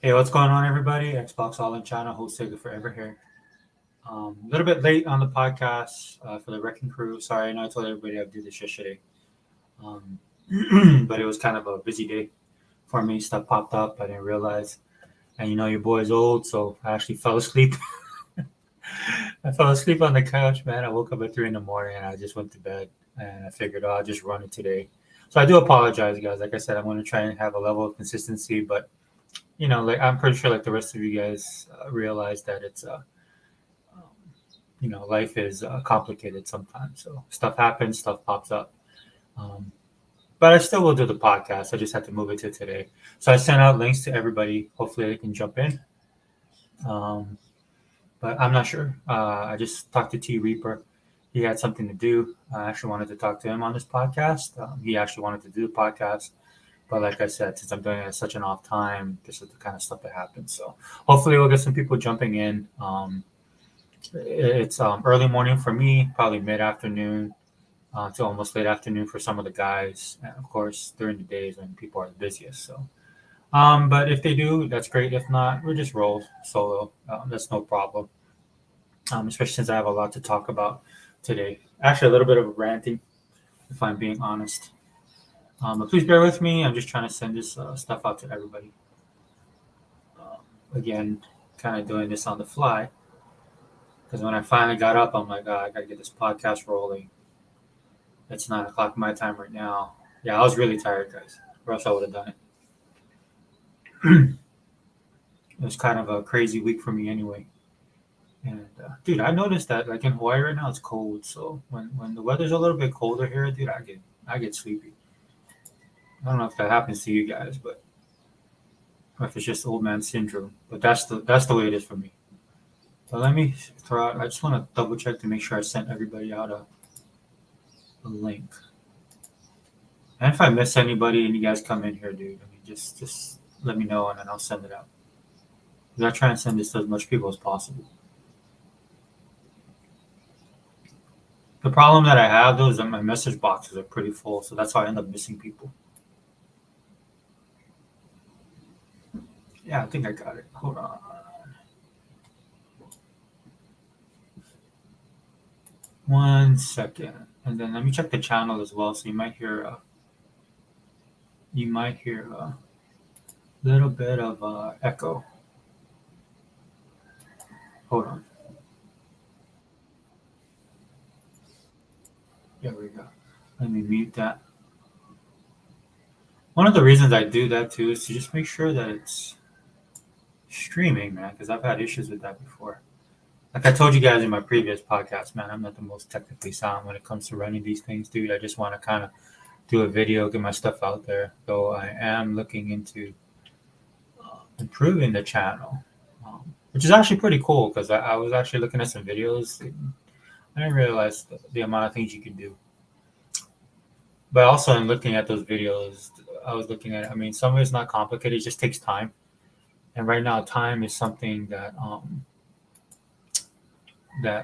Hey, what's going on, everybody? Xbox All In channel, host Sega Forever here. A little bit late on the podcast for the Wrecking Crew. Sorry, I know I told everybody I'd do this yesterday, um, but it was kind of a busy day for me. Stuff popped up I didn't realize, and your boy's old, so I actually fell asleep. I fell asleep on the couch, man. I woke up at 3 in the morning and I just went to bed, and I figured, oh, I'll just run it today. So I do apologize, guys. Like I said, I'm going to try and have a level of consistency, but like I'm pretty sure like the rest of you guys realize that it's um, life is complicated sometimes. So stuff happens, stuff pops up. Um, but I still will do the podcast. I just had to move it to today. So I sent out links to everybody. Hopefully they can jump in. Um, but I'm not sure. I just talked to T Reaper. He had something to do. I actually wanted to talk to him on this podcast. He actually wanted to do the podcast. But like I said, since I'm doing it at such an off time, this is the kind of stuff that happens. So hopefully we'll get some people jumping in. It's early morning for me, probably mid afternoon to almost late afternoon for some of the guys, and of course during the days when people are the busiest. So, but if they do, that's great. If not, we'll just roll solo. That's no problem. Especially since I have a lot to talk about today. Actually, a little bit of ranting, if I'm being honest. But please bear with me. I'm just trying to send this stuff out to everybody. Again, kind of doing this on the fly because when I finally got up, I'm like, oh, I got to get this podcast rolling. It's 9 o'clock my time right now. Yeah, I was really tired, guys, or else I would have done it. It was kind of a crazy week for me anyway. And dude, I noticed that like in Hawaii right now it's cold. So when the weather's a little bit colder here, dude, I get sleepy. I don't know if that happens to you guys, but or if it's just old man syndrome. But that's the way it is for me. So let me throw out. I just want to double check to make sure I sent everybody out a link. And if I miss anybody and you guys come in here, dude, I mean, just let me know and then I'll send it out. Because I try and send this to as much people as possible. The problem that I have though is that my message boxes are pretty full, so that's how I end up missing people. Yeah, I think I got it. Hold on. One second. And then let me check the channel as well. So you might hear a little bit of echo. Hold on. There we go. Let me mute that. One of the reasons I do that too is to just make sure that it's streaming, man, because I've had issues with that before. Like I told you guys in my previous podcast, man, I'm not the most technically sound when it comes to running these things, dude. I just want to kind of do a video, get my stuff out there. Though I am looking into improving the channel, which is actually pretty cool because I was actually looking at some videos. I didn't realize the amount of things you can do. But also in looking at those videos, I was looking at. I mean, some of it's not complicated; it just takes time. And right now, time is something that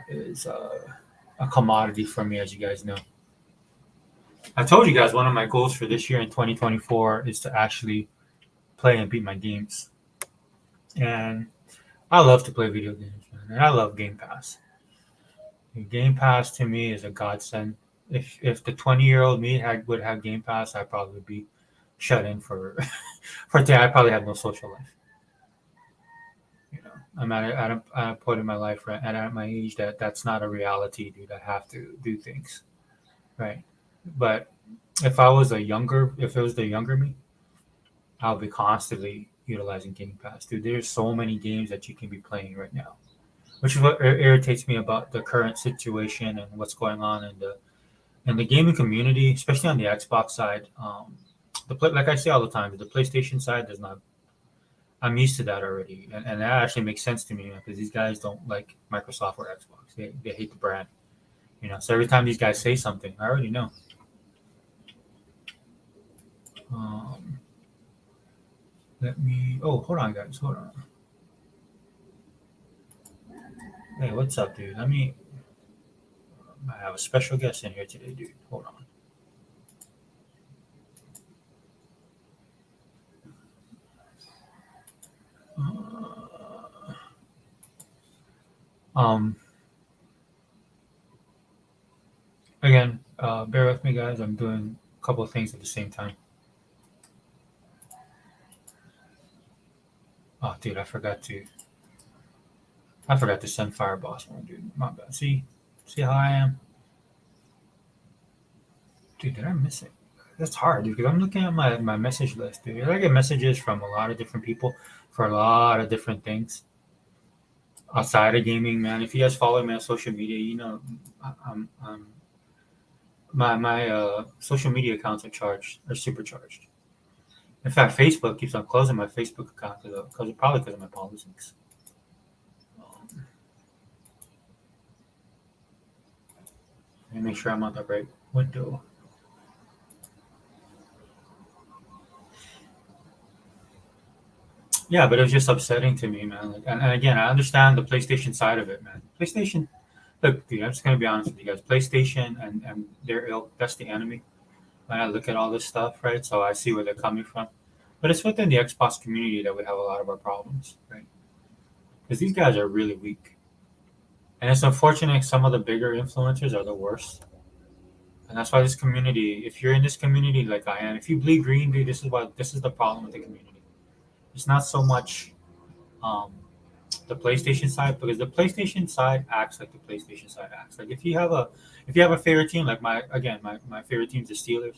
is a commodity for me, as you guys know. I told you guys one of my goals for this year in 2024 is to actually play and beat my games. And I love to play video games, man. And I love Game Pass. Game Pass to me is a godsend. If the 20-year-old me would have Game Pass, I'd probably be shut in for for a day. I probably have no social life. I'm at a point in my life right, and at my age that's not a reality, dude. I have to do things, right? But if it was the younger me, I'll be constantly utilizing Game Pass, dude. There's so many games that you can be playing right now, which is what irritates me about the current situation and what's going on in the gaming community, especially on the Xbox side. Like I say all the time, the PlayStation side does not. I'm used to that already, and that actually makes sense to me because these guys don't like Microsoft or Xbox. They hate the brand, So every time these guys say something, I already know. Um, Let me. Oh, hold on, guys. Hold on. Hey, what's up, dude? Let me. I have a special guest in here today, dude. Hold on. Um, Again, bear with me, guys. I'm doing a couple of things at the same time. Oh, dude, I forgot to send Fireboss one, dude. My bad. See how I am, dude. Did I miss it? That's hard, dude. Because I'm looking at my message list, dude. I get messages from a lot of different people for a lot of different things outside of gaming, man. If you guys follow me on social media, you know, I'm my social media accounts are supercharged. In fact, Facebook keeps on closing my Facebook account because probably because of my politics. Let me make sure I'm on the right window. Yeah, but it was just upsetting to me, man. Like, and again, I understand the PlayStation side of it, man. PlayStation, look, dude, I'm just gonna be honest with you guys. PlayStation and their ilk, that's the enemy. When I look at all this stuff, right? So I see where they're coming from. But it's within the Xbox community that we have a lot of our problems, right? Because these guys are really weak. And it's unfortunate some of the bigger influencers are the worst. And that's why this community, if you're in this community like I am, if you bleed green, dude, this is the problem with the community. It's not so much um, the PlayStation side because the PlayStation side acts like the PlayStation side acts. Like if you have a favorite team, like my favorite team's the Steelers,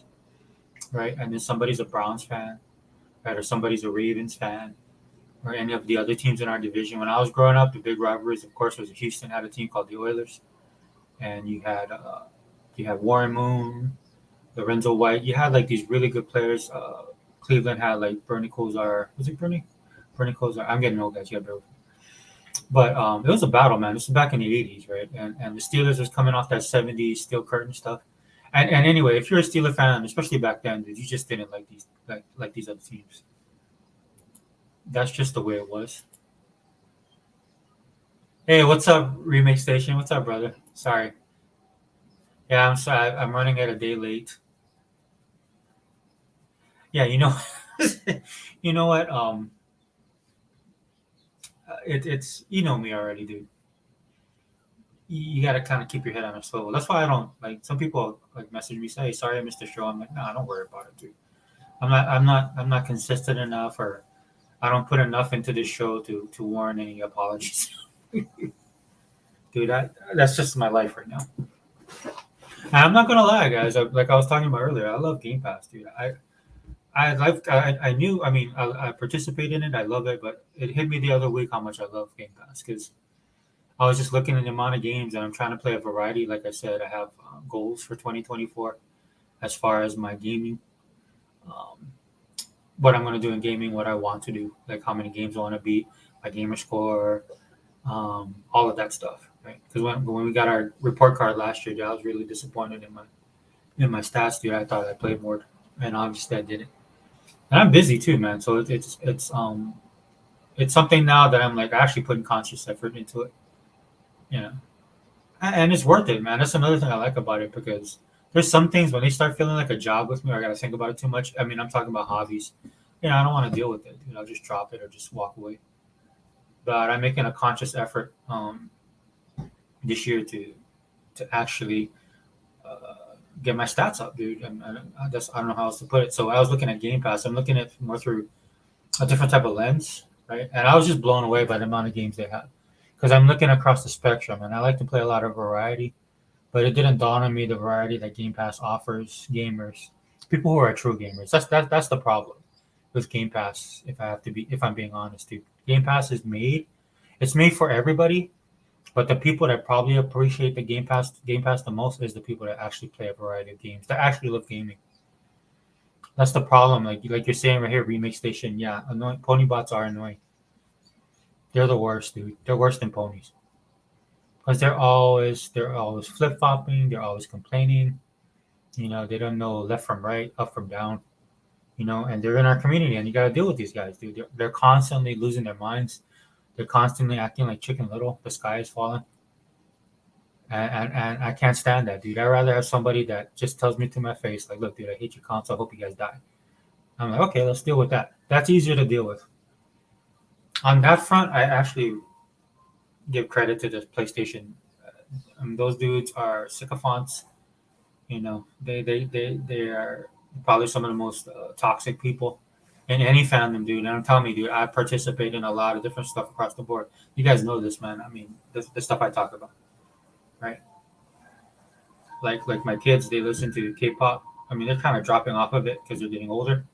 right? And then somebody's a Browns fan, right? Or somebody's a Ravens fan, or any of the other teams in our division. When I was growing up, the big rivalries, of course, was Houston had a team called the Oilers, and you had Warren Moon, Lorenzo White. You had like these really good players. Cleveland had like Bernie Kosar. Was it Bernie? Bernie Kosar. I'm getting old, guys. You got bear. But it was a battle, man. This was back in the '80s, right? And the Steelers was coming off that '70s steel curtain stuff. And anyway, if you're a Steeler fan, especially back then, dude, you just didn't like these other teams. That's just the way it was. Hey, what's up, Remake Station? What's up, brother? Sorry. Yeah, I'm sorry. I'm running at a day late. Yeah, you know, you know what? It's you know me already, dude. You got to kind of keep your head on a swivel. That's why I don't like some people like message me say, "Sorry, I missed the show." I'm like, "No, don't worry about it, dude. I'm not consistent enough, or I don't put enough into this show to warrant any apologies." Dude, that's just my life right now. And I'm not gonna lie, guys. Like I was talking about earlier, I love Game Pass, dude. I knew. I mean, I participated in it. I love it, but it hit me the other week how much I love Game Pass because I was just looking at the amount of games, and I'm trying to play a variety. Like I said, I have goals for 2024 as far as my gaming, um, what I'm going to do in gaming, what I want to do, like how many games I want to beat, my gamer score, all of that stuff. Right? Because when we got our report card last year, dude, I was really disappointed in my stats, dude. I thought I played more, and obviously I didn't. And I'm busy too, man. So it's something now that I'm like actually putting conscious effort into it. You know, and it's worth it, man. That's another thing I like about it because there's some things when they start feeling like a job with me, or I got to think about it too much. I mean, I'm talking about hobbies. You know, I don't want to deal with it. You know, I'll just drop it or just walk away. But I'm making a conscious effort this year to actually get my stats up, dude. And I don't know how else to put it. So I was looking at Game Pass. I'm looking at more through a different type of lens, right? And I was just blown away by the amount of games they have because I'm looking across the spectrum, and I like to play a lot of variety. But it didn't dawn on me the variety that Game Pass offers gamers, people who are true gamers. That's the problem with Game Pass. If I'm being honest, dude, Game Pass it's made for everybody, but the people that probably appreciate the Game Pass the most is the people that actually play a variety of games, that actually love gaming. That's the problem. Like you're saying right here, Remake Station. Yeah, annoying pony bots are annoying. They're the worst, dude. They're worse than ponies because they're always flip flopping. They're always complaining. You know, they don't know left from right, up from down. You know, and they're in our community, and you got to deal with these guys, dude. They're constantly losing their minds. They're constantly acting like Chicken Little. The sky is falling, and I can't stand that, dude. I'd rather have somebody that just tells me to my face, like, "Look, dude, I hate your console. I hope you guys die." I'm like, okay, let's deal with that. That's easier to deal with. On that front, I actually give credit to the PlayStation. Those dudes are sycophants. You know, they are probably some of the most toxic people in any fandom, dude. And I'm telling you, dude, I participate in a lot of different stuff across the board. You guys know this, man. I mean, the stuff I talk about, right? Like my kids, they listen to K-pop. I mean, they're kind of dropping off of it because they're getting older.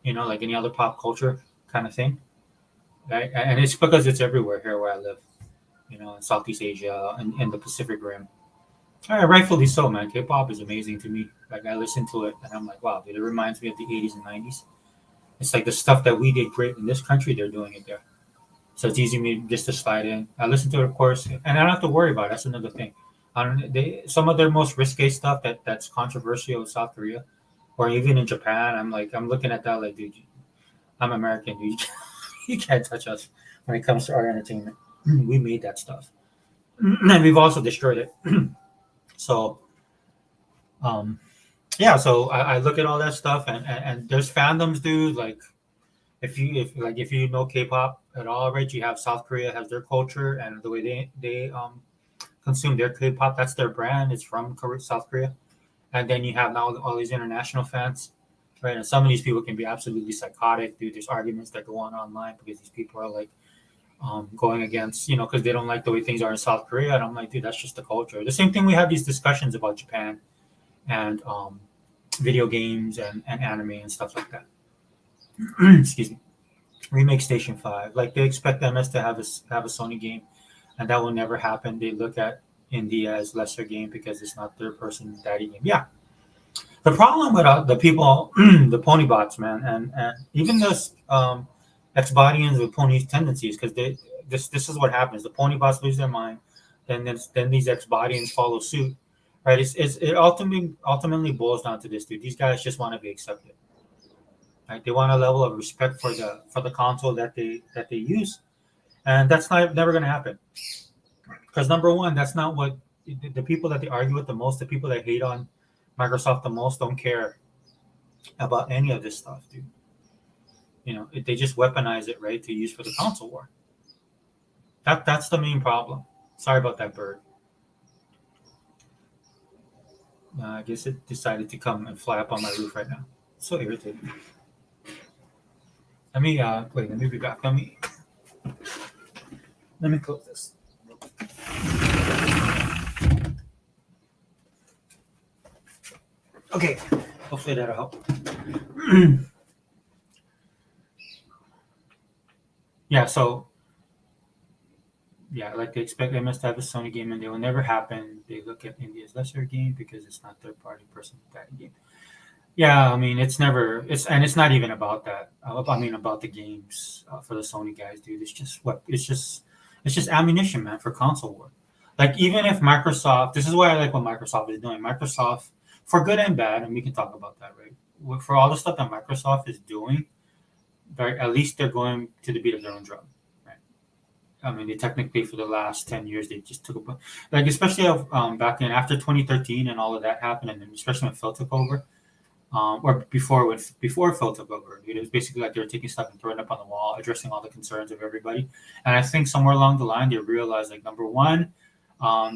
You know, like any other pop culture kind of thing, right? And it's because it's everywhere here where I live. You know, in Southeast Asia and the Pacific Rim. Rightfully so, man. K-pop is amazing to me. Like I listen to it and I'm like, wow, dude, it reminds me of the '80s and '90s. It's like the stuff that we did great in this country, they're doing it there. So it's easy for me just to slide in. I listen to it, of course, and I don't have to worry about it. That's another thing. I don't. Some of their most risque stuff that's controversial in South Korea, or even in Japan. I'm looking at that like, dude, I'm American, dude. You can't touch us when it comes to our entertainment. We made that stuff, and we've also destroyed it. So, um, yeah. So I look at all that stuff, and there's fandoms, dude. Like if you know K-pop at all, right? You have South Korea has their culture and the way they consume their K-pop. That's their brand. It's from South Korea, and then you have now all these international fans, right? And some of these people can be absolutely psychotic, dude. There's arguments that go on online because these people are like going against, you know, because they don't like the way things are in South Korea. And I'm like, dude, that's just the culture. The same thing we have these discussions about Japan and video games and anime and stuff like that. Excuse me. Remake Station 5. Like they expect MS to have a Sony game, and that will never happen. They look at India as lesser game because it's not their person daddy game. Yeah. The problem with the people, the pony bots, man, and even those ex-bodians with pony tendencies, because this is what happens. The pony bots lose their mind, then these ex-bodians follow suit, right? It ultimately boils down to this, dude. These guys just want to be accepted, right? They want a level of respect for the console that they use, and that's not never going to happen. Because number one, that's not what the people that they argue with the most, the people that hate on Microsoft the most, don't care about any of this stuff, dude. You know, they just weaponize it, right, to use for the console war. That's the main problem. Sorry about that bird. I guess it decided to come and fly up on my roof right now. So irritating. Let me wait. Let me be back. Let me close this. Okay. Hopefully that'll help. Yeah. So yeah, like they expect MS to have a Sony game, and they will never happen. They look at India's lesser game because it's not their party person that game. Yeah, I mean, it's not even about that. I mean, about the games for the Sony guys, dude. It's just ammunition, man, for console war. Like even if Microsoft, this is why I like what Microsoft is doing. Microsoft, for good and bad, and we can talk about that, right? For all the stuff that Microsoft is doing, right, at least they're going to the beat of their own drum, right? I mean, they technically for the last 10 years they just took like especially back in after 2013 and all of that happened, and then especially when Phil took over or before Phil took over. It was basically like they were taking stuff and throwing it up on the wall, addressing all the concerns of everybody. And I think somewhere along the line they realized, like number one,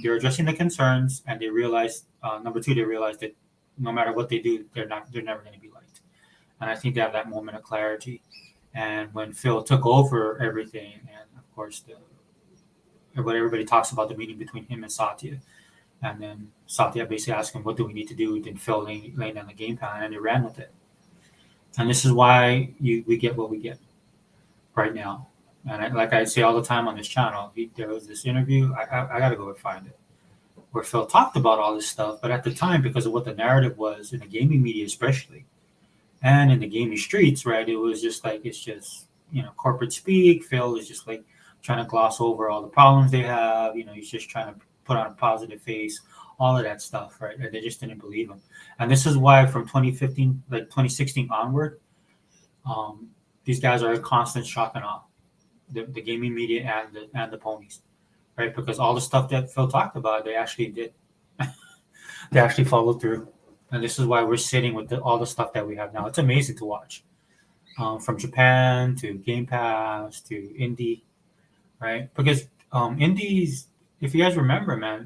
they're addressing the concerns, and they realized number two, they realized that no matter what they do, they're never going to be liked. And I think they have that moment of clarity. And when Phil took over everything, and of course what everybody talks about, the meeting between him and Satya. And then Satya basically asked him, what do we need to do? Then Phil laying down the game plan, and they ran with it. And this is why we get what we get right now. And like I say all the time on this channel, there was this interview, I got to go and find it, where Phil talked about all this stuff. But at the time, because of what the narrative was in the gaming media especially, and in the gaming streets, right, it was just like, it's just, corporate speak. Phil is just like trying to gloss over all the problems they have. He's just trying to put on a positive face, all of that stuff, right? And they just didn't believe him. And this is why from 2015, like 2016 onward, these guys are a constant shock and awe, the gaming media and the ponies, right? Because all the stuff that Phil talked about, they actually did. They actually followed through. And this is why we're sitting with all the stuff that we have now. It's amazing to watch. From Japan to Game Pass to Indie, right? Because Indies, if you guys remember, man,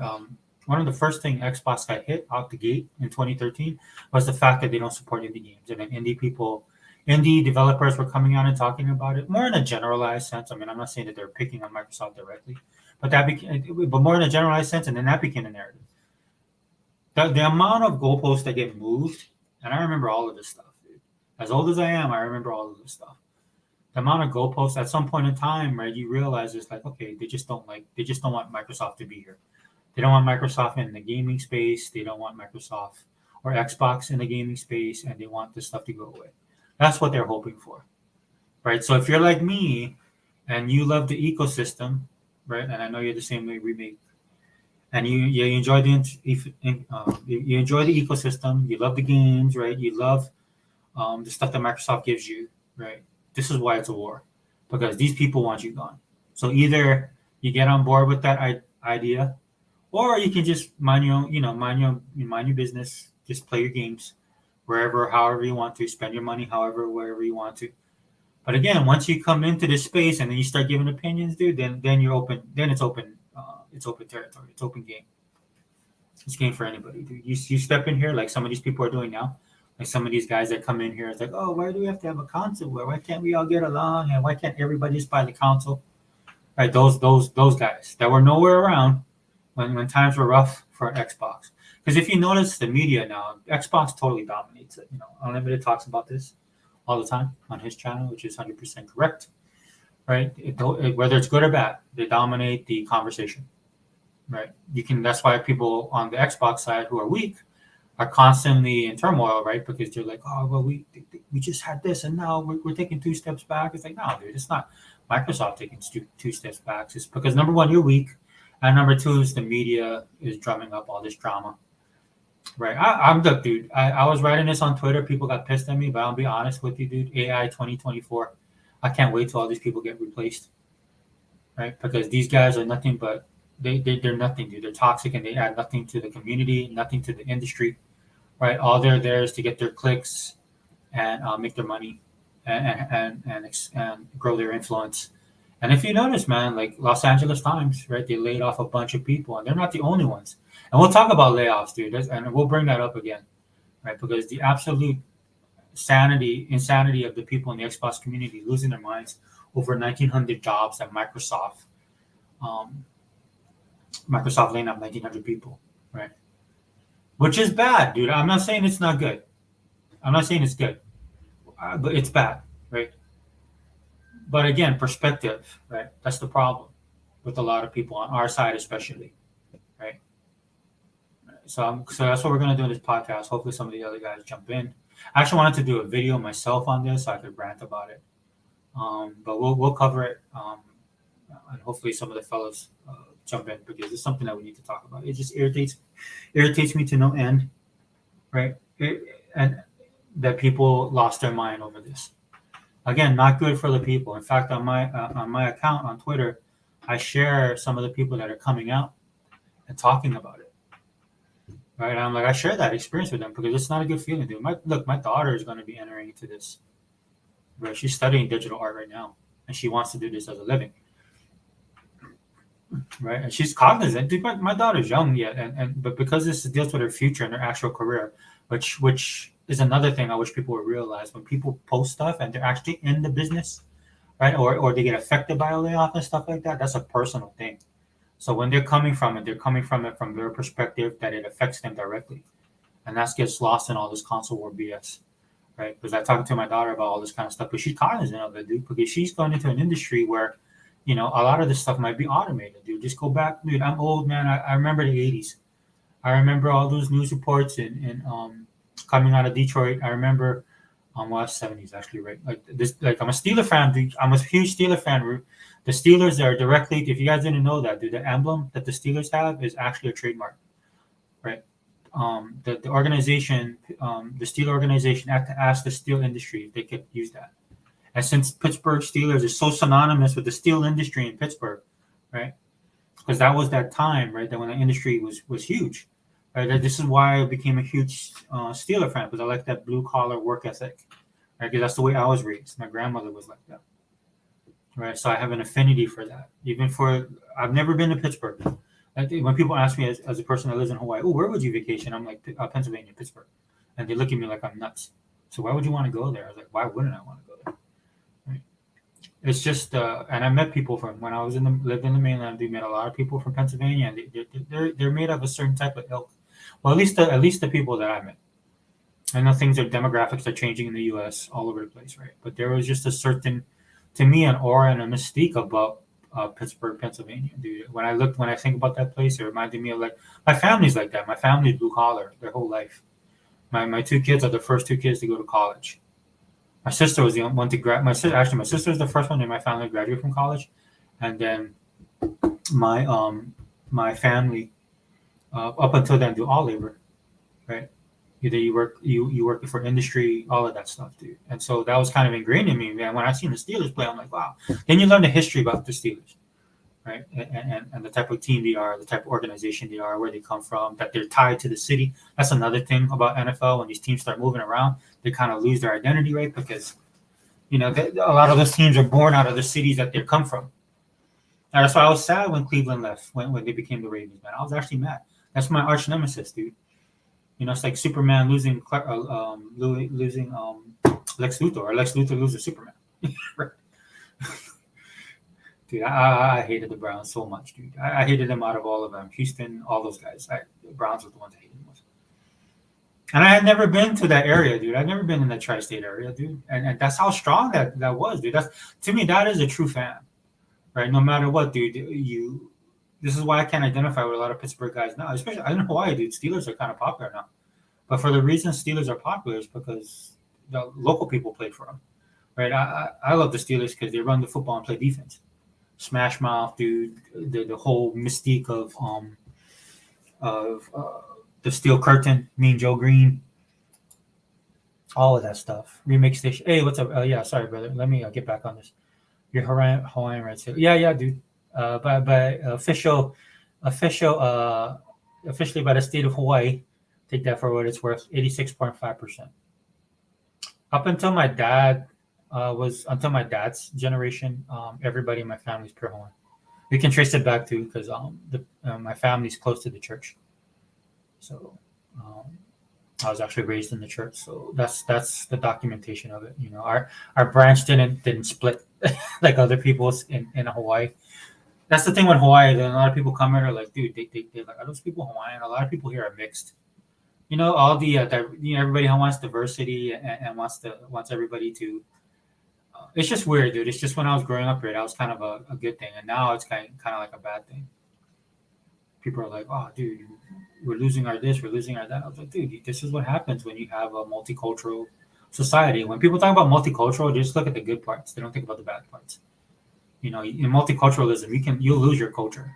one of the first thing Xbox got hit out the gate in 2013 was the fact that they don't support indie games, and then indie developers were coming out and talking about it more in a generalized sense. I mean, I'm not saying that they're picking on Microsoft directly, but but more in a generalized sense, and then that became a narrative. The amount of goalposts that get moved, and I remember all of this stuff, dude. As old as I am, I remember all of this stuff. The amount of goalposts at some point in time, right? You realize it's like, okay, they just don't want Microsoft to be here. They don't want Microsoft in the gaming space. They don't want Microsoft or Xbox in the gaming space, and they want this stuff to go away. That's what they're hoping for, right? So if you're like me, and you love the ecosystem, right? And I know you're the same way we make, and you enjoy you enjoy the ecosystem. You love the games, right? You love the stuff that Microsoft gives you, right? This is why it's a war, because these people want you gone. So either you get on board with that idea, or you can just mind your business, just play your games wherever, however you want to, spend your money, however, wherever you want to. But again, once you come into this space and then you start giving opinions, dude, then you're open. Then it's open territory. It's open game. It's game for anybody, dude. You step in here like some of these people are doing now. Like some of these guys that come in here, it's like, oh, why do we have to have a council? Why can't we all get along? And why can't everybody just buy the council? Right? Those guys that were nowhere around when times were rough for Xbox. Because if you notice the media now, Xbox totally dominates it. Unlimited talks about this all the time on his channel, which is 100% correct. Right? Whether it's good or bad, they dominate the conversation. Right? That's why people on the Xbox side who are weak are constantly in turmoil, right? Because they're like, oh, well, we just had this, and now we're taking 2 steps back. It's like, no, dude, it's not Microsoft taking 2 steps back. It's because number one, you're weak, and number two is the media is drumming up all this drama, right? I'm the dude. I was writing this on Twitter. People got pissed at me, but I'll be honest with you, dude. AI 2024. I can't wait till all these people get replaced, right? Because these guys are nothing but they're nothing, dude. They're toxic and they add nothing to the community, nothing to the industry. Right, all they're there is to get their clicks and make their money and grow their influence. And if you notice, man, like Los Angeles Times, right, they laid off a bunch of people, and they're not the only ones. And we'll talk about layoffs, dude, and we'll bring that up again, right? Because the absolute insanity of the people in the Xbox community losing their minds over 1,900 jobs at Microsoft. Microsoft laying off 1,900 people, right? Which is bad, dude. I'm not saying it's not good. I'm not saying it's good, but it's bad, right? But again, perspective, right? That's the problem with a lot of people on our side, especially, right? So that's what we're gonna do in this podcast. Hopefully, some of the other guys jump in. I actually wanted to do a video myself on this so I could rant about it, but we'll cover it, and hopefully some of the fellows jump in because it's something that we need to talk about. It just irritates me to no end, right? And that people lost their mind over this. Again, not good for the people. In fact, on my account on Twitter, I share some of the people that are coming out and talking about it. Right? And I'm like, I share that experience with them because it's not a good feeling, dude. My daughter is going to be entering into this. Right? She's studying digital art right now, and she wants to do this as a living. Right, and she's cognizant. Dude, my daughter's young yet, but because this deals with her future and her actual career, which is another thing I wish people would realize when people post stuff and they're actually in the business, right, or they get affected by a layoff and stuff like that. That's a personal thing. So when they're coming from it from their perspective that it affects them directly, and that gets lost in all this console war BS, right? Because I talked to my daughter about all this kind of stuff, but she's cognizant of it, dude, because she's going into an industry where a lot of this stuff might be automated, dude. Just go back, dude. I'm old, man. I remember the 80s. I remember all those news reports and coming out of Detroit. I remember, 70s actually, right? Like this, like I'm a Steeler fan, dude. I'm a huge Steeler fan. The Steelers are directly, if you guys didn't know that, dude, the emblem that the Steelers have is actually a trademark, right? The organization, the Steel organization, had to ask the steel industry if they could use that. And since Pittsburgh Steelers is so synonymous with the steel industry in Pittsburgh, right? Because that was that time, right? That when the industry was huge, right? That this is why I became a huge Steeler fan because I like that blue collar work ethic, right? Because that's the way I was raised. My grandmother was like that, right? So I have an affinity for that. Even for I've never been to Pittsburgh. I think when people ask me as a person that lives in Hawaii, oh, where would you vacation? I'm like Pennsylvania, Pittsburgh, and they look at me like I'm nuts. So why would you want to go there? I was like, why wouldn't I want to go there? Right? It's just, and I met people from when I was lived in the mainland. We met a lot of people from Pennsylvania, and they're made of a certain type of ilk. Well, at least the people that I met. I know things are demographics are changing in the U.S. all over the place, right? But there was just a certain, to me, an aura and a mystique about Pittsburgh, Pennsylvania, dude. When I think about that place, it reminded me of like my family's like that. My family's blue collar their whole life. My two kids are the first two kids to go to college. My sister was the only one to grad. My sister was the first one in my family to graduate from college, and then my my family up until then do all labor, right? Either you work for industry, all of that stuff, dude. And so that was kind of ingrained in me, man. When I seen the Steelers play, I'm like, wow. Then you learn the history about the Steelers, right? And the type of team they are, the type of organization they are, where they come from, that they're tied to the city. That's another thing about NFL. When these teams start moving around, they kind of lose their identity, right? Because a lot of those teams are born out of the cities that they come from. And that's why I was sad when Cleveland left, when they became the Ravens, man. I was actually mad. That's my arch nemesis, dude. It's like Superman losing Lex Luthor, or Lex Luthor loses Superman. Dude, I hated the Browns so much, dude. I hated them out of all of them. Houston, all those guys. The Browns were the ones I hated most. And I had never been to that area, dude. I'd never been in the tri-state area, dude. And that's how strong that was, dude. That's to me, that is a true fan, right? No matter what, dude. This is why I can't identify with a lot of Pittsburgh guys now, especially in Hawaii, dude. Steelers are kind of popular now. But for the reason Steelers are popular is because the local people played for them, right? I love the Steelers because they run the football and play defense. Smash Mouth, dude. The whole mystique of the Steel Curtain, Mean Joe Green, all of that stuff. Remix Station. Hey, what's up? Yeah, sorry, brother. Let me get back on this. Your Hawaiian Red Seal. Yeah, dude. By officially by the state of Hawaii. Take that for what it's worth. 86.5%. Up until my until my dad's generation, everybody in my family is pure Hawaiian. We can trace it back to because my family's close to the church, so I was actually raised in the church. So that's the documentation of it. Our branch didn't split like other people's in Hawaii. That's the thing with Hawaii. Then a lot of people come here, are like, dude, they're like, are those people Hawaiian? A lot of people here are mixed. All the everybody wants diversity and wants everybody to. It's just weird, dude. It's just when I was growing up here, that was kind of a good thing, and now it's kind of like a bad thing. People are like, "Oh, dude, we're losing our this, we're losing our that." I was like, "Dude, this is what happens when you have a multicultural society. When people talk about multicultural, they just look at the good parts. They don't think about the bad parts. In multiculturalism, you'll lose your culture.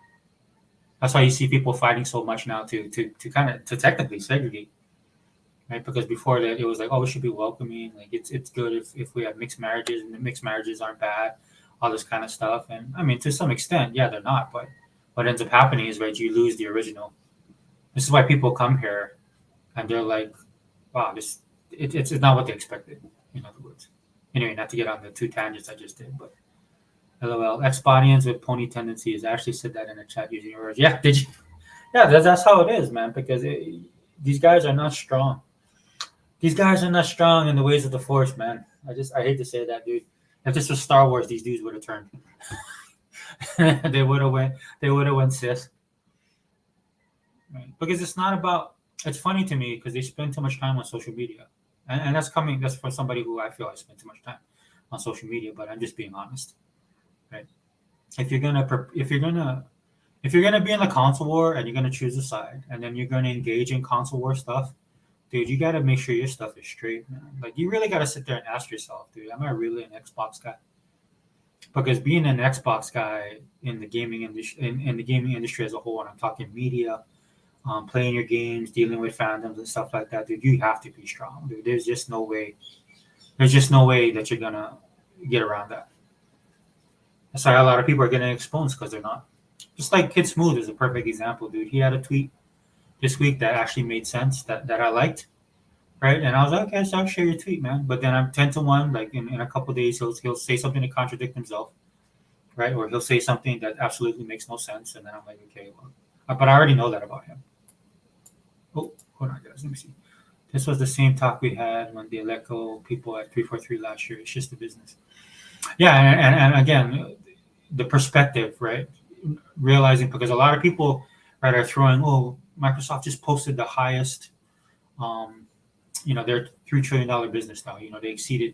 That's why you see people fighting so much now to technically segregate, right? Because before that, it was like, oh, we should be welcoming. Like it's good if we have mixed marriages, and the mixed marriages aren't bad, all this kind of stuff. And I mean, to some extent, yeah, they're not. But what ends up happening is, right, you lose the original. This is why people come here, and they're like, wow, it's not what they expected. In other words, anyway, not to get on the two tangents I just did, but. LOL. Ex-Bodians with pony tendencies. I actually said that in the chat using your words. Yeah, did you? Yeah, that's how it is, man. Because these guys are not strong. These guys are not strong in the ways of the Force, man. I hate to say that, dude. If this was Star Wars, these dudes would have turned. They would have went. They would have went Sith. Right? Because it's not about. It's funny to me because they spend too much time on social media, and that's coming. That's for somebody who I feel I spend too much time on social media. But I'm just being honest. Right. If you're gonna be in the console war and you're gonna choose a side and then you're gonna engage in console war stuff, dude, you gotta make sure your stuff is straight, man. Like you really gotta sit there and ask yourself, dude, am I really an Xbox guy? Because being an Xbox guy in the gaming industry, in the gaming industry as a whole, and I'm talking media, playing your games, dealing with fandoms and stuff like that, dude, you have to be strong, dude. There's just no way that you're gonna get around that. That's why a lot of people are getting exposed because they're not. Just like Kid Smooth is a perfect example, dude. He had a tweet this week that actually made sense that I liked, right? And I was like, okay, so I'll share your tweet, man. But then I'm 10 to 1, like in a couple of days, he'll say something to contradict himself. right? Or he'll say something that absolutely makes no sense, and then I'm like, okay, well, but I already know that about him. Oh, hold on, guys. Let me see. This was the same talk we had when they let go people at 343 last year. It's just the business. Yeah, and again, the perspective, right? Realizing because a lot of people, right, are throwing, oh, Microsoft just posted the highest, um, they're $3 trillion business now. They exceeded,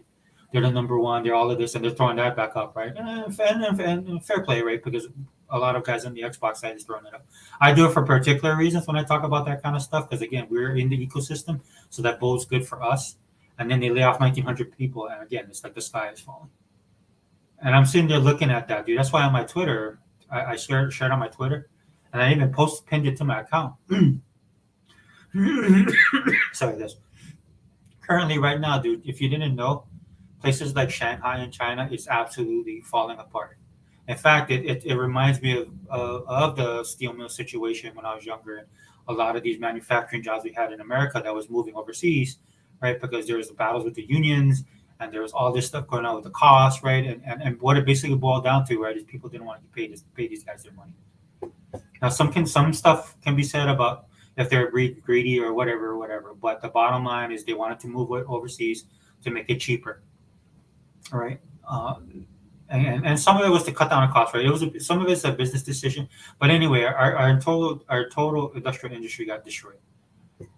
they're the number one, they're all of this, and they're throwing that back up, right? And fair play, right? Because a lot of guys on the Xbox side is throwing it up. I do it for particular reasons when I talk about that kind of stuff, because again, we're in the ecosystem, so that bodes good for us. And then they lay off 1,900 people, and again, it's like the sky is falling. And I'm sitting there looking at that, dude. That's why on my Twitter, I shared on my Twitter, and I even pinned it to my account. Sorry, this. Currently, right now, dude, if you didn't know, places like Shanghai in China is absolutely falling apart. In fact, it reminds me of the steel mill situation when I was younger. And a lot of these manufacturing jobs we had in America that was moving overseas, right? Because there was the battles with the unions and there was all this stuff going on with the cost, right? And what it basically boiled down to, right, is people didn't want to pay these guys their money. Now, some stuff can be said about if they're greedy or whatever. But the bottom line is they wanted to move it overseas to make it cheaper, all right? And some of it was to cut down on costs, right? Some of it's a business decision, but anyway, our total industrial industry got destroyed,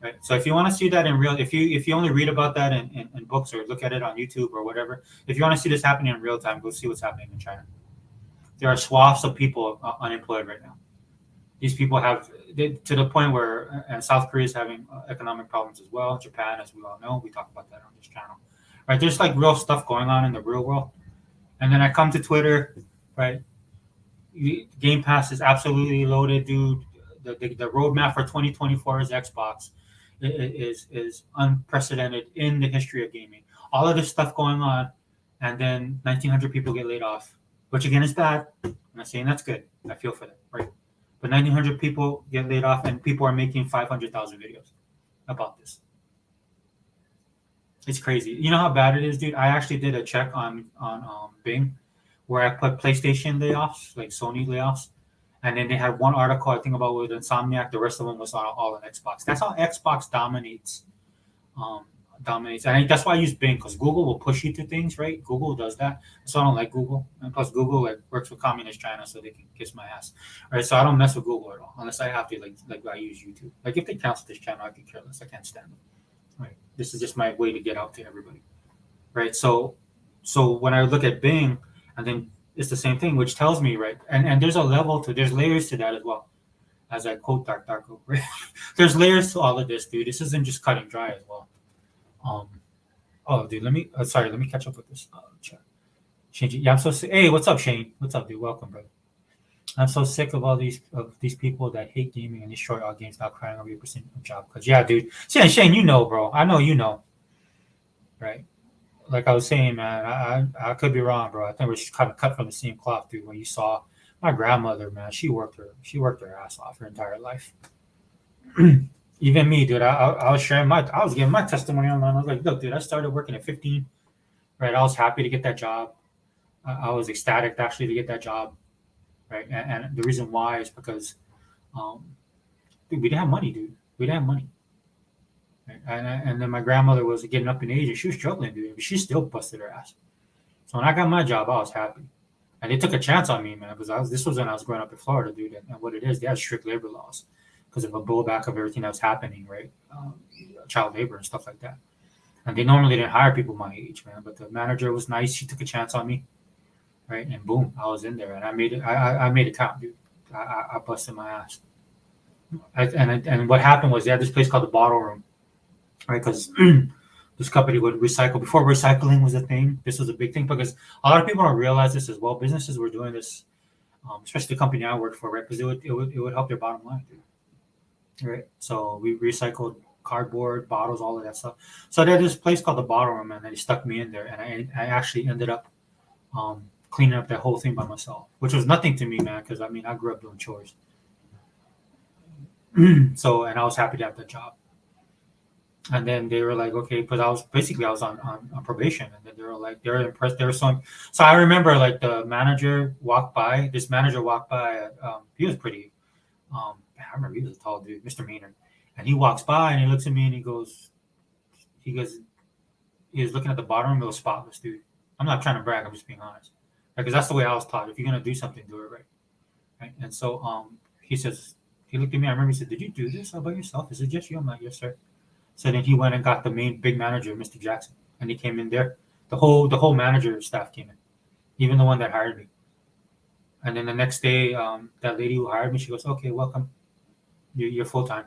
right? So if you want to see that in real, if you only read about that in books or look at it on YouTube or whatever, if you want to see this happening in real time, go see what's happening in China. There are swaths of people unemployed right now. These people to the point where, and South Korea is having economic problems as well. Japan, as we all know, we talk about that on this channel, right? There's like real stuff going on in the real world. And then I come to Twitter, right? Game Pass is absolutely loaded, dude. The roadmap for 2024 is Xbox is unprecedented in the history of gaming. All of this stuff going on, and then 1,900 people get laid off, which again is bad. I'm not saying that's good. I feel for them, right? But 1,900 people get laid off, and people are making 500,000 videos about this. It's crazy. You know how bad it is, dude? I actually did a check on Bing where I put PlayStation layoffs, like Sony layoffs, and then they had one article I think about with Insomniac. The rest of them was all on Xbox. That's how Xbox dominates. And I think that's why I use Bing, because Google will push you to things, right? Google does that, so I don't like Google. And plus, Google works with communist China, so they can kiss my ass, right? So I don't mess with Google at all, unless I have to, like I use YouTube. Like if they cancel this channel, I could care less. I can't stand them. Right. This is just my way to get out to everybody, right? So when I look at Bing, and then it's the same thing, which tells me, right? And there's there's layers to that as well, as I quote Darko, right? There's layers to all of this, dude. This isn't just cutting dry as well. Oh, dude, let me catch up with this chat. Shane, yeah, I'm so sick. Hey, what's up, Shane? What's up, dude? Welcome, brother. I'm so sick of all these people that hate gaming and destroy all games, not crying over your percent of job. Because yeah, dude, Shane, you know, bro. I know you know, right? Like I was saying, man, I could be wrong, bro. I think we're just kind of cut from the same cloth, dude. When you saw my grandmother, man, she worked her ass off her entire life. Even me, dude. I was I was giving my testimony online. I was like, look, dude, I started working at 15, right? I was happy to get that job. I was ecstatic actually to get that job. Right, and the reason why is because, dude, we didn't have money, dude. We didn't have money. Right? And then my grandmother was getting up in age, and she was struggling, dude. But she still busted her ass. So when I got my job, I was happy, and they took a chance on me, man. Because this was when I was growing up in Florida, dude. And what it is, they had strict labor laws because of a blowback of everything that was happening, right? Child labor and stuff like that. And they normally didn't hire people my age, man. But the manager was nice. She took a chance on me. Right, and boom, I was in there, and I made it. I made it count, dude. I busted my ass. And what happened was they had this place called the Bottle Room, right? Because this company would recycle before recycling was a thing. This was a big thing because a lot of people don't realize this as well. Businesses were doing this, especially the company I worked for, right? Because it would help their bottom line, dude. Right. So we recycled cardboard, bottles, all of that stuff. So they had this place called the Bottle Room, and they stuck me in there, and I actually ended up. Cleaning up that whole thing by myself, which was nothing to me, man, because I mean, I grew up doing chores. So, and I was happy to have that job. And then they were like, okay, because I was on probation, and then they were impressed. They were so I remember like the manager walked by. This manager walked by. He was pretty. I remember he was a tall dude, Mr. Maynard, and he walks by and he looks at me and he goes, he was looking at the bottom of it was spotless, dude. I'm not trying to brag. I'm just being honest, because that's the way I was taught. If you're gonna do something, do it right, right? And so he says he looked at me. I remember he said, "Did you do this all by yourself? Is it just you?" I'm like, "Yes, sir." So then he went and got the main big manager, Mr. Jackson, and he came in there. The whole manager staff came in, even the one that hired me. And then the next day, that lady who hired me, she goes, "Okay, welcome. You're full time."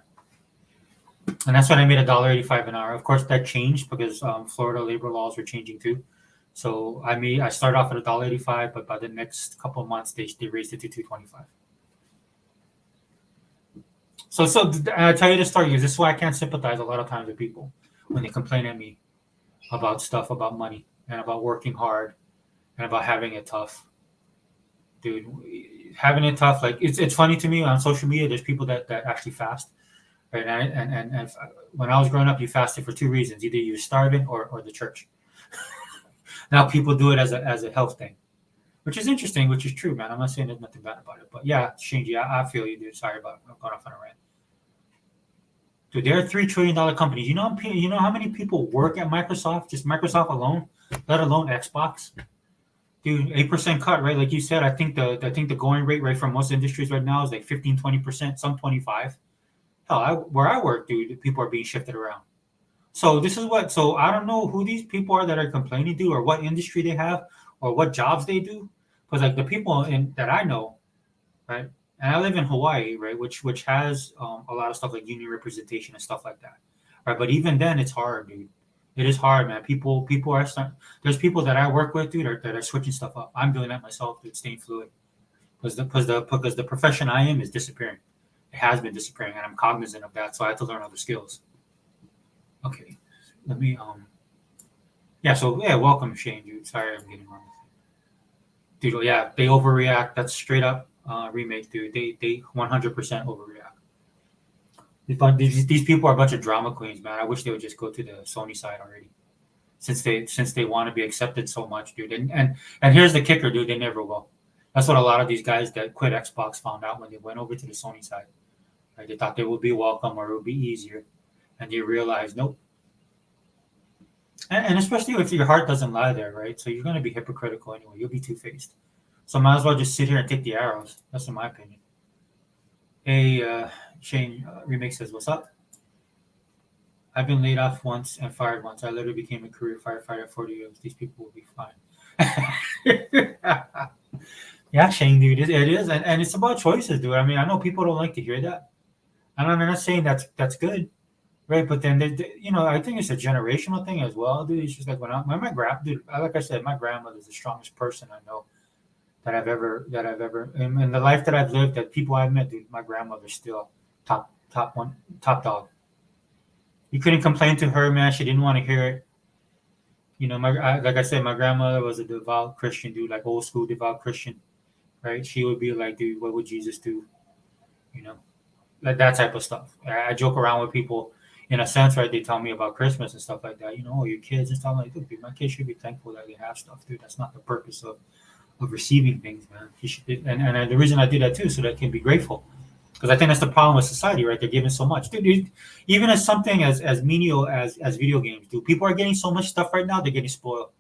And that's when I made $1.85 an hour. Of course, that changed because Florida labor laws were changing too. So I started off at $1.85, but by the next couple of months, they raised it to $2.25. So I tell you the story because this is why I can't sympathize a lot of times with people when they complain at me about stuff, about money, and about working hard, and about having it tough. Dude, having it tough, like it's funny to me on social media. There's people that actually fast, right? And when I was growing up, you fasted for two reasons: either you're starving or the church. Now people do it as a health thing, which is interesting, which is true, man. I'm not saying there's nothing bad about it, but yeah, Shinji, I feel you, dude. Sorry about I'm going off on a rant. Dude, they're $3 trillion companies. You know how many people work at Microsoft? Just Microsoft alone, let alone Xbox. Dude, 8% cut, right? Like you said, I think the going rate right for most industries right now is like 15-20%, some 25. Hell, where I work, dude, people are being shifted around. So this is what. So I don't know who these people are that are complaining to, or what industry they have, or what jobs they do. Because like the people that I know, right? And I live in Hawaii, right? Which has a lot of stuff like union representation and stuff like that, right? But even then, it's hard, dude. It is hard, man. People are there's people that I work with, dude, that are switching stuff up. I'm doing that myself, dude, staying fluid because the profession I am is disappearing. It has been disappearing, and I'm cognizant of that. So I have to learn other skills. Okay, let me yeah. So yeah, welcome Shane, dude. Sorry, I'm getting wrong. Dude, yeah, they overreact. That's straight up remake, dude. They 100% overreact. These people are a bunch of drama queens, man. I wish they would just go to the Sony side already, since they want to be accepted so much, dude. And here's the kicker, dude. They never will. That's what a lot of these guys that quit Xbox found out when they went over to the Sony side. Right? They thought they would be welcome or it would be easier, and they realized nope. And especially if your heart doesn't lie there, right? So you're going to be hypocritical anyway. You'll be two faced. So might as well just sit here and take the arrows. That's in my opinion. Hey, Shane Remake says, "What's up? I've been laid off once and fired once. I literally became a career firefighter at 40 years. These people will be fine." Yeah, Shane, dude, it is, and it's about choices, dude. I mean, I know people don't like to hear that, and I'm not saying that's good, right? But then, I think it's a generational thing as well, dude. It's just like when my dude, like I said, my grandmother's the strongest person I know that I've ever in the life that I've lived, that people I've met, dude, my grandmother's still top one, top dog. You couldn't complain to her, man. She didn't want to hear it. Like I said, my grandmother was a devout Christian, dude, like old school devout Christian, right? She would be like, dude, what would Jesus do? You know, like that type of stuff. I joke around with people in a sense, right? They tell me about Christmas and stuff like that. Your kids and stuff like that. Dude, my kids should be thankful that they have stuff, dude. That's not the purpose of receiving things, man. You should, and the reason I do that too, so that I can be grateful. Because I think that's the problem with society, right? They're giving so much, dude. Even as something as menial as video games, dude. People are getting so much stuff right now. They're getting spoiled,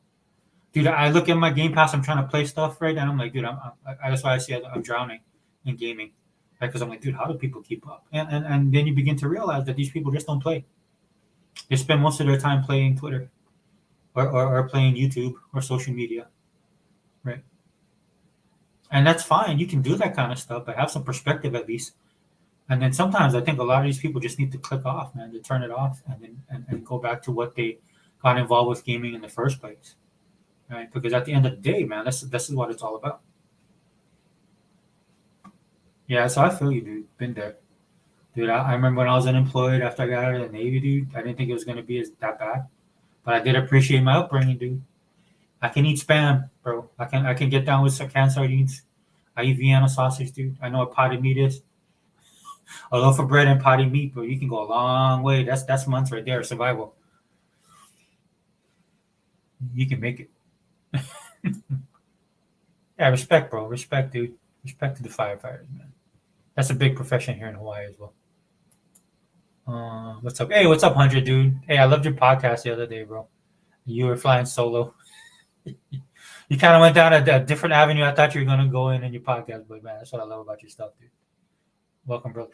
dude. I look at my Game Pass. I'm trying to play stuff right now. I'm like, dude, that's why I see I'm drowning in gaming, right? Because I'm like, dude, how do people keep up? And then you begin to realize that these people just don't play. They spend most of their time playing Twitter or playing YouTube or social media, right? And that's fine. You can do that kind of stuff, but have some perspective at least. And then sometimes I think a lot of these people just need to click off, man, to turn it off and then and go back to what they got involved with gaming in the first place. Right? Because at the end of the day, man, this is what it's all about. Yeah, so I feel you, dude. Been there. Dude, I remember when I was unemployed after I got out of the Navy, dude. I didn't think it was gonna be that bad. But I did appreciate my upbringing, dude. I can eat spam, bro. I can get down with some canned sardines. I eat Vienna sausage, dude. I know what potted meat is. A loaf of bread and potty meat, bro. You can go a long way. That's months right there. Survival. You can make it. Yeah, respect, bro. Respect, dude. Respect to the firefighters, man. That's a big profession here in Hawaii as well. What's up? Hey, what's up, 100, dude? Hey, I loved your podcast the other day, bro. You were flying solo. You kind of went down a different avenue I thought you were going to go in your podcast, but man, that's what I love about your stuff, dude. Welcome, bro.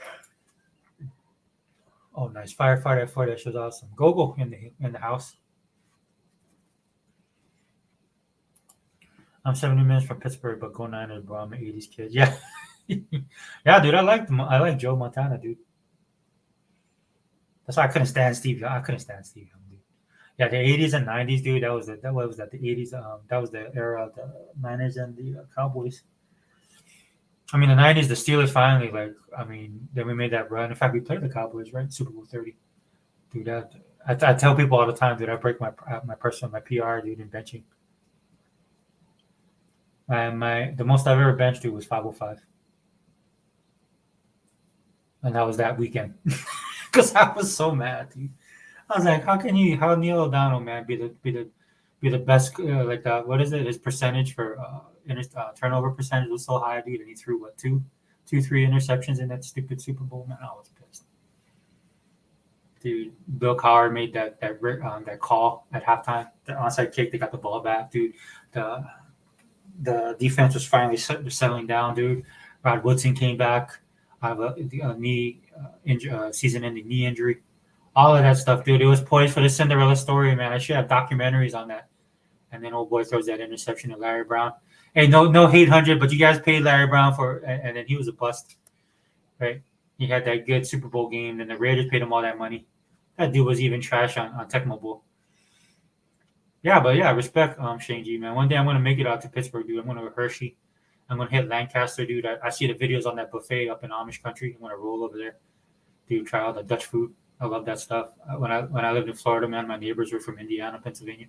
Oh, nice. Firefighter at 4. That show's awesome. Go in the house. I'm 70 minutes from Pittsburgh, but go Niners, bro. I'm an 80s kid. Yeah. Yeah, dude. I like Joe Montana, dude. That's why I couldn't stand Steve Young. I couldn't stand Steve Young, dude. Yeah, the 80s and 90s, dude. That was that the 80s. That was the era of the Niners and the Cowboys. I mean, the 90s, the Steelers finally, like, I mean, then we made that run. In fact, we played the Cowboys, right? Super Bowl 30. Dude, I tell people all the time, dude, I break my personal, my PR, dude, in benching. The most I've ever benched, dude, was 505. And that was that weekend. Because I was so mad, dude. I was like, how Neil O'Donnell, man, be the best, like, what is it? His percentage for turnover percentage was so high, dude, and he threw, what, three interceptions in that stupid Super Bowl, man. I was pissed. Dude, Bill Cowher made that call at halftime, the onside kick. They got the ball back, dude. The defense was finally settling down, dude. Rod Woodson came back. I have a season-ending knee injury. All of that stuff, dude. It was poised for the Cinderella story, man. I should have documentaries on that. And then old boy throws that interception to Larry Brown. Hey, no hate, 100, but you guys paid Larry Brown and then he was a bust, right? He had that good Super Bowl game, and the Raiders paid him all that money. That dude was even trash on Tecmo Bowl. Yeah, but yeah, respect, Shane G, man. One day I'm gonna make it out to Pittsburgh, dude. I'm gonna go to Hershey. I'm gonna hit Lancaster, dude. I see the videos on that buffet up in Amish country. I'm gonna roll over there, dude. Try all the Dutch food. I love that stuff. When I lived in Florida, man, my neighbors were from Indiana, Pennsylvania.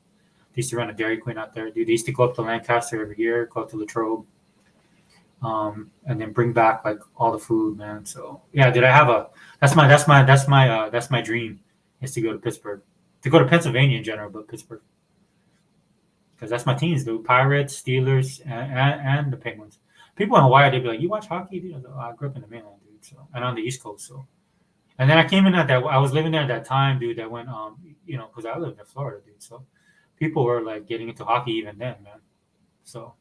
They used to run a Dairy Queen out there, dude. They used to go up to Lancaster every year, go up to Latrobe, and then bring back like all the food, man. So yeah, dude, I have a that's my dream is to go to Pittsburgh, to go to Pennsylvania in general, but Pittsburgh because that's my teams, dude. Pirates, Steelers, and the Penguins. People in Hawaii, they'd be like, "You watch hockey, dude?" I was like, "Oh, I grew up in the mainland, dude, so and on the East Coast, so." And then I came in at that. I was living there at that time, dude. That went, because I lived in Florida, dude. So people were like getting into hockey even then, man. So,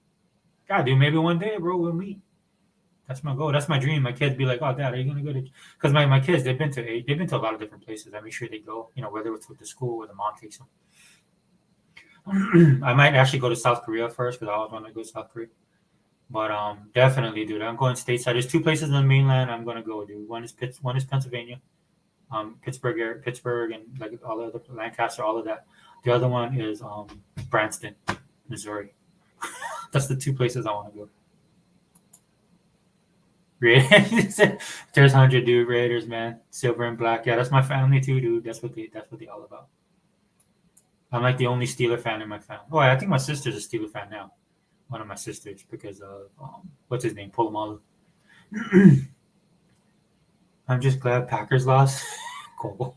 God, dude, maybe one day, bro, we'll meet. That's my goal. That's my dream. My kids be like, "Oh, Dad, are you gonna go to?" Because my kids, they've been to a lot of different places. I make sure they go. Whether it's with the school or the mom takes them. I might actually go to South Korea first because I always want to go to South Korea. But definitely, dude, I'm going stateside. There's two places in the mainland I'm gonna go, dude. One is Pennsylvania, Pittsburgh, and like all of the Lancaster, all of that. The other one is Branson, Missouri. That's the two places I want to go. Raiders. There's 100, dude. Raiders, man. Silver and black. Yeah, that's my family too, dude. That's what they all about. I'm like the only Steeler fan in my family. Oh, I think my sister's a Steeler fan now. One of my sisters because of what's his name, Polomalu. I'm just glad Packers lost. Cool.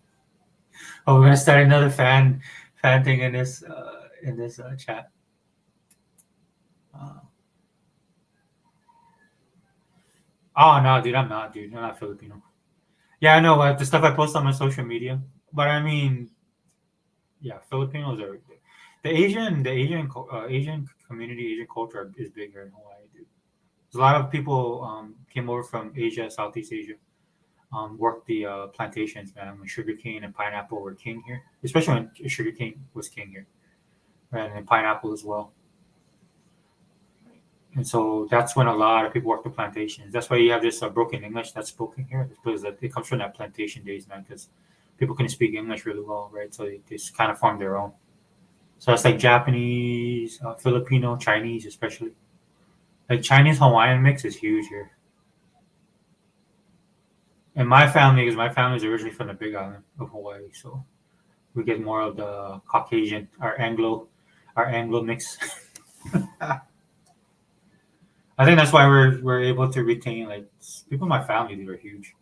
Oh, we're gonna start another fan thing in this chat. Oh no, dude, I'm not, dude. I'm not Filipino. Yeah, I know the stuff I post on my social media, but I mean, yeah, Filipinos are Asian community, Asian culture is big here in Hawaii, dude. There's a lot of people came over from Asia, Southeast Asia, worked the plantations, man. When sugarcane and pineapple were king here, especially when sugarcane was king here, right, and pineapple as well. And so that's when a lot of people work the plantations. That's why you have this broken English that's spoken here. It's because it comes from that plantation days, man. Because people couldn't speak English really well, right? So they just kind of formed their own. So it's like Japanese, Filipino, Chinese, especially. Like Chinese Hawaiian mix is huge here. And my family, because my family is originally from the Big Island of Hawaii, so we get more of the Caucasian, our Anglo mix. I think that's why we're able to retain like people in my family. These are huge.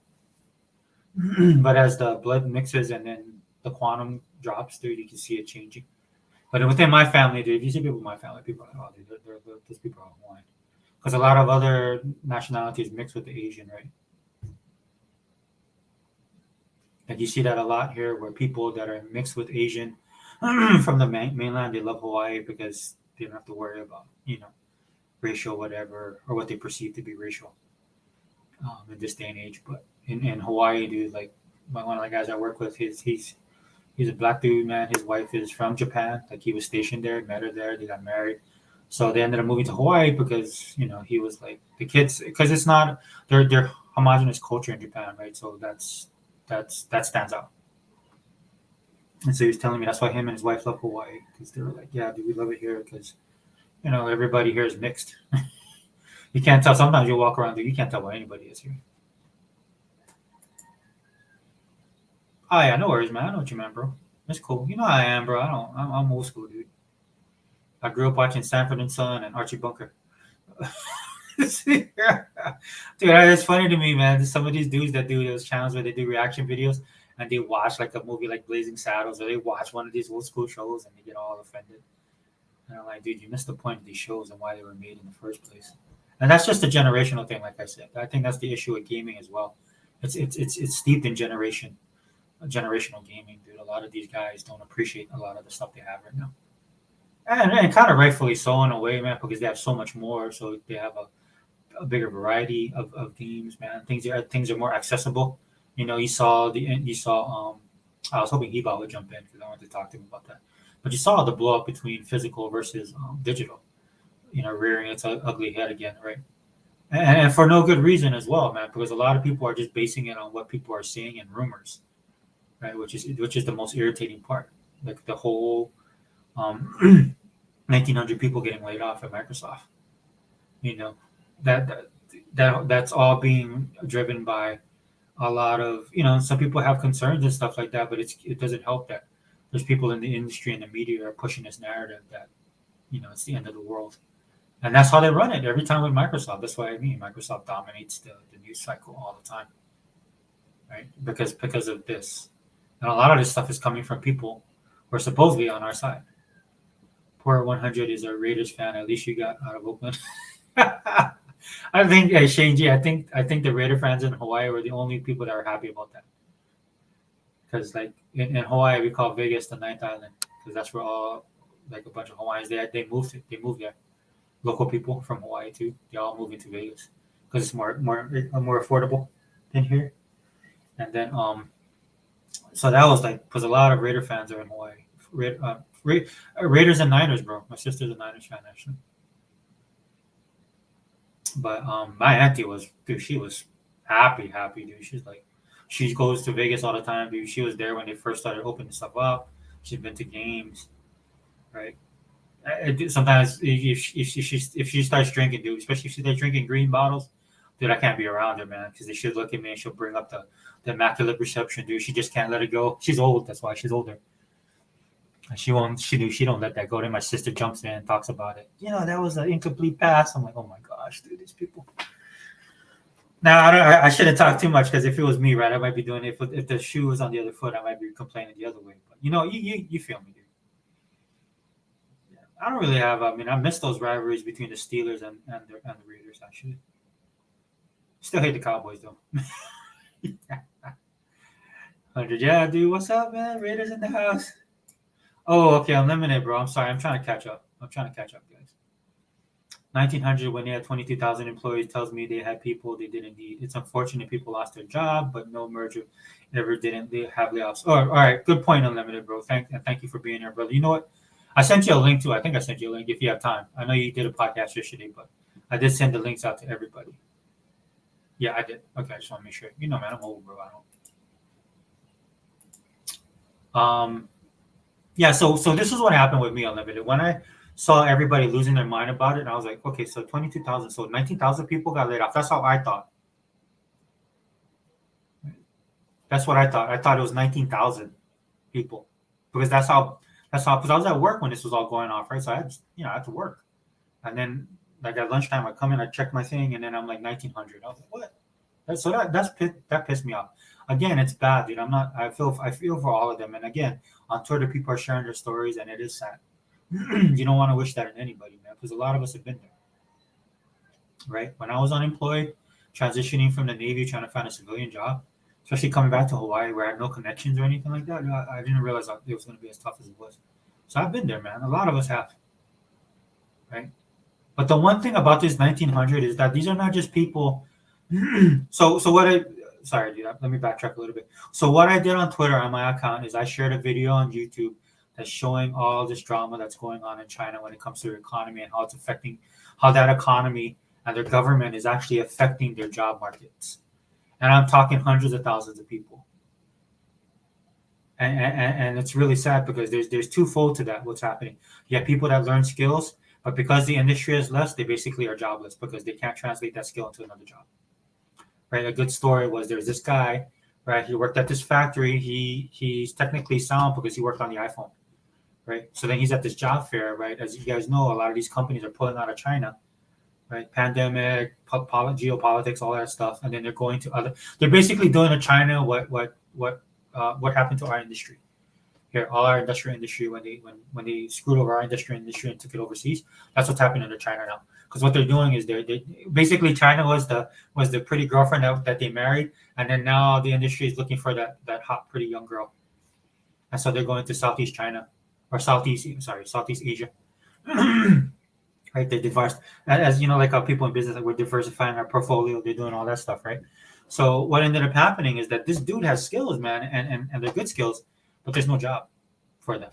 But as the blood mixes and then the quantum drops, dude, you can see it changing. But within my family, dude, if you see people in my family, people are like, oh, dude, those people are Hawaiian. Because a lot of other nationalities mix with the Asian, right? Like you see that a lot here, where people that are mixed with Asian from the mainland, they love Hawaii because they don't have to worry about, racial whatever or what they perceive to be racial in this day and age. But in Hawaii, dude, like one of the guys I work with, he's a black dude, man. His wife is from Japan. Like he was stationed there, met her there, they got married. So they ended up moving to Hawaii because he was like the kids because it's not their homogenous culture in Japan, right? So that stands out. And so he was telling me that's why him and his wife love Hawaii because they were like, yeah, dude, we love it here because everybody here is mixed. You can't tell. Sometimes you walk around, dude, you can't tell what anybody is here. Oh yeah, no worries, man. I know what you meant, bro. It's cool. You know how I am, bro. I don't. I'm old school, dude. I grew up watching Sanford and Son and Archie Bunker. Dude, it's funny to me, man. Some of these dudes that do those channels where they do reaction videos and they watch like a movie like Blazing Saddles or they watch one of these old school shows and they get all offended. And I'm like, dude, you missed the point of these shows and why they were made in the first place. And that's just a generational thing, like I said. I think that's the issue with gaming as well. It's steeped in generational gaming, dude. A lot of these guys don't appreciate a lot of the stuff they have right now. And kind of rightfully so in a way, man, because they have so much more. So they have a bigger variety of games, man. Things are more accessible. You saw. I was hoping Heba would jump in because I wanted to talk to him about that. But you saw the blow up between physical versus digital. Rearing its ugly head again, right? And for no good reason as well, man. Because a lot of people are just basing it on what people are seeing in rumors, right? Which is the most irritating part. Like the whole 1,900 people getting laid off at Microsoft. You know, that that that's all being driven by a lot of some people have concerns and stuff like that, but it doesn't help that there's people in the industry and the media are pushing this narrative that it's the end of the world, and that's how they run it every time with Microsoft. That's why I mean Microsoft dominates the news cycle all the time, right? Because of this, and a lot of this stuff is coming from people who are supposedly on our side. Poor 100 is a Raiders fan. At least you got out of Oakland. I think Shane G. I think the Raider fans in Hawaii were the only people that were happy about that. Because like in Hawaii, we call Vegas the ninth island because that's where all like a bunch of Hawaiians they moved there. Local people from Hawaii too. They all moved into Vegas because it's more affordable than here. And then so that was like because a lot of Raider fans are in Hawaii. Raiders and Niners, bro. My sister's a Niners fan actually. But my auntie was, dude, she was happy, dude. She's like, she goes to Vegas all the time, dude. She was there when they first started opening stuff up. She's been to games, right? Sometimes if she starts drinking, dude, especially if she starts drinking green bottles, dude, I can't be around her, man, because they should look at me and she'll bring up the immaculate reception, dude. She just can't let it go. She's old, that's why she's older. And she won't. She don't let that go. Then my sister jumps in and talks about it. That was an incomplete pass. I'm like, oh my gosh, dude, these people. Now I shouldn't talk too much because if it was me, right, I might be doing it. If the shoe was on the other foot, I might be complaining the other way. But you feel me, dude. Yeah. I don't really have. I mean, I miss those rivalries between the Steelers and the Raiders. Actually, still hate the Cowboys though. 100, yeah, dude. What's up, man? Raiders in the house. Oh, okay. I'm limited, bro. I'm sorry. I'm trying to catch up. Guys. 1900 when they had 22,000 employees tells me they had people they didn't need. It's unfortunate people lost their job, but no merger ever didn't they have layoffs. Oh, all right, good point, Unlimited, bro. Thank you for being here, brother. You know what? I sent you a link too. I think I sent you a link if you have time. I know you did a podcast yesterday, but I did send the links out to everybody. Yeah, I did. Okay, I just want to make sure. Man, I'm old, bro. I don't. Yeah, so this is what happened with me, Unlimited. When I saw everybody losing their mind about it, and I was like, okay, so 22,000, so 19,000 people got laid off. That's how I thought. That's what I thought. I thought it was 19,000 people because because I was at work when this was all going off, right? So I had to work, and then like at lunchtime, I come in, I check my thing, and then I'm like 1,900. I was like, what? That pissed me off. again, it's bad, dude. I feel for all of them. And again, on Twitter, people are sharing their stories, and it is sad. You don't want to wish that on anybody, man, because a lot of us have been there, right? When I was unemployed, transitioning from the Navy, trying to find a civilian job, especially coming back to Hawaii where I had no connections or anything like that, I didn't realize it was going to be as tough as it was. So I've been there, man. A lot of us have, right? But the one thing about this 1900 is that these are not just people. So what I sorry, dude. Let me backtrack a little bit. So what I did on Twitter on my account is I shared a video on YouTube that's showing all this drama that's going on in China when it comes to their economy and how it's affecting how that economy and their government is actually affecting their job markets. And I'm talking hundreds of thousands of people. And it's really sad because there's twofold to that what's happening. You have people that learn skills, but because the industry is less, they basically are jobless because they can't translate that skill into another job. Right? A good story was there's this guy, right? He worked at this factory. He's technically sound because he worked on the iPhone, right? So then he's at this job fair, right? As you guys know, a lot of these companies are pulling out of China, right? Pandemic, geopolitics, all that stuff, and then they're going to other. They're basically doing to China what happened to our industry here, all our industrial industry when they screwed over our industrial industry and took it overseas. That's what's happening to China now. Because what they're doing is they basically China was the pretty girlfriend that they married, and then now the industry is looking for that hot pretty young girl, and so they're going to Southeast China or Southeast Asia. Right, they diversify, as you know, like how people in business, like we're diversifying our portfolio, they're doing all that stuff, right? So what ended up happening is that this dude has skills, man, and they're good skills, but there's no job for them,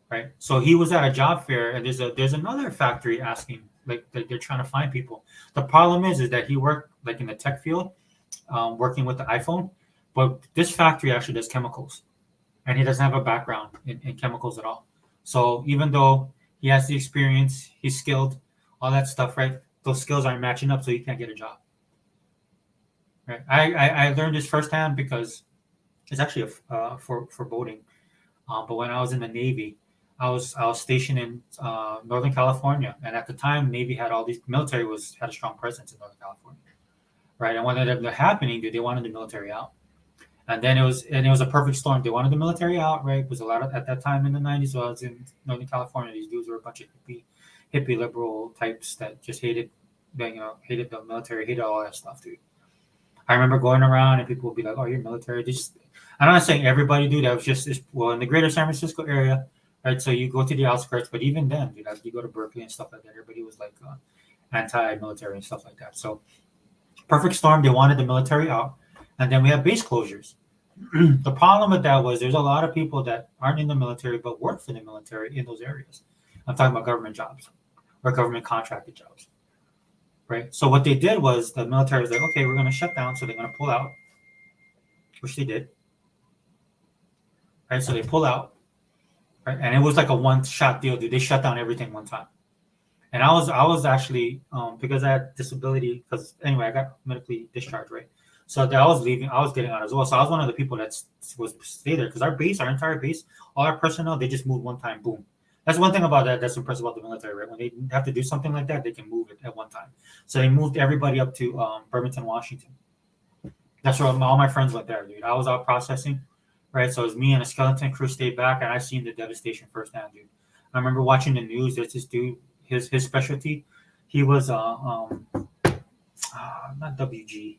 right? So he was at a job fair, and there's another factory asking, like they're trying to find people. The problem is that he worked like in the tech field, working with the iPhone, but this factory actually does chemicals, and he doesn't have a background in chemicals at all. So even though he has the experience, he's skilled, all that stuff, right? Those skills aren't matching up, so he can't get a job. Right? I learned this firsthand because it's actually for boating. But when I was in the Navy, I was stationed in Northern California, and at the time, Navy had all these military had a strong presence in Northern California, right? And when ended up happening, dude, they wanted the military out, and then it was a perfect storm. They wanted the military out, right? Because a lot of at that time in the '90s, while I was in Northern California, these dudes were a bunch of hippie liberal types that just hated, hated the military, hated all that stuff, dude. I remember going around and people would be like, "Oh, you're military." I'm not saying everybody do that. It was just well in the greater San Francisco area, right? So you go to the outskirts, but even then, dude, like you go to Berkeley and stuff like that, everybody was like anti-military and stuff like that. So perfect storm. They wanted the military out, and then we have base closures. The problem with that was there's a lot of people that aren't in the military but work for the military in those areas. I'm talking about government jobs or government contracted jobs, right? So what they did was the military was like, okay, we're going to shut down, so they're going to pull out, which they did, right? So they pull out, right? And it was like a one-shot deal, dude. They shut down everything one time. And I was actually because I had disability, because anyway, I got medically discharged, right? So I was leaving, I was getting out as well. So I was one of the people that was stay there because our entire base, all our personnel, they just moved one time, boom. That's one thing about that that's impressive about the military, right? When they have to do something like that, they can move it at one time. So they moved everybody up to Burlington, Washington. That's where all my friends went there, dude. I was out processing, right? So it was me and a skeleton crew stayed back, and I seen the devastation firsthand, dude. I remember watching the news. There's this dude, his specialty, he was not WG.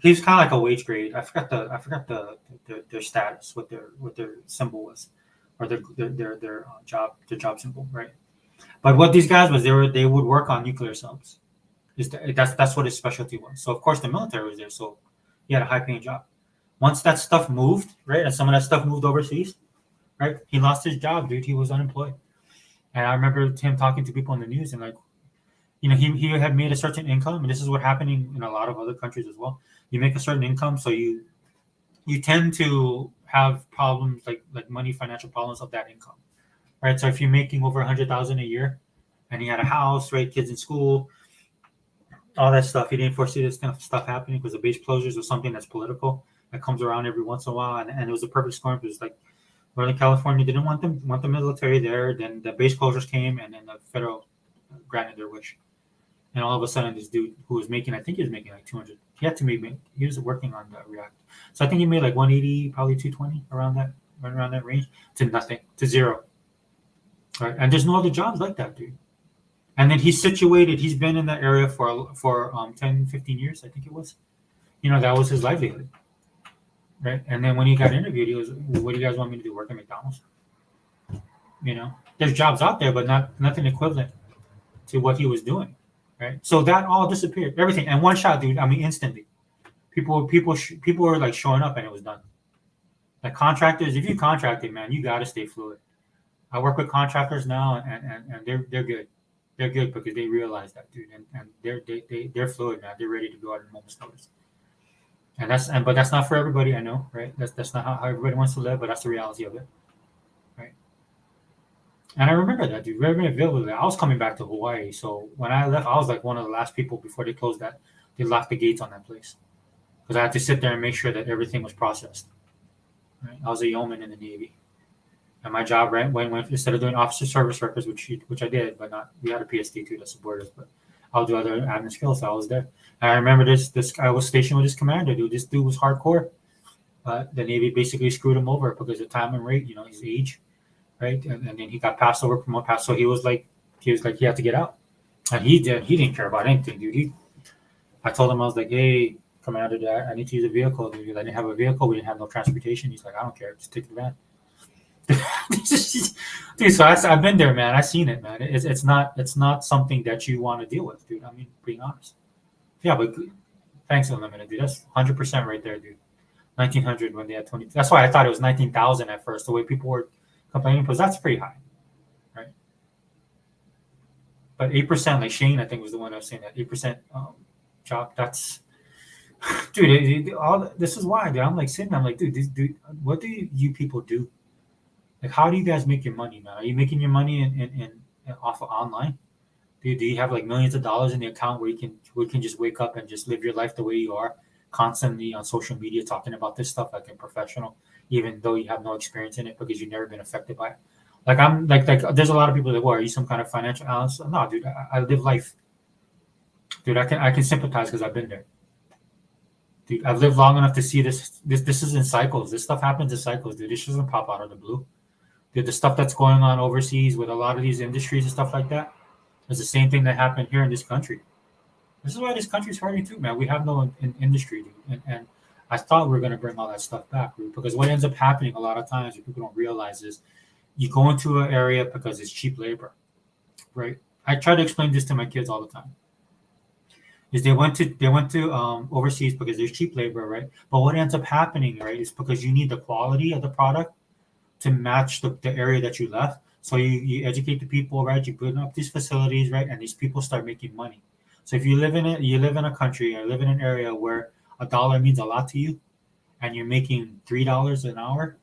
He was kind of like a wage grade. I forgot their status, what their symbol was, or their job symbol, right? But what these guys was, they would work on nuclear subs. That's what his specialty was. So of course the military was there, so he had a high paying job. Once that stuff moved, right, and some of that stuff moved overseas, right, he lost his job, dude. He was unemployed. And I remember him talking to people in the news and like, he had made a certain income, and this is what happening in a lot of other countries as well. You make a certain income, so you tend to have problems like money, financial problems of that income, right? So if you're making over 100,000 a year, and you had a house, right, kids in school, all that stuff, you didn't foresee this kind of stuff happening because the base closures was something that's political that comes around every once in a while, and it was a perfect storm because like Northern California didn't want the military there, then the base closures came, and then the federal granted their wish. And all of a sudden, this dude who was making, I think he was making like 200. He had to he was working on the React. So I think he made like 180, probably 220 around that range to nothing, to zero. Right. And there's no other jobs like that, dude. And then he's situated, he's been in that area for 10, 15 years, I think it was. That was his livelihood. Right. And then when he got interviewed, he was, what do you guys want me to do? Work at McDonald's? There's jobs out there, but nothing equivalent to what he was doing. Right. So that all disappeared. Everything. And one shot, dude. I mean, instantly. People were like showing up and it was done. Like contractors, if you contracted, man, you got to stay fluid. I work with contractors now, and they're good. They're good because they realize that, dude, and they're fluid, man. They're ready to go out in a moment's notice. But that's not for everybody. I know, right? That's not how everybody wants to live, but that's the reality of it, right? And I remember that, dude. Very vividly. I was coming back to Hawaii, so when I left, I was like one of the last people before they closed that. They locked the gates on that place because I had to sit there and make sure that everything was processed. Right? I was a yeoman in the Navy. And my job, right, when instead of doing officer service records, which I did, but not, we had a PSD too that supported us, but I'll do other admin skills. So I was there. And I remember this I was stationed with this commander, dude. This dude was hardcore. The Navy basically screwed him over because of time and rate, his age, right? And then he got passed over, promoted. So he was like he had to get out, and he didn't care about anything, dude. I told him, I was like, hey, commander, I need to use a vehicle, dude. I didn't have a vehicle. We didn't have no transportation. He's like, I don't care, just take the van. Dude, so I've been there, man. I've seen it, man. It's not something that you want to deal with, dude. I mean, being honest. Yeah, but thanks, Unlimited, dude. That's 100% right there, dude. 1900 when they had 20. That's why I thought it was 19,000 at first. The way people were complaining, because that's pretty high, right? But 8%, like Shane, I think was the one that was saying that 8% job. That's, dude. This is why, dude. I'm like sitting. I'm like, dude, what do you people do? Like, how do you guys make your money, man? Are you making your money in off of online? Do you have like millions of dollars in the account where you can just wake up and just live your life the way you are, constantly on social media talking about this stuff like a professional, even though you have no experience in it because you've never been affected by it? Like I'm like there's a lot of people that, well, are you some kind of financial analyst? No, dude, I live life. Dude, I can sympathize because I've been there. Dude, I've lived long enough to see this. This is in cycles. This stuff happens in cycles, dude. This doesn't pop out of the blue. The stuff that's going on overseas with a lot of these industries and stuff like that is the same thing that happened here in this country. This is why this country's hurting too, man. We have no industry, dude. And I thought we were going to bring all that stuff back, dude, because what ends up happening a lot of times, what people don't realize is you go into an area because it's cheap labor, right? I try to explain this to my kids all the time. Is they went to overseas because there's cheap labor, right? But what ends up happening, right, is because you need the quality of the product to match the area that you left. So you educate the people, right? You put up these facilities, right? And these people start making money. So if you live in a country or live in an area where a dollar means a lot to you and you're making $3 an hour,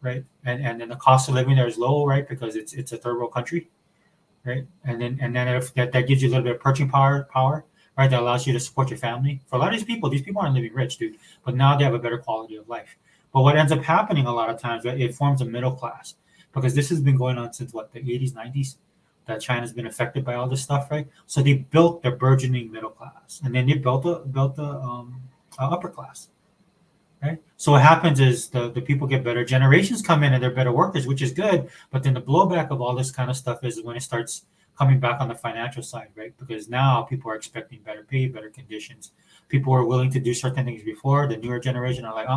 right? And then the cost of living there is low, right? Because it's a third world country, right? And then if that gives you a little bit of purchasing power, right? That allows you to support your family. For a lot of these people aren't living rich, dude, but now they have a better quality of life. But what ends up happening a lot of times, right, it forms a middle class because this has been going on since what, the 80s, 90s, that China's been affected by all this stuff, right? So they built their burgeoning middle class, and then they built a upper class, right? So what happens is the people get better. Generations come in and they're better workers, which is good. But then the blowback of all this kind of stuff is when it starts coming back on the financial side, right? Because now people are expecting better pay, better conditions. People are willing to do certain things before. The newer generation are like,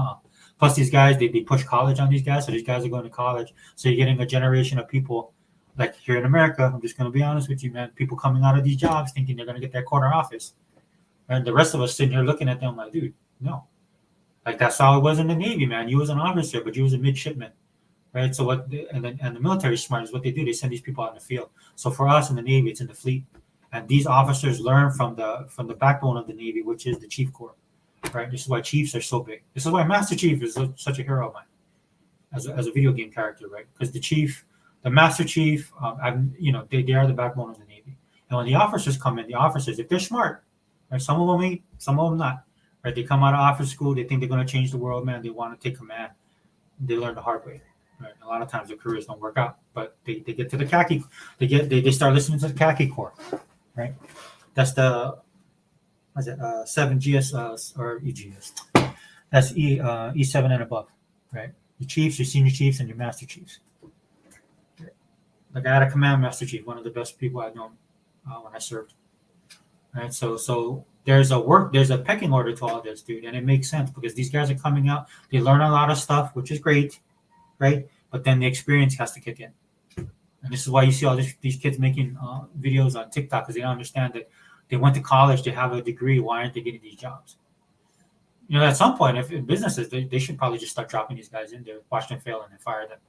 Plus, these guys, they push college on these guys. So these guys are going to college. So you're getting a generation of people, like here in America, I'm just going to be honest with you, man, people coming out of these jobs thinking they're going to get that corner office. And the rest of us sitting here looking at them like, dude, no. Like, that's how it was in the Navy, man. You was an officer, but you was a midshipman, right? So and the military is smart is what they do. They send these people out in the field. So for us in the Navy, it's in the fleet. And these officers learn from the backbone of the Navy, which is the Chief Corps. Right. This is why Chiefs are so big. This is why Master Chief is such a hero of mine, as a video game character, right? Because the Master Chief, they are the backbone of the Navy. And when the officers come in, if they're smart, right? Some of them ain't, some of them not. Right? They come out of officer school, they think they're going to change the world, man. They want to take command. They learn the hard way. Right? A lot of times their careers don't work out, but they get to the khaki. They start listening to the khaki corps, right? That's the what's it 7GS or EGS. That's E7 and above, right? Your chiefs, your senior chiefs, and your master chiefs. Like I had a command master chief, one of the best people I'd known when I served. Right, so there's a pecking order to all this, dude, and it makes sense because these guys are coming out, they learn a lot of stuff, which is great, right? But then the experience has to kick in, and this is why you see all these kids making videos on TikTok because they don't understand that they went to college, they have a degree, why aren't they getting these jobs? At some point, if in businesses, they should probably just start dropping these guys in there, watch them fail, and then fire them.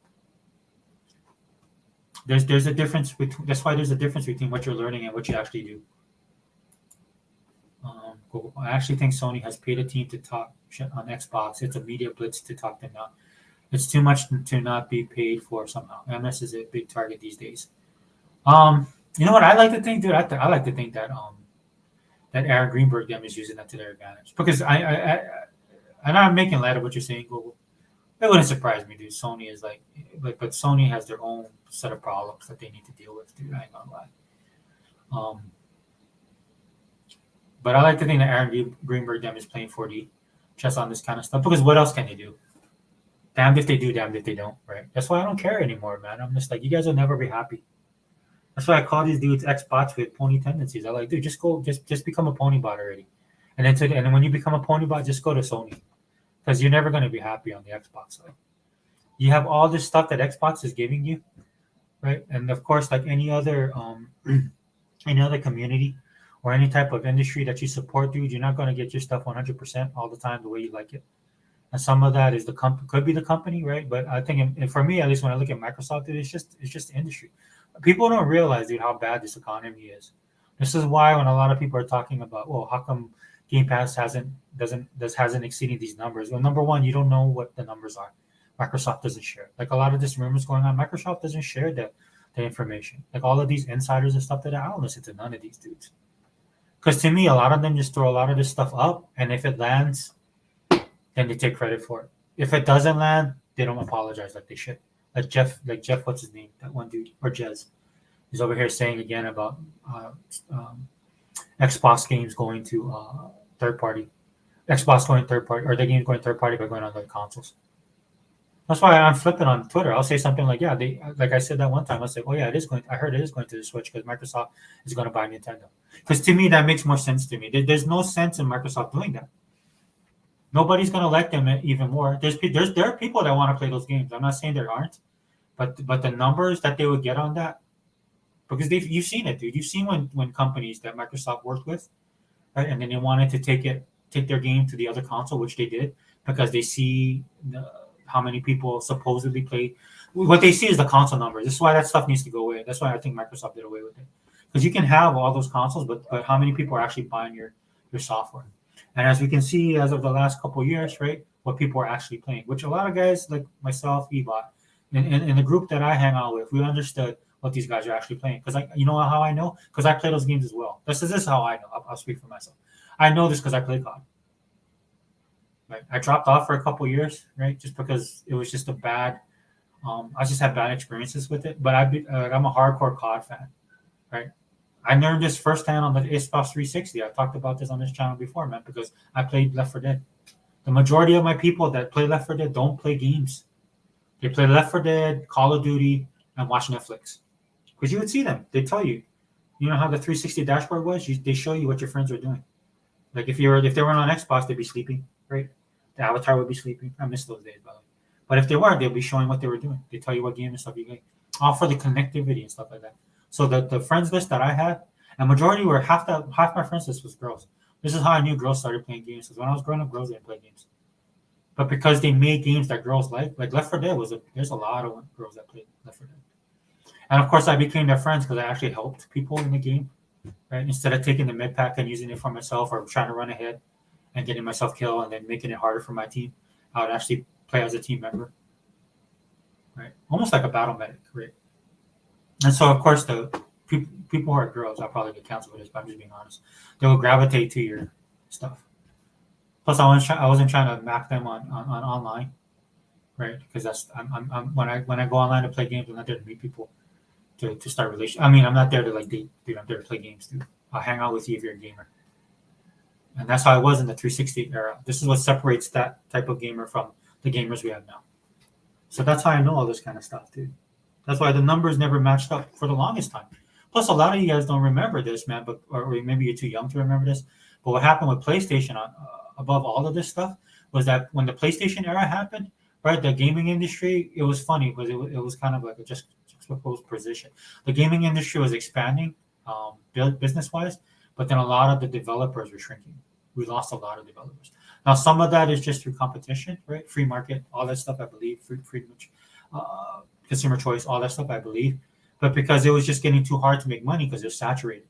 There's a difference between. That's why there's a difference between what you're learning and what you actually do. Cool. I actually think Sony has paid a team to talk shit on Xbox. It's a media blitz to talk them down. It's too much to not be paid for somehow. MS is a big target these days. You know what I like to think, dude? I like to think that that Aaron Greenberg them is using that to their advantage because I'm not making light of what you're saying, Google. It wouldn't surprise me, dude. Sony is but Sony has their own set of problems that they need to deal with, dude. I ain't gonna lie. But I like to think that Aaron Greenberg them is playing 4D chess on this kind of stuff because what else can they do? Damned if they do, damned if they don't, right? That's why I don't care anymore, man. I'm just like, you guys will never be happy. That's why I call these dudes Xbots with pony tendencies. I like, dude, just become a pony bot already, and then when you become a pony bot, just go to Sony because you're never going to be happy on the Xbox side. You have all this stuff that Xbox is giving you, right? And of course, like any other community or any type of industry that you support, dude, you're not going to get your stuff 100% all the time the way you like it. And some of that is could be the company, right? But I think, and for me, at least when I look at Microsoft, dude, it's just the industry. People don't realize, dude, how bad this economy is. This is why when a lot of people are talking about, well, how come Game Pass hasn't exceeded these numbers? Well, number one, you don't know what the numbers are. Microsoft doesn't share. Like a lot of this rumors going on, Microsoft doesn't share the information. Like all of these insiders and stuff I don't listen to none of these dudes. Because to me, a lot of them just throw a lot of this stuff up, and if it lands, then they take credit for it. If it doesn't land, they don't apologize like they should. Like Jeff, what's his name? That one dude, or Jez. He's over here saying again about Xbox games going to third party. Xbox going third party, or the games going third party by going on other consoles. That's why I'm flipping on Twitter. I'll say something like, yeah, like I said that one time. I'll say, oh yeah, I heard it is going to the Switch because Microsoft is going to buy Nintendo. Because to me, that makes more sense to me. There's no sense in Microsoft doing that. Nobody's going to like them even more. There are people that want to play those games. I'm not saying there aren't, but the numbers that they would get on that, because you've seen it, dude. You've seen when companies that Microsoft worked with, right, and then they wanted to take their game to the other console, which they did, because they see how many people supposedly play. What they see is the console numbers. This is why that stuff needs to go away. That's why I think Microsoft did away with it. Because you can have all those consoles, but how many people are actually buying your software? And as we can see, as of the last couple of years, right, what people are actually playing, which a lot of guys like myself, Ebot, in the group that I hang out with, we understood what these guys are actually playing. Because you know how I know? Because I play those games as well. This is how I know. I'll speak for myself. I know this because I play COD. Right? I dropped off for a couple of years, right, just because it was just a bad. I just had bad experiences with it. But I'm a hardcore COD fan, right? I learned this firsthand on the Xbox 360. I talked about this on this channel before, man, because I played Left 4 Dead. The majority of my people that play Left 4 Dead don't play games. They play Left 4 Dead, Call of Duty, and watch Netflix. Because you would see them. They tell you. You know how the 360 dashboard was? They show you what your friends are doing. Like if they weren't on Xbox, they'd be sleeping, right? The avatar would be sleeping. I miss those days, by the way. But if they weren't, they'd be showing what they were doing. They tell you what game and stuff you get. All for the connectivity and stuff like that. So the friends list that I had, and majority were half my friends list was girls. This is how I knew girls started playing games. Because when I was growing up, girls didn't play games. But because they made games that girls like Left 4 Dead there's a lot of girls that played Left 4 Dead. And of course, I became their friends because I actually helped people in the game, right? Instead of taking the med pack and using it for myself or trying to run ahead and getting myself killed and then making it harder for my team, I would actually play as a team member, right? Almost like a battle medic, right? And so, of course, the people who are girls, I'll probably get canceled for this, but I'm just being honest. They will gravitate to your stuff. Plus, I wasn't trying to map them on online, right? Because I'm when I go online to play games, I'm not there to meet people to start relations. I mean, I'm not there to like date, dude. I'm there to play games, dude. I'll hang out with you if you're a gamer. And that's how it was in the 360 era. This is what separates that type of gamer from the gamers we have now. So that's how I know all this kind of stuff, dude. That's why the numbers never matched up for the longest time. Plus, a lot of you guys don't remember this, man, but or maybe you're too young to remember this. But what happened with PlayStation, above all of this stuff, was that when the PlayStation era happened, right, the gaming industry, it was funny because it was kind of like a just proposed position. The gaming industry was expanding, business wise, but then a lot of the developers were shrinking. We lost a lot of developers. Now, some of that is just through competition, right? Free market, all that stuff, I believe, free consumer choice, all that stuff, I believe. But because it was just getting too hard to make money because it was saturated.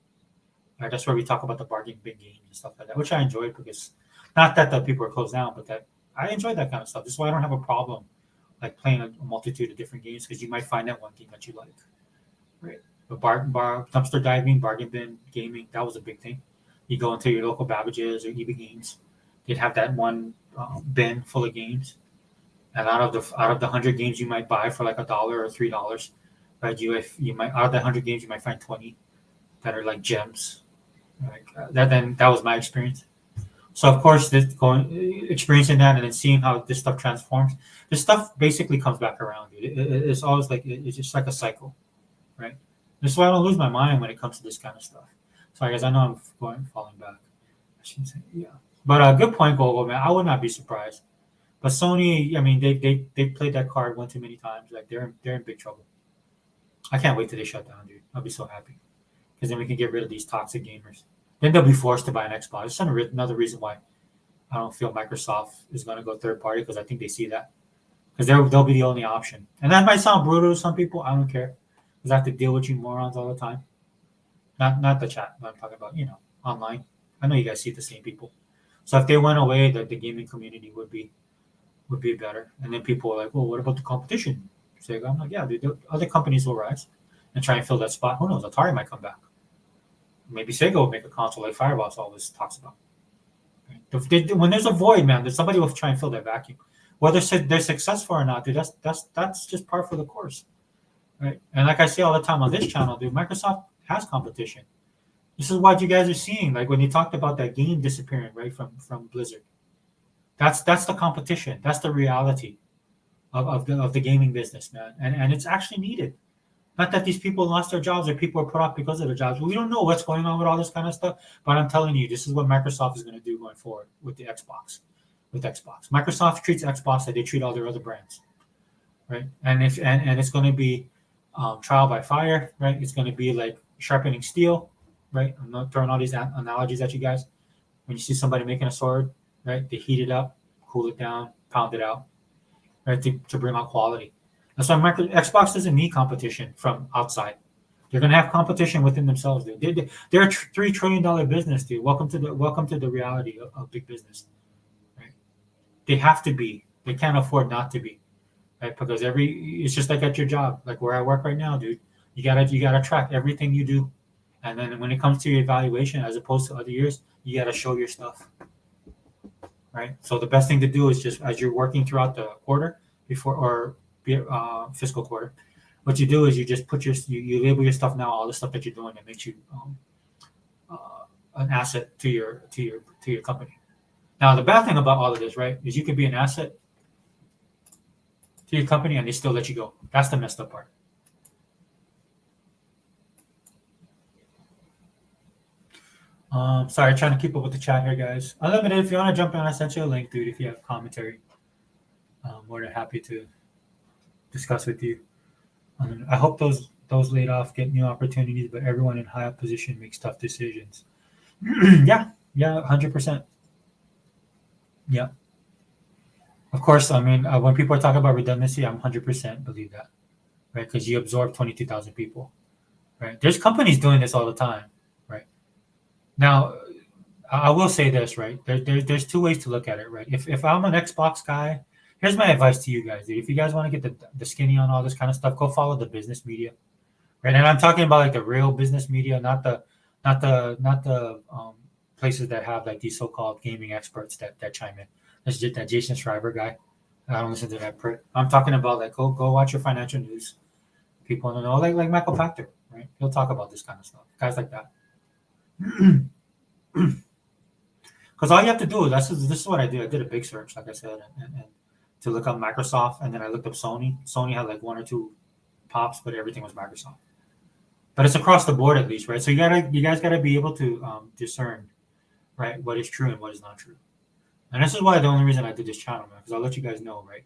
Right? That's where we talk about the bargain bin games and stuff like that, which I enjoyed because not that the people are closed down, but that I enjoyed that kind of stuff. This is why I don't have a problem like playing a multitude of different games because you might find that one game that you like. Right. But dumpster diving, bargain bin gaming, that was a big thing. You go into your local Babbage's or EB Games, they'd have that one bin full of games, and out of the 100 games you might buy for like $1 or $3, right? You might out of the 100 games you might find 20 that are like gems. Like that was my experience. So of course, experiencing that and then seeing how this stuff transforms, this stuff basically comes back around. It's always like it's just like a cycle, right? This is why I don't lose my mind when it comes to this kind of stuff. Sorry, guys, I know I'm falling back. I shouldn't say, yeah, but good point, Gogo, man. I would not be surprised. But Sony, I mean, they played that card one too many times. Like they're in big trouble. I can't wait till they shut down, dude. I'll be so happy because then we can get rid of these toxic gamers. Then they'll be forced to buy an Xbox. It's another reason why I don't feel Microsoft is going to go third party because I think they see that because they'll be the only option. And that might sound brutal to some people. I don't care because I have to deal with you morons all the time. Not the chat. But I'm talking about online. I know you guys see the same people. So if they went away, the gaming community would be better. And then people are like, well, what about the competition? So I'm like, yeah, dude, the other companies will rise and try and fill that spot. Who knows? Atari might come back. Maybe Sega will make a console like Firebox always talks about. When there's a void, man, there's somebody will try and fill that vacuum. Whether they're successful or not, dude, that's just par for the course, right? And like I say all the time on this channel, dude, Microsoft has competition. This is what you guys are seeing. Like when you talked about that game disappearing, right, from Blizzard. That's the competition. That's the reality of the gaming business, man. And it's actually needed. Not that these people lost their jobs or people are put off because of their jobs. We don't know what's going on with all this kind of stuff, but I'm telling you, this is what Microsoft is going to do going forward with the Xbox. With Xbox, Microsoft treats Xbox like they treat all their other brands, right? And it's going to be trial by fire, right? It's going to be like sharpening steel, right? I'm not throwing all these analogies at you guys. When you see somebody making a sword, right? They heat it up, cool it down, pound it out, right? To bring out quality. That's why Xbox doesn't need competition from outside. They're gonna have competition within themselves, dude. They're a $3 trillion business, dude. Welcome to the reality of big business, right? They have to be. They can't afford not to be, right? Because it's just like at your job, like where I work right now, dude. You gotta track everything you do, and then when it comes to your evaluation, as opposed to other years, you gotta show your stuff, right? So the best thing to do is just as you're working throughout the quarter before or fiscal quarter, what you do is you just you label your stuff now, all the stuff that you're doing that makes you an asset to your company. Now the bad thing about all of this, right, is you could be an asset to your company and they still let you go. That's the messed up part. Sorry, trying to keep up with the chat here, guys. Unlimited, if you want to jump in, I sent you a link, dude. If you have commentary, more than happy to discuss with you. I hope those laid off get new opportunities, but everyone in high position makes tough decisions. yeah, 100%. Yeah. Of course, I mean, when people are talking about redundancy, I'm 100% believe that, right? Because you absorb 22,000 people, right? There's companies doing this all the time, right? Now, I will say this, right? There's two ways to look at it, right? If I'm an Xbox guy, here's my advice to you guys, dude. If you guys want to get the skinny on all this kind of stuff, go follow the business media, right? And I'm talking about like the real business media, not the places that have like these so-called gaming experts that chime in. That's just that Jason Schreiber guy. I don't listen to that prick. I'm talking about like go watch your financial news. People don't know, like Michael Factor, right? He'll talk about this kind of stuff. Guys like that. Because all you have to do, this is what I did. I did a big search, like I said, and to look up Microsoft, and then I looked up Sony. Sony had like one or two pops, but everything was Microsoft. But it's across the board at least, right? So you guys gotta be able to discern, right, what is true and what is not true. And this is why the only reason I did this channel, man, because I'll let you guys know, right?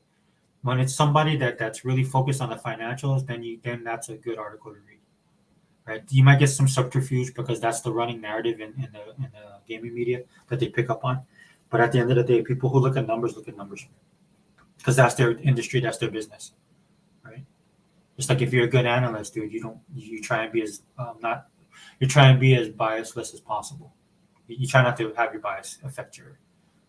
When it's somebody that's really focused on the financials, then that's a good article to read, right? You might get some subterfuge because that's the running narrative in the gaming media that they pick up on. But at the end of the day, people who look at numbers because that's their industry, that's their business, right? Just like if you're a good analyst, dude, you try and be as not you try and be as biasless as possible. You try not to have your bias affect your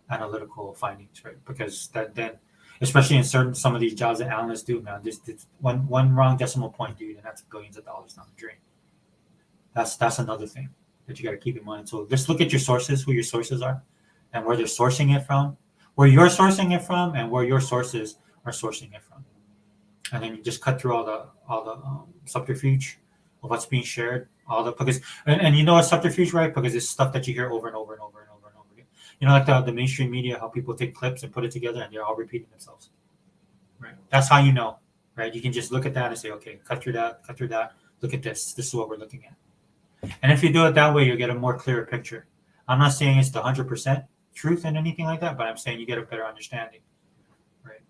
analytical findings, right? Because then, especially in some of these jobs that analysts do, man, this one wrong decimal point, dude, and that's billions of dollars down the drain. That's another thing that you got to keep in mind. So just look at your sources, who your sources are, and where they're sourcing it from, where you're sourcing it from, and where your sources are sourcing it from. And then you just cut through all the subterfuge of what's being shared, all the because and you know it's subterfuge, right? Because it's stuff that you hear over and over and over and over and over again. You know, like the mainstream media, how people take clips and put it together and they're all repeating themselves. Right. That's how you know, right? You can just look at that and say, okay, cut through that. Look at this. This is what we're looking at. And if you do it that way, you get a more clearer picture. I'm not saying it's the 100% truth and anything like that, but I'm saying you get a better understanding, right?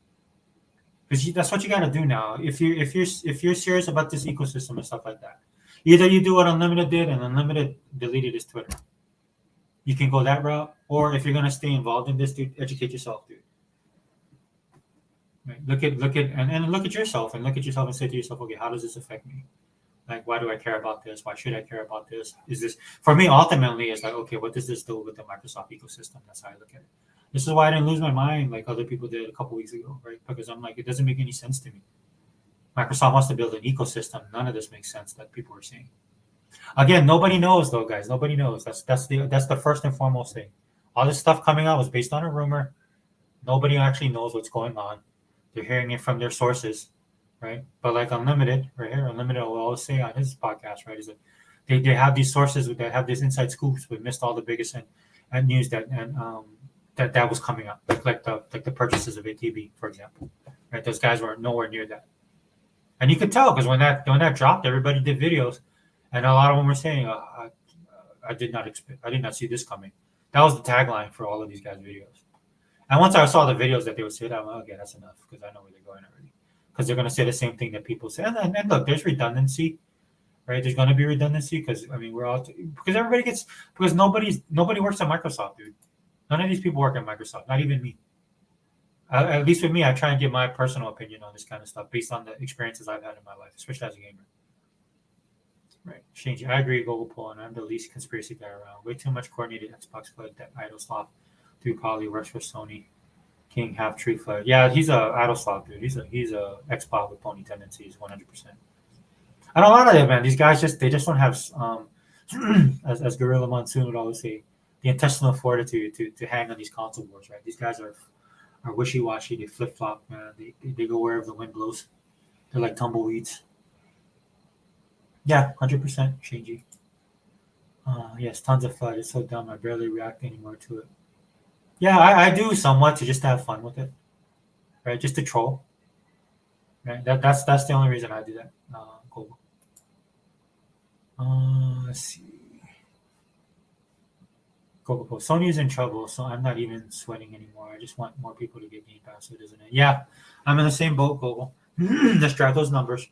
Because that's what you got to do now. If you're serious about this ecosystem and stuff like that, either you do what Unlimited did and Unlimited deleted his Twitter. You can go that route, or if you're gonna stay involved in this, dude, educate yourself, dude. Right? Look at yourself and say to yourself, okay, how does this affect me? Like, why do I care about this? Why should I care about this? Is this for me? Ultimately, it's like, okay, what does this do with the Microsoft ecosystem? That's how I look at it. This is why I didn't lose my mind like other people did a couple weeks ago, right? Because I'm like, it doesn't make any sense to me. Microsoft wants to build an ecosystem. None of this makes sense that people are saying. Again, nobody knows though, guys. Nobody knows. That's the first and foremost thing. All this stuff coming out was based on a rumor. Nobody actually knows what's going on. They're hearing it from their sources, right? But like Unlimited, right here, Unlimited will always say on his podcast, right, is that they have these sources that have these inside scoops. We missed all the biggest and news that was coming up, like the purchases of ATB, for example, right? Those guys were nowhere near that, and you could tell because when that dropped, everybody did videos, and a lot of them were saying, I did not see this coming. That was the tagline for all of these guys' videos. And once I saw the videos that they would say that, I'm like, okay, that's enough because I know where they're going already. Because they're going to say the same thing that people say. And look, there's redundancy, right? There's going to be redundancy because I mean because nobody works at Microsoft, dude. None of these people work at Microsoft, not even me. At least with me, I try and give my personal opinion on this kind of stuff based on the experiences I've had in my life, especially as a gamer. Right. Shinji, I agree, Google Poll, and I'm the least conspiracy guy around. Way too much coordinated Xbox flood that idle slop dude probably works for Sony. King half tree flood. Yeah, he's a idle slop dude. He's a Xbox with pony tendencies, 100%. And a lot of them, man, these guys just don't have as Gorilla Monsoon would always say, the intestinal fortitude to hang on these console wars, right? These guys are wishy washy, they flip flop, man. They go wherever the wind blows. They're like tumbleweeds. Yeah, 100%, Shinji. Yes, tons of FUD. It's so dumb. I barely react anymore to it. Yeah, I do somewhat to just have fun with it, right? Just to troll, right? That's the only reason I do that. Cool. Let's see. Cool. Sony is in trouble, so I'm not even sweating anymore. I just want more people to get Game Pass, so doesn't it? Yeah, I'm in the same boat, Google. Just drive those numbers.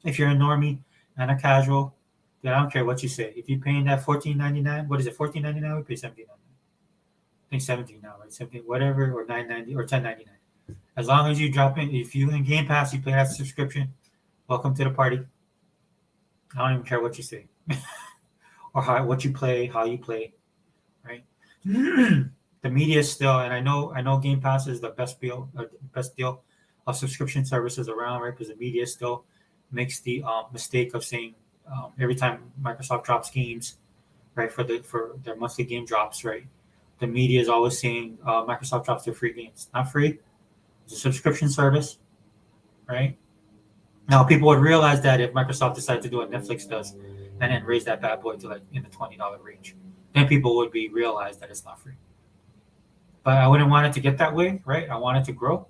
If you're a normie and a casual, then I don't care what you say. If you're paying that $14.99, what is it? $14.99? We pay $17.99. I think 17 now, right? 17, whatever, or $9.90 or $10.99. As long as you drop in, if you in Game Pass, you pay that subscription. Welcome to the party. I don't even care what you say, or what you play, how you play, right? The media is still, and I know Game Pass is the best deal of subscription services around, right? Because the media still makes the mistake of saying every time Microsoft drops games, right, for their monthly game drops, right, the media is always saying Microsoft drops their free games. Not free, it's a subscription service, right? Now people would realize that if Microsoft decides to do what Netflix does, and then raise that bad boy to like in the $20 range. Then people would be realize that it's not free. But I wouldn't want it to get that way, right? I want it to grow.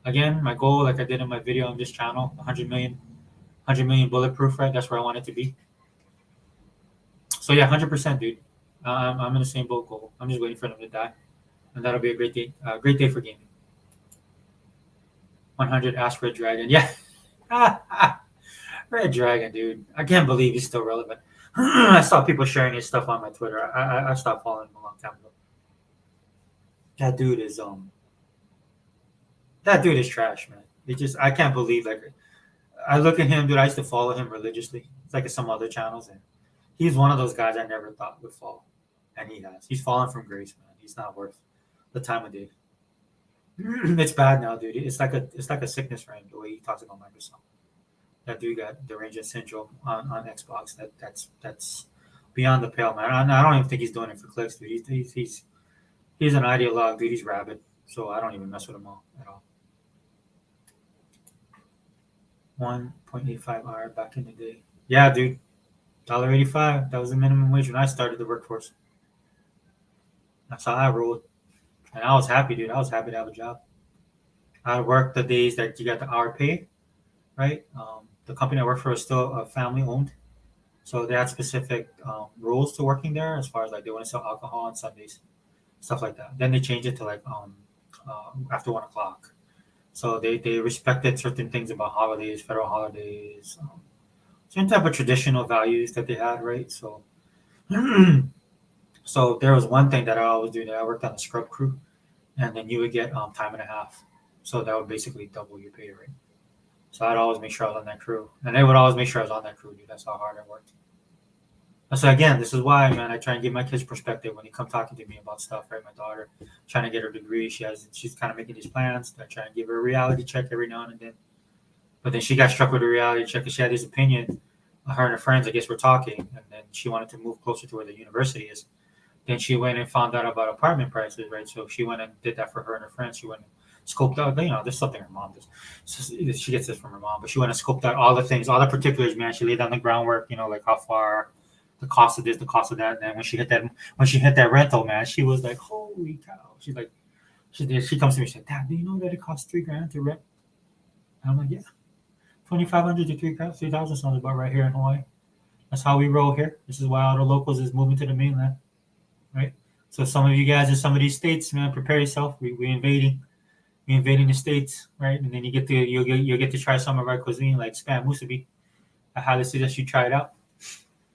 Again, my goal, like I did in my video on this channel, 100 million bulletproof, right? That's where I want it to be. So yeah, 100%, dude. I'm in the same boat goal. I'm just waiting for them to die, and that'll be a great day for gaming. 100 Ask Red Dragon, yeah. Red Dragon, dude. I can't believe he's still relevant. I saw people sharing his stuff on my Twitter. I stopped following him a long time ago. That dude is trash, man. I can't believe, like, I look at him, dude. I used to follow him religiously. It's like some other channels, and he's one of those guys I never thought would fall, and he has. He's fallen from grace, man. He's not worth the time of day. It's bad now, dude. It's like a sickness for him the way he talks about Microsoft. That dude got deranged syndrome on Xbox. That's beyond the pale, man. I don't even think he's doing it for clicks, dude. He's an ideologue, dude. He's rabid, so I don't even mess with him all at all. 1.85 hour back in the day. Yeah, dude. $1.85. That was the minimum wage when I started the workforce. That's how I rolled. And I was happy, dude. I was happy to have a job. I worked the days that you got the hour pay, right? The company I worked for was still family owned. So they had specific rules to working there as far as like they want to sell alcohol on Sundays, stuff like that. Then they changed it to like after 1 o'clock. So they respected certain things about holidays, federal holidays, certain type of traditional values that they had, right? So so there was one thing that I always do that I worked on the scrub crew, and then you would get time and a half. So that would basically double your pay rate. So I'd always make sure I was on that crew. And they would always make sure I was on that crew, dude. That's how hard I worked. So again, this is why, man, I try and give my kids perspective when they come talking to me about stuff, right? My daughter trying to get her degree. She's kind of making these plans. I try and give her a reality check every now and then. But then she got struck with a reality check because she had this opinion. Her and her friends, I guess, were talking, and then she wanted to move closer to where the university is. Then she went and found out about apartment prices, right? So she went and did that for her and her friends. She went and scoped out, there's something her mom does. So she gets this from her mom, but she went and scoped out all the things, all the particulars, man. She laid down the groundwork, like how far, the cost of this, the cost of that. And then when she hit that rental, man, she was like, holy cow. She's like, she comes to me, she said, Dad, do you know that it costs $3,000 to rent? And I'm like, yeah. 2,500 to 3,000 sounds about right here in Hawaii. That's how we roll here. This is why all the locals is moving to the mainland, right? So some of you guys in some of these states, man, prepare yourself. We invading the states, right? And then you'll get to try some of our cuisine, like spam musubi. I highly suggest you try it out.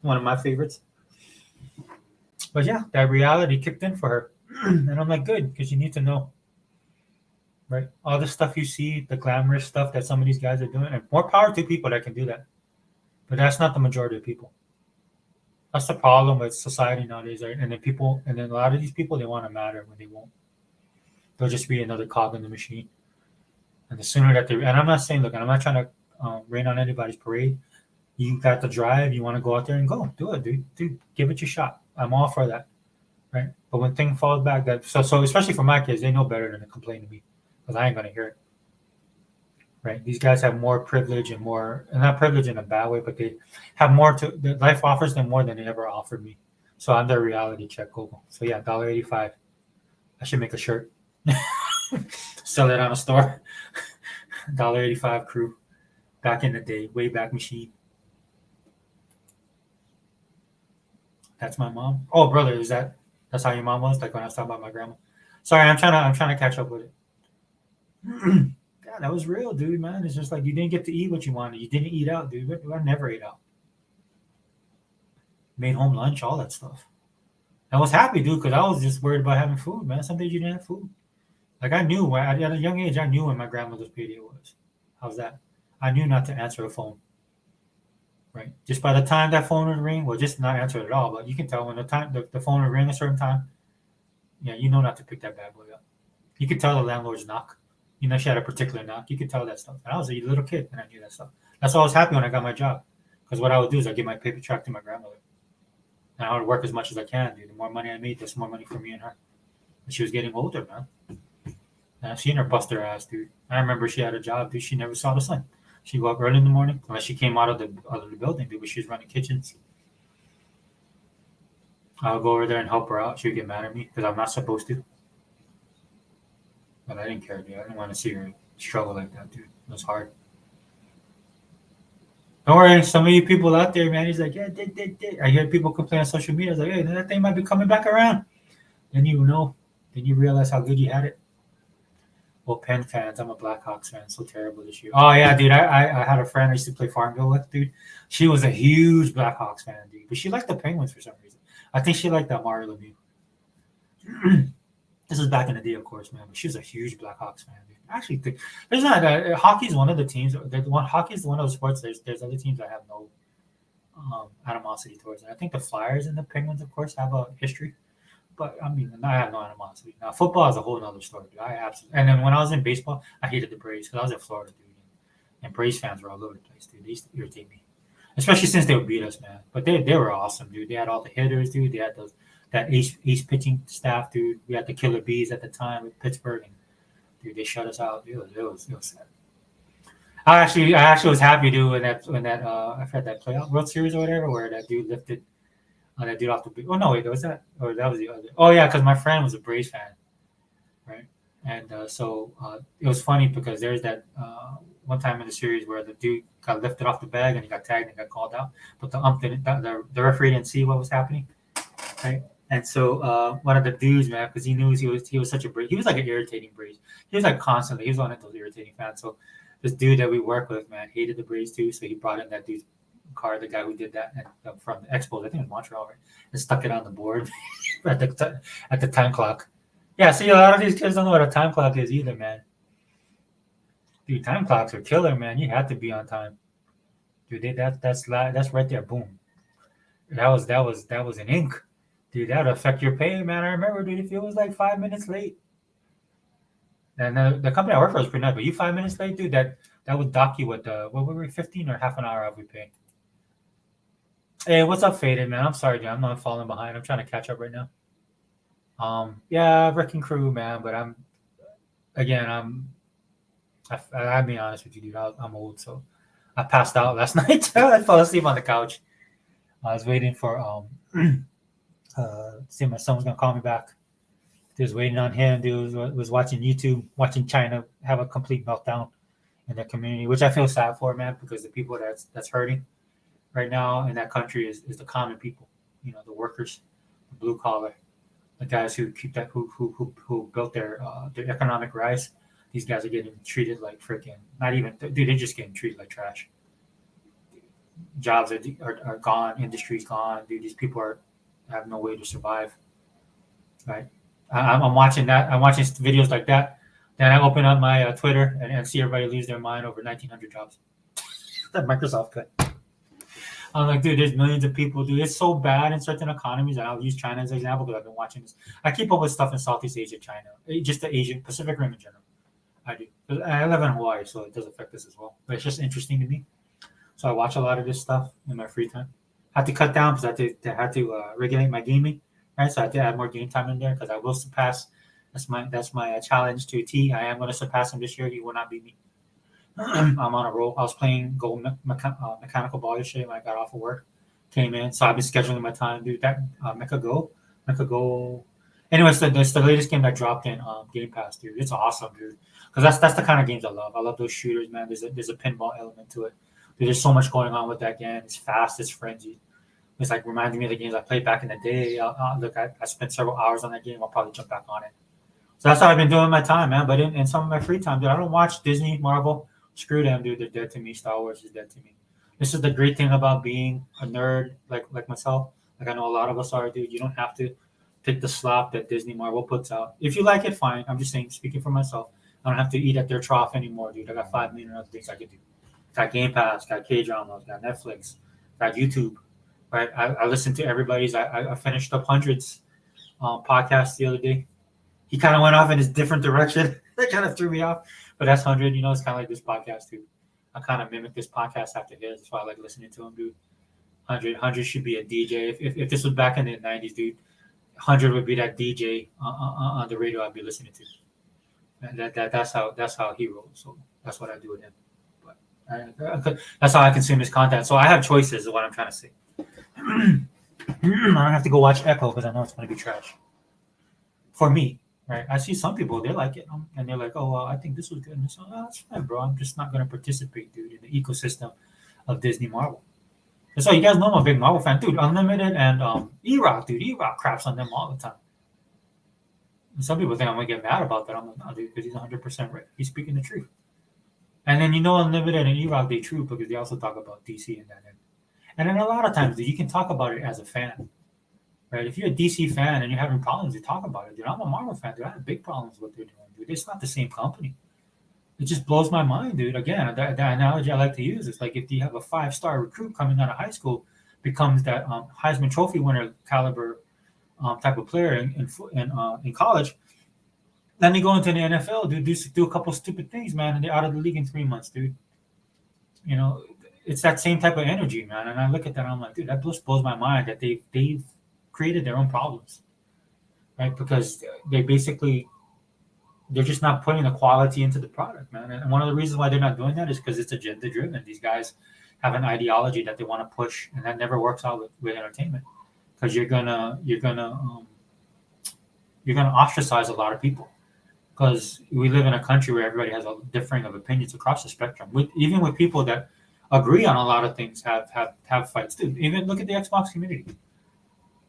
One of my favorites. But yeah, that reality kicked in for her, and I'm like, good, because you need to know, right? All the stuff you see, the glamorous stuff that some of these guys are doing, and more power to people that can do that. But that's not the majority of people. That's the problem with society nowadays, right? And then a lot of these people, they want to matter when they won't. They'll just be another cog in the machine. And the sooner that and I'm not saying, look, I'm not trying to rain on anybody's parade. You got the drive, you want to go out there and go, do it, dude, give it your shot. I'm all for that, right? But when things fall back, so especially for my kids, they know better than to complain to me, because I ain't gonna hear it, right? These guys have more privilege and not privilege in a bad way, but they have more life offers them more than they ever offered me. So I'm their reality check, Google. So yeah, $1.85. I should make a shirt. Sell it on a store. $1.85 crew. Back in the day, way back machine. That's my mom. Oh, brother, that's how your mom was? Like when I was talking about my grandma? Sorry, I'm trying to catch up with it. Yeah, that was real, dude, man. It's just like you didn't get to eat what you wanted. You didn't eat out, dude. I never ate out. Made home lunch, all that stuff. I was happy, dude, because I was just worried about having food, man. Some days you didn't have food. Like I knew at a young age, I knew when my grandmother's payday was. How's that? I knew not to answer a phone. Right. Just by the time that phone would ring, well, just not answer it at all. But you can tell when the phone would ring a certain time. Yeah, you know not to pick that bad boy up. You could tell the landlord's knock. She had a particular knock. You could tell that stuff. And I was a little kid and I knew that stuff. That's why I was happy when I got my job. Because what I would do is I'd give my paper track to my grandmother. And I would work as much as I can, dude. The more money I made, there's more money for me and her. And she was getting older, man. And I've seen her bust her ass, dude. I remember she had a job, dude. She never saw the sun. She'd go up early in the morning, unless she came out of the building, dude, but she was running kitchens. I'll go over there and help her out. She'll get mad at me because I'm not supposed to. But I didn't care, dude. I didn't want to see her struggle like that, dude. It was hard. Don't worry, some of you people out there, man, he's like, yeah, did. I hear people complain on social media. I was like, hey, that thing might be coming back around. Then you know, then you realize how good you had it. Well, Penn fans, I'm a Blackhawks fan. So terrible this year. Oh yeah, dude. I had a friend I used to play Farmville with, dude. She was a huge Blackhawks fan, dude. But she liked the Penguins for some reason. I think she liked that Mario Lemieux. This is back in the day, of course, man. But she was a huge Blackhawks fan, dude. I actually think there's not hockey's one of the teams. Hockey's one of those sports. There's other teams that have no animosity towards it. I think the Flyers and the Penguins, of course, have a history. But I mean, I have no animosity. Now, football is a whole other story. Dude. I absolutely. And then when I was in baseball, I hated the Braves because I was in Florida, dude. And Braves fans were all over the place, dude. They used to irritate me, especially since they would beat us, man. But they were awesome, dude. They had all the hitters, dude. They had that ace pitching staff, dude. We had the killer bees at the time with Pittsburgh, and dude, they shut us out. Dude, it was sad. I actually was happy, dude, when that I forgot that playoff World Series or whatever, where that dude lifted that dude off the. Oh no, wait, was that? Or that was the other. Oh yeah, because my friend was a Braves fan, right? And so it was funny because there's that one time in the series where the dude got lifted off the bag and he got tagged and got called out, but the didn't, the referee didn't see what was happening, right? And so one of the dudes, man, because he knew he was such a Braves, he was like an irritating Braves. He was like constantly, he was one of those irritating fans. So this dude that we work with, man, hated the Braves too. So he brought in that dude's car, the guy who did that, and from the Expos, I think it was Montreal, right? And stuck it on the board at the time clock. Yeah, see, a lot of these kids don't know what a time clock is either, man. Dude, time clocks are killer, man. You have to be on time, dude. That's right there. Boom. That was an ink, dude. That would affect your pay, man. I remember, dude. If it was like 5 minutes late, and the company I work for was pretty nice, but you 5 minutes late, dude. That would dock you with what were we 15 or half an hour of we pay. Hey, what's up, Faded, man? I'm sorry, dude. I'm not falling behind. I'm trying to catch up right now. Yeah, wrecking crew, man. But again, I'll be honest with you, dude. I'm old, so I passed out last night. I fell asleep on the couch. I was waiting for see my son was gonna call me back. Just waiting on him. Dude was watching YouTube, watching China have a complete meltdown in their community, which I feel sad for, man, because the people that's hurting right now in that country is the common people. You know, the workers, the blue collar, the guys who keep that who built their economic rise. These guys are getting treated like freaking not even dude. They're just getting treated like trash. Jobs are gone. Industry's gone. Dude, these people have no way to survive. Right? I'm watching that. I'm watching videos like that. Then I open up my Twitter and see everybody lose their mind over 1,900 jobs that Microsoft cut. I'm like, dude, there's millions of people, dude. It's so bad in certain economies. And I'll use China as an example because I've been watching this. I keep up with stuff in Southeast Asia, China, just the Asian Pacific Rim in general. I do. I live in Hawaii, so it does affect us as well. But it's just interesting to me. So I watch a lot of this stuff in my free time. I had to cut down because I had to regulate my gaming, right? So I had to add more game time in there because I will surpass. That's my challenge to T. I am going to surpass him this year. He will not beat me. I'm on a roll. I was playing gold mechanical ball yesterday when I got off of work. Came in, so I've been scheduling my time, dude. That Mecha Go. Anyways, that's the latest game that dropped in Game Pass, dude. It's awesome, dude. Because that's the kind of games I love. I love those shooters, man. There's a pinball element to it. Dude, there's so much going on with that game. It's fast. It's frenzied. It's like reminding me of the games I played back in the day. Look, I spent several hours on that game. I'll probably jump back on it. So that's how I've been doing my time, man. But in some of my free time, dude, I don't watch Disney, Marvel. Screw them, dude. They're dead to me. Star Wars is dead to me. This is the great thing about being a nerd like myself. Like I know a lot of us are, dude. You don't have to take the slop that Disney Marvel puts out. If you like it, fine. I'm just saying, speaking for myself, I don't have to eat at their trough anymore, dude. I got 5 million other things I could do. Got Game Pass, got K dramas, got Netflix, got YouTube. Right? I listen to everybody's. I finished up hundreds podcast the other day. He kind of went off in his different direction. That kind of threw me off. But that's 100. You know, it's kind of like this podcast too. I kind of mimic this podcast after his. That's why I like listening to him, dude. 100 should be a DJ. If this was back in the 90s, dude, 100 would be that DJ on the radio I'd be listening to. And that's how he rolls. So that's what I do with him. But that's how I consume his content. So I have choices is what I'm trying to say. I don't have to go watch Echo because I know it's going to be trash. For me, right? I see some people, they like it, and they're like, oh, well, I think this was good. And so, oh, that's fine, bro. I'm just not going to participate, dude, in the ecosystem of Disney Marvel. That's why you guys know I'm a big Marvel fan, dude. Unlimited and E-Rock, dude. E-Rock craps on them all the time. And some people think I'm gonna get mad about that. I'm like, no, dude, because he's 100% right. He's speaking the truth. And then Unlimited and E-Rock, they true because they also talk about DC and that end. And then a lot of times, dude, you can talk about it as a fan, right? If you're a DC fan and you're having problems, you talk about it, dude. I'm a Marvel fan, dude. I have big problems with what they're doing, dude. It's not the same company. It just blows my mind, dude. Again, that analogy I like to use is like if you have a 5-star recruit coming out of high school, becomes that Heisman Trophy winner caliber type of player in college, then they go into the NFL, dude, do a couple stupid things, man, and they're out of the league in 3 months, dude. You know, it's that same type of energy, man. And I look at that, and I'm like, dude, that just blows my mind that they've created their own problems, right? Because they're just not putting the quality into the product, man. And one of the reasons why they're not doing that is because it's agenda driven. These guys have an ideology that they want to push, and that never works out with entertainment because you're gonna ostracize a lot of people because we live in a country where everybody has a differing of opinions across the spectrum. Even with people that agree on a lot of things, have fights too. Even look at the Xbox community,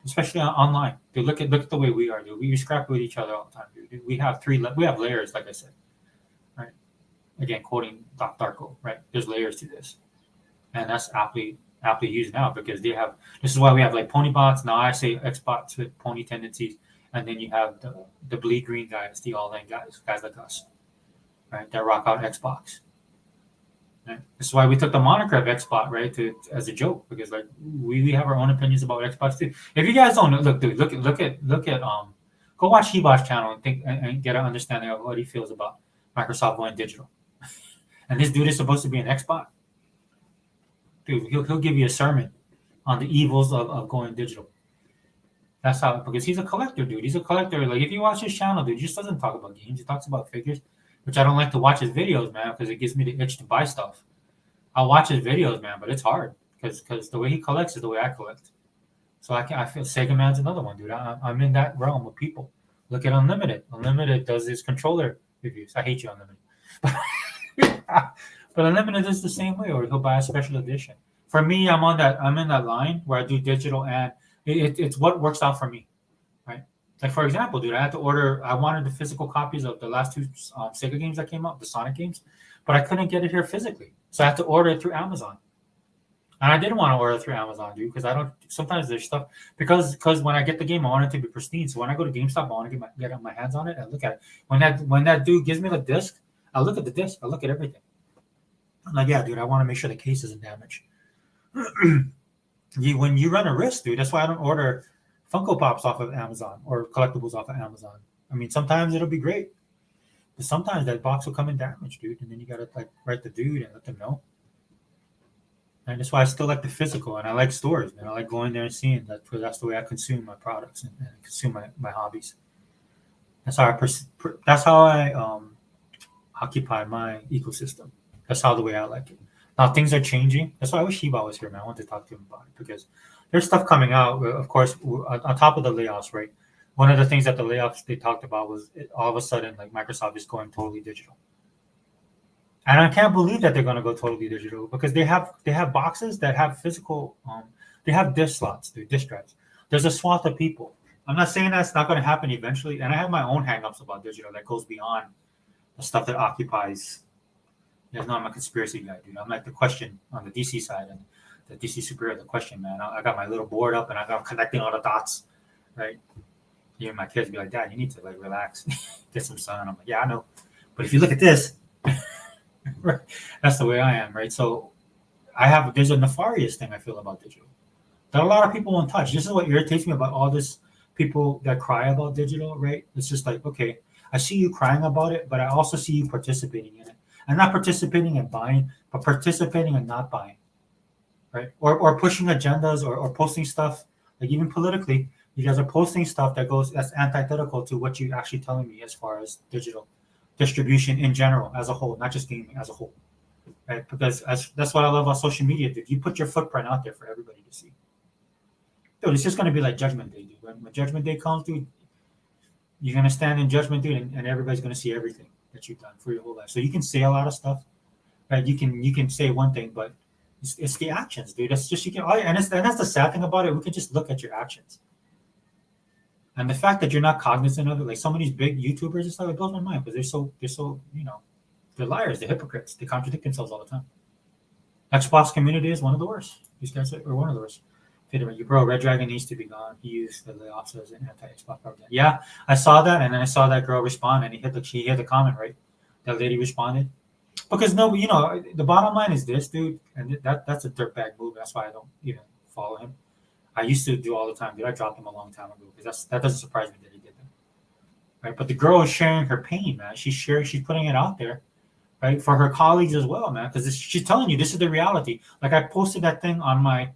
especially online. Dude, look at the way we are, dude. We scrap with each other all the time, dude. We have layers, like I said, right? Again, quoting Doc Darko, right? There's layers to this, and that's aptly used now because they have. This is why we have like pony bots. Now I say Xbots with pony tendencies, and then you have the bleed green guys, the all in guys like us, right? That rock out Xbox. Right? This is why we took the moniker of Xbox, right, as a joke because like we have our own opinions about Xbox too. If you guys don't know, look, dude, look at go watch Hiba's channel and think and get an understanding of what he feels about Microsoft going digital. And this dude is supposed to be an Xbox. Dude, he'll give you a sermon on the evils of going digital. That's how, because he's a collector, dude. He's a collector. Like if you watch his channel, dude, he just doesn't talk about games. He talks about figures, which I don't like to watch his videos, man, because it gives me the itch to buy stuff. I'll watch his videos, man, but it's hard because the way he collects is the way I collect. So I feel Sega Man's another one, dude. I'm in that realm of people. Look at Unlimited. Unlimited does his controller reviews. I hate you, Unlimited. But Unlimited is the same way, or he'll buy a special edition. For me, I'm in that line where I do digital and it's what works out for me, right? Like for example, dude, I wanted the physical copies of the last two Sega games that came out, the Sonic games, but I couldn't get it here physically, so I had to order it through Amazon. And I didn't want to order through Amazon, dude, because I don't. Sometimes there's stuff because when I get the game, I want it to be pristine. So when I go to GameStop, I want to get my hands on it and look at it. When that dude gives me the disc, I look at the disc, I look at everything. I'm like, yeah, dude, I want to make sure the case isn't damaged. When you run a risk, dude, that's why I don't order Funko Pops off of Amazon or collectibles off of Amazon. I mean, sometimes it'll be great, but sometimes that box will come in damaged, dude, and then you gotta like write the dude and let them know. And that's why I still like the physical, and I like stores, man. I like going there and seeing that. That's the way I consume my products and consume my hobbies. That's how I occupy my ecosystem. That's how the way I like it. Now things are changing. That's why I wish Shiba was here, man. I want to talk to him about it because there's stuff coming out. Of course, on top of the layoffs, right? One of the things that the layoffs they talked about was all of a sudden, like Microsoft is going totally digital, and I can't believe that they're going to go totally digital because they have boxes that have physical. They have disk slots, disk drives. There's a swath of people. I'm not saying that's not going to happen eventually, and I have my own hangups about digital that goes beyond the stuff that occupies. There's not, I'm a conspiracy guy, dude. I'm like the question on the DC side and the DC superhero, the question, man. I got my little board up and I got connecting all the dots, right? Even my kids be like, Dad, you need to like relax, get some sun. I'm like, yeah, I know. But if you look at this, that's the way I am, right? So there's a nefarious thing I feel about digital that a lot of people won't touch. This is what irritates me about all this people that cry about digital, right? It's just like, okay, I see you crying about it, but I also see you participating in it. And not participating in buying, but participating in not buying, right? Or pushing agendas or posting stuff, like even politically, you guys are posting stuff that's antithetical to what you're actually telling me as far as digital distribution in general, as a whole, not just gaming, as a whole, right? Because that's what I love about social media, dude. You put your footprint out there for everybody to see. dude, it's just gonna be like Judgment Day, dude. When Judgment Day comes, dude, you're gonna stand in Judgment, dude, and everybody's gonna see everything that you've done for your whole life. So you can say a lot of stuff, right? You can say one thing, but it's the actions, dude. That's just you can, and that's the sad thing about it. We can just look at your actions, and the fact that you're not cognizant of it. Like some of these big YouTubers and stuff, it blows my mind because they're so they're liars, they're hypocrites, they contradict themselves all the time. Xbox community is one of the worst. These guys are one of the worst. You bro, Red Dragon needs to be gone. He used the layoffs as an anti-Xbox propaganda. Yeah, I saw that, and then I saw that girl respond, and she hit the comment right. That lady responded because no, the bottom line is this, dude, and that's a dirtbag move. That's why I don't even follow him. I used to do all the time, dude. I dropped him a long time ago because that doesn't surprise me that he did that. Right, but the girl is sharing her pain, man. She's putting it out there, right, for her colleagues as well, man, because she's telling you this is the reality. Like I posted that thing on my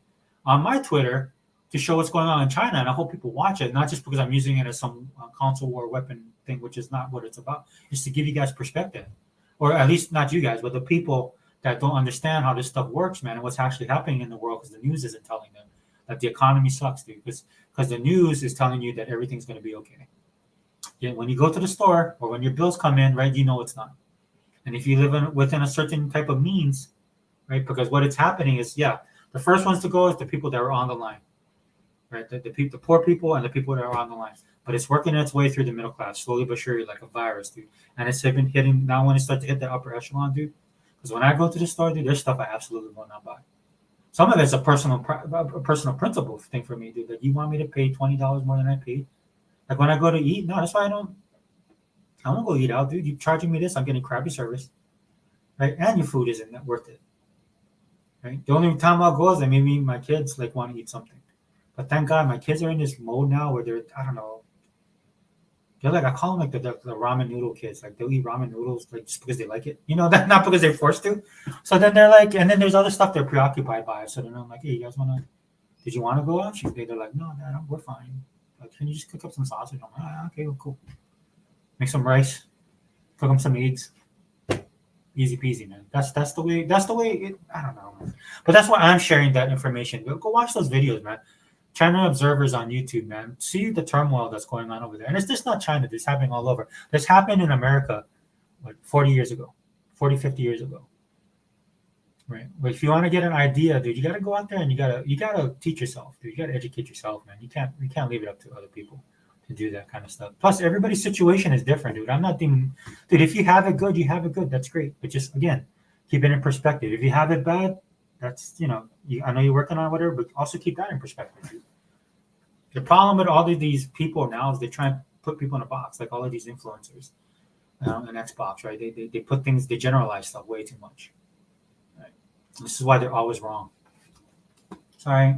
Twitter to show what's going on in China, and I hope people watch it, not just because I'm using it as some console war weapon thing, which is not what it's about. It's to give you guys perspective, or at least not you guys, but the people that don't understand how this stuff works, man, and what's actually happening in the world, because the news isn't telling them that the economy sucks, dude, because the news is telling you that everything's going to be okay. Yeah, when you go to the store or when your bills come in, right, you know it's not. And if you live within a certain type of means, right, because what is happening is, the first ones to go is the people that are on the line, right, the poor people and the people that are on the line. But it's working its way through the middle class, slowly but surely, like a virus, dude. And it's been hitting now when it starts to hit the upper echelon, dude. Because when I go to the store, dude, there's stuff I absolutely will not buy. Some of it's a personal principle thing for me, dude. Like you want me to pay $20 more than I paid. Like when I go to eat, no, that's why I don't go eat out, dude. You're charging me this, I'm getting crappy service, right? And your food isn't worth it, right? The only time I'll go is that maybe my kids like want to eat something. But thank God my kids are in this mode now where they're, I don't know, they're like, I call them like the ramen noodle kids. Like they'll eat ramen noodles like just because they like it, that not because they're forced to. So then they're like, and then there's other stuff they're preoccupied by. So then I'm like, hey, you guys did you want to go out? They're like, no, Dad, we're fine. Like, can you just cook up some sausage? I'm like, okay, well, cool. Make some rice, cook them some eggs. Easy peasy, man. That's the way. I don't know, man. But that's why I'm sharing that information. Go watch those videos, man. China observers on YouTube, man. See the turmoil that's going on over there. And it's just not China. This happening all over. This happened in America like 40 years ago, 40, 50 years ago. Right. But if you want to get an idea, dude, you got to go out there and you gotta teach yourself, dude. You got to educate yourself, man. You can't leave it up to other people to do that kind of stuff. Plus, everybody's situation is different, dude. I'm not thinking, dude, if you have it good, you have it good. That's great. But just, again, keep it in perspective. If you have it bad, that's, I know you're working on whatever, but also keep that in perspective, dude. The problem with all of these people now is they try and put people in a box, like all of these influencers and Xbox, right? They put things, they generalize stuff way too much. Right? This is why they're always wrong. Sorry.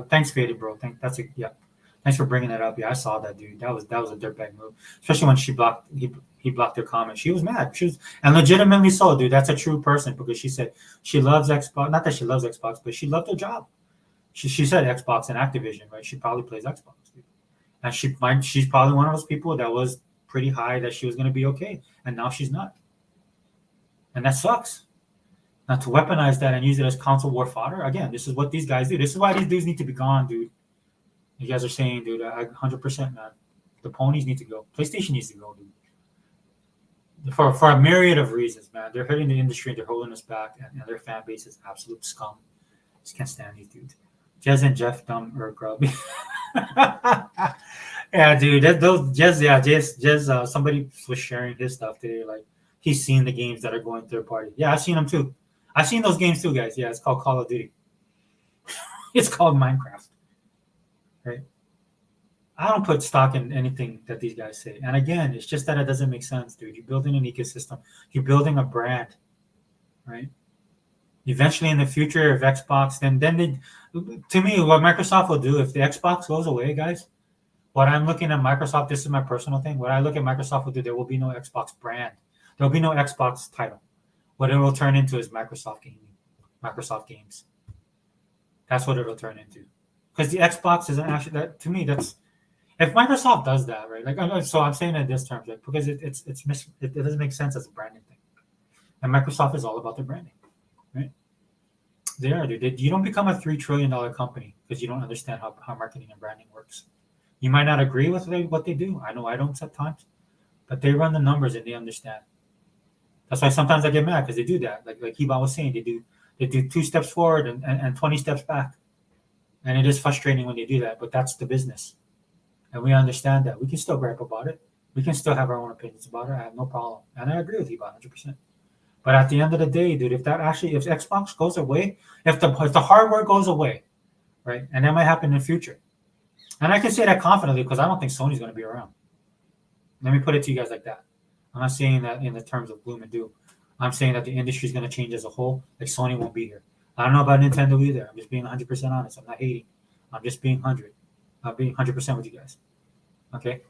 Thanks, Faded, bro. Thanks for bringing that up. Yeah, I saw that, dude. That was a dirtbag move, especially when he blocked her comment. She was mad. And legitimately so, dude. That's a true person because she said she loves Xbox. Not that she loves Xbox, but she loved her job. She said Xbox and Activision, right? She probably plays Xbox, dude. And she's probably one of those people that was pretty high that she was going to be okay, and now she's not. And that sucks. Now to weaponize that and use it as console war fodder, again, this is what these guys do. This is why these dudes need to be gone, dude. You guys are saying, dude, 100%, man. The ponies need to go. PlayStation needs to go, dude. For a myriad of reasons, man. They're hurting the industry and they're holding us back, and their fan base is absolute scum. Just can't stand these dudes. Jez and Jeff, dumb or grubby. Yeah, dude. Jez. Somebody was sharing his stuff today. Like he's seen the games that are going third party. Yeah, I've seen them too. I've seen those games too, guys. Yeah, it's called Call of Duty. It's called Minecraft. Right? I don't put stock in anything that these guys say. And again, it's just that it doesn't make sense, dude. You're building an ecosystem. You're building a brand, right? Eventually in the future of Xbox, then to me, what Microsoft will do if the Xbox goes away, guys, what I'm looking at Microsoft, this is my personal thing. What I look at Microsoft will do, there will be no Xbox brand. There will be no Xbox title. What it will turn into is Microsoft games. That's what it will turn into. Because the Xbox isn't actually that to me. That's if Microsoft does that, right? Like, so I'm saying it in this terms, like, because it doesn't make sense as a branding thing. And Microsoft is all about their branding, right? They are, dude. You don't become a $3 trillion company because you don't understand how marketing and branding works. You might not agree with what they do. I know I don't sometimes, but they run the numbers and they understand. That's why sometimes I get mad because they do that. Like Hiba was saying, they do 2 steps forward and 20 steps back. And it is frustrating when they do that, but that's the business. And we understand that. We can still gripe about it. We can still have our own opinions about it. I have no problem. And I agree with you about 100%. But at the end of the day, dude, if Xbox goes away, if the hardware goes away, right, and that might happen in the future, and I can say that confidently because I don't think Sony's going to be around. Let me put it to you guys like that. I'm not saying that in the terms of gloom and doom. I'm saying that the industry is going to change as a whole. Like Sony won't be here. I don't know about Nintendo either. I'm just being 100% honest. I'm not hating. I'm just being 100. I'm being 100% with you guys. Okay.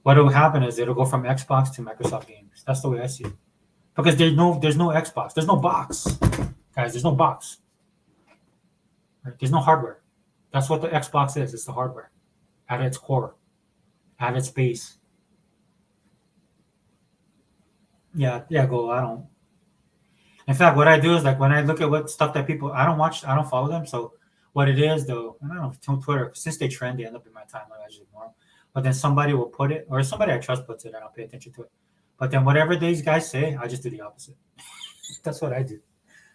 What will happen is it'll go from Xbox to Microsoft games. That's the way I see it. Because there's no Xbox. There's no box. Guys, there's no box. Right? There's no hardware. That's what the Xbox is. It's the hardware. At its core. At its base. Yeah, go. I don't. In fact, what I do is like when I look at what stuff that people I don't follow them. So what it is though, I don't know if Twitter, since they trend, they end up in my timeline. I just ignore them. But then somebody will put it, or somebody I trust puts it, and I'll pay attention to it. But then whatever these guys say, I just do the opposite. That's what I do.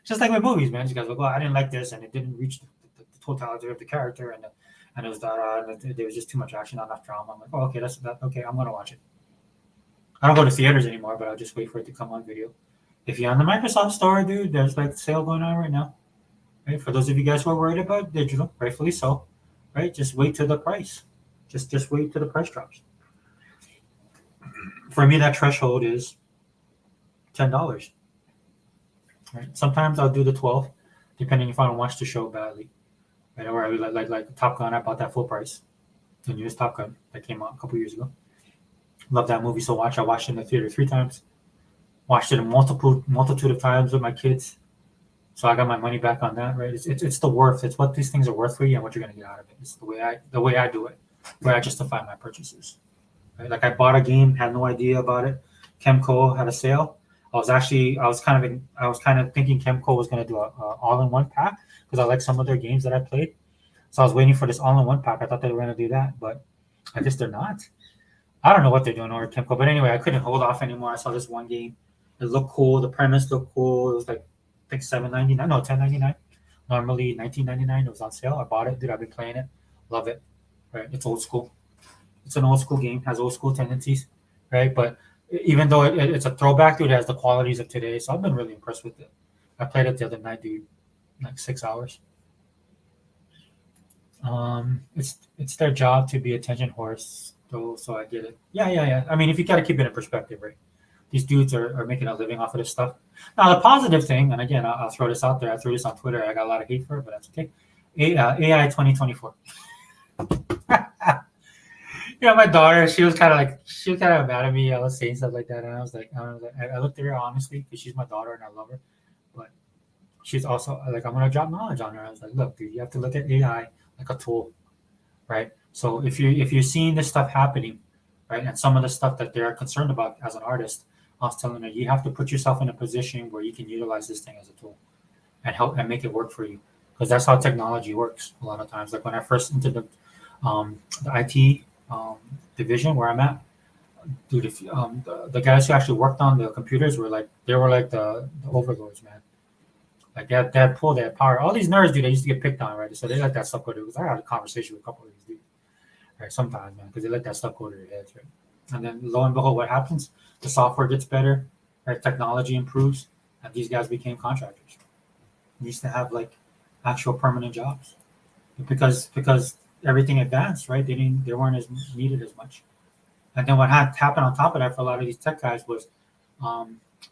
Just like with movies, man. You guys go, well, I didn't like this, and it didn't reach the totality of the character, and it was there was just too much action, not enough drama. I'm like, oh, okay, that's that. Okay, I'm gonna watch it. I don't go to theaters anymore, but I'll just wait for it to come on video. If you're on the Microsoft Store, dude, there's like sale going on right now. Right? For those of you guys who are worried about digital, rightfully so. Right? Just wait till the price. Just wait till the price drops. For me, that threshold is $10. Right? Sometimes I'll do the 12, depending if I don't watch the show badly. Right? Or I like Top Gun, I bought that full price. The newest Top Gun that came out a couple years ago. Love that movie so much. I watched it in the theater 3 times. Watched it a multitude of times with my kids. So I got my money back on that, right? It's the worth. It's what these things are worth for you and what you're gonna get out of it. It's the way I do it, where I justify my purchases. Right? Like I bought a game, had no idea about it. Chemco had a sale. I was kind of thinking Chemco was gonna do a all-in-one pack because I like some of their games that I played. So I was waiting for this all-in-one pack. I thought they were gonna do that, but I guess they're not. I don't know what they're doing over Chemco, but anyway, I couldn't hold off anymore. I saw this one game. It looked cool. The premise looked cool. It was like I think $7.99, no $10.99. Normally $19.99. It was on sale. I bought it, dude. I've been playing it. Love it. Right? It's old school. It's an old school game. Has old school tendencies, right? But even though it's a throwback, dude, it has the qualities of today. So I've been really impressed with it. I played it the other night, dude. Like 6 hours. It's their job to be attention horse, though. So I get it. Yeah. I mean, if you got to keep it in perspective, right? These dudes are making a living off of this stuff. Now, the positive thing, and again, I'll throw this out there. I threw this on Twitter. I got a lot of hate for it, but that's okay. AI 2024. My daughter, she was kind of mad at me. I was saying stuff like that, and I looked at her honestly because she's my daughter and I love her, but she's also like, I'm gonna drop knowledge on her. I was like, look, dude, you have to look at AI like a tool, right? So if you're seeing this stuff happening, right, and some of the stuff that they're concerned about as an artist, I was telling her, you have to put yourself in a position where you can utilize this thing as a tool and help and make it work for you, because that's how technology works a lot of times. Like when I first entered the IT division where I'm at, dude, if the guys who actually worked on the computers were like the overlords, man. Like they had pull, they had power. All these nerds, dude, they used to get picked on, right? So they let that stuff go to. Because I had a conversation with a couple of these dudes, right? Sometimes, man, because they let that stuff go to their heads, right? And then lo and behold, what happens? The software gets better, right? Technology improves, and these guys became contractors. They used to have like actual permanent jobs because everything advanced, right? They weren't as needed as much. And then what happened on top of that for a lot of these tech guys was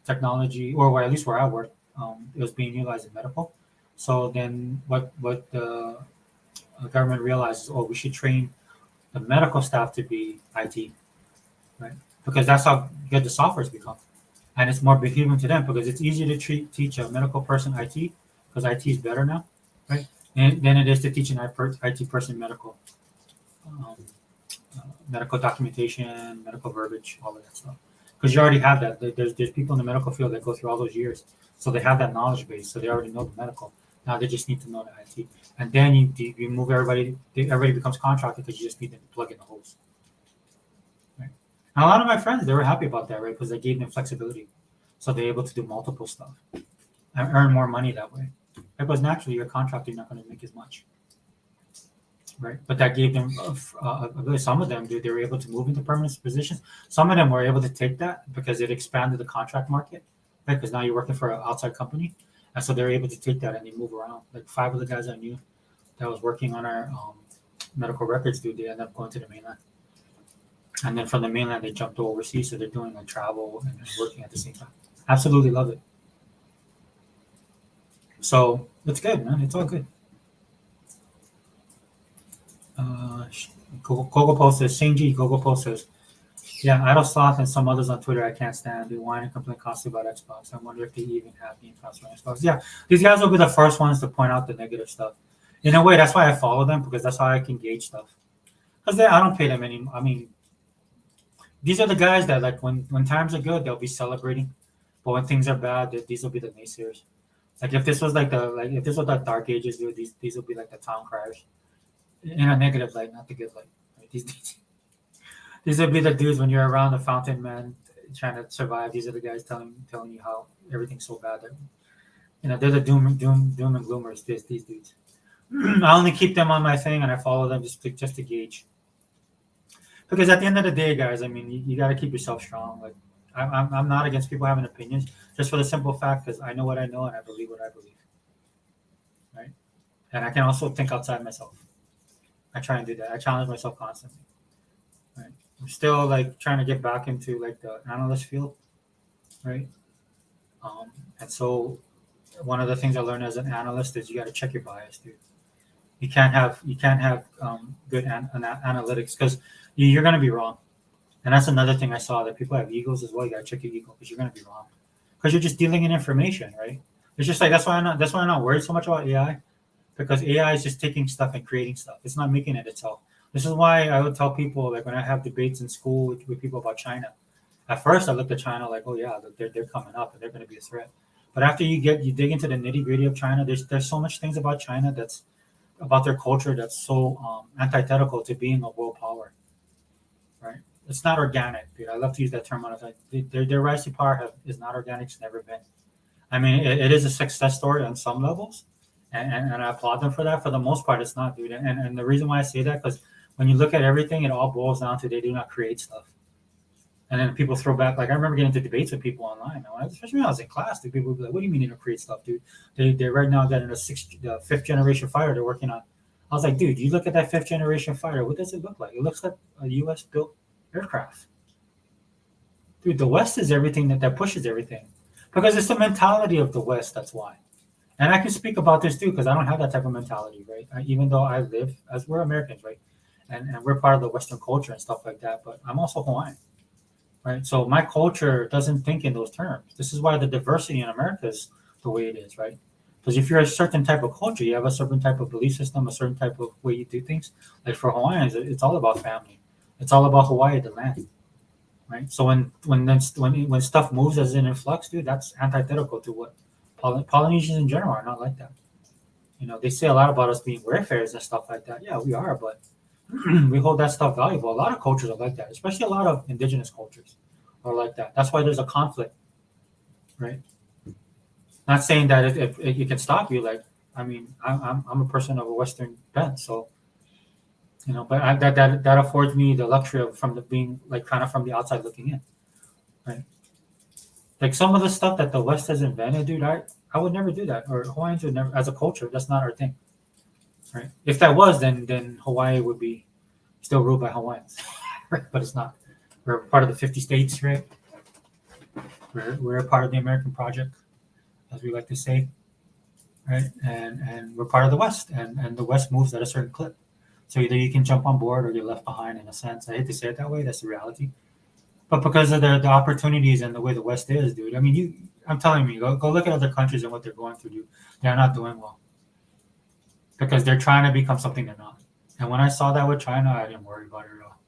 technology, or at least where I worked, it was being utilized in medical. So then what the government realizes, we should train the medical staff to be IT, right? Because that's how good the software's become. And it's more beholden to them because it's easier to teach a medical person IT because IT is better now, right? And than it is to teach an IT person medical documentation, medical verbiage, all of that stuff. Because you already have that. There's people in the medical field that go through all those years. So they have that knowledge base. So they already know the medical. Now they just need to know the IT, and then you move everybody. Everybody becomes contracted because you just need to plug in the hose. Right? And a lot of my friends, they were happy about that, right? Because they gave them flexibility, so they're able to do multiple stuff and earn more money that way. Because naturally, your contractor, you're not going to make as much, right? But that gave them, some of them, dude, they were able to move into permanent positions. Some of them were able to take that because it expanded the contract market, right? Because now you're working for an outside company. And so they're able to take that and they move around. Like 5 of the guys I knew that was working on our medical records, dude, they ended up going to the mainland. And then from the mainland, they jumped overseas. So they're doing like travel and working at the same time. Absolutely love it. So it's good, man. It's all good. Google Post says, Shane G, Google Post says, yeah, Idle Sloth and some others on Twitter I can't stand. They whine and complain constantly about Xbox. I wonder if they even have any thoughts on Xbox. Yeah, these guys will be the first ones to point out the negative stuff. In a way, that's why I follow them, because that's how I can gauge stuff. Because I don't pay them any. I mean, these are the guys that, like, when times are good, they'll be celebrating, but when things are bad, these will be the naysayers. Like if this was if this was like Dark Ages, dude, these will be like the town criers in a negative light, not the good light. Right? These would be the dudes when you're around the fountain, man, trying to survive. These are the guys telling you how everything's so bad. That, they're the doom and gloomers. These dudes. I only keep them on my thing and I follow them just to gauge. Because at the end of the day, guys, I mean, you got to keep yourself strong. Like I'm not against people having opinions, just for the simple fact because I know what I know and I believe what I believe. Right? And I can also think outside myself. I try and do that. I challenge myself constantly. Right? I'm still like trying to get back into like the analyst field, right? And so one of the things I learned as an analyst is you got to check your bias, dude. You can't have good analytics because you're going to be wrong. And that's another thing I saw, that people have egos as well. You got to check your ego because you're going to be wrong because you're just dealing in information, right? It's just like that's why I'm not worried so much about AI, because AI is just taking stuff and creating stuff. It's not making it itself. This is why I would tell people, like when I have debates in school with people about China. At first, I looked at China like, oh yeah, they're coming up and they're going to be a threat. But after you dig into the nitty gritty of China, there's so much things about China that's about their culture that's so antithetical to being a world power, right? It's not organic, dude. I love to use that term. Their rise to power is not organic. It's never been. I mean, it is a success story on some levels, and I applaud them for that. For the most part, it's not, dude. And the reason why I say that, because when you look at everything, it all boils down to they do not create stuff. And then people throw back, like I remember getting into debates with people online. Especially when I was in class, dude, people would be like, "What do you mean you don't create stuff, dude? They right now got in a 5th generation fighter they're working on." I was like, dude, you look at that 5th generation fighter. What does it look like? It looks like a U.S. built aircraft. Dude, the West is everything that pushes everything, because it's the mentality of the West. That's why. And I can speak about this too, because I don't have that type of mentality, right? Even though I live, as we're Americans, right? And we're part of the Western culture and stuff like that. But I'm also Hawaiian. Right. So my culture doesn't think in those terms. This is why the diversity in America is the way it is, right? Because if you're a certain type of culture, you have a certain type of belief system, a certain type of way you do things. Like for Hawaiians, it's all about family. It's all about Hawaii, the land, right? So when stuff moves as an influx, dude, that's antithetical to what Polynesians in general are not like that. They say a lot about us being warfares and stuff like that. Yeah, we are, but we hold that stuff valuable. A lot of cultures are like that, especially a lot of indigenous cultures are like that. That's why there's a conflict, right? Not saying that if it can stop you. Like, I mean, I'm a person of a Western bent, so but that affords me the luxury of being like kind of from the outside looking in, right? Like some of the stuff that the West has invented, dude, I would never do that, or Hawaiians would never, as a culture, that's not our thing. Right. If that was, then Hawaii would be still ruled by Hawaiians, right? But it's not. We're part of the 50 states, right? We're a part of the American project, as we like to say, right? And we're part of the West, and the West moves at a certain clip. So either you can jump on board or you're left behind, in a sense. I hate to say it that way. That's the reality. But because of the opportunities and the way the West is, dude. I mean, I'm telling you, go look at other countries and what they're going through, dude. They're not doing well, because they're trying to become something they're not. And when I saw that with China, I didn't worry about it at all.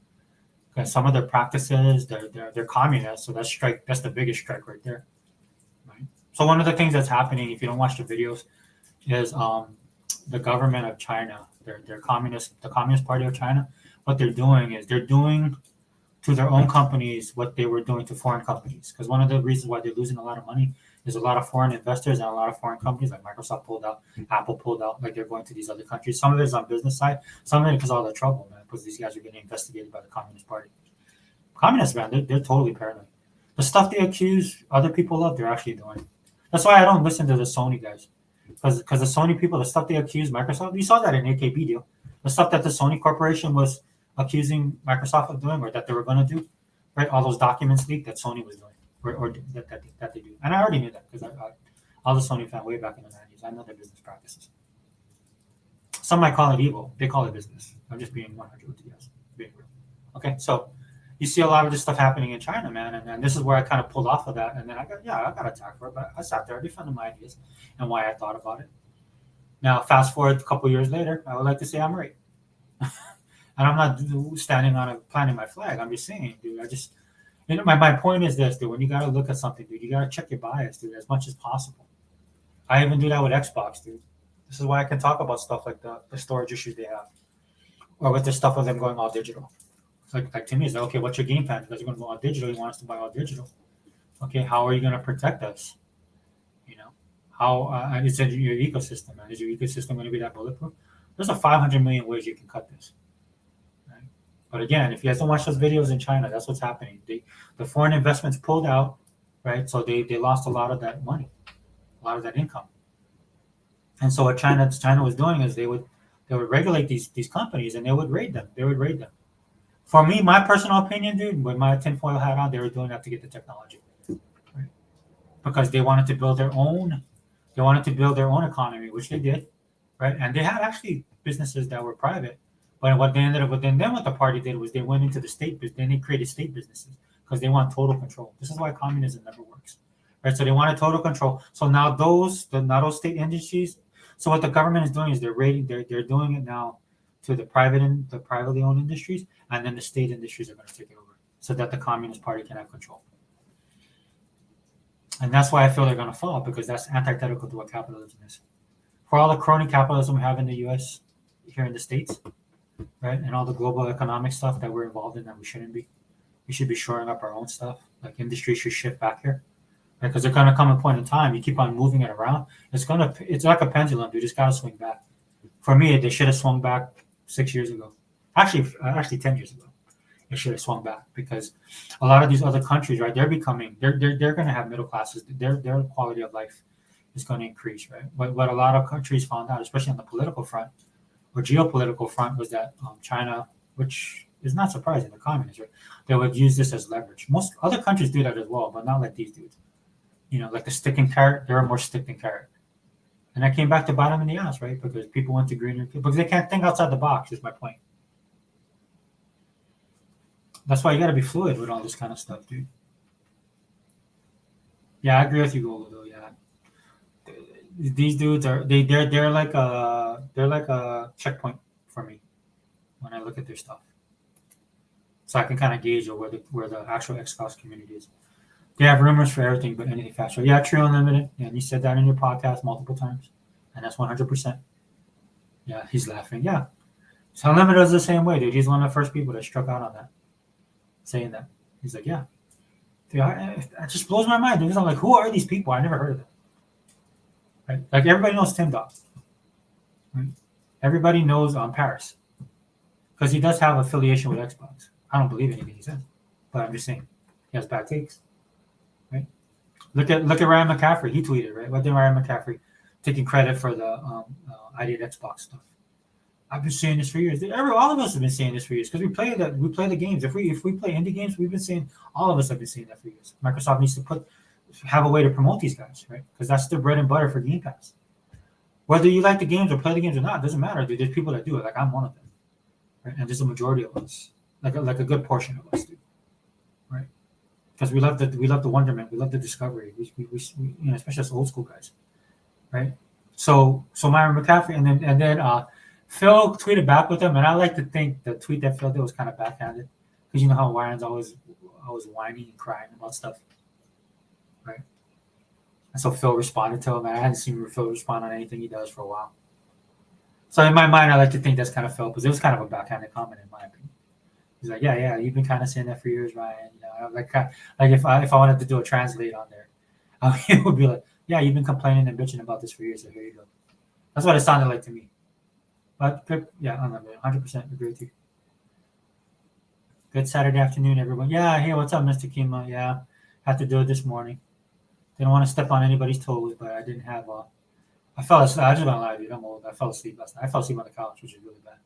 Because some of their practices, they're communists, so that's the biggest strike right there. Right. So one of the things that's happening, if you don't watch the videos, is the government of China. They're communist, the Communist Party of China. What they're doing is they're doing to their own companies what they were doing to foreign companies. Because one of the reasons why they're losing a lot of money is a lot of foreign investors and a lot of foreign companies like Microsoft pulled out, Apple pulled out, like they're going to these other countries. Some of it is on business side, some of it because of all the trouble, man, because these guys are getting investigated by the Communist Party. Communists, man, they're totally paranoid. The stuff they accuse other people of, they're actually doing. That's why I don't listen to the Sony guys. Because the Sony people, the stuff they accuse Microsoft, we saw that in AKB deal. The stuff that the Sony Corporation was accusing Microsoft of doing or that they were going to do, right? All those documents leaked that Sony was doing or that they do. And I already knew that because I was a Sony fan way back in the 90s. I know their business practices. Some might call it evil. They call it business. I'm just being 100 with you guys. Being real. Okay, so you see a lot of this stuff happening in China, man, and this is where I kind of pulled off of that, and then I got attacked for it, but I sat there, I defended my ideas and why I thought about it. Now, fast forward a couple years later, I would like to say I'm right, and I'm not standing on a planting my flag. I'm just saying, dude, my point is this, dude. When you got to look at something, dude, you got to check your bias, dude, as much as possible. I even do that with Xbox, dude. This is why I can talk about stuff like the storage issues they have, or with the stuff of them going all digital. Like to me, it's like, okay, what's your game plan? Because you're going to go all digital. You want us to buy all digital. Okay, how are you going to protect us? You know, how is it your ecosystem? Man? Is your ecosystem going to be that bulletproof? There's a 500 million ways you can cut this. Right? But again, if you guys don't watch those videos in China, that's what's happening. The foreign investments pulled out, right? So they lost a lot of that money, a lot of that income. And so what China was doing is they would regulate these companies and they would raid them. For me, my personal opinion, dude, with my tinfoil hat on, they were doing that to get the technology, right? Because they wanted to build their own. They wanted to build their own economy, which they did, right? And they had actually businesses that were private, but what they ended up with, then what the party did was they went into the state. Then they created state businesses because they want total control. This is why communism never works, right? So they wanted total control. So now those state industries. So what the government is doing is they're doing it now to the privately owned industries, and then the state industries are going to take it over, so that the Communist Party can have control. And that's why I feel they're going to fall, because that's antithetical to what capitalism is. For all the crony capitalism we have in the U.S., here in the States, right, and all the global economic stuff that we're involved in that we shouldn't be, we should be shoring up our own stuff. Like industry should shift back here, right? Because there's going to come a point in time you keep on moving it around. It's like a pendulum. You just got to swing back. For me, they should have swung back 6 years ago. Actually 10 years ago. It should have swung back, because a lot of these other countries, right, they're going to have middle classes. Their quality of life is going to increase, right? What a lot of countries found out, especially on the political front or geopolitical front, was that China, which is not surprising, the communists, right, they would use this as leverage. Most other countries do that as well, but not like these dudes. Like the stick and carrot, they're more stick and carrot. And that came back to bite them in the ass, right? Because people went to greener, because they can't think outside the box, is my point. That's why you got to be fluid with all this kind of stuff, dude. Yeah, I agree with you, Golo, though. Yeah, these dudes they're like a checkpoint for me when I look at their stuff, so I can kind of gauge where the actual Xbox community is. They have rumors for everything but anything factual. Yeah, True Unlimited. Yeah, and you said that in your podcast multiple times, and that's 100%. Yeah, he's laughing. Yeah, so Unlimited is the same way, dude. He's one of the first people that struck out on that, saying that. He's like, yeah. Dude, it just blows my mind. Dude. I'm like, who are these people? I never heard of them. Right? Like everybody knows Tim Dog. Right? Everybody knows Paris, because he does have affiliation with Xbox. I don't believe anything he says, but I'm just saying he has bad takes. Right? Look at Ryan McCaffrey. He tweeted, right? What did Ryan McCaffrey taking credit for the I did Xbox stuff? I've been saying this for years. All of us have been saying this for years, because we play the games. If we play indie games, we've been saying, all of us have been saying that for years. Microsoft needs to have a way to promote these guys, right? Because that's their bread and butter for Game Pass. Whether you like the games or play the games or not, it doesn't matter, dude. There's people that do it. Like I'm one of them, right? And there's a majority of us, like a good portion of us, dude, right? Because we love the wonderment, we love the discovery. We especially as old school guys, right? So Myron McCaffrey, and then Phil tweeted back with him, and I like to think the tweet that Phil did was kind of backhanded, because you know how Ryan's always whining and crying about stuff, right? And so Phil responded to him, and I hadn't seen Phil respond on anything he does for a while. So in my mind, I like to think that's kind of Phil, because it was kind of a backhanded comment in my opinion. He's like, yeah, you've been kind of saying that for years, Ryan. Like if I wanted to do a translate on there, it would be like, yeah, you've been complaining and bitching about this for years, so here you go. That's what it sounded like to me. But good, yeah, I'm 100% agree with you. Good Saturday afternoon, everyone. Yeah, hey, what's up, Mr. Kima? Yeah, had to do it this morning. Didn't want to step on anybody's toes, but I didn't have. I fell asleep. I just gonna lie to you. I'm old. I fell asleep last night. I fell asleep on the couch, which is really bad.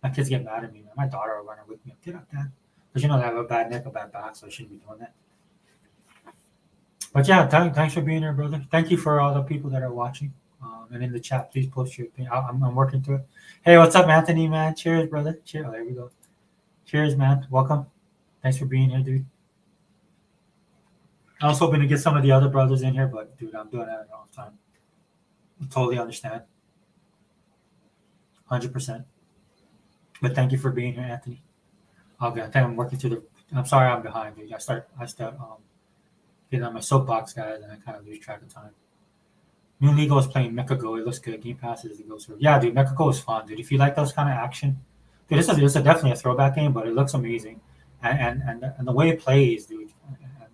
My kids get mad at me, man. My daughter will run and wake me up. Get up, Dad. Because I have a bad neck, a bad back, so I shouldn't be doing that. But yeah, thanks for being here, brother. Thank you for all the people that are watching. And in the chat, please post your opinion. I'm working through it. Hey, what's up, Anthony, man? Cheers, brother. Cheers. Oh, there we go. Cheers, man. Welcome. Thanks for being here, dude. I was hoping to get some of the other brothers in here, but dude, I'm doing that all the time. I totally understand. 100%. But thank you for being here, Anthony. Okay, I think I'm working through the. I'm sorry, I'm behind, dude. I start getting on my soapbox, guys, and I kind of lose track of time. New League is playing Mecha Go. It looks good. Game Pass as it goes through. Yeah, dude, Mecha Go is fun, dude. If you like those kind of action, dude, this is definitely a throwback game, but it looks amazing, and the way it plays, dude,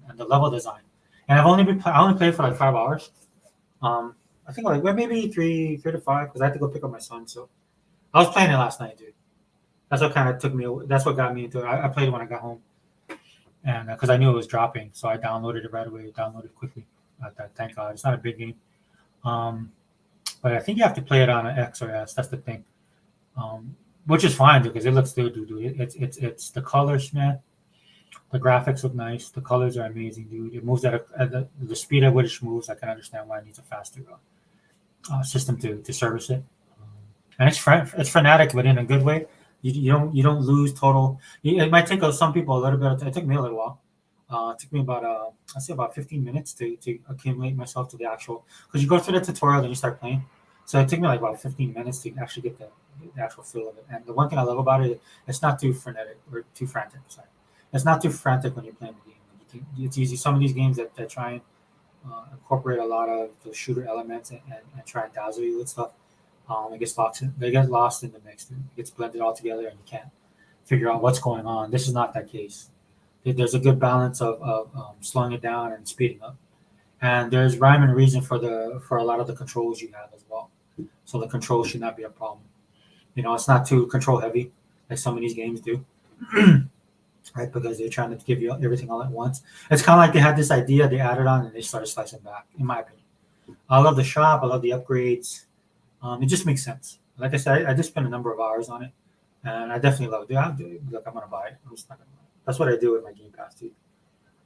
and the level design. And I only played for like 5 hours. I think like maybe three to five, because I had to go pick up my son. So I was playing it last night, dude. That's what kind of took me. That's what got me into it. I played it when I got home, and because I knew it was dropping, so I downloaded it right away. Downloaded it quickly. Thank God, it's not a big game. But I think you have to play it on an X or S. That's the thing. Which is fine, dude, because it looks good, dude. It's the colors, man. The graphics look nice. The colors are amazing, dude. It moves at the speed at which it moves. I can understand why it needs a faster system to service it. And it's frenetic, but in a good way. You don't lose total. It might take some people a little bit. It took me a little while. It took me about I'd say about 15 minutes to accumulate myself to the actual, because you go through the tutorial then you start playing. So it took me like about 15 minutes to actually get the actual feel of it. And the one thing I love about it, it's not too frenetic or too frantic. Sorry, it's not too frantic when you're playing the game. It's easy. Some of these games that try and incorporate a lot of the shooter elements and try and dazzle you with stuff. They get lost in the mix. It gets blended all together, and you can't figure out what's going on. This is not that case. There's a good balance of slowing it down and speeding up, and there's rhyme and reason for a lot of the controls you have as well. So the controls should not be a problem. It's not too control heavy like some of these games do, right? Because they're trying to give you everything all at once. It's kind of like they had this idea, they added on, and they started slicing back. In my opinion, I love the shop. I love the upgrades. It just makes sense. Like I said, I just spent a number of hours on it, and I definitely love it. Look, I'm gonna buy it. I'm just not gonna buy it. That's what I do with my Game Pass, dude.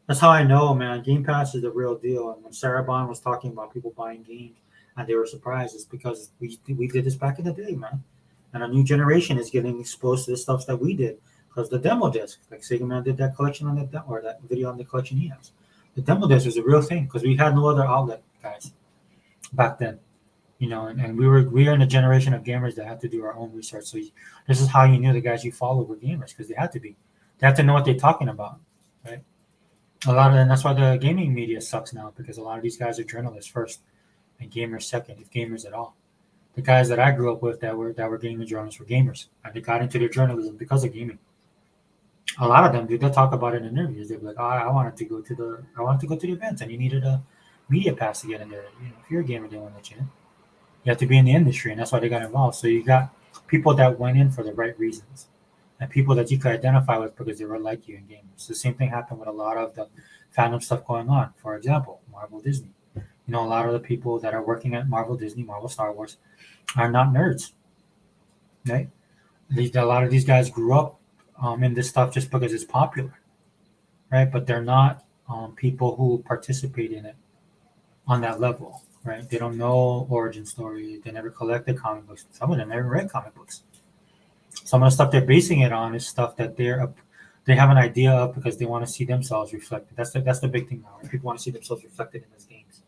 That's how I know, man. Game Pass is the real deal. And when Sarah Bond was talking about people buying games and they were surprised, it's because we did this back in the day, man. And a new generation is getting exposed to the stuff that we did. Because the demo disc, like Sega Man did that collection on or that video on the collection he has. The demo disc was a real thing because we had no other outlet, guys, back then. And we were in a generation of gamers that had to do our own research. So this is how you knew the guys you followed were gamers, because they had to be. They have to know what they're talking about, right? And that's why the gaming media sucks now, because a lot of these guys are journalists first and gamers second, if gamers at all. The guys that I grew up with that were gaming journalists were gamers, and they got into their journalism because of gaming. A lot of them, dude, they'll talk about it in interviews. They'll be like, I wanted to go to the event, and you needed a media pass to get in there. If you're a gamer, they won't let you in. You have to be in the industry, and that's why they got involved. So you got people that went in for the right reasons, and people that you could identify with because they were like you in gamers. The same thing happened with a lot of the fandom stuff going on. For example, Marvel, Disney. A lot of the people that are working at Marvel, Disney, Marvel, Star Wars are not nerds, right? A lot of these guys grew up in this stuff just because it's popular, right? But they're not people who participate in it on that level. Right? They don't know origin story. They never collected comic books. Some of them never read comic books. Some of the stuff they're basing it on is stuff that they have an idea of because they want to see themselves reflected. That's the big thing now. Right? People want to see themselves reflected in these games.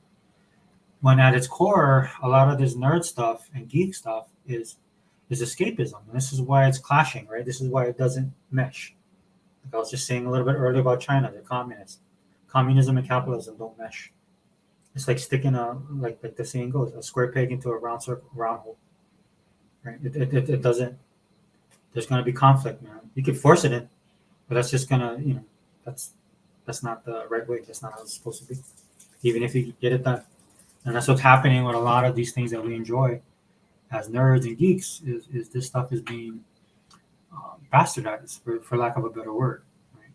When at its core, a lot of this nerd stuff and geek stuff is escapism. And this is why it's clashing, right? This is why it doesn't mesh. Like I was just saying a little bit earlier about China, they're communists. Communism and capitalism don't mesh. It's like sticking a like the saying goes, a square peg into a round hole. Right? It doesn't. There's gonna be conflict, man. You could force it in, but that's just gonna that's that's not the right way. That's not how it's supposed to be. Even if you get it done, and that's what's happening with a lot of these things that we enjoy as nerds and geeks. Is this stuff is being bastardized for lack of a better word. Right?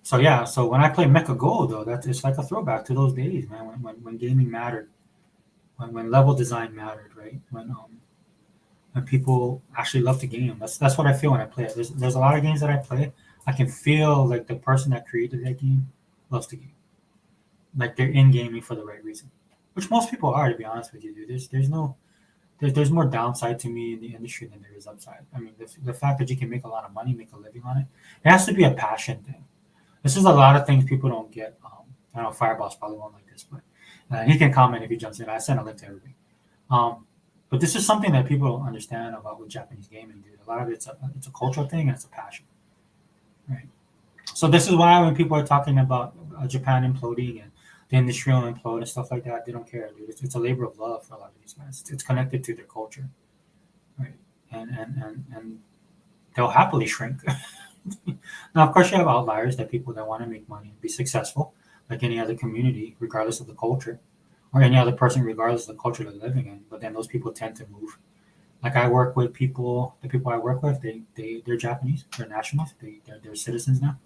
So yeah, so when I play Mecha Gold though, that's it's like a throwback to those days, man. When gaming mattered, when level design mattered, right? When people actually love the game. That's what I feel when I play it. There's a lot of games that I play. I can feel like the person that created that game loves the game. Like they're in gaming for the right reason, which most people are, to be honest with you, dude. There's more downside to me in the industry than there is upside. I mean, the fact that you can make a lot of money, make a living on it, it has to be a passion thing. This is a lot of things people don't get. I know Fireball's probably won't like this, but he can comment if he jumps in. I sent a link to everybody. Um, but this is something that people don't understand about with Japanese gaming, dude. A lot of it's a cultural thing and it's a passion, right? So this is why when people are talking about Japan imploding and the industry will implode and stuff like that, they don't care, dude. It's a labor of love for a lot of these guys. It's connected to their culture, right? And they'll happily shrink. Now, of course, you have outliers that people that want to make money and be successful, like any other community, regardless of the culture, or any other person, regardless of the culture they're living in. But then those people tend to move. Like I work with people, the people I work with, they're Japanese, they're nationals, they're citizens now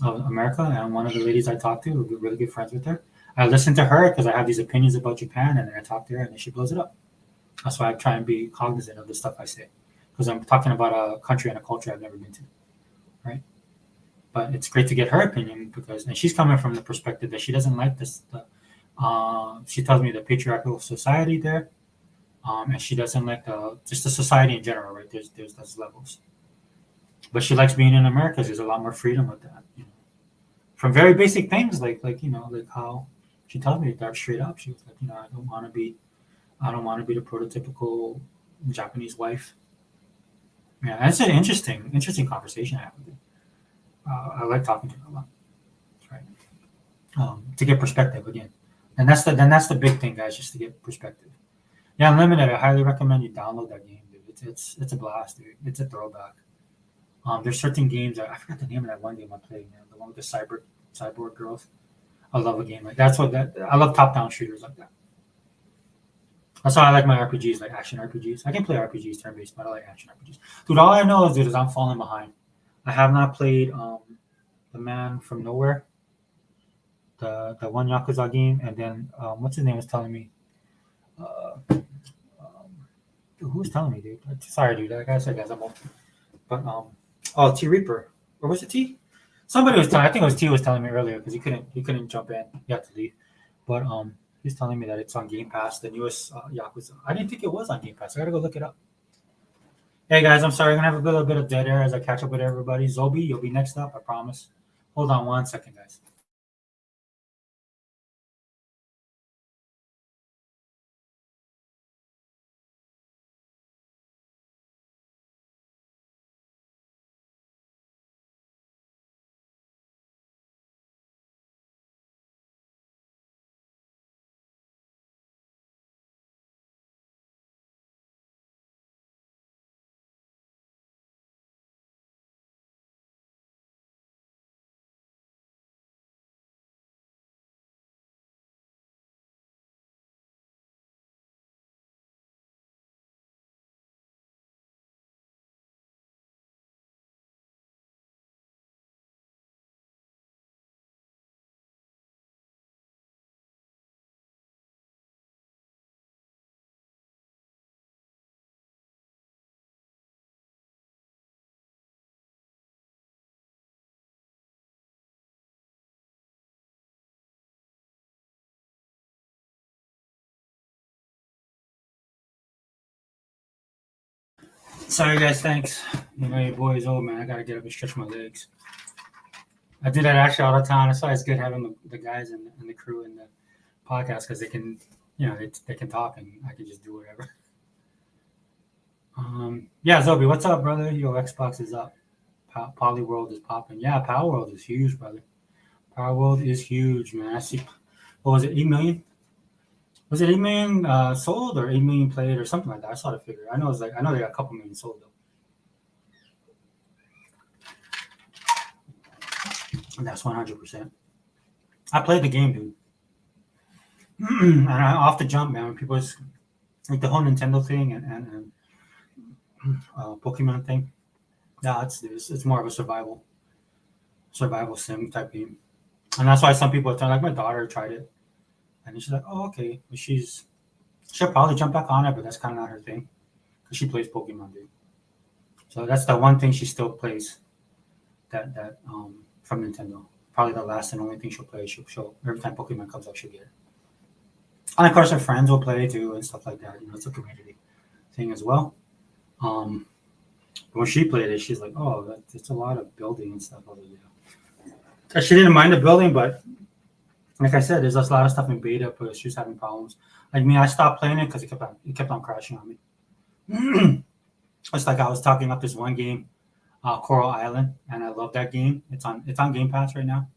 of America. And one of the ladies I talk to, we're really good friends with her. I listen to her because I have these opinions about Japan, and then I talk to her, and then she blows it up. That's why I try and be cognizant of the stuff I say, because I'm talking about a country and a culture I've never been to, right? But it's great to get her opinion because, and she's coming from the perspective that she doesn't like this. She tells me the patriarchal society there, and she doesn't like the just the society in general, right? There's those levels, but she likes being in America. There's a lot more freedom with that, from very basic things like how she tells me that straight up. She was like, I don't want to be the prototypical Japanese wife. Yeah, that's an interesting conversation I have with her. I like talking to her a lot, right? To get perspective again, and that's the big thing, guys, just to get perspective. Yeah, Unlimited. I highly recommend you download that game, dude. It's a blast, dude. It's a throwback. There's certain games I forgot the name of that one game I played, man. The one with the cyborg girls. I love a game like that's what that I love top down shooters like that. That's why I like my RPGs, like action RPGs. I can play RPGs turn based, but I like action RPGs. Dude, all I know is, dude, is I'm falling behind. I have not played the Man from Nowhere, the one Yakuza game, and then what's his name was telling me. Dude, who was telling me, dude? Sorry, dude. Like I said, guys, I'm old. But oh, T Reaper, or was it T? Somebody was telling. I think it was T was telling me earlier because he couldn't jump in. He had to leave. But he's telling me that it's on Game Pass, the newest Yakuza. I didn't think it was on Game Pass. I gotta go look it up. Hey guys, I'm sorry. I'm gonna have a little bit of dead air as I catch up with everybody. Zobi, you'll be next up. I promise. Hold on 1 second, guys. Sorry guys, thanks. My boy is old, man. I gotta get up and stretch my legs. I do that actually all the time. That's why it's good having the guys and the crew in the podcast because they can, they can talk and I can just do whatever. Yeah, Zobi, what's up, brother? Yo, Xbox is up. Poly World is popping. Yeah, Power World is huge, brother. Power World is huge, man. I see. What was it? 8 million? Was it 8 million sold or 8 million played or something like that? I saw the figure. I know it's like I know they got a couple million sold though. And that's 100%. I played the game, dude. And off the jump, man. When people like the whole Nintendo thing and Pokemon thing. Yeah, it's more of a survival sim type game, and that's why some people like my daughter tried it, and she's like, oh okay, but she'll probably jump back on it, but that's kind of not her thing because she plays Pokemon, dude. So that's the one thing she still plays that from Nintendo. Probably the last and only thing she'll play. She'll every time Pokemon comes out, she'll get it. And of course, her friends will play too and stuff like that. It's a community thing as well. Um, when she played it, she's like, "Oh, it's a lot of building and stuff." Over there. She didn't mind the building, but like I said, there's just a lot of stuff in beta because she was having problems. Like me, I stopped playing it because it kept on crashing on me. It's like I was talking up this one game, Coral Island, and I love that game. It's on Game Pass right now.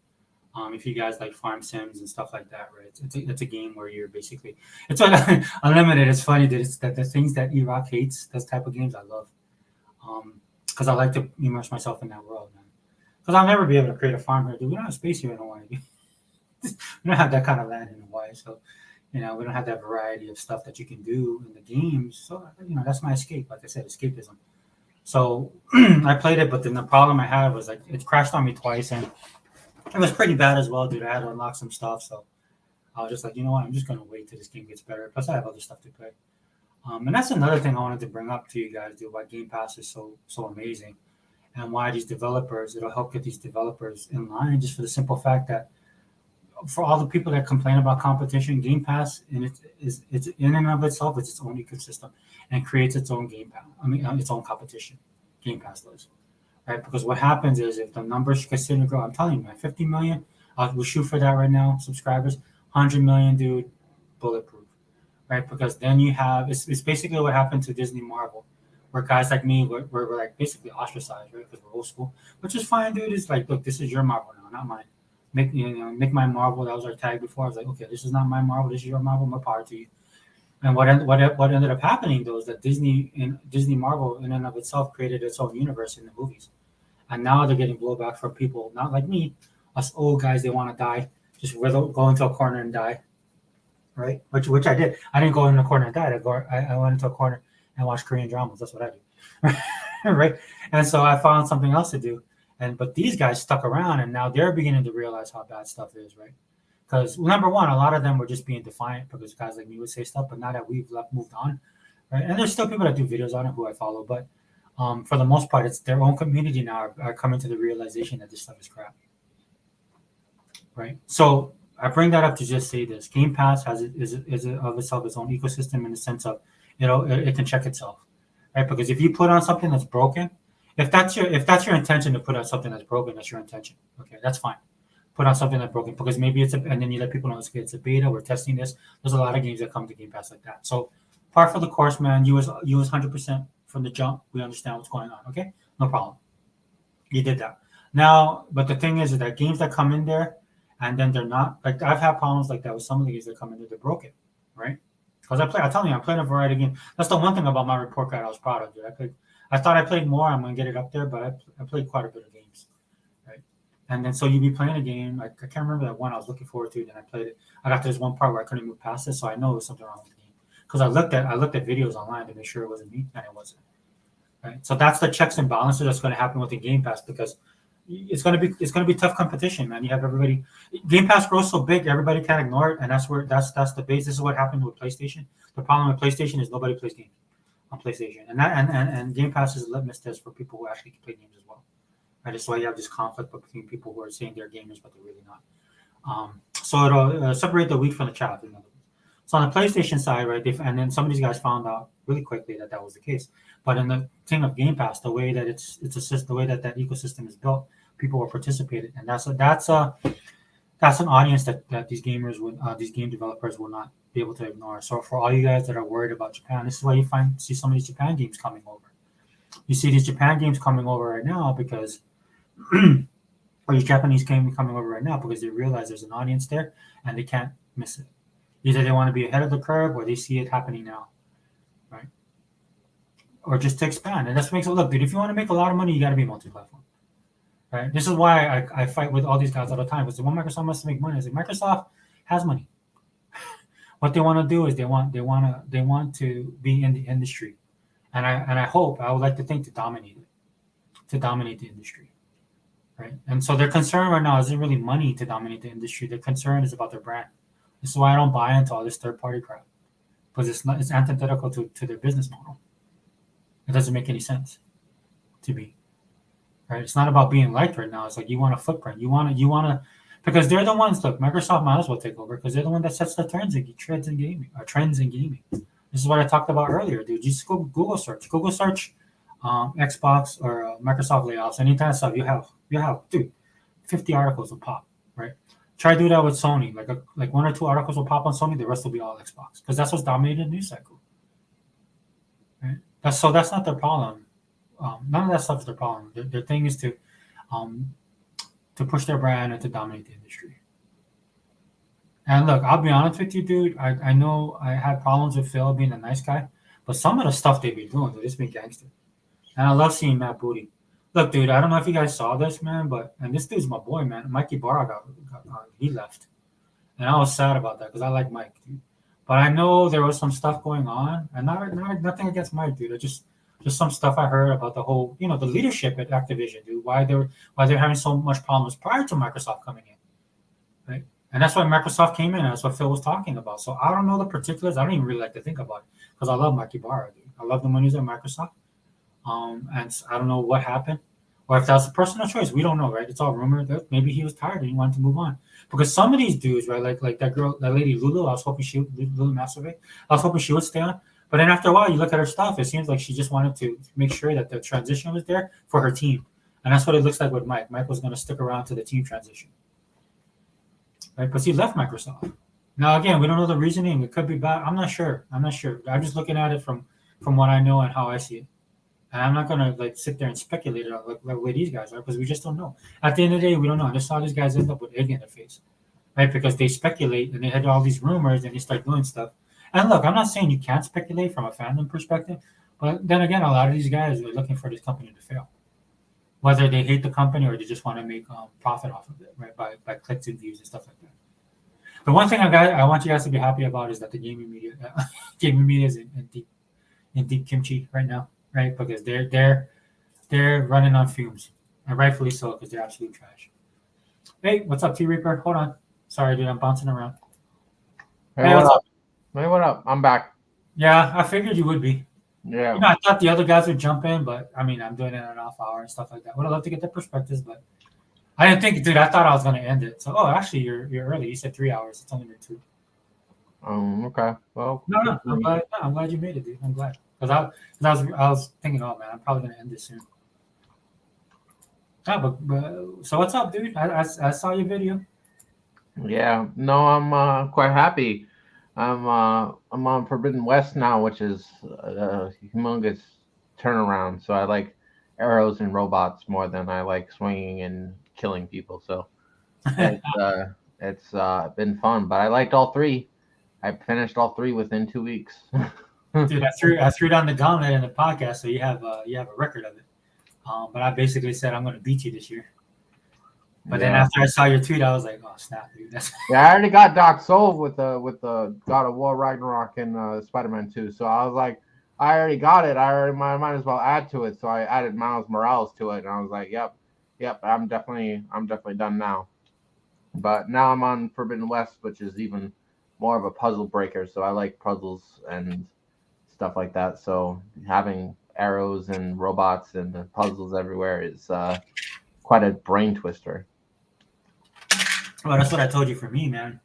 If you guys like farm sims and stuff like that, right? It's a game where you're basically it's like unlimited. It's funny that it's that the things that Iraq hates, those type of games, I love. Because I like to immerse myself in that world, man. Because I'll never be able to create a farm here, dude. We don't have space here in Hawaii. We don't have that kind of land in Hawaii, so we don't have that variety of stuff that you can do in the games. So that's my escape. Like I said, escapism. So I played it, but then the problem I had was like it crashed on me twice, and it was pretty bad as well, dude. I had to unlock some stuff, so I was just like, you know what? I'm just gonna wait till this game gets better. Plus, I have other stuff to play. And that's another thing I wanted to bring up to you guys, dude. Why Game Pass is so amazing, and why these developers it'll help get these developers in line, just for the simple fact that for all the people that complain about competition, Game Pass and it's in and of itself, it's its own ecosystem and creates its own game pass. I mean, its own competition. Game Pass does, right? Because what happens is if the numbers continue to grow, I'm telling you, man, 50 million, we'll shoot for that right now. Subscribers, 100 million, dude, bulletproof, right? Because then you have it's basically what happened to Disney Marvel, where guys like me were like basically ostracized, right? Because we're old school, which is fine, dude. It's like, look, this is your Marvel now, not mine. Make my Marvel. That was our tag before. I was like, okay, this is not my Marvel. This is your Marvel. More power to you. And what ended up happening though is that Disney Marvel in and of itself created its own universe in the movies, and now they're getting blowback from people not like me, us old guys. They want to die, just go into a corner and die, right? Which I did. I didn't go in the corner and die. I went into a corner and watched Korean dramas. That's what I do, right? And so I found something else to do. But these guys stuck around, and now they're beginning to realize how bad stuff is, right? Because number one, a lot of them were just being defiant because guys like me would say stuff, but now that we've moved on, right? And there's still people that do videos on it who I follow, but for the most part, it's their own community now are coming to the realization that this stuff is crap, right? So I bring that up to just say this: Game Pass is of itself its own ecosystem in the sense of it can check itself, right? Because if you put on something that's broken, if that's your intention to put on something that's broken, that's your intention. Okay, that's fine. Put on something that's broken because maybe and then you let people know it's a beta. We're testing this. There's a lot of games that come to Game Pass like that. So par for the course, man. You was 100% from the jump. We understand what's going on. Okay, no problem. You did that. Now, but the thing is that games that come in there and then they're not like I've had problems like that with some of the games that come in there. They're broken, right? Because I'm telling you, I'm playing a variety of games. That's the one thing about my report card I was proud of, dude. I thought I played more. I'm gonna get it up there, but I played quite a bit of games, right? And then so you'd be playing a game. I can't remember that one I was looking forward to. Then I played it. I got to this one part where I couldn't move past it, so I know there was something wrong with the game because I looked at videos online to make sure it wasn't me, and it wasn't. Right. So that's the checks and balances that's going to happen with the Game Pass because it's going to be tough competition, man. You have everybody. Game Pass grows so big, everybody can't ignore it, and that's the base. This is what happened with PlayStation. The problem with PlayStation is nobody plays games on PlayStation, and Game Pass is a litmus test for people who actually play games as well. Right, that's why you have this conflict between people who are saying they're gamers but they're really not. So it'll separate the wheat from the chaff. In other words. So on the PlayStation side, right, and then some of these guys found out really quickly that was the case. But in the thing of Game Pass, the way that it's the way that ecosystem is built, people will participate, and that's an audience that these these game developers will not be able to ignore. So for all you guys that are worried about Japan, this is why you see some of these Japan games coming over. You see these Japan games coming over right now because or your Japanese gaming coming over right now because they realize there's an audience there and they can't miss it. Either they want to be ahead of the curve or they see it happening now, right? Or just to expand. And that's what makes it look, dude. If you want to make a lot of money, you got to be multi-platform, right? This is why I fight with all these guys all the time because the one Microsoft wants to make money. Is like Microsoft has money. What they want to do is they want to be in the industry, and I would like to think to dominate the industry, right? And so their concern right now isn't really money to dominate the industry. Their concern is about their brand. This is why I don't buy into all this third party crap because it's antithetical to their business model. It doesn't make any sense to me, right? It's not about being liked right now. It's like you want a footprint. You want to because they're the ones. Look, Microsoft might as well take over because they're the one that sets the trends in gaming. This is what I talked about earlier, dude. Just go Google search, Xbox or Microsoft layoffs, any kind of stuff. You have, dude, 50 articles will pop, right? Try to do that with Sony. Like one or two articles will pop on Sony. The rest will be all Xbox because that's what's dominating the news cycle, right? That's not their problem. None of that stuff is their problem. Their thing is to push their brand and to dominate the industry. And look, I'll be honest with you, dude. I know I had problems with Phil being a nice guy, but some of the stuff they be doing, dude, it's been gangster. And I love seeing Matt Booty. Look, dude, I don't know if you guys saw this, man, and this dude's my boy, man. Mikey Barra he left. And I was sad about that because I like Mike, dude. But I know there was some stuff going on, and nothing against Mike, dude. It's just some stuff I heard about the whole, the leadership at Activision, dude. Why they're having so much problems prior to Microsoft coming in, right? And that's why Microsoft came in. And that's what Phil was talking about. So I don't know the particulars. I don't even really like to think about it because I love Mikey Barra, dude. I love him when he was at Microsoft. And I don't know what happened, or if that's a personal choice. We don't know, right? It's all rumor that maybe he was tired and he wanted to move on. Because some of these dudes, right, like that girl, that lady Lulu, I was hoping Lulu Massove, I was hoping she would stay on. But then after a while, you look at her stuff, it seems like she just wanted to make sure that the transition was there for her team. And that's what it looks like with Mike. Mike was going to stick around to the team transition. Right? Because he left Microsoft. Now, again, we don't know the reasoning. It could be bad. I'm not sure. I'm just looking at it from what I know and how I see it. And I'm not going to sit there and speculate it out like where these guys are because we just don't know. At the end of the day, we don't know. I just saw these guys end up with egg in their face. Right? Because they speculate and they had all these rumors and they start doing stuff. And look, I'm not saying you can't speculate from a fandom perspective, but then again, a lot of these guys are looking for this company to fail, whether they hate the company or they just want to make profit off of it, right? By clicks and views and stuff like that. The one thing I want you guys to be happy about is that the gaming media is in deep kimchi right now, right? Because they're running on fumes, and rightfully so because they're absolute trash. Hey, what's up, T Reaper? Hold on, sorry, dude, I'm bouncing around. Hey, what's up? Hey, what up? I'm back. Yeah, I figured you would be. Yeah. I thought the other guys would jump in, but I mean, I'm doing it in an off hour and stuff like that. Would have loved to get their perspectives, but I didn't think, dude. I thought I was going to end it. So, actually, you're early. You said 3 hours. It's only been 2. Okay. Well. No. I'm glad you made it, dude. I'm glad because I was thinking, oh man, I'm probably going to end this soon. Yeah, but so what's up, dude? I saw your video. Yeah. No, I'm quite happy. I'm on Forbidden West now, which is a humongous turnaround. So I like arrows and robots more than I like swinging and killing people. So it's been fun. But I liked all 3. I finished all 3 within 2 weeks. Dude, I threw down the gauntlet in the podcast, so you have a record of it. But I basically said I'm going to beat you this year. But then after I saw your tweet, I was like, "Oh snap, dude!" Yeah, I already got Dark Souls with the God of War Ragnarok and Spider-Man 2. So I was like, I already got it. I might as well add to it. So I added Miles Morales to it, and I was like, "Yep, I'm definitely done now." But now I'm on Forbidden West, which is even more of a puzzle breaker. So I like puzzles and stuff like that. So having arrows and robots and puzzles everywhere is quite a brain twister. Well, that's what I told you for me, man.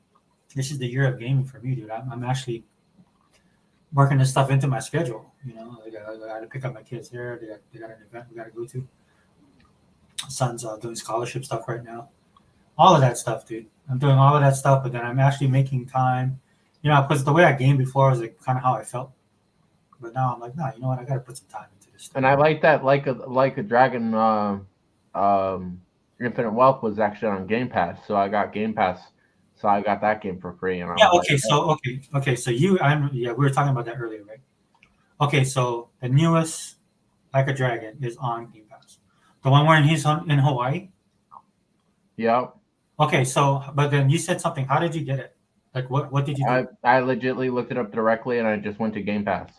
This is the year of gaming for me, dude. I'm actually working this stuff into my schedule. I got to pick up my kids here. They got an event we got to go to. Son's doing scholarship stuff right now. All of that stuff, dude. I'm doing all of that stuff, but then I'm actually making time. Because the way I gamed before was kind of how I felt. But now I'm like, no, you know what? I got to put some time into this stuff. And I like that, like a dragon. Infinite Wealth was actually on Game Pass, so I got Game Pass, so I got that game for free, and I Yeah. was like, Okay. oh, Okay. So we were talking about that earlier, right? Okay. So the newest Like a Dragon is on Game Pass. The one where he's in Hawaii. yep. Okay. So, but then you said something. How did you get it? Like, what did you do? I legitly looked it up directly, and I just went to Game Pass.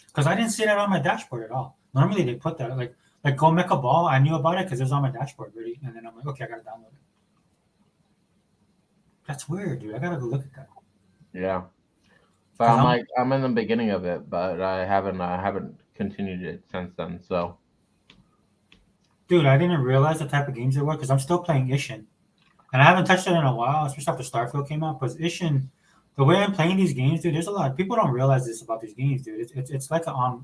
Because I didn't see that on my dashboard at all. Normally they put that like Go Make a Ball. I knew about it because it was on my dashboard already, and then I'm like, okay, I gotta download it. That's weird, dude. I gotta go look at that. Yeah, but Because I'm I'm like I'm in the beginning of it, but I haven't continued it since then. So Dude, I didn't realize the type of games it were because I'm still playing Ishin. And I haven't touched it in a while, especially after Starfield came out. Because Ishin, the way I'm playing these games, dude, there's a lot. People don't realize this about these games, dude. It's like an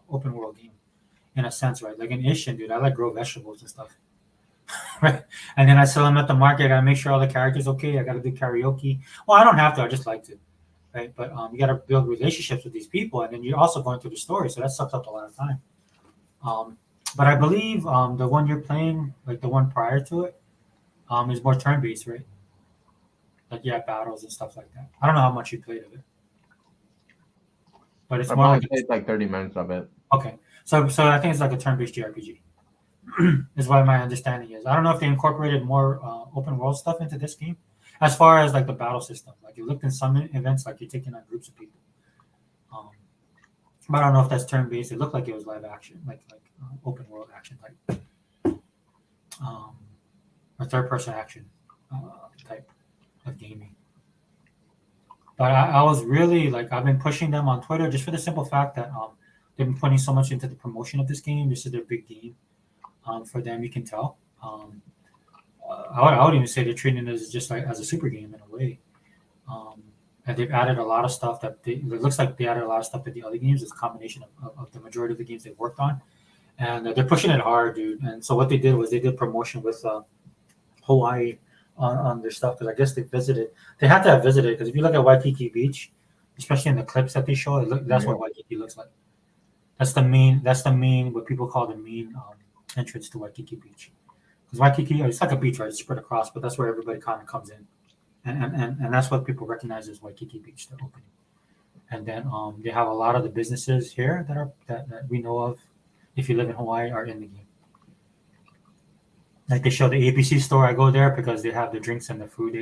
open world game in a sense, right? Like in Ishin, dude, I like grow vegetables and stuff, right? And then I sell them at the market. I gotta make sure all the characters okay. I gotta do karaoke. Well, I don't have to. I just like to, right? But you gotta build relationships with these people, and then you're also going through the story, so that sucks up a lot of time. Um, but I believe the one you're playing, like the one prior to it, is more turn based, right? Like yeah, battles and stuff like that. I don't know how much you played of it, but it's I've more only like played like 30 minutes of it. okay. So I think it's like a turn-based JRPG. Is what my understanding is. I don't know if they incorporated more open world stuff into this game, as far as like the battle system. Like it looked in some events like you're taking on groups of people. Um, but I don't know if that's turn-based. It looked like it was live action, like open world action type, um, or third-person action type of gaming. But I was really like I've been pushing them on Twitter just for the simple fact that they've been putting so much into the promotion of this game. This is their big game for them. You can tell. I would even say they're treating it as just like as a super game in a way. Um, and they've added a lot of stuff it looks like they added a lot of stuff to the other games. It's a combination of the majority of the games they've worked on, and they're pushing it hard, dude. And so what they did was they did promotion with Hawaii on their stuff because I guess they visited. They had to have visited because if you look at Waikiki Beach, especially in the clips that they show, that's Yeah. what Waikiki looks like. That's the main. That's the main. What people call the main entrance to Waikiki Beach. Because Waikiki, it's like a beach, right? It's spread across, but that's where everybody kind of comes in, and that's what people recognize as Waikiki Beach, the opening. And then they have a lot of the businesses here that we know of. If you live in Hawaii, are in the game. Like they show the ABC store. I go there because they have the drinks and the food.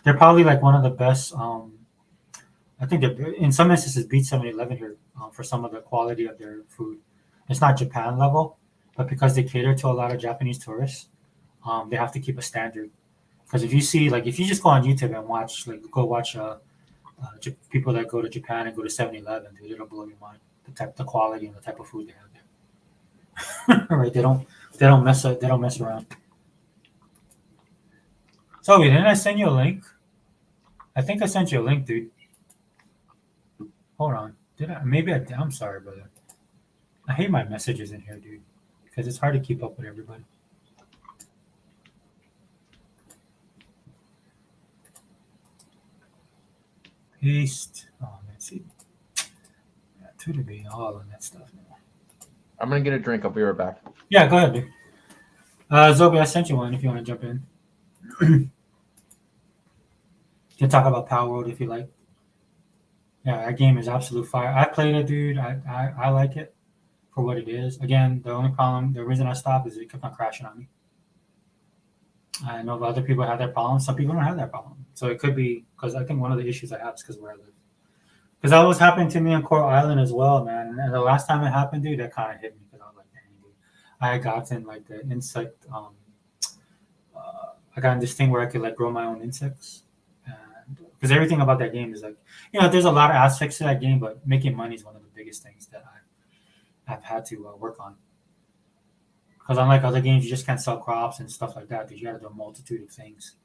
They're probably like one of the best. I think they're in some instances beat 7-Eleven here for some of the quality of their food. It's not Japan level, but because they cater to a lot of Japanese tourists, they have to keep a standard. Because if you see, like, if you just go on YouTube and watch, like, go watch people that go to Japan and go to 7-Eleven, dude, it'll blow your mind. The quality and the type of food they have there. Right? They don't mess around. So wait, didn't I send you a link? I think I sent you a link, dude. Hold on. Did I? Maybe I did. I'm sorry, brother. I hate my messages in here, dude, because it's hard to keep up with everybody. Paste. Oh, let's see. Yeah, Twitter being all on that stuff now. I'm gonna get a drink. I'll be right back. Yeah, go ahead, dude. Zobi, I sent you one if you want to jump in. You can talk about Power World if you like. Yeah, that game is absolute fire. I played it, dude. I like it for what it is. Again, the reason I stopped is it kept on crashing on me. I know other people have that problem. Some people don't have that problem. So it could be because I think one of the issues I have is because where I live. Because that was happening to me on Coral Island as well, man. And the last time it happened, dude, that kind of hit me because I was like, dang, dude. I had gotten like the insect. I got in this thing where I could like grow my own insects. Because everything about that game is like, there's a lot of aspects to that game, but making money is one of the biggest things that I've had to work on. Because unlike other games, you just can't sell crops and stuff like that. Because you got to do a multitude of things.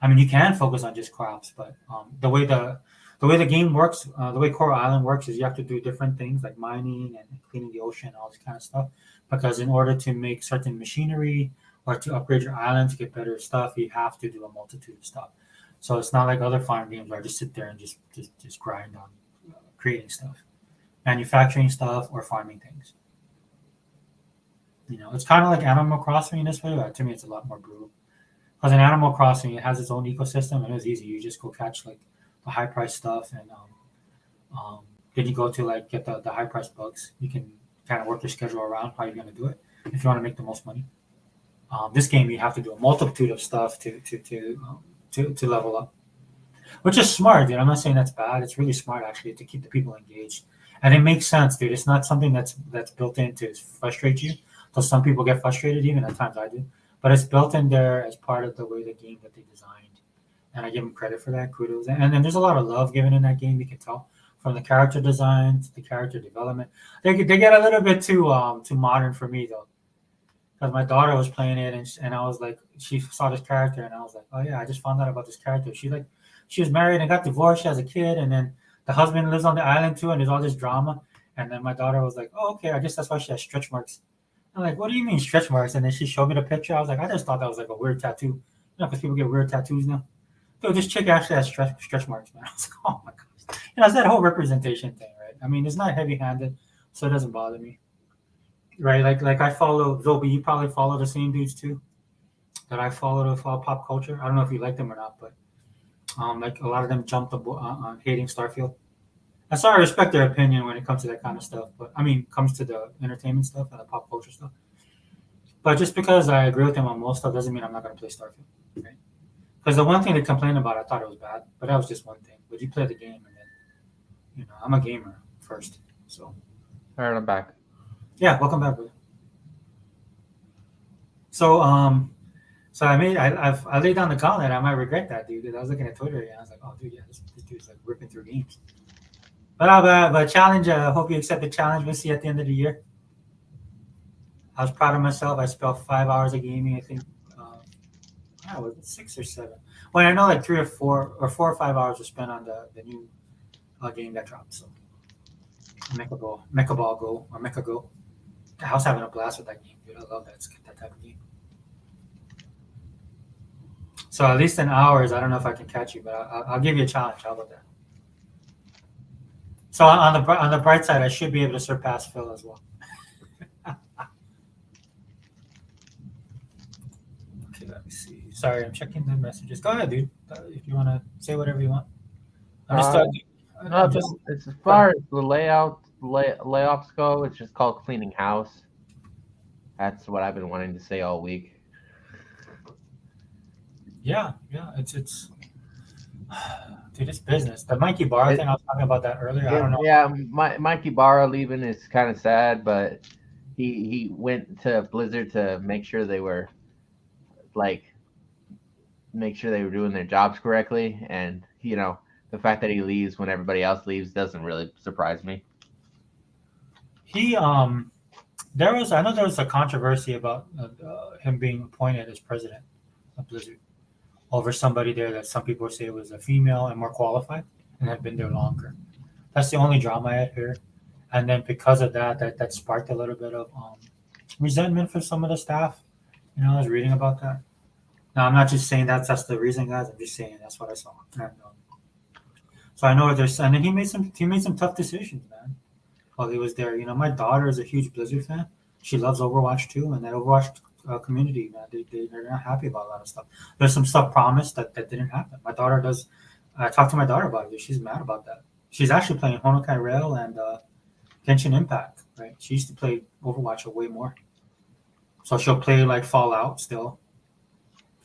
I mean, you can focus on just crops, but the way the game works, the way Coral Island works is you have to do different things like mining and cleaning the ocean and all this kind of stuff. Because in order to make certain machinery or to upgrade your island to get better stuff, you have to do a multitude of stuff. So it's not like other farm games where I just sit there and just grind on creating stuff, manufacturing stuff, or farming things. It's kind of like Animal Crossing in this way, but to me, it's a lot more brutal. Because in Animal Crossing, it has its own ecosystem, and it was easy. You just go catch like the high price stuff, and then you go to like get the high price bugs. You can kind of work your schedule around how you're gonna do it if you want to make the most money. This game, you have to do a multitude of stuff to level up, which is smart, dude. I'm not saying that's bad. It's really smart actually to keep the people engaged, and it makes sense, dude. It's not something that's built in to frustrate you. So some people get frustrated, even at times I do, but it's built in there as part of the way the game that they designed, and I give them credit for that. Kudos, and then there's a lot of love given in that game. You can tell from the character design to the character development. They get a little bit too modern for me though, because my daughter was playing it, and I was like, she saw this character, and I was like, oh yeah, I just found out about this character. She was married and got divorced. She has a kid, and then the husband lives on the island too, and there's all this drama. And then my daughter was like, oh okay, I guess that's why she has stretch marks. I'm like, what do you mean stretch marks? And then she showed me the picture. I was like, I just thought that was like a weird tattoo, because people get weird tattoos now. Dude, this chick actually has stretch marks, man. I was like, oh my god, it's that whole representation thing, right? I mean, it's not heavy handed, so it doesn't bother me. Right, like I follow Zobi. You probably follow the same dudes too that I follow to follow pop culture. I don't know if you like them or not, but like a lot of them jumped on hating Starfield. And so I respect their opinion when it comes to that kind of stuff. But I mean, comes to the entertainment stuff and the pop culture stuff. But just because I agree with them on most stuff doesn't mean I'm not going to play Starfield. Right? Because the one thing they complained about, I thought it was bad, but that was just one thing. But you play the game, and then I'm a gamer first. So All right, I'm back. yeah, welcome back, brother. So so I laid down the gauntlet. I might regret that, dude. 'Cause I was looking at Twitter and I was like, oh, dude, yeah, this dude's like ripping through games. But challenge. I hope you accept the challenge. We'll see at the end of the year. I was proud of myself. I spent 5 hours of gaming. I think, was it 6 or 7? Well, I know like 3 or 4 or 5 hours were spent on the new game that dropped. So Mecha Ball Go or Mecha Go. I was having a blast with that game, dude. I love that type of game. So at least in hours, I don't know if I can catch you, but I'll give you a challenge. How about that? So on the bright side, I should be able to surpass Phil as well. Okay, let me see. Sorry, I'm checking the messages. Go ahead, dude. If you want to say whatever you want. I'm just Uh, talking. I'm just. Nothing. It's as far as the layoffs go. It's just called cleaning house. That's what I've been wanting to say all week. Yeah. It's. Dude, it's business. The Mikey Barr thing, I was talking about that earlier. I don't know. Yeah, Mikey Barra leaving is kind of sad, but he went to Blizzard to make sure they were like doing their jobs correctly, and the fact that he leaves when everybody else leaves doesn't really surprise me. He I know there was a controversy about him being appointed as president of Blizzard over somebody there that some people say was a female and more qualified and had been there longer. That's the only drama I had here. And then because of that sparked a little bit of resentment for some of the staff. I was reading about that. Now I'm not just saying that's the reason, guys. I'm just saying that's what I saw. So I know there's, and then he made some tough decisions, man. While he was there, my daughter is a huge Blizzard fan. She loves Overwatch too, and that Overwatch community, man, they're not happy about a lot of stuff. There's some stuff promised that didn't happen. My daughter does. I talked to my daughter about it. She's mad about that. She's actually playing Honkai Rail and Genshin Impact. Right? She used to play Overwatch way more. So she'll play like Fallout still,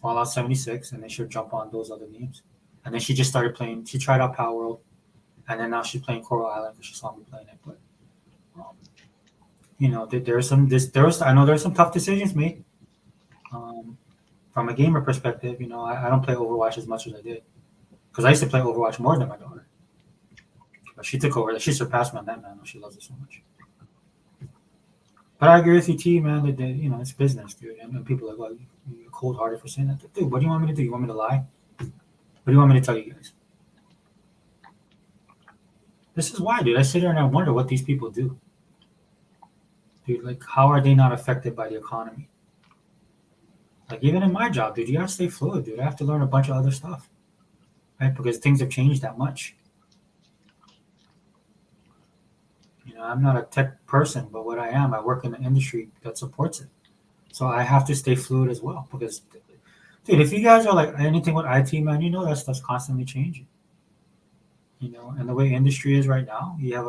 Fallout 76, and then she'll jump on those other games. And then she just started playing. She tried out Power World, and then now she's playing Coral Island because she saw me playing it. But I know there's some tough decisions made. From a gamer perspective, I don't play Overwatch as much as I did because I used to play Overwatch more than my daughter. But she took over. She surpassed me on that, man. She loves it so much. But I agree with you, T, man. That it's business, dude. And people are like, you're cold-hearted for saying that. Dude, what do you want me to do? You want me to lie? What do you want me to tell you guys? This is why, dude. I sit here and I wonder what these people do. Dude, like, how are they not affected by the economy? Like, even in my job, dude, you have to stay fluid, dude. I have to learn a bunch of other stuff, right? Because things have changed that much. I'm not a tech person, but what I am, I work in the industry that supports it. So I have to stay fluid as well because, dude, if you guys are like anything with IT, man, that stuff's constantly changing. And the way industry is right now, you have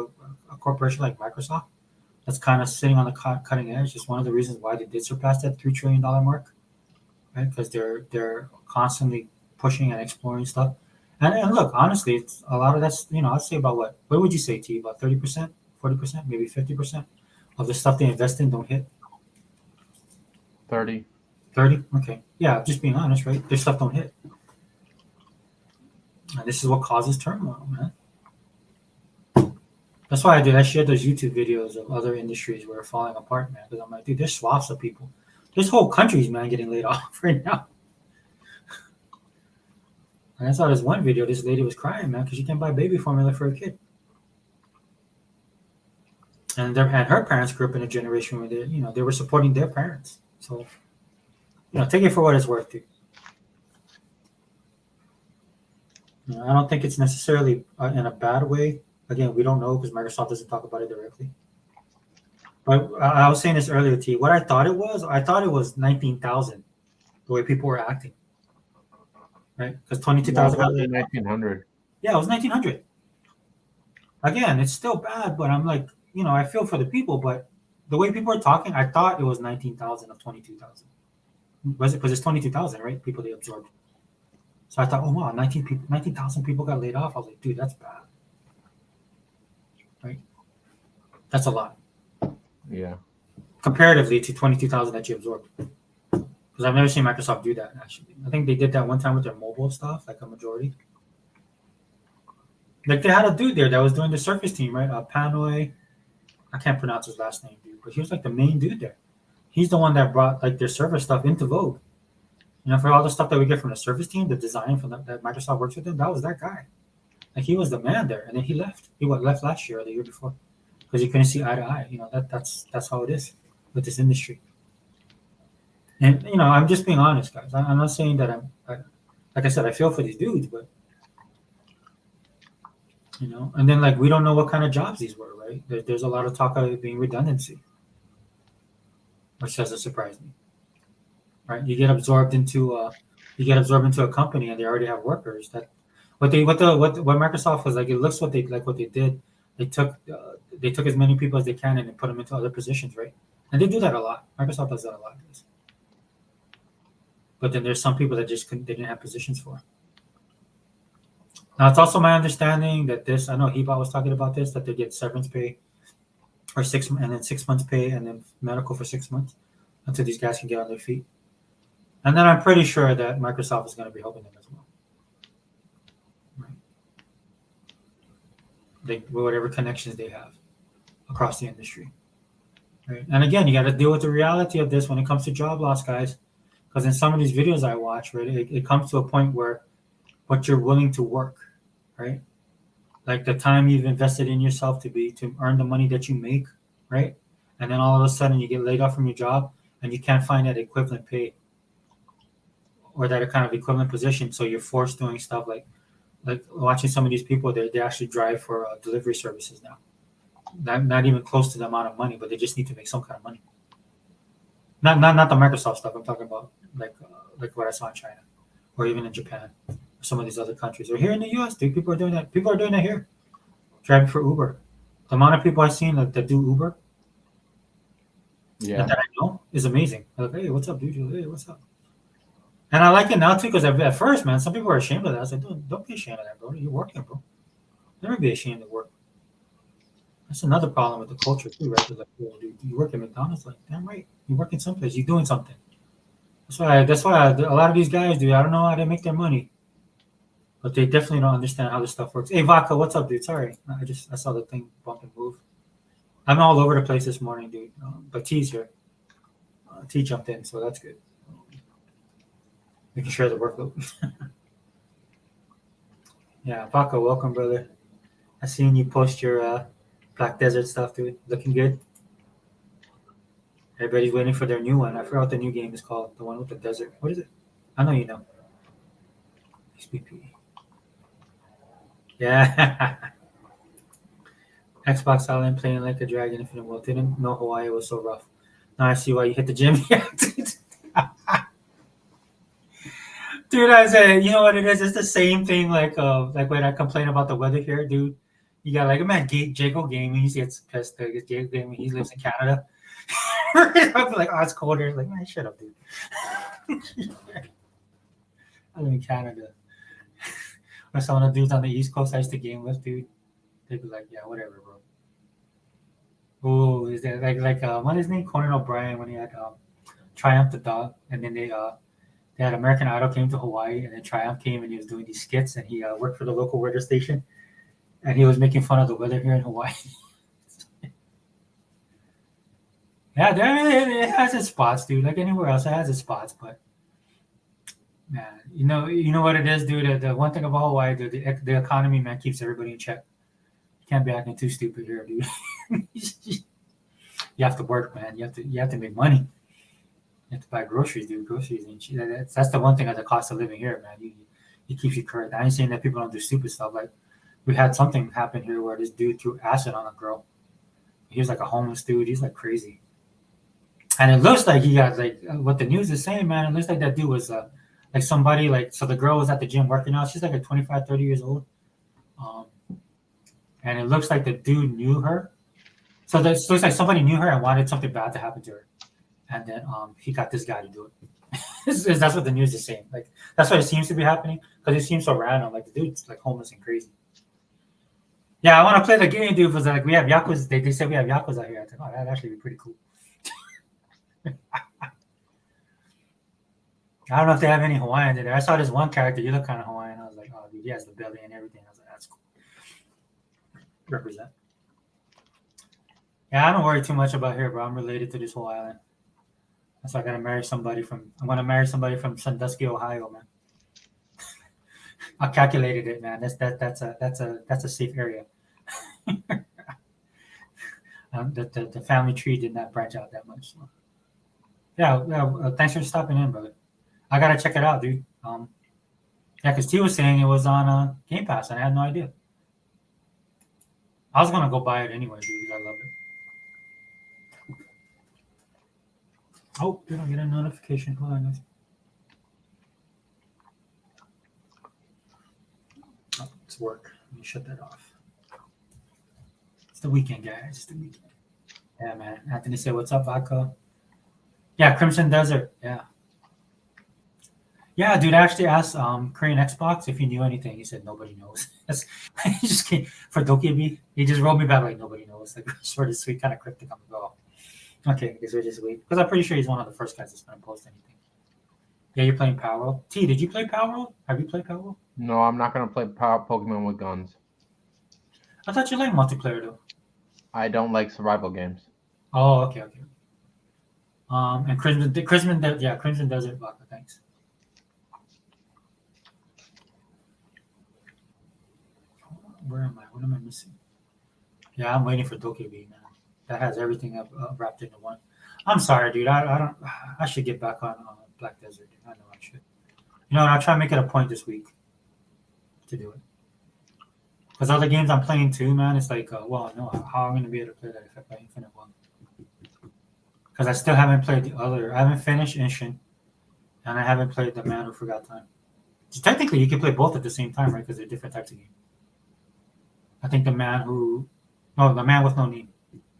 a corporation like Microsoft that's kind of sitting on the cutting edge. It's one of the reasons why they did surpass that $3 trillion mark, right? Because they're constantly pushing and exploring stuff. And look, honestly, it's a lot of that's I'd say about what would you say, T? About 30%, 40%, maybe 50% of the stuff they invest in don't hit. 30. 30? Okay. Yeah, just being honest, right? Their stuff don't hit. And this is what causes turmoil, man. That's why I shared those YouTube videos of other industries where are falling apart, man. Because I'm like, dude, there's swaths of people. There's whole countries, man, getting laid off right now. And I saw this one video. This lady was crying, man, because she can't buy baby formula for her kid. And her parents grew up in a generation where they were supporting their parents. So take it for what it's worth, dude. I don't think it's necessarily in a bad way. Again, we don't know because Microsoft doesn't talk about it directly. But I was saying this earlier, T. What I thought it was 19,000, the way people were acting, right? Because No, 22,000 it's got only laid off. 1900. Yeah, it was 1,900. Again, it's still bad, but I'm like, I feel for the people, but the way people are talking, I thought it was 19,000 of 22,000. Was it because it's 22,000, right? People they absorbed. So I thought, oh wow, 19,000 people got laid off. I was like, dude, that's bad, right? That's a lot Yeah. comparatively to 22,000 that you absorbed. Because I've never seen Microsoft do that. Actually, I think they did that one time with their mobile stuff, like a majority. Like they had a dude there that was doing the Surface team, right? Panoy. I can't pronounce his last name, dude, but he was like the main dude there. He's the one that brought like their server stuff into vogue. For all the stuff that we get from the Surface team, the design from that Microsoft works with them, that was that guy. Like he was the man there, and then he left. He left last year or the year before because he couldn't see eye to eye. That's how it is with this industry. And I'm just being honest, guys. I'm not saying that like I said, I feel for these dudes, but and then like we don't know what kind of jobs these were, right? There's a lot of talk of it being redundancy, which doesn't surprise me, right? You get absorbed into a company and they already have workers that what Microsoft was like. It looks what they did. They took as many people as they can and then put them into other positions, right? And they do that a lot. Microsoft does that a lot, guys. But then there's some people that just couldn't, they didn't have positions for. Now it's also my understanding that I know Heba was talking about this, that they get severance pay or 6 months pay and then medical for 6 months until these guys can get on their feet. And then I'm pretty sure that Microsoft is going to be helping them as well. Right? Whatever connections they have across the industry. Right? And again, you got to deal with the reality of this when it comes to job loss, guys. Because in some of these videos I watch, right, it comes to a point where what you're willing to work, right? Like the time you've invested in yourself to earn the money that you make, right? And then all of a sudden you get laid off from your job and you can't find that equivalent pay or that kind of equivalent position. So you're forced doing stuff like watching some of these people. They actually drive for delivery services now. Not even close to the amount of money, but they just need to make some kind of money. Not the Microsoft stuff. I'm talking about like what I saw in China or even in Japan, or some of these other countries, or here in the U.S. Dude, people are doing that. People are doing that here, driving for Uber. The amount of people I've seen that do Uber Yeah. and that I know is amazing. They're like, hey, what's up, dude? Hey, what's up? And I like it now too because at first, man, some people are ashamed of that. I said, don't be ashamed of that, bro. You're working, bro. Never be ashamed of work. That's another problem with the culture too, right? They're like, oh, dude, you work at McDonald's? Like, damn right. You work in someplace. You're doing something. That's why a lot of these guys, dude, I don't know how they make their money, but they definitely don't understand how this stuff works. Hey, Vodka, what's up, dude? Sorry, I saw the thing bump and move. I'm all over the place this morning, dude. But T's here. T jumped in, so that's good. We can share the workload. Yeah, Vodka, welcome, brother. I seen you post your Black Desert stuff, dude. Looking good. Everybody's waiting for their new one. I forgot what the new game is called. The one with the desert. What is it? I know you know. XBP. Yeah. Xbox Island playing like a dragon. Infinite World didn't know Hawaii was so rough. Now I see why you hit the gym. Dude, I said, you know what it is? It's the same thing like when I complain about the weather here, dude. You got like a man, Jago Gaming. He gets pissed. Like, Jago Gaming. He lives in Canada. I'm like, oh, it's colder. Like, man, shut up, dude. I live in Canada. When some of the dudes on the East Coast I used to game with, dude, they'd be like, yeah, whatever, bro. Oh, is that what is his name? Conan O'Brien when he had Triumph the dog, and then they had American Idol came to Hawaii, and then Triumph came and he was doing these skits, and he worked for the local weather station, and he was making fun of the weather here in Hawaii. Yeah, it has its spots, dude. Like anywhere else, it has its spots, but man, you know what it is, dude. The one thing about Hawaii, dude, the economy, man, keeps everybody in check. You can't be acting too stupid here, dude. You have to work, man. You have to make money. You have to buy groceries, dude. Groceries ain't cheap. That's the one thing at the cost of living here, man. It keeps you correct. I ain't saying that people don't do stupid stuff. Like we had something happen here where this dude threw acid on a girl. He was like a homeless dude. He's like crazy. And it looks like he got like what the news is saying, man. It looks like that dude was like somebody like so the girl was at the gym working out. She's like a 25, 30 years old. Um, and it looks like the dude knew her. So this looks like somebody knew her and wanted something bad to happen to her. And then he got this guy to do it. That's what the news is saying. Like that's what it seems to be happening because it seems so random. Like the dude's like homeless and crazy. Yeah, I want to play the game, dude. Because like we have yakuza. They said we have yakuza here. I think, oh, that'd actually be pretty cool. I don't know if they have any Hawaiians in there. I saw this one character. You look kind of Hawaiian. I was like, oh, dude, he has the belly and everything. I was like, that's cool. Represent. Yeah, I don't worry too much about here, bro. I'm related to this whole island. That's why I gotta marry somebody from. I'm gonna marry somebody from Sandusky, Ohio, man. I calculated it, man. That's a safe area. The family tree did not branch out that much. So. Yeah, thanks for stopping in, brother. I gotta check it out, dude. Yeah, because T was saying it was on Game Pass, and I had no idea. I was gonna go buy it anyway, dude, because I love it. Oh, did I get a notification? Hold on, guys. Oh, it's work. Let me shut that off. It's the weekend, guys. It's the weekend. Yeah, man. Anthony said, "What's up, Vodka?" Yeah, Crimson Desert. Yeah. Yeah, dude, I actually asked Korean Xbox if he knew anything. He said nobody knows. He just came for Dokebi. He just wrote me back like nobody knows. Like short and sweet, kind of cryptic. I'm like, oh, okay, I guess we're just wait because I'm pretty sure he's one of the first guys that's gonna post anything. Yeah, you're playing Power World. T, did you play Power World? Have you played Power World? No, I'm not gonna play Pokemon with guns. I thought you liked multiplayer though. I don't like survival games. Oh, okay. And Crimson Desert Vodka. Thanks. Where am I? What am I missing? Yeah, I'm waiting for Dokebi, man. That has everything up wrapped into one. I'm sorry, dude. I don't. I should get back on Black Desert. Dude. I know I should. You know what? I'll try and make it a point this week to do it. Because other games I'm playing too, man. It's like, well, no, how am I going to be able to play that if I play Infinite One? Because I still haven't played the other. I haven't finished Inshin, and I haven't played The Man Who Forgot Time. So technically, you can play both at the same time, right? Because they're different types of games. I think the man with no name,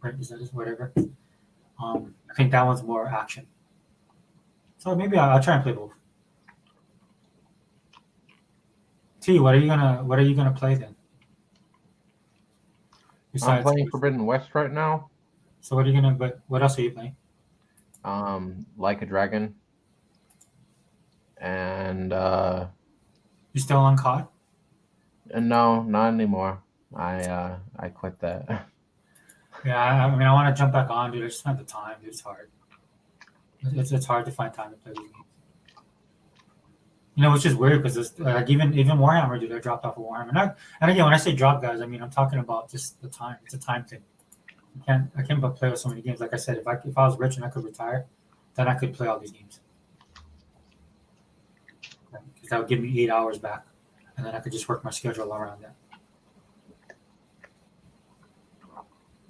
right? Is that just whatever? I think that one's more action. So maybe I'll try and play both. T, what are you gonna play then? I'm playing Forbidden West right now. So what are you gonna? But what else are you playing? Like a Dragon. And You still on COD? No, not anymore. I quit that. Yeah, I mean, I want to jump back on, dude. I just don't have the time. Dude, it's hard. It's hard to find time to play these games. You know, which is weird because like even Warhammer, dude, I dropped off of Warhammer. And again, when I say drop, guys, I mean I'm talking about just the time. It's a time thing. I can't but play with so many games. Like I said, if I was rich and I could retire, then I could play all these games. Because that would give me 8 hours back, and then I could just work my schedule around that.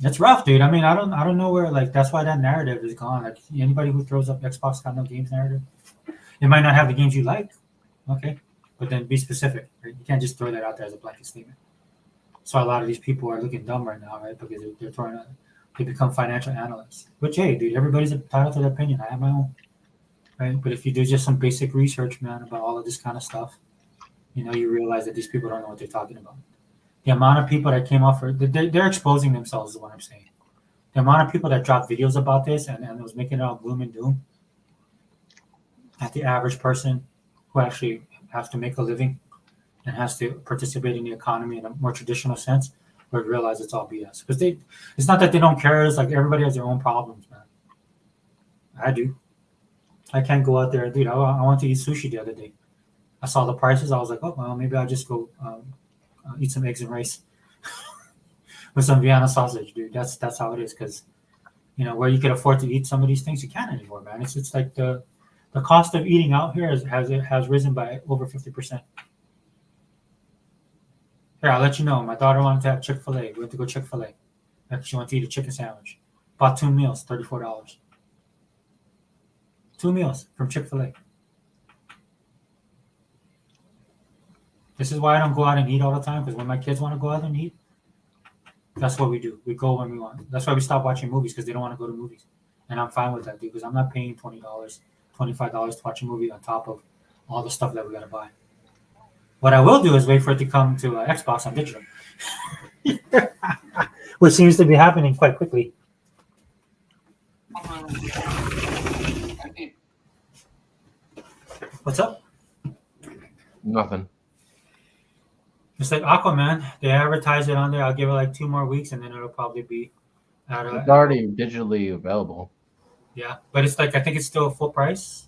It's rough, dude. I mean, I don't know where like that's why that narrative is gone. Like anybody who throws up Xbox got no games narrative. It might not have the games you like, okay, but then be specific. Right? You can't just throw that out there as a blanket statement. So a lot of these people are looking dumb right now, right? Because they're throwing, they become financial analysts. Which hey, dude, everybody's entitled to their opinion. I have my own, right? But if you do just some basic research, man, about all of this kind of stuff, you realize that these people don't know what they're talking about. The amount of people that came off, they're exposing themselves, is what I'm saying. The amount of people that dropped videos about this and was making it all gloom and doom, that the average person who actually has to make a living and has to participate in the economy in a more traditional sense would realize it's all BS. Because it's not that they don't care. It's like everybody has their own problems, man. I do. I can't go out there, dude. I went to eat sushi the other day. I saw the prices. I was like, oh well, maybe I'll just go eat some eggs and rice with some Vienna sausage, dude. That's how it is. Because where you can afford to eat some of these things, you can't anymore, man. It's like the cost of eating out here has risen by over 50%. Here, I'll let you know. My daughter wanted to have Chick-fil-A. We went to go Chick-fil-A. She wanted to eat a chicken sandwich. Bought 2 meals, $34. 2 meals from Chick-fil-A. This is why I don't go out and eat all the time, because when my kids want to go out and eat, that's what we do. We go when we want. That's why we stop watching movies, because they don't want to go to movies. And I'm fine with that, dude, because I'm not paying $20, $25 to watch a movie on top of all the stuff that we got to buy. What I will do is wait for it to come to Xbox on digital, which seems to be happening quite quickly. What's up? Nothing. It's like Aquaman. They advertise it on there. I'll give it like 2 more weeks, and then it'll probably be at It's already digitally available. yeah. But it's like I think it's still full price.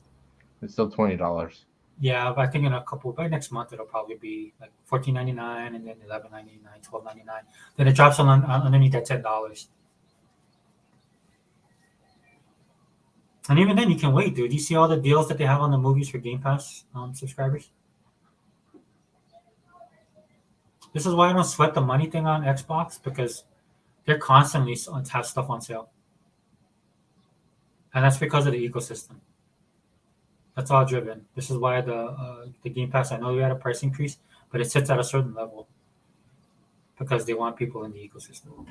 It's still $20. Yeah, but I think in a couple by next month it'll probably be like $14.99 and then $11.99, $12.99. Then it drops on underneath at $10. And even then, you can wait, dude. You see all the deals that they have on the movies for Game Pass subscribers. This is why I don't sweat the money thing on Xbox, because they're constantly have stuff on sale, and that's because of the ecosystem. That's all driven. This is why the Game Pass. I know we had a price increase, but it sits at a certain level because they want people in the ecosystem,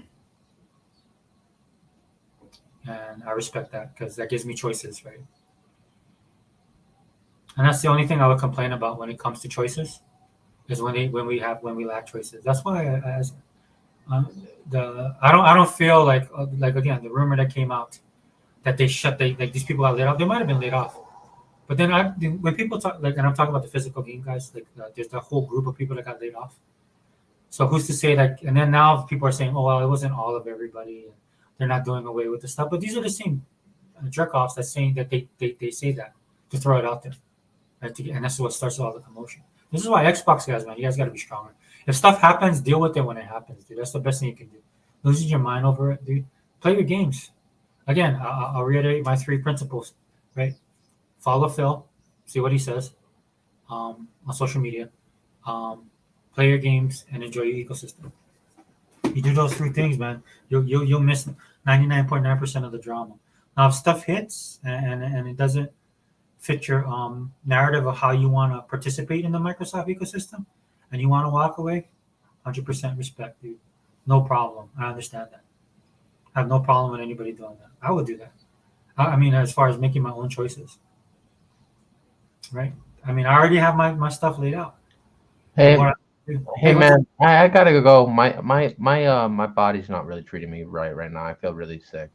and I respect that because that gives me choices, right? And that's the only thing I would complain about when it comes to choices, is when we lack choices. That's why I don't feel like again the rumor that came out that like these people got laid off. They might have been laid off. But then when people talk, like, and I'm talking about the physical game guys, like there's a whole group of people that got laid off. So who's to say that? And then now people are saying, oh well, it wasn't all of everybody, and they're not doing away with the stuff. But these are the same jerk offs that's saying that they say that to throw it out there, right? And that's what starts all the commotion. This is why Xbox guys, man, you guys got to be stronger. If stuff happens, deal with it when it happens, dude. That's the best thing you can do. Losing your mind over it, dude. Play your games. Again, I'll reiterate my 3 principles, right? Follow Phil, see what he says on social media, play your games, and enjoy your ecosystem. You do those 3 things, man, you'll miss 99.9% of the drama. Now, if stuff hits and it doesn't fit your narrative of how you want to participate in the Microsoft ecosystem, and you want to walk away, 100% respect, dude. No problem. I understand that. I have no problem with anybody doing that. I would do that. I mean, as far as making my own choices. Right. I mean, I already have my stuff laid out. Hey, Hey, man, I gotta go. My body's not really treating me right now. I feel really sick.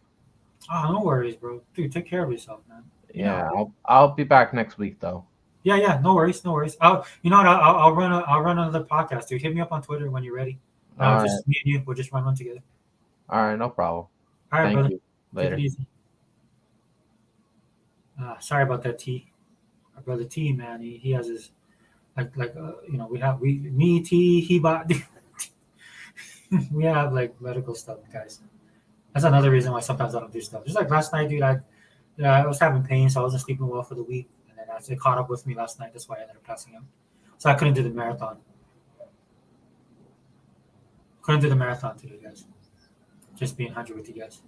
Oh, no worries, bro. Dude, take care of yourself, man. Yeah, I'll be back next week though. Yeah. No worries. You know what? I'll run another podcast, dude. Hit me up on Twitter when you're ready. All Just right. me and you. We'll just run one together. All right, no problem. All right, Thank brother. you. Take Later. it easy. Sorry about that, T. Our brother T, man. He has his me T he bought. We have like medical stuff, guys. That's another reason why sometimes I don't do stuff. Just like last night, dude. I was having pain, so I wasn't sleeping well for the week, and then it caught up with me last night. That's why I ended up passing out. So I couldn't do the marathon. Couldn't do the marathon today, guys. Just being 100 with you guys.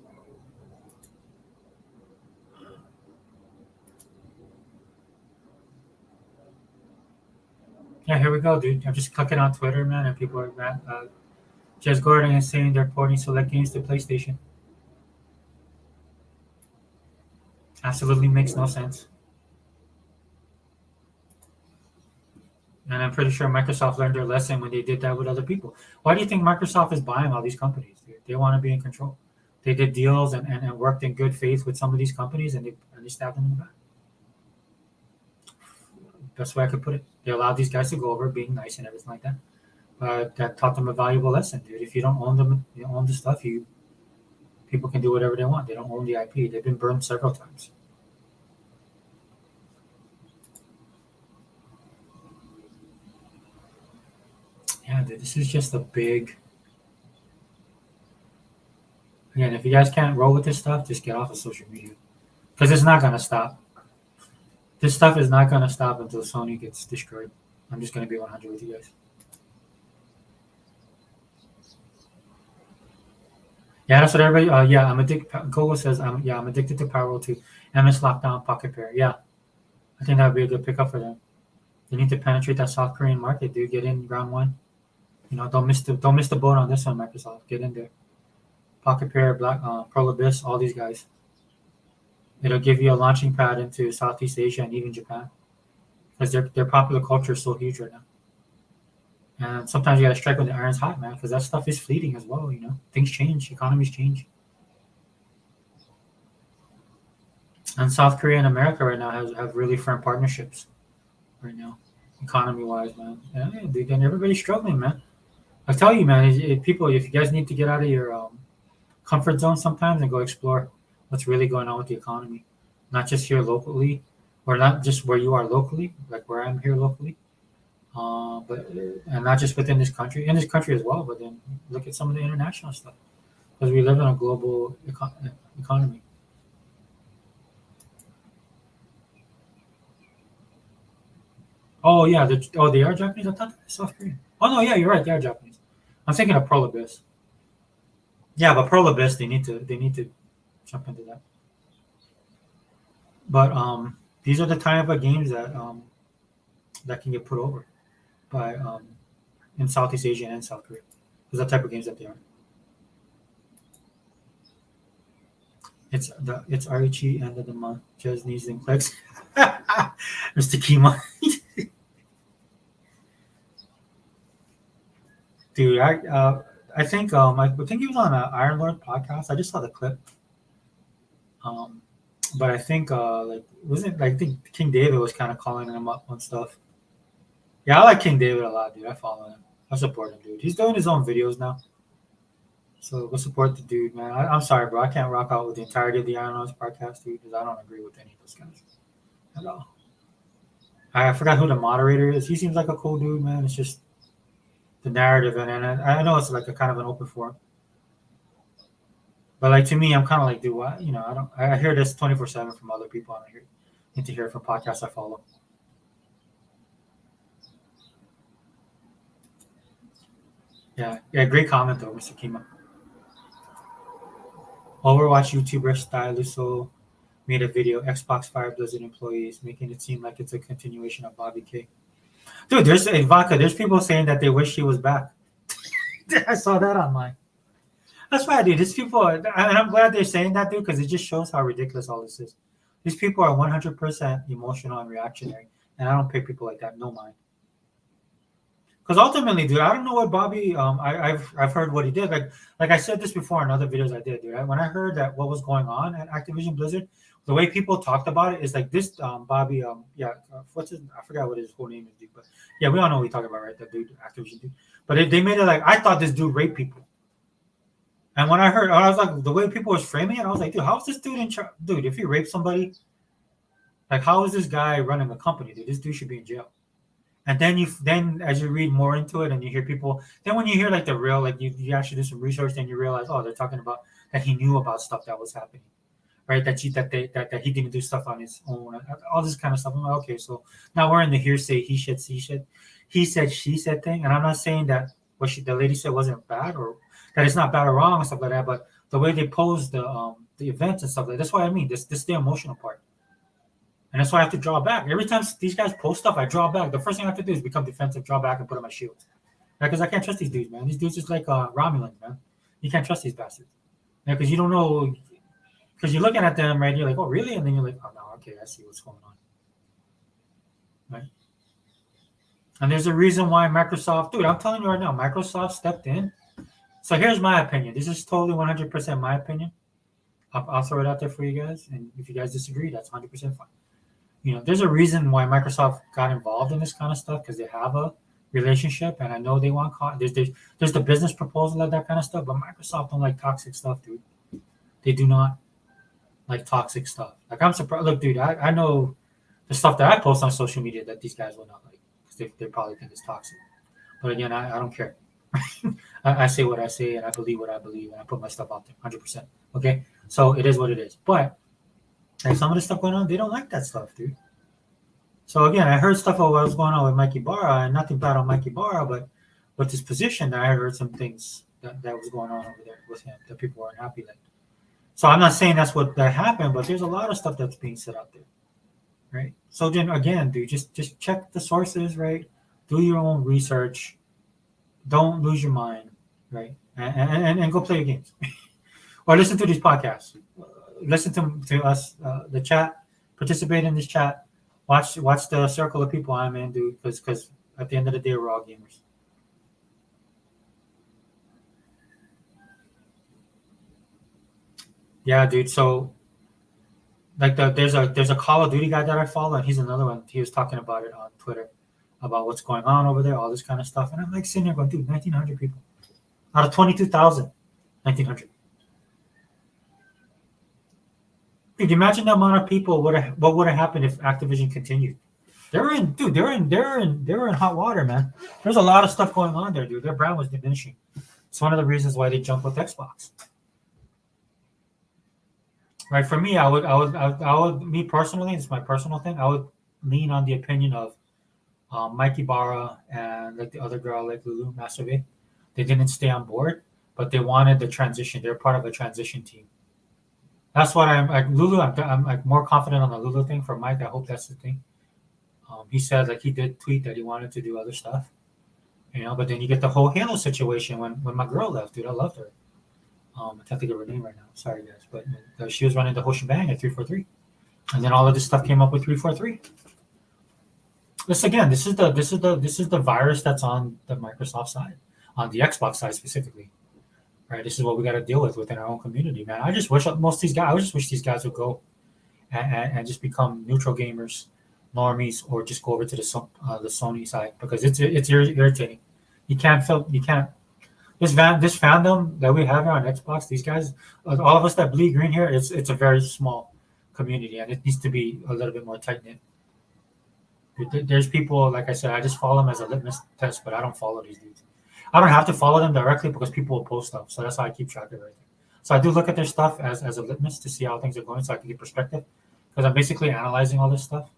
Yeah, here we go, dude. I'm just clicking on Twitter, man, and people are mad. Jez Gordon is saying they're porting select games to PlayStation. Absolutely makes no sense. And I'm pretty sure Microsoft learned their lesson when they did that with other people. Why do you think Microsoft is buying all these companies? Dude? They want to be in control. They did deals and worked in good faith with some of these companies, and they stabbed them in the back. Best way I could put it. They allowed these guys to go over being nice and everything like that. But that taught them a valuable lesson, dude. If you don't own them, you own the stuff. People can do whatever they want. They don't own the IP. They've been burned several times. Yeah, dude, this is just a big. Again, if you guys can't roll with this stuff, just get off of social media because it's not gonna stop. This stuff is not gonna stop until Sony gets destroyed. I'm just gonna be 100 with you guys. Yeah, that's what everybody. Yeah, I'm addicted. Google says I'm addicted to Power 2. MS Lockdown Pocket Pair. Yeah, I think that would be a good pickup for them. They need to penetrate that South Korean market, dude. Get in round one. Don't miss the boat on this one, Microsoft. Get in there. Pocket Pair, Pearl Abyss, all these guys. It'll give you a launching pad into Southeast Asia and even Japan, because their popular culture is so huge right now. And sometimes you gotta strike when the iron's hot, man, because that stuff is fleeting as well. Things change, economies change, and South Korea and America right now have really firm partnerships right now, economy wise, man. Yeah, dude, and everybody's struggling, man. I tell you, man, if you guys need to get out of your comfort zone sometimes and go explore what's really going on with the economy, not just here locally, or not just where you are locally, like where I'm here locally, but and not just within this country, in this country as well, but then look at some of the international stuff because we live in a global economy. Oh yeah, they are Japanese. I thought they were South Korean. Oh no, yeah, you're right. They are Japanese. I'm thinking of Pearl Abyss. Yeah, but Pearl Abyss, they need to jump into that. But these are the type of games that can get put over by in Southeast Asia and South Korea. Those are the type of games that they are. It's RHE end of the month. Just needs and clicks. Mr. Kima. Dude, I think he was on an Iron Lord podcast. I just saw the clip. But I think wasn't I think King David was kind of calling him up on stuff. Yeah, I like King David a lot, dude. I follow him. I support him, dude. He's doing his own videos now. So go support the dude, man. I'm sorry, bro. I can't rock out with the entirety of the Iron Lords podcast, dude, because I don't agree with any of those guys at all. I forgot who the moderator is. He seems like a cool dude, man. It's just the narrative, and I know it's like a kind of an open forum. But like to me, I'm kind of like, dude, what? I hear this 24/7 from other people. I need to hear it from podcasts I follow. Yeah, great comment though, Mr. Kima. Overwatch YouTuber Styluso made a video. Xbox Fire Blizzard employees making it seem like it's a continuation of Bobby K. Dude, there's Ivanka. There's people saying that they wish she was back. I saw that online. That's why, dude. These people, and I'm glad they're saying that, dude, because it just shows how ridiculous all this is. These people are 100% emotional and reactionary, and I don't pay people like that no mind. Because ultimately, dude, I don't know what Bobby. I've heard what he did. Like I said this before in other videos I did, dude. When I heard that what was going on at Activision Blizzard, the way people talked about it is like this. Bobby. What's his? I forgot what his whole name is, dude. But yeah, we all know what we talking about, right? That dude, Activision dude. But they made it like I thought this dude raped people. And when I heard, I was like, the way people was framing it, I was like, dude, how is this dude in charge? Dude, if he raped somebody, like, how is this guy running a company? Dude, this dude should be in jail. And then as you read more into it and you hear people, then when you hear like the real, like you actually do some research, then you realize, oh, they're talking about that he knew about stuff that was happening, right? That he didn't do stuff on his own, all this kind of stuff. I'm like, okay, so now we're in the hearsay, he said, she said thing. And I'm not saying that the lady said wasn't bad or that it's not bad or wrong and stuff like that, but the way they pose the events and stuff like that's what I mean. This is the emotional part. And that's why I have to draw back. Every time these guys post stuff, I draw back. The first thing I have to do is become defensive, draw back, and put on my shield. Because I can't trust these dudes, man. These dudes just like Romulans, man. You can't trust these bastards. Because you don't know. Because you're looking at them, right? You're like, oh, really? And then you're like, oh, no, okay, I see what's going on. Right? And there's a reason why Microsoft, dude, I'm telling you right now, Microsoft stepped in. So here's my opinion. This is totally 100% my opinion. I'll throw it out there for you guys. And if you guys disagree, that's 100% fine. There's a reason why Microsoft got involved in this kind of stuff because they have a relationship, and I know they want there's the business proposal of that kind of stuff, but Microsoft don't like toxic stuff, dude. They do not like toxic stuff. Like I'm surprised. Look, dude, I know the stuff that I post on social media that these guys will not like because they probably think it's toxic. But again, I don't care. I say what I say, and I believe what I believe, and I put my stuff out there, 100%. Okay, so it is what it is. But like some of the stuff going on, they don't like that stuff, dude. So again, I heard stuff about what was going on with Mikey Barra, and nothing bad on Mikey Barra, but with his position, I heard some things that was going on over there with him that people weren't happy with. So I'm not saying that's what that happened, but there's a lot of stuff that's being said out there, right? So then again, dude, just check the sources, right? Do your own research. Don't lose your mind, right? And go play your games, or listen to these podcasts. Listen to us, the chat. Participate in this chat. Watch the circle of people I'm in, dude. Because at the end of the day, we're all gamers. Yeah, dude. So like there's a Call of Duty guy that I follow, and he's another one. He was talking about it on Twitter about what's going on over there, all this kind of stuff. And I'm like sitting there going, dude, 1,900 people out of 22,000, 1,900. Dude, imagine the amount of people. What would have happened if Activision continued? They're in hot water, man. There's a lot of stuff going on there, dude. Their brand was diminishing. It's one of the reasons why they jumped with Xbox. Right? For me, I would, me personally, it's my personal thing. I would lean on the opinion of Mikey Barra and like the other girl, like Lulu Masterve. They didn't stay on board, but they wanted the transition. They're part of a transition team. That's what I'm like. Lulu, I'm like more confident on the Lulu thing. For Mike, I hope that's the thing. He said like he did tweet that he wanted to do other stuff, But then you get the whole Halo situation when my girl left, dude. I loved her. I can't think of her name right now. Sorry guys, but she was running the whole shebang at 343, and then all of this stuff came up with 343. This again, this is the virus that's on the Microsoft side, on the Xbox side specifically. Right, this is what we got to deal with within our own community, man. I just wish most of these guys. I just wish these guys would go and just become neutral gamers, normies, or just go over to the Sony side because it's irritating. You can't feel this fandom that we have here on Xbox. These guys, all of us that bleed green here, it's a very small community and it needs to be a little bit more tight knit. There's people like I said, I just follow them as a litmus test, but I don't follow these dudes. I don't have to follow them directly because people will post stuff. So that's how I keep track of everything. So I do look at their stuff as a litmus to see how things are going so I can get perspective. Because I'm basically analyzing all this stuff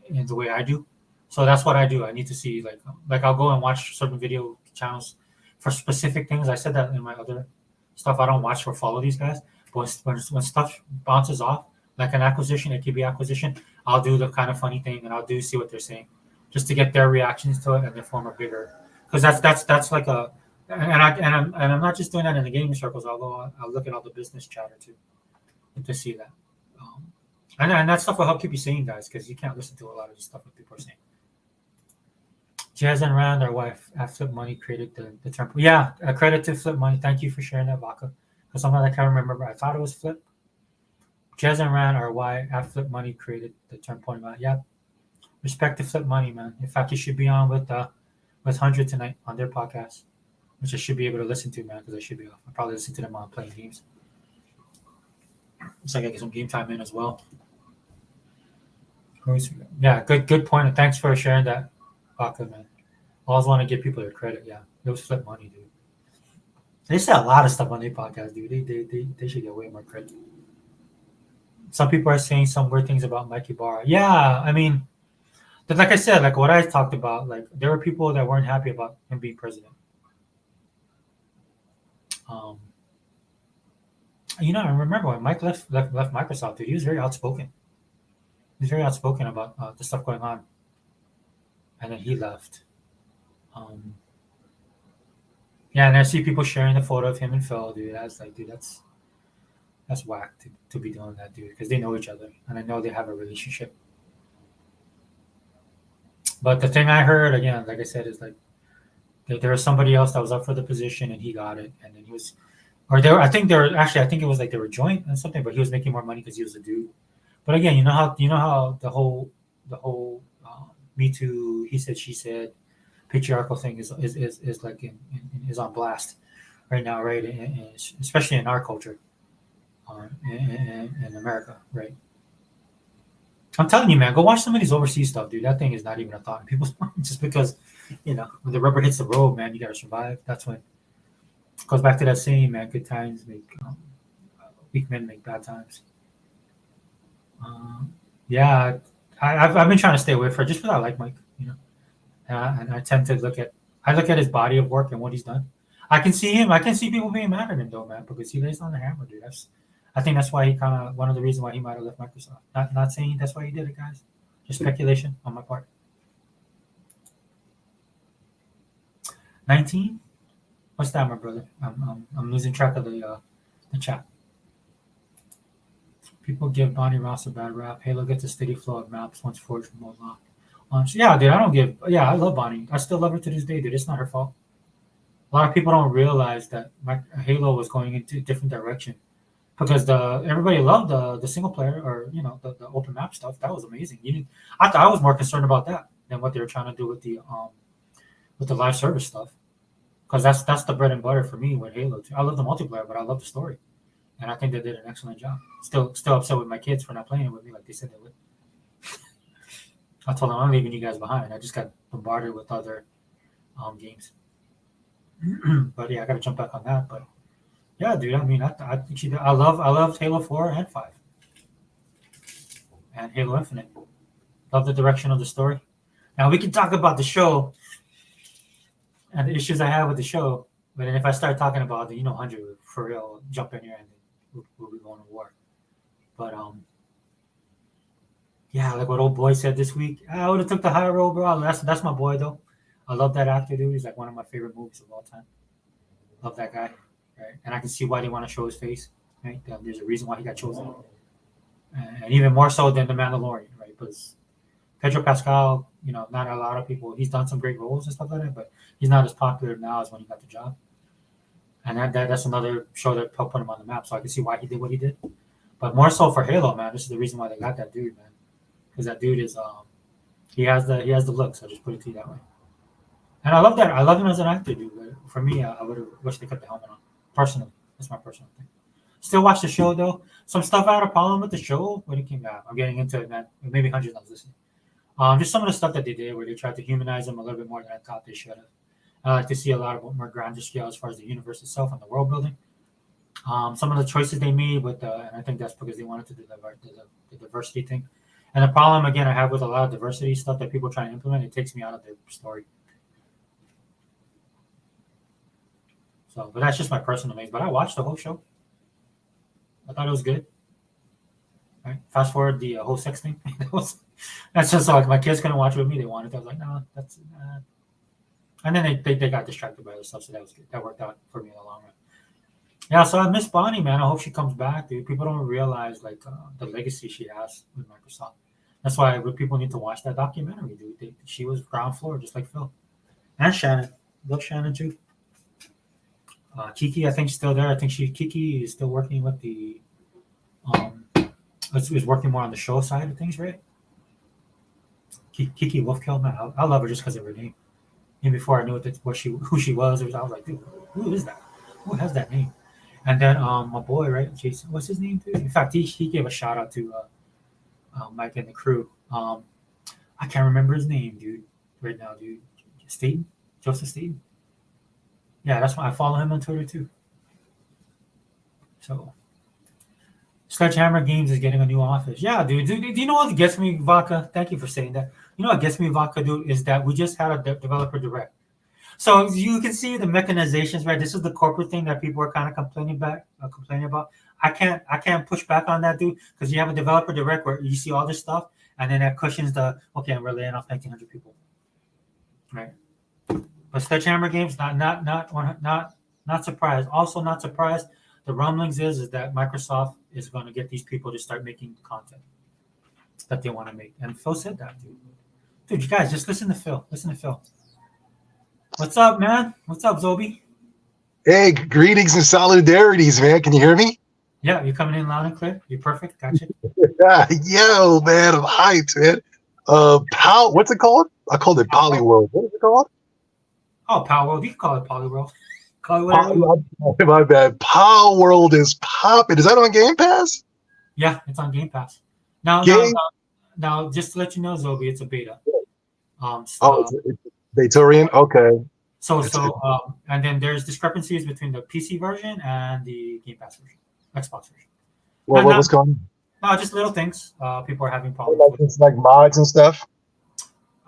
in the way I do. So that's what I do. I need to see like I'll go and watch certain video channels for specific things. I said that in my other stuff. I don't watch or follow these guys. But when stuff bounces off, like an acquisition, it could be acquisition, I'll do the kind of funny thing and I'll see what they're saying just to get their reactions to it and then form a bigger. Because that's like I'm not just doing that in the gaming circles. I'll look at all the business chatter too, to see that, and that stuff will help keep you sane, guys, because you can't listen to a lot of the stuff that people are saying. Jazz and Rand, our wife, at Flip Money created the term. Yeah, a credit to Flip Money. Thank you for sharing that, Vodka. Because sometimes I can't remember. I thought it was Flip. Jazz and Rand, our wife, at Flip Money created the term pointing out. Yeah, respect to Flip Money, man. In fact, you should be on with 100 tonight on their podcast, which I should be able to listen to, man, because I should be off. I'll probably listen to them on playing games. Looks like I get some game time in as well. Yeah, good point. And thanks for sharing that, Baka, man. I always want to give people their credit. Yeah, it was Flip Money, dude. They say a lot of stuff on their podcast, dude. They should get way more credit. Some people are saying some weird things about Mikey Barra. Yeah, I mean, like I said, like what I talked about, like there were people that weren't happy about him being president. I remember when Mike left Microsoft, dude. He was very outspoken. He was very outspoken about the stuff going on, and then he left. Um, yeah, and I see people sharing the photo of him and Phil, dude. I was like, dude, that's whack to be doing that, dude, because they know each other, and I know they have a relationship. But the thing I heard again, like I said, is like there was somebody else that was up for the position, and he got it, and then he was, or they were. I think they were actually. I think it was like they were joint and something, but he was making more money because he was a dude. But again, you know how the whole Me Too, he said, she said, patriarchal thing is like is on blast right now, right? Especially in our culture, in America, right? I'm telling you, man, go watch some of these overseas stuff, dude. That thing is not even a thought in people's minds. Just because, when the rubber hits the road, man, you gotta survive. That's when it goes back to that saying, man. Good times make weak men make bad times. Um, yeah, I've been trying to stay away from it just because I like Mike, and I tend to look at his body of work and what he's done. I can see him. I can see people being mad at him though, man, because he lays on the hammer, dude. I think that's why he kind of one of the reasons why he might have left Microsoft. Not saying that's why he did it, guys. Just speculation on my part. 19. What's that, my brother? I'm losing track of the chat. People give Bonnie Ross a bad rap. Halo gets a steady flow of maps once forged from Moloch. So yeah, dude, I don't give. Yeah, I love Bonnie. I still love her to this day, dude. It's not her fault. A lot of people don't realize that Halo was going into a different direction because the everybody loved the single player or the open map stuff. That was amazing. I thought I was more concerned about that than what they were trying to do with the live service stuff because that's the bread and butter for me with Halo. Too. I love the multiplayer, but I love the story, and I think they did an excellent job. Still upset with my kids for not playing it with me like they said they would. I told them I'm leaving you guys behind. I just got bombarded with other games. But yeah, I got to jump back on that. But yeah, dude. I mean, I think she. I love Halo 4 and 5 and Halo Infinite. Love the direction of the story. Now we can talk about the show and the issues I have with the show. But then if I start talking about it, 100 for real, jump in here and we'll be going to war. But yeah, like what old boy said this week, I would have took the high road, bro. That's my boy though. I love that actor, dude. He's like one of my favorite movies of all time. Love that guy, right? And I can see why they want to show his face, right? There's a reason why he got chosen, and even more so than the Mandalorian, right? Because Pedro Pascal, not a lot of people. He's done some great roles and stuff like that, but he's not as popular now as when he got the job. And that's another show that helped put him on the map. So I can see why he did what he did. But more so for Halo, man. This is the reason why they got that dude, man. Because that dude is he has the looks. I'll just put it to you that way. And I love that. I love him as an actor, dude. But for me, I would have wished they kept the helmet on. Personally, that's my personal thing. Still watch the show though. Some stuff I had a problem with the show when it came out. I'm getting into it, man. Maybe hundreds of listening. Just some of the stuff that they did where they tried to humanize them a little bit more than I thought they should have. I like to see a lot of more grander scale as far as the universe itself and the world building. Some of the choices they made and I think that's because they wanted to do the diversity thing. And the problem again I have with a lot of diversity stuff that people try to implement, it takes me out of their story. So, but that's just my personal opinion. But I watched the whole show. I thought it was good. Right? Fast forward the whole sex thing. That's just like my kids couldn't watch it with me. They wanted. I was like, no, that's. And then they got distracted by other stuff, so that was good. That worked out for me in the long run. Yeah, so I miss Bonnie, man. I hope she comes back, dude. People don't realize like the legacy she has with Microsoft. That's why people need to watch that documentary, dude. She was ground floor, just like Phil and Shannon. Love Shannon too. Kiki, I think, still there. I think Kiki is still working with the is working more on the show side of things, right? Kiki Wolfkill, man, I love her just because of her name. And before I knew who she was, I was like, dude, who is that? Who has that name? And then my boy, right, Jason, what's his name, dude? In fact, he gave a shout out to Mike and the crew. I can't remember his name, dude, right now, dude. Staten, Joseph Staten. Yeah, that's why I follow him on Twitter too. So, Sledgehammer Games is getting a new office. Yeah, dude. Do you know what gets me, Vodka? Thank you for saying that. You know what gets me, Vodka, dude, is that we just had a developer direct. So you can see the mechanizations, right? This is the corporate thing that people are kind of complaining about. I can't push back on that, dude, because you have a developer direct where you see all this stuff, and then that cushions the okay, we're laying off 1,900 people, right? But Sledgehammer Games, not surprised. Also, not surprised. The rumblings is that Microsoft is going to get these people to start making content that they want to make, and Phil said that, dude. Dude, you guys, just listen to Phil. Listen to Phil. What's up, man? What's up, Zobi? Hey, greetings and solidarities, man. Can you hear me? Yeah, you're coming in loud and clear. You're perfect. Gotcha. Yeah, yo, man, I'm hyped, man. What's it called? I called it Polyworld. What is it called? Oh, Power World. You can call it Polyworld. Call it whatever you want. My bad. Power World is popping. Is that on Game Pass? Yeah, it's on Game Pass. Now, Game? now, just to let you know, Zobi, it's a beta. It's Vatorian? Okay. And then there's discrepancies between the PC version and the Game Pass version, Xbox version. What's going on? No, just little things. People are having problems with. It's like mods and stuff?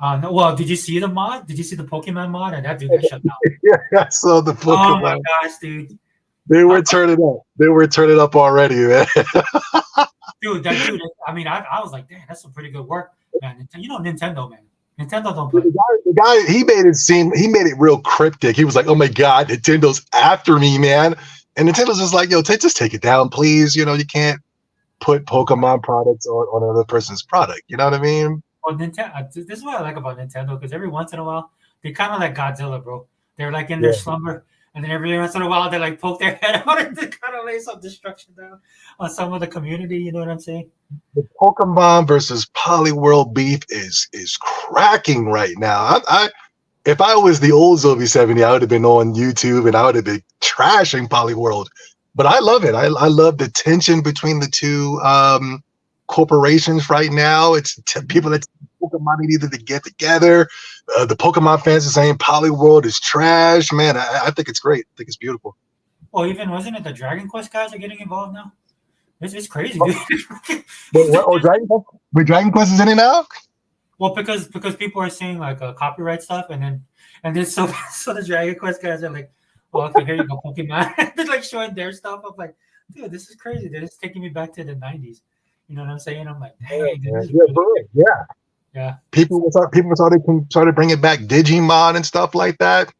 No, well, did you see the mod? Did you see the Pokemon mod? And that dude got shut down. Yeah, I saw the Pokemon. Oh my gosh, dude. They were turning up. They were turning up already, man. Dude, I mean, I was like, damn, that's some pretty good work, man. You know, Nintendo, man. Nintendo don't play. The guy, he made it real cryptic. He was like, oh my God, Nintendo's after me, man. And Nintendo's just like, yo, just take it down, please. You know, you can't put Pokemon products on another person's product. You know what I mean? Well, Nintendo. This is what I like about Nintendo, because every once in a while they kind of like Godzilla, bro. They're like in their slumber, and then every once in a while they like poke their head out and they kind of lay some destruction down on some of the community. You know what I'm saying? The Pokemon versus Polyworld beef is cracking right now. If I was the old Zobi 70, I would have been on YouTube and I would have been trashing Polyworld. But I love it. I love the tension between the two corporations right now. It's people that Pokemon need to get together. The Pokemon fans are saying Polyworld is trash. Man, I think it's great. I think it's beautiful. Well, even wasn't it the Dragon Quest guys are getting involved now? It's crazy, dude. Dragon Quest is in it now? Well, because people are saying like copyright stuff, and then so the Dragon Quest guys are like, well, okay, here you go, Pokemon. They're like showing their stuff. I'm like, dude, this is crazy. They're just taking me back to the 90s. You know what I'm saying? I'm like, dang, yeah. People started bringing back Digimon and stuff like that.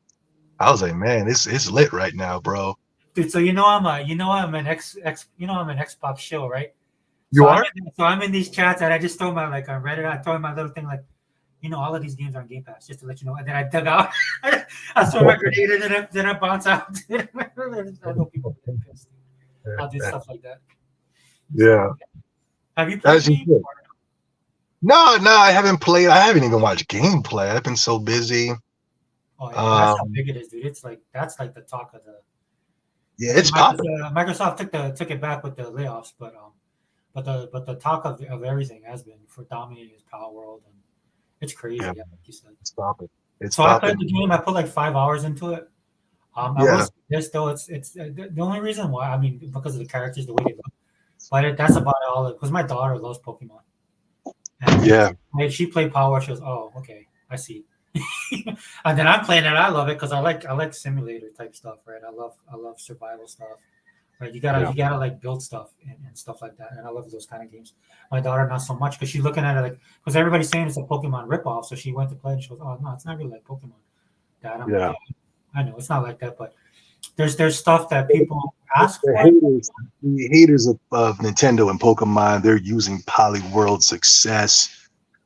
I was like, man, it's lit right now, bro. Dude, so I'm an Xbox shill, right? You are? So I'm in these chats, and I just throw my on Reddit. I throw my little thing like, all of these games are on Game Pass, just to let you know. And then I dug out, I throw my grenade, and then I bounce out. I know people get pissed. I'll do stuff like that. Yeah. Have you played games? No, I haven't played. I haven't even watched gameplay. I've been so busy. Oh, yeah, that's how big it is, dude. It's like that's like the talk of the. Yeah, it's popular. Microsoft took it back with the layoffs, but the talk of everything has been for dominating is Power World, and it's crazy. Yeah, like you said. It's popping. I played the game. I put like 5 hours into it. It's the only reason why. I mean, because of the characters, the way they look. But that's about all. Because my daughter loves Pokemon. And when she played Power, she was, oh, okay, I see. And then I'm playing it. I love it because I like simulator type stuff, right? I love survival stuff, right? You gotta like build stuff and stuff like that. And I love those kind of games. My daughter not so much because she's looking at it like because everybody's saying it's a Pokemon ripoff. So she went to play and she goes, oh no, it's not really like Pokemon. Dad, like, I know it's not like that, but there's stuff that people ask for. The haters of Nintendo and Pokemon, they're using Polyworld success.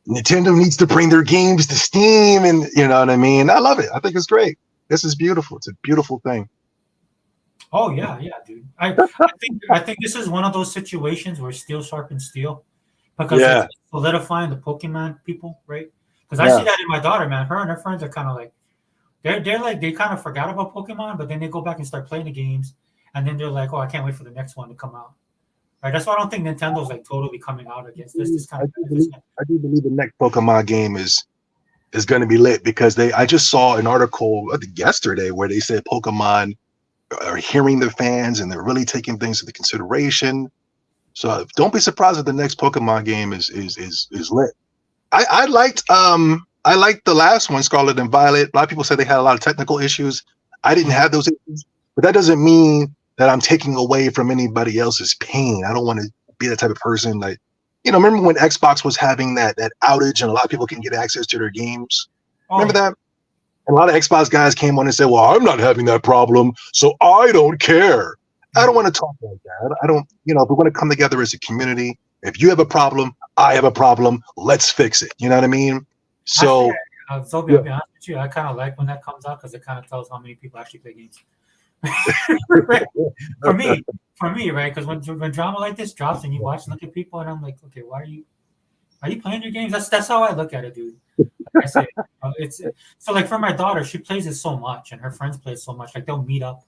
Nintendo needs to bring their games to Steam, and you know what I mean. I love it. I think it's great. This is beautiful. It's a beautiful thing. Oh yeah, dude. I think this is one of those situations where steel sharpens steel, because it's solidifying the Pokemon people, right? Because I see that in my daughter, man. Her and her friends are kind of like they're like they kind of forgot about Pokemon, but then they go back and start playing the games, and then they're like, oh, I can't wait for the next one to come out. Right, that's why I don't think Nintendo's like totally coming out against this kind of. I do believe the next Pokemon game is going to be lit because I just saw an article I think yesterday where they said Pokemon are hearing their fans and they're really taking things into consideration. So don't be surprised if the next Pokemon game is lit. I liked the last one, Scarlet and Violet. A lot of people said they had a lot of technical issues. I didn't have those issues, but that doesn't mean that I'm taking away from anybody else's pain. I don't want to be that type of person. Like, remember when Xbox was having that outage and a lot of people can get access to their games? Oh, Remember yeah. that? And a lot of Xbox guys came on and said, well, I'm not having that problem, so I don't care. I don't want to talk like that. I don't, if we want to come together as a community, if you have a problem, I have a problem, let's fix it. You know what I mean? Actually, So, Sophie, yeah. I'll be honest with you. I kind of like when that comes out because it kind of tells how many people actually play games. Right? For me, right? Because when drama like this drops and you look at people, and I'm like, okay, why are you playing your games? That's how I look at it, dude. Like I say, it's so like for my daughter, she plays it so much, and her friends play it so much. Like they'll meet up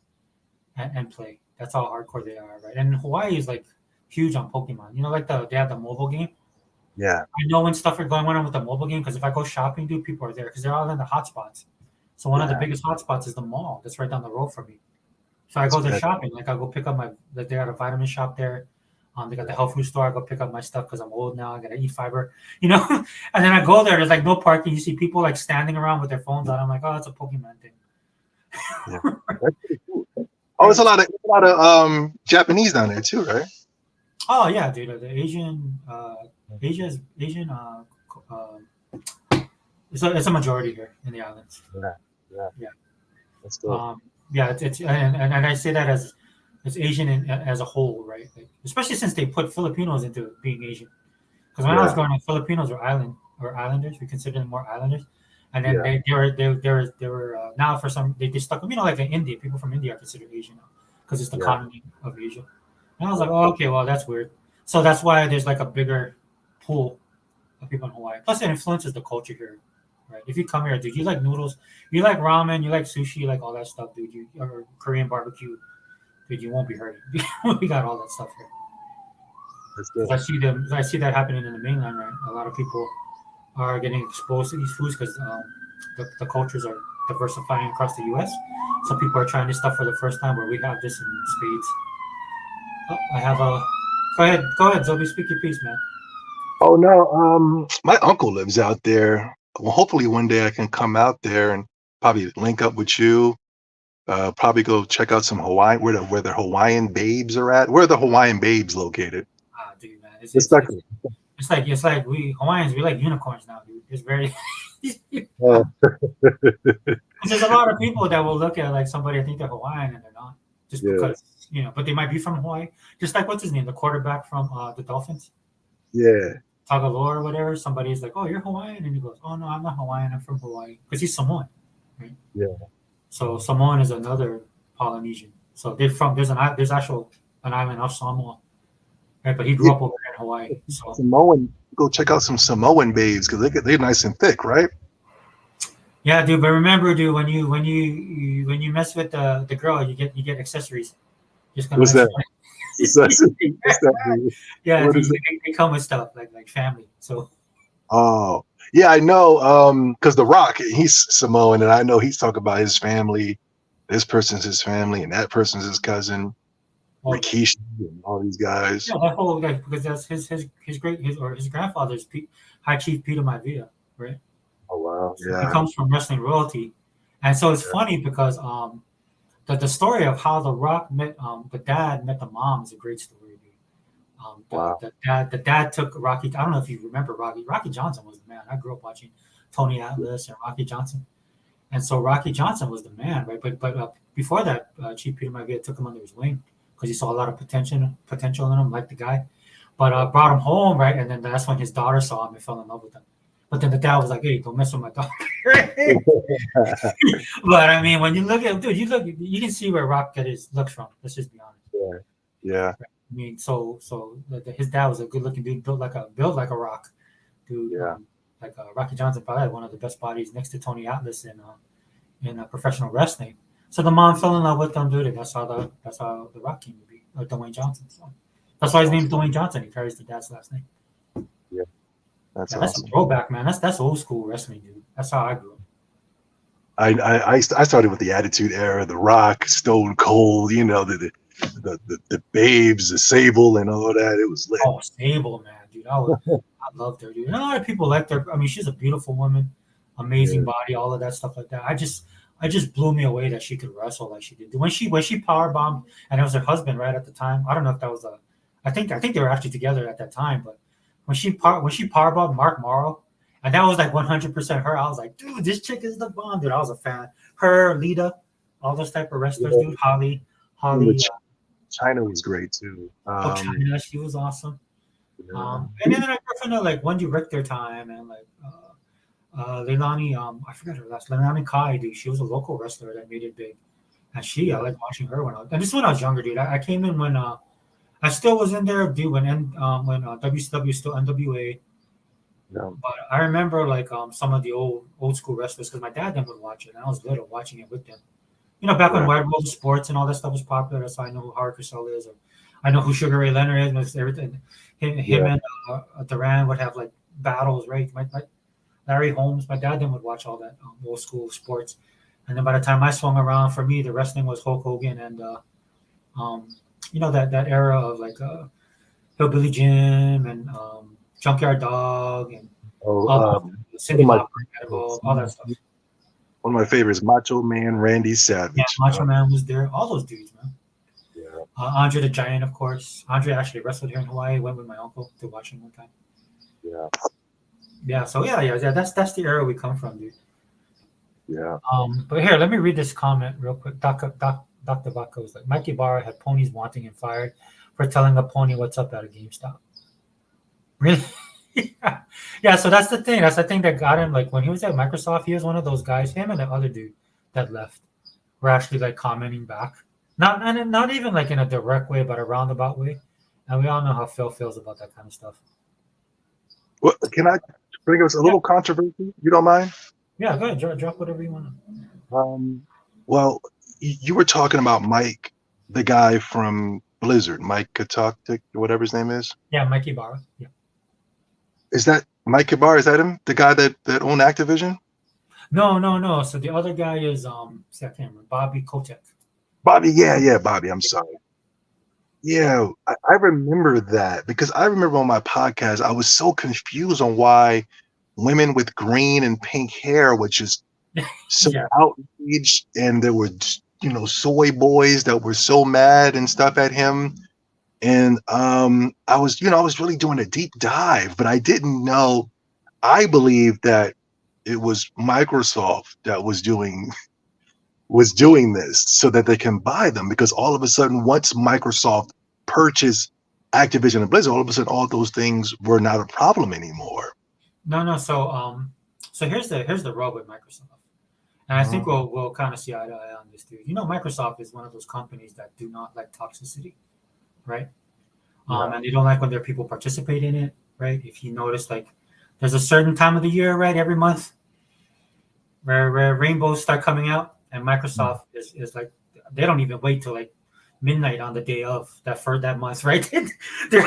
and play. That's how hardcore they are, right? And Hawaii is like huge on Pokemon. Like they have the mobile game. Yeah. I know when stuff are going on with the mobile game because if I go shopping, dude, people are there because they're all in the hotspots. So one of the biggest hotspots is the mall that's right down the road from me. So I go there shopping. Like I go pick up like they got a vitamin shop there. They got the health food store. I go pick up my stuff because I'm old now. I gotta eat fiber, and then I go there. There's like no parking. You see people like standing around with their phones out. I'm like, oh, that's a Pokemon thing. Yeah. That's pretty cool. Oh, there's a lot of Japanese down there too, right? Oh yeah, dude. The Asian, Asia's Asian. It's a majority here in the islands. Yeah. That's cool. Yeah, it's and I say that as Asian as a whole, right? Like, especially since they put Filipinos into being Asian. Because when I was growing up, Filipinos were islanders. We consider them more islanders. And then they were now for some they stuck like in India. People from India are considered Asian now because it's the continent of Asia. And I was like, oh, okay, well that's weird. So that's why there's like a bigger pool of people in Hawaii. Plus, it influences the culture here, right? If you come here, dude, you like noodles, you like ramen, you like sushi, you like all that stuff, dude. Or Korean barbecue, dude. You won't be hurting. We got all that stuff here. That's good. I see that happening in the mainland, right? A lot of people are getting exposed to these foods because the cultures are diversifying across the U.S. So people are trying this stuff for the first time, where we have this in spades. Oh, I have a. Go ahead, Zobi. Speak your piece, man. Oh no, my uncle lives out there. Well, hopefully one day I can come out there and probably link up with you. Probably go check out some Hawaii where the Hawaiian babes are at. Where are the Hawaiian babes located? Ah, dude, man, Respectfully. it's like we Hawaiians, we like unicorns now, dude. It's very. There's a lot of people that will look at like somebody I think they're Hawaiian and they're not, just because but they might be from Hawaii. Just like what's his name, the quarterback from the Dolphins. Yeah. Tagalore or whatever. Somebody's like, "Oh, you're Hawaiian," and he goes, "Oh no, I'm not Hawaiian. I'm from Hawaii," because he's Samoan, right? Yeah. So Samoan is another Polynesian. So there's an island of Samoa, right? But he grew up over there in Hawaii. So Samoan, go check out some Samoan babes because they're nice and thick, right? yeah, dude. But remember, dude, when you mess with the girl, you get accessories. Just gonna What's that? Yeah, they come with stuff like family. So. Oh yeah, I know. Because The Rock, he's Samoan, and I know he's talking about his family. This person's his family, and that person's his cousin. Rikishi and all these guys. Yeah, that whole because that's his grandfather's High Chief Peter Maivia, right? Oh wow, yeah. So he comes from wrestling royalty, and so it's funny because the story of how The Rock met the dad met the mom is a great story, dude. The dad took Rocky. I don't know if you remember Rocky. Rocky Johnson was the man. I grew up watching Tony Atlas and Rocky Johnson, and so Rocky Johnson was the man, right? But before that, Chief Peter Maivia took him under his wing because he saw a lot of potential in him, like the guy. But brought him home, right? And then that's when his daughter saw him and fell in love with him. But then the dad was like, "Hey, don't mess with my daughter." But I mean, when you look at dude, you can see where Rock got his looks from. Let's just be honest. Yeah. I mean, so his dad was a good-looking dude, built like a rock, dude. Yeah. Rocky Johnson probably had one of the best bodies next to Tony Atlas in professional wrestling. So the mom fell in love with him, dude, and that's how the Rock came to be, Dwayne Johnson. So that's why his name's Dwayne Johnson. He carries the dad's last name. Yeah, that's awesome. A throwback, man. That's old school wrestling, dude. That's how I grew up. I started with the Attitude Era, The Rock, Stone Cold, the Babes, the Sable, and all that. It was lit. Oh, Sable, man, dude. I loved her, dude. And a lot of people liked her. I mean, she's a beautiful woman, amazing body, all of that stuff like that. it just blew me away that she could wrestle like she did. When she power bombed, and it was her husband right at the time. I don't know if that was a, I think they were actually together at that time. But when she power bombed Mark Morrow, and that was like 100% her. I was like, dude, this chick is the bomb, dude. I was a fan. Her, Lita, all those type of wrestlers, Yeah. dude. Holly, And the Holly. China was great too. Oh, China, she was awesome. Yeah. And then I grew up into like Wendy Richter time and like Leilani, I forgot her last Leilani Kai, dude. She was a local wrestler that made it big. And I like watching her and this is when I was younger, dude. I came in when I still was in there, dude, when WCW was still NWA. Yeah. But I remember like some of the old school wrestlers because my dad then would watch it and I was little watching it with them. Back when Right. Wide World of Sports and all that stuff was popular, that's how I know who Howard Cosell is, or I know who Sugar Ray Leonard is. Most everything, him Yeah. and Duran would have like battles, right? My Larry Holmes, my dad then would watch all that old school sports, and then by the time I swung around, for me the wrestling was Hulk Hogan and um, that era of like Hillbilly Jim and Junkyard Dog and Oh, all one Cindy of my Lauper, Incredible, all that stuff. one of my favorites, Macho Man Randy Yeah, Savage. Macho Man was there. All those dudes, man. Yeah. Andre the Giant, of course. Andre actually wrestled here in Hawaii. Went with my uncle to watch him one time. Yeah. Yeah, so yeah. That's the era we come from, dude. Yeah. But here, let me read this comment real quick. Dr. Vaca was like, Mikey Barra had ponies wanting him fired for telling a pony what's up at a GameStop. Really? Yeah. Yeah, so that's the thing. That's the thing that got him. Like when he was at Microsoft, he was one of those guys. Him and the other dude that left were actually like commenting back. Not even like in a direct way, but a roundabout way. And we all know how Phil feels about that kind of stuff. Well, can I bring us a little controversy? You don't mind? Yeah, go ahead. Drop whatever you want. Well, you were talking about Mike, the guy from Blizzard, Mike Katok, whatever his name is. Yeah, Mikey Barra. Yeah. Is that Mike Kabar? Is that him? The guy that owned Activision? No. So the other guy is I can't remember. Bobby Kotick. Bobby, yeah, Bobby. I'm sorry. Yeah, I remember that because I remember on my podcast I was so confused on why women with green and pink hair were just so Yeah. outraged, and there were soy boys that were so mad and stuff at him. And I was really doing a deep dive, but I didn't know. I believed that it was Microsoft that was doing this so that they can buy them, because all of a sudden, once Microsoft purchased Activision and Blizzard, all of a sudden all those things were not a problem anymore. No. So here's the rub with Microsoft, and I think we'll kind of see eye to eye on this too. Microsoft is one of those companies that do not like toxicity, right? And they don't like when their people participate in it, right? If you notice, like, there's a certain time of the year, right, every month, where rainbows start coming out, and Microsoft is like, they don't even wait till like midnight on the day of that month, right? they're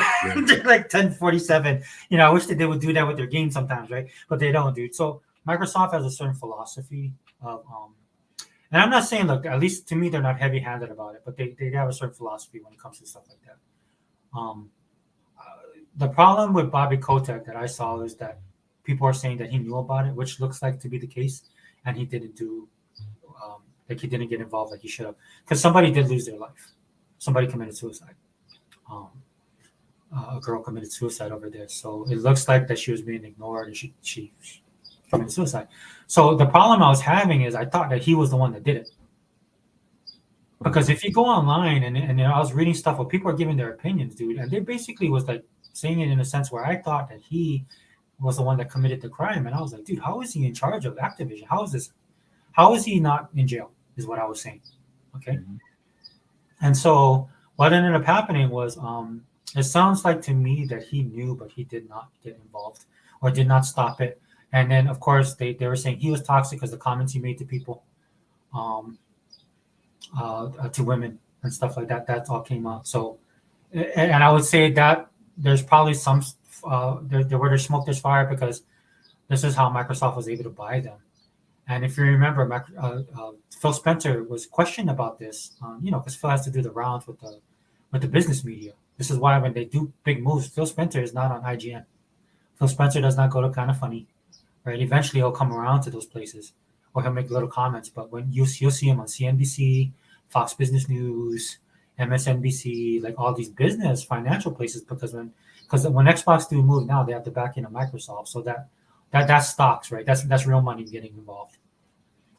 like 10:47. I wish that they would do that with their games sometimes, right? But they don't, dude. So Microsoft has a certain philosophy of and I'm not saying, look, at least to me, they're not heavy-handed about it, but they have a certain philosophy when it comes to stuff like that. The problem with Bobby Kotick that I saw is that people are saying that he knew about it, which looks like to be the case, and he didn't do, he didn't get involved like he should have, because somebody did lose their life. Somebody committed suicide. A girl committed suicide over there, so it looks like that she was being ignored, and she committed suicide. So the problem I was having is I thought that he was the one that did it. Because if you go online and I was reading stuff where people are giving their opinions, dude, and they basically was like saying it in a sense where I thought that he was the one that committed the crime, and I was like, dude, how is he in charge of Activision? How is he not in jail? Is what I was saying. Okay. Mm-hmm. And so what ended up happening was, it sounds like to me that he knew, but he did not get involved or did not stop it. And then of course they were saying he was toxic because the comments he made to people. To women and stuff like that. That all came out. So, and I would say that there's probably some where there's smoke, there's fire, because this is how Microsoft was able to buy them. And if you remember, Phil Spencer was questioned about this, because Phil has to do the rounds with the business media. This is why when they do big moves, Phil Spencer is not on IGN. Phil Spencer does not go to Kind of Funny, right? Eventually, he'll come around to those places or he'll make little comments. But when you'll see him on CNBC, Fox Business News, MSNBC, like all these business financial places, because when Xbox do move now, they have the backing of Microsoft, so that's stocks, right? That's real money getting involved.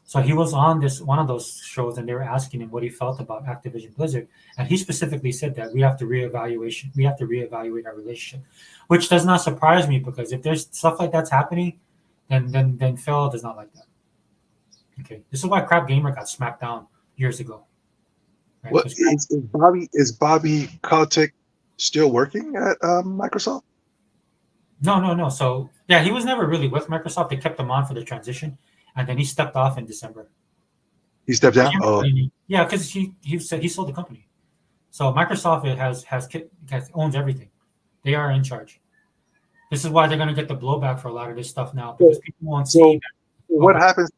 So he was on this one of those shows, and they were asking him what he felt about Activision Blizzard, and he specifically said that we have to reevaluate our relationship, which does not surprise me, because if there's stuff like that's happening, then Phil does not like that. Okay, this is why Crap Gamer got smacked down years ago. Right? What is Bobby Kotick still working at Microsoft? No. So yeah, he was never really with Microsoft. They kept him on for the transition, and then he stepped off in December. He stepped down. Oh, yeah, because he sold the company. So Microsoft has owns everything. They are in charge. This is why they're going to get the blowback for a lot of this stuff now, because people won't see. What happens?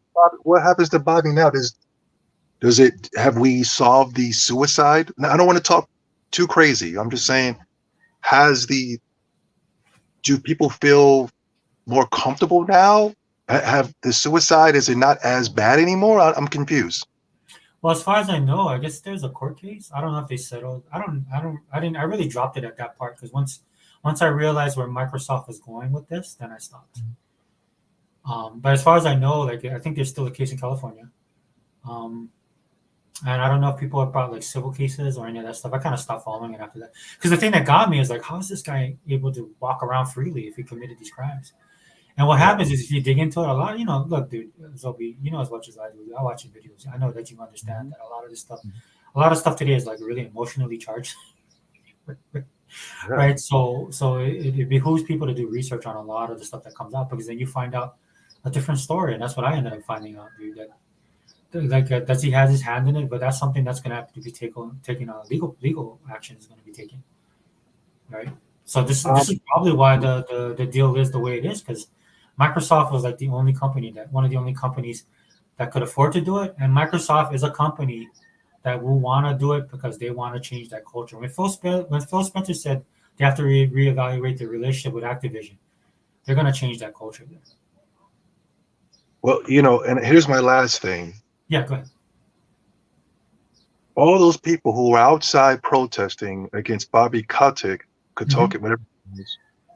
What happens to Bobby now? Does it? Have we solved the suicide? Now, I don't want to talk too crazy. I'm just saying, do people feel more comfortable now? Have the suicide, is it not as bad anymore? I'm confused. Well, as far as I know, I guess there's a court case. I don't know if they settled. I really dropped it at that part, because once I realized where Microsoft was going with this, then I stopped. But as far as I know, like, I think there's still a case in California. And I don't know if people have brought like civil cases or any of that stuff. I kind of stopped following it after that. Because the thing that got me is like, how is this guy able to walk around freely if he committed these crimes? And what happens is, if you dig into it a lot, look, dude, Zobi, as much as I do, I watch your videos. I know that you understand that a lot of stuff today is like really emotionally charged. Right? So it behooves people to do research on a lot of the stuff that comes out, because then you find out a different story. And that's what I ended up finding out, dude, that he has his hand in it, but that's something that's going to have to be taken legal action is going to be taken, right? So this is probably why the deal is the way it is, because Microsoft was like one of the only companies that could afford to do it, and Microsoft is a company that will want to do it because they want to change that culture. When Phil Spencer said they have to reevaluate their relationship with Activision, they're going to change that culture there. Well, and here's my last thing. Yeah, go ahead. All those people who were outside protesting against Bobby Kotick, whatever,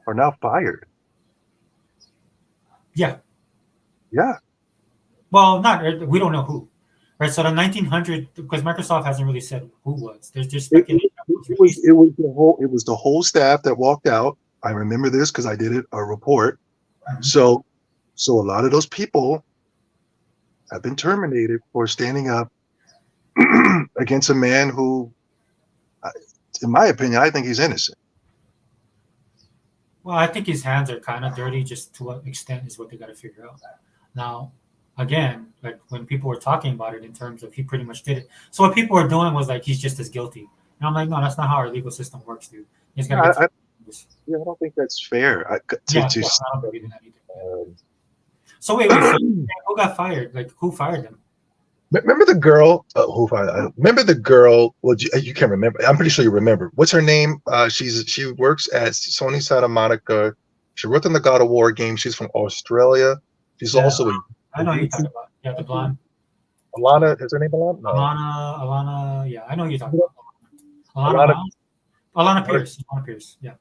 are now fired. Yeah. Yeah. Well, we don't know who, right? So the 1900, because Microsoft hasn't really said who was. There's just speculation. It was the whole staff that walked out. I remember this because I did a report. Mm-hmm. So a lot of those people have been terminated for standing up against a man who, in my opinion, I think he's innocent. Well, I think his hands are kind of dirty. Just to what extent is what they got to figure out. Now, again, like when people were talking about it in terms of he pretty much did it. So what people were doing was like, he's just as guilty. And I'm like, no, that's not how our legal system works, dude. He's got to I don't think that's fair. I don't believe in that either. So wait, so who got fired? Like, who fired them? Remember the girl? Who fired? Remember the girl? Well, you can't remember. I'm pretty sure you remember. What's her name? She works at Sony Santa Monica. She worked on the God of War game. She's from Australia. She's also. I know who you're talking about. Yeah, the blonde. Alana, is her name Alana? No. Alana. Yeah, I know who you're talking about. Alana Pierce. Alana Pierce. Yeah.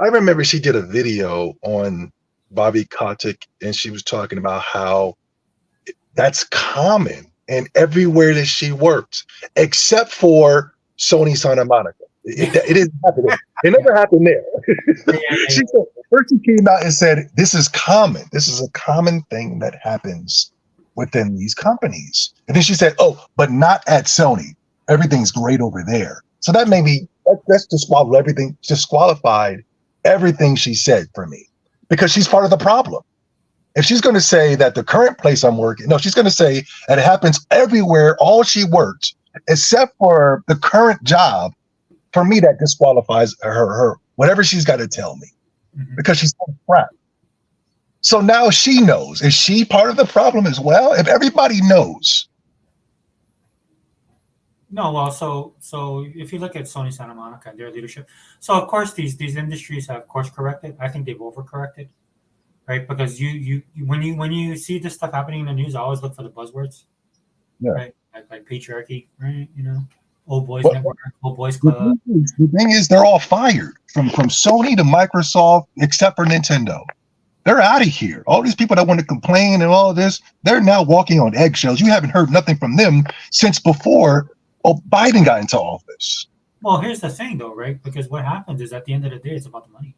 I remember she did a video on Bobby Kotick, and she was talking about how that's common and everywhere that she worked, except for Sony Santa Monica. It didn't happen there. It never happened there. She said, first she came out and said, this is common. This is a common thing that happens within these companies. And then she said, oh, but not at Sony. Everything's great over there. So that made me, that's disqualified everything she said for me, because she's part of the problem. If she's going to say that the current place I'm working, no, she's going to say that it happens everywhere, all she worked, except for the current job. For me, that disqualifies her whatever she's got to tell me, because she's so crap. So now she knows. Is she part of the problem as well? If everybody knows. No, well, so if you look at Sony Santa Monica and their leadership, so of course these industries have course corrected. I think they've overcorrected. right? Because when you see this stuff happening in the news, I always look for the buzzwords, Yeah. right? Like patriarchy, right? Old boys But network, old boys club. the thing is, they're all fired from Sony to Microsoft, except for Nintendo. They're out of here. All these people that want to complain and all of this, they're now walking on eggshells. You haven't heard nothing from them since before Biden got into office. Well, here's the thing, though, right? Because what happens is at the end of the day, it's about the money.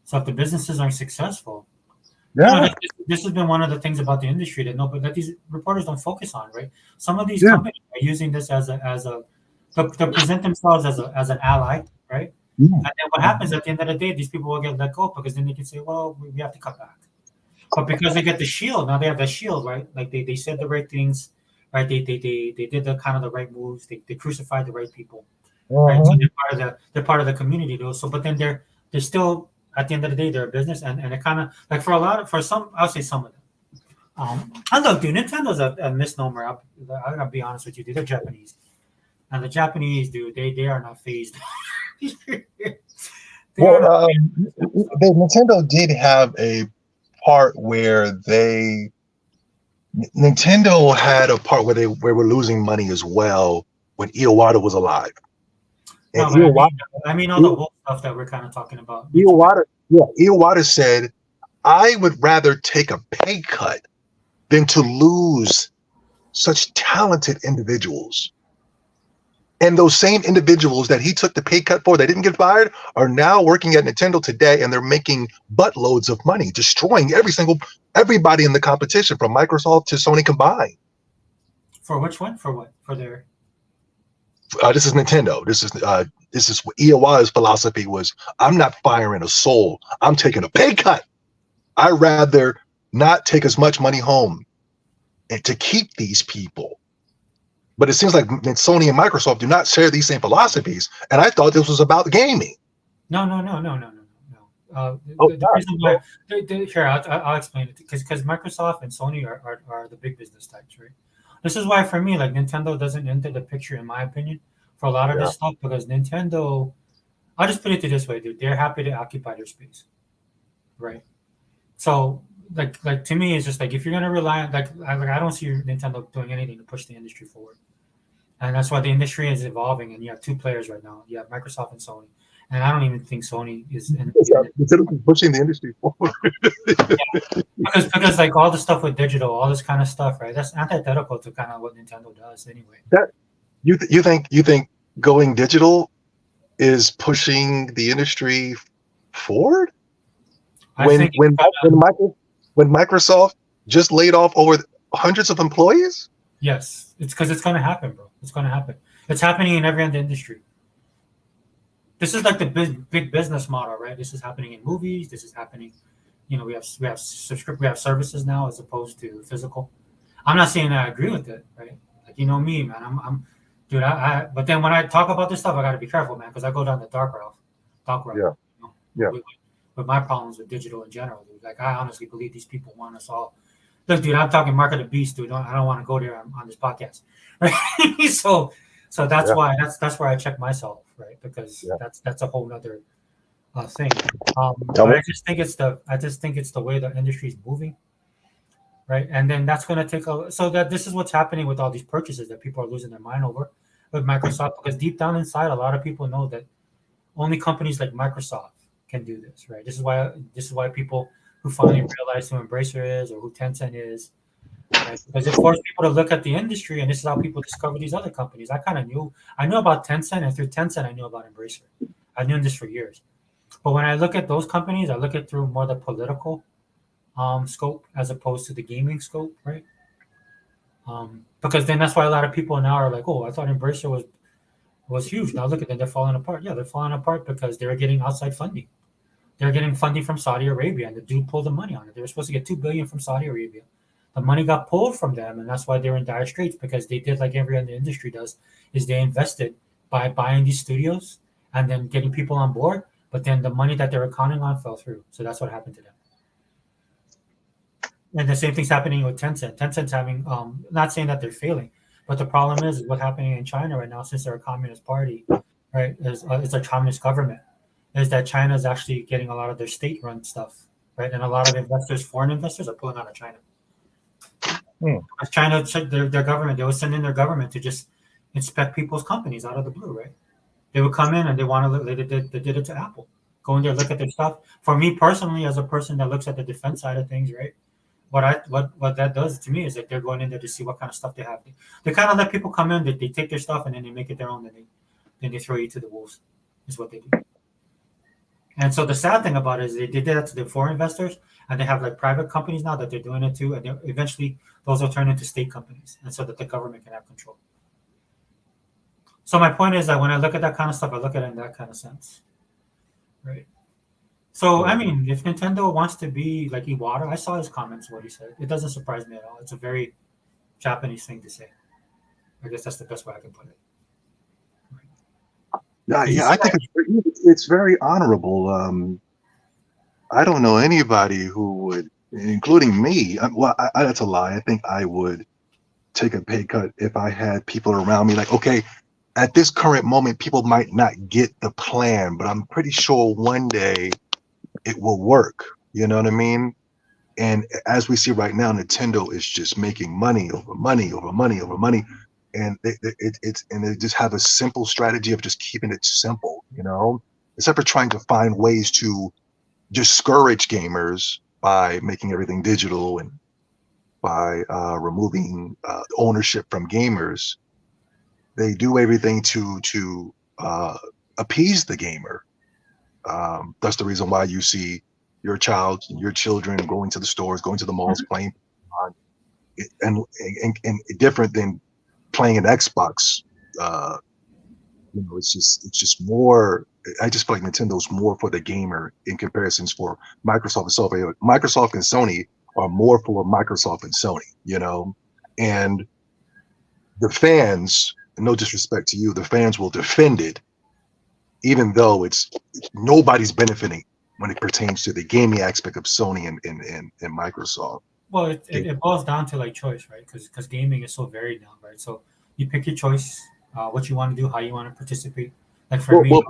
So if the businesses are successful, Yeah, this has been one of the things about the industry that these reporters don't focus on, right? Some of these yeah. companies are using this to present themselves as an ally, right? Yeah. And then what happens at the end of the day, these people will get let go because then they can say, well, we have to cut back. But because they get the shield, now they have the shield, right? Like they said the right things, right? They did the kind of the right moves. They crucified the right people, right? So they're part of the community though. So but then they're still at the end of the day they're a business and it kind of like for some I'll say some of them. And look, dude, Nintendo's a misnomer. I'm gonna be honest with you, dude. They're Japanese, and the Japanese, dude, they are not phased. They are not Well, Nintendo did have a part where Nintendo had a part where they were losing money as well when Iwata was alive. And no, but I mean all the whole stuff that we're kind of talking about. Iwata said, I would rather take a pay cut than to lose such talented individuals. And those same individuals that he took the pay cut for, they didn't get fired, are now working at Nintendo today, and they're making buttloads of money, destroying everybody in the competition from Microsoft to Sony combined. For which one? For what? For their This is Nintendo. This is what Iwata's philosophy was. I'm not firing a soul. I'm taking a pay cut. I'd rather not take as much money home and to keep these people. But it seems like Sony and Microsoft do not share these same philosophies. And I thought this was about gaming. No. The reason why, here, I'll explain it because Microsoft and Sony are the big business types, right? This is why, for me, like Nintendo doesn't enter the picture, in my opinion, for a lot of this stuff because Nintendo, I'll just put it this way, dude. They're happy to occupy their space, right? So, like to me, it's just like if you're gonna rely on I don't see Nintendo doing anything to push the industry forward, and that's why the industry is evolving. And you have two players right now. You have Microsoft and Sony, and I don't even think Sony is Pushing the industry forward. because like all the stuff with digital, all this kind of stuff, right? That's antithetical to kind of what Nintendo does anyway. You think going digital is pushing the industry forward? When Microsoft just laid off over hundreds of employees? Yes, it's because it's going to happen, bro. It's going to happen. It's happening in every other industry. This is like the big business model, right? This is happening in movies. This is happening. We have services now as opposed to physical. I'm not saying I agree with it, right? Like me, man. I'm dude. But then when I talk about this stuff, I got to be careful, man, because I go down the dark route. Yeah. With my problems with digital in general, dude. Like I honestly believe these people want us all. Look, dude, I'm talking mark of the beast, dude. I don't want to go there on this podcast, right? so that's why that's where I check myself, right? Because that's a whole nother thing. But I just think it's the way the industry is moving, right? And then that's going to take this is what's happening with all these purchases that people are losing their mind over with Microsoft, because deep down inside, a lot of people know that only companies like Microsoft can do this, right? This is why people who finally realize who Embracer is or who Tencent is, right? Because it forced people to look at the industry, and this is how people discover these other companies. I knew about Tencent, and through Tencent, I knew about Embracer. I've known this for years. But when I look at those companies, I look at through more the political scope as opposed to the gaming scope, right? Because then that's why a lot of people now are like, oh, I thought Embracer was huge. Now look at them, they're falling apart. Yeah, they're falling apart because they're getting outside funding. They're getting funding from Saudi Arabia, and the dude pulled the money on it. They were supposed to get $2 billion from Saudi Arabia. The money got pulled from them, and that's why they're in dire straits, because they did like every other industry does, is they invested by buying these studios and then getting people on board, but then the money that they were counting on fell through. So that's what happened to them. And the same thing's happening with Tencent. Tencent's having, not saying that they're failing, but the problem is what's happening in China right now, since they're a communist party, right? It's a communist government. Is that China is actually getting a lot of their state-run stuff right? And a lot of investors, foreign investors, are pulling out of China. Hmm. China, their government, they would send in their government to just inspect people's companies out of the blue, right? They would come in and they want to. They did it to Apple. Go in there, look at their stuff. For me personally, as a person that looks at the defense side of things, right? What that does to me is that they're going in there to see what kind of stuff they have. They kind of let people come in. They take their stuff and then they make it their own. Then they throw you to the wolves. Is what they do. And so the sad thing about it is they did that to the foreign investors, and they have like private companies now that they're doing it to, and eventually those will turn into state companies, and so that the government can have control. So my point is that when I look at that kind of stuff, I look at it in that kind of sense, right? So I mean, if Nintendo wants to be like Iwata, I saw his comments, what he said. It doesn't surprise me at all. It's a very Japanese thing to say. I guess that's the best way I can put it. Yeah, I think it's very honorable. I don't know anybody who would, including me. Well, that's a lie. I think I would take a pay cut if I had people around me. Like, okay, at this current moment, people might not get the plan, but I'm pretty sure one day it will work. You know what I mean? And as we see right now, Nintendo is just making money over money over money over money, and they just have a simple strategy of just keeping it simple. You know, except for trying to find ways to discourage gamers by making everything digital and by removing ownership from gamers. They do everything to appease the gamer. That's the reason why you see your children going to the stores, going to the malls, playing, and different than playing an Xbox. It's just more. I just feel like Nintendo's more for the gamer in comparisons for Microsoft and Sony. Microsoft and Sony are more for Microsoft and Sony, and the fans. No disrespect to you, the fans will defend it, even though it's nobody's benefiting when it pertains to the gaming aspect of Sony and Microsoft. Well, it boils down to like choice, right? Because gaming is so varied now, right? So you pick your choice, what you want to do, how you want to participate. Like for me,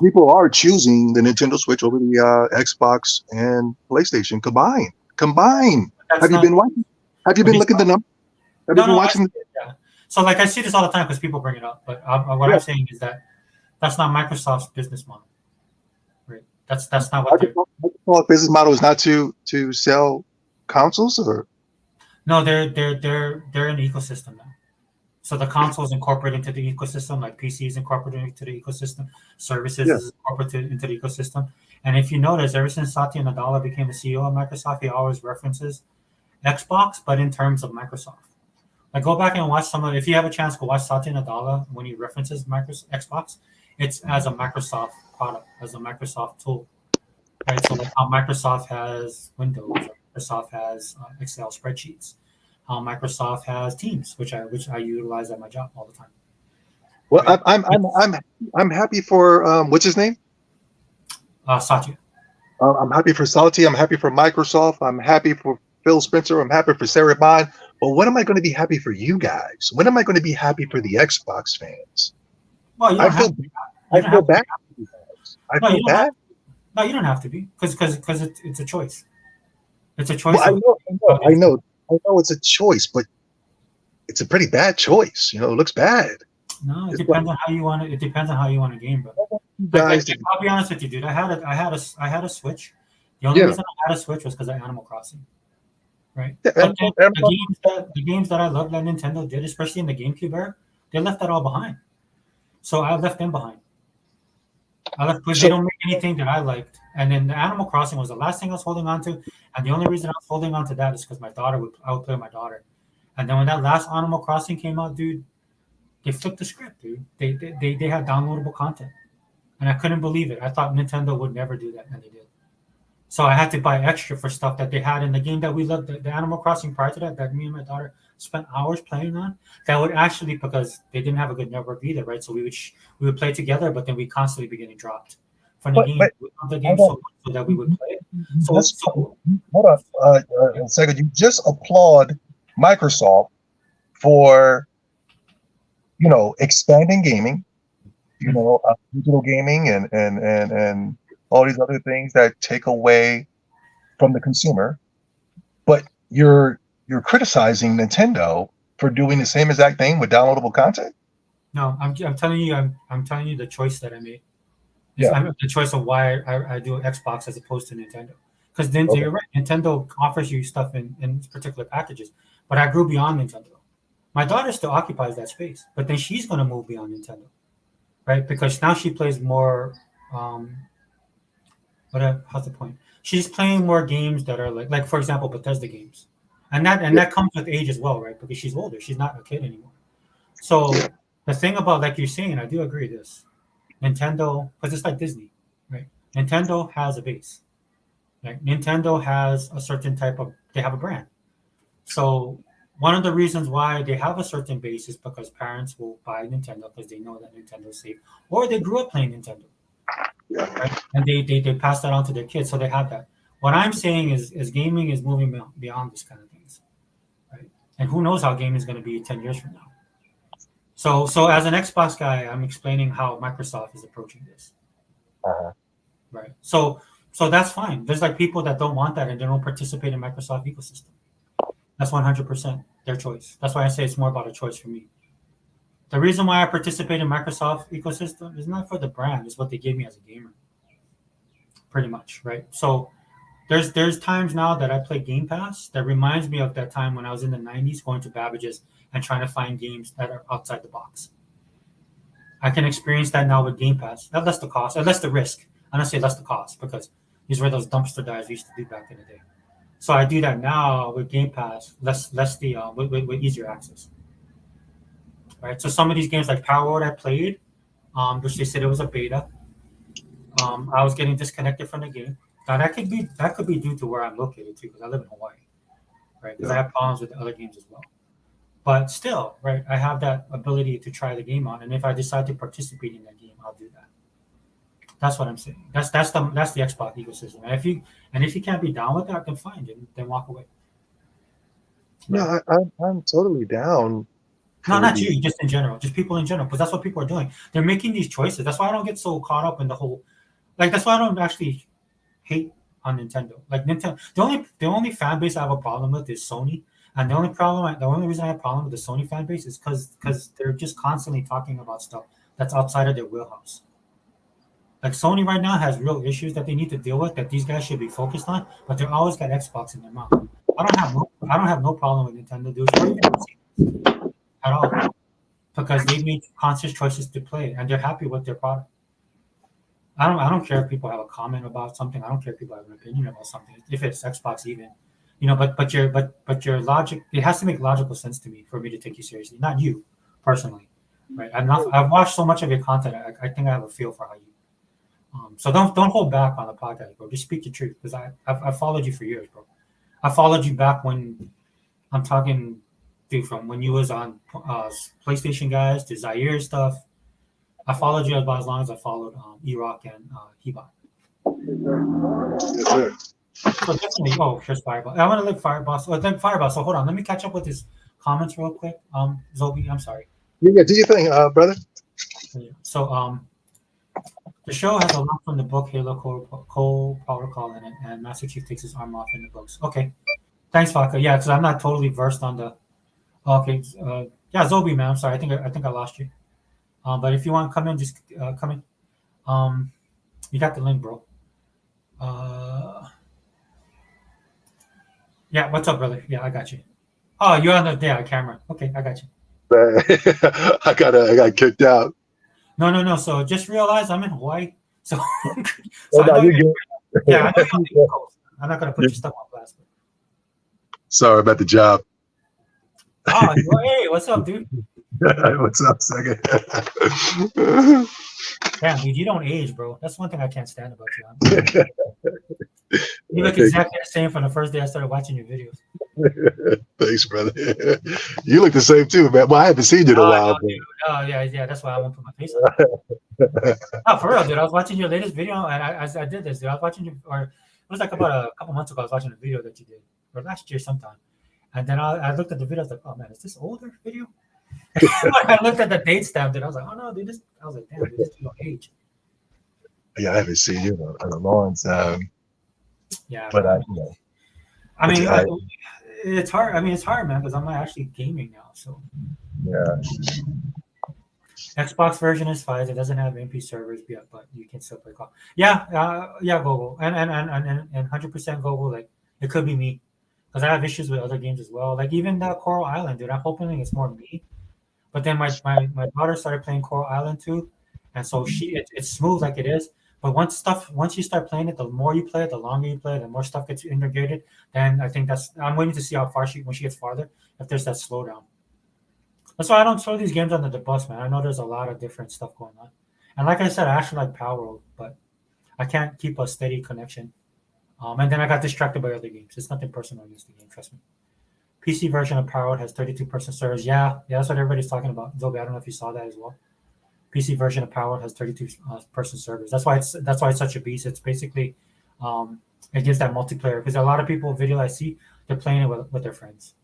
people are choosing the Nintendo Switch over the Xbox and PlayStation combined. Have you been watching? Have you been looking at the numbers? Have you been watching? Yeah. So like I see this all the time because people bring it up, but what I'm saying is that that's not Microsoft's business model, right? That's not what Microsoft's business model is not to sell consoles, or no, they're an ecosystem now. So the consoles incorporate into the ecosystem, like PC is incorporated into the ecosystem, services is incorporated into the ecosystem. And if you notice, ever since Satya Nadella became the CEO of Microsoft, he always references Xbox, but in terms of Microsoft. Like go back and watch if you have a chance, go watch Satya Nadella when he references Microsoft Xbox. It's as a Microsoft product, as a Microsoft tool, right? So like how Microsoft has Windows, Microsoft has Excel spreadsheets, how Microsoft has Teams, which I utilize at my job all the time. Well, right? I'm happy for what's his name? Satya. I'm happy for Satya. I'm happy for Microsoft. I'm happy for Phil Spencer. I'm happy for Sarah Bond. But when am I going to be happy for you guys? When am I going to be happy for the Xbox fans? Well, I feel bad. I feel bad. No, you don't have to be because it's a choice. It's a choice. Well, I know it's a choice, but it's a pretty bad choice. It looks bad. No, it depends on how you want it. It depends on how you want to game, bro. I'll be honest with you, dude. I had a Switch. The only reason I had a Switch was because of Animal Crossing. Right. Yeah, but the games that I love that Nintendo did, especially in the GameCube era, they left that all behind. So I left them behind. They don't make anything that I liked. And then the Animal Crossing was the last thing I was holding on to. And the only reason I was holding on to that is because I would play with my daughter. And then when that last Animal Crossing came out, dude, they flipped the script, dude. They had downloadable content. And I couldn't believe it. I thought Nintendo would never do that, and they did. So I had to buy extra for stuff that they had in the game that we loved, the Animal Crossing prior to that me and my daughter spent hours playing on. That would actually, because they didn't have a good network either, right? So we would play together, but then we constantly be getting dropped from the game. We loved the game so much so that we would play it. Hold on a second. You just applaud Microsoft for expanding gaming, digital gaming and all these other things that take away from the consumer, but you're criticizing Nintendo for doing the same exact thing with downloadable content. No, I'm telling you, I'm telling you the choice that I made. Yeah. I'm the choice of why I do Xbox as opposed to Nintendo. Because then Okay. you're right, Nintendo offers you stuff in particular packages, but I grew beyond Nintendo. My daughter still occupies that space, but then she's going to move beyond Nintendo, right? Because now she plays more. How's the point? She's playing more games that are like for example, Bethesda games, and that comes with age as well, right? Because she's older, she's not a kid anymore. So the thing about like you're saying, I do agree this. Nintendo, because it's like Disney, right? Nintendo has a base. Right? Nintendo has a certain type of, they have a brand. So one of the reasons why they have a certain base is because parents will buy Nintendo because they know that Nintendo is safe, or they grew up playing Nintendo, right? And they pass that on to their kids, so they have that. What I'm saying is gaming is moving beyond this kind of things, right? And who knows how gaming is going to be 10 years from now. So as an Xbox guy, I'm explaining how Microsoft is approaching this. Uh-huh. Right. So that's fine. There's like people that don't want that and they don't participate in Microsoft ecosystem. That's 100% their choice. That's why I say it's more about a choice for me. The reason why I participate in Microsoft ecosystem is not for the brand, it's what they gave me as a gamer. Pretty much, right? So there's times now that I play Game Pass that reminds me of that time when I was in the 90s going to Babbage's and trying to find games that are outside the box. I can experience that now with Game Pass. That less the cost, and less the risk. I don't say less the cost because these were those dumpster dives we used to do back in the day. So I do that now with Game Pass, less the with easier access. Right. So some of these games like Power Word I played, which they said it was a beta. I was getting disconnected from the game. Now that could be due to where I'm located too, because I live in Hawaii, right? Because I have problems with the other games as well. But still, right, I have that ability to try the game on, and if I decide to participate in that game, I'll do that. That's what I'm saying. That's the Xbox ecosystem. And if you can't be down with that, then fine, then walk away. Right? No, I'm totally down. No, not you, just in general, just people in general, because that's what people are doing. They're making these choices. That's why I don't get so caught up in the whole, like that's why I don't actually hate on Nintendo. Like Nintendo, the only fan base I have a problem with is Sony. And the only reason I have a problem with the Sony fan base is because they're just constantly talking about stuff that's outside of their wheelhouse. Like Sony right now has real issues that they need to deal with that these guys should be focused on, but they're always got Xbox in their mouth. I don't have no problem with Nintendo dudes or even at all because they made conscious choices to play and they're happy with their product. I don't care if people have a comment about something. I don't care if people have an opinion about something. If it's Xbox even. But your logic, it has to make logical sense to me for me to take you seriously. Not you personally, right? I've watched so much of your content. I think I have a feel for how you. So don't hold back on the podcast, bro. Just speak the truth because I've followed you for years, bro. I followed you back when I'm talking, dude, from when you was on PlayStation guys to Zaire stuff. I followed you about as long as I followed E-Rock and Hebot. Yes, sir. So definitely, here's Fireball. I want to live Fireball. So then Fireball. So hold on, let me catch up with his comments real quick. Zobi, I'm sorry. Yeah, do your thing, brother. So the show has a lot from the book Halo Cole Protocol in it, and Master Chief takes his arm off in the books. Okay, thanks, Faka. Yeah, because I'm not totally versed on the. Okay, yeah, Zobi, man. I'm sorry. I think I lost you. But if you want to come in, just come in. You got the link, bro. Yeah, what's up, brother? Yeah, I got you. Oh, you're on the camera. Okay, I got you. I got kicked out. No. So just realize I'm in Hawaii. So, I know you're yeah, I know you're on the East Coast. I'm not gonna put your stuff on blast. Sorry about the job. Oh, hey, what's up, dude? What's up, second? Damn, dude, you don't age, bro. That's one thing I can't stand about you. You look exactly the same from the first day I started watching your videos. Thanks, brother. You look the same too, man. Well, I haven't seen you in a while. No, oh, yeah. That's why I won't put my face on it. Oh, for real, dude. I was watching your latest video, and I did this, dude. I was watching you, or it was like about a couple months ago. I was watching a video that you did, or last year sometime. And then I looked at the video. I was like, oh man, is this older video? I looked at the date stamp, and I was like, oh no, dude. I was like, damn, dude, this don't age. Yeah, I haven't seen you in a long time. Yeah, But bro. I mean, I, it's hard. I mean, it's hard, man, because I'm not actually gaming now. So yeah. Xbox version is fine. It doesn't have MP servers yet, but you can still play Call. Yeah, yeah, Google and 100% Google. Like it could be me because I have issues with other games as well. Like even the Coral Island, dude. I'm hoping it's more me. But then my daughter started playing Coral Island too, and so it's smooth like it is. But once you start playing it, the more you play it, the longer you play it, the more stuff gets integrated. Then I think I'm waiting to see how far when she gets farther, if there's that slowdown. That's why I don't throw these games under the bus, man. I know there's a lot of different stuff going on, and like I said, I actually like Power World, but I can't keep a steady connection. And then I got distracted by other games. It's nothing personal against the game, trust me. PC version of Power World has 32% servers. Yeah, that's what everybody's talking about. Zobe, I don't know if you saw that as well. PC version of Power World has 32 person servers. That's why it's such a beast. It's basically it gives that multiplayer because a lot of people video I see they're playing it with their friends.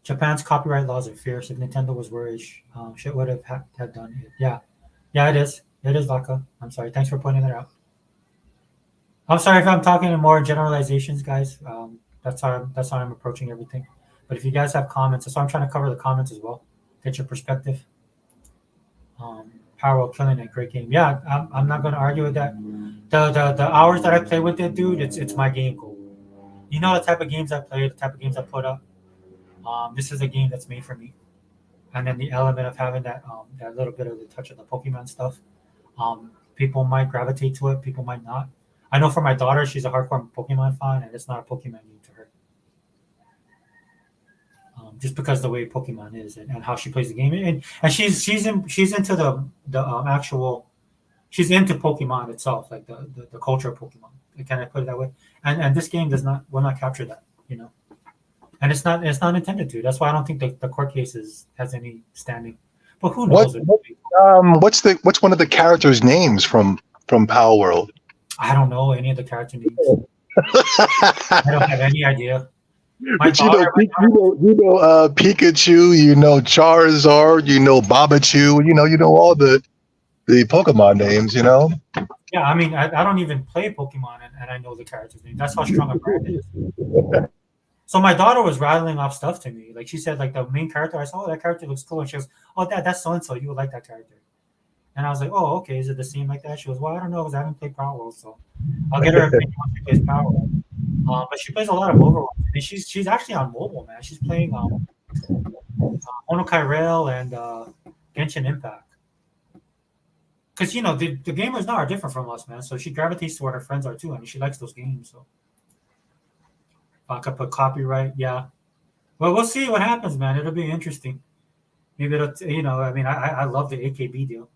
Japan's copyright laws are fierce. If Nintendo was worried, shit would have done it. Yeah, it is. It is Vodka. I'm sorry. Thanks for pointing that out. I'm sorry if I'm talking in more generalizations, guys. That's how I'm approaching everything. But if you guys have comments, that's why I'm trying to cover the comments as well. Get your perspective. Power killing it, great game. Yeah, I'm not going to argue with that. The hours that I play with it, dude, it's my game goal. You know the type of games I play, the type of games I put up. This is a game that's made for me. And then the element of having that little bit of the touch of the Pokemon stuff. People might gravitate to it, people might not. I know for my daughter, she's a hardcore Pokemon fan, and it's not a Pokemon game to her. Just because the way Pokemon is and how she plays the game, and she's into the actual, she's into Pokemon itself, like the culture of Pokemon. Can I put it that way? And this game will not capture that, you know. And it's not intended to. That's why I don't think the court case has any standing. But who knows? What's one of the characters' names from Power World? I don't know any of the character names. I don't have any idea. But you know Pikachu, you know Charizard, you know Babachu, you know all the Pokemon names, you know. Yeah, I mean, I don't even play Pokemon, and I know the characters' names. That's how strong a brand is. So my daughter was rattling off stuff to me. Like she said, like the main character, I saw, oh, that character looks cool. And she goes, oh, Dad, that's so-and-so. You would like that character. And I was like, oh, okay. Is it the same like that? She goes, well, I don't know because I haven't played Power World. So I'll get her opinion when she plays Power World. But she plays a lot of Overwatch. And she's actually on mobile, man. She's playing Honkai Rail and Genshin Impact. Because, you know, the gamers now are different from us, man. So she gravitates to where her friends are too. I mean, she likes those games. So if I could put copyright, yeah. Well, we'll see what happens, man. It'll be interesting. Maybe it'll, you know, I mean, I love the AKB deal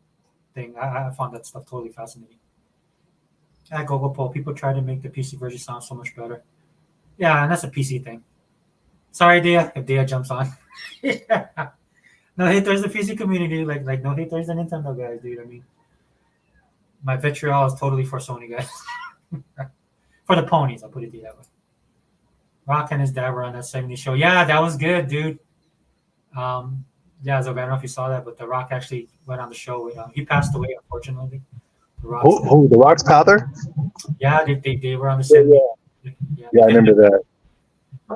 thing. I found that stuff totally fascinating. At Google Poll, people try to make the PC version sound so much better. Yeah, and that's a PC thing. Sorry, Dea, if Dea jumps on. Yeah. No hate towards the PC community, like no hate towards the Nintendo guys, dude. I mean, my vitriol is totally for Sony guys. For the ponies, I'll put it that way. Rock and his dad were on that 70s show. Yeah, that was good, dude. Yeah, Zob, I don't know if you saw that, but The Rock actually went on the show. He passed away, unfortunately. Who, The Rock's father? Yeah, they were on the 70s. Yeah, I remember that.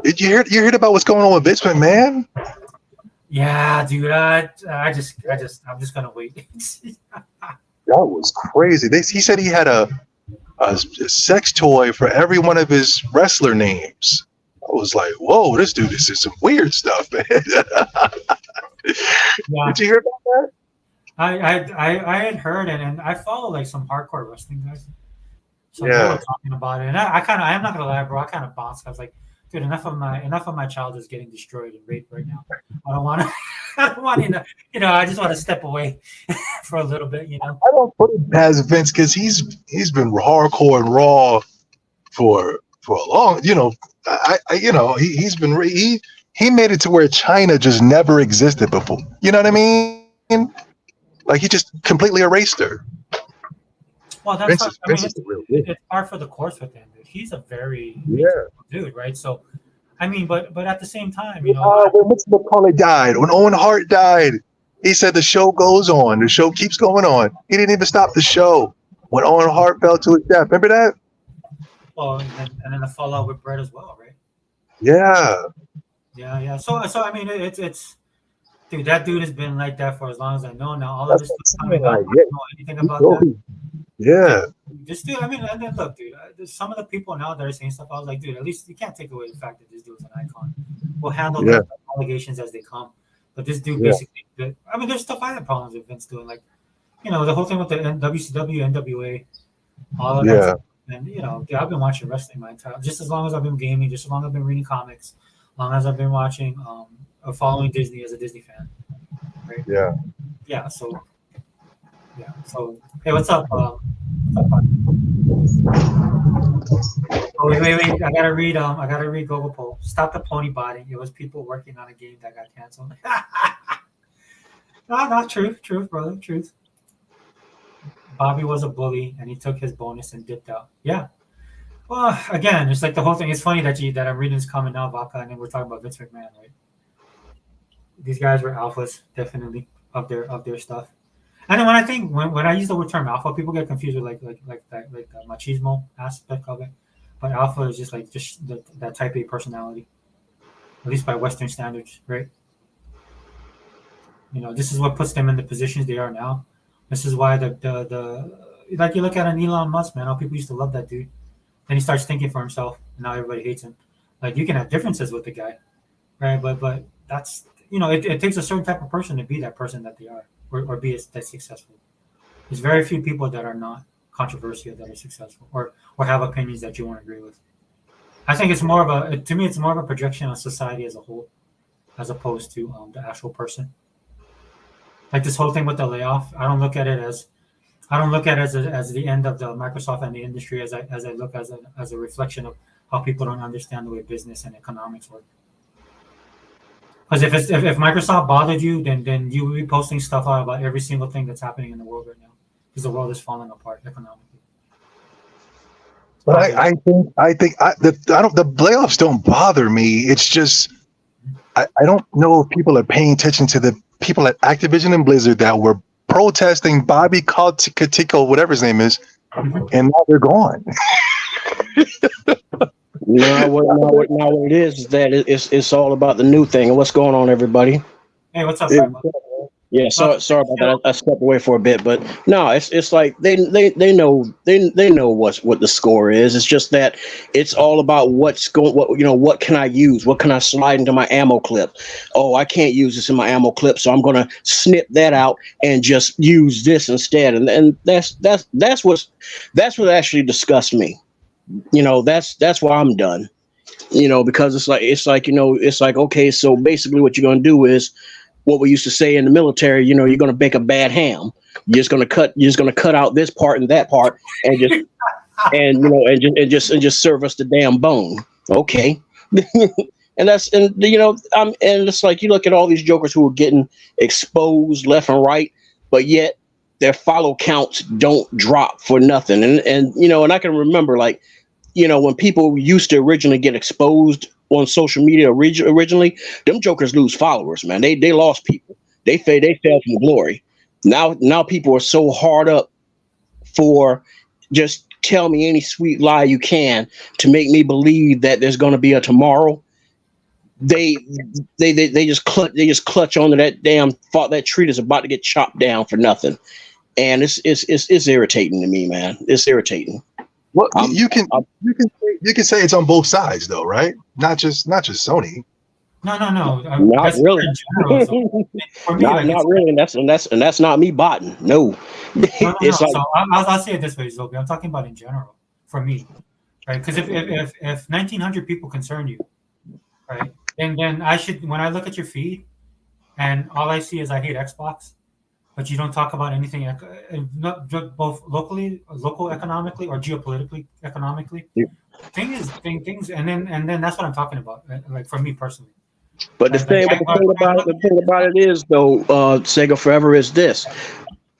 Did you heard about what's going on with Vince McMahon? Yeah, dude. I'm just gonna wait. That was crazy. He said he had a sex toy for every one of his wrestler names. I was like, whoa, this dude is some weird stuff, man. Yeah. Did you hear about that? I had heard it, and I follow like some hardcore wrestling guys. So they were talking about it, and I'm not gonna lie, bro. I kind of bounced. I was like, dude, enough of my child is getting destroyed and raped right now. I don't want to, you know, I just want to step away for a little bit, you know. I don't put it past Vince because he's been hardcore and raw for a long, you know. He's been he made it to where China just never existed before. You know what I mean? Like he just completely erased her. Well, that's it's hard for the course with him, dude. He's a very dude, right? So, I mean, but at the same time, you know, when Mitch McCullough died, when Owen Hart died, he said the show goes on. The show keeps going on. He didn't even stop the show. when Owen Hart fell to his death. Remember that? Oh, and then the fallout with Brett as well, right? Yeah. Yeah. So I mean, it's dude. That dude has been like that for as long as I know. Now all of That's this what stuff I'm saying. coming up, Like, I yeah, don't know anything he about that. told me. Yeah. Just dude, I mean, and then look, dude. There's some of the people now that are saying stuff. I was like, dude, at least you can't take away the fact that this dude's an icon. We'll handle Yeah. the allegations as they come. But this dude Yeah. basically, I mean, there's stuff I had problems with Vince doing, like the whole thing with the WCW, NWA, all of that. Yeah. Stuff. And dude, I've been watching wrestling my entire, just as long as I've been gaming, just as long as I've been reading comics, as long as I've been watching, or following Disney as a Disney fan, right? Yeah. Yeah. So yeah. So hey, what's up? What's up? Oh, wait! I gotta read Google Poll. Stop the pony botting. It was people working on a game that got canceled. No, not truth, brother, truth. Bobby was a bully, and he took his bonus and dipped out. Yeah. Well, again, it's like the whole thing. It's funny that I'm reading this comment now, Vaca, and then we're talking about Vince McMahon, right? These guys were alphas, definitely of their stuff. And then when I use the word term alpha, people get confused with like the machismo aspect of it. But alpha is just like that type A personality, at least by Western standards, right? This is what puts them in the positions they are now. This is why the like you look at an Elon Musk, man. How people used to love that dude. Then he starts thinking for himself, and now everybody hates him. Like you can have differences with the guy, right? But that's it takes a certain type of person to be that person that they are, or be that successful. There's very few people that are not controversial that are successful, or have opinions that you won't agree with. I think it's more of to me, it's more of a projection on society as a whole, as opposed to the actual person. Like this whole thing with the layoff, I don't look at it as the end of the Microsoft and the industry, as I look as a reflection of how people don't understand the way business and economics work. Because if Microsoft bothered you, then you would be posting stuff out about every single thing that's happening in the world right now, because the world is falling apart economically. But I think the playoffs don't bother me. It's just I don't know if people are paying attention to the people at Activision and Blizzard that were protesting Bobby Kotick, whatever his name is, and now they're gone. Now what it is that it's all about the new thing. And what's going on, everybody? Hey, what's up, Yeah. Brad? Yeah, sorry about that. I stepped away for a bit, but no, it's like they know what the score is. It's just that it's all about what can I use? What can I slide into my ammo clip? Oh, I can't use this in my ammo clip, so I'm gonna snip that out and just use this instead. And that's what actually disgusts me. That's why I'm done. Because it's like okay, so basically what you're gonna do is what we used to say in the military, you're going to bake a bad ham. You're just going to cut out this part and that part and just and just serve us the damn bone. Okay. and it's like you look at all these jokers who are getting exposed left and right, but yet their follow counts don't drop for nothing. And I can remember when people used to originally get exposed on social media originally, them jokers lose followers, man. They lost people. They fell from glory. Now people are so hard up for just tell me any sweet lie you can to make me believe that there's going to be a tomorrow. They just clutch onto that damn thought that tree is about to get chopped down for nothing, and it's irritating to me, man. It's irritating. Well, you can say it's on both sides though, right? Not just Sony. No. Not really. For me, not really, and that's not me botting. No. No. It's like, so I'll say it this way, Zobi. I'm talking about in general. For me, right? Because if 1,900 people concern you, right? Then I should, when I look at your feed, and all I see is I hate Xbox, but you don't talk about anything, not both local economically or geopolitically economically. Yeah. Things, and then that's what I'm talking about. Like for me personally. but the thing about it is though, Sega Forever is this.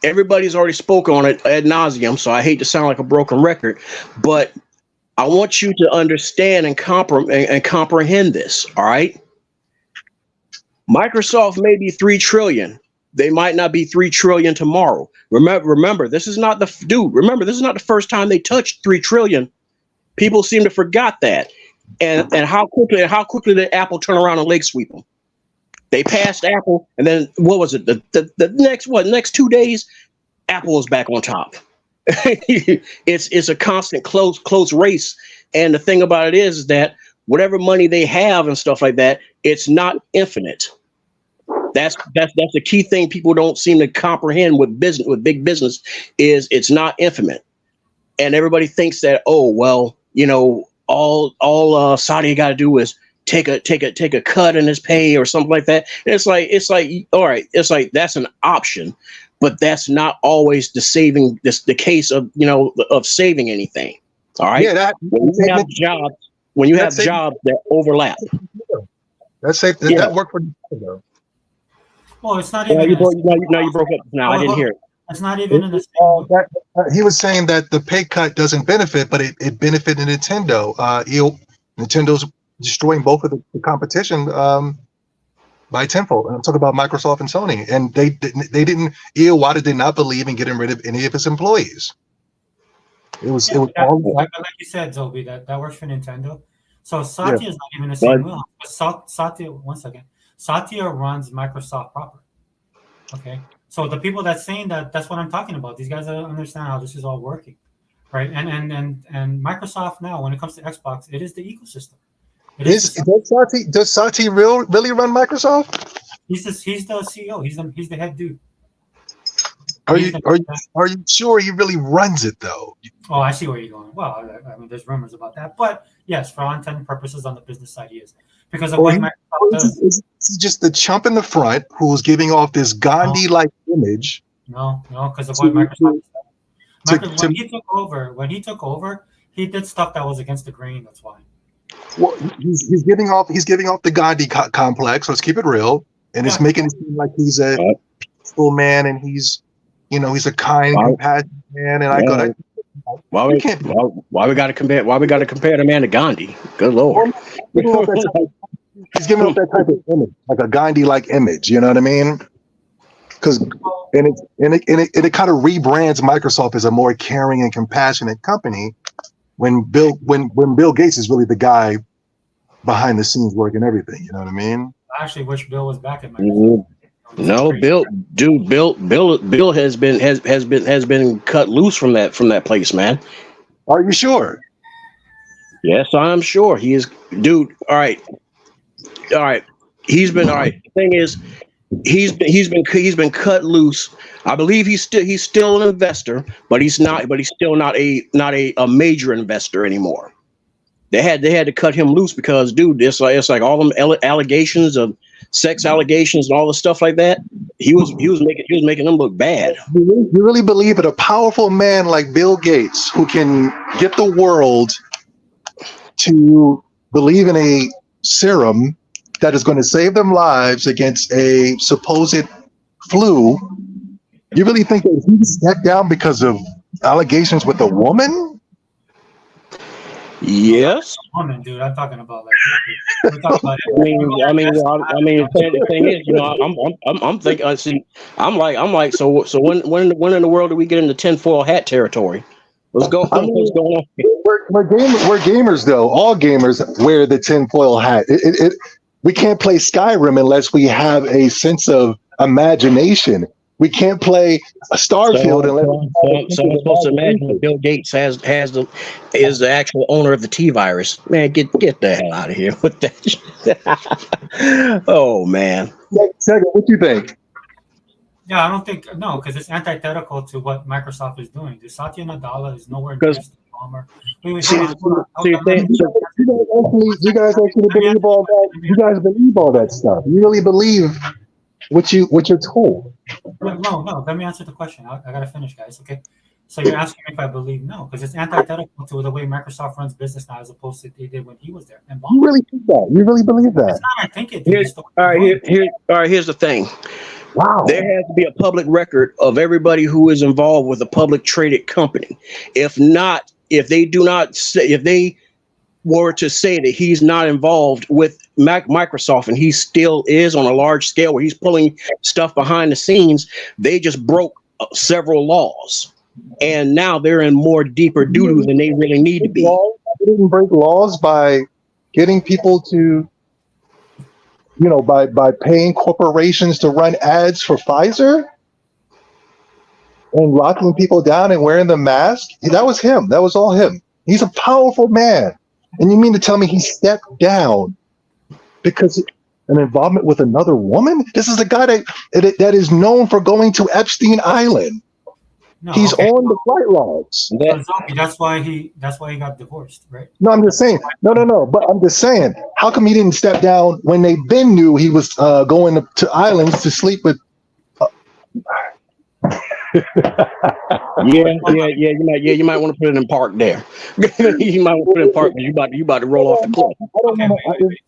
Everybody's already spoken on it ad nauseum, so I hate to sound like a broken record, but I want you to understand and comprehend this. All right, Microsoft may be $3 trillion, They might not be 3 trillion tomorrow. Remember, this is not the first time they touched 3 trillion. People seem to forgot that. And how quickly did Apple turn around and leg sweep them? They passed Apple, and then what was it? The next 2 days, Apple was back on top. It's a constant close race. And the thing about it is that whatever money they have and stuff like that, it's not infinite. That's the key thing people don't seem to comprehend with big business is it's not infinite. And everybody thinks that, oh well, all Saudi got to do is take a cut in his pay or something like that. And it's like all right, it's like that's an option, but that's not always the case of of saving anything. All right. Yeah, when you have jobs that overlap. That worked for Nintendo. Well, it's not even. You broke up. Now I didn't hear it. It's not even in the same. He was saying that the pay cut doesn't benefit, but it benefited Nintendo. Nintendo's destroying both of the competition by tenfold. And I'm talking about Microsoft and Sony, and they didn't. Iwata did not believe in getting rid of any of his employees. It was all like you said, Zobi, that works for Nintendo. So Satya is not even the same wheel. Satya, one second. Satya runs Microsoft proper. Okay. So the people that's saying that's what I'm talking about. These guys don't understand how this is all working, right? And Microsoft now, when it comes to Xbox, it is the ecosystem. Does Satya really run Microsoft? He's the CEO. He's the head dude. Are you sure he really runs it though? Oh, I see where you're going. Well, I mean, there's rumors about that, but yes, for all intent and purposes, on the business side, he is because of what Microsoft does. Is just the chump in the front who's giving off this Gandhi-like image. No, because of what Microsoft does. When he took over, he did stuff that was against the grain. That's why. Well, he's giving off the Gandhi complex. Let's keep it real, and it's making it seem like he's a peaceful man, and he's a kind, compassionate man. And why we got to compare the man to Gandhi? Good Lord. He's giving up that type of image, like a Gandhi-like image. You know what I mean? Because it kind of rebrands Microsoft as a more caring and compassionate company. When Bill Gates is really the guy behind the scenes working everything. You know what I mean? I actually wish Bill was back at Microsoft. No, Bill has been cut loose from that place, man. Are you sure? Yes, I'm sure he is, dude. All right. He's been all right. The thing is, he's been cut loose. I believe he's still an investor, but he's still not a major investor anymore. They had to cut him loose because, dude, it's like all them allegations of sex allegations and all the stuff like that. He was making them look bad. You really believe that a powerful man like Bill Gates, who can get the world to believe in a serum that is going to save them lives against a supposed flu, you really think that he stepped down because of allegations with a woman? Yes. Woman, dude, I'm talking about we're talking about the thing is, I'm thinking. See, I'm like, so when in the world do we get into tinfoil hat territory? What's going on? We're gamers though. All gamers wear the tinfoil hat. We can't play Skyrim unless we have a sense of imagination. We can't play a Starfield unless. So I'm supposed to imagine that Bill Gates is the actual owner of the T virus. Man, get the hell out of here with that. Oh man. Second, what do you think? Yeah, I don't think because it's antithetical to what Microsoft is doing. The Satya Nadella is nowhere near the Palmer. You guys actually believe all that? You guys believe all that stuff? You really believe what you're told? No. Let me answer the question. I gotta finish, guys. Okay. So you're asking me if I believe no, because it's antithetical to the way Microsoft runs business now, as opposed to they did when he was there. And you really think that? You really believe that? It's not, I think it. All right. Here's the thing. Wow. There has to be a public record of everybody who is involved with a public traded company. If they were to say that he's not involved with Microsoft, and he still is on a large scale where he's pulling stuff behind the scenes, they just broke several laws, and now they're in more deeper doo-doo than they really need to be. They didn't break laws by getting people to, by paying corporations to run ads for Pfizer and locking people down and wearing the mask. That was him. That was all him. He's a powerful man. And you mean to tell me he stepped down because an involvement with another woman? This is a guy that is known for going to Epstein Island. No, he's on the flight logs. That's why he got divorced, right? No, I'm just saying. No. But I'm just saying, how come he didn't step down when they then knew he was going to islands to sleep with? You might want to put it in park there. You might want to put it in park because you about to roll off the cliff.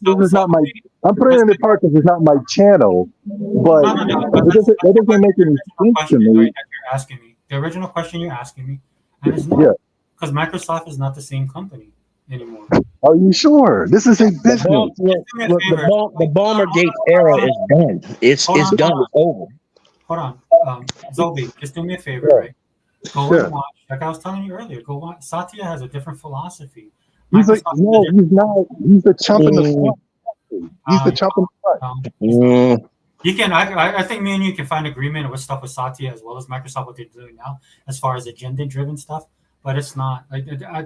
This is not my. I'm putting it in the park because it's not my channel. But it doesn't make any sense to me. You're asking me the original question you're asking me, and it's not because Microsoft is not the same company anymore. Are you sure? This is a business. The Balmergate era is done. It's done. It's over. Hold on, Zobi, just do me a favor, right? Go and watch. Like I was telling you earlier, go watch. Satya has a different philosophy. He's he's not. He's the chump in the front. He's the chump in the front. You can. I think me and you can find agreement with stuff with Satya as well as Microsoft what they're doing now, as far as agenda-driven stuff. But it's not.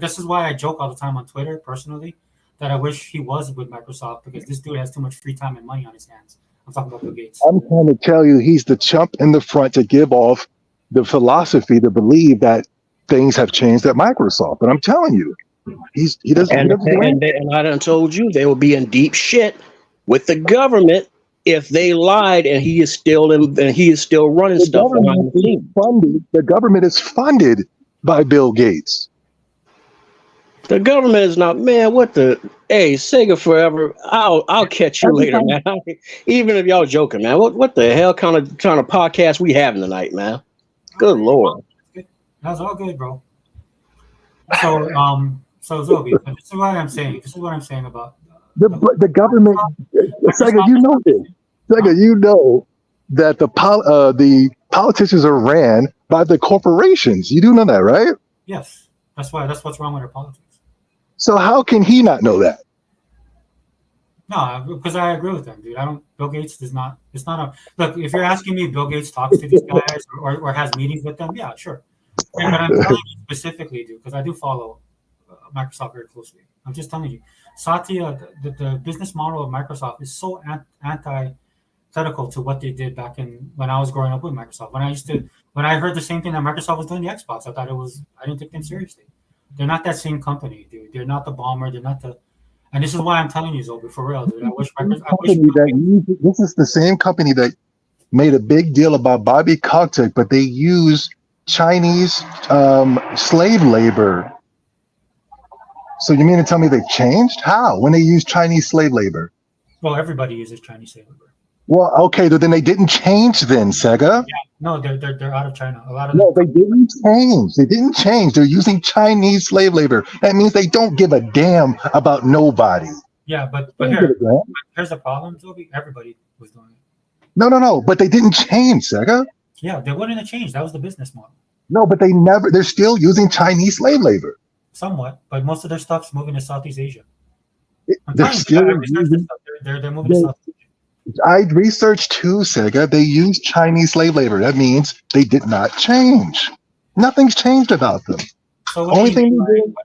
This is why I joke all the time on Twitter personally that I wish he was with Microsoft because this dude has too much free time and money on his hands. I'm talking about Bill Gates. I'm trying to tell you, he's the chump in the front to give off the philosophy to believe that things have changed at Microsoft. But I'm telling you, he doesn't. And I done told you they will be in deep shit with the government if they lied, and he is still running stuff behind the scenes. The government is funded by Bill Gates. The government is not, man. What the? Hey, Sega forever. I'll catch you later, man. Even if y'all joking, man. What the hell kind of podcast we having tonight, man? Good Lord. That's all good, bro. So Zobi, this is what I'm saying. This is what I'm saying about the government. Sega, you know this. Sega, you know that the politicians are ran by the corporations. You do know that, right? Yes. That's what's wrong with our politics. So how can he not know that? No, because I agree with them, dude. Bill Gates does not. It's not a look. If you're asking me, Bill Gates talks to these guys or has meetings with them. Yeah, sure. But I'm telling you specifically, dude, because I do follow Microsoft very closely. I'm just telling you, Satya, the business model of Microsoft is so antithetical to what they did back when I was growing up with Microsoft. When I heard the same thing that Microsoft was doing the Xbox, I didn't take them seriously. They're not that same company, dude. They're not the bomber. They're not the. And this is why I'm telling you, Zobi, for real, dude. This is the same company that made a big deal about Bobby Kotick, but they use Chinese slave labor. So you mean to tell me they changed? How? When they use Chinese slave labor? Well, everybody uses Chinese slave labor. Well, okay, but then they didn't change then, Sega. Yeah, no, they're out of China. They didn't change. They didn't change. They're using Chinese slave labor. That means they don't give a damn about nobody. Yeah, but here's the problem, Zobi. Everybody was doing it. No. But they didn't change, Sega. Yeah, they wouldn't have changed. That was the business model. No, but they're still using Chinese slave labor. Somewhat, but most of their stuff's moving to Southeast Asia. They're moving to Southeast Asia. I researched too, Sega. They use Chinese slave labor. That means they did not change. Nothing's changed about them. So what do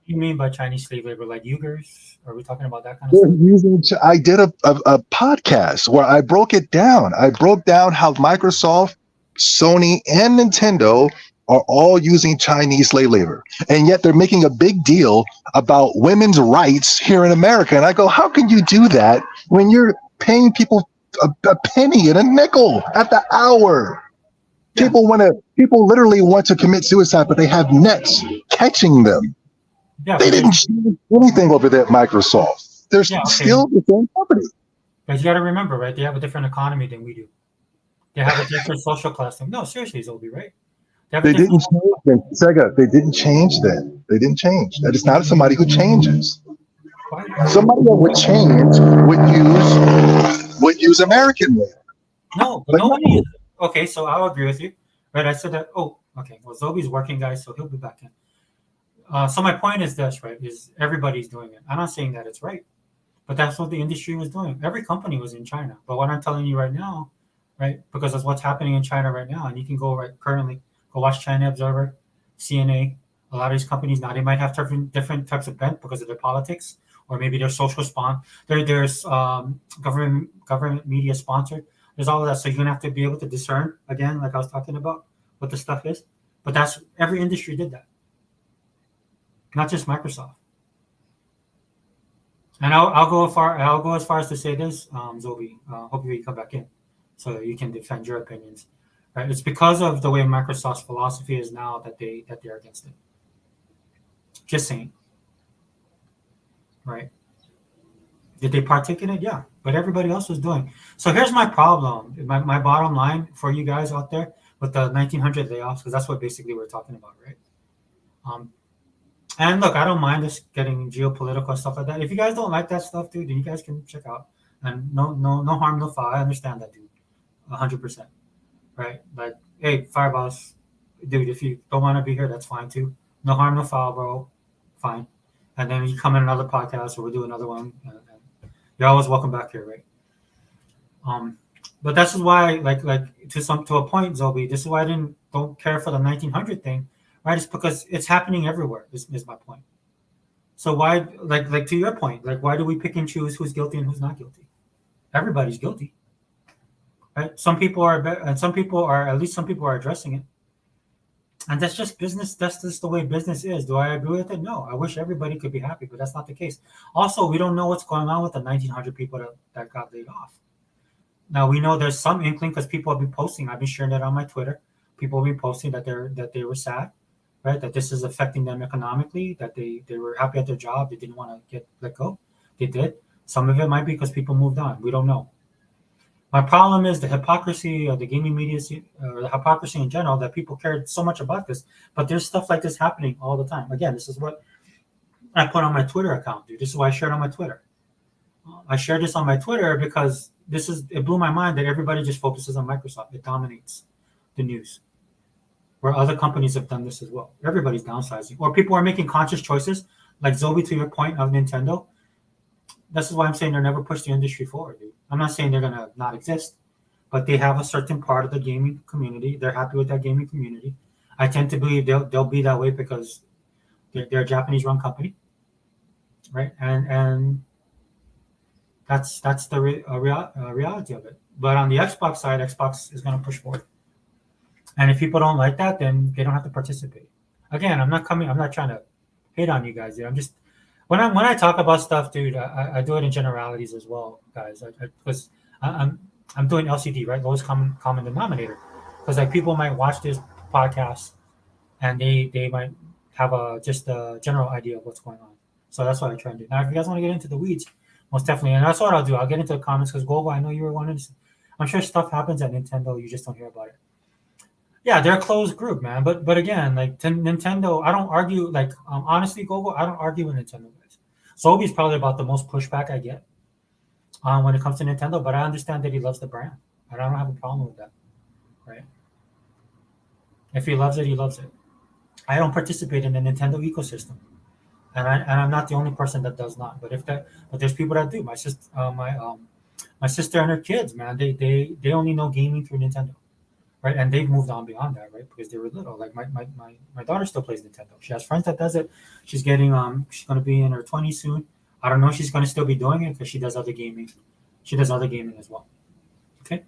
you mean by Chinese slave labor? Like Uyghurs? Are we talking about that kind of stuff? I did a podcast where I broke it down. I broke down how Microsoft, Sony, and Nintendo are all using Chinese slave labor. And yet they're making a big deal about women's rights here in America. And I go, how can you do that when you're paying people a penny and a nickel at the hour? Yeah. People literally want to commit suicide, but they have nets catching them. Yeah, they didn't change anything over there at Microsoft. They're still the same company. But you got to remember, right? They have a different economy than we do. They have a different social class thing. No, seriously, Zobi, right? They didn't change then. Sega, they didn't change then. They didn't change. That is not somebody who changes. Somebody that would change would use American labor. No, but But nobody. no. Okay, so I'll agree with you. Right, I said that. Oh, okay. Well, Zobi's working, guys, so he'll be back in. So my point is this, right? Is everybody's doing it. I'm not saying that it's right, but that's what the industry was doing. Every company was in China. But what I'm telling you right now, right, because that's what's happening in China right now, and you can go right currently go watch China Observer, CNA. A lot of these companies now they might have different types of bent because of their politics, or maybe their social spawn. There's government media sponsored. There's all of that, so you're gonna have to be able to discern again, like I was talking about, what the stuff is. But that's every industry did that, not just Microsoft. And I'll go as far as to say this, Zobi. Hopefully you come back in, so you can defend your opinions. Right? It's because of the way Microsoft's philosophy is now that they're against it. Just saying. Right? Did they partake in it? Yeah, but everybody else was doing. So here's my problem. My bottom line for you guys out there with the 1900 layoffs, because that's what basically we're talking about, right? And look, I don't mind us getting geopolitical stuff like that. If you guys don't like that stuff, dude, then you guys can check out. And no harm, no foul. I understand that, dude, 100%. Right? Like, hey, Fireboss, dude, if you don't want to be here, that's fine too. No harm, no foul, bro. Fine. And then you come in another podcast, or we'll do another one. And you're always welcome back here, right? But this is why, like to a point, Zobi. This is why I don't care for the 1900 thing, right? It's because it's happening everywhere. Is my point. So why, like to your point, like why do we pick and choose who's guilty and who's not guilty? Everybody's guilty, right? Some people are, and some people are, at least some people are addressing it, and that's just business. That's just the way business is. Do I agree with it? No. I wish everybody could be happy, but that's not the case. Also, we don't know what's going on with the 1900 people that got laid off. Now we know there's some inkling because people have been posting. I've been sharing that on my Twitter. People have been posting that they were sad, right? That this is affecting them economically. That they were happy at their job. They didn't want to get let go. They did. Some of it might be because people moved on. We don't know. My problem is the hypocrisy of the gaming media, or the hypocrisy in general, that people cared so much about this. But there's stuff like this happening all the time. Again, this is what I put on my Twitter account, dude. This is why I shared on my Twitter. I shared this on my Twitter because it blew my mind that everybody just focuses on Microsoft. It dominates the news, where other companies have done this as well. Everybody's downsizing, or people are making conscious choices. Like Zobi, to your point of Nintendo, this is why I'm saying they'll never push the industry forward, dude. I'm not saying they're gonna not exist, but they have a certain part of the gaming community. They're happy with that gaming community. I tend to believe they'll be that way because they're a Japanese-run company, right? And that's the reality of it. But on the Xbox side, Xbox is going to push forward. And if people don't like that, then they don't have to participate. Again, I'm not trying to hate on you guys. Dude. I'm just when I talk about stuff, dude, I do it in generalities as well, guys. Because I'm doing LCD, right? Lowest common denominator. Because like people might watch this podcast and they might have just a general idea of what's going on. So that's what I try and do. Now, if you guys want to get into the weeds, most definitely, and that's what I'll do. I'll get into the comments because Gogo, I know you were wanting to. I'm sure stuff happens at Nintendo, you just don't hear about it. Yeah, they're a closed group, man. But again, like Nintendo, I don't argue. Like honestly, Gogo, I don't argue with Nintendo guys. Sobi's probably about the most pushback I get when it comes to Nintendo. But I understand that he loves the brand, and I don't have a problem with that, right? If he loves it, he loves it. I don't participate in the Nintendo ecosystem. And I'm not the only person that does not. But there's people that do. My sister and her kids, man, they only know gaming through Nintendo, right? And they've moved on beyond that, right? Because they were little. Like my daughter still plays Nintendo. She has friends that does it. She's gonna be in her 20s soon. I don't know if she's gonna still be doing it because she does other gaming. She does other gaming as well. Okay,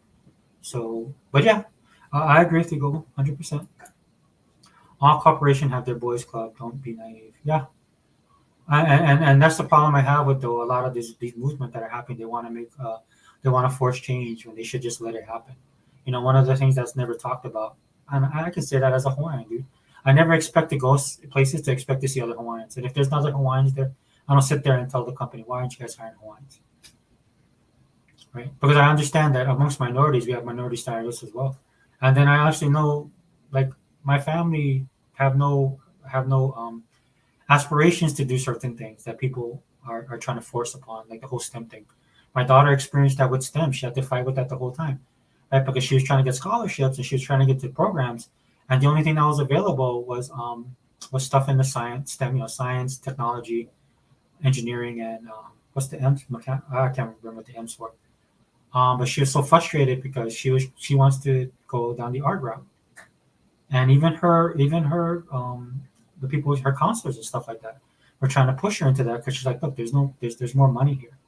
so but yeah, I agree with you, Google, 100%. All corporations have their boys club. Don't be naive. Yeah. And that's the problem I have with a lot of these movements that are happening. They want to force change when they should just let it happen. You know, one of the things that's never talked about, and I can say that as a Hawaiian, dude. I never expect to go places to expect to see other Hawaiians. And if there's other Hawaiians there, I don't sit there and tell the company, why aren't you guys hiring Hawaiians? Right? Because I understand that amongst minorities, we have minority stylists as well. And then I actually know, like, my family have no aspirations to do certain things that people are trying to force upon, like the whole STEM thing. My daughter experienced that with STEM. She had to fight with that the whole time, right? Because she was trying to get scholarships and she was trying to get to programs, and the only thing that was available was stuff in the science, STEM, science, technology, engineering, and what's the M? I can't remember what the M's for. But she was so frustrated because she wants to go down the art route, and the people, her counselors and stuff like that, were trying to push her into that because she's like, look, there's more money here,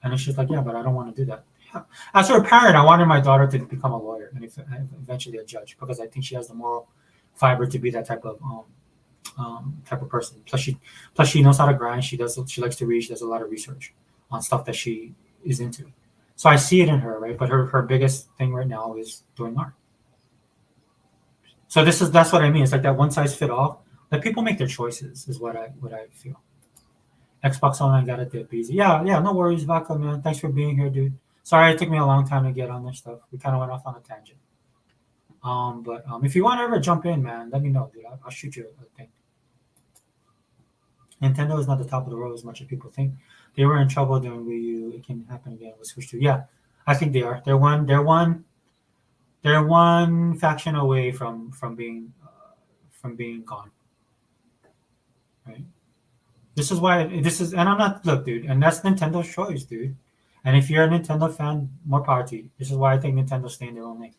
and it's just like, yeah, but I don't want to do that. Yeah. As her parent, I wanted my daughter to become a lawyer and eventually a judge because I think she has the moral fiber to be that type of person. Plus she knows how to grind. She likes to read. She does a lot of research on stuff that she is into. So I see it in her, right? But her biggest thing right now is doing art. So that's what I mean. It's like that one size fit all. Let people make their choices is what I feel. Xbox Online got it dip easy. Yeah, no worries, Vaca, man. Thanks for being here, dude. Sorry it took me a long time to get on this stuff. We kind of went off on a tangent. But if you want to ever jump in, man, let me know, dude. I'll shoot you a thing. Nintendo is not the top of the world as much as people think. They were in trouble during Wii U. It can happen again with Switch 2. Yeah, I think they are. They're one faction away from being gone. Right. And I'm not, look, dude, and that's Nintendo's choice, dude. And if you're a Nintendo fan, more power to you. This is why I think Nintendo's staying their own lane.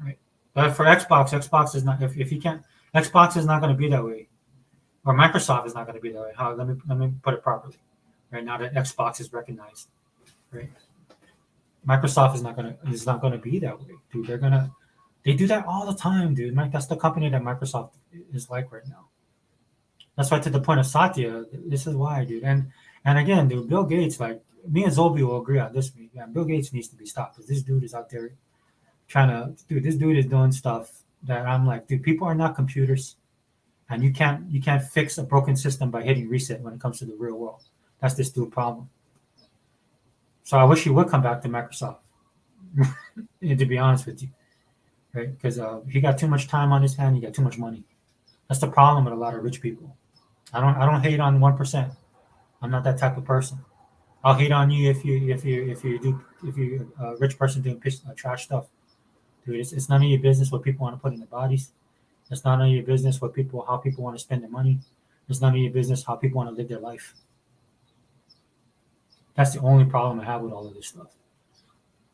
Right. But for Xbox is not, if you can't, Xbox is not going to be that way. Or Microsoft is not going to be that way. Let me put it properly. Right now that Xbox is recognized. Right. Microsoft is not going to be that way, dude. They do that all the time, dude. That's the company that Microsoft is like right now. That's why, to the point of Satya, this is why, dude. And again, dude, Bill Gates, like, me and Zolby will agree on this. Yeah, Bill Gates needs to be stopped because this dude is out there this dude is doing stuff that I'm like, dude, people are not computers, and you can't fix a broken system by hitting reset when it comes to the real world. That's this dude's problem. So I wish he would come back to Microsoft, to be honest with you, right? Because he got too much time on his hand, he got too much money. That's the problem with a lot of rich people. I don't hate on 1%. I'm not that type of person. I'll hate on you if you're a rich person doing trash stuff, dude. It's none of your business what people want to put in their bodies. It's none of your business how people want to spend their money. It's none of your business how people want to live their life. That's the only problem I have with all of this stuff.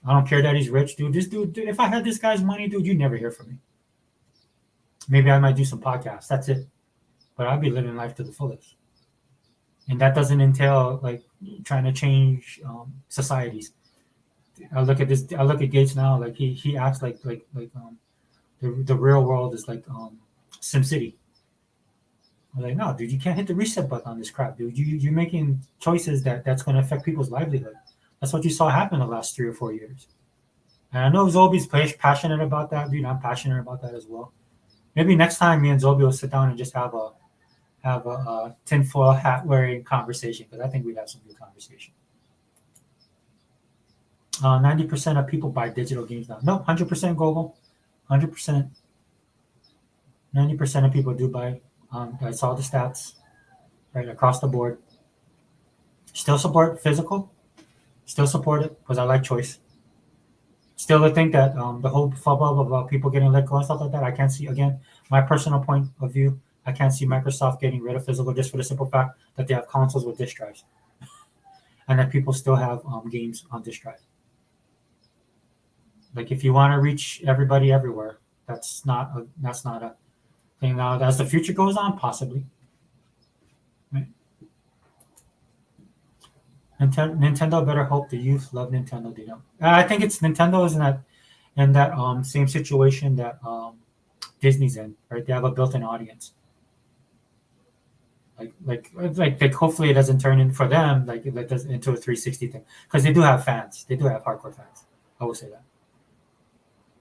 I don't care that he's rich, dude. This dude, if I had this guy's money, dude, you'd never hear from me. Maybe I might do some podcasts. That's it. But I'd be living life to the fullest. And that doesn't entail like trying to change societies. I look at Gates now, like he acts like the real world is like SimCity. I'm like, no, dude, you can't hit the reset button on this crap, dude. You're making choices that's going to affect people's livelihood. That's what you saw happen the last 3 or 4 years. And I know Zolby's passionate about that, dude. I'm passionate about that as well. Maybe next time me and Zolby will sit down and just have a tinfoil hat wearing conversation, because I think we'd have some good conversation. 90% of people buy digital games now. No, 100% Google, 100%. 90% of people do buy. I saw the stats right across the board. Still support physical. Still support it because I like choice. Still, I think that the whole flub about people getting let go and stuff like that, I can't see, again, my personal point of view, I can't see Microsoft getting rid of physical just for the simple fact that they have consoles with disk drives and that people still have games on disk drive. Like, if you want to reach everybody everywhere, that's not a thing. Now, as the future goes on, possibly. Right? Nintendo better hope the youth love Nintendo. They don't. I think it's Nintendo is in that same situation that Disney's in, right? They have a built-in audience. Like hopefully it doesn't turn in for them like it does into a 360 thing, because they do have fans. They do have hardcore fans. I will say that.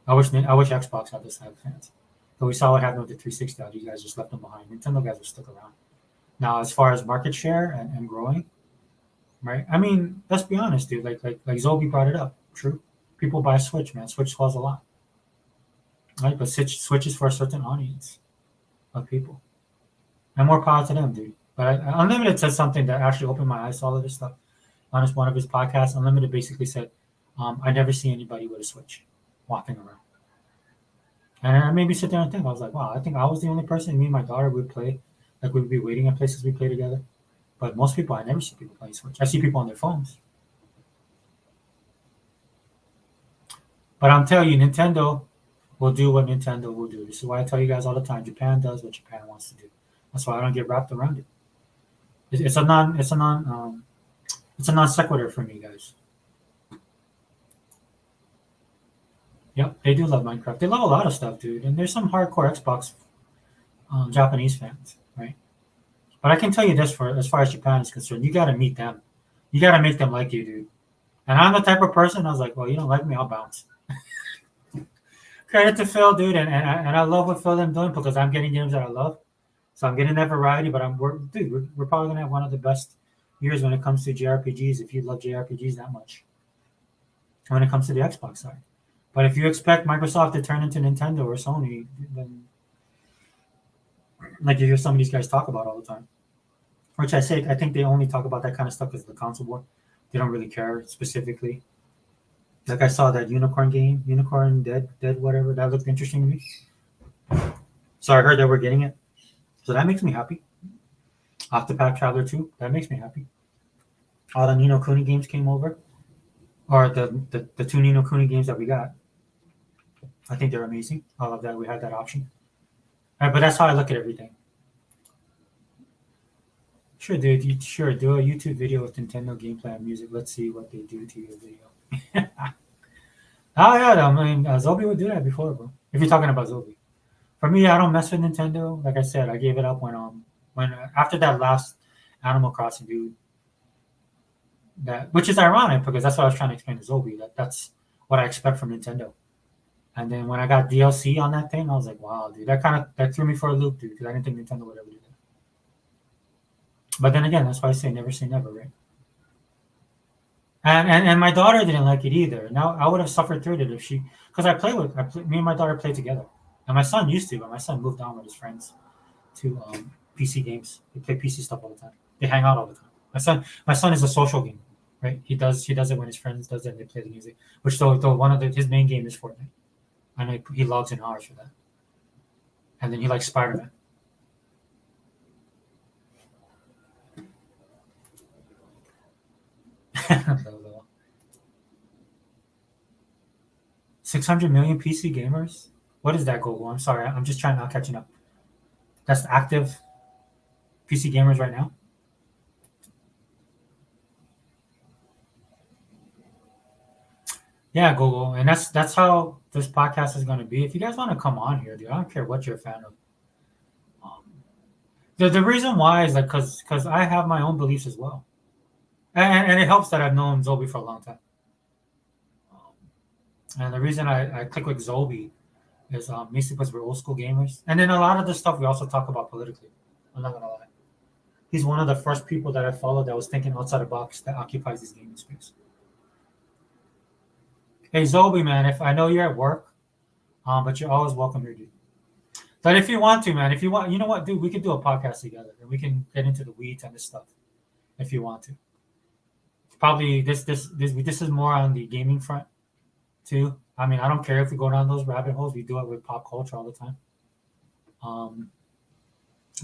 I wish Xbox had this type of fans. But we saw what happened with the 360. How these guys just left them behind. Nintendo guys are stuck around. Now, as far as market share and growing, right? I mean, let's be honest, dude. Like Zolby brought it up. True. People buy Switch, man. Switch sells a lot. Right? But Switch is for a certain audience of people. And more power to them, dude. But Unlimited said something that actually opened my eyes to all of this stuff. On one of his podcasts, Unlimited basically said, "I never see anybody with a Switch walking around." And it made me sit there and think. I was like, "Wow, I think I was the only person. Me and my daughter would play, like we'd be waiting at places we play together." But most people, I never see people playing Switch. I see people on their phones. But I'm telling you, Nintendo will do what Nintendo will do. This is why I tell you guys all the time: Japan does what Japan wants to do. That's why I don't get wrapped around it. It's a non sequitur for me, guys. Yep, they do love Minecraft. They love a lot of stuff, dude. And there's some hardcore Xbox Japanese fans, right? But I can tell you this: for as far as Japan is concerned, you got to meet them. You got to make them like you, dude. And I'm the type of person. I was like, well, you don't like me, I'll bounce. Credit to Phil, dude, and I love what Phil them doing because I'm getting games that I love. So I'm getting that variety. But we're probably gonna have one of the best years when it comes to JRPGs. If you love JRPGs that much, when it comes to the Xbox side. But if you expect Microsoft to turn into Nintendo or Sony, then like you hear some of these guys talk about all the time, which I think they only talk about that kind of stuff because of the console war. They don't really care specifically. Like I saw that Unicorn game, Unicorn Dead, whatever. That looked interesting to me. So I heard that we're getting it. So that makes me happy. Octopath Traveler 2, that makes me happy. All the Nino Kuni games came over. Or the two Nino Kuni games that we got. I think they're amazing. I love that we had that option. But that's how I look at everything. Sure, dude. Sure, do a YouTube video with Nintendo gameplay and music. Let's see what they do to your video. Oh yeah, I mean, Zobi would do that before, bro. If you're talking about Zobi. For me, I don't mess with Nintendo. Like I said, I gave it up when after that last Animal Crossing, dude. Which is ironic because that's what I was trying to explain to Zobi. That's what I expect from Nintendo. And then when I got DLC on that thing, I was like, wow, dude, that threw me for a loop, dude, because I didn't think Nintendo would ever do that. But then again, that's why I say never, right? And my daughter didn't like it either. Now I would have suffered through it if because me and my daughter play together, and my son used to, but my son moved on with his friends to PC games. They play PC stuff all the time. They hang out all the time. My son is a social game, right? He does it when his friends does it. And they play the music, which though one of his main game is Fortnite. I know he logs in hours for that, and then he likes Spider-Man. 600 million PC gamers? What is that, Google? I'm sorry. I'm just trying not catching up. That's active PC gamers right now? Yeah, Google. And that's how this podcast is going to be. If you guys want to come on here, dude, I don't care what you're a fan of. The reason why is like because I have my own beliefs as well. And it helps that I've known Zobi for a long time. And the reason I click with Zobi is mostly because we're old school gamers. And then a lot of the stuff we also talk about politically. I'm not going to lie. He's one of the first people that I followed that was thinking outside the box that occupies this gaming space. Hey, Zobi, man, if I know you're at work, but you're always welcome here, dude. But if you want to, man, you know what, dude, we could do a podcast together and we can get into the weeds and this stuff if you want to. Probably this is more on the gaming front too. I mean, I don't care if we go down those rabbit holes. We do it with pop culture all the time.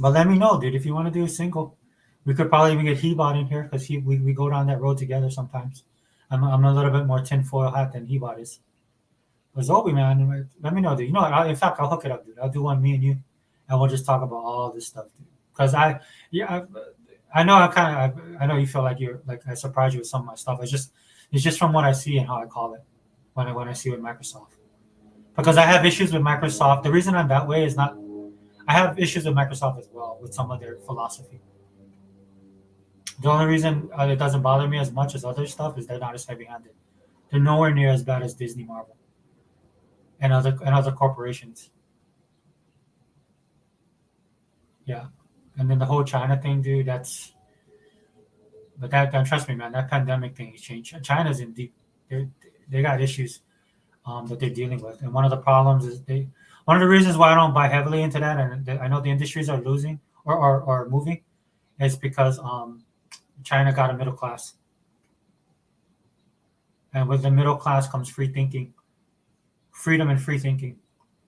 But let me know, dude, if you want to do a single. We could probably even get Hebot in here because we go down that road together sometimes. I'm a little bit more tinfoil hat than Hebot is. But Zobi, man, let me know, dude. You know what? In fact, I'll hook it up, dude. I'll do one, me and you, and we'll just talk about all this stuff, dude. Because I know you feel like you're like I surprised you with some of my stuff. It's just from what I see and how I call it when I see with Microsoft. Because I have issues with Microsoft. The reason I'm that way is not. I have issues with Microsoft as well with some of their philosophy. The only reason it doesn't bother me as much as other stuff is they're not as heavy-handed. They're nowhere near as bad as Disney, Marvel, and other corporations. Yeah, and then the whole China thing, dude. But trust me, man. That pandemic thing has changed. China's in deep. They got issues that they're dealing with, and one of the problems is one of the reasons why I don't buy heavily into that, and I know the industries are losing or moving, is because China got a middle class, and with the middle class comes free thinking, freedom and free thinking.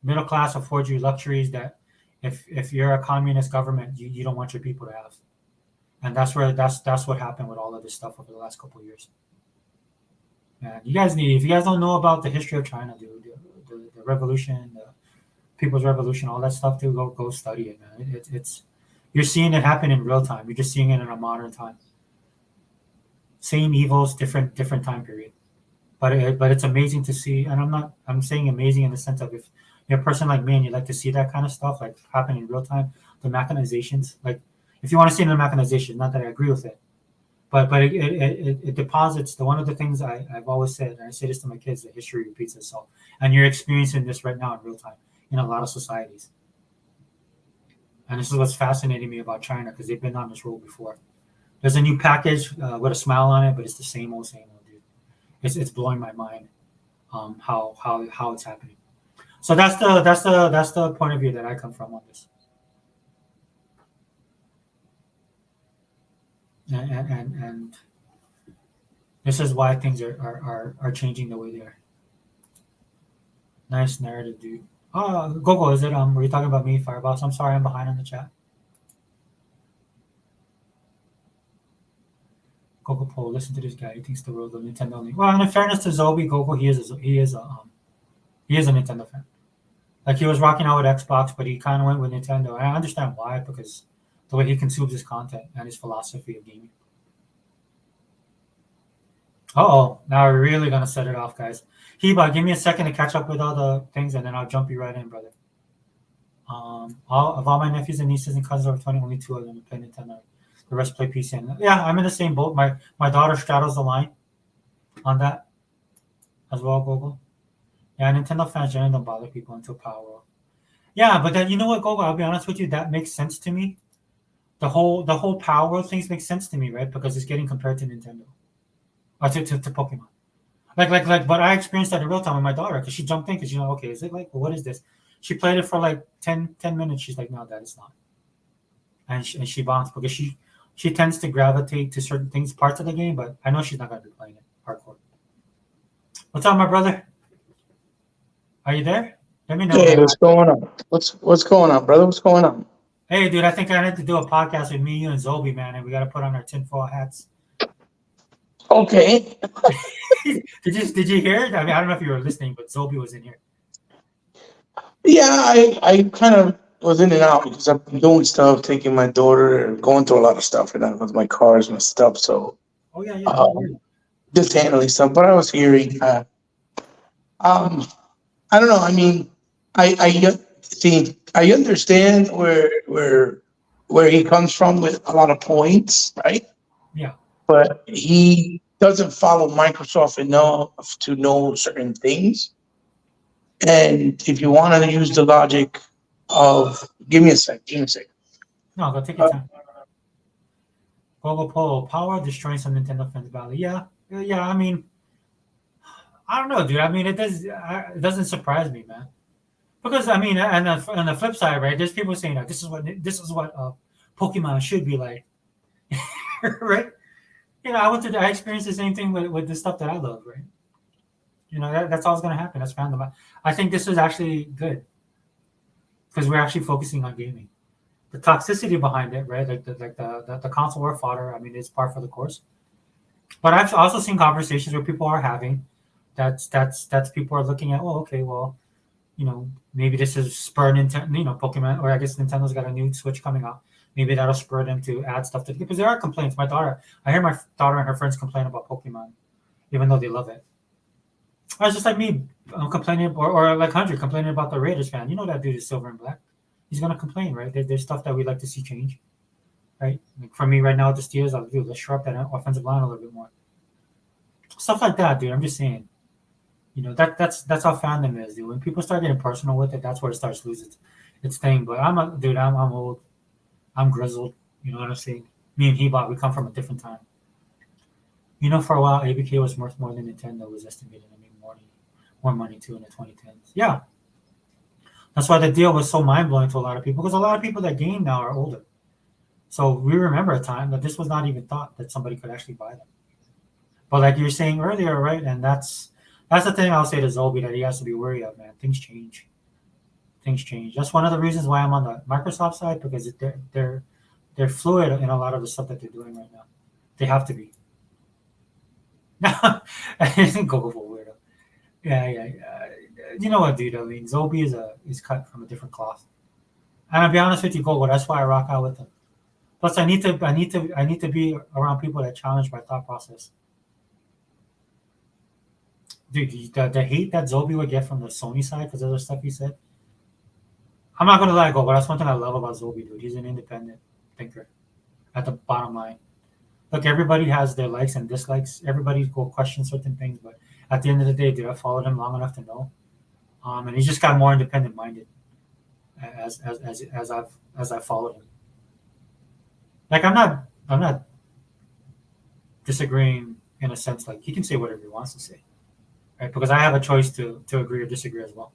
Middle class affords you luxuries that if you're a communist government, you don't want your people to have. And that's what happened with all of this stuff over the last couple of years. Man, you guys if you guys don't know about the history of China, dude, the revolution, the People's Revolution, all that stuff, dude, go study it, man. It's you're seeing it happen in real time. You're just seeing it in a modern time. Same evils, different time period. But it's amazing to see, and I'm saying amazing in the sense of if you're a person like me and you like to see that kind of stuff like happen in real time, the mechanizations, like if you want to see the mechanization, not that I agree with it, but it deposits one of the things I've always said, and I say this to my kids, that history repeats itself, and you're experiencing this right now in real time in a lot of societies. And this is what's fascinating me about China, because they've been on this road before. There's a new package with a smile on it, but it's the same old, dude. It's blowing my mind how it's happening. So that's the point of view that I come from on this. And this is why things are changing the way they are. Nice narrative, dude. Oh, Gogo, is it were you talking about me, Fireboss? I'm sorry, I'm behind on the chat. Gogo Pole, listen to this guy. He thinks the world of Nintendo only. Well, in fairness to Zobi, Gogo, he is a Nintendo fan. Like he was rocking out with Xbox, but he kind of went with Nintendo. And I understand why, because the way he consumes his content and his philosophy of gaming. Oh, now we're really gonna set it off, guys. Heba, give me a second to catch up with all the things, and then I'll jump you right in, brother. All my nephews and nieces and cousins over 20, only 2 of them play Nintendo. The rest play PC. And yeah, I'm in the same boat. My daughter straddles the line on that as well, Gogo. Yeah, Nintendo fans generally don't bother people until Power. Yeah, but then you know what, Gogo? I'll be honest with you, that makes sense to me. The whole Power things make sense to me, right? Because it's getting compared to Nintendo. Or to Pokemon. Like, but I experienced that in real time with my daughter, because she jumped in, because okay, is it like, well, what is this? She played it for like 10 minutes. She's like, no, Dad, it's not. And she bounced, because she tends to gravitate to certain things, parts of the game, but I know she's not going to be playing it hardcore. What's up, my brother? Are you there? Let me know. Hey, what's going on? What's going on, brother? What's going on? Hey, dude, I think I need to do a podcast with me, you, and Zobi, man, and we got to put on our tinfoil hats. Okay. Did you hear it? I mean, I don't know if you were listening, but Zobi was in here. Yeah, I kind of was in and out because I've been doing stuff, taking my daughter and going through a lot of stuff right now with my cars and stuff. So, Oh yeah. just handling stuff. But I was hearing, I don't know. I mean, I see. I understand where he comes from with a lot of points, right? Yeah. But he doesn't follow Microsoft enough to know certain things. And if you want to use the logic of, give me a sec. No, go take your time. Global Polo, Power destroying some Nintendo fans' value. Yeah. I mean, I don't know, dude. I mean, it doesn't surprise me, man. Because I mean, and on the flip side, right? There's people saying that this is what Pokemon should be like, right? I experienced the same thing with the stuff that I love, right? That's always going to happen. That's random. I think this is actually good because we're actually focusing on gaming. The toxicity behind it, right? Like the console war fodder. I mean, it's par for the course. But I've also seen conversations where people are having that's people are looking at. Oh, okay, well, maybe this is spur Nintendo, Pokemon, or I guess Nintendo's got a new Switch coming out. Maybe that'll spur them to add stuff to, because there are complaints. I hear my daughter and her friends complain about Pokemon, even though they love it. I was just like me, complaining, or like 100 complaining about the Raiders fan. You know that dude is silver and black. He's gonna complain, right? There's stuff that we'd like to see change, right? Like for me right now, the Steelers, let's shore up that offensive line a little bit more. Stuff like that, dude. I'm just saying. That's how fandom is, dude. When people start getting personal with it, that's where it starts losing its thing. But I'm old. I'm grizzled. You know what I'm saying? Me and Hebot, we come from a different time. For a while, ABK was worth more than Nintendo was estimated to make more money too in the 2010s. Yeah. That's why the deal was so mind-blowing to a lot of people, because a lot of people that game now are older. So we remember a time that this was not even thought that somebody could actually buy them. But like you were saying earlier, right? And that's the thing I'll say to Zolby that he has to be wary of, man. Things change. Things change. That's one of the reasons why I'm on the Microsoft side, because they're fluid in a lot of the stuff that they're doing right now. They have to be. Go for weirdo. Yeah. You know what, dude? I mean, Zolby is cut from a different cloth. And I'll be honest with you, Gogo. That's why I rock out with him. Plus, I need to be around people that challenge my thought process. Dude, the hate that Zolby would get from the Sony side because of the stuff he said. I'm not gonna let it go, but that's one thing I love about Zolby, dude. He's an independent thinker. At the bottom line, look, everybody has their likes and dislikes. Everybody will question certain things, but at the end of the day, dude, I followed him long enough to know, and he's just got more independent minded as I've followed him. Like I'm not disagreeing in a sense. Like he can say whatever he wants to say, right? Because I have a choice to agree or disagree as well,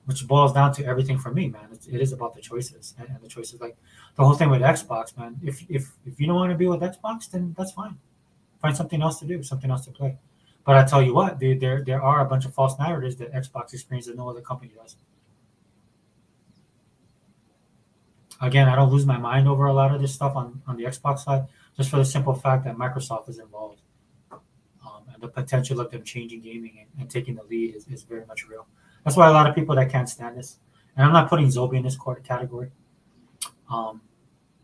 which boils down to everything for me, man. It is about the choices and the choices. Like the whole thing with Xbox, man. If you don't want to be with Xbox, then that's fine. Find something else to do, something else to play. But I tell you what, dude, there are a bunch of false narratives that Xbox experiences that no other company does. Again, I don't lose my mind over a lot of this stuff on the Xbox side, just for the simple fact that Microsoft is involved. And the potential of them changing gaming and taking the lead is very much real. That's why a lot of people that can't stand this, and I'm not putting Zolby in this category, or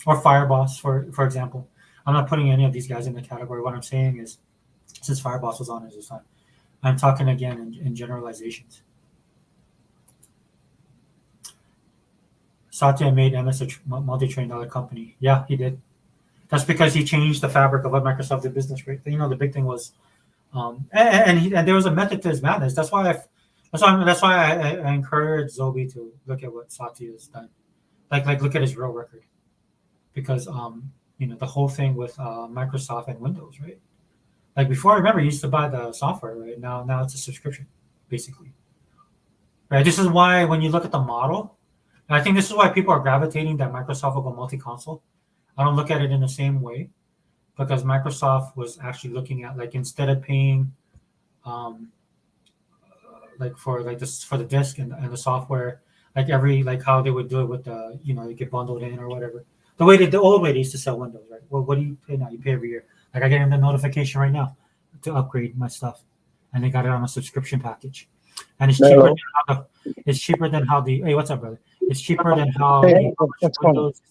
Fireboss, for example. I'm not putting any of these guys in the category. What I'm saying is, since Fireboss was on at this time, I'm talking again in generalizations. Satya made MS a multi-trillion-dollar company. Yeah, he did. That's because he changed the fabric of what Microsoft did business. Right? You know, the big thing was, and there was a method to his madness. That's why I encourage Zolby to look at what Satya has done. Like look at his real record, because the whole thing with Microsoft and Windows, right? Like before, I remember you used to buy the software, right? Now it's a subscription, basically. Right. This is why when you look at the model. And I think this is why people are gravitating that Microsoft will go multi-console. I don't look at it in the same way, because Microsoft was actually looking at, like, instead of paying for the disk and the software, like how they would do it with the you get bundled in or whatever. The old way they used to sell Windows, right? Well, what do you pay now? You pay every year. Like I get the notification right now to upgrade my stuff, and they got it on a subscription package, and it's cheaper than how the hey, what's up, brother? It's cheaper than how Windows.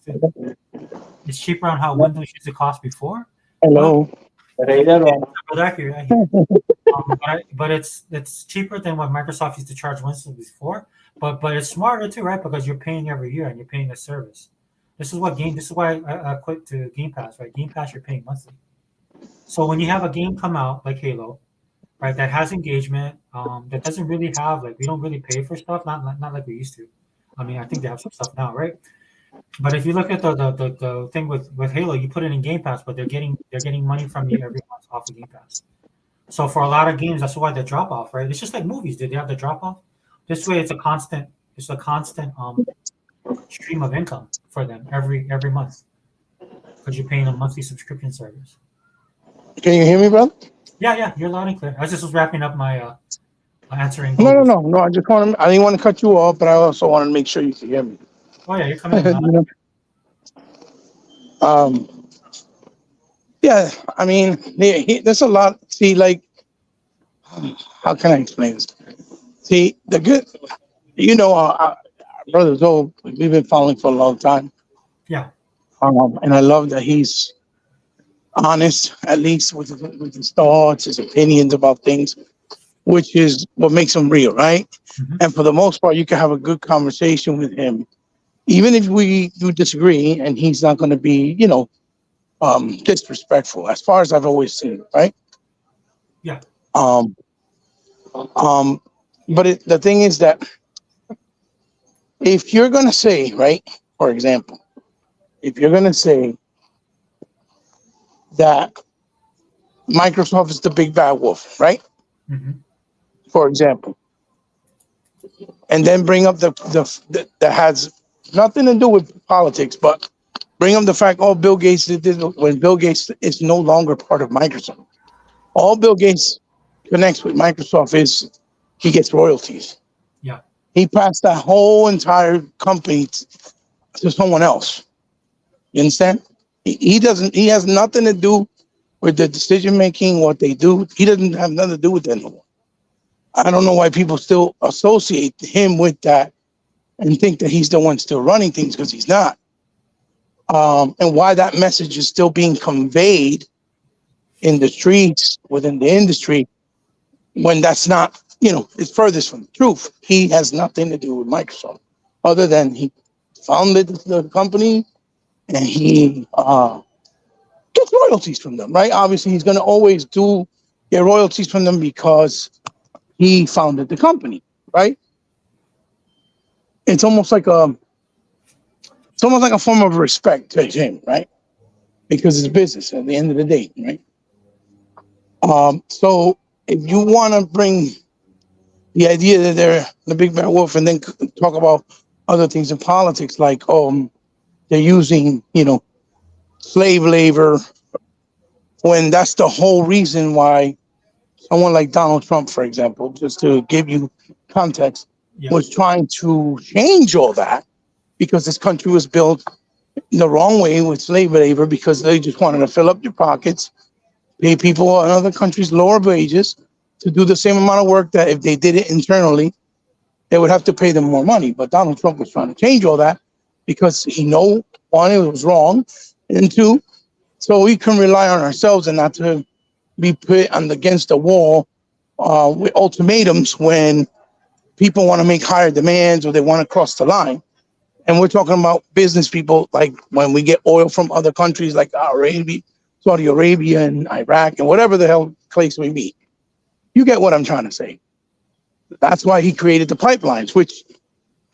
It's cheaper on how Windows used to cost before. Hello. But it's cheaper than what Microsoft used to charge Windows before. But it's smarter too, right? Because you're paying every year and you're paying a service. This is why I quit to Game Pass, right? Game Pass you're paying monthly. So when you have a game come out like Halo, right, that has engagement, that doesn't really have we don't really pay for stuff, not like we used to. I mean, I think they have some stuff now, right? But if you look at the thing with Halo, you put it in Game Pass, but they're getting money from you every month off of Game Pass. So for a lot of games, that's why the drop off, right? It's just like movies. Did they have the drop off? This way, it's a constant stream of income for them every month, because you're paying a monthly subscription service. Can you hear me, bro? Yeah, you're loud and clear. I just was wrapping up my answering. No. I I didn't want to cut you off, but I also wanted to make sure you could hear me. Oh yeah, you're coming in. Yeah, I mean, there's a lot. See, like, how can I explain this? See, the good, our brother Zoe, we've been following for a long time. Yeah. And I love that he's honest, at least with his thoughts, his opinions about things, which is what makes him real, right? Mm-hmm. And for the most part, you can have a good conversation with him, even if we do disagree, and he's not going to be, disrespectful, as far as I've always seen, right? Yeah. But the thing is that if you're going to say, right, for example, if you're going to say that Microsoft is the big bad wolf, right? Mm-hmm. For example, and then bring up that has nothing to do with politics, but bring up the fact, oh, Bill Gates did this when Bill Gates is no longer part of Microsoft. All Bill Gates connects with Microsoft is he gets royalties. Yeah. He passed that whole entire company to someone else. You understand? He doesn't. He has nothing to do with the decision making. What they do, he doesn't have nothing to do with that no more. I don't know why people still associate him with that and think that he's the one still running things, because he's not. And why that message is still being conveyed in the streets within the industry, when that's not, it's furthest from the truth. He has nothing to do with Microsoft other than he founded the company and he gets royalties from them, right? Obviously, he's going to always get royalties from them because he founded the company, right? It's almost like a form of respect to him, right? Because it's business at the end of the day, right? So if you want to bring the idea that they're the big bad wolf and then talk about other things in politics, like they're using slave labor, when that's the whole reason why someone like Donald Trump, for example, just to give you context, was trying to change all that, because this country was built the wrong way with slave labor, because they just wanted to fill up your pockets, pay people in other countries lower wages to do the same amount of work that if they did it internally, they would have to pay them more money. But Donald Trump was trying to change all that because he knew, one, it was wrong, and two, so we can rely on ourselves and not to be put against the wall with ultimatums when people want to make higher demands or they want to cross the line. And we're talking about business people, like when we get oil from other countries like Saudi Arabia and Iraq and whatever the hell place may be. You get what I'm trying to say. That's why he created the pipelines, which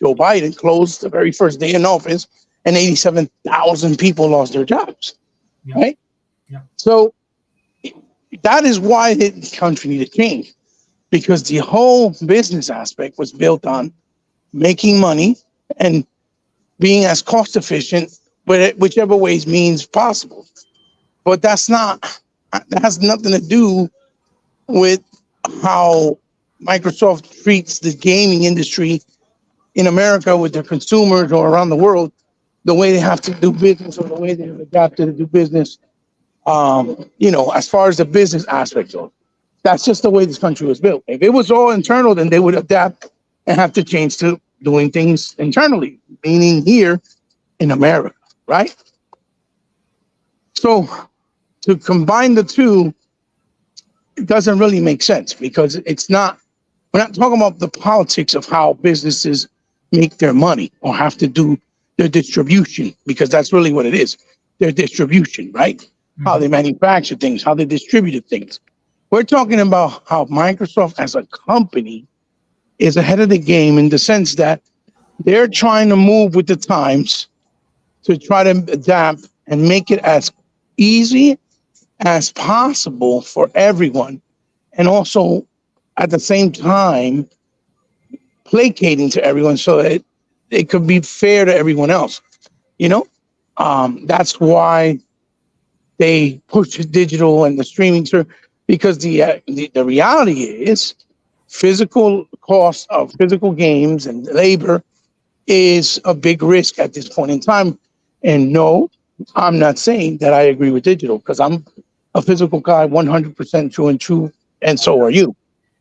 Joe Biden closed the very first day in office, and 87,000 people lost their jobs, right? Yeah. So that is why the country needed change, because the whole business aspect was built on making money and being as cost efficient, whichever ways means possible. But that has nothing to do with how Microsoft treats the gaming industry in America with their consumers or around the world, the way they have to do business or the way they've adapted to do business. As far as the business aspect of, that's just the way this country was built. If it was all internal, then they would adapt and have to change to doing things internally, meaning here in America, right? So to combine the two, it doesn't really make sense, because we're not talking about the politics of how businesses make their money or have to do their distribution, because that's really what it is. Their distribution, right? Mm-hmm. How they manufacture things, how they distribute things. We're talking about how Microsoft as a company is ahead of the game in the sense that they're trying to move with the times to try to adapt and make it as easy as possible for everyone, and also at the same time placating to everyone so that it could be fair to everyone else. That's why they push digital and the streaming service, because the reality is physical cost of physical games and labor is a big risk at this point in time. And no, I'm not saying that I agree with digital, because I'm a physical guy, 100% true and true, and so are you.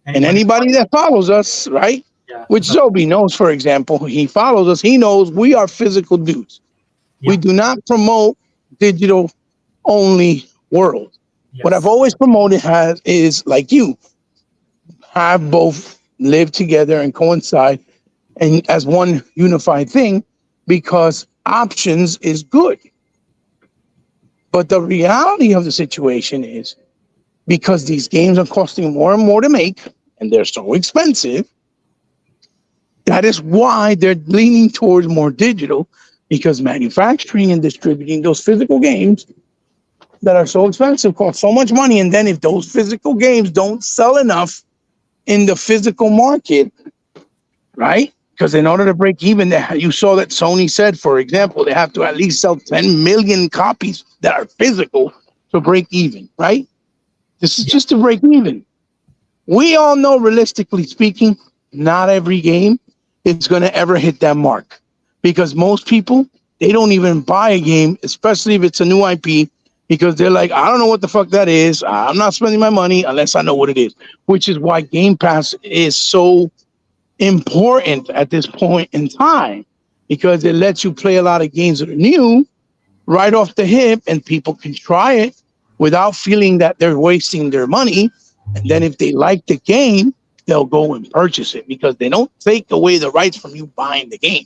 And anybody that follows us, right? Yeah, which Zobi knows, for example, he follows us. He knows we are physical dudes. Yeah. We do not promote digital only world. Yes. What I've always promoted is like you have both live together and coincide and as one unified thing, because options is good. But the reality of the situation is, because these games are costing more and more to make and they're so expensive, that is why they're leaning towards more digital, because manufacturing and distributing those physical games that are so expensive cost so much money. And then if those physical games don't sell enough in the physical market, right, Because in order to break even, you saw that Sony said, for example, they have to at least sell 10 million copies that are physical to break even, right? This is just to break even. We all know, realistically speaking, not every game is going to ever hit that mark because most people, they don't even buy a game, especially if it's a new IP, because they're like, I don't know what the fuck that is. I'm not spending my money unless I know what it is, which is why Game Pass is so important at this point in time because it lets you play a lot of games that are new right off the hip and people can try it without feeling that they're wasting their money. And then if they like the game, they'll go and purchase it because they don't take away the rights from you buying the game.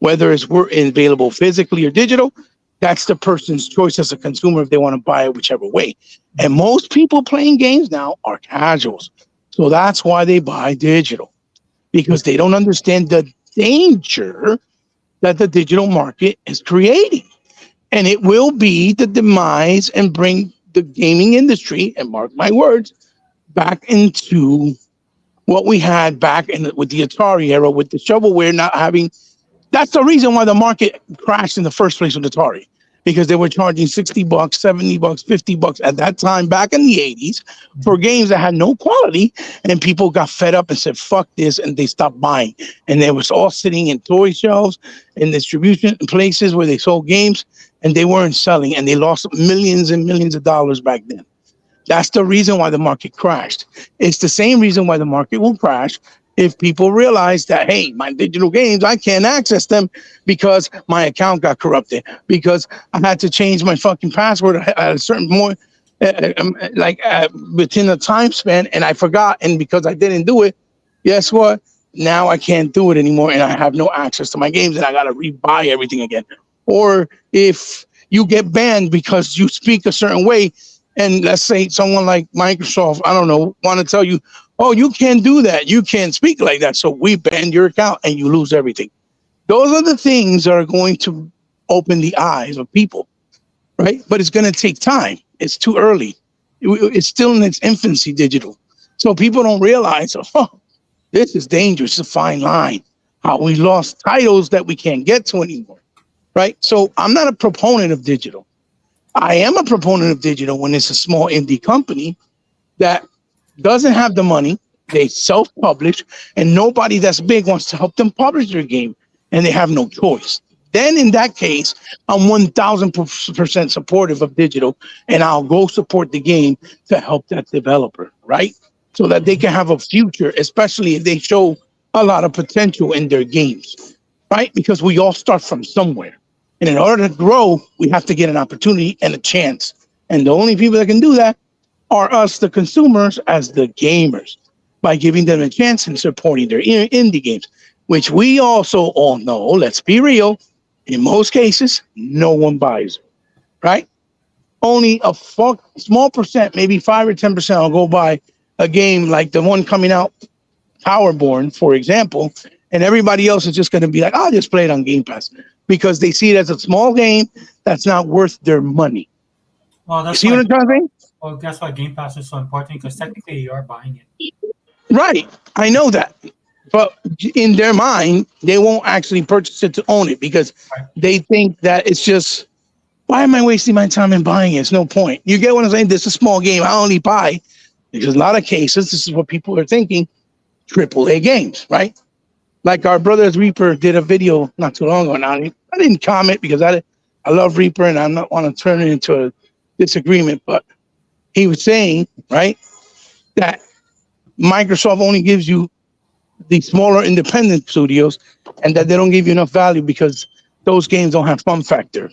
Whether it's available physically or digital, that's the person's choice as a consumer if they want to buy it whichever way. And most people playing games now are casuals. So that's why they buy digital because they don't understand the danger that the digital market is creating. And it will be the demise and bring the gaming industry, and mark my words, back into what we had back with the Atari era, with the shovelware not having. That's the reason why the market crashed in the first place with Atari, because they were charging $60, $70, $50 at that time back in the 80s for games that had no quality, and people got fed up and said, fuck this, and they stopped buying. And they was all sitting in toy shelves and distribution places where they sold games, and they weren't selling, and they lost millions and millions of dollars back then. That's the reason why the market crashed. It's the same reason why the market will crash if people realize that, hey, my digital games, I can't access them because my account got corrupted, because I had to change my fucking password at a certain point, within a time span, and I forgot. And because I didn't do it, guess what? Now I can't do it anymore, and I have no access to my games, and I got to rebuy everything again. Or if you get banned because you speak a certain way, and let's say someone like Microsoft, I don't know, want to tell you, oh, you can't do that. You can't speak like that. So we banned your account and you lose everything. Those are the things that are going to open the eyes of people, right? But it's going to take time. It's too early. It's still in its infancy, digital. So people don't realize, oh, this is dangerous. It's a fine line. How we lost titles that we can't get to anymore, right? So I'm not a proponent of digital. I am a proponent of digital when it's a small indie company that doesn't have the money, they self-publish, and nobody that's big wants to help them publish their game, and they have no choice. Then in that case, I'm 1,000% supportive of digital, and I'll go support the game to help that developer, right? So that they can have a future, especially if they show a lot of potential in their games, right? Because we all start from somewhere. And in order to grow, we have to get an opportunity and a chance. And the only people that can do that are us, the consumers, as the gamers, by giving them a chance and supporting their indie games, which we also all know, let's be real, in most cases, no one buys it, right? Only a small percent, maybe 5 or 10% will go buy a game like the one coming out, Powerborn, for example, and everybody else is just going to be like, I'll just play it on Game Pass, because they see it as a small game that's not worth their money. Well, that's see what I'm trying to say? Well, that's why Game Pass is so important, because technically you are buying it. Right. I know that. But in their mind, they won't actually purchase it to own it because they think that it's just, why am I wasting my time in buying it? It's no point. You get what I'm saying? This is a small game. I only buy, because a lot of cases, this is what people are thinking, AAA games, right? Like our brothers Reaper did a video not too long ago. Now, I didn't comment because I love Reaper and I'm not want to turn it into a disagreement, but he was saying, right, that Microsoft only gives you the smaller independent studios and that they don't give you enough value because those games don't have fun factor,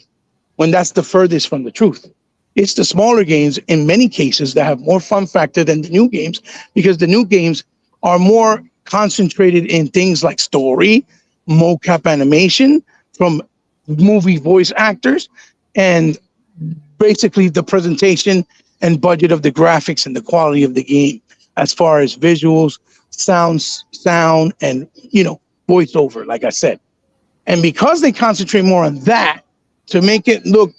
when that's the furthest from the truth. It's the smaller games in many cases that have more fun factor than the new games, because the new games are more concentrated in things like story, mocap animation from movie voice actors, and basically the presentation and budget of the graphics and the quality of the game as far as visuals, sound, and, voiceover, like I said. And because they concentrate more on that to make it look,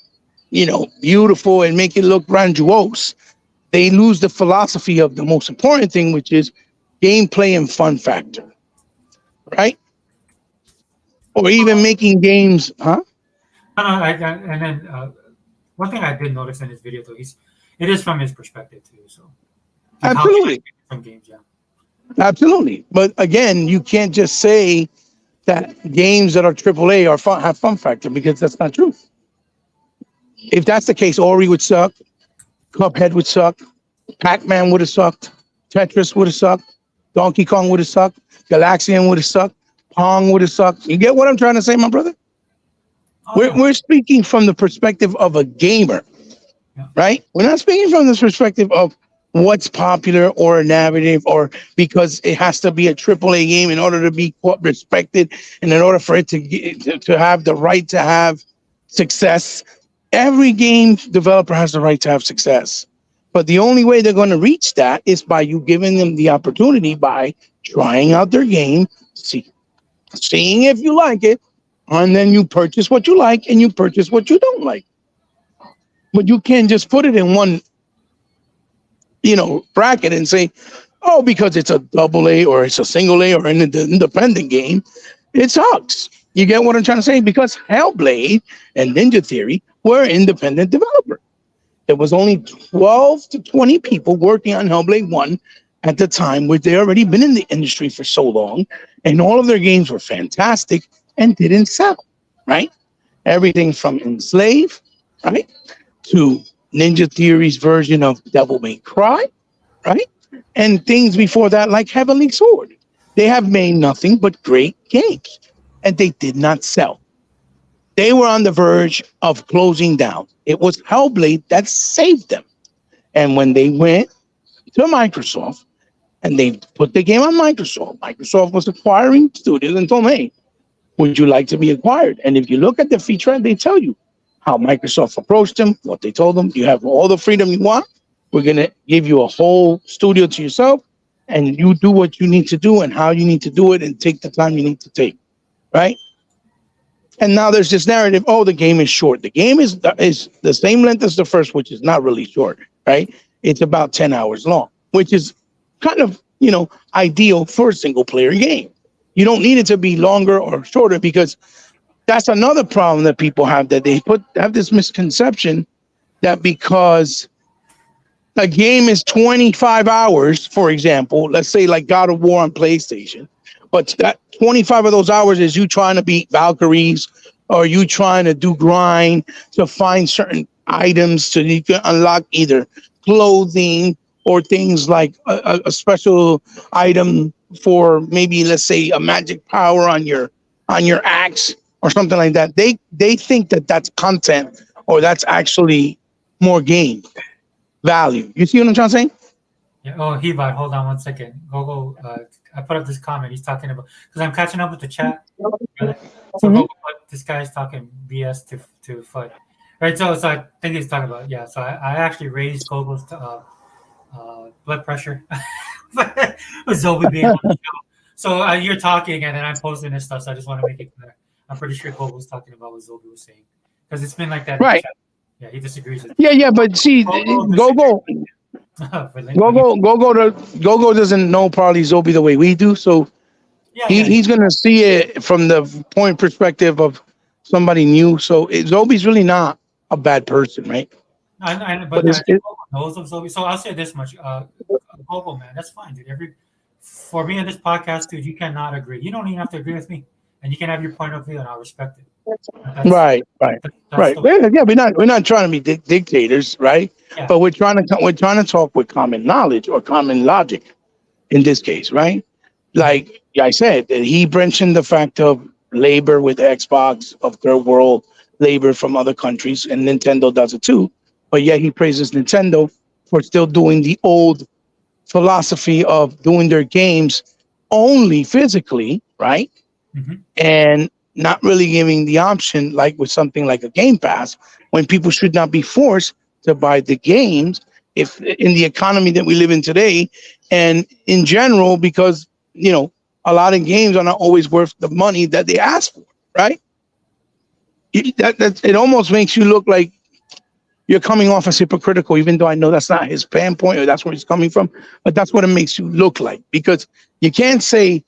beautiful and make it look grandiose, they lose the philosophy of the most important thing, which is gameplay and fun factor, right? or even making games, huh? No, no, and then one thing I did notice in his video though, it is from his perspective too. So he's how he Absolutely, likes some games, yeah. absolutely. But again, you can't just say that games that are AAA are fun, have fun factor, because that's not true. If that's the case, Ori would suck, Cuphead would suck, Pac-Man would have sucked, Tetris would have sucked, Donkey Kong would have sucked, Galaxian would have sucked, Pong would have sucked. You get what I'm trying to say, my brother? Oh We're, yeah, we're speaking from the perspective of a gamer, yeah. right? We're not speaking from this perspective of what's popular or a narrative, or because it has to be a AAA game in order to be respected and in order for it to have the right to have success. Every game developer has the right to have success. But the only way they're going to reach that is by you giving them the opportunity by trying out their game, seeing if you like it, and then you purchase what you like and you purchase what you don't like. But you can't just put it in one, bracket and say, oh, because it's a double A or it's a single A or an independent game, it sucks. You get what I'm trying to say? Because Hellblade and Ninja Theory were independent developers. There was only 12 to 20 people working on Hellblade 1 at the time, where they already been in the industry for so long, and all of their games were fantastic and didn't sell, right? Everything from Enslave, right, to Ninja Theory's version of Devil May Cry, right? And things before that, like Heavenly Sword. They have made nothing but great games, and they did not sell. They were on the verge of closing down. It was Hellblade that saved them. And when they went to Microsoft and they put the game on Microsoft, Microsoft was acquiring studios and told them, hey, would you like to be acquired? And if you look at the feature, they tell you how Microsoft approached them, what they told them. You have all the freedom you want. We're going to give you a whole studio to yourself, and you do what you need to do and how you need to do it and take the time you need to take, right? And now there's this narrative, oh, the game is short. The game is the same length as the first, which is not really short, right? It's about 10 hours long, which is kind of, ideal for a single player game. You don't need it to be longer or shorter, because that's another problem that people have, that they have this misconception that because a game is 25 hours, for example, let's say like God of War on PlayStation, but that 25 of those hours is you trying to beat Valkyries, or you trying to do grind to find certain items so you can unlock either clothing or things like a special item for maybe, let's say, a magic power on your axe or something like that. They think that that's content, or that's actually more game value. You see what I'm trying to say? Yeah. Oh, Hibot, hold on one second. Go. I put up this comment. He's talking about, because I'm catching up with the chat. Right? So Mhm. this guy's talking BS to FUD. Right. So I think he's talking about, yeah. So I actually raised Gogo's blood pressure with Zobi being on the show. So you're talking and then I'm posting this stuff. So I just want to make it clear. I'm pretty sure Gogo was talking about what Zobi was saying, because it's been like that in the Right. chat. Yeah, he disagrees with Yeah. But see, Gogo doesn't know probably Zobi the way we do, so yeah, he's gonna see it from the point perspective of somebody new. So Zobi's really not a bad person, right? But But I think Gogo knows of Zobi. So I'll say this much, Gogo, man, that's fine, dude. For me in this podcast, dude, you cannot agree. You don't even have to agree with me, and you can have your point of view, and I'll respect it. right. That's the way. Yeah, we're not trying to be dictators, right? Yeah. But we're trying to talk with common knowledge or common logic in this case, right? Like I said, that he mentioned the fact of labor with Xbox, of third world labor from other countries, and Nintendo does it too. But yet he praises Nintendo for still doing the old philosophy of doing their games only physically, right? Mhm. And not really giving the option, like with something like a Game Pass, when people should not be forced to buy the games, if in the economy that we live in today, and in general, because a lot of games are not always worth the money that they ask for, right? It almost makes you look like you're coming off as hypocritical, even though I know that's not his standpoint or that's where he's coming from, but that's what it makes you look like, because you can't say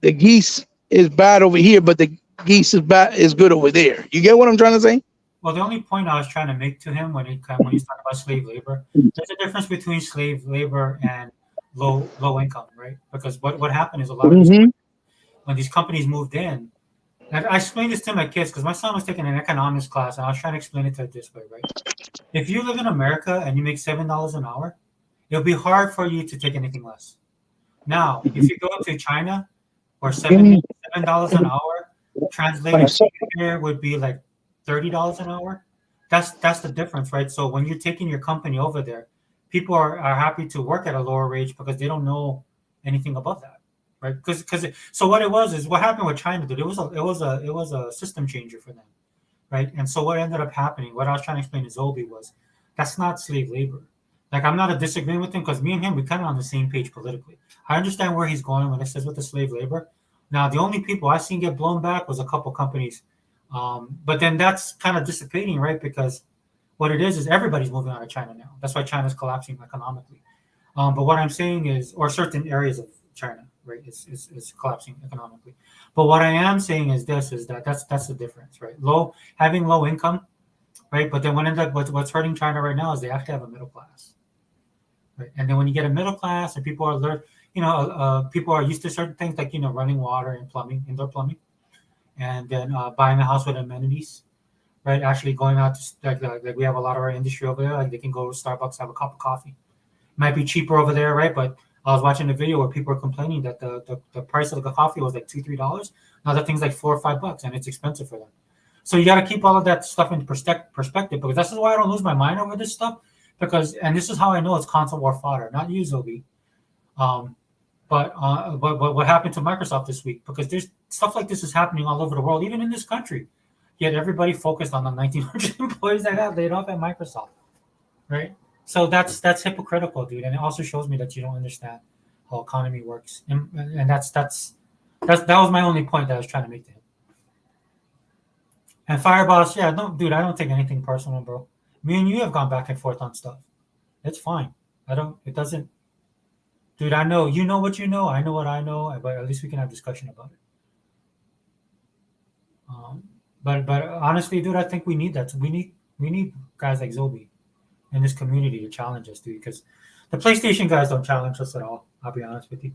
the geese is bad over here, but the geese is good over there. You get what I'm trying to say? Well, the only point I was trying to make to him when he's talking about slave labor, there's a difference between slave labor and low income, right? Because what happened is a lot of these Mm-hmm. when these companies moved in. And I explained this to my kids because my son was taking an economics class, and I was trying to explain it to it this way, right? If you live in America and you make $7 an hour, it'll be hard for you to take anything less. Now, if you go to China, where $7 an hour translated to here would be like $30 an hour. That's the difference, right? So when you're taking your company over there, people are happy to work at a lower wage because they don't know anything above that, right? Because so what it was is what happened with China, dude. It was a system changer for them, right? And so what ended up happening, what I was trying to explain to Zobi was that's not slave labor. Like I'm not a disagreeing with him because me and him we kind of on the same page politically. I understand where he's going when it says with the slave labor. Now the only people I seen get blown back was a couple companies, but then that's kind of dissipating, right? Because what it is everybody's moving out of China now. That's why China's collapsing economically. But what I'm saying is, or certain areas of China, right, is collapsing economically. But what I am saying is this: is that's the difference, right? Having low income, right? But then what's hurting China right now is they actually have a middle class. Right? And then when you get a middle class and people are people are used to certain things like running water and plumbing, indoor plumbing, and then buying a house with amenities, right? Actually going out to like we have a lot of our industry over there. Like they can go to Starbucks, have a cup of coffee. Might be cheaper over there, right? But I was watching a video where people are complaining that the price of the coffee was like $2-3. Now that thing's like $4 or $5, and it's expensive for them. So you got to keep all of that stuff in perspective because this is why I don't lose my mind over this stuff. And this is how I know it's constant war fodder, not you, Zobi. But what happened to Microsoft this week? Because there's stuff like this is happening all over the world, even in this country. Yet everybody focused on the 1,900 employees that got laid off at Microsoft, right? So that's hypocritical, dude, and it also shows me that you don't understand how economy works. And that was my only point that I was trying to make to him. And Fireboss, yeah, no, dude, I don't take anything personal, bro. Me and you have gone back and forth on stuff. It's fine. It doesn't. Dude, I know you know what you know. I know what I know, but at least we can have discussion about it. But honestly, dude, I think we need that. We need guys like Zobi in this community to challenge us, dude. Because the PlayStation guys don't challenge us at all. I'll be honest with you.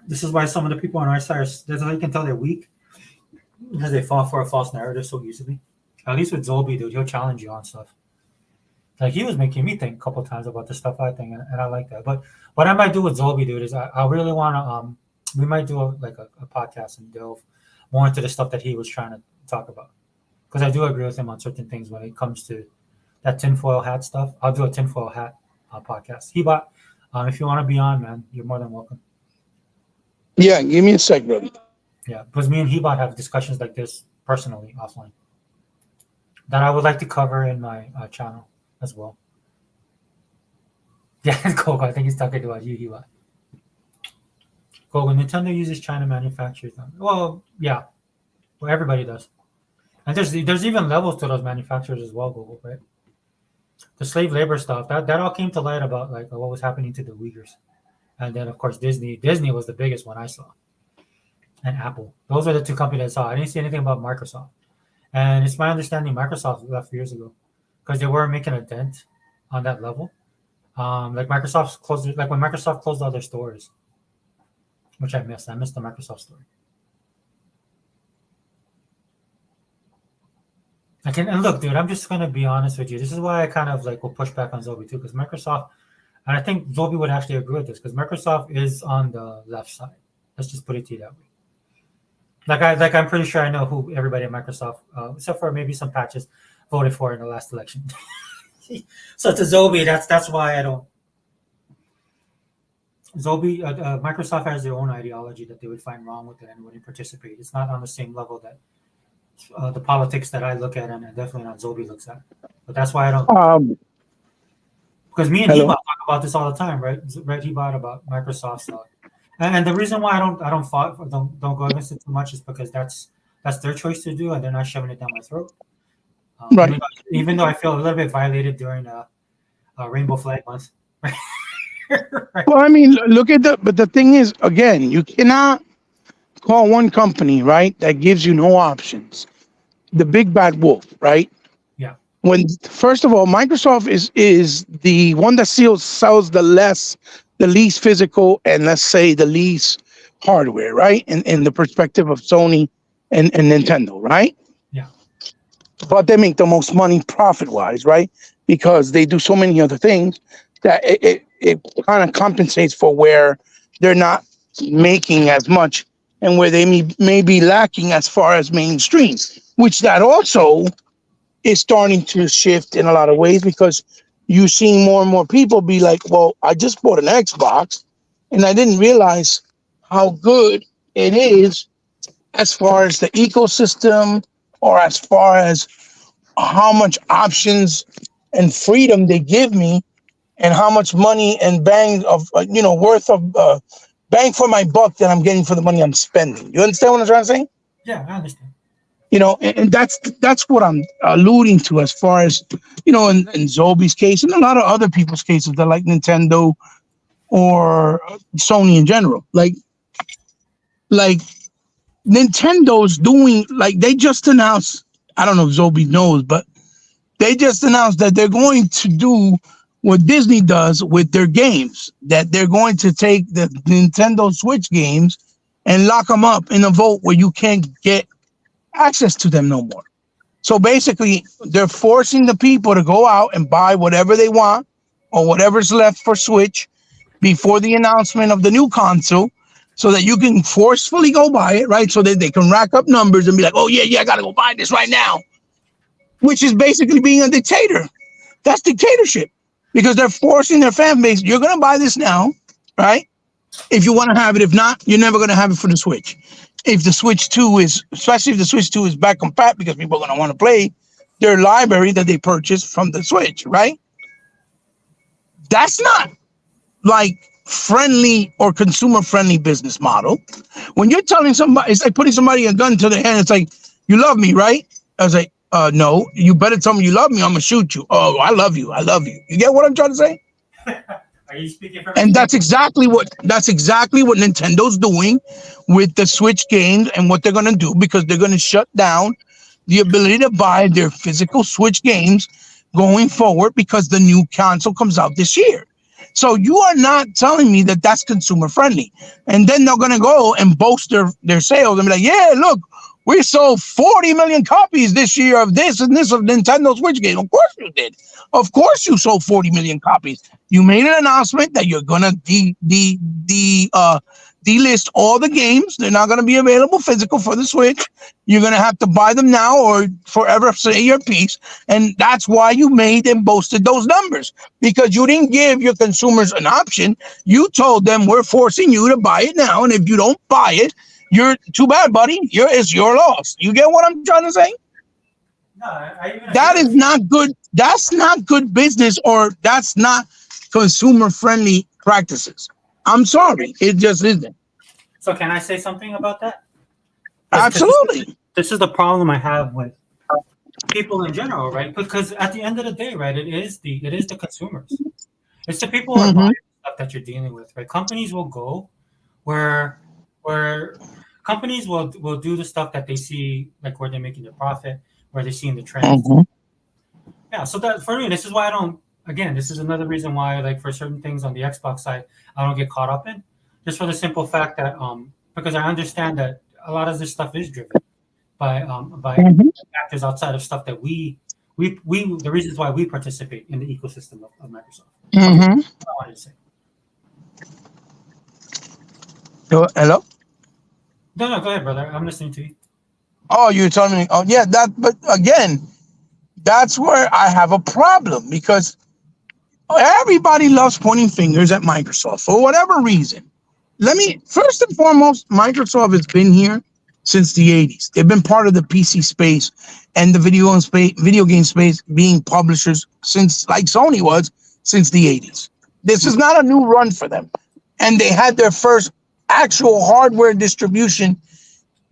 This is why some of the people on our side, that's how you can tell they're weak, because they fall for a false narrative so easily. At least with Zobi, dude, he'll challenge you on stuff. Like he was making me think a couple times about the stuff I think, and I like that. But what I might do with Zobi, dude, is I really want to we might do a podcast and delve more into the stuff that he was trying to talk about, because I do agree with him on certain things when it comes to that tinfoil hat stuff. I'll do a tinfoil hat podcast. Hebot, if you want to be on, man, you're more than welcome. Yeah, give me a sec, brother. Yeah, because me and Hebot have discussions like this personally offline that I would like to cover in my channel as well. Yeah, Gogo, I think he's talking about you, Hebot. Gogo, Nintendo uses China manufacturers. Well, yeah, well, everybody does. And there's even levels to those manufacturers as well, Gogo, right? The slave labor stuff, that all came to light about like what was happening to the Uyghurs. And then, of course, Disney. Disney was the biggest one I saw. And Apple. Those are the two companies I saw. I didn't see anything about Microsoft. And it's my understanding Microsoft left years ago because they weren't making a dent on that level. Like Microsoft closed, like when Microsoft closed all their stores, which I missed. I missed the Microsoft story. And look, dude, I'm just gonna be honest with you. This is why I kind of like will push back on Zobi too, because Microsoft, and I think Zobi would actually agree with this, because Microsoft is on the left side. Let's just put it to you that way. I'm pretty sure I know who everybody at Microsoft, except for maybe some patches, voted for in the last election. So to Zobi, that's why I don't. Zobi, Microsoft has their own ideology that they would find wrong with it and wouldn't participate. It's not on the same level that the politics that I look at and definitely not Zobi looks at. But that's why I don't. Because me and Hebot talk about this all the time, right? Right, Hebot, about Microsoft stuff. And the reason why I don't go against it too much is because that's their choice to do, and they're not shoving it down my throat. Right. Even though I feel a little bit violated during Rainbow Flag Month. Right. Well, I mean, look at but the thing is, again, you cannot call one company, right, that gives you no options, the big bad wolf, right? Yeah. When first of all, Microsoft is the one that sells the least physical and let's say the least hardware, right? In the perspective of Sony and Nintendo, right? Yeah. But they make the most money profit wise, right? Because they do so many other things that it kind of compensates for where they're not making as much and where they may be lacking as far as mainstream, which that also is starting to shift in a lot of ways because you're seeing more and more people be like, well, I just bought an Xbox and I didn't realize how good it is as far as the ecosystem or as far as how much options and freedom they give me and how much money and bang of worth of bang for my buck that I'm getting for the money I'm spending. You understand what I'm trying to say? Yeah, I understand. And that's what I'm alluding to as far as in Zobi's case and a lot of other people's cases that like Nintendo or Sony in general. Like Nintendo's doing, like, they just announced, I don't know if Zobi knows, but they just announced that they're going to do what Disney does with their games, that they're going to take the Nintendo Switch games and lock them up in a vault where you can't get access to them no more. So basically, they're forcing the people to go out and buy whatever they want or whatever's left for Switch before the announcement of the new console so that you can forcefully go buy it, right? So that they can rack up numbers and be like, oh, yeah, I got to go buy this right now, which is basically being a dictator. That's dictatorship because they're forcing their fan base. You're going to buy this now, right? If you want to have it. If not, you're never going to have it for the Switch. If the Switch 2 is, especially if the Switch 2 is back compat because people are going to want to play their library that they purchased from the Switch, right? That's not like friendly or consumer friendly business model. When you're telling somebody, it's like putting somebody a gun to their hand. It's like, you love me, right? I was like, no, you better tell me you love me. I'm going to shoot you. Oh, I love you. I love you. You get what I'm trying to say? Are you speaking from And that's exactly what Nintendo's doing with the Switch games and what they're going to do because they're going to shut down the ability to buy their physical Switch games going forward because the new console comes out this year. So you are not telling me that that's consumer friendly. And then they're going to go and boast their sales and be like, yeah, look, we sold 40 million copies this year of this and this of Nintendo Switch game. Of course you did. Of course you sold 40 million copies. You made an announcement that you're going to delist all the games. They're not going to be available physical for the Switch. You're going to have to buy them now or forever say your piece. And that's why you made and boasted those numbers because you didn't give your consumers an option. You told them we're forcing you to buy it now. And if you don't buy it, you're too bad, buddy. It's your loss. You get what I'm trying to say? No, that is not good. That's not good business, or that's not consumer-friendly practices. I'm sorry, it just isn't. So can I say something about that? Absolutely. This is the problem I have with people in general, right? Because at the end of the day, right, it is the consumers. It's the people who are buying stuff that you're dealing with, right? Companies will go where companies will do the stuff that they see, like where they're making their profit, where they're seeing the trends. Yeah, so that for me, this is why I don't. Again, this is another reason why, like for certain things on the Xbox side, I don't get caught up in, just for the simple fact that because I understand that a lot of this stuff is driven by factors outside of stuff that we the reasons why we participate in the ecosystem of Microsoft. I wanted to say. Hello? No, go ahead, brother. I'm listening to you. Oh, you're telling me? Oh, yeah. But again, that's where I have a problem because everybody loves pointing fingers at Microsoft for whatever reason. First and foremost, Microsoft has been here since the 80s. They've been part of the PC space and the video game space, being publishers since, like Sony was, since the 80s. This is not a new run for them. And they had their first actual hardware distribution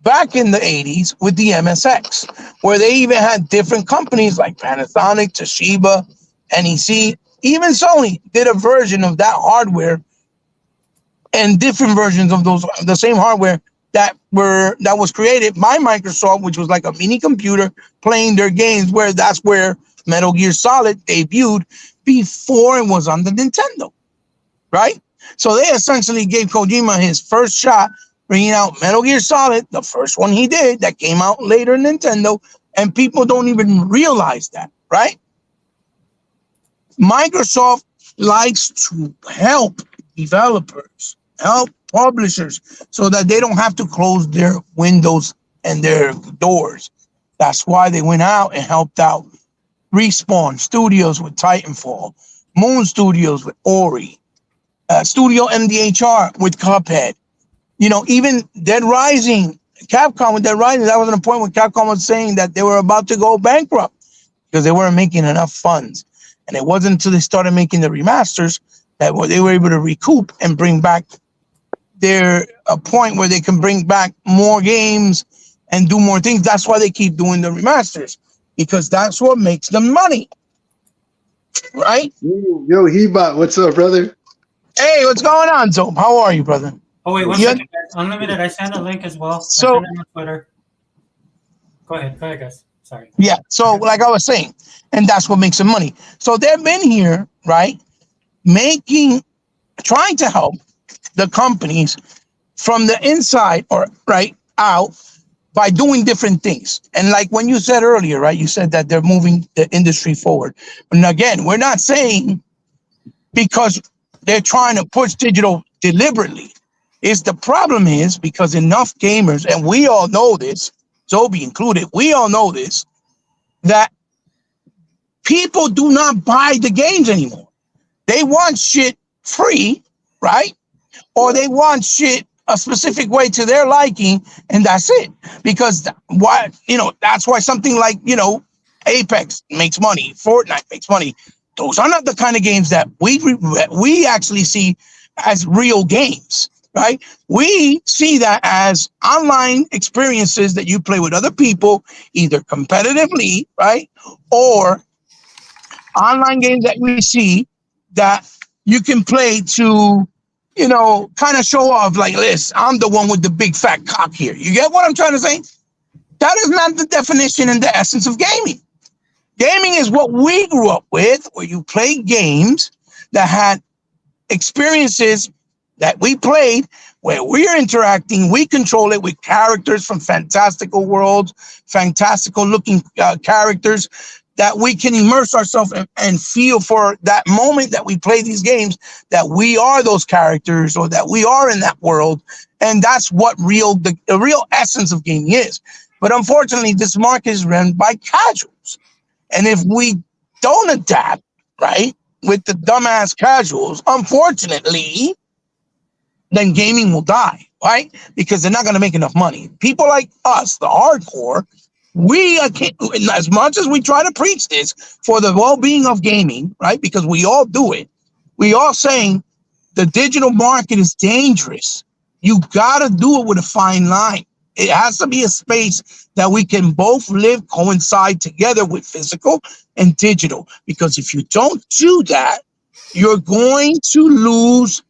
back in the 80s with the MSX, where they even had different companies like Panasonic, Toshiba, NEC, even Sony did a version of that hardware and different versions of the same hardware that was created by Microsoft, which was like a mini computer playing their games, where that's where Metal Gear Solid debuted before it was on the Nintendo, right? So they essentially gave Kojima his first shot bringing out Metal Gear Solid, the first one he did that came out later in Nintendo, and people don't even realize that, right? Microsoft likes to help developers, help publishers, so that they don't have to close their windows and their doors. That's why they went out and helped out Respawn Studios with Titanfall, Moon Studios with Ori, Studio MDHR with Cuphead. You know, even Dead Rising, Capcom with Dead Rising, that was at a point when Capcom was saying that they were about to go bankrupt because they weren't making enough funds. And it wasn't until they started making the remasters that they were able to recoup and bring back a point where they can bring back more games and do more things. That's why they keep doing the remasters, because that's what makes them money, right? Yo, Hebot, what's up, brother? Hey, what's going on, Zope? How are you, brother? Oh wait, one Yeah. second, guys. Unlimited. I sent a link as well. So- I sent it on Twitter. Go ahead, guys. Sorry. Yeah. So, like I was saying, and that's what makes them money. So they've been here, right, trying to help the companies from the inside or right out by doing different things. And like when you said earlier, right, you said that they're moving the industry forward. And again, we're not saying because they're trying to push digital deliberately. The problem is because enough gamers, and we all know this, Zobi included, we all know this, that people do not buy the games anymore. They want shit free, right? Or they want shit a specific way to their liking, and that's it. Because that's why something like, Apex makes money, Fortnite makes money. Those are not the kind of games that we actually see as real games, right? We see that as online experiences that you play with other people, either competitively, right? Or online games that we see that you can play to, kind of show off like this. I'm the one with the big fat cock here. You get what I'm trying to say? That is not the definition and the essence of gaming. Gaming is what we grew up with, where you play games that had experiences that we played, where we're interacting, we control it with characters from fantastical worlds, fantastical looking characters that we can immerse ourselves and feel for that moment that we play these games, that we are those characters or that we are in that world. And that's what the real essence of gaming is. But unfortunately, this market is run by casuals. And if we don't adapt, right, with the dumbass casuals, unfortunately, then gaming will die, right? Because they're not going to make enough money. People like us, the hardcore, as much as we try to preach this for the well-being of gaming, right? Because we all do it. We all saying the digital market is dangerous. You got to do it with a fine line. It has to be a space that we can both coincide together with physical and digital. Because if you don't do that, you're going to lose.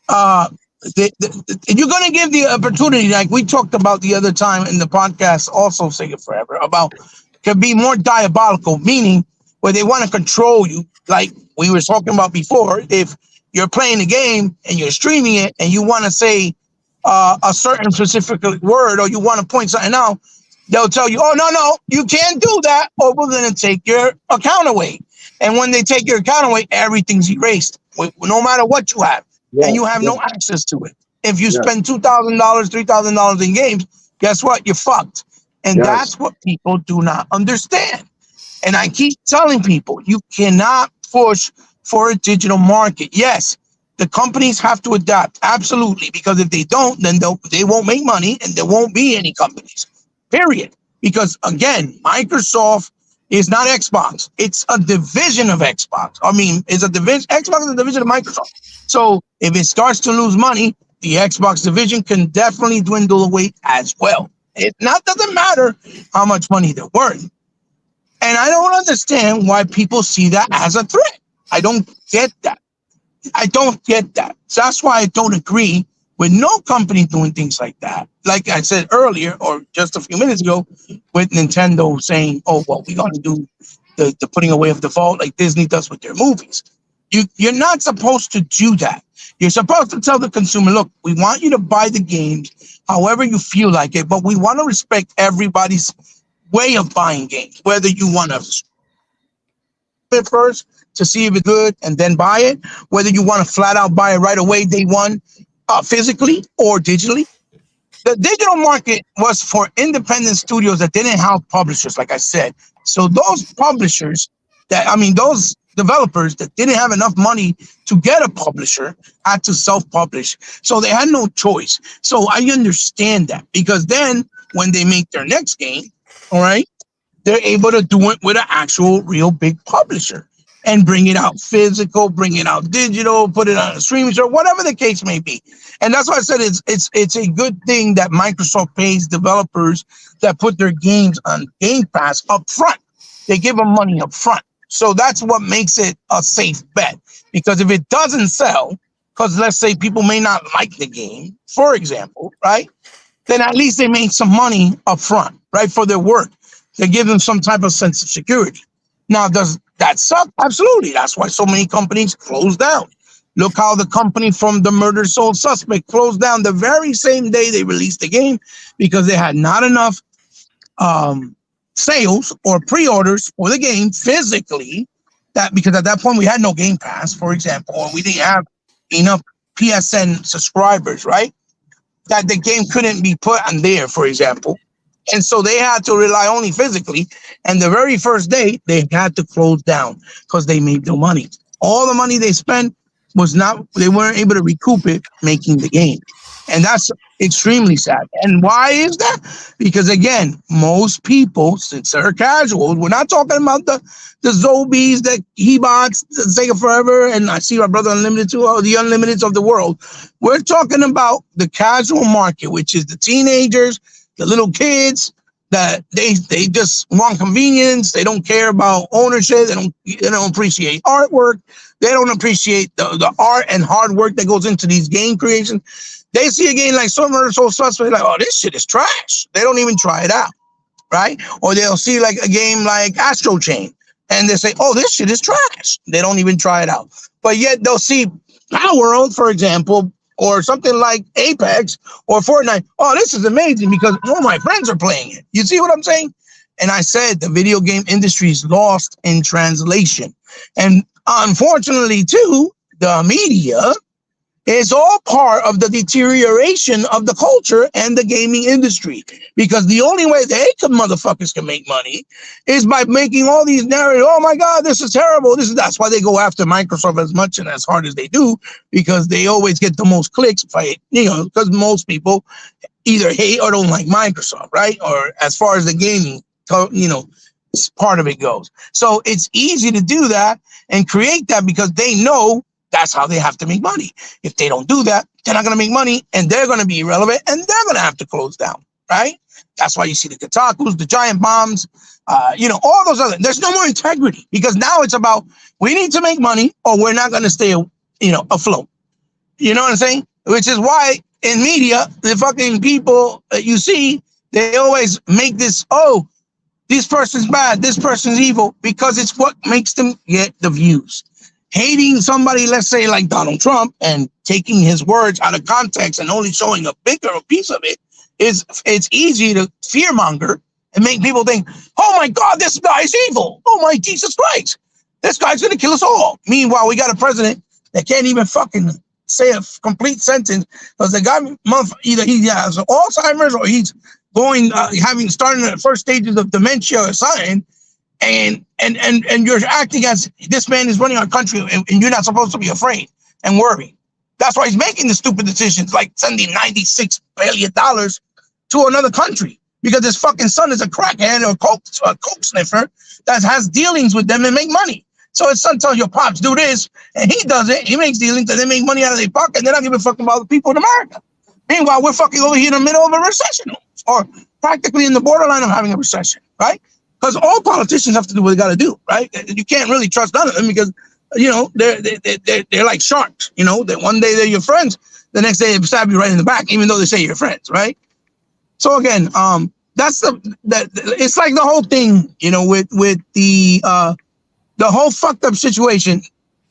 You're going to give the opportunity, like we talked about the other time in the podcast, also Sega Forever, about can be more diabolical, meaning where they want to control you. Like we were talking about before, if you're playing a game and you're streaming it and you want to say a certain specific word or you want to point something out, they'll tell you, oh, no, you can't do that or we're going to take your account away. And when they take your account away, everything's erased, no matter what you have. Yeah, and you have no access to it. If you spend $2,000, $3,000 in games, guess what? You're fucked. And that's what people do not understand. And I keep telling people, you cannot push for a digital market. Yes, the companies have to adapt. Absolutely. Because if they don't, then they won't make money and there won't be any companies. Period. Because again, Microsoft is not Xbox. It's a division of Xbox. It's a division. Xbox is a division of Microsoft. So if it starts to lose money, the Xbox division can definitely dwindle away as well. It doesn't matter how much money they're worth. And I don't understand why people see that as a threat. I don't get that. So that's why I don't agree with no company doing things like that. Like I said earlier, or just a few minutes ago, with Nintendo saying, "Oh, well, we're going to do the putting away of default like Disney does with their movies." You're not supposed to do that. You're supposed to tell the consumer, "Look, we want you to buy the games however you feel like it, but we want to respect everybody's way of buying games. Whether you want to it first to see if it's good and then buy it, whether you want to flat out buy it right away day one, physically or digitally." The digital market was for independent studios that didn't have publishers, like I said. So those publishers those developers that didn't have enough money to get a publisher had to self-publish. So they had no choice. So I understand that, because then when they make their next game, all right, they're able to do it with an actual real big publisher and bring it out physical, bring it out digital, put it on a streaming service, whatever the case may be. And that's why I said it's a good thing that Microsoft pays developers that put their games on Game Pass up front. They give them money up front. So that's what makes it a safe bet. Because if it doesn't sell, because let's say people may not like the game, for example, right? Then at least they made some money up front, right, for their work. They give them some type of sense of security. Now, does that suck? Absolutely. That's why so many companies close down. Look how the company from the Murder Soul Suspect closed down the very same day they released the game, because they had not enough sales or pre-orders for the game physically. Because at that point we had no Game Pass, for example, or we didn't have enough PSN subscribers, right? That the game couldn't be put on there, for example. And so they had to rely only physically. And the very first day, they had to close down because they made no money. All the money they spent they weren't able to recoup it making the game. And that's extremely sad. And why is that? Because again, most people, since they're casuals, we're not talking about the Zobies, the Hebots, the Sega Forever, and I see my brother Unlimited too, or the Unlimiteds of the world. We're talking about the casual market, which is the teenagers, the little kids, that they just want convenience. They don't care about ownership. They don't appreciate artwork. They don't appreciate the art and hard work that goes into these game creations. They see a game like Murder Soul Suspect, like, "Oh, this shit is trash." They don't even try it out, right? Or they'll see like a game like Astro Chain, and they say, "Oh, this shit is trash." They don't even try it out. But yet they'll see Power World, for example, or something like Apex or Fortnite. "Oh, this is amazing because all my friends are playing it." You see what I'm saying? And I said the video game industry is lost in translation. And unfortunately, too, the media is all part of the deterioration of the culture and the gaming industry. Because the only way motherfuckers can make money is by making all these narratives. "Oh my God, this is terrible. That's why they go after Microsoft as much and as hard as they do, because they always get the most clicks because most people either hate or don't like Microsoft, right? Or as far as the gaming, part of it goes. So it's easy to do that and create that because they know that's how they have to make money. If they don't do that, they're not going to make money, and they're going to be irrelevant, and they're going to have to close down, right? That's why you see the Kotakus, the Giant Bombs, all those other. There's no more integrity, because now it's about, we need to make money or we're not going to stay, afloat. You know what I'm saying? Which is why in media, the fucking people that you see, they always make this, "Oh, this person's bad, this person's evil," because it's what makes them get the views. Hating somebody, let's say like Donald Trump, and taking his words out of context and only showing a bigger piece of it, it's easy to fearmonger and make people think, "Oh my God, this guy's evil. Oh my Jesus Christ, this guy's gonna kill us all." Meanwhile, we got a president that can't even fucking say a complete sentence because the guy, either he has Alzheimer's or he's starting the first stages of dementia or something. And you're acting as this man is running our country, and you're not supposed to be afraid and worried. That's why he's making the stupid decisions, like sending $96 billion to another country, because his fucking son is a crackhead or a coke sniffer that has dealings with them and make money. So his son tells your pops, "Do this," and he does it. He makes dealings, and they make money out of their pocket, and they're not giving a fuck about the people in America. Meanwhile, we're fucking over here in the middle of a recession, or practically in the borderline of having a recession, right? Because all politicians have to do what they got to do, right? You can't really trust none of them because, they're like sharks. That one day they're your friends, the next day they stab you right in the back, even though they say you're friends, right? So again, that's it's like the whole thing, you know, with the whole fucked up situation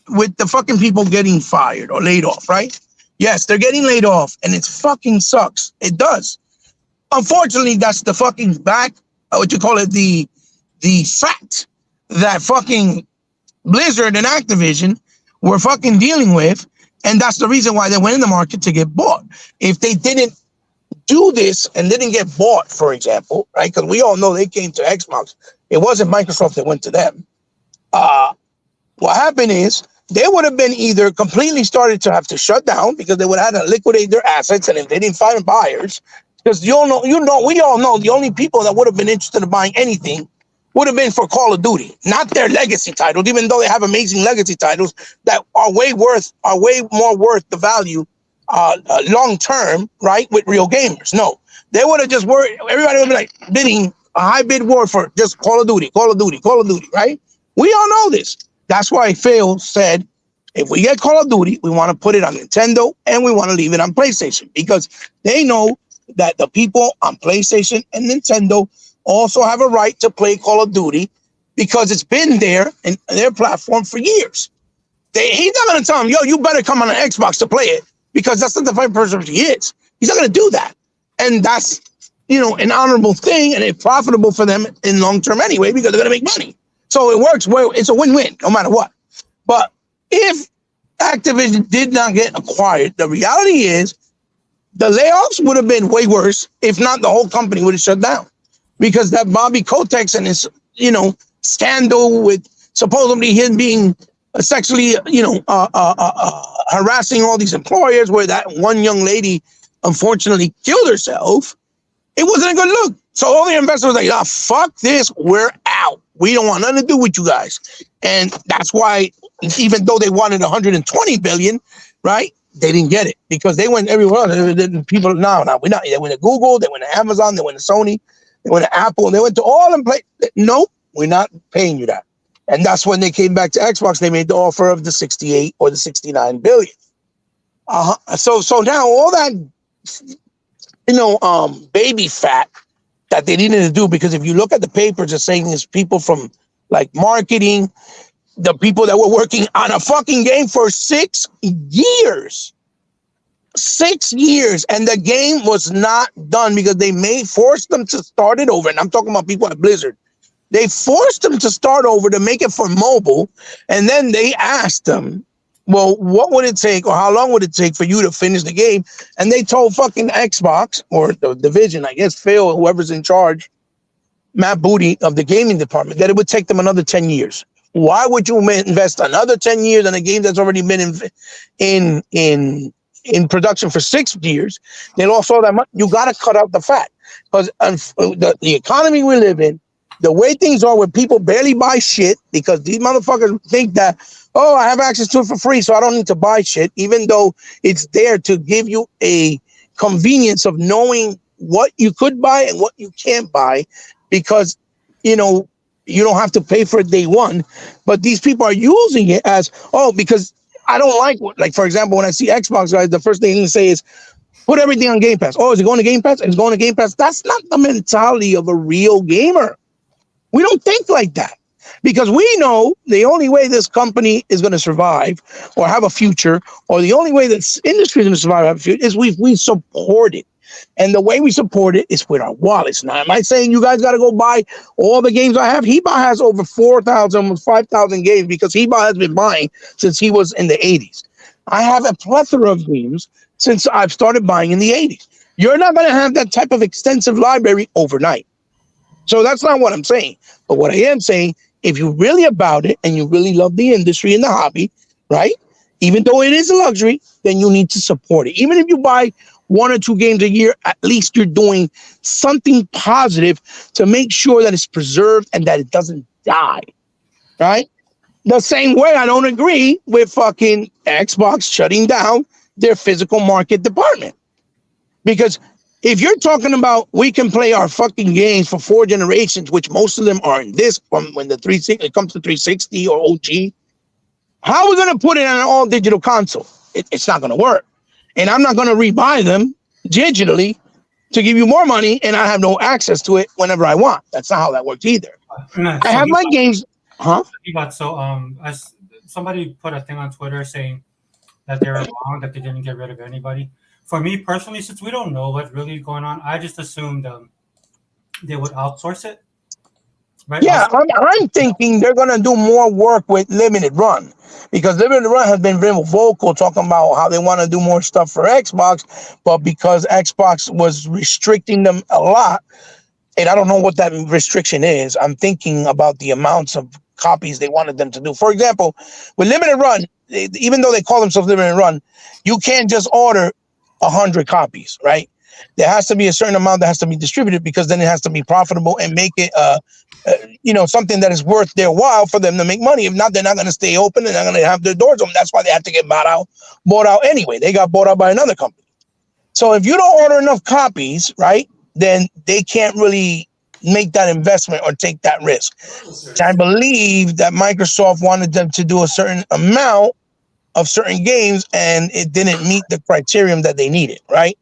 with the fucking people getting fired or laid off, right? Yes, they're getting laid off, and it fucking sucks. It does. Unfortunately, that's the fucking what you call it, the fact that fucking Blizzard and Activision were fucking dealing with, and that's the reason why they went in the market to get bought. If they didn't do this and didn't get bought, for example, right? Because we all know they came to Xbox. It wasn't Microsoft that went to them. What happened is they would have been either completely started to have to shut down because they would have had to liquidate their assets, and if they didn't find buyers, because we all know the only people that would have been interested in buying anything would have been for Call of Duty, not their legacy titles, even though they have amazing legacy titles that are way more worth the value long term, right, with real gamers. No, they would have just worried. Everybody would be like bidding a high bid war for just Call of Duty, right? We all know this. That's why Phil said, if we get Call of Duty, we want to put it on Nintendo and we want to leave it on PlayStation, because they know that the people on PlayStation and Nintendo also have a right to play Call of Duty because it's been there in their platform for years. He's not going to tell them, yo, you better come on an Xbox to play it, because that's not the type of person he is. He's not going to do that. And that's, you know, an honorable thing, and it's profitable for them in long term anyway, because they're going to make money. So it works well. It's a win-win no matter what. But if Activision did not get acquired, the reality is the layoffs would have been way worse, if not the whole company would have shut down, because that Bobby Kotick and his, you know, scandal with supposedly him being sexually, you know, harassing all these employers, where that one young lady unfortunately killed herself. It wasn't a good look. So all the investors were like, fuck this, we're out. We don't want nothing to do with you guys. And that's why, even though they wanted 120 billion, right, they didn't get it, because they went everywhere else. People, no, we're not. They went to Google, they went to Amazon, they went to Sony, they went to Apple, and they went to all them places. Nope, we're not paying you that. And that's when they came back to Xbox. They made the offer of the 68 or the 69 billion. So now all that, you know, baby fat that they needed to do, because if you look at the papers, it's saying there's people from like marketing, the people that were working on a fucking game for 6 years. 6 years, and the game was not done because they forced them to start it over. And I'm talking about people at Blizzard. They forced them to start over to make it for mobile, and then they asked them, well, what would it take, or how long would it take for you to finish the game? And they told fucking Xbox, or the division, I guess Phil, whoever's in charge, Matt Booty of the gaming department, that it would take them another 10 years. Why would you invest another 10 years in a game that's already been in production for 6 years? They lost all that money. You got to cut out the fat, because the economy we live in, the way things are, where people barely buy shit because these motherfuckers think that, oh, I have access to it for free, so I don't need to buy shit, even though it's there to give you a convenience of knowing what you could buy and what you can't buy, because, you know, you don't have to pay for it day one. But these people are using it as, oh, because I don't like, for example, when I see Xbox guys, the first thing they say is, put everything on Game Pass. Oh, is it going to Game Pass? It's going to Game Pass. That's not the mentality of a real gamer. We don't think like that, because we know the only way this company is going to survive or have a future, or the only way this industry is going to survive or have a future, is we support it. And the way we support it is with our wallets. Now, am I saying you guys got to go buy all the games I have? Heba has over 4,000, almost 5,000 games, because Heba has been buying since he was in the 80s. I have a plethora of games since I've started buying in the 80s. You're not going to have that type of extensive library overnight. So that's not what I'm saying. But what I am saying, if you're really about it and you really love the industry and the hobby, right? Even though it is a luxury, then you need to support it. Even if you buy 1 or 2 games a year, at least you're doing something positive to make sure that it's preserved and that it doesn't die, right? The same way I don't agree with fucking Xbox shutting down their physical market department. Because if you're talking about we can play our fucking games for 4 generations, which most of them are in this, from when the 360 it comes to 360 or OG, how are we going to put it on an all digital console? It's not going to work. and I'm not going to rebuy them digitally to give you more money, and I have no access to it whenever I want. That's not how that works either. No, I have my games. Huh? he got so as somebody put a thing on Twitter saying that they were wrong that they didn't get rid of anybody. For me personally, since we don't know what's really going on, I just assumed they would outsource it. Right? Yeah, I'm thinking they're going to do more work with Limited Run because Limited Run has been very vocal talking about how they want to do more stuff for Xbox, but because Xbox was restricting them a lot, and I don't know what that restriction is, I'm thinking about the amounts of copies they wanted them to do. For example, with Limited Run, even though they call themselves Limited Run, you can't just order 100 copies, right? There has to be a certain amount that has to be distributed because then it has to be profitable and make it something that is worth their while for them to make money. If not, they're not going to stay open and they're going to have their doors open. That's why they have to get bought out anyway. They got bought out by another company. So if you don't order enough copies, right, then they can't really make that investment or take that risk. I believe that Microsoft wanted them to do a certain amount of certain games and it didn't meet the criterion that they needed, right?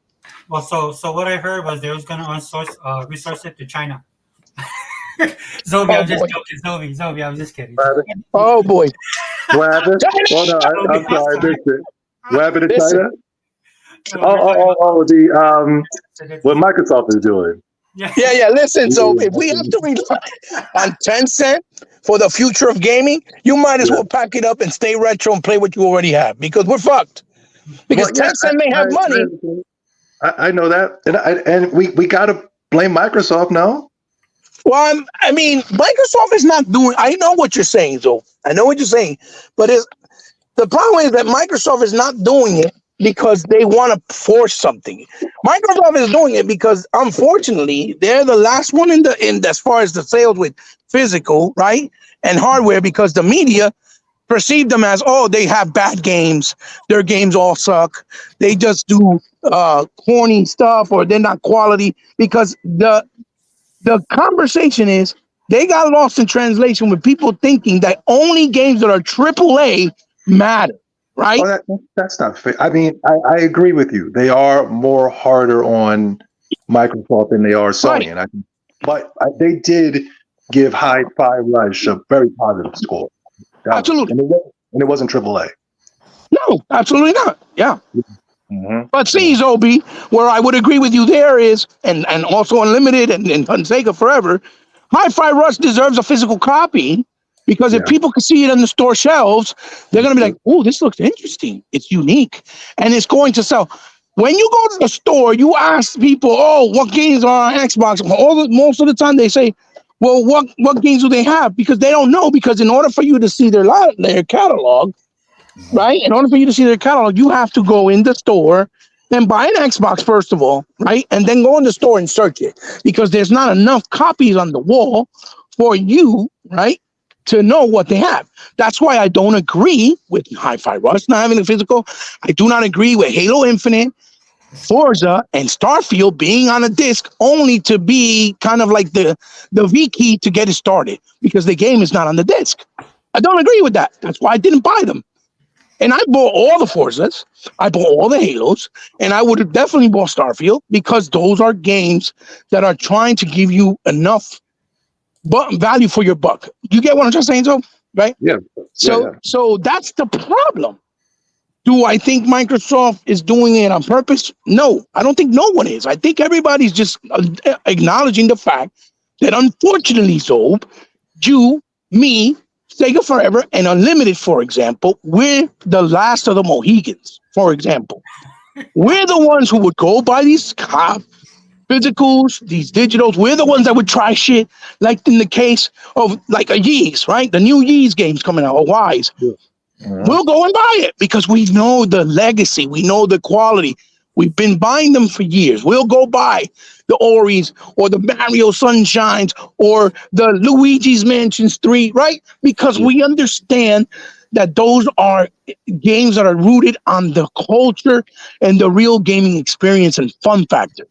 Well, so what I heard was they was going to resource it to China. Zobi, I'm just joking. Zobi, I'm just kidding. Oh boy. What happened? Oh no, I'm sorry, I missed it. What happened to China? What Microsoft is doing. Yeah. Listen, so if we have to rely on Tencent for the future of gaming, you might as well pack it up and stay retro and play what you already have because we're fucked. Because Tencent may have money. I know that, and we gotta blame Microsoft now. Well, I mean, Microsoft is not doing. I know what you're saying, Joe. I know what you're saying, but the problem is that Microsoft is not doing it because they want to force something. Microsoft is doing it because, unfortunately, they're the last one in as far as the sales with physical, right, and hardware, because the media perceive them as, oh, they have bad games. Their games all suck. They just do corny stuff, or they're not quality. Because the conversation is they got lost in translation with people thinking that only games that are AAA matter, right? Oh, that's not fair. I mean, I agree with you. They are more harder on Microsoft than they are Sony, Right. but they did give Hi-Fi Rush a very positive score. Absolutely. And it wasn't AAA. No, absolutely not. Yeah. Mm-hmm. But see, Zobi, where I would agree with you there is, and also Unlimited and Sega Forever, Hi-Fi Rush deserves a physical copy because if people can see it on the store shelves, they're going to be like, oh, this looks interesting. It's unique. And it's going to sell. When you go to the store, you ask people, oh, what games are on Xbox? Most of the time they say, well, what games do they have? Because they don't know. Because in order for you to see their catalog, right? In order for you to see their catalog, you have to go in the store and buy an Xbox, first of all, right? And then go in the store and search it because there's not enough copies on the wall for you, right, to know what they have. That's why I don't agree with Hi-Fi Rush not having a physical. I do not agree with Halo Infinite, Forza, and Starfield being on a disc only to be kind of like the V key to get it started because the game is not on the disc. I don't agree with that. That's why I didn't buy them. And I bought all the Forzas, I bought all the Halos, and I would have definitely bought Starfield because those are games that are trying to give you enough value for your buck. You get what I'm just saying, Joe? Right? Yeah. So that's the problem. Do I think Microsoft is doing it on purpose? No, I don't think no one is. I think everybody's just acknowledging the fact that, unfortunately, Zob, you, me, Sega Forever, and Unlimited, for example, we're the last of the Mohegans, for example. We're the ones who would go buy these physicals, these digitals. We're the ones that would try shit, like in the case of like a Yeez, right? The new Yeez games coming out, or Wise. Yeah. We'll go and buy it because we know the legacy. We know the quality. We've been buying them for years. We'll go buy the Oris or the Mario Sunshines or the Luigi's Mansions 3, right? Because we understand that those are games that are rooted on the culture and the real gaming experience and fun factor.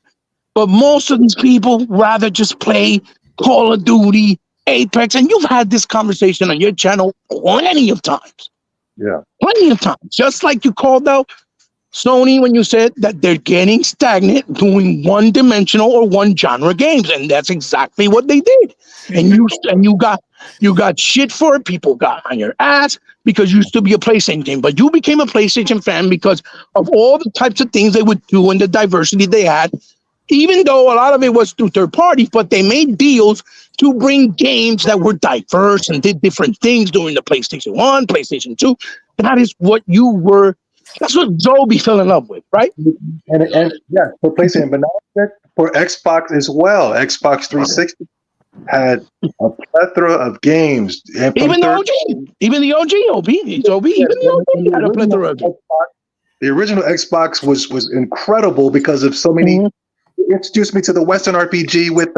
But most of these people rather just play Call of Duty, Apex, and you've had this conversation on your channel plenty of times. Yeah. Plenty of times. Just like you called out Sony when you said that they're getting stagnant doing one-dimensional or one-genre games, and that's exactly what they did. And you got shit for it. People got on your ass because you used to be a PlayStation game, but you became a PlayStation fan because of all the types of things they would do and the diversity they had. Even though a lot of it was through third parties, but they made deals to bring games that were diverse and did different things during the PlayStation 1, PlayStation 2. That is what you were, that's what Zoe fell in love with, right? And yeah, for PlayStation, but now for Xbox as well. Xbox 360 had a plethora of games. And Even the OG, even the OG, OB, even the OG had a plethora of games. The original Xbox was incredible because of so many. Mhm. It introduced me to the Western RPG with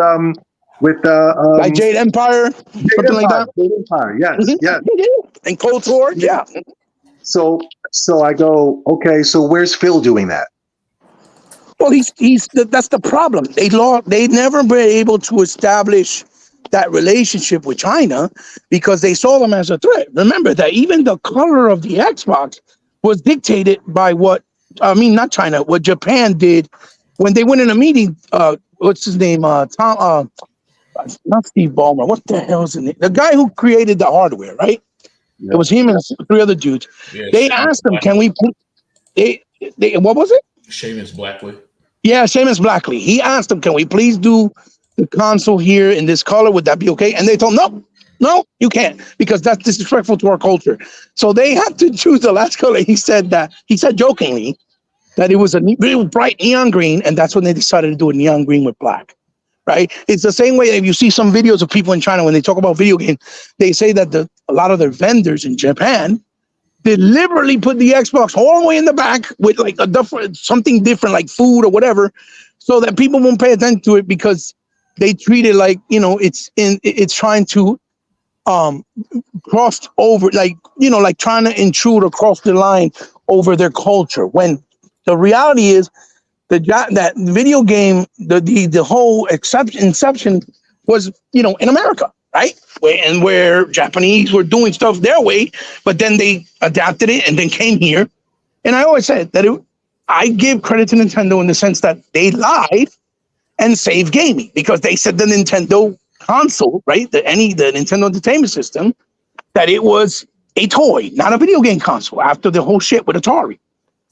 Like Jade Empire, something like that. Jade Empire, yes, Mhm. yes. And Cold War, yeah. So I go, okay, so where's Phil doing that? Well, that's the problem. They never were able to establish that relationship with China because they saw them as a threat. Remember that even the color of the Xbox was dictated by not China, what Japan did when they went in a meeting. What's his name? Tom. Not Steve Ballmer. What the hell is his name? The guy who created the hardware, right? Yeah. It was him and three other dudes. Yeah, They asked them, "Can we put?" They what was it? Seamus Blackley. Yeah, Seamus Blackley. He asked them, "Can we please do the console here in this color? Would that be okay?" And they told him, no, you can't because that's disrespectful to our culture. So they had to choose the last color. He said jokingly that it was a real bright neon green, and that's when they decided to do a neon green with black. Right? It's the same way if you see some videos of people in China when they talk about video games, they say that a lot of their vendors in Japan deliberately put the Xbox all the way in the back with like something different, like food or whatever, so that people won't pay attention to it because they treat it like it's trying to cross over, like trying to intrude or cross the line over their culture. When the reality is that video game, the whole inception was in America, right? Where Japanese were doing stuff their way, but then they adapted it and then came here. And I always said that I give credit to Nintendo in the sense that they lied and saved gaming because they said the Nintendo console, right? The Nintendo Entertainment System, that it was a toy, not a video game console. After the whole shit with Atari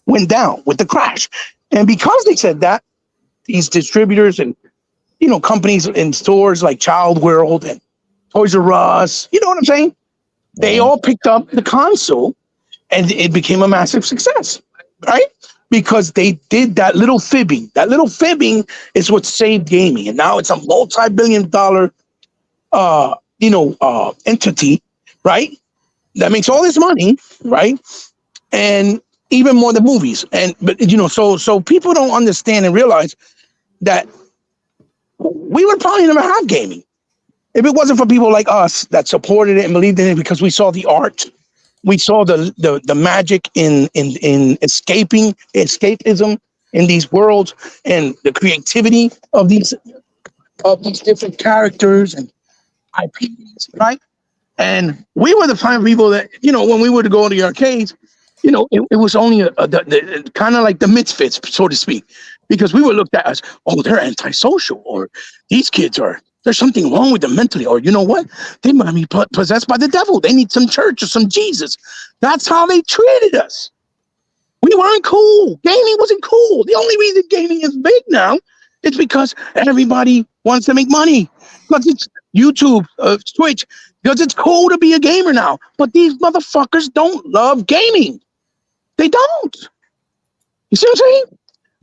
went down with the crash. And because they said that, these distributors and companies in stores like Child World and Toys R Us, you know what I'm saying? They all picked up the console and it became a massive success, right? Because they did that little fibbing. That little fibbing is what saved gaming. And now it's a multi-billion-dollar entity, right? That makes all this money, right? And even more than movies. So people don't understand and realize that we would probably never have gaming if it wasn't for people like us that supported it and believed in it because we saw the art, we saw the magic in escapism in these worlds and the creativity of these different characters and IPs, right? And we were the kind of people that when we would go to the arcades, it was only kind of like the misfits, so to speak, because we were looked at as, oh, they're antisocial, or these kids there's something wrong with them mentally, or you know what? They might be possessed by the devil. They need some church or some Jesus. That's how they treated us. We weren't cool. Gaming wasn't cool. The only reason gaming is big now is because everybody wants to make money. Because it's YouTube, Twitch, because it's cool to be a gamer now. But these motherfuckers don't love gaming. They don't. You see what I'm saying?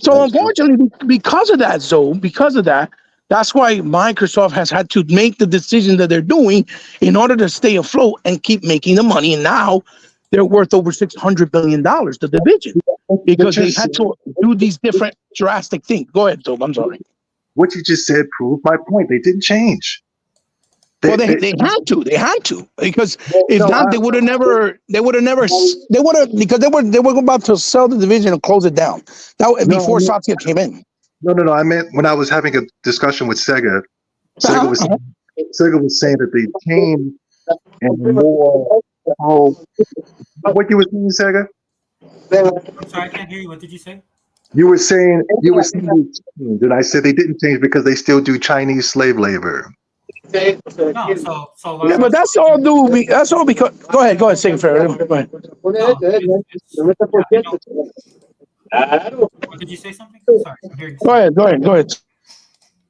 So unfortunately, because of that, that's why Microsoft has had to make the decision that they're doing in order to stay afloat and keep making the money. And now they're worth over $600 billion, the division, because they had to do these different drastic things. Go ahead, Tob. I'm sorry. What you just said proved my point. They didn't change. They had to, because they would have about to sell the division and close it down. Before Satya came in. No. I meant when I was having a discussion with Sega. Sega was saying that they changed and more. What you were saying, Sega? I'm sorry, I can't hear you. What did you say? You were saying they changed, and I said they didn't change because they still do Chinese slave labor. No, so what Yeah, I but was that's saying all is, do. That's all because. Go ahead, Sing Fair. Go ahead. no, it's yeah, what did you say something? Sorry, I'm hearing Go something. ahead. Go ahead. Go ahead.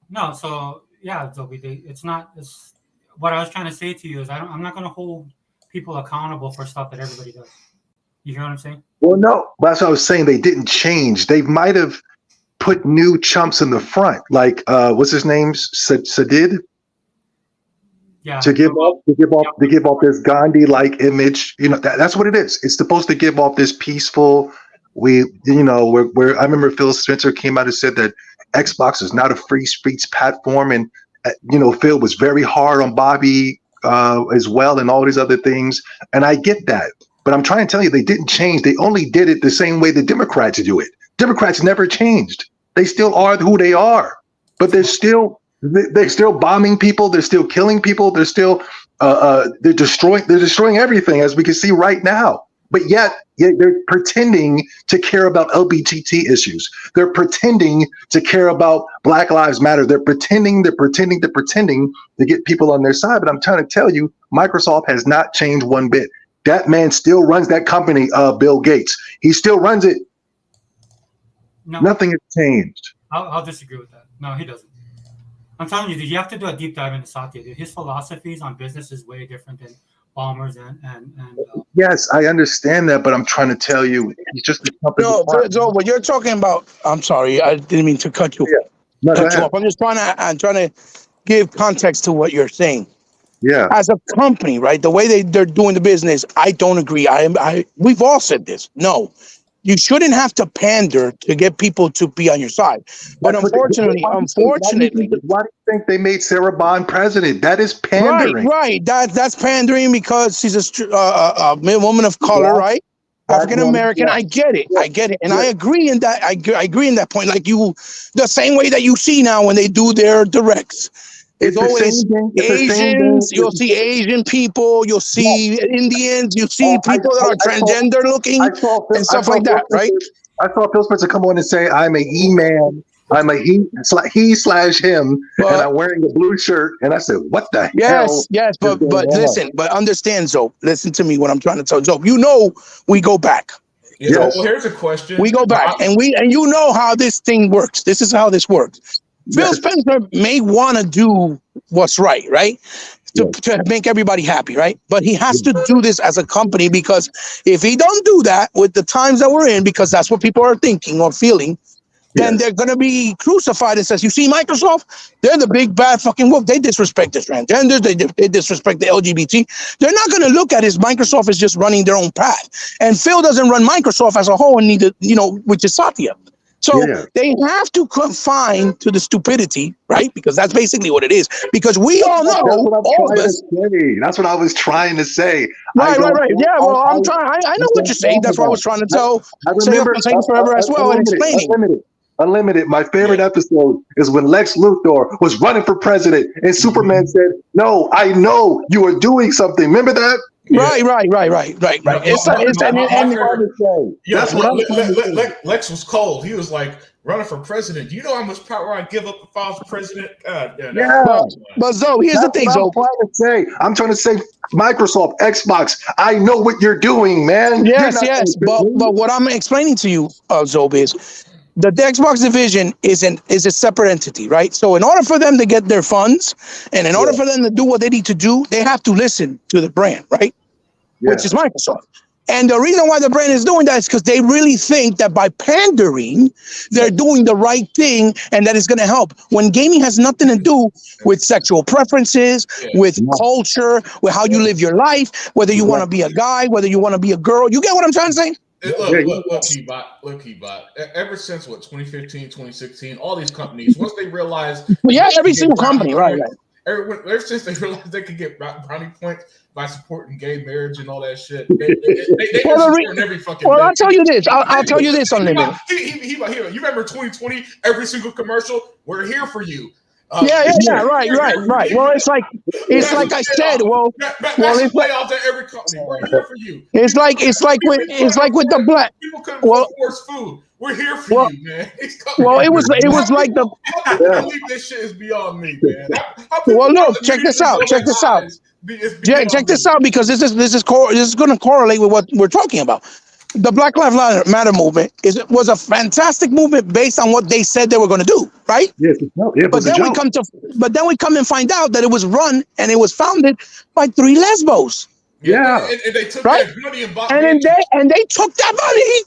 No, so yeah, Zoe, it's not. It's what I was trying to say to you is I'm not going to hold people accountable for stuff that everybody does. You hear what I'm saying? Well, no, that's what I was saying. They didn't change. They might have put new chumps in the front, like what's his name, Sadid, Yeah. to give off Yeah. this Gandhi-like image. You know, that's what it is. It's supposed to give off this peaceful. We're. I remember Phil Spencer came out and said that Xbox is not a free speech platform, and Phil was very hard on Bobby as well, and all these other things. And I get that, but I'm trying to tell you, they didn't change. They only did it the same way the Democrats do it. Democrats never changed. They still are who they are, but they're still bombing people. They're still killing people. They're still they're destroying everything, as we can see right now. But yet they're pretending to care about LGBT issues. They're pretending to care about Black Lives Matter. They're pretending to get people on their side. But I'm trying to tell you, Microsoft has not changed one bit. That man still runs that company, Bill Gates. He still runs it. No, Nothing has changed. I'll disagree with that. No, he doesn't. I'm telling you, dude, you have to do a deep dive into Satya. Dude. His philosophies on business is way different than Ballmer's and Yes, I understand that, but I'm trying to tell you, he's just a company. No, Joe, what you're talking about. I'm sorry, I didn't mean to cut you. Yeah. No, go Cut you ahead. off. I'm trying to give context to what you're saying. Yeah. As a company, right? The way they're doing the business, I don't agree. We've all said this. No, you shouldn't have to pander to get people to be on your side. But unfortunately, why do you think they made Sarah Bond president? That is pandering. Right. That's pandering because she's a woman of color, right? African American. Yeah. I get it. And I agree in that. I agree in that point. Like the same way that you see now when they do their directs. It's always Asians. You'll see Asian people. You'll see Indians. You see people that are transgender looking and stuff like that, right? I saw Phil Spencer come on and say, "I'm a he-man. I'm a he/him, and I'm wearing a blue shirt." And I said, "What the hell?" Yes, but listen, but understand, Zoe. Listen to me. What I'm trying to tell Zoe. We go back. Yeah. Well, here's a question. We go back, and you know how this thing works. This is how this works. Phil Spencer may want to do what's right? To make everybody happy, right? But he has to do this as a company, because if he don't do that with the times that we're in, because that's what people are thinking or feeling, then they're going to be crucified and says, you see, Microsoft, they're the big bad fucking wolf. They disrespect the transgenders. They disrespect the LGBT. They're not going to look at it as Microsoft is just running their own path. And Phil doesn't run Microsoft as a whole, and neither, which is Satya. So they have to confine to the stupidity, right? Because that's basically what it is. Because we all know, all of us. That's what I was trying to say. Right. Yeah, well, I'm trying. I know what you're saying. That's what I was trying to tell. I remember Forever as well, and explaining. Unlimited. My favorite episode is when Lex Luthor was running for president, and Superman said, "No, I know you are doing something." Remember that? Right. That's what Lex was cold. He was like, running for president. Do you know how much power I give up if I was president? But Zoe, here's the thing, Zoe. I'm trying to say, Microsoft, Xbox, I know what you're doing, man. Yes. But what I'm explaining to you, Zoe, is the Xbox division is a separate entity, right? So in order for them to get their funds, and in order for them to do what they need to do, they have to listen to the brand, right? Which is Microsoft. And the reason why the brand is doing that is because they really think that by pandering, they're doing the right thing, and that is going to help. When gaming has nothing to do with sexual preferences, with culture, with how you live your life, whether you want to be a guy, whether you want to be a girl. You get what I'm trying to say? Look, Keybot. Ever since 2015, 2016, all these companies, once they realized, every single company, right. Ever since they realized they could get brownie points by supporting gay marriage and all that shit, they support every fucking. Well, I'll tell you this. I'll tell you this on the You remember 2020? Every single commercial, we're here for you. Right. Well, it's like I said. Well, it's like layoffs at every company. We're here for you. it's like with the black. People couldn't Well, afford food. We're here for you, man. Well, it was like the. I believe this shit is beyond me, man. Well, look, check this out. Check this out, because this is going to correlate with what we're talking about. The Black Lives Matter movement was a fantastic movement based on what they said they were going to do, right? Yeah, but then we come and find out that it was run and it was founded by 3 lesbos. Yeah, and they took right? that money and bought and they took that money,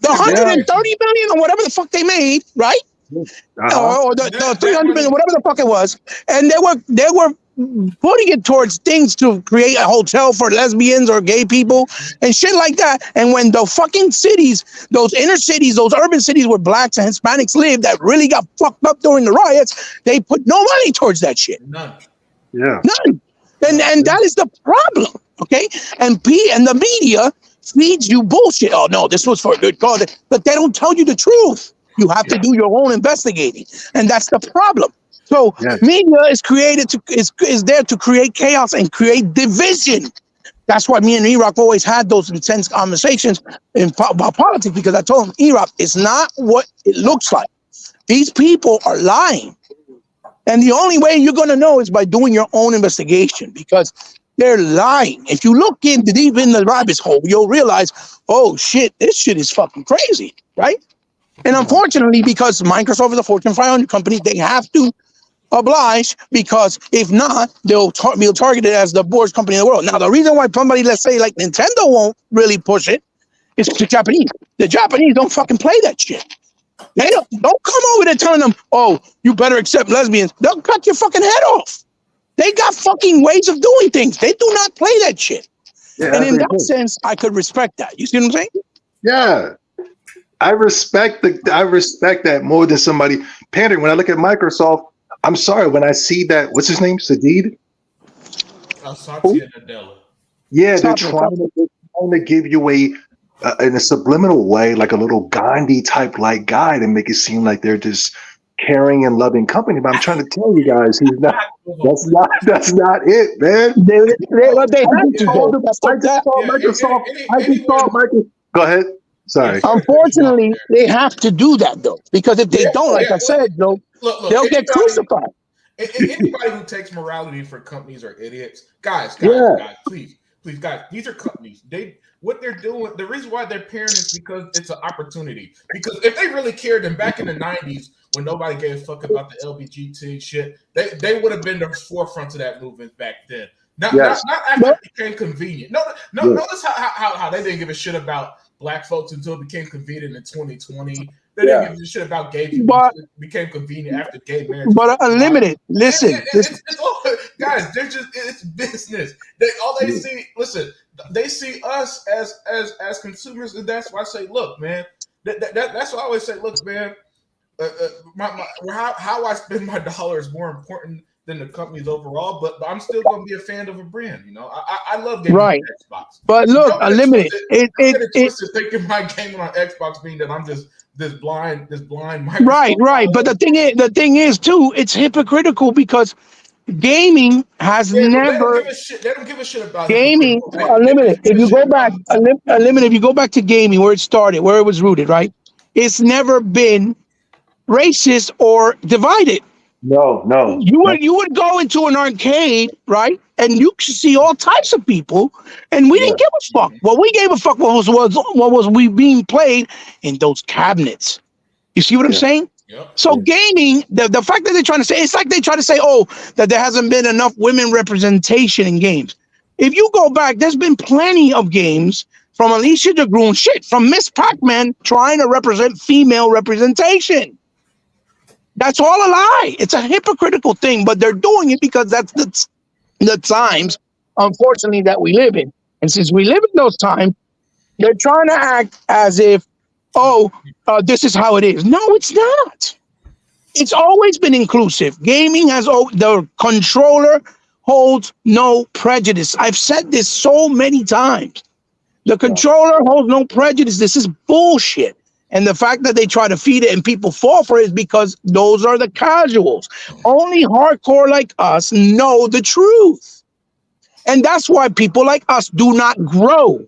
the 130 million or whatever the fuck they made, right? Or the 300 million, whatever the fuck it was, and they were putting it towards things to create a hotel for lesbians or gay people and shit like that. And when the fucking cities, those inner cities, those urban cities where blacks and Hispanics live that really got fucked up during the riots, they put no money towards that shit. None. And that is the problem, okay? And the media feeds you bullshit. Oh no, this was for a good cause, but they don't tell you the truth. You have to do your own investigating, and that's the problem. So media is is there to create chaos and create division. That's why me and E-Rock always had those intense conversations about politics, because I told him, E-Rock, it's not what it looks like. These people are lying. And the only way you're going to know is by doing your own investigation, because they're lying. If you look deep in the rabbit hole, you'll realize, oh shit, this shit is fucking crazy, right? And unfortunately, because Microsoft is a Fortune 500 company, they have to oblige, because if not, they'll be targeted as the worst company in the world. Now, the reason why somebody, let's say like Nintendo, won't really push it is the Japanese. The Japanese don't fucking play that shit. They don't come over there telling them, oh, you better accept lesbians. They'll cut your fucking head off. They got fucking ways of doing things. They do not play that shit. Yeah, and in that sense, I could respect that. You see what I'm saying? Yeah. I respect that more than somebody pandering. When I look at Microsoft, I'm sorry, when I see that, what's his name? Sadid? Satya Nadella. Yeah, they're trying to give you in a subliminal way, like a little Gandhi type like guy, to make it seem like they're just caring and loving company. But I'm trying to tell you guys, that's not it, man. Go ahead. Sorry. Unfortunately, they have to do that though, because if they don't, like I said, though, they'll get crucified. Anybody who takes morality for companies are idiots. Guys, please, guys, these are companies. What they're doing, the reason why they're pairing is because it's an opportunity. Because if they really cared, then back in the 90s, when nobody gave a fuck about the LGBT shit, they would have been the forefront of that movement back then. Not after it became convenient. Notice how they didn't give a shit about black folks until it became convenient in 2020. They didn't give a shit about gay people until it became convenient after gay marriage. But unlimited. Listen, it's guys, it's business. They see us as consumers, and that's why I say, look, man. That's why I always say, look, man. How I spend my dollar is more important than the companies overall, but I'm still going to be a fan of a brand. You know, I love gaming on Xbox. But look, unlimited. It's thinking my gaming on Xbox mean that I'm just this blind Microsoft. Right. But the thing is too, it's hypocritical, because gaming has never. They don't give a shit about gaming. Unlimited. If you go back, unlimited. If you go back to gaming, where it started, where it was rooted, right? It's never been racist or divided. No. You would go into an arcade, right? And you could see all types of people, and we didn't give a fuck. What we gave a fuck what was we being played in those cabinets. You see what I'm saying? Yep. So gaming, the fact that they're trying to say, it's like they try to say, oh, that there hasn't been enough women representation in games. If you go back, there's been plenty of games from Alicia DeGroon, from Miss Pac-Man trying to represent female representation. That's all a lie. It's a hypocritical thing, but they're doing it because that's the times, unfortunately, that we live in. And since we live in those times, they're trying to act as if, this is how it is. No, it's not. It's always been inclusive. Gaming the controller holds no prejudice. I've said this so many times. The controller holds no prejudice. This is bullshit. And the fact that they try to feed it and people fall for it is because those are the casuals. Only hardcore like us know the truth. And that's why people like us do not grow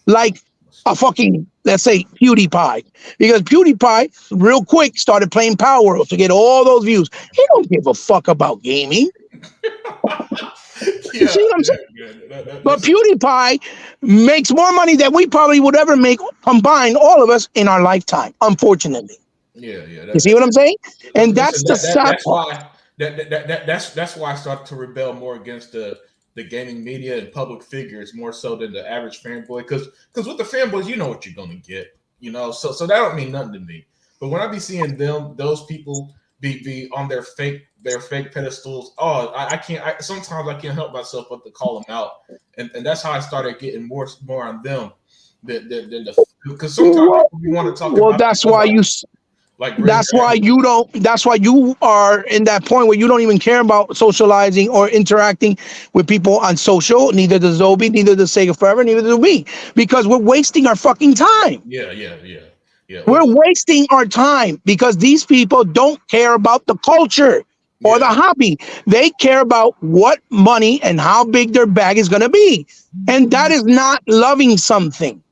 like a fucking, let's say, PewDiePie. Because PewDiePie, real quick, started playing Power World to get all those views. He don't give a fuck about gaming. You see what I'm saying? But PewDiePie makes more money than we probably would ever make combined, all of us, in our lifetime, unfortunately. Yeah. You see what I'm saying? And that's the sad that's part. why that's why I started to rebel more against the gaming media and public figures more so than the average fanboy. Because with the fanboys, you know what you're gonna get. So that don't mean nothing to me. But when I be seeing those people be on their fake pedestals, I can't. Sometimes I can't help myself but to call them out, and that's how I started getting more on them than the, because sometimes you want to talk. Well, about that's why you. Like that's why you don't. That's why you are in that point where you don't even care about socializing or interacting with people on social. Neither does Zobi, neither does Sega Forever, neither do we, because we're wasting our fucking time. Yeah. We're wasting our time because these people don't care about the culture or the hobby. They care about what money and how big their bag is going to be, and that is not loving something.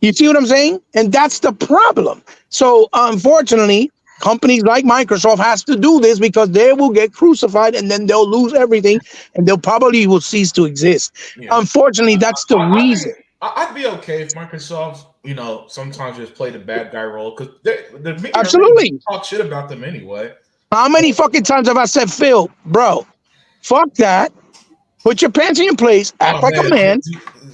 You see what I'm saying? And that's the problem. So unfortunately, companies like Microsoft has to do this because they will get crucified and then they'll lose everything and they'll probably will cease to exist. Yeah. Unfortunately, that's the reason. I'd be okay if Microsoft, sometimes just play the bad guy role because the media absolutely talk shit about them anyway. How many fucking times have I said, Phil, bro, fuck that. Put your pants in your place, act like a man,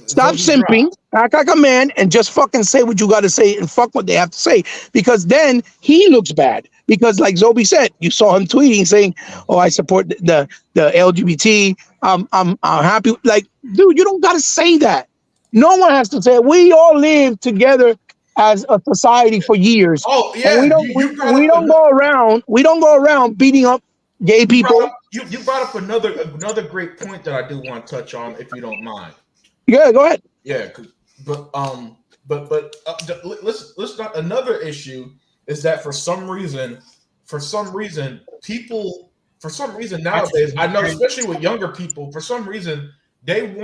stop simping, act like a man, and just fucking say what you got to say and fuck what they have to say. Because then he looks bad. Because like Zobi said, you saw him tweeting saying, "Oh, I support the LGBT. I'm happy." Like, dude, you don't got to say that. No one has to say it. We all live together as a society for years. Oh yeah, and we don't go around beating up gay people. You brought up another great point that I do want to touch on, if you don't mind. Yeah, go ahead. Yeah, but let's not. Another issue is that for some reason nowadays, I know, especially with younger people, for some reason they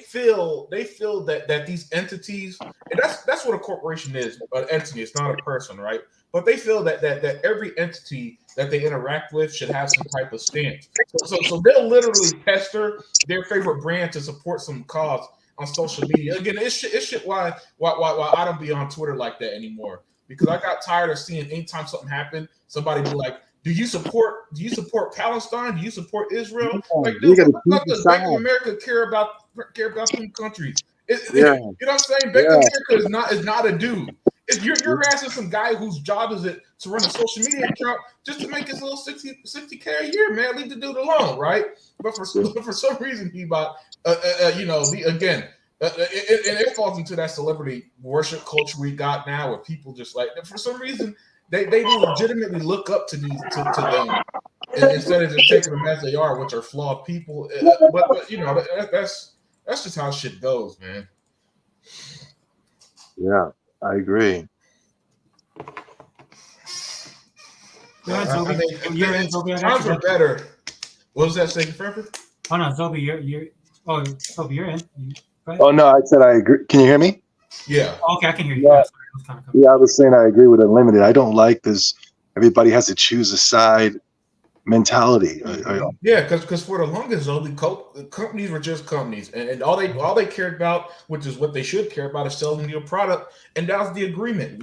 feel that these entities, and that's what a corporation is, an entity. It's not a person, right? But they feel that every entity that they interact with should have some type of stance. So they'll literally pester their favorite brand to support some cause on social media. Again, it's shit why I don't be on Twitter like that anymore, because I got tired of seeing anytime something happened, somebody be like, Do you support Palestine? Do you support Israel? Like, dude, what does Bank of America care about some countries? You know what I'm saying? Bank of America is not a dude. If you're asking some guy whose job is it to run a social media account just to make his little 60K a year, man, leave the dude alone, right? But for some reason, he bought, it falls into that celebrity worship culture we got now, where people just like, for some reason, they legitimately look up to them, instead of just taking them as they are, which are flawed people. But that's just how shit goes, man. Yeah, I agree. Times are better. What was that saying, Forever? Oh no, Zobi, Zobi, you're in. Oh no, I said I agree. Can you hear me? Yeah. Oh, okay, I can hear you. Yeah. I was saying I agree with Unlimited. I don't like this. Everybody has to choose a side mentality. Yeah, because for the longest, though, the companies were just companies, and all they cared about, which is what they should care about, is selling your product, and that was the agreement.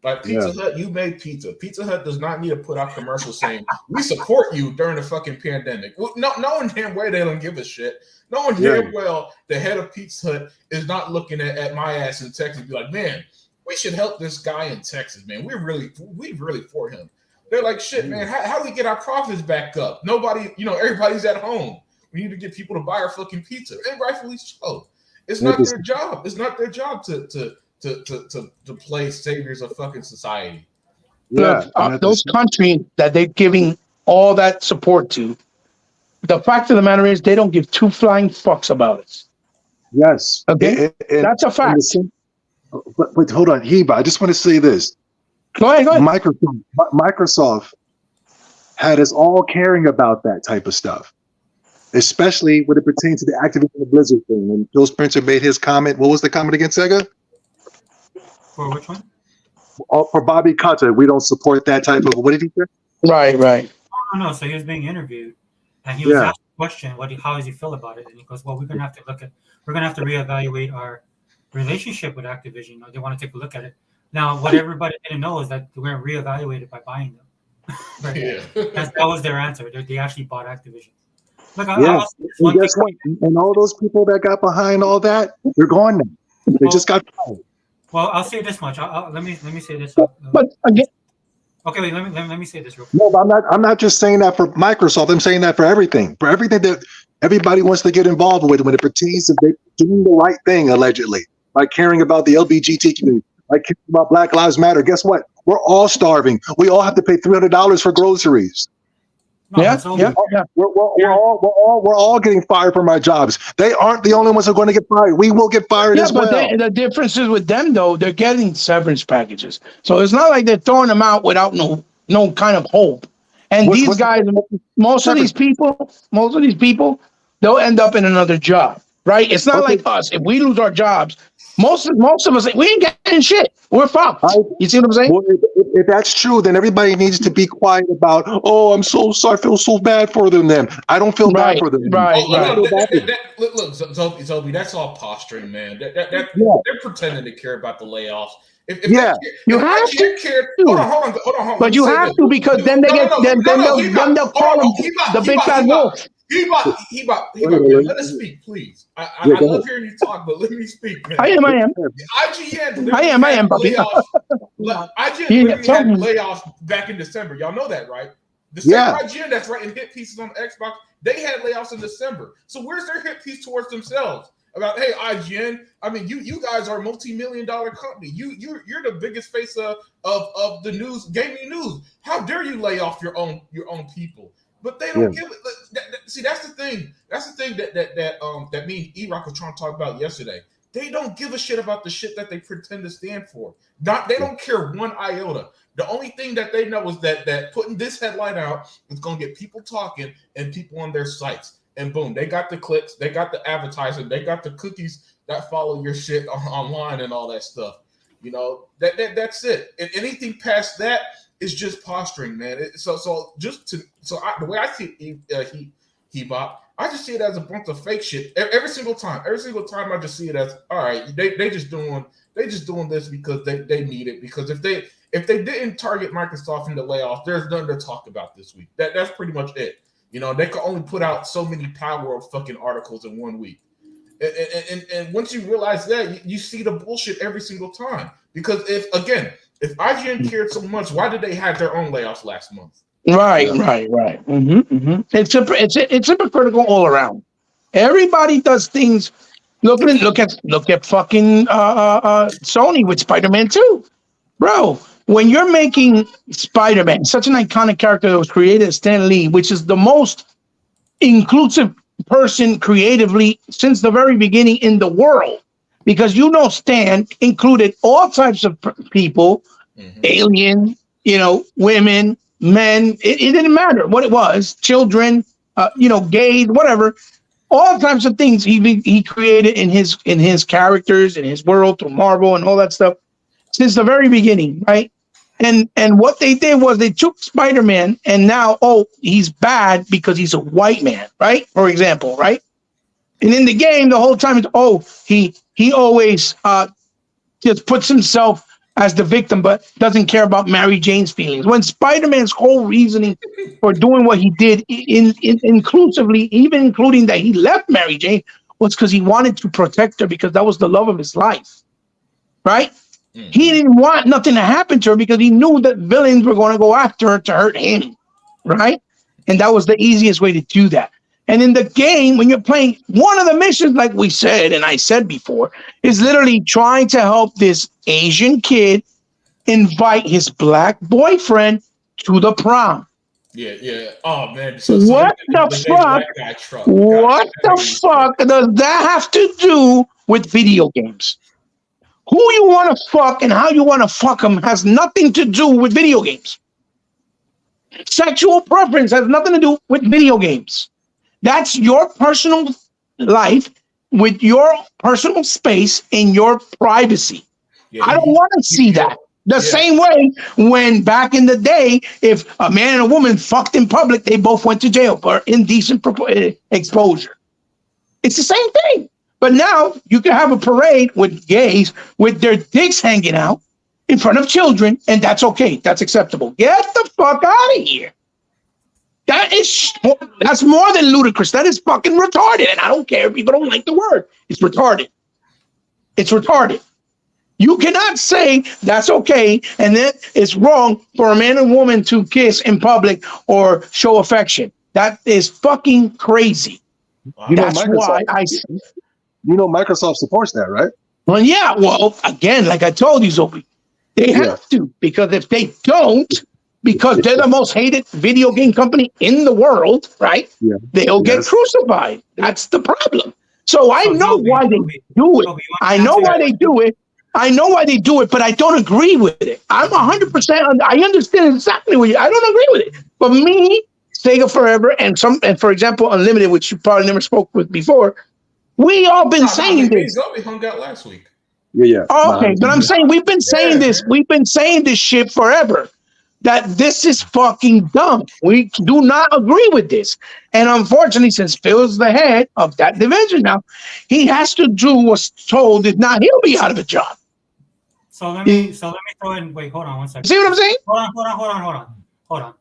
Like Pizza Hut, you made pizza. Pizza Hut does not need to put out commercials saying we support you during the fucking pandemic. Well, no one damn way they don't give a shit. No one damn well the head of Pizza Hut is not looking at my ass in Texas and be like, man, we should help this guy in Texas, man. We really for him. They're like, shit, man, how do we get our profits back up? Nobody, everybody's at home. We need to get people to buy our fucking pizza. And rightfully so. It's not their job. It's not their job to play saviors of fucking society. Yeah. Look, those countries that they're giving all that support to, the fact of the matter is they don't give two flying fucks about us. Yes. Okay? That's a fact. But hold on, Heba. I just want to say this. Go ahead. Microsoft had us all caring about that type of stuff, especially when it pertains to the Activision and Blizzard thing. When Phil Spencer made his comment, what was the comment against Sega? For which one? For Bobby Kotick, we don't support that type of. What did he say? Right. Oh no, so he was being interviewed, and he was asked a question, how does he feel about it? And he goes, "Well, we're gonna have to reevaluate our relationship with Activision. You know, they want to take a look at it." Now, what everybody didn't know is that we're gonna reevaluate it by buying them. Right? Yeah. That was their answer. They actually bought Activision. Look, Yeah. And guess what? And all those people that got behind all that, they're gone now. They just got fired. Well, I'll say this much. Let me say this. But again, okay, wait, let me say this real quick. No, but I'm not just saying that for Microsoft. I'm saying that for everything that everybody wants to get involved with when it pertains to doing the right thing, allegedly, like caring about the LGBT community, like caring about Black Lives Matter. Guess what? We're all starving. We all have to pay $300 for groceries. No, yeah. We're all getting fired from our jobs. They aren't the only ones who are going to get fired. We will get fired as well. But the difference is with them though, they're getting severance packages, so it's not like they're throwing them out without no kind of hope. And these guys, most of these people, they'll end up in another job, right? It's not like us. If we lose our jobs, most of us, we ain't getting shit. We're fucked. You see what I'm saying? Well, if that's true, then everybody needs to be quiet about, oh, I'm so sorry, I feel so bad for them then. I don't feel bad for them. Right. Look, Toby, that's all posturing, man. They're pretending to care about the layoffs. You have to. Hold on. But you have to, because then they'll call them the big bad wolf. Let us speak, please. I love hearing you talk, but let me speak, man. I am. IGN. I am, puppy. IGN literally had layoffs back in December. Y'all know that, right? The same IGN that's writing hit pieces on Xbox, they had layoffs in December. So where's their hit piece towards themselves? About, hey, IGN, I mean, you guys are a multi-million-dollar company. You're the biggest face of the news, gaming news. How dare you lay off your own people? But they don't give it. See, that's the thing. That's the thing that me and E-Rock were trying to talk about yesterday. They don't give a shit about the shit that they pretend to stand for. They don't care one iota. The only thing that they know is that putting this headline out is going to get people talking and people on their sites. And boom, they got the clicks, they got the advertising, they got the cookies that follow your shit online and all that stuff. You know, that's it. And anything past that is just posturing, man. The way I see He-Bop, I just see it as a bunch of fake shit every single time. Every single time, I just see it as, all right, they just doing this because they need it. Because if they didn't target Microsoft in the layoffs, there's nothing to talk about this week. That's pretty much it. You know, they could only put out so many Power World fucking articles in 1 week. And once you realize that, you see the bullshit every single time. Because if IGN cared so much, why did they have their own layoffs last month? Right. Mm-hmm. It's hypocritical all around. Everybody does things. Look at fucking Sony with Spider-Man 2, bro. When you're making Spider-Man, such an iconic character that was created as Stan Lee, which is the most inclusive person creatively since the very beginning in the world, because Stan included all types of people, alien, women, men. It didn't matter what it was, children, gays, whatever. All types of things he created in his characters, in his world through Marvel and all that stuff since the very beginning, right? And what they did was they took Spider-Man and now, he's bad because he's a white man, right? For example, right? And in the game, the whole time, he always just puts himself as the victim, but doesn't care about Mary Jane's feelings. When Spider-Man's whole reasoning for doing what he did, inclusively, even including that he left Mary Jane, was because he wanted to protect her because that was the love of his life, right? He didn't want nothing to happen to her because he knew that villains were going to go after her to hurt him, right? And that was the easiest way to do that. And in the game, when you're playing, one of the missions, like we said, and I said before, is literally trying to help this Asian kid invite his black boyfriend to the prom. Yeah. Oh, man. What the fuck? What the fuck does that have to do with video games? Who you want to fuck and how you want to fuck them has nothing to do with video games. Sexual preference has nothing to do with video games. That's your personal life with your personal space and your privacy. Yeah, I don't want to see that. The same way when back in the day, if a man and a woman fucked in public, they both went to jail for indecent exposure. It's the same thing. But now you can have a parade with gays with their dicks hanging out in front of children, and that's okay. That's acceptable. Get the fuck out of here. That's more than ludicrous. That is fucking retarded. And I don't care if people don't like the word. It's retarded. It's retarded. You cannot say that's okay and then it's wrong for a man and woman to kiss in public or show affection. That is fucking crazy. You know, That's why Microsoft supports that, right? Well, yeah. Well, again, like I told you, Zobi, they have to, because if they don't, because they're the most hated video game company in the world, right? Yeah. They'll get crucified. That's the problem. So I know why they do it. I know why they do it. I know why they do it, but I don't agree with it. I'm 100%. I understand exactly what I don't agree with it. But me, Sega Forever, and for example, Unlimited, which you probably never spoke with before, we all been saying this. We hung out last week. Yeah. Oh, okay, but I'm saying we've been saying this. We've been saying this shit forever. That this is fucking dumb. We do not agree with this. And unfortunately, since Phil's the head of that division now, he has to do what's told. If not, he'll be out of a job. So let me throw in. Wait, hold on one second. See what I'm saying? Hold on.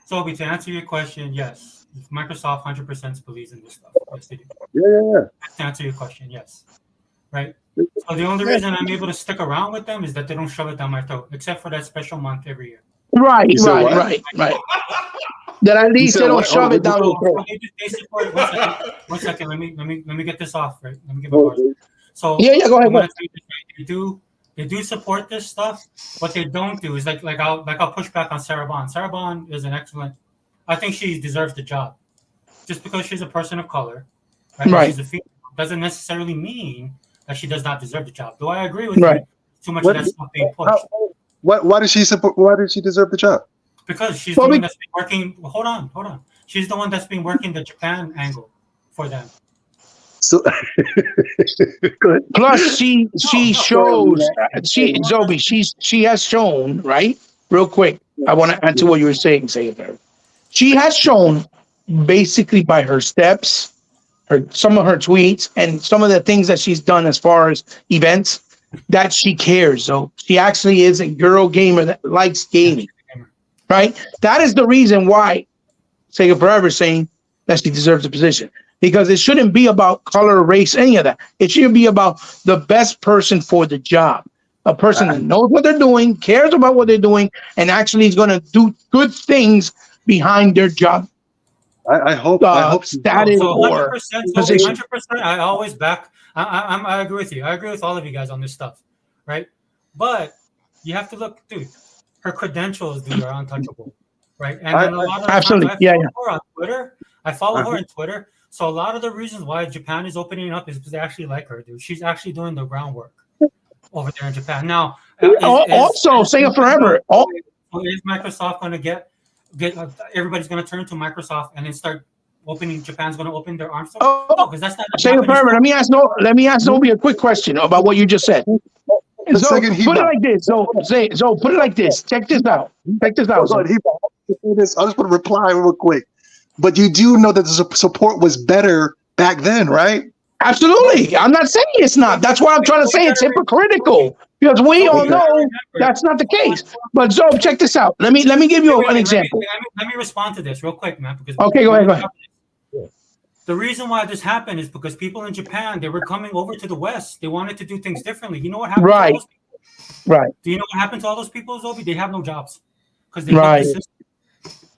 So to answer your question, yes, Microsoft 100% believes in this stuff. Yes, they do. Yeah. To answer your question, yes. Right. So the only reason I'm able to stick around with them is that they don't shove it down my throat, except for that special month every year. Right. That at least they don't shove it down your throat. They support it. One second. Let me get this off. Right. Let me get my bars. So yeah. Go ahead. They do support this stuff. What they don't do is like I'll push back on Sarah Bond. Sarah Bond is an excellent. I think she deserves the job, just because she's a person of color. Right. She's a female doesn't necessarily mean that she does not deserve the job. Do I agree with you? Too much of that stuff being pushed. Why does she support? Why does she deserve the job? Because she's the one that's been working. Hold on. She's the one that's been working the Japan angle for them. So, plus she shows she has shown, right? Real quick, I want to add to what you were saying, Saber. She has shown basically by her steps, some of her tweets, and some of the things that she's done as far as events, that she cares. So she actually is a girl gamer that likes gaming, right? That is the reason why Sega Forever is saying that she deserves the position. Because it shouldn't be about color, race, any of that. It should be about the best person for the job. A person that knows what they're doing, cares about what they're doing, and actually is going to do good things behind their job. I hope status or 100%. I always back. I agree with you. I agree with all of you guys on this stuff, right? But you have to look, dude. Her credentials, dude, are untouchable, right? And a lot of absolutely, I follow her on Twitter. So a lot of the reasons why Japan is opening up is because they actually like her, dude. She's actually doing the groundwork over there in Japan. Now, Sega Forever. Is Microsoft going to get everybody's going to turn to Microsoft and then start opening? Japan's going to open their arms. No, because that's not Sega Forever. Let me ask Nobi a quick question about what you just said. So put it like this. So put it like this. Check this out. I just want to reply real quick. But you do know that the support was better back then, right? Absolutely. I'm not saying it's not. That's why I'm trying to say it's hypocritical, because we all know that's not the case. But Zoe, check this out. Let me give you an example. Let me respond to this real quick, man. Because okay, go ahead. The reason why this happened is because people in Japan, they were coming over to the West. They wanted to do things differently. You know what happened? Right. To all those people? Right. Do you know what happened to all those people, Zoe? They have no jobs because they right. The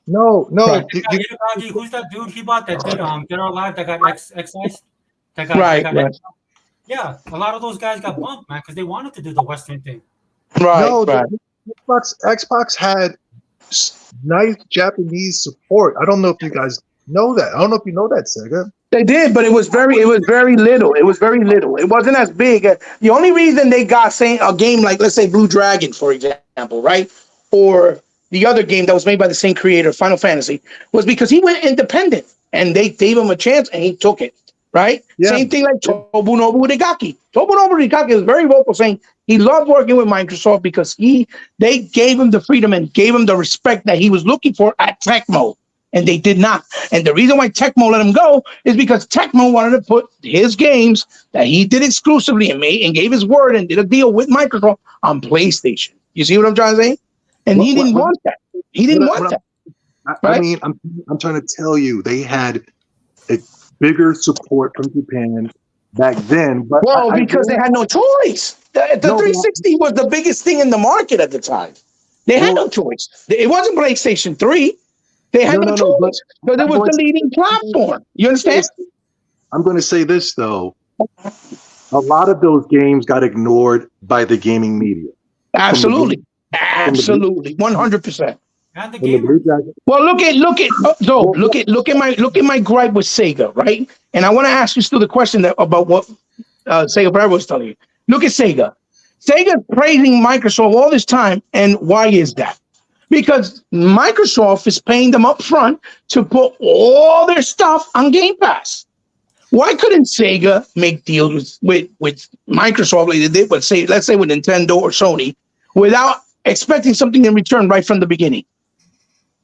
No. Right. Who's that dude he bought that did Dead or Alive that got excised? Right. Yeah, a lot of those guys got bumped, man, because they wanted to do the Western thing. Right. Xbox had nice Japanese support. I don't know if you guys know that. I don't know if you know that, Sega. They did, but it was very little. It was very little. It wasn't as big. The only reason they got saying a game like, let's say, Blue Dragon, for example, right, or the other game that was made by the same creator, Final Fantasy, was because he went independent and they gave him a chance and he took it. Right. Yeah. Same thing like Tobunobu Rigaki. Tobunobu Rigaki is very vocal, saying he loved working with Microsoft because they gave him the freedom and gave him the respect that he was looking for at Tecmo. And they did not. And the reason why Tecmo let him go is because Tecmo wanted to put his games that he did exclusively and made and gave his word and did a deal with Microsoft on PlayStation. You see what I'm trying to say? And he didn't want that. He didn't want that. I mean, I'm trying to tell you, they had a bigger support from Japan back then. But because they had no choice. The 360 was the biggest thing in the market at the time. They had no choice. It wasn't PlayStation 3. They had no choice because it was the leading platform. You understand? I'm going to say this, though. A lot of those games got ignored by the gaming media. Absolutely. 100%. And the gamer. Well, look at my gripe with Sega, right? And I want to ask you still the question about what Sega Forever was telling you. Look at Sega. Sega's praising Microsoft all this time, and why is that? Because Microsoft is paying them up front to put all their stuff on Game Pass. Why couldn't Sega make deals with Microsoft like they did, let's say with Nintendo or Sony, without expecting something in return right from the beginning?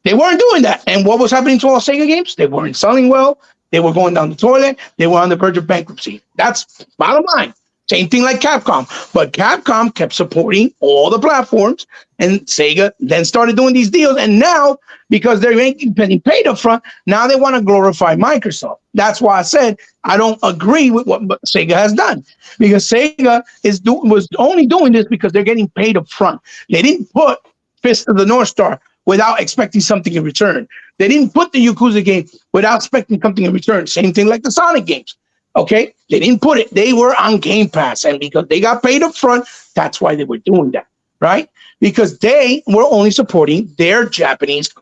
They weren't doing that. And what was happening to all Sega games? They weren't selling well. They were going down the toilet. They were on the verge of bankruptcy. That's bottom line. Same thing like Capcom. But Capcom kept supporting all the platforms, and Sega then started doing these deals. And now, because they're getting paid up front, now they want to glorify Microsoft. That's why I said I don't agree with what Sega has done. Because Sega was only doing this because they're getting paid up front. They didn't put Fist of the North Star without expecting something in return. They didn't put the Yakuza game without expecting something in return. Same thing like the Sonic games. Okay, they didn't put it. They were on Game Pass, and because they got paid up front, that's why they were doing that, right? Because they were only supporting their Japanese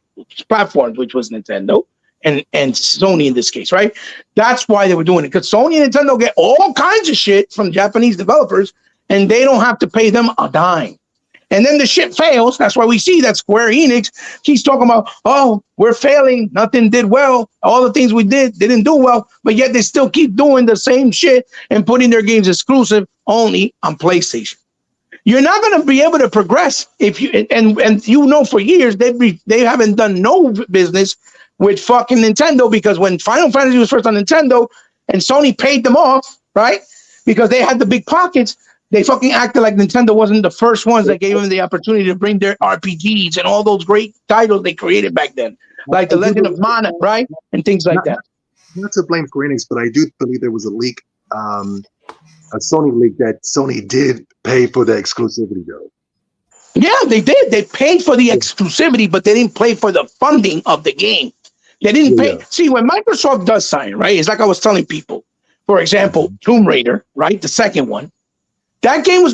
platforms, which was Nintendo and Sony in this case, right? That's why they were doing it, because Sony and Nintendo get all kinds of shit from Japanese developers, and they don't have to pay them a dime. And then the shit fails. That's why we see that Square Enix keeps talking about, oh, we're failing. Nothing did well. All the things we did didn't do well. But yet they still keep doing the same shit and putting their games exclusive only on PlayStation. You're not going to be able to progress if you and you know for years they haven't done no business with fucking Nintendo, because when Final Fantasy was first on Nintendo and Sony paid them off, right? Because they had the big pockets. They fucking acted like Nintendo wasn't the first ones that gave them the opportunity to bring their RPGs and all those great titles they created back then, like The Legend of Mana, right? And things like that. Not to blame Square Enix, but I do believe there was a leak, a Sony leak, that Sony did pay for the exclusivity, though. Yeah, they did. They paid for the exclusivity, but they didn't pay for the funding of the game. They didn't pay. Yeah. See, when Microsoft does sign, right, it's like I was telling people, for example, Tomb Raider, right, the second one, that game was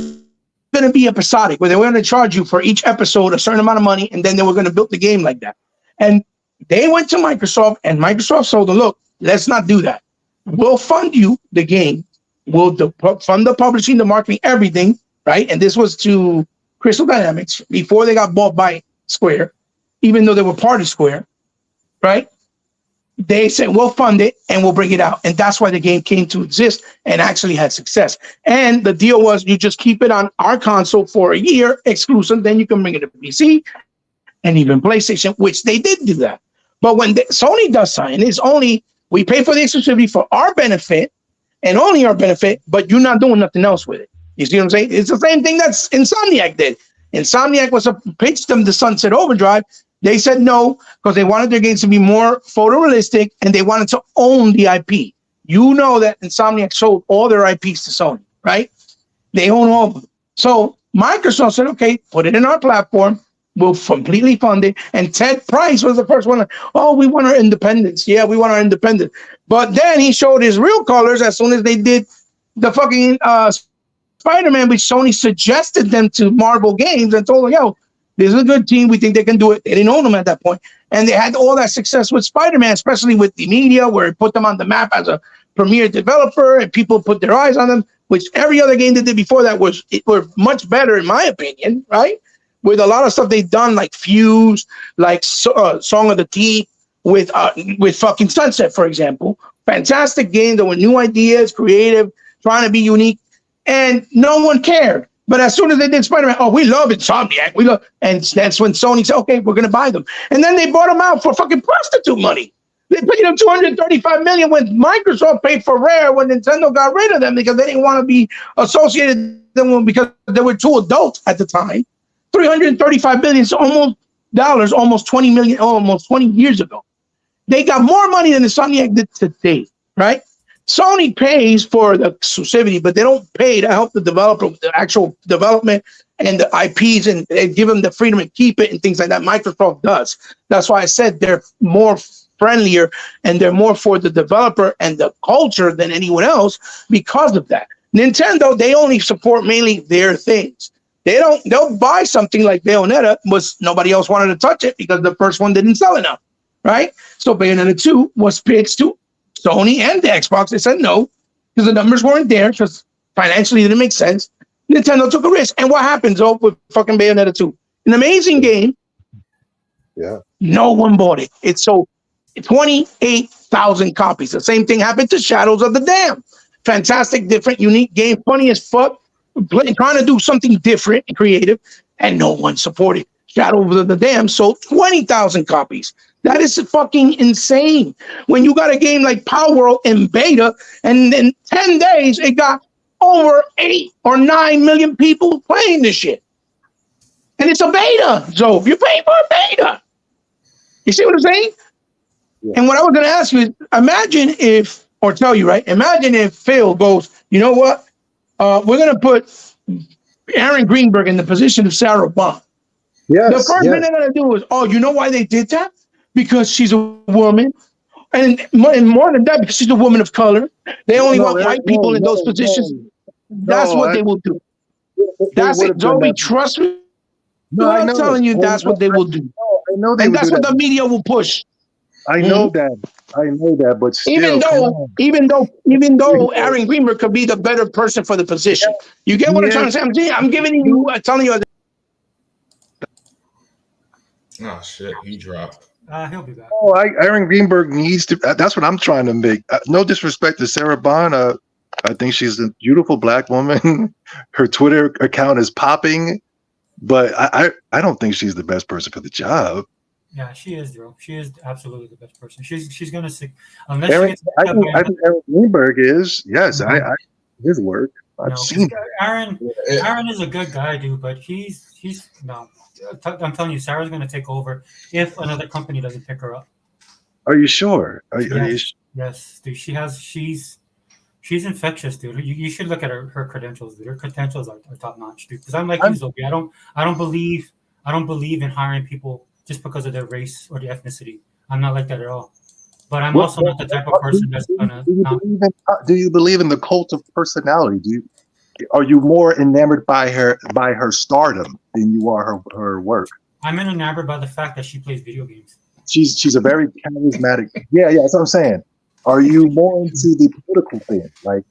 going to be episodic, where they were going to charge you for each episode a certain amount of money, and then they were going to build the game like that. And they went to Microsoft, and Microsoft told them, look, let's not do that. We'll fund you the game. We'll fund the publishing, the marketing, everything, right? And this was to Crystal Dynamics before they got bought by Square, even though they were part of Square, right? They said, we'll fund it and we'll bring it out. And that's why the game came to exist and actually had success. And the deal was you just keep it on our console for a year exclusive. Then you can bring it to PC and even PlayStation, which they did do that. But when Sony does sign, it's only we pay for the exclusivity for our benefit and only our benefit, but you're not doing nothing else with it. You see what I'm saying? It's the same thing that Insomniac did. Insomniac was pitched them the Sunset Overdrive. They said no, because they wanted their games to be more photorealistic and they wanted to own the IP. You know that Insomniac sold all their IPs to Sony, right? They own all of them. So Microsoft said, okay, put it in our platform. We'll completely fund it. And Ted Price was the first one. Oh, we want our independence. Yeah, we want our independence. But then he showed his real colors as soon as they did the fucking Spider-Man, which Sony suggested them to Marvel Games and told them, yo, This is a good team. We think they can do it. They didn't own them at that point. And they had all that success with Spider-Man, especially with the media, where it put them on the map as a premier developer and people put their eyes on them, which every other game they did before that were much better, in my opinion, right? With a lot of stuff they've done, like Fuse, like Song of the Deep, with fucking Sunset, for example. Fantastic game. There were new ideas, creative, trying to be unique, and no one cared. But as soon as they did Spider-Man, oh, we love Insomniac. And that's when Sony said, okay, we're going to buy them. And then they bought them out for fucking prostitute money. They paid them $235 million when Microsoft paid for Rare when Nintendo got rid of them because they didn't want to be associated with them because they were too adult at the time. $335 billion is almost 20 million, almost 20 years ago. They got more money than Insomniac did today, right? Sony pays for the exclusivity, but they don't pay to help the developer with the actual development and the IPs and give them the freedom to keep it and things like that. Microsoft does. That's why I said they're more friendlier and they're more for the developer and the culture than anyone else because of that. Nintendo, they only support mainly their things. They'll buy something like Bayonetta, was nobody else wanted to touch it because the first one didn't sell enough, right? So Bayonetta 2 was pitched to Sony and the Xbox. They said no because the numbers weren't there because financially it didn't make sense. Nintendo took a risk. And what happens with fucking Bayonetta 2? An amazing game. Yeah. No one bought it. It sold 28,000 copies. The same thing happened to Shadows of the Dam. Fantastic, different, unique game. Funny as fuck. Trying to do something different and creative. And no one supported. Shadows of the Dam sold 20,000 copies. That is fucking insane. When you got a game like Power World in beta, and in 10 days, it got over 8 or 9 million people playing this shit. And it's a beta. So if you pay for a beta, you see what I'm saying? Yeah. And what I was going to ask you is, imagine if Phil goes, you know what? We're going to put Aaron Greenberg in the position of Sarah Bond. Yes, the first thing they're going to do is, oh, you know why they did that? Because she's a woman. And more than that, because she's a woman of color. They only want white people in those positions. That's what they will do. That's it, Joey. Trust me. I'm telling you, that's what they will do. I know they and that's what the media will push. I know that, but still, even though Aaron Greenberg could be the better person for the position. You get what I'm trying to say? I'm telling you. Oh shit, he dropped. He'll be back. Oh, Aaron Greenberg needs to. That's what I'm trying to make. No disrespect to Sarah Bond. I think she's a beautiful black woman. Her Twitter account is popping, but I don't think she's the best person for the job. Yeah, she is, though. She is absolutely the best person. She's gonna stick unless I think Aaron Greenberg is. Yes, mm-hmm. I his work. I've seen Aaron is a good guy, dude, but he's no. I'm telling you, Sarah's going to take over if another company doesn't pick her up. Are you sure? Yes, dude. She's infectious, dude. You should look at her credentials, dude. Her credentials are top notch, dude. Because I'm like you, Zobi. I don't believe in hiring people just because of their race or their ethnicity. I'm not like that at all. But I'm also not the type of person that's gonna. Do you believe in the cult of personality? Are you more enamored by her stardom than you are her work? I'm enamored by the fact that she plays video games. She's a very charismatic. Yeah, that's what I'm saying. Are you more into the political thing? Like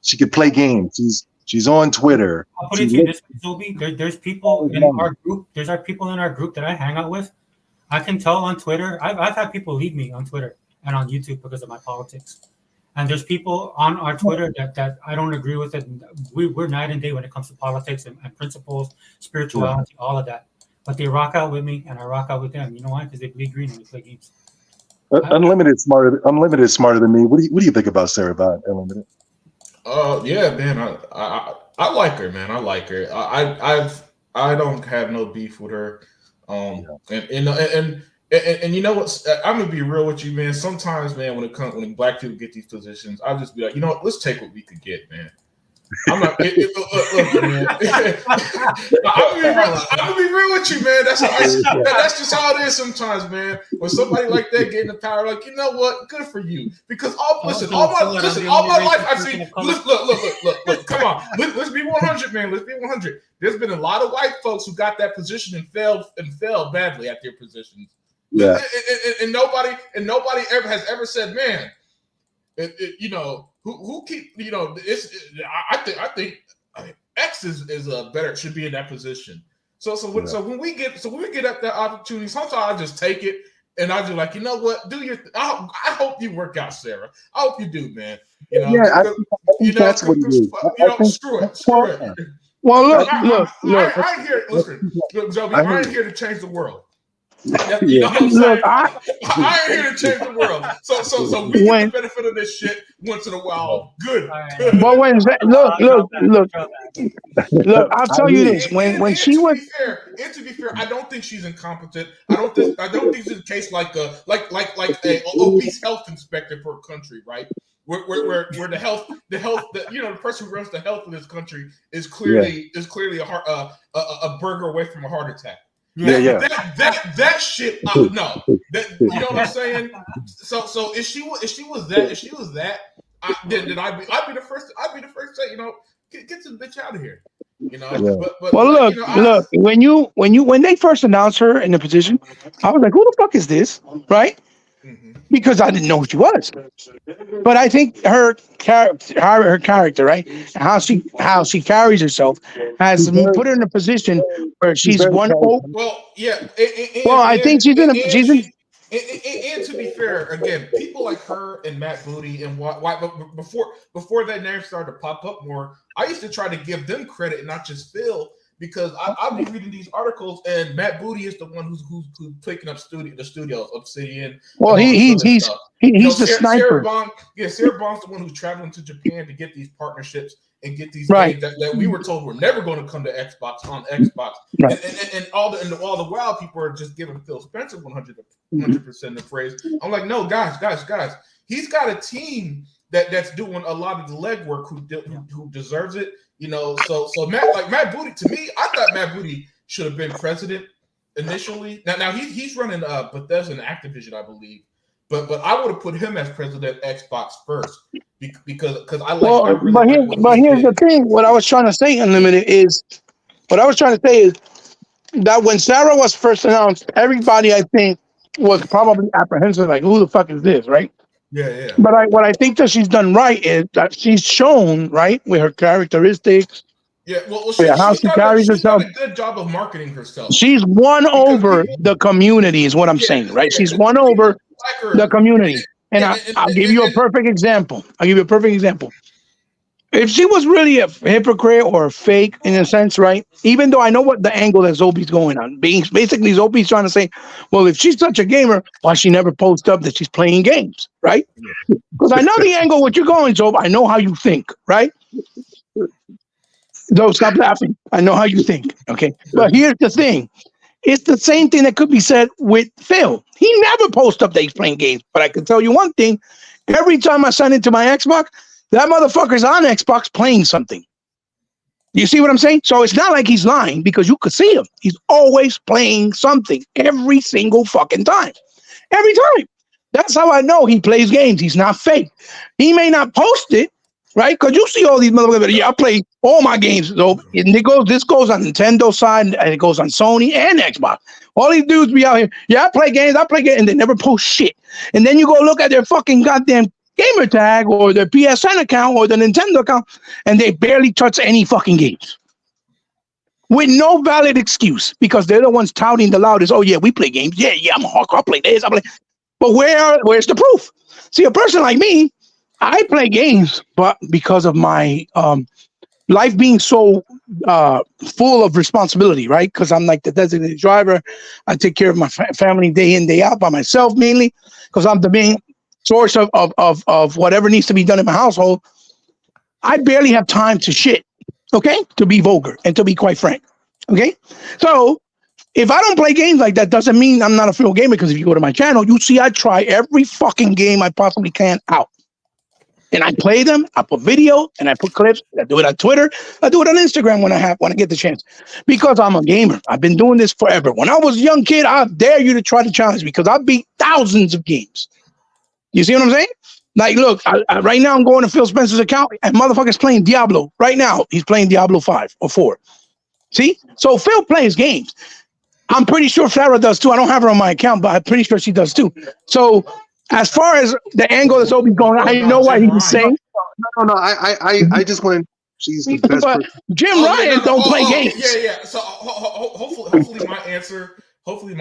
she could play games. She's on Twitter. I'll put it to you this way, Zobi. There's people in our group. There's people in our group that I hang out with. I can tell on Twitter. I've had people leave me on Twitter and on YouTube because of my politics. And there's people on our Twitter that I don't agree with it. We're night and day when it comes to politics and principles, spirituality, all of that. But they rock out with me, and I rock out with them. You know why? Because they bleed green when we play games. Unlimited smarter than me. What do you think about Sarah Bond, Unlimited? Yeah, man. I like her, man. I like her. I don't have no beef with her. And you know what? I'm gonna be real with you, man. Sometimes, man, when black people get these positions, I'll just be like, you know what? Let's take what we could get, man. I'm not. Look, man. I'm gonna be real with you, man. That's just how it is sometimes, man. When somebody like that get in the power, like, you know what? Good for you. Because all my life I've seen. Look. Come on. Let's be 100, man. Let's be 100. There's been a lot of white folks who got that position and failed badly at their positions. Yeah. And nobody ever has ever said, man, you know, who keep, you know, I think X is a better, should be in that position. So when we get at that opportunity, sometimes I just take it and I just like, you know what, do your. I hope you work out, Sarah. I hope you do, man. You know, Yeah, I think that's what it is. You know, screw it. Well, look. I hear. Listen, look, Joby. I ain't here to change the world. You know what I'm saying? Look, I ain't here to change the world. So we get the benefit of this shit once in a while. Good. But when look, I'll tell you this. When she was to be fair, I don't think she's incompetent. I don't think it's a case like a obese health inspector for a country, right? Where the health, you know, the person who runs the health of this country is clearly a burger away from a heart attack. That shit. No, you know what I'm saying. So if she was that, then I'd be the first. I'd be the first to say, you know, get this bitch out of here. You know. Yeah. But well, like, look. When they first announced her in the position, I was like, who the fuck is this, right? Mm-hmm. Because I didn't know who she was. But I think her character, right, how she carries herself, has put her in a position where she's one. Well, yeah. I think she's in. And to be fair, again, people like her and Matt Booty and why before that name started to pop up more, I used to try to give them credit and not just Phil, because I'll be reading these articles and Matt Booty is the one who's picking up the studios, Obsidian. Well, he's the sniper. Sarah Bond's the one who's traveling to Japan to get these partnerships and get these right. games that we were told were never going to come to Xbox on Xbox. Right. And all the while people are just giving Phil Spencer 100% the praise. I'm like, no, guys, he's got a team that's doing a lot of the legwork who deserves it. You know, so Matt Booty, to me, I thought Matt Booty should have been president initially. Now he's running Bethesda and Activision, I believe. But I would have put him as president Xbox first because I like. Well, but here's the thing. What I was trying to say, Unlimited, is that when Sarah was first announced, everybody I think was probably apprehensive, like, who the fuck is this, right? Yeah. But what I think that she's done right is that she's shown, right, with her characteristics. Yeah, well, she's done a good job of marketing herself. She's won over the community, is what I'm saying, right? She's won over the community. And I'll give you a perfect example. If she was really a hypocrite or a fake in a sense, right? Even though I know what the angle that Zobi's going on, basically Zobi's trying to say, well, if she's such a gamer, why she never post up that she's playing games, right? Because I know the angle what you're going, Zob. I know how you think, right? Zob, stop laughing. I know how you think, okay? But here's the thing. It's the same thing that could be said with Phil. He never posts up that he's playing games. But I can tell you one thing. Every time I sign into my Xbox, that motherfucker's on Xbox playing something. You see what I'm saying? So it's not like he's lying because you could see him. He's always playing something every single fucking time. Every time. That's how I know he plays games. He's not fake. He may not post it, right? Because you see all these motherfuckers. Yeah, I play all my games. So this goes on Nintendo side, and it goes on Sony and Xbox. All these dudes be out here. Yeah, I play games, and they never post shit. And then you go look at their fucking goddamn gamer tag or their PSN account or the Nintendo account, and they barely touch any fucking games. With no valid excuse, because they're the ones touting the loudest. Oh, yeah, we play games. Yeah, I'm a hardcore. I play this. But where's the proof? See, a person like me, I play games, but because of my life being so full of responsibility, right? Because I'm like the designated driver. I take care of my family day in, day out by myself mainly, because I'm the main source of whatever needs to be done in my household. I barely have time to shit, okay? To be vulgar and to be quite frank, okay? So if I don't play games like that, doesn't mean I'm not a real gamer, because if you go to my channel, you see I try every fucking game I possibly can out. And I play them, I put video and I put clips. I do it on Twitter. I do it on Instagram when I get the chance. Because I'm a gamer. I've been doing this forever. When I was a young kid, I dare you to try to challenge me because I beat thousands of games. You see what I'm saying? Like, look, right now I'm going to Phil Spencer's account and motherfucker's playing Diablo. Right now, he's playing Diablo 5 or 4. See? So Phil plays games. I'm pretty sure Farrah does too. I don't have her on my account, but I'm pretty sure she does too. So as far as the angle that's Obi's going, I know what he was saying. No. I just want to. She's the best. But Jim Ryan don't play games. Yeah. So hopefully my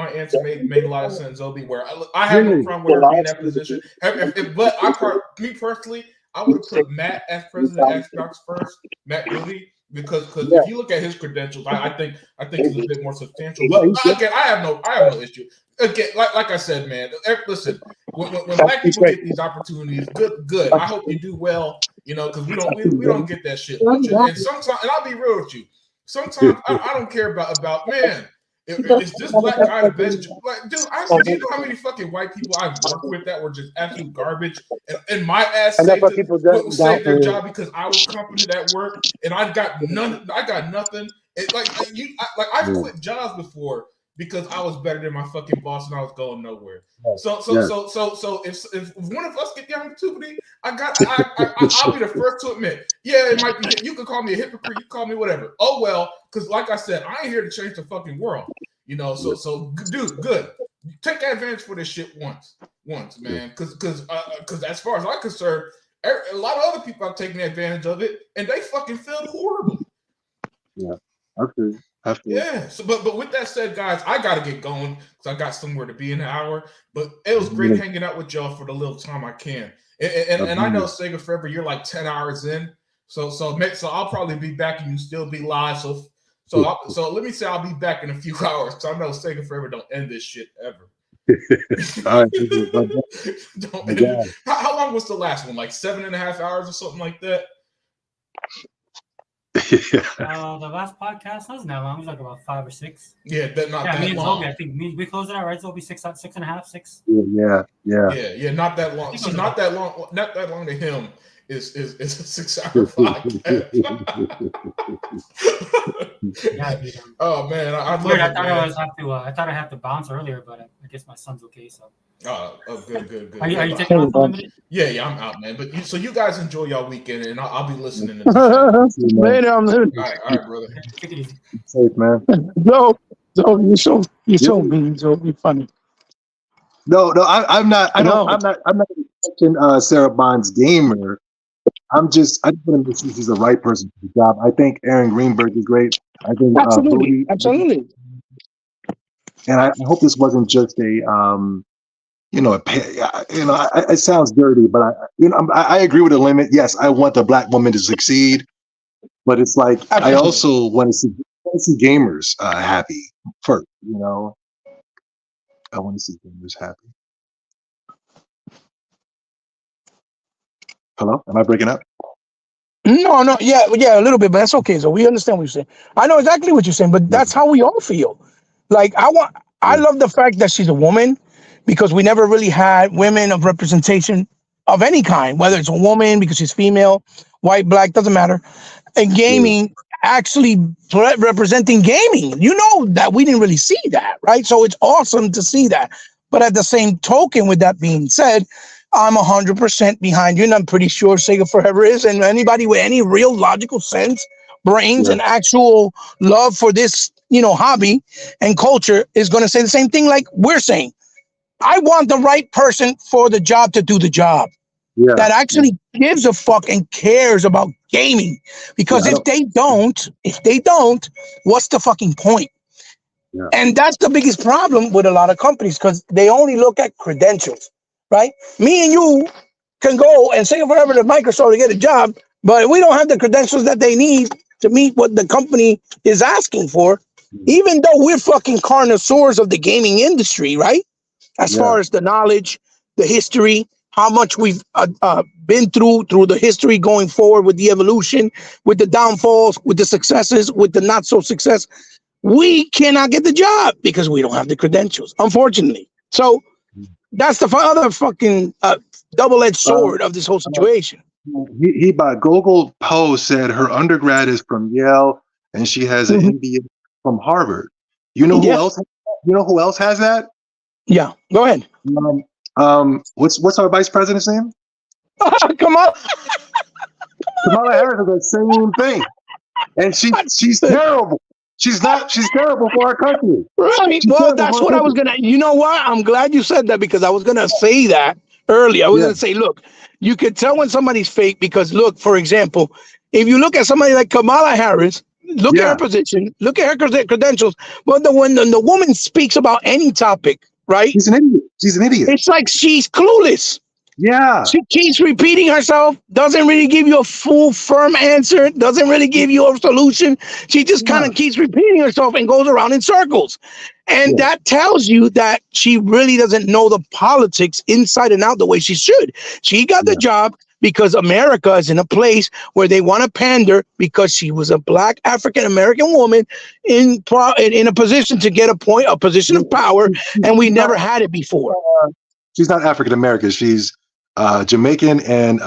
answer made a lot of sense, Obi. Where I have no problem with her being in that position. But me personally, I would have put Matt as president of Xbox first, Matt Booty. Because if you look at his credentials, I think he's a bit more substantial. But again, I have no issue. Again, like I said, man. Listen, when black people get these opportunities, good. I hope you do well. You know, because we don't get that shit. And sometimes, and I'll be real with you. Sometimes I don't care about man. Is this black guy the best? Like, dude, do you know how many fucking white people I've worked with that were just absolute garbage? And my ass saved their job because I was competent at work, and I got nothing. I've quit jobs before because I was better than my fucking boss and I was going nowhere. So if one of us get the opportunity, I'll be the first to admit. Yeah, it might be. You can call me a hypocrite. You can call me whatever. Oh well, because like I said, I ain't here to change the fucking world. You know. So dude, good. Take advantage for this shit once, man. Because as far as I'm concerned, a lot of other people are taking advantage of it, and they fucking feel horrible. Yeah. Okay. Yeah. So, but with that said, guys, I gotta get going because I got somewhere to be in an hour. But it was great hanging out with y'all for the little time I can. And I know Sega Forever, you're like 10 hours in. So I'll probably be back and you still be live. So let me say I'll be back in a few hours because I know Sega Forever don't end this shit ever. All right. Don't end it. How long was the last one? Like 7.5 hours or something like that? The last podcast wasn't that long. It was like about 5 or 6. Yeah, that long. Zobi, I think we closed it out, right? Zobi 6.5, 6. Yeah. Not that long. So not that long. Not that long to him is a 6-hour podcast. Oh man, I thought I had to bounce earlier, but I guess my son's okay. So. Good. Are you taking off unlimited? Yeah, I'm out, man. But so you guys enjoy y'all weekend, and I'll be listening. Later, I'm listening. All right, brother. Take it easy. Safe, man. No, you're so mean. So be funny. No, I'm not. I'm not touching Sarah Bond's gamer. I just want to make sure she's the right person for the job. I think Aaron Greenberg is great. I think absolutely. And I hope this wasn't just a it sounds dirty, but I agree with the limit. Yes, I want the black woman to succeed, but it's like absolutely. I also want to see gamers happy first. You know, I want to see gamers happy. Hello, am I breaking up? No, yeah, a little bit, but that's okay. So we understand what you're saying. I know exactly what you're saying, but that's how we all feel. Like I love the fact that she's a woman because we never really had women of representation of any kind, whether it's a woman because she's female, white, black, doesn't matter. And gaming actually representing gaming, you know that we didn't really see that, right? So it's awesome to see that. But at the same token, with that being said, I'm 100% behind you, and I'm pretty sure Sega Forever is, and anybody with any real logical sense, brains, and actual love for this, hobby and culture is going to say the same thing like we're saying. I want the right person for the job to do the job. Yeah. That actually gives a fuck and cares about gaming. Because if they don't, what's the fucking point? Yeah. And that's the biggest problem with a lot of companies because they only look at credentials, right? Me and you can go and say forever to Microsoft to get a job, but we don't have the credentials that they need to meet what the company is asking for, even though we're fucking connoisseurs of the gaming industry, right? As far as the knowledge, the history, how much we've been through the history going forward with the evolution, with the downfalls, with the successes, with the not so success, we cannot get the job because we don't have the credentials, unfortunately. So that's the other fucking double-edged sword of this whole situation. He by Google Post said her undergrad is from Yale and she has an MBA from Harvard. You know who Yeah. else? You know who else has that? Yeah, go ahead. What's our vice president's name? Come on. Kamala Harris has the same thing, and she's terrible. She's terrible for our country. Right. Well, that's what I was gonna. You know what? I'm glad you said that because I was gonna say that earlier. I was gonna say, look, you could tell when somebody's fake because, look, for example, if you look at somebody like Kamala Harris, look at her position, look at her credentials. But when the woman speaks about any topic, right? She's an idiot. She's an idiot. It's like she's clueless. Yeah. She keeps repeating herself, doesn't really give you a full, firm answer, doesn't really give you a solution. She just kind of keeps repeating herself and goes around in circles. And that tells you that she really doesn't know the politics inside and out the way she should. She got the job because America is in a place where they want to pander because she was a black African-American woman in a position to get a position of power, and we never had it before. She's not African-American. She's Jamaican and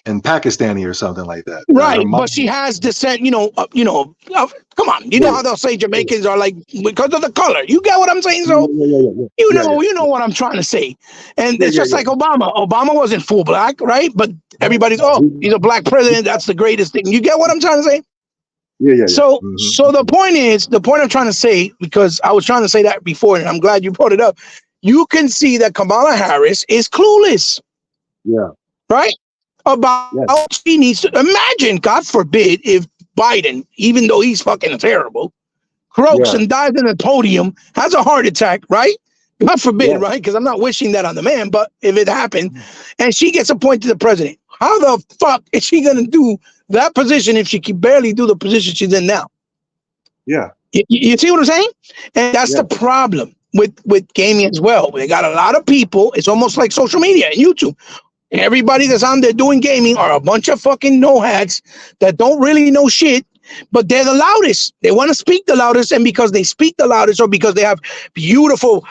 Pakistani or something like that. Right, but she has descent. Come on. You know how they'll say Jamaicans are like because of the color. You get what I'm saying? So you know what I'm trying to say. And it's just like Obama. Obama wasn't full black, right? But everybody's he's a black president. That's the greatest thing. You get what I'm trying to say? So the point I'm trying to say, because I was trying to say that before, and I'm glad you brought it up. You can see that Kamala Harris is clueless. Yeah. Right? About how she needs to imagine, God forbid, if Biden, even though he's fucking terrible, croaks and dies in a podium, has a heart attack, right? God forbid, right? Because I'm not wishing that on the man, but if it happened and she gets appointed the president, how the fuck is she going to do that position if she can barely do the position she's in now? Yeah. You see what I'm saying? And that's the problem with gaming as well. They got a lot of people. It's almost like social media and YouTube. Everybody that's on there doing gaming are a bunch of fucking no-hats that don't really know shit, but they're the loudest. They want to speak the loudest, and because they speak the loudest or because they have beautiful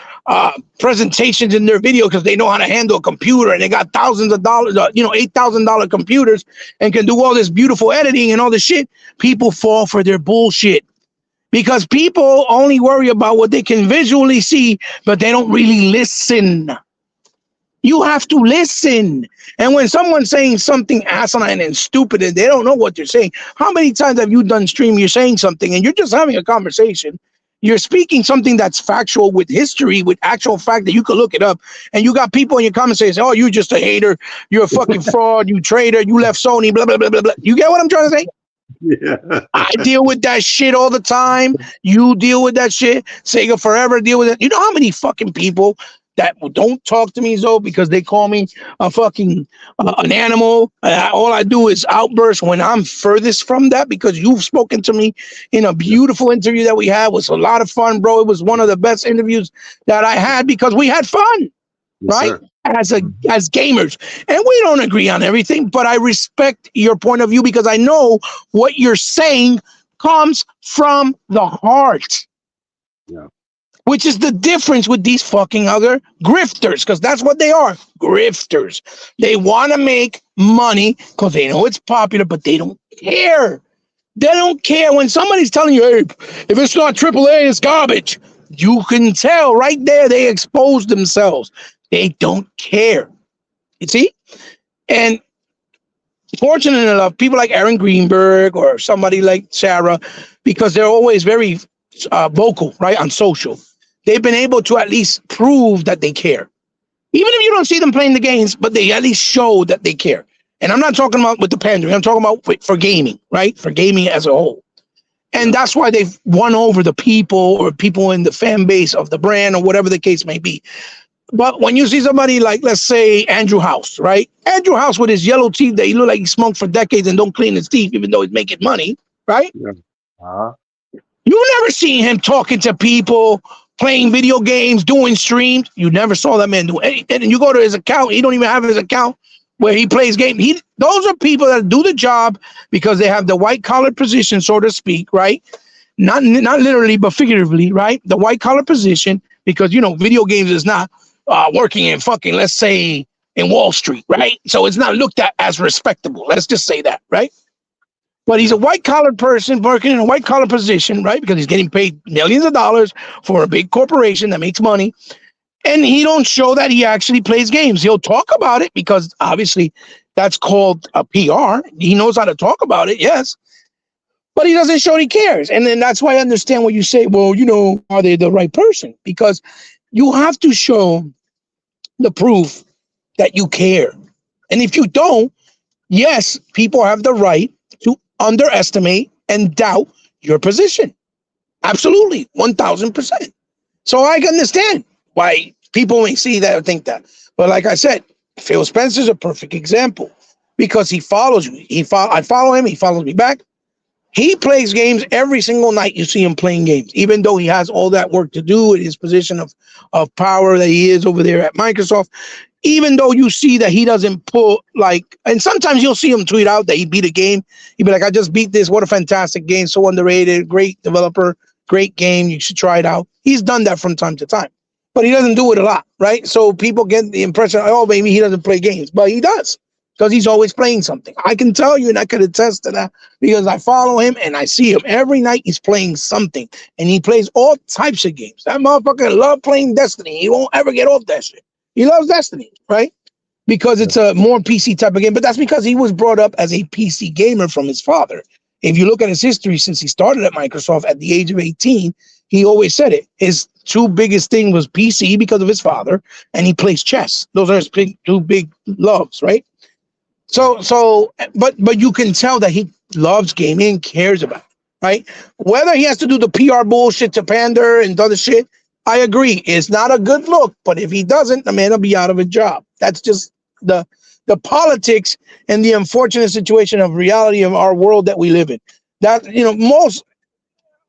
presentations in their video because they know how to handle a computer and they got thousands of dollars, $8,000 computers and can do all this beautiful editing and all this shit, people fall for their bullshit. Because people only worry about what they can visually see, but they don't really listen. You have to listen. And when someone's saying something asinine and stupid and they don't know what they're saying, how many times have you done stream, you're saying something and you're just having a conversation. You're speaking something that's factual with history, with actual fact that you could look it up. And you got people in your comments saying, oh, you're just a hater. You're a fucking fraud. You traitor. You left Sony, blah, blah, blah, blah, blah. You get what I'm trying to say? Yeah. I deal with that shit all the time. You deal with that shit. Sega Forever deal with it. You know how many fucking people that don't talk to me, Zoe, because they call me a fucking an animal. All I do is outburst when I'm furthest from that because you've spoken to me in a beautiful interview that we had. It was a lot of fun, bro. It was one of the best interviews that I had because we had fun, right? Sir. As gamers. And we don't agree on everything, but I respect your point of view because I know what you're saying comes from the heart. Yeah. Which is the difference with these fucking other grifters, because that's what they are, grifters. They want to make money because they know it's popular, but they don't care. They don't care when somebody's telling you, hey, if it's not AAA, it's garbage. You can tell right there they expose themselves. They don't care. You see? And fortunate enough, people like Aaron Greenberg or somebody like Sarah, because they're always very vocal, right, on social. They've been able to at least prove that they care. Even if you don't see them playing the games, but they at least show that they care. And I'm not talking about with the pandemic. I'm talking about for gaming, right? For gaming as a whole. And that's why they've won over the people or people in the fan base of the brand or whatever the case may be. But when you see somebody like, let's say, Andrew House, right? Andrew House with his yellow teeth that he look like he smoked for decades and don't clean his teeth, even though he's making money, right? Yeah. You never seen him talking to people, playing video games, doing streams. You never saw that man do anything. And you go to his account, he don't even have his account where he plays games. Those are people that do the job because they have the white collar position, so to speak, right? Not literally, but figuratively, right? The white collar position, because, video games is not working in fucking, let's say, in Wall Street, right? So it's not looked at as respectable. Let's just say that, right? But he's a white collar person working in a white collar position, right? Because he's getting paid millions of dollars for a big corporation that makes money. And he don't show that he actually plays games. He'll talk about it because obviously that's called a PR. He knows how to talk about it, yes. But he doesn't show he cares. And then that's why I understand what you say, well, are they the right person? Because you have to show the proof that you care. And if you don't, yes, people have the right to underestimate and doubt your position. Absolutely, 1000%. So I can understand why people may see that or think that. But like I said, Phil Spencer's a perfect example because he follows you. I follow him. He follows me back. He plays games every single night. You see him playing games, even though he has all that work to do in his position of power that he is over there at Microsoft. Even though you see that he doesn't pull and sometimes you'll see him tweet out that he beat a game. He'd be like, I just beat this. What a fantastic game. So underrated. Great developer. Great game. You should try it out. He's done that from time to time, but he doesn't do it a lot, right? So people get the impression, oh, maybe he doesn't play games, but he does because he's always playing something. I can tell you, and I can attest to that because I follow him and I see him every night. He's playing something, and he plays all types of games. That motherfucker loves playing Destiny. He won't ever get off that shit. He loves Destiny, right? Because it's a more PC type of game, but that's because he was brought up as a PC gamer from his father. If you look at his history since he started at Microsoft at the age of 18, he always said it. His two biggest thing was PC because of his father, and he plays chess. Those are his two big loves, right? But you can tell that he loves gaming, cares about it, right? Whether he has to do the PR bullshit to pander and other shit, I agree. It's not a good look, but if he doesn't, the man will be out of a job. That's just the politics and the unfortunate situation of reality of our world that we live in. That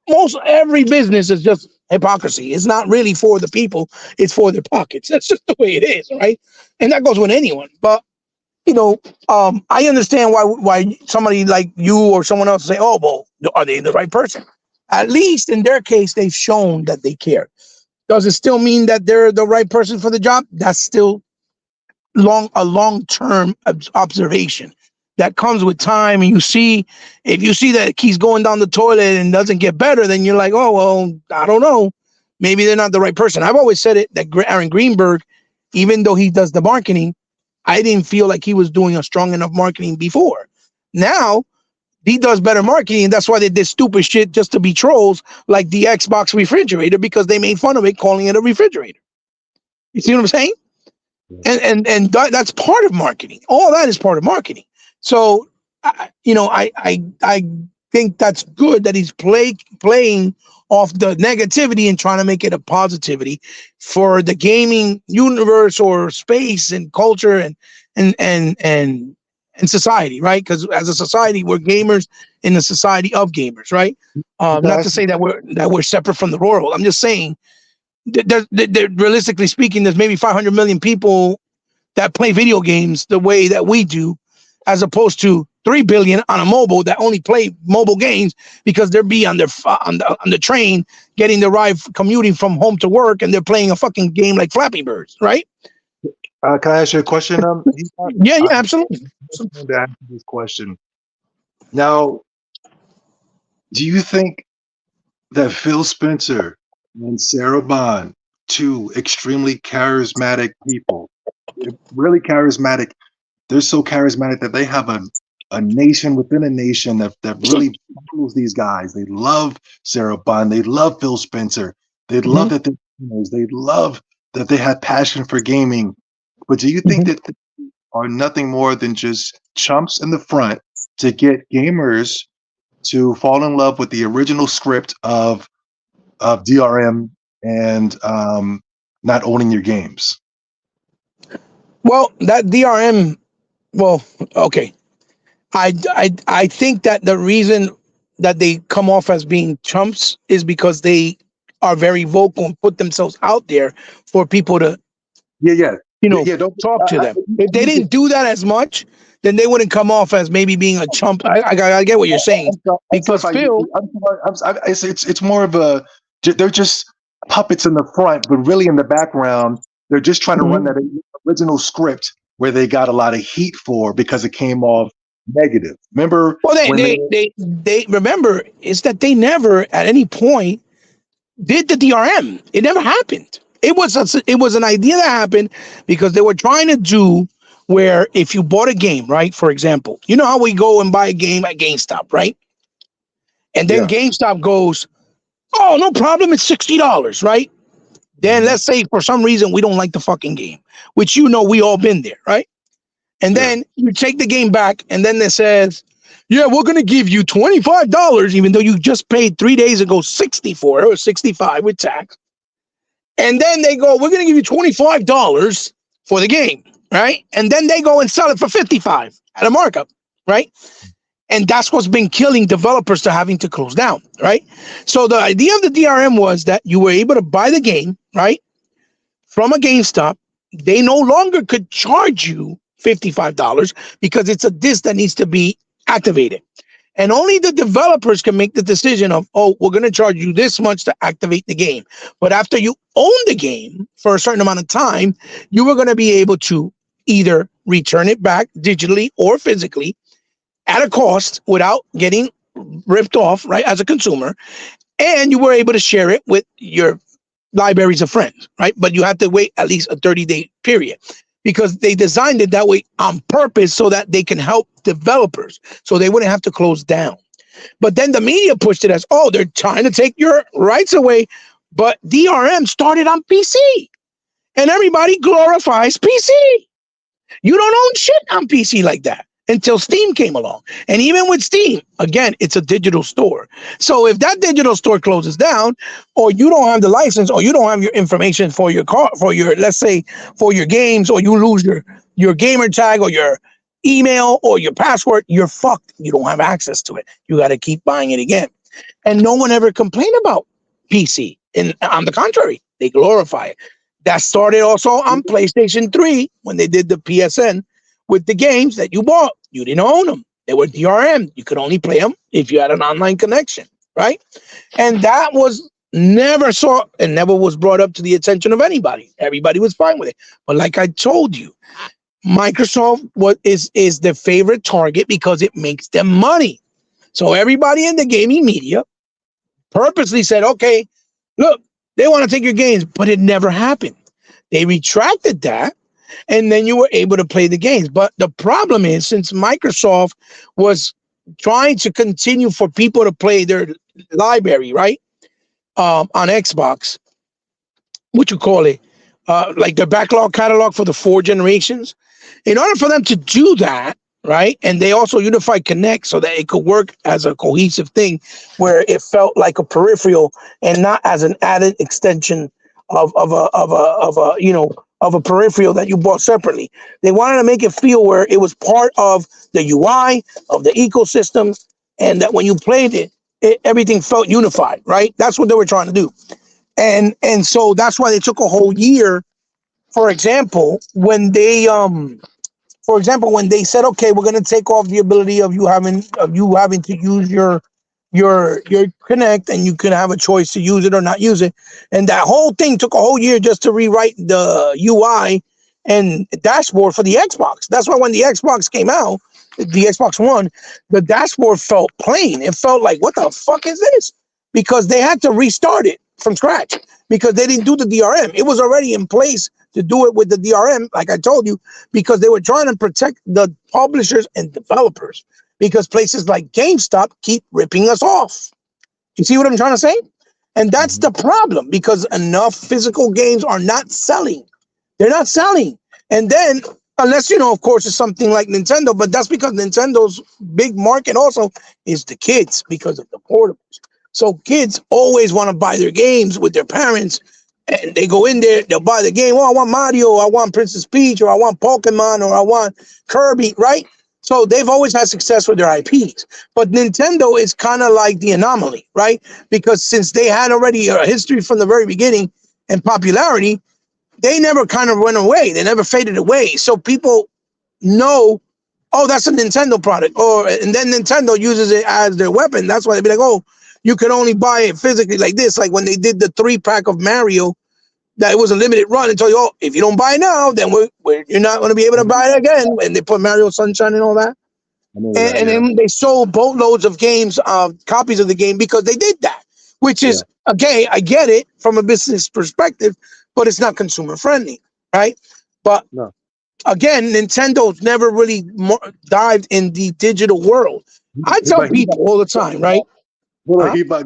most every business is just hypocrisy. It's not really for the people; it's for their pockets. That's just the way it is, right? And that goes with anyone. But I understand why somebody like you or someone else say, "Oh, well, are they the right person?" At least in their case, they've shown that they care. Does it still mean that they're the right person for the job? That's still a long-term observation that comes with time. And if you see that he's going down the toilet and doesn't get better, then you're like, oh, well, I don't know. Maybe they're not the right person. I've always said it that Aaron Greenberg, even though he does the marketing, I didn't feel like he was doing a strong enough marketing before. Now he does better marketing, and that's why they did stupid shit just to be trolls, like the Xbox refrigerator, because they made fun of it, calling it a refrigerator. You see what I'm saying? And that's part of marketing. All that is part of marketing. So, I think that's good that he's playing off the negativity and trying to make it a positivity for the gaming universe or space and culture and society, right? Because as a society, we're gamers in a society of gamers, right? Not to say that we're separate from the world. I'm just saying realistically speaking, there's maybe 500 million people that play video games the way that we do, as opposed to 3 billion on a mobile that only play mobile games because they're on the train getting the ride commuting from home to work, and they're playing a fucking game like Flappy Birds, right? Can I ask you a question? Yeah, absolutely. To answer this question. Now, do you think that Phil Spencer and Sarah Bond, two extremely charismatic people, really charismatic, they're so charismatic that they have a nation within a nation that really follows these guys. They love Sarah Bond. They love Phil Spencer. They love that they're gamers. They love that they have passion for gaming. But do you think that they are nothing more than just chumps in the front to get gamers to fall in love with the original script of DRM and not owning your games? Well, that DRM, okay. I think that the reason that they come off as being chumps is because they are very vocal and put themselves out there for people to talk to them. If they didn't do that as much, then they wouldn't come off as maybe being a chump. I get what you're saying. Because Phil, it's more of a, they're just puppets in the front, but really in the background, they're just trying to run that original script where they got a lot of heat for because it came off negative. Remember? Well, when they remember is that they never at any point did the DRM. It never happened. It was an idea that happened because they were trying to do where if you bought a game, right? For example, you know how we go and buy a game at GameStop, right? And then Yeah. GameStop goes, "Oh, no problem. It's $60, right?" Then let's say for some reason we don't like the fucking game, which we all been there, right? And then you take the game back, and then it says, "Yeah, we're gonna give you $25, even though you just paid 3 days ago 64 or 65 with tax." And then they go, "We're gonna give you $25 for the game," right? And then they go and sell it for 55 at a markup, right? And that's what's been killing developers to having to close down, right? So the idea of the DRM was that you were able to buy the game, right, from a GameStop. They no longer could charge you $55 because it's a disc that needs to be activated. And only the developers can make the decision of, "Oh, we're going to charge you this much to activate the game." But after you own the game for a certain amount of time, you were going to be able to either return it back digitally or physically at a cost without getting ripped off, right, as a consumer. And you were able to share it with your libraries of friends, right? But you had to wait at least a 30-day period because they designed it that way on purpose so that they can help developers so they wouldn't have to close down. But then the media pushed it as, "Oh, they're trying to take your rights away." But DRM started on PC and everybody glorifies PC. You don't own shit on PC like that until Steam came along. And even with Steam, again, it's a digital store. So if that digital store closes down, or you don't have the license, or you don't have your information for your car, for your, let's say, for your games, or you lose your gamer tag or your email or your password, you're fucked. You don't have access to it. You got to keep buying it again. And no one ever complained about PC. And on the contrary, they glorify it. That started also on PlayStation 3 when they did the PSN with the games that you bought. You didn't own them. They were DRM. You could only play them if you had an online connection, right? And that was never saw and never was brought up to the attention of anybody. Everybody was fine with it. But like I told you, Microsoft is their favorite target because it makes them money. So everybody in the gaming media purposely said, "Okay, look, they want to take your games," but it never happened. They retracted that, and then you were able to play the games. But the problem is, since Microsoft was trying to continue for people to play their library, right, on Xbox, what you call it, like the backlog catalog for the 4 generations, in order for them to do that, right, and they also unified Connect so that it could work as a cohesive thing where it felt like a peripheral and not as an added extension of a peripheral that you bought separately. They wanted to make it feel where it was part of the UI of the ecosystem, and that when you played it, everything felt unified, right? That's what they were trying to do. And so that's why they took a whole year. For example, when they said, "Okay, we're going to take off the ability of you having to use your Connect, and you can have a choice to use it or not use it," and that whole thing took a whole year just to rewrite the UI and dashboard for the Xbox. That's why when the Xbox came out, the Xbox One, the dashboard felt plain. It felt like, what the fuck is this? Because they had to restart it from scratch because they didn't do the DRM. It was already in place to do it with the DRM, like I told you, because they were trying to protect the publishers and developers, because places like GameStop keep ripping us off. You see what I'm trying to say? And that's the problem, because enough physical games are not selling. They're not selling. And then, unless, of course, it's something like Nintendo, but that's because Nintendo's big market also is the kids because of the portables. So kids always want to buy their games with their parents, and they go in there, they'll buy the game. "Oh, I want Mario, I want Princess Peach, or I want Pokemon, or I want Kirby," right? So they've always had success with their IPs. But Nintendo is kind of like the anomaly, right? Because since they had already a history from the very beginning and popularity, they never kind of went away. They never faded away. So people know, "Oh, that's a Nintendo product." And then Nintendo uses it as their weapon. That's why they'd be like, "Oh, you can only buy it physically like this." Like when they did the 3-pack of Mario that it was a limited run and told you, oh, if you don't buy now, then you're not going to be able to buy it again. And they put Mario Sunshine and all that. And then they sold boatloads of games, copies of the game because they did that, which is, okay, I get it from a business perspective, but it's not consumer friendly, right? But again, Nintendo's never really dived in the digital world. I tell people all the time, right? He bought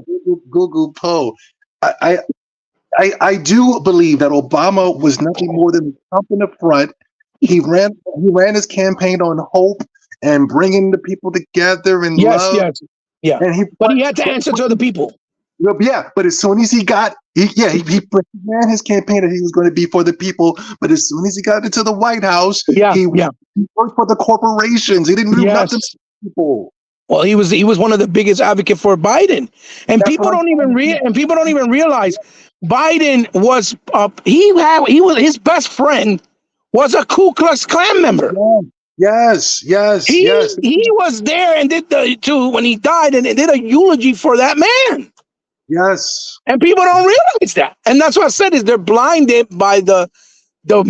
Google Po. I do believe that Obama was nothing more than Trump in the front. He ran his campaign on hope and bringing the people together and love. Yeah. And but he had to answer to the people. Yeah, but as soon as he ran his campaign that he was going to be for the people. But as soon as he got into the White House, he worked for the corporations. He didn't do nothing for people. Well, he was one of the biggest advocates for Biden, and people don't even realize Biden was his best friend was a Ku Klux Klan member. Yes. He was there and did when he died and did a eulogy for that man. Yes. And people don't realize that. And that's what I said is they're blinded by the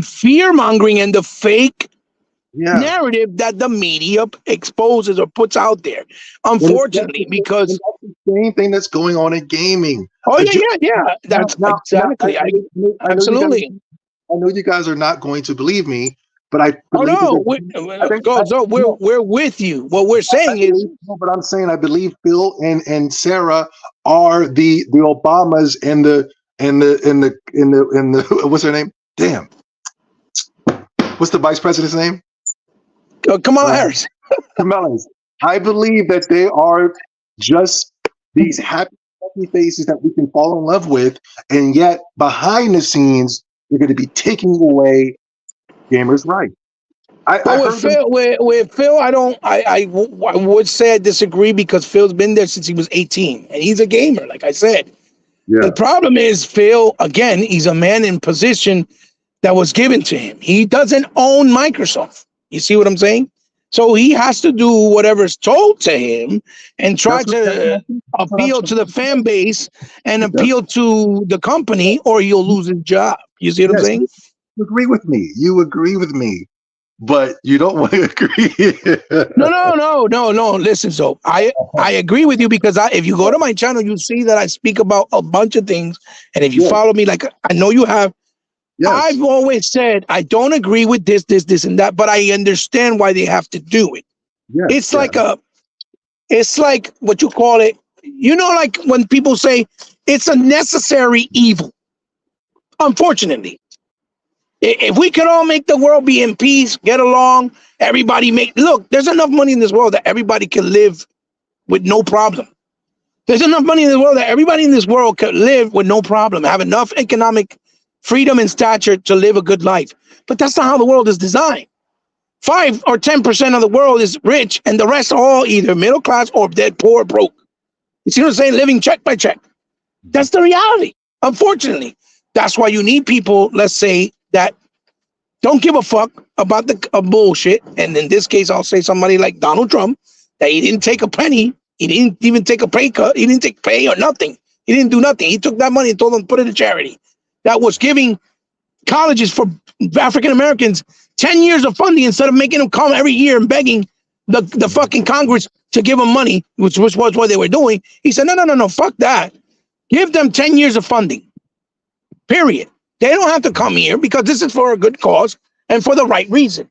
fear mongering and the fake narrative that the media exposes or puts out there. Unfortunately, because that's the same thing that's going on in gaming. Oh yeah. That's exactly. Absolutely. I know you guys are not going to believe me, but I we're with you. What we're saying is, but I'm saying I believe Phil and Sarah are the Obamas and the what's her name? Damn, what's the vice president's name? Kamala Harris. Kamala Harris. I believe that they are just these happy faces that we can fall in love with, and yet behind the scenes, they're going to be taking away gamers' rights. With Phil, I would say I disagree because Phil's been there since he was 18, and he's a gamer, like I said. Yeah. The problem is Phil, again, he's a man in position that was given to him. He doesn't own Microsoft. You see what I'm saying? So he has to do whatever's told to him and try to appeal to the fan base and appeal to the company, or he'll lose his job. You see what I'm saying? You agree with me. But you don't want to agree. No. Listen, so I agree with you because if you go to my channel, you see that I speak about a bunch of things. And if you follow me, like I know you have, I've always said I don't agree with this, and that, but I understand why they have to do it. It's like what you call it. You know, like when people say it's a necessary evil. Unfortunately. If we could all make the world be in peace, get along, look, there's enough money in this world that everybody can live with no problem. There's enough money in the world that everybody in this world could live with no problem, have enough economic freedom and stature to live a good life. But that's not how the world is designed. 5 or 10% of the world is rich, and the rest are all either middle class or dead poor, broke. You see what I'm saying? Living check by check. That's the reality. Unfortunately, that's why you need people, let's say, that don't give a fuck about the bullshit. And in this case, I'll say somebody like Donald Trump, that he didn't take a penny. He didn't even take a pay cut. He didn't take pay or nothing. He didn't do nothing. He took that money and told them to put it in charity. That was giving colleges for African Americans 10 years of funding instead of making them come every year and begging the fucking Congress to give them money, which was what they were doing. He said, no, fuck that. Give them 10 years of funding. Period. They don't have to come here because this is for a good cause and for the right reason.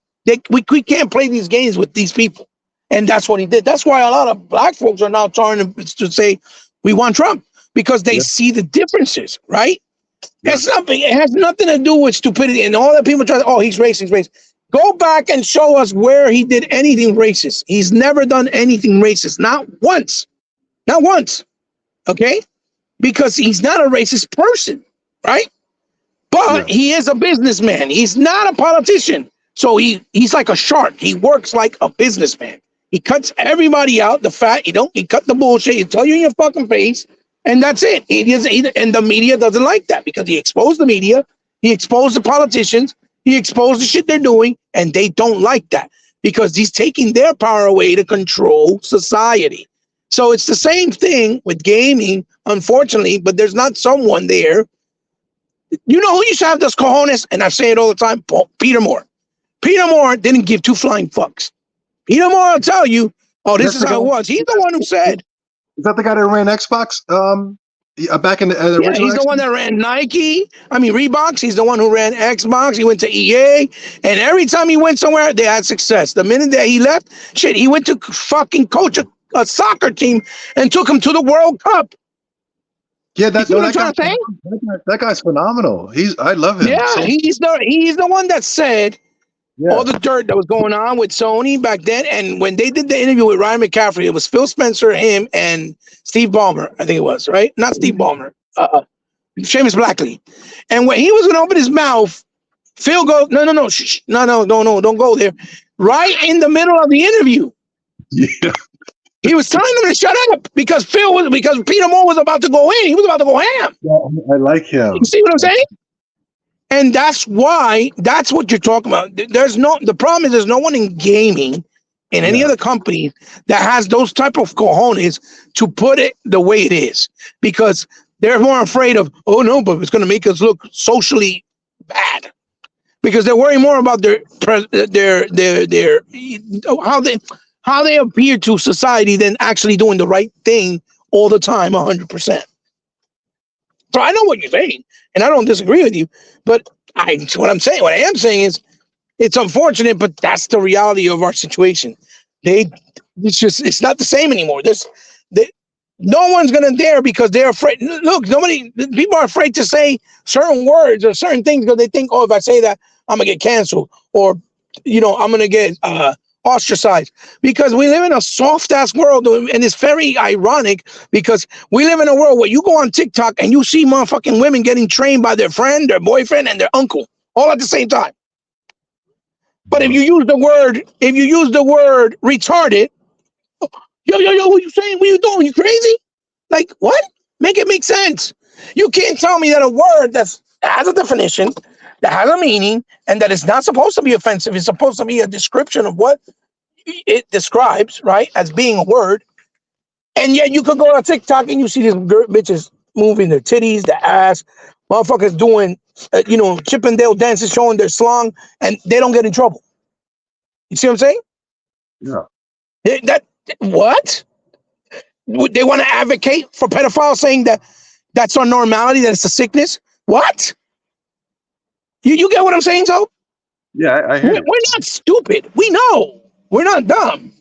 We can't play these games with these people. And that's what he did. That's why a lot of black folks are now trying to say, we want Trump, because they see the differences, right? It has nothing to do with stupidity. And all that people try to, he's racist. Go back and show us where he did anything racist. He's never done anything racist. Not once. Not once. Okay? Because he's not a racist person, right? But he is a businessman. He's not a politician. So he's like a shark. He works like a businessman. He cuts everybody out, the fat. He cut the bullshit. He tell you in your fucking face, and that's it. And the media doesn't like that because he exposed the media. He exposed the politicians. He exposed the shit they're doing, and they don't like that because he's taking their power away to control society. So it's the same thing with gaming, unfortunately, but there's not someone there. You know who used to have those cojones? And I say it all the time, Peter Moore. Peter Moore didn't give two flying fucks. Peter Moore will tell you, oh, this is how it was. He's the one who said. Is that the guy that ran Xbox? Back in the original. He's the one that ran Nike. I mean Reeboks. He's the one who ran Xbox. He went to EA, and every time he went somewhere, they had success. The minute that he left, shit, he went to fucking coach a soccer team and took him to the World Cup. Yeah, that guy's phenomenal. I love him. Yeah, he's the one that said all the dirt that was going on with Sony back then. And when they did the interview with Ryan McCaffrey, it was Phil Spencer, him, and Steve Ballmer. I think it was, right? Not Steve Ballmer. Seamus Blackley. And when he was going to open his mouth, Phil goes, no, don't go there. Right in the middle of the interview. Yeah. He was telling them to shut up because Peter Moore was about to go in. He was about to go ham. Yeah, I like him. You see what I'm saying? And that's what you're talking about. The problem is there's no one in gaming in any other company that has those type of cojones to put it the way it is, because they're more afraid of, oh no, but it's going to make us look socially bad, because they're worrying more about their how they appear to society than actually doing the right thing all the time, 100%. So I know what you're saying, and I don't disagree with you, but what I am saying is, it's unfortunate, but that's the reality of our situation. It's not the same anymore. No one's gonna dare because they're afraid. Look, people are afraid to say certain words or certain things because they think, oh, if I say that, I'm gonna get canceled, or I'm gonna get ostracized, because we live in a soft ass world, and it's very ironic because we live in a world where you go on TikTok and you see motherfucking women getting trained by their friend, their boyfriend, and their uncle all at the same time. But if you use the word retarded, yo, what you saying? What you doing? You crazy? Like what? Make it make sense. You can't tell me that a word that has a definition, that has a meaning, and that is not supposed to be offensive. It's supposed to be a description of what it describes, right, as being a word. And yet you could go on TikTok and you see these bitches moving their titties, their ass, motherfuckers doing, Chippendale dances, showing their slong, and they don't get in trouble. You see what I'm saying? Yeah. What? They want to advocate for pedophiles, saying that that's our normality, that it's a sickness? What? You get what I'm saying, so? Yeah, I hear We're not stupid. We know. We're not dumb,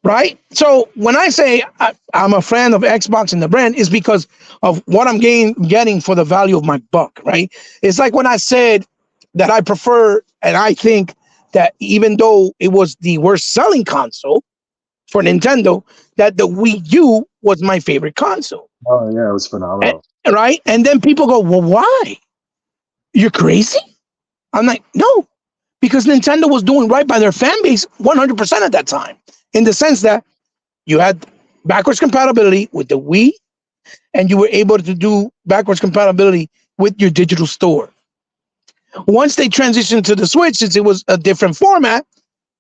right? So when I say I'm a fan of Xbox and the brand, is because of what I'm getting for the value of my buck, right? It's like when I said that I prefer, and I think that even though it was the worst selling console for Nintendo, that the Wii U was my favorite console. Oh yeah, it was phenomenal. Right? And then people go, well, why? You're crazy? I'm like, no. Because Nintendo was doing right by their fan base 100% at that time, in the sense that you had backwards compatibility with the Wii, and you were able to do backwards compatibility with your digital store. Once they transitioned to the Switch, since it was a different format,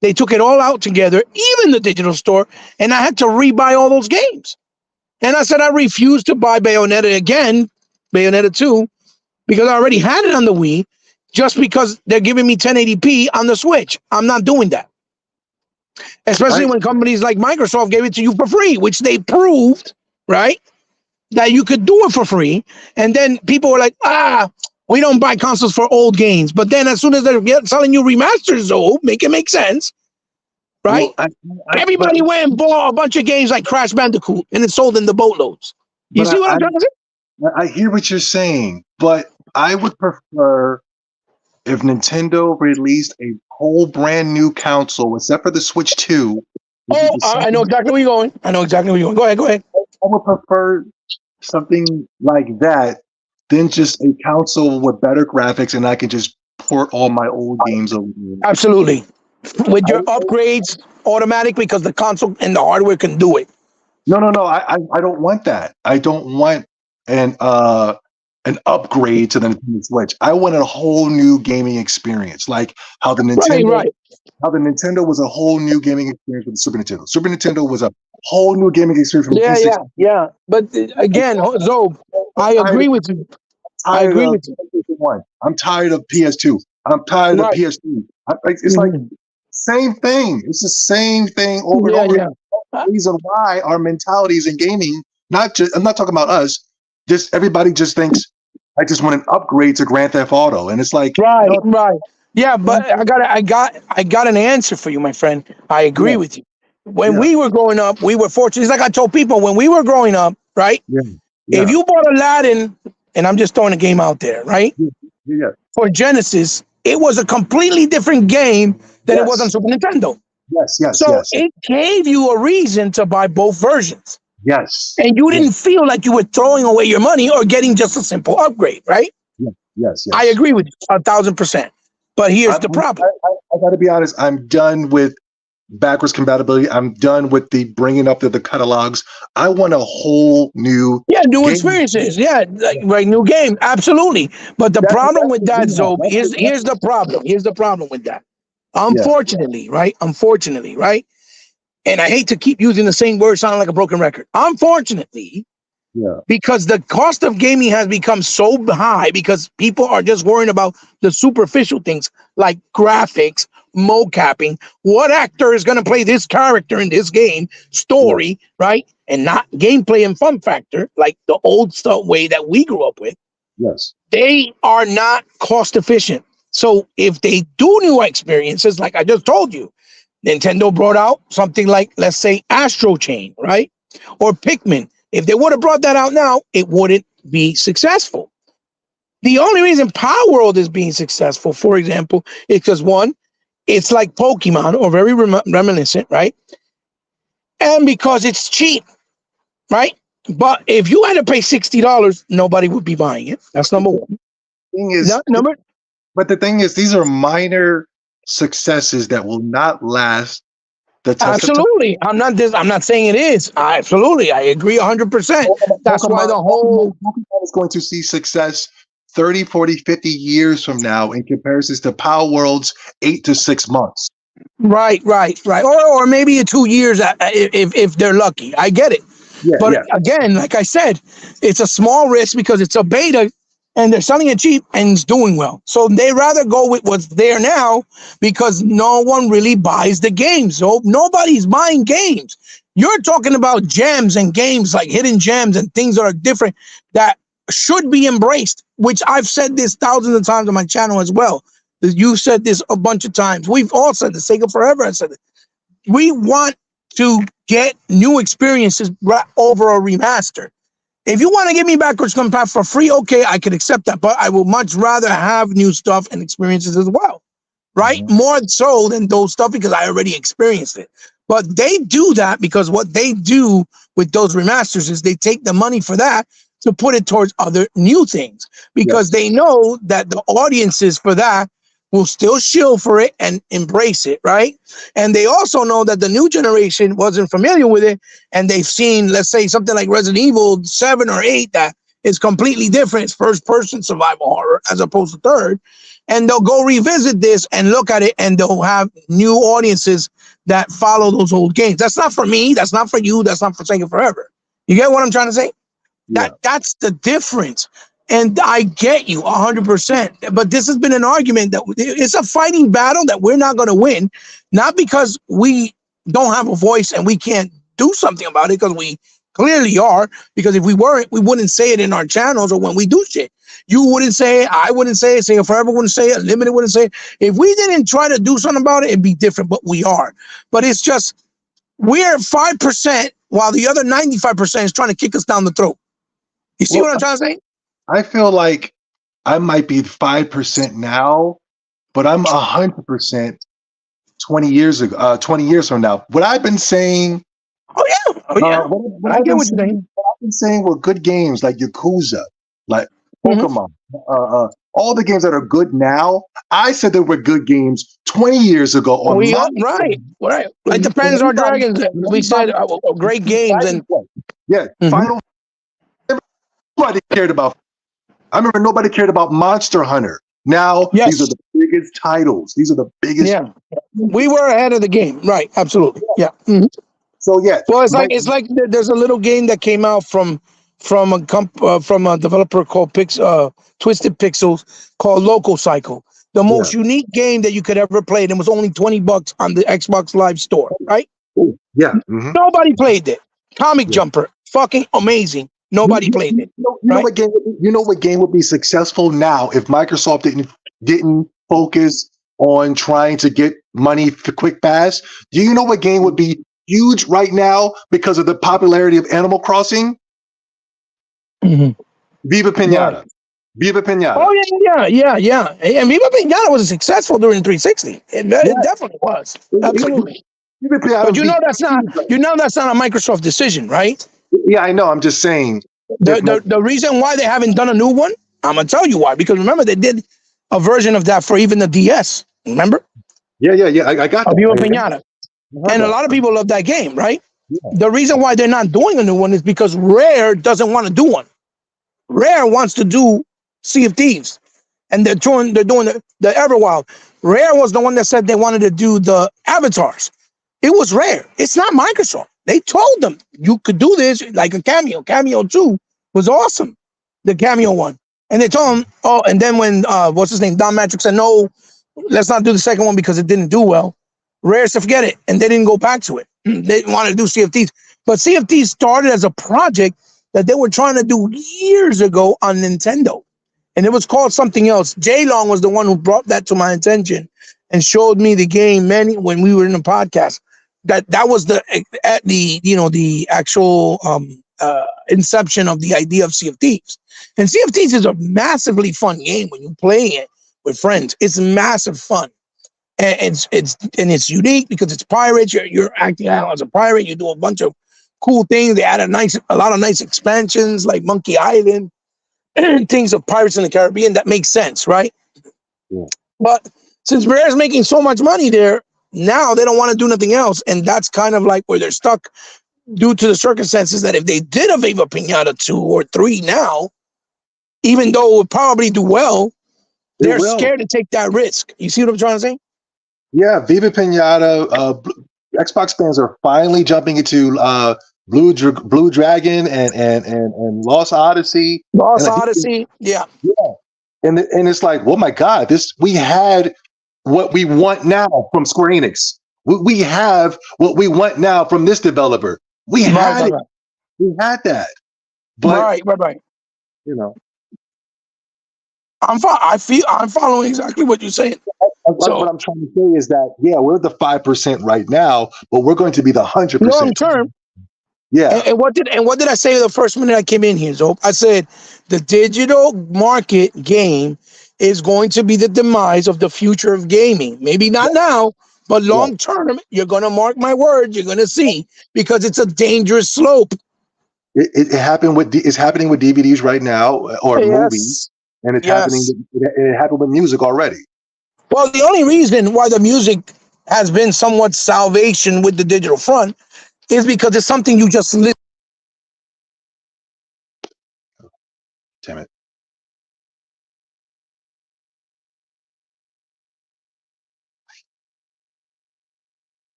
they took it all out together, even the digital store, and I had to rebuy all those games. And I said I refused to buy Bayonetta again, Bayonetta 2, because I already had it on the Wii, just because they're giving me 1080p on the Switch. I'm not doing that. Especially when companies like Microsoft gave it to you for free, which they proved, right, that you could do it for free. And then people were like, we don't buy consoles for old games. But then as soon as they're selling you remasters, make it make sense, right? Well, Everybody went and bought a bunch of games like Crash Bandicoot, and it's sold in the boatloads. You see what I'm trying to say? I hear what you're saying, but I would prefer if Nintendo released a whole brand new console, except for the Switch 2. I know exactly where you're going. Go ahead. I would prefer something like that than just a console with better graphics, and I can just port all my old games over there. Absolutely. With your upgrades automatic, because the console and the hardware can do it. No. I don't want that. I don't want an upgrade to the Nintendo Switch. I want a whole new gaming experience, like how the Nintendo, how the Nintendo was a whole new gaming experience with the Super Nintendo. Super Nintendo was a whole new gaming experience from Yeah. But again, Zob, I agree with you. I tired agree of with you. PlayStation 1. I'm tired of PS2. I'm tired of Right. PS3. It's like same thing. It's the same thing over and Yeah, over. yeah. The reason why our mentalities in gaming, not just, I'm not talking about us, just everybody just thinks, I just want an upgrade to Grand Theft Auto. And it's like, Right, no, right. Yeah, but I got an answer for you, my friend. I agree yeah, with you. When yeah, we were growing up, we were fortunate. It's like I told people when we were growing up, right? yeah, If yeah, you bought Aladdin, and I'm just throwing a game out there, right? yeah, yeah, For Genesis, it was a completely different game than it was on yes, Super Nintendo. yes, yes, So yes, it gave you a reason to buy both versions. yes, And you yes, didn't feel like you were throwing away your money or getting just a simple upgrade, right? yes, yes, I yes. agree with you 1,000%. But here's the problem. I got to be honest. I'm done with backwards compatibility. I'm done with the bringing up of the catalogs. I want a whole new Yeah, new game. experiences. Yeah, like right, new game. Absolutely. But the problem That's with what that, we have. Zob, here's the problem. Here's the problem with that. Yeah, Unfortunately, right? Unfortunately, right? And I hate to keep using the same word, sounding like a broken record. Unfortunately, yeah, because the cost of gaming has become so high because people are just worrying about the superficial things like graphics, mocapping, what actor is going to play this character in this game, yeah, story, right? And not gameplay and fun factor like the old stuff way that we grew up with. yes, They are not cost efficient. So if they do new experiences, like I just told you, Nintendo brought out something like, let's say, Astro Chain, right? Or Pikmin. If they would have brought that out now, it wouldn't be successful. The only reason Power World is being successful, for example, is because one, it's like Pokemon or very reminiscent, right? And because it's cheap, right? But if you had to pay $60, nobody would be buying it. That's number one. thing is, Number but the thing is, these are minor successes that will not last the test of time. absolutely. I'm not saying it is. Absolutely. I agree 100%. That's why the whole Pokemon is going to see success 30, 40, 50 years from now in comparison to Power World's 8 to 6 months. right. Or maybe in 2 years if they're lucky. I get it. Yeah, But yeah, again, like I said, it's a small risk because it's a beta and they're selling it cheap and it's doing well. So they rather go with what's there now because no one really buys the games. So nobody's buying games. You're talking about gems and games like hidden gems and things that are different that should be embraced, which I've said this thousands of times on my channel as well. You said this a bunch of times. We've all said this. Sega Forever has said it. We want to get new experiences over a remaster. If you want to give me backwards compatible for free, okay, I could accept that, but I will much rather have new stuff and experiences as well, right? Mhm. More so than those stuff because I already experienced it. But they do that because what they do with those remasters is they take the money for that to put it towards other new things because Yes. they know that the audiences for that will still shill for it and embrace it, right? And they also know that the new generation wasn't familiar with it and they've seen, let's say, something like Resident Evil 7 or 8 that is completely different. It's first person survival horror as opposed to third. And they'll go revisit this and look at it and they'll have new audiences that follow those old games. That's not for me. That's not for you. That's not for Sega Forever. You get what I'm trying to say? Yeah. That's the difference. And I get you 100%. But this has been an argument that it's a fighting battle that we're not going to win, not because we don't have a voice and we can't do something about it, because we clearly are. Because if we weren't, we wouldn't say it in our channels or when we do shit. You wouldn't say it. I wouldn't say it. Sega Forever wouldn't say it. Limited wouldn't say it. If we didn't try to do something about it, it'd be different. But we are. But it's just we're 5% while the other 95% is trying to kick us down the throat. You see Well, what I'm trying to say? I feel like I might be 5% now, but I'm 100% 20 years ago, 20 years from now. What I've been saying, Oh yeah, what I I've get been what you're saying. what I've been saying were good games like Yakuza, like Mhm. Pokemon, all the games that are good now. I said they were good games 20 years ago on We my are right. Like and the Panzer everybody- Dragons, and we said everybody- great games, and yeah, Mhm. Final. Nobody cared about. I remember nobody cared about Monster Hunter. Now yes, these are the biggest titles. These are the biggest. yeah, we were ahead of the game, right? Absolutely, yeah. Mhm. So yeah, Well, but it's like there's a little game that came out from from a developer called Twisted Pixels called Loco Cycle. The most unique game that you could ever play. And it was only $20 on the Xbox Live Store, right? Ooh, yeah. Mm-hmm. Nobody played it. Comic Jumper, fucking amazing. Nobody played it. You know right? what game? You know what game would be successful now if Microsoft didn't focus on trying to get money for quick fast? Do you know what game would be huge right now because of the popularity of Animal Crossing? Mm-hmm. Viva Pinata. Right. Viva Pinata. Oh yeah. And Viva Pinata was successful during 360. It definitely was. Absolutely. Viva Pinata But you know that's not a Microsoft decision, right? Yeah, I know. I'm just saying. The reason why they haven't done a new one, I'm gonna tell you why. Because remember, they did a version of that for even the DS. Remember? Yeah. I got that. Viva Pinata. And a lot of people love that game, right? Yeah. The reason why they're not doing a new one is because Rare doesn't want to do one. Rare wants to do Sea of Thieves, and they're doing the Everwild. Rare was the one that said they wanted to do the avatars. It was Rare. It's not Microsoft. They told them you could do this like a Cameo. Cameo 2 was awesome, the Cameo one. And they told him, oh, and then when what's his name, Don Matrick said, no, let's not do the second one because it didn't do well. Rare said, forget it, and they didn't go back to it. They wanted to do Sea of Thieves, but Sea of Thieves started as a project that they were trying to do years ago on Nintendo, and it was called something else. Jay Long was the one who brought that to my attention and showed me the game when we were in the podcast. That was the actual inception of the idea of Sea of Thieves. And Sea of Thieves is a massively fun game when you play it with friends. It's massive fun. And it's unique because it's pirates. You're acting out as a pirate. You do a bunch of cool things. They add a lot of nice expansions like Monkey Island and things of Pirates in the Caribbean. That makes sense, right? Yeah. But since Rare's making so much money there, now they don't want to do nothing else. And that's kind of like where they're stuck due to the circumstances that if they did a Viva Pinata 2 or 3 now, even though it would probably do well, they're scared to take that risk. You see what I'm trying to say? Yeah, Viva Pinata. Xbox fans are finally jumping into Blue Dragon and Lost Odyssey. Yeah. And it's like, oh my God, we had what we want now from Square Enix. We have what we want now from this developer. We had it. We had that. But right. You know, I'm following exactly what you're saying. What I'm trying to say is that, yeah, we're the 5% right now, but we're going to be the 100% long term. Yeah. And what did I say the first minute I came in here, Zope? I said the digital market game is going to be the demise of the future of gaming. Maybe not now, but long term, you're going to mark my words. You're going to see, because it's a dangerous slope. It's happening with DVDs right now, or movies, and it's happening. It happened with music already. Well, the only reason why the music has been somewhat salvation with the digital front is because it's something you just listen. Damn it.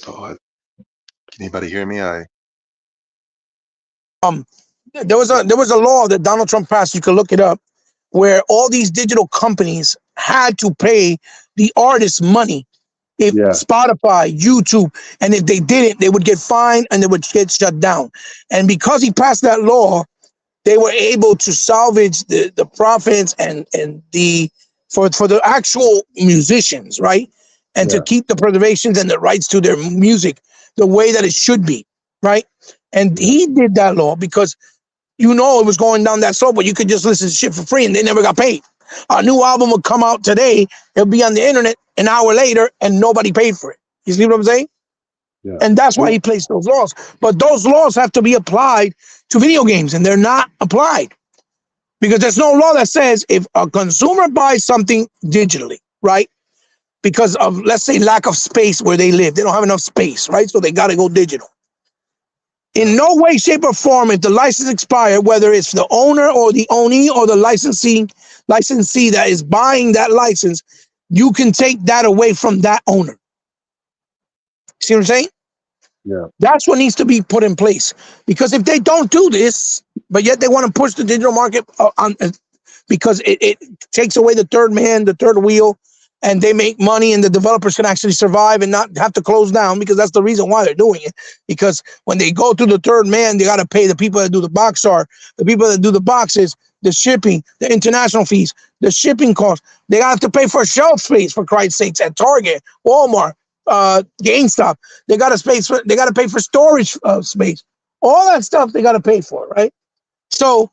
Oh, can anybody hear me? There was a law that Donald Trump passed, you can look it up, where all these digital companies had to pay the artists money. If Spotify, YouTube, and if they didn't, they would get fined and they would get shut down. And because he passed that law, they were able to salvage the profits and the for the actual musicians, right? And to keep the preservations and the rights to their music the way that it should be, right? And he did that law because it was going down that slope, but you could just listen to shit for free and they never got paid. A new album would come out today, it'll be on the internet an hour later and nobody paid for it. You see what I'm saying? Yeah. And that's why he placed those laws. But those laws have to be applied to video games, and they're not applied because there's no law that says if a consumer buys something digitally, right? Because of, let's say, lack of space where they live, they don't have enough space, right? So they got to go digital. In no way, shape, or form, if the license expired, whether it's the owner or the ownee or the licensee that is buying that license, you can take that away from that owner. See what I'm saying? Yeah. That's what needs to be put in place. Because if they don't do this, but yet they want to push the digital market because it takes away the third man, the third wheel, and they make money, and the developers can actually survive and not have to close down, because that's the reason why they're doing it. Because when they go to the third man, they got to pay the people that do the box art, the people that do the boxes, the shipping, the international fees, the shipping costs. They have to pay for shelf space, for Christ's sakes, at Target, Walmart, GameStop. They got to pay for storage space. All that stuff they got to pay for, right? So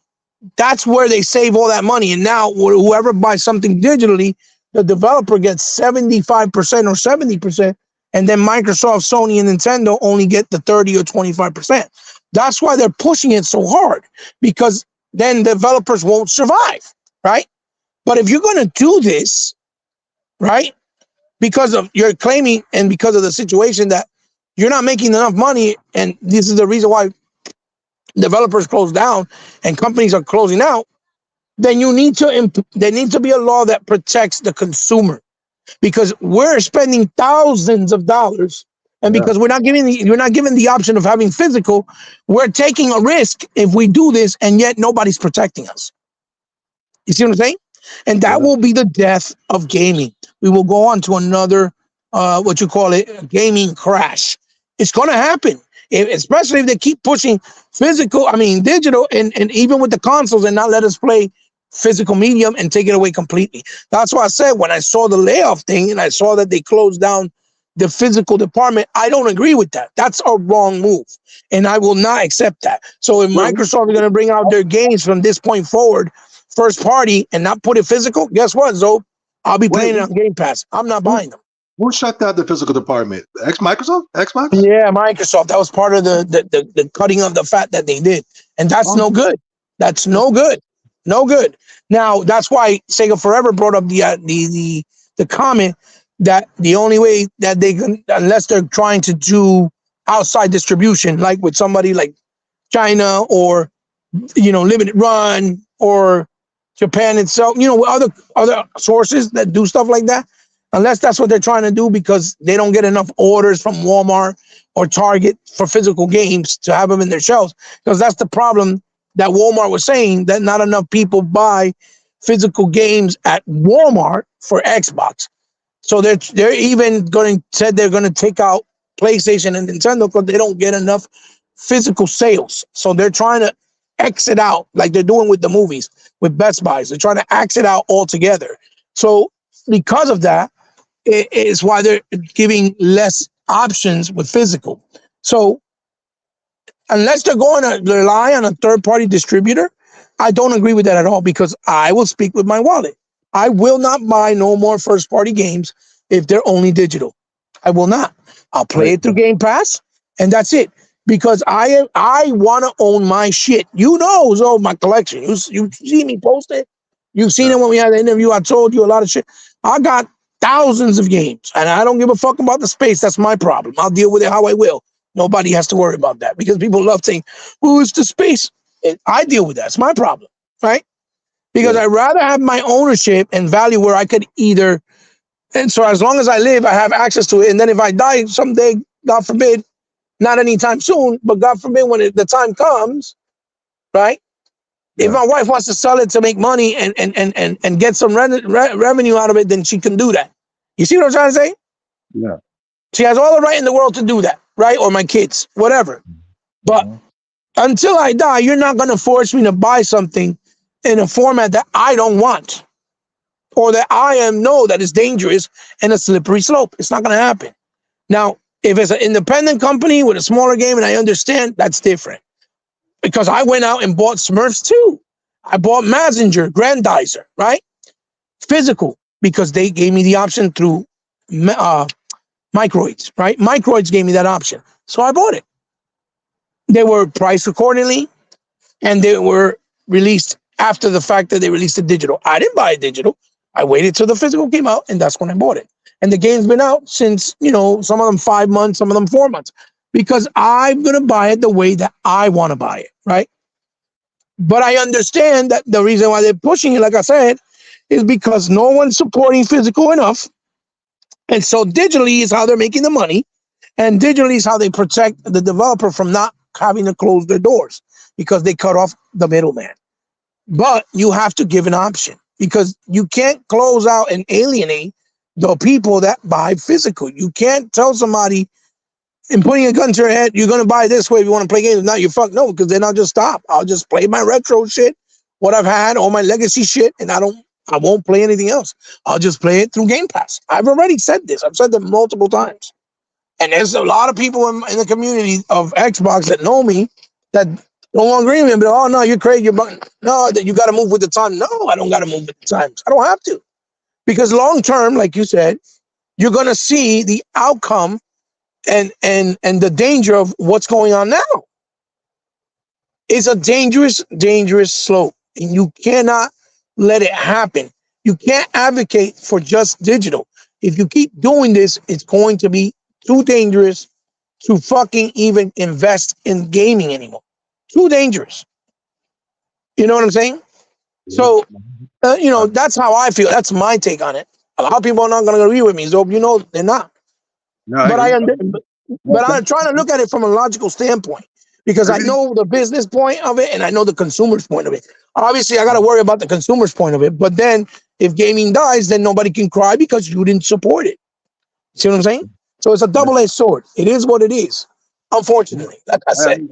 that's where they save all that money. And now whoever buys something digitally, the developer gets 75% or 70%, and then Microsoft, Sony, and Nintendo only get the 30 or 25%. That's why they're pushing it so hard, because then developers won't survive, right? But if you're going to do this, right, because of you're claiming and because of the situation that you're not making enough money, and this is the reason why developers close down and companies are closing out, then there needs to be a law that protects the consumer, because we're spending thousands of dollars, and because you're not given the option of having physical, we're taking a risk if we do this, and yet nobody's protecting us. You see what I'm saying? And that will be the death of gaming. We will go on to another, gaming crash. It's going to happen, especially if they keep pushing digital, and even with the consoles, and not let us play physical medium and take it away completely. That's why I said, when I saw the layoff thing and I saw that they closed down the physical department, I don't agree with that. That's a wrong move, and I will not accept that. So if Microsoft is going to bring out their games from this point forward, first party, and not put it physical, guess what, Zoe? I'll be playing it on Game Pass. I'm not buying them. Who shut down the physical department? Microsoft? Xbox? Yeah, Microsoft. That was part of the cutting of the fat that they did. And that's no good. That's no good. No good. Now, that's why Sega Forever brought up the comment that the only way that they can, unless they're trying to do outside distribution, like with somebody like China or, Limited Run or Japan itself, other sources that do stuff like that, unless that's what they're trying to do because they don't get enough orders from Walmart or Target for physical games to have them in their shelves. Because that's the problem that Walmart was saying, that not enough people buy physical games at Walmart for Xbox. So they're even said they're going to take out PlayStation and Nintendo because they don't get enough physical sales. So they're trying to exit out, like they're doing with the movies, with Best Buys. They're trying to exit out altogether. So because of that, it is why they're giving less options with physical. So unless they're going to rely on a third-party distributor, I don't agree with that at all, because I will speak with my wallet. I will not buy no more first-party games if they're only digital. I will not. I'll play it through Game Pass, and that's it. Because I want to own my shit. My collection. You see me post it. You've seen it when we had the interview. I told you a lot of shit. I got thousands of games, and I don't give a fuck about the space. That's my problem. I'll deal with it how I will. Nobody has to worry about that, because people love saying, "Well, it's the space." I deal with that. It's my problem, right? Because I'd rather have my ownership and value where I could either, and so as long as I live, I have access to it. And then if I die someday, God forbid, not anytime soon, but God forbid when the time comes, right? Yeah. If my wife wants to sell it to make money and get some revenue out of it, then she can do that. You see what I'm trying to say? Yeah. She has all the right in the world to do that, right? Or my kids, whatever. But until I die, you're not going to force me to buy something in a format that I don't want, or that I know that is dangerous and a slippery slope. It's not going to happen. Now, if it's an independent company with a smaller game, and I understand, that's different. Because I went out and bought Smurfs too. I bought Mazinger, Grandizer, right? Physical, because they gave me the option through Microids, right? Microids gave me that option. So I bought it. They were priced accordingly, and they were released after the fact that they released it digital. I didn't buy it digital. I waited till the physical came out, and that's when I bought it. And the game's been out since, some of them 5 months, some of them 4 months, because I'm going to buy it the way that I want to buy it, right? But I understand that the reason why they're pushing it, like I said, is because no one's supporting physical enough. And so digitally is how they're making the money. And digitally is how they protect the developer from not having to close their doors. because they cut off the middleman. But you have to give an option because you can't close out and alienate the people that buy physical. You can't tell somebody and putting a gun to your head, you're going to buy this way if you want to play games. Now you fuck no, because then I'll just stop. I'll just play my retro shit, what I've had, all my legacy shit, and I won't play anything else. I'll just play it through Game Pass. I've already said this. I've said that multiple times. And there's a lot of people in the community of Xbox that know me that don't agree with me. But, oh, no, you're crazy. No, that you got to move with the time. No, I don't got to move with the times. I don't have to. Because long term, like you said, you're going to see the outcome and the danger of what's going on now. It's a dangerous slope. And you cannot let it happen. You can't advocate for just digital. If you keep doing this, it's going to be too dangerous to fucking even invest in gaming anymore. Too dangerous. You know what I'm saying? So, that's how I feel. That's my take on it. A lot of people are not going to agree with me. So, they're not. No, But I'm trying to look at it from a logical standpoint because I know the business point of it and I know the consumer's point of it. Obviously, I got to worry about the consumer's point of it. But then if gaming dies, then nobody can cry because you didn't support it. See what I'm saying? So it's a double-edged sword. It is what it is, unfortunately. Like I said.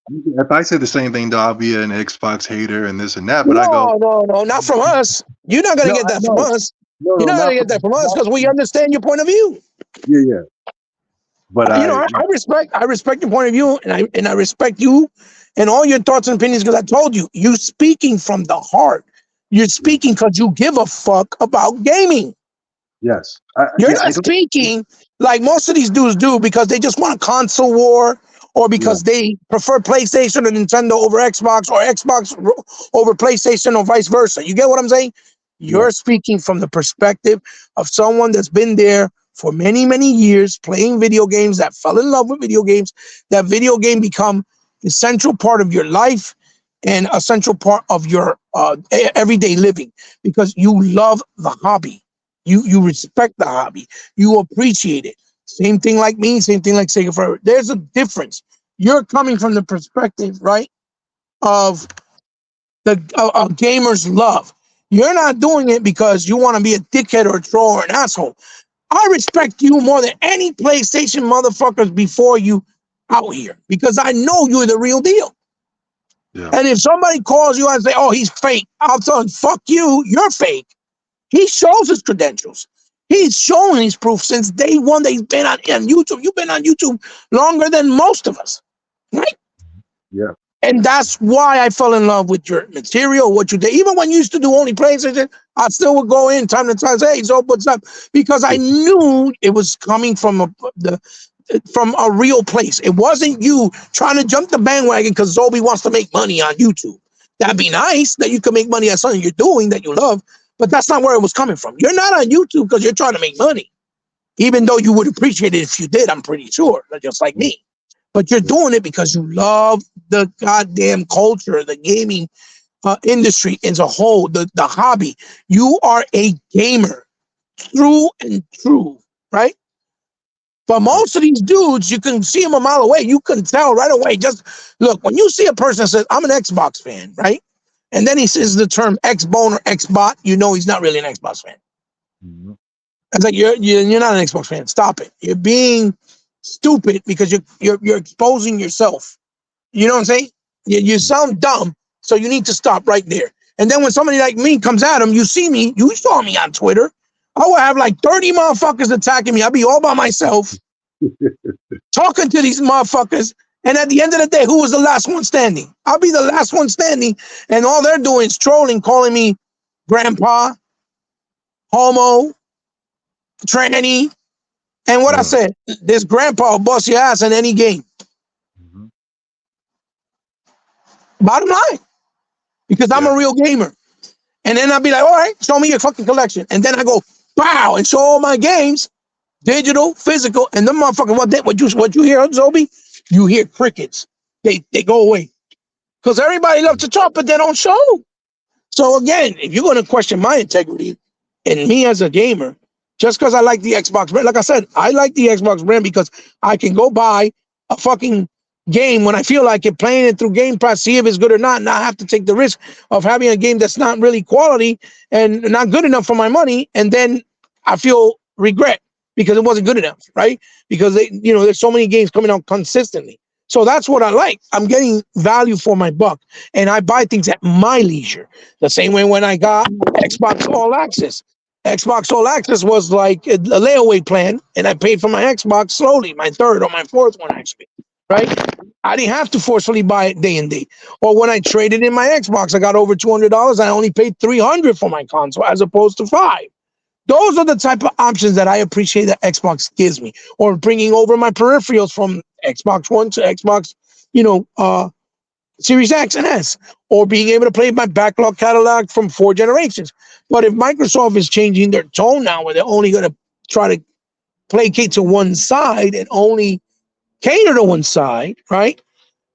If I say the same thing, though, I'll be an Xbox hater and this and that. But No, not from us. You're not going to get that from us. You're not going to get that from us because we understand your point of view. Yeah. But I respect your point of view, and I respect you and all your thoughts and opinions because I told you, you're speaking from the heart. You're speaking because you give a fuck about gaming. Yes. You're not speaking like most of these dudes do because they just want a console war or because they prefer PlayStation or Nintendo over Xbox or Xbox over PlayStation or vice versa. You get what I'm saying? You're speaking from the perspective of someone that's been there for many, many years playing video games, that fell in love with video games, that video game become a central part of your life and a central part of your everyday living because you love the hobby. You respect the hobby. You appreciate it. Same thing like me, same thing like Sega Forever. There's a difference. You're coming from the perspective, right, of the gamer's love. You're not doing it because you want to be a dickhead or a troll or an asshole. I respect you more than any PlayStation motherfuckers before you out here because I know you're the real deal. Yeah. And if somebody calls you and say, oh, he's fake, I'll tell him, fuck you, you're fake. He shows his credentials. He's showing his proof since day one that he's been on YouTube. You've been on YouTube longer than most of us, right? Yeah. And that's why I fell in love with your material, what you did. Even when you used to do only PlayStation, I still would go in time to time and say, hey, so what's up? Because I knew it was coming from a real place. It wasn't you trying to jump the bandwagon because Zobi wants to make money on YouTube. That'd be nice that you can make money at something you're doing that you love, but that's not where it was coming from. You're not on YouTube because you're trying to make money, even though you would appreciate it if you did, I'm pretty sure, just like me. But you're doing it because you love the goddamn culture, the gaming industry as a whole, the hobby. You are a gamer, through and through, right? But most of these dudes, you can see them a mile away. You can tell right away. Just look, when you see a person that says, I'm an Xbox fan, right? And then he says the term X-Bone or X-Bot, you know he's not really an Xbox fan. Mm-hmm. It's like, you're not an Xbox fan. Stop it. You're being stupid because you're exposing yourself. You know what I'm saying? You sound dumb, so you need to stop right there. And then when somebody like me comes at him, you see me, you saw me on Twitter. I would have like 30 motherfuckers attacking me. I'll be all by myself talking to these motherfuckers. And at the end of the day, who was the last one standing? I'll be the last one standing. And all they're doing is trolling, calling me grandpa, homo, tranny. And what I said, this grandpa will bust your ass in any game. Mm-hmm. Bottom line. Because I'm a real gamer. And then I'll be like, all right, show me your fucking collection. And then I go, wow, and show all my games, digital, physical, and the motherfucker, what you hear, Zobi? You hear crickets. They go away. Because everybody loves to talk, but they don't show. So again, if you're going to question my integrity and me as a gamer, just because I like the Xbox brand, like I said, I like the Xbox brand because I can go buy a fucking game when I feel like it, playing it through Game Pass, see if it's good or not, not have to take the risk of having a game that's not really quality and not good enough for my money, and then I feel regret because it wasn't good enough, right? Because there's so many games coming out consistently. So that's what I like. I'm getting value for my buck, and I buy things at my leisure. The same way when I got Xbox All Access. Xbox All Access was like a layaway plan, and I paid for my Xbox slowly, my third or my fourth one actually, right? I didn't have to forcefully buy it day and day. Or when I traded in my Xbox, I got over $200. I only paid $300 for my console as opposed to $500. Those are the type of options that I appreciate that Xbox gives me, or bringing over my peripherals from Xbox One to Xbox, Series X and S, or being able to play my backlog catalog from 4 generations. But if Microsoft is changing their tone now, where they're only going to try to placate to one side and only cater to one side, right?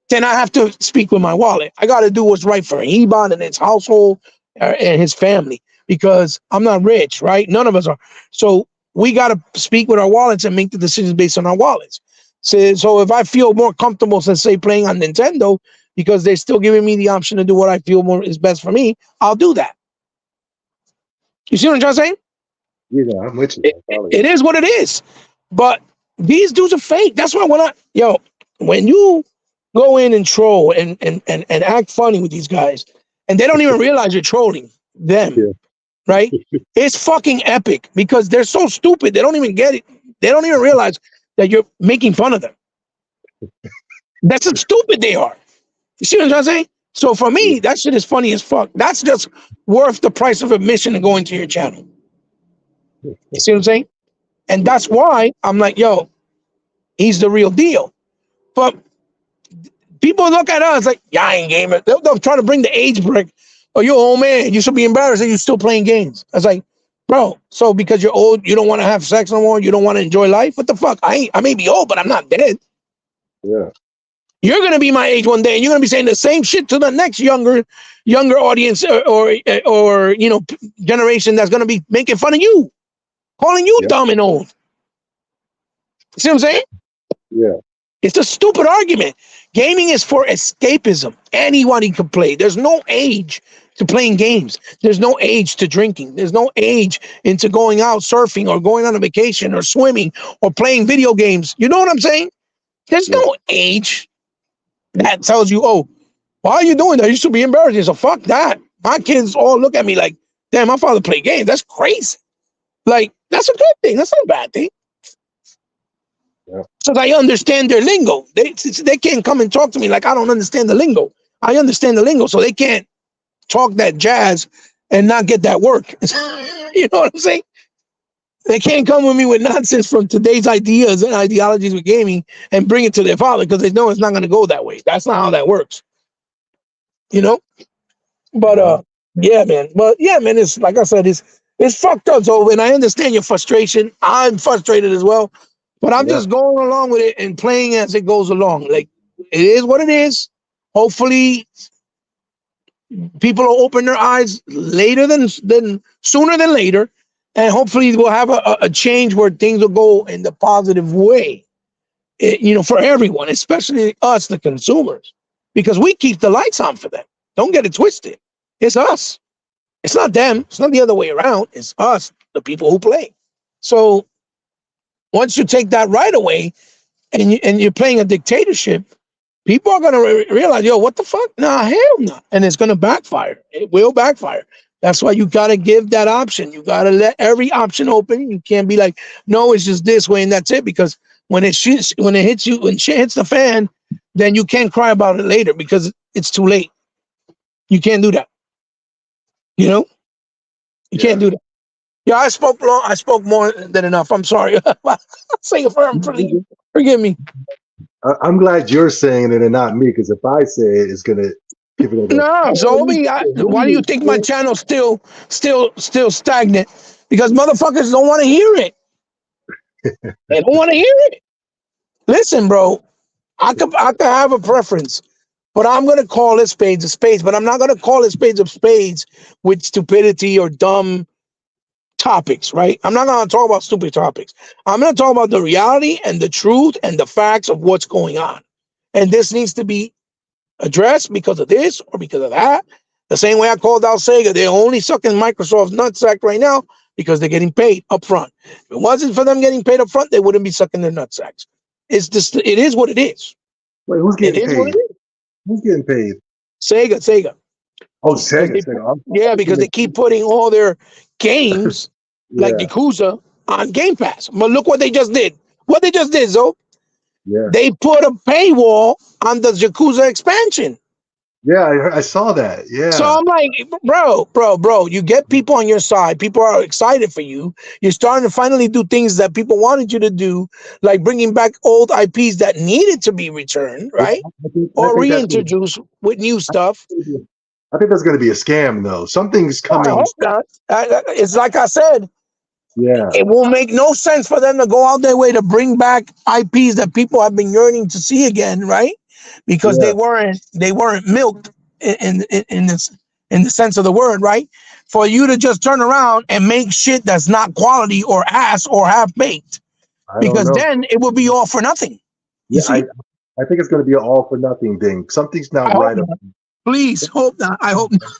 Then I have to speak with my wallet. I got to do what's right for Ebon and his household and his family, because I'm not rich, right? None of us are. So we got to speak with our wallets and make the decisions based on our wallets. So if I feel more comfortable, let's say, playing on Nintendo, because they're still giving me the option to do what I feel more is best for me, I'll do that. You see what I'm trying to say? Yeah, I'm with you. It is what it is. But these dudes are fake. That's why when you go in and troll and act funny with these guys, and they don't even realize you're trolling them, right? It's fucking epic, because they're so stupid. They don't even get it. They don't even realize that you're making fun of them. That's how stupid they are. You see what I'm trying to say? So for me, that shit is funny as fuck. That's just worth the price of admission to going to your channel. You see what I'm saying? And that's why I'm like, yo, he's the real deal. But people look at us like, yeah, I ain't gamer. They'll try to bring the age break. Oh, you're old man. You should be embarrassed that you're still playing games. I was like, bro, so because you're old, you don't want to have sex no more? You don't want to enjoy life? What the fuck? I may be old, but I'm not dead. Yeah. You're going to be my age one day, and you're going to be saying the same shit to the next younger audience or generation that's going to be making fun of you, calling you dumb and old. See what I'm saying? Yeah. It's a stupid argument. Gaming is for escapism. Anybody can play. There's no age to playing games. There's no age to drinking. There's no age into going out surfing or going on a vacation or swimming or playing video games. You know what I'm saying? There's no age that tells you, oh, why are you doing that? You should be embarrassed. So fuck that. My kids all look at me like, damn, my father played games. That's crazy. Like, that's a good thing. That's not a bad thing. Yeah. So I understand their lingo. They can't come and talk to me like I don't understand the lingo. I understand the lingo, so they can't talk that jazz and not get that work. You know what I'm saying? They can't come with me with nonsense from today's ideas and ideologies with gaming and bring it to their father, because they know it's not going to go that way. That's not how that works. You know? But yeah, man. But yeah, man, it's like I said, it's fucked up, over, and I understand your frustration. I'm frustrated as well. But I'm just going along with it and playing as it goes along. Like, it is what it is. Hopefully, people will open their eyes sooner than later, and hopefully we'll have a change where things will go in the positive way. For everyone, especially us, the consumers, because we keep the lights on for them. Don't get it twisted. It's us. It's not them. It's not the other way around. It's us, the people who play. So once you take that right away and you're playing a dictatorship, people are going to realize, yo, what the fuck? Nah, hell no. And it's going to backfire. It will backfire. That's why you got to give that option. You got to let every option open. You can't be like, no, it's just this way and that's it. Because when shit hits the fan, then you can't cry about it later because it's too late. You can't do that. You can't do that. Yeah, I spoke more than enough. I'm sorry. Say it firm, please. Forgive me. I'm glad you're saying it and not me, because if I say it, it's gonna give it. No, Zoe, why do you think my channel's still stagnant? Because motherfuckers don't want to hear it. They don't want to hear it. Listen, bro, I could have a preference, but I'm gonna call it spades of spades. But I'm not gonna call it spades of spades with stupidity or dumb topics, right? I'm not going to talk about stupid topics. I'm going to talk about the reality and the truth and the facts of what's going on. and this needs to be addressed because of this or because of that. The same way I called out Sega, they're only sucking Microsoft's nutsack right now because they're getting paid up front. If it wasn't for them getting paid up front, they wouldn't be sucking their nutsacks. It's just, it is what it is. Wait, who's It getting is what paid? it is. Who's getting paid? Sega. Oh, Because Sega. they, Sega. yeah, because they keep putting all their games like Yeah, Yakuza on Game Pass. But look what they just did. What they just did, Zo. yeah, They put a paywall on the Yakuza expansion. yeah. I saw that. Yeah, So I'm like, bro, you get people on your side. People are excited for you. You're starting to finally do things that people wanted you to do, like bringing back old IPs that needed to be returned, right? I Or think that's gonna reintroduced with new stuff. be, I think that's going to be a scam, though. Something's Oh, I coming. hope not. It's like I said, Yeah, it will make no sense for them to go out their way to bring back IPs that people have been yearning to see again, right? Because yeah. they weren't milked in this in the sense of the word, right? For you to just turn around and make shit that's not quality or ass or half baked, I don't because know. then it will be all for nothing. You Yeah, see, I think it's going to be an all for nothing thing. Something's I not hope right. not. Please hope not. I hope not.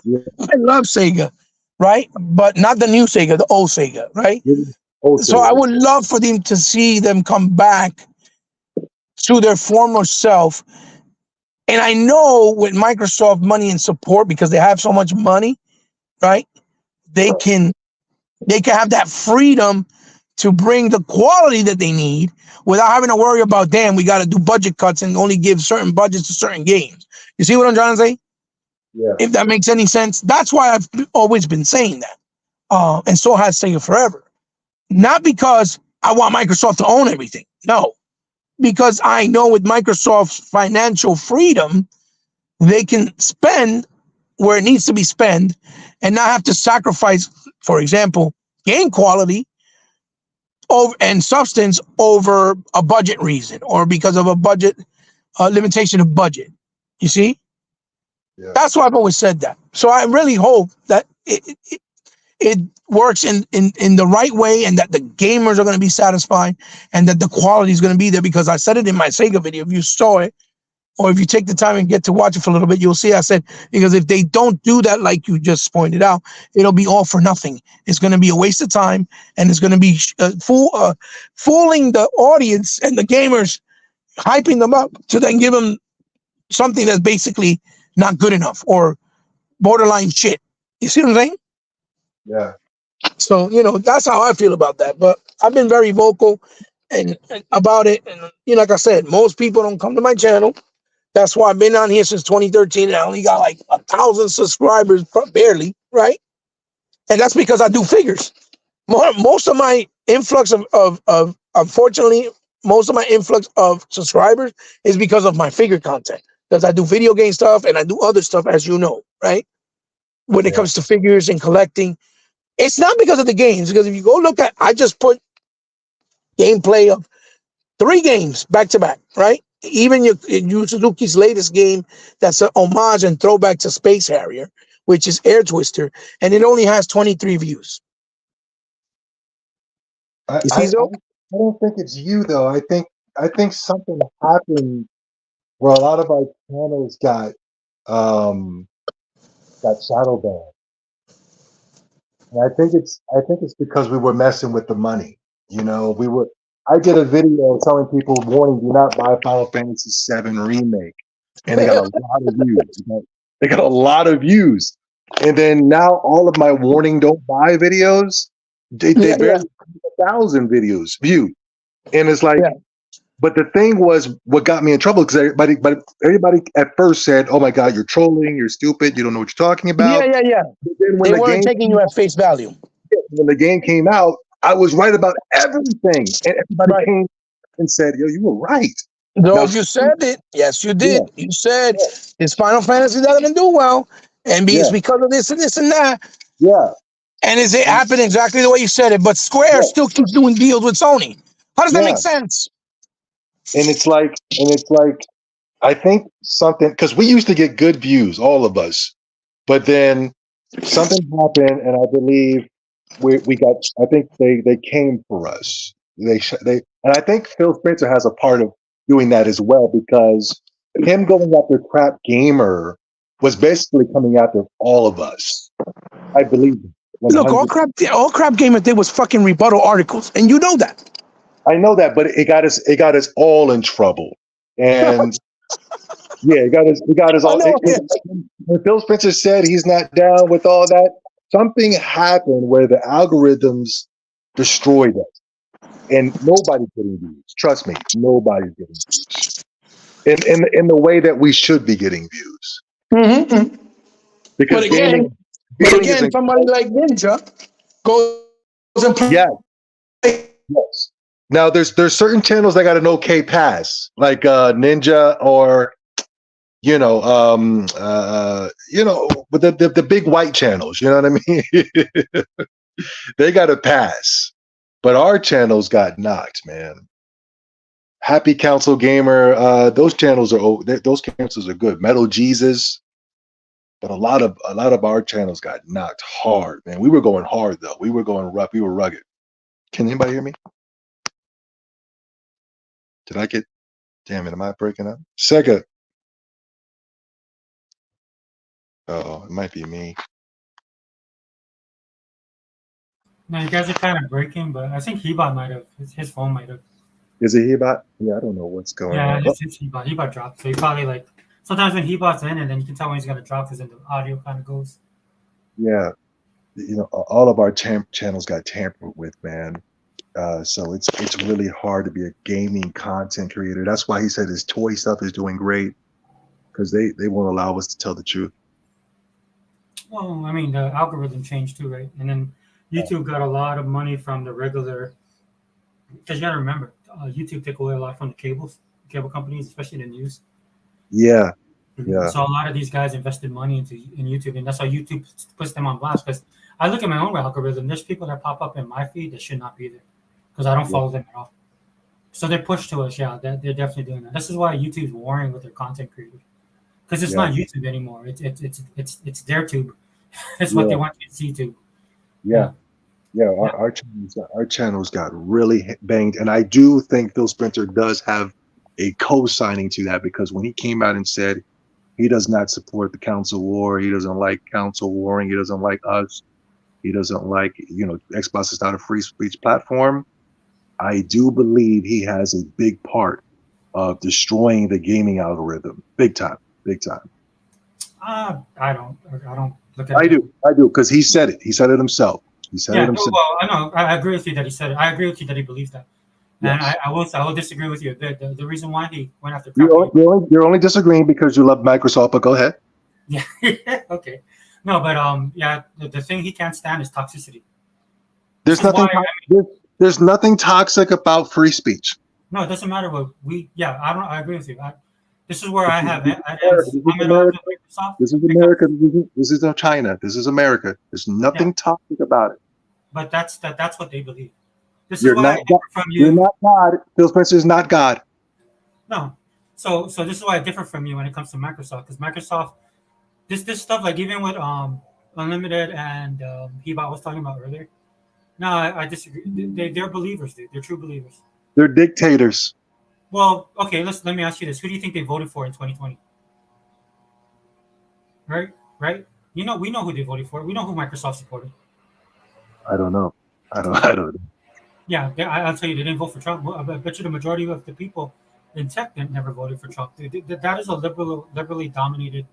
Yeah. I love Sega, right? But not the new Sega, the old Sega, right? Oh, So I would love for them to see them come back to their former self. And I know with Microsoft money and support, because they have so much money, right? They can have that freedom to bring the quality that they need without having to worry about, damn, we got to do budget cuts and only give certain budgets to certain games. You see what I'm trying to say? Yeah. If that makes any sense. That's why I've always been saying that. And so has Sega forever. Not because I want Microsoft to own everything. No, because I know with Microsoft's financial freedom, they can spend where it needs to be spent and not have to sacrifice, for example, game quality over and substance over a budget reason or because of a budget limitation of budget. You see, Yeah. that's why I've always said that. So I really hope that it works in the right way and that the gamers are going to be satisfied and that the quality is going to be there, because I said it in my Sega video. If you saw it, or if you take the time and get to watch it for a little bit, you'll see I said, because if they don't do that, like you just pointed out, it'll be all for nothing. It's going to be a waste of time, and it's going to be fooling the audience and the gamers, hyping them up to then give them something that's basically not good enough or borderline shit. You see what I'm saying? Yeah. So, that's how I feel about that. But I've been very vocal and about it. And, like I said, most people don't come to my channel. That's why I've been on here since 2013 and I only got like 1,000 subscribers, barely, right? And that's because I do figures. Most of my influx of unfortunately, most of my influx of subscribers is because of my figure content. Because I do video game stuff and I do other stuff, as you know, right? When it comes to figures and collecting, it's not because of the games. Because if you go look at, I just put gameplay of 3 games back to back, right? Even Yu Suzuki's latest game, that's an homage and throwback to Space Harrier, which is Air Twister, and it only has 23 views. You see, Zo? I don't think it's you though. I think something happened where a lot of our channels got shadow banned. And I think it's because we were messing with the money. I did a video telling people, warning, do not buy Final Fantasy VII Remake. And they got a lot of views. They got a lot of views. And then now all of my warning don't buy videos, they barely 1,000 videos viewed. And it's like, but the thing was, what got me in trouble, because everybody at first said, "Oh my God, you're trolling, you're stupid, you don't know what you're talking about." Yeah. But then They weren't taking you at face value. when the game came out, I was right about everything, and everybody came and said, "Yo, you were right." Those you said it. Yes, you did. Yeah. You said this Final Fantasy doesn't do well, and it's because of this and this and that. Yeah. And it happened exactly the way you said it. But Square still keeps doing deals with Sony. How does that make sense? And it's like, I think something, because we used to get good views, all of us, but then something happened, and I believe we got. I think they came for us. And I think Phil Spencer has a part of doing that as well, because him going after Crap Gamer was basically coming after all of us. I believe. Look, all crap gamers did was fucking rebuttal articles, and you know that. I know that, but it got us all in trouble. And yeah, it got us I all. know. When Phil Spencer said he's not down with all that, something happened where the algorithms destroyed us, and nobody's getting views. Trust me, nobody's getting views in the way that we should be getting views. Mm-hmm. Because But again, somebody like Ninja goes and plays. Yeah. Yes. Now there's certain channels that got an okay pass, like Ninja or but the big white channels, you know what I mean? They got a pass. But our channels got knocked, man. Happy Council Gamer, those channels are good. Metal Jesus, but a lot of our channels got knocked hard, man. We were going hard though. We were going rough. We were rugged. Can anybody hear me? Did I get? Damn it! Am I breaking up? Sega. Oh, it might be me. No, you guys are kind of breaking, but I think Hebot might have. His phone might have. Is it Hebot? Yeah, I don't know what's going on. Yeah, it's Hebot. Hebot dropped. So he probably like sometimes when Hebot's in, and then you can tell when he's gonna drop because then the audio kind of goes. Yeah, all of our channels got tampered with, man. So it's really hard to be a gaming content creator. That's why he said his toy stuff is doing great, because they won't allow us to tell the truth. Well, I mean, the algorithm changed too, right? And then YouTube got a lot of money from the regular. Because you gotta remember, YouTube took away a lot from the cable companies, especially the news. Yeah. So a lot of these guys invested money in YouTube, and that's how YouTube puts them on blast. Because I look at my own algorithm, there's people that pop up in my feed that should not be there, because I don't follow them at all. So they're pushed to us. Yeah, they're definitely doing that. This is why YouTube's warring with their content creators, because it's not YouTube anymore. It's their tube. It's what they want you to see too. Yeah. Our channels got really banged, and I do think Phil Spencer does have a co-signing to that, because when he came out and said he does not support the council war, he doesn't like council warring, he doesn't like us, he doesn't like Xbox is not a free speech platform. I do believe he has a big part of destroying the gaming algorithm, big time. I don't look at. I do, because he said it. He said it himself. Well, I know. I agree with you that he said it. I agree with you that he believes that. And Yes. I will disagree with you a bit. The reason why he went after You're only disagreeing because you love Microsoft, but go ahead. Yeah. Okay. No, but the thing he can't stand is toxicity. There's nothing toxic about free speech. No, it doesn't matter what we. Yeah, I agree with you. This is where I have. This is America. This is not China. This is America. There's nothing toxic about it. But that's what they believe. This You're is why not God. You're not God. Phil Spencer is not God. No. So this is why I differ from you when it comes to Microsoft, because Microsoft, this stuff, like even with Unlimited and Hebot was talking about earlier. No, I disagree. They're believers, dude. They're true believers. They're dictators. Well, okay. Let me ask you this: who do you think they voted for in 2020? Right. We know who they voted for. We know who Microsoft supported. I don't know. I don't. Yeah, I'll tell you, they didn't vote for Trump. I bet you the majority of the people in tech never voted for Trump. That is a liberally dominated.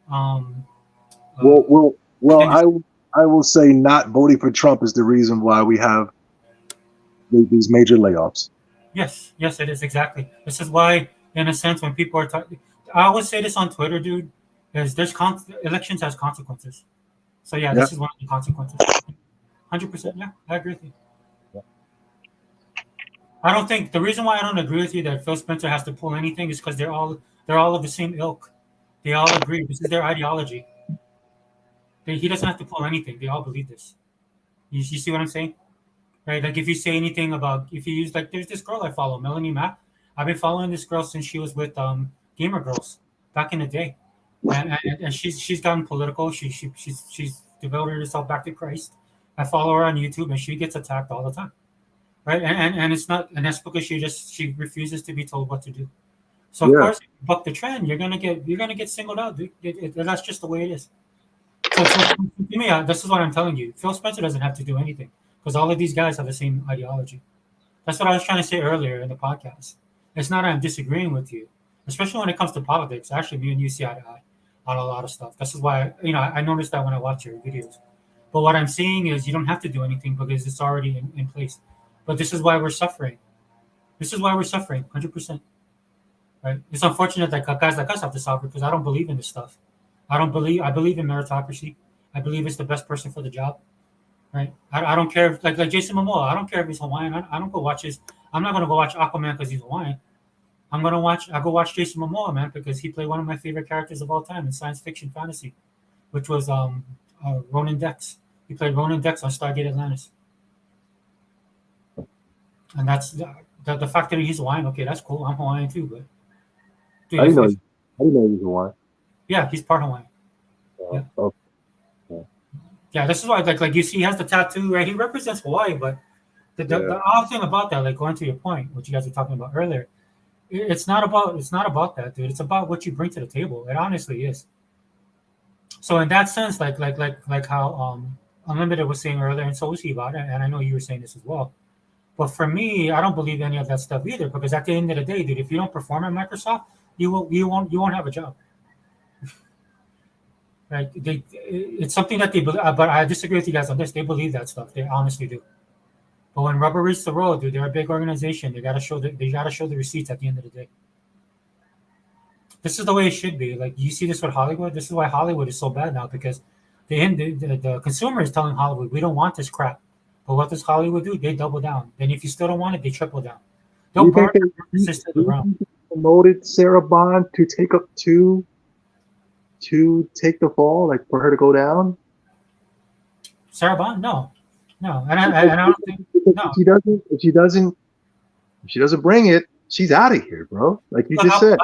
Well, I will say not voting for Trump is the reason why we have these major layoffs. Yes, it is, exactly. This is why, in a sense, when people are talking, I always say this on Twitter, dude, is elections has consequences. So this is one of the consequences. 100%. Yeah, I agree with you. I don't think the reason why I don't agree with you that Phil Spencer has to pull anything is because they're all of the same ilk. They all agree. This is their ideology. He doesn't have to pull anything. They all believe this. You see what I'm saying? Right? Like if you say anything about, if you use, like, there's this girl I follow, Melanie Mapp. I've been following this girl since she was with Gamer Girls back in the day, and she's gotten political. She's devoted herself back to Christ. I follow her on YouTube, and she gets attacked all the time. right? And it's not, and that's because she refuses to be told what to do. So of Yeah. course, if you buck the trend, you're gonna get singled out, dude. That's just the way it is. So to me, this is what I'm telling you. Phil Spencer doesn't have to do anything because all of these guys have the same ideology. That's what I was trying to say earlier in the podcast. It's not I'm disagreeing with you, especially when it comes to politics. Actually, me and you see eye to eye on a lot of stuff. This is why I noticed that when I watch your videos. But what I'm saying is you don't have to do anything because it's already in place. But this is why we're suffering. This is why we're suffering, 100%. Right? It's unfortunate that guys like us have to suffer because I don't believe in this stuff. I believe in meritocracy. I believe it's the best person for the job. Right? I don't care if, like Jason Momoa. I don't care if he's Hawaiian. I don't go watch his. I'm not gonna go watch Aquaman because he's Hawaiian. I go watch Jason Momoa, man, because he played one of my favorite characters of all time in science fiction fantasy, which was Ronan Dex. He played Ronan Dex on Stargate Atlantis, and that's the fact that he's Hawaiian. Okay, that's cool. I'm Hawaiian too, but dude, I didn't know. I didn't know he was one. yeah, he's part Hawaiian. Yeah. Okay. Yeah, this is why, like you see, he has the tattoo, right? He represents Hawaii, but the odd thing about that, like going to your point, what you guys were talking about earlier, it's not about that, dude. It's about what you bring to the table. It honestly is. So in that sense, like how Unlimited was saying earlier, and so was he about it, and I know you were saying this as well. But for me, I don't believe any of that stuff either, because at the end of the day, dude, if you don't perform at Microsoft, you won't have a job. Right? It's something that they believe, but I disagree with you guys on this. They believe that stuff. They honestly do. But when rubber meets the road, dude, they're a big organization. They gotta show the receipts at the end of the day. This is the way it should be. Like you see this with Hollywood. This is why Hollywood is so bad now because the consumer is telling Hollywood we don't want this crap. But what does Hollywood do? They double down. Then if you still don't want it, they triple down. They'll burn the system to the ground. Promoted Sarah Bond to take up to take the fall, like for her to go down? Sarah Bond? No. And I don't think no. If she doesn't bring it, she's out of here, bro. Like you just said.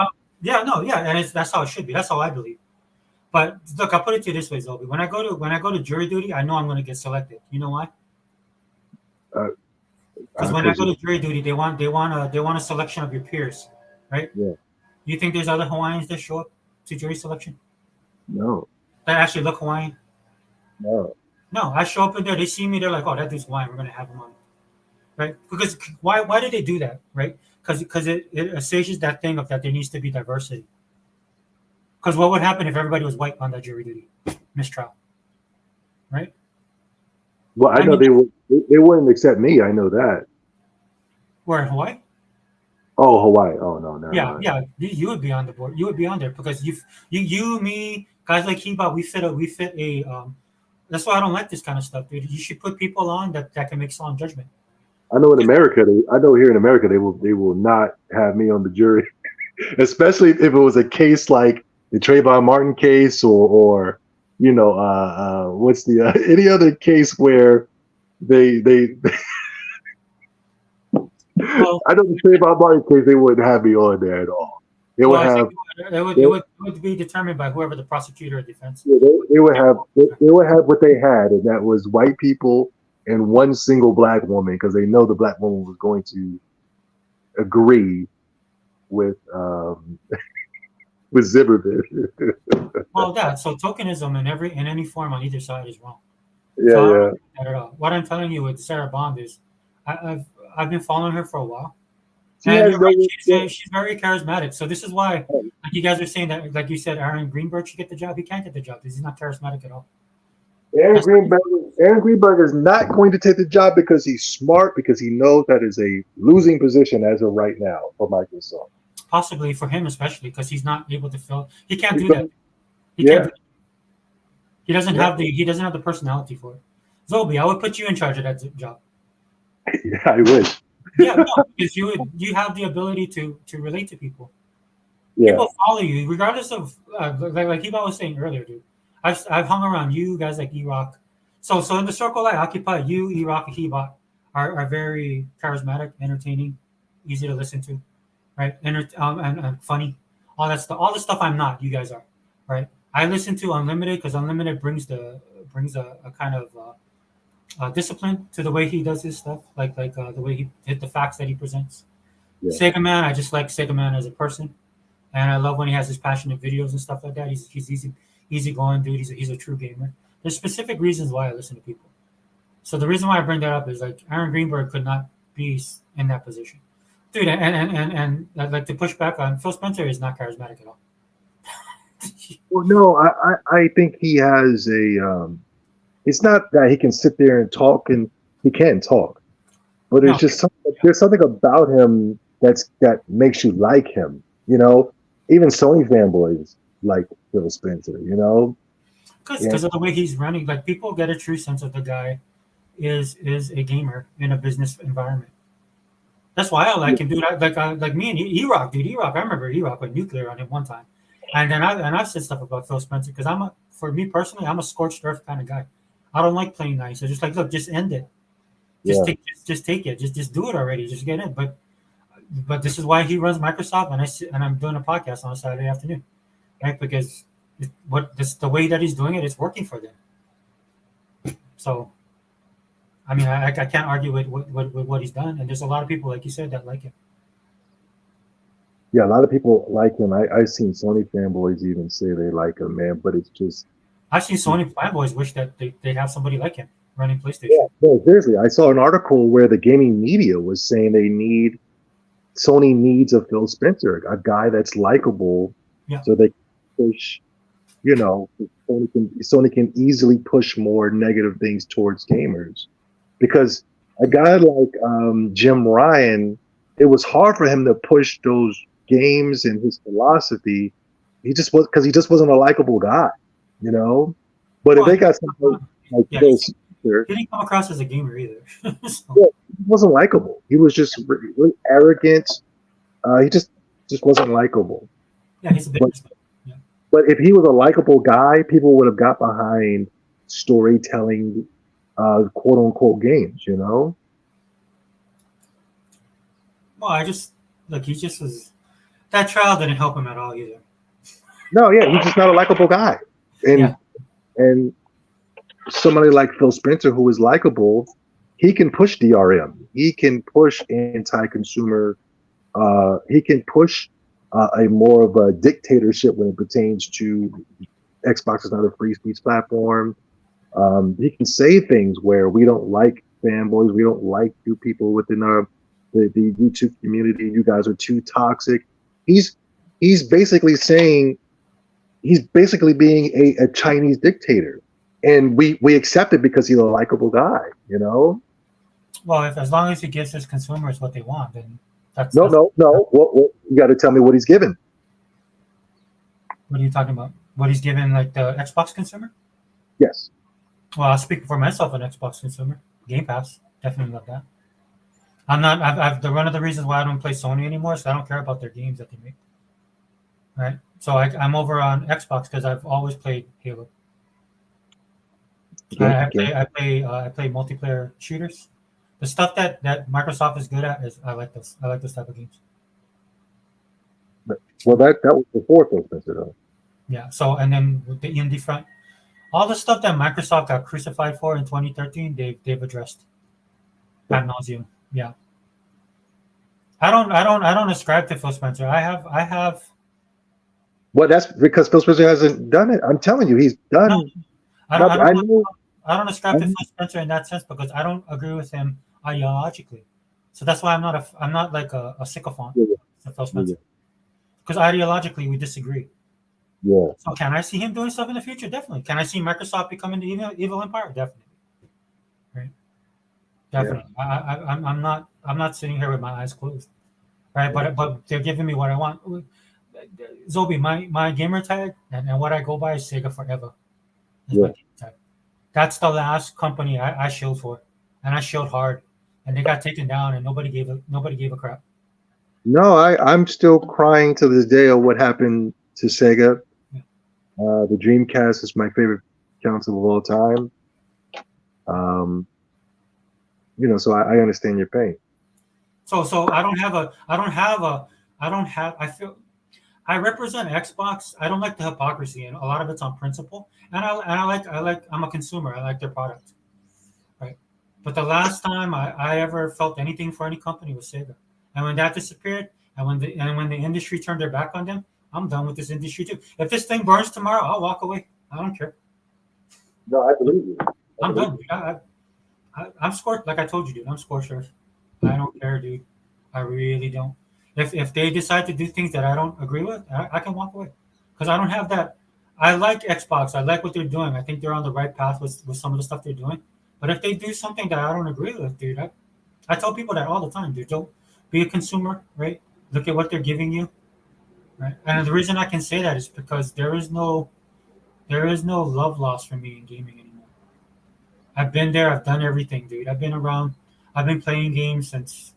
And that's how it should be. That's how I believe. But look, I'll put it to you this way, Zolby. When I go to jury duty, I know I'm going to get selected. You know why? Because when I go to jury duty, they want a selection of your peers, right? Yeah. You think there's other Hawaiians that show up to jury selection? No. That actually look Hawaiian? No. No, I show up in there, they see me, they're like, oh, that dude's Hawaiian, we're going to have him on. Right? Because why did they do that, right? Because it assuages that thing of that there needs to be diversity. Because what would happen if everybody was white on that jury duty? Mistrial. Right? Well, I know they wouldn't accept me. I know that. Where in Hawaii? Oh, Hawaii. Oh no. Yeah. You would be on the board. You would be on there because you, me, guys like Heba, we fit a. That's why I don't like this kind of stuff, dude. You should put people on that can make sound judgment. I know in America, here in America, they will not have me on the jury, especially if it was a case like the Trayvon Martin case or what's the any other case where they well, I know the Trayvon Martin case, they wouldn't have me on there at all. It would be determined by whoever the prosecutor or defense. Yeah, they would have what they had, and that was white people and one single black woman, because they know the black woman was going to agree with with Zimmerman. Well, so tokenism in any form on either side is wrong. Yeah, so yeah. I don't at all. What I'm telling you with Sarah Bond is, I've been following her for a while. And she's very charismatic. So this is why, like you guys are saying that, like you said, Aaron Greenberg should get the job. He can't get the job because he's not charismatic at all. Aaron Greenberg is not going to take the job because he's smart, because he knows that is a losing position as of right now for Microsoft. Possibly for him, especially because he's not able to fill. He can't do that. He can't do that. He doesn't have the personality for it. Zolby, I would put you in charge of that job. Yeah, I wish. Yeah, no, because you have the ability to relate to people. Yeah. People follow you regardless of like Eva was saying earlier, dude. I've hung around you guys like E-Rock. So in the circle I occupy, you, E-Rock, and Heba are very charismatic, entertaining, easy to listen to, right? And funny. All that stuff. All the stuff I'm not, you guys are, right? I listen to Unlimited because Unlimited brings a kind of discipline to the way he does his stuff, like the way he hit the facts that he presents. Yeah. Sega Man, I just like Sega Man as a person, and I love when he has his passionate videos and stuff like that. He's easy going dude. He's a true gamer. There's specific reasons why I listen to people. So the reason why I bring that up is like Aaron Greenberg could not be in that position, dude. And like to push back on Phil Spencer is not charismatic at all. Well, no, I think he has a. It's not that he can sit there and talk, and he can talk, but No. it's just there's something about him that makes you like him. You know, even Sony fanboys like Phil Spencer. You know, Because of the way he's running, like people get a true sense of the guy is a gamer in a business environment. That's why I like him, dude. Like me and E-Rock, dude. E-Rock, I remember E-Rock with Nuclear on him one time, and then I've said stuff about Phil Spencer because for me personally, I'm a scorched earth kind of guy. I don't like playing nice. I just like, look, just end it. Just take it. Just do it already. Just get in. But this is why he runs Microsoft, and I'm doing a podcast on a Saturday afternoon, right? Because the way that he's doing it, it's working for them. So, I mean, I can't argue with what he's done, and there's a lot of people, like you said, that like him. Yeah, a lot of people like him. I've seen Sony fanboys even say they like him, man. But it's just I've seen Sony fanboys wish that they'd have somebody like him running PlayStation. yeah. No, seriously, I saw an article where the gaming media was saying Sony needs a Phil Spencer, a guy that's likable, Yeah. so they can push. You know, Sony can easily push more negative things towards gamers, because a guy like Jim Ryan, it was hard for him to push those games and his philosophy. He just wasn't a likable guy, you know. But if they got somebody like Phil Spencer, he didn't come across as a gamer either. So, yeah, he wasn't likable. He was just really arrogant. He just wasn't likable. yeah, he's a bit. But if he was a likable guy, people would have got behind storytelling, quote unquote games, you know? Well, he just was. That trial didn't help him at all either. No, yeah, he's just not a likable guy. And somebody like Phil Spencer, who is likable, he can push DRM. He can push anti-consumer. He can push a more of a dictatorship when it pertains to Xbox is not a free speech platform. He can say things where we don't like fanboys, we don't like you people within the YouTube community. You guys are too toxic. He's basically being a Chinese dictator, and we accept it because he's a likable guy, you know. Well, as long as he gives his consumers what they want, then that's no. Well, you got to tell me what he's given. What are you talking about? What he's given, like the Xbox consumer? Yes. Well, I'll speak for myself, an Xbox consumer. Game Pass, definitely love that. I'm not. One of the reasons why I don't play Sony anymore is I don't care about their games that they make. Right. So I'm over on Xbox because I've always played Halo. I play multiplayer shooters. The stuff that Microsoft is good at is I like those type of games. Well, that was before Phil Spencer, though. Yeah. So and then with the indie front, all the stuff that Microsoft got crucified for in 2013, they've addressed ad nauseum. Yeah. I don't ascribe to Phil Spencer. I have. Well, that's because Phil Spencer hasn't done it. I'm telling you, he's done. No, I don't ascribe to Phil Spencer in that sense because I don't agree with him ideologically. So that's why I'm not like a sycophant to Phil Spencer. Because ideologically we disagree. Yeah. So can I see him doing stuff in the future? Definitely. Can I see Microsoft becoming the evil empire? Definitely. Right. Definitely. Yeah. I'm not sitting here with my eyes closed. Right. But they're giving me what I want. Zobi, my gamer tag and what I go by is Sega Forever. Yeah. That's the last company I shilled for, and I shilled hard, and they got taken down, and nobody gave a crap. No, I'm still crying to this day of what happened to Sega. Yeah. The Dreamcast is my favorite console of all time. So I understand your pain. So I represent Xbox. I don't like the hypocrisy, and a lot of it's on principle. And I'm a consumer. I like their product, right? But the last time I ever felt anything for any company was Sega. And when that disappeared, and when the industry turned their back on them, I'm done with this industry too. If this thing burns tomorrow, I'll walk away. I don't care. No, I believe you. I'm done. Dude. I'm scorched. Like I told you, dude. I'm scorched earth. I don't care, dude. I really don't. If they decide to do things that I don't agree with, I can walk away because I don't have that. I like Xbox. I like what they're doing. I think they're on the right path with some of the stuff they're doing. But if they do something that I don't agree with, dude, I tell people that all the time, dude. Don't be a consumer, right? Look at what they're giving you, right? And the reason I can say that is because there is no love lost for me in gaming anymore. I've been there. I've done everything, dude. I've been around. I've been playing games since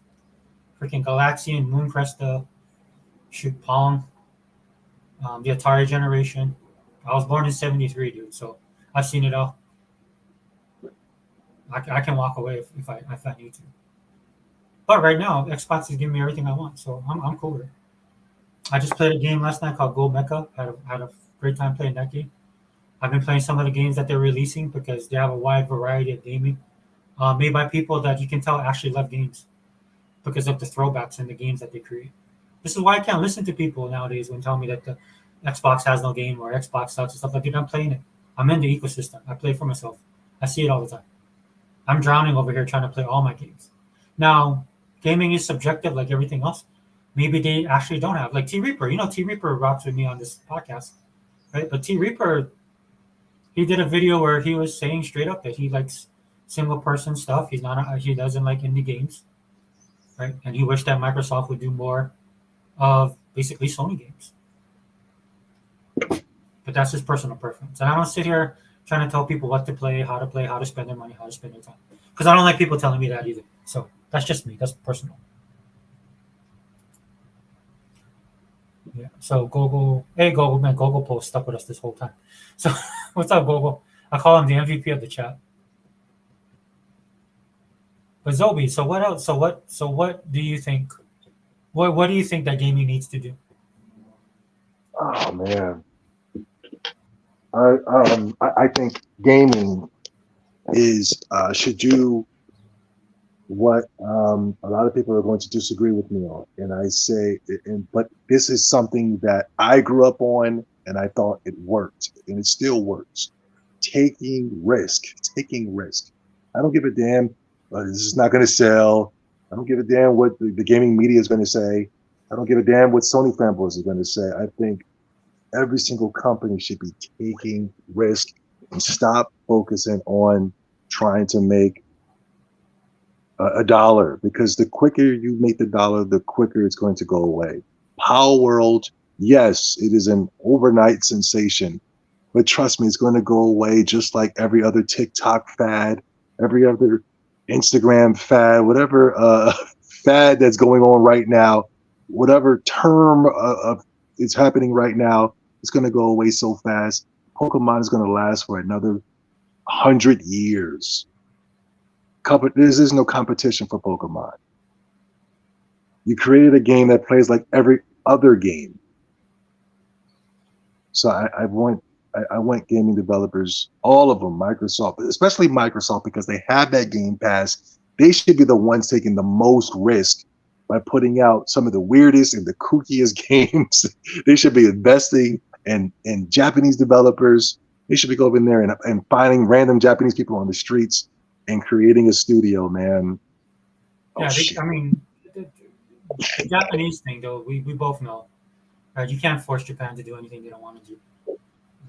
freaking Galaxian, Mooncresta, shoot Pong, the Atari generation. I was born in '73, dude. So I've seen it all. I can walk away if I need to. But right now, Xbox is giving me everything I want, so I'm cool with it. I just played a game last night called Go Mecha. Had a great time playing that game. I've been playing some of the games that they're releasing because they have a wide variety of gaming made by people that you can tell actually love games because of the throwbacks in the games that they create. This is why I can't listen to people nowadays when telling me that the Xbox has no game or Xbox sucks and stuff like that. I'm playing it. I'm in the ecosystem. I play for myself. I see it all the time. I'm drowning over here trying to play all my games. Now, gaming is subjective like everything else. Maybe they actually don't have like T Reaper. You know, T Reaper rocks with me on this podcast, right? But T Reaper, he did a video where he was saying straight up that he likes single person stuff. He doesn't like indie games, right? And he wished that Microsoft would do more of basically Sony games. But that's his personal preference. And I don't sit here trying to tell people what to play, how to spend their money, how to spend their time. Because I don't like people telling me that either. So that's just me. That's personal. Yeah. So Gogo, hey Gogo, man, Gogo Post stuck with us this whole time. So what's up, Gogo? I call him the MVP of the chat. But Zobi, so what else? So what do you think? What do you think that gaming needs to do? Oh man, I think gaming is should do what a lot of people are going to disagree with me on, and I say, but this is something that I grew up on, and I thought it worked, and it still works. Taking risk. I don't give a damn. This is not going to sell. I don't give a damn what the gaming media is going to say. I don't give a damn what Sony fanboys are going to say. I think every single company should be taking risk and stop focusing on trying to make a dollar, because the quicker you make the dollar, the quicker it's going to go away. Power World, yes, it is an overnight sensation, but trust me, it's going to go away just like every other TikTok fad, every other Instagram fad, whatever fad that's going on right now, whatever term of is happening right now, it's going to go away so fast. Pokemon is going to last for another 100 years. There is no competition for Pokemon. You created a game that plays like every other game. So I want gaming developers, all of them, Microsoft, especially Microsoft, because they have that Game Pass. They should be the ones taking the most risk by putting out some of the weirdest and the kookiest games. They should be investing in Japanese developers. They should be going in there and finding random Japanese people on the streets and creating a studio, man. Yeah, I mean, the Japanese thing, though, we both know, right? You can't force Japan to do anything they don't want to do.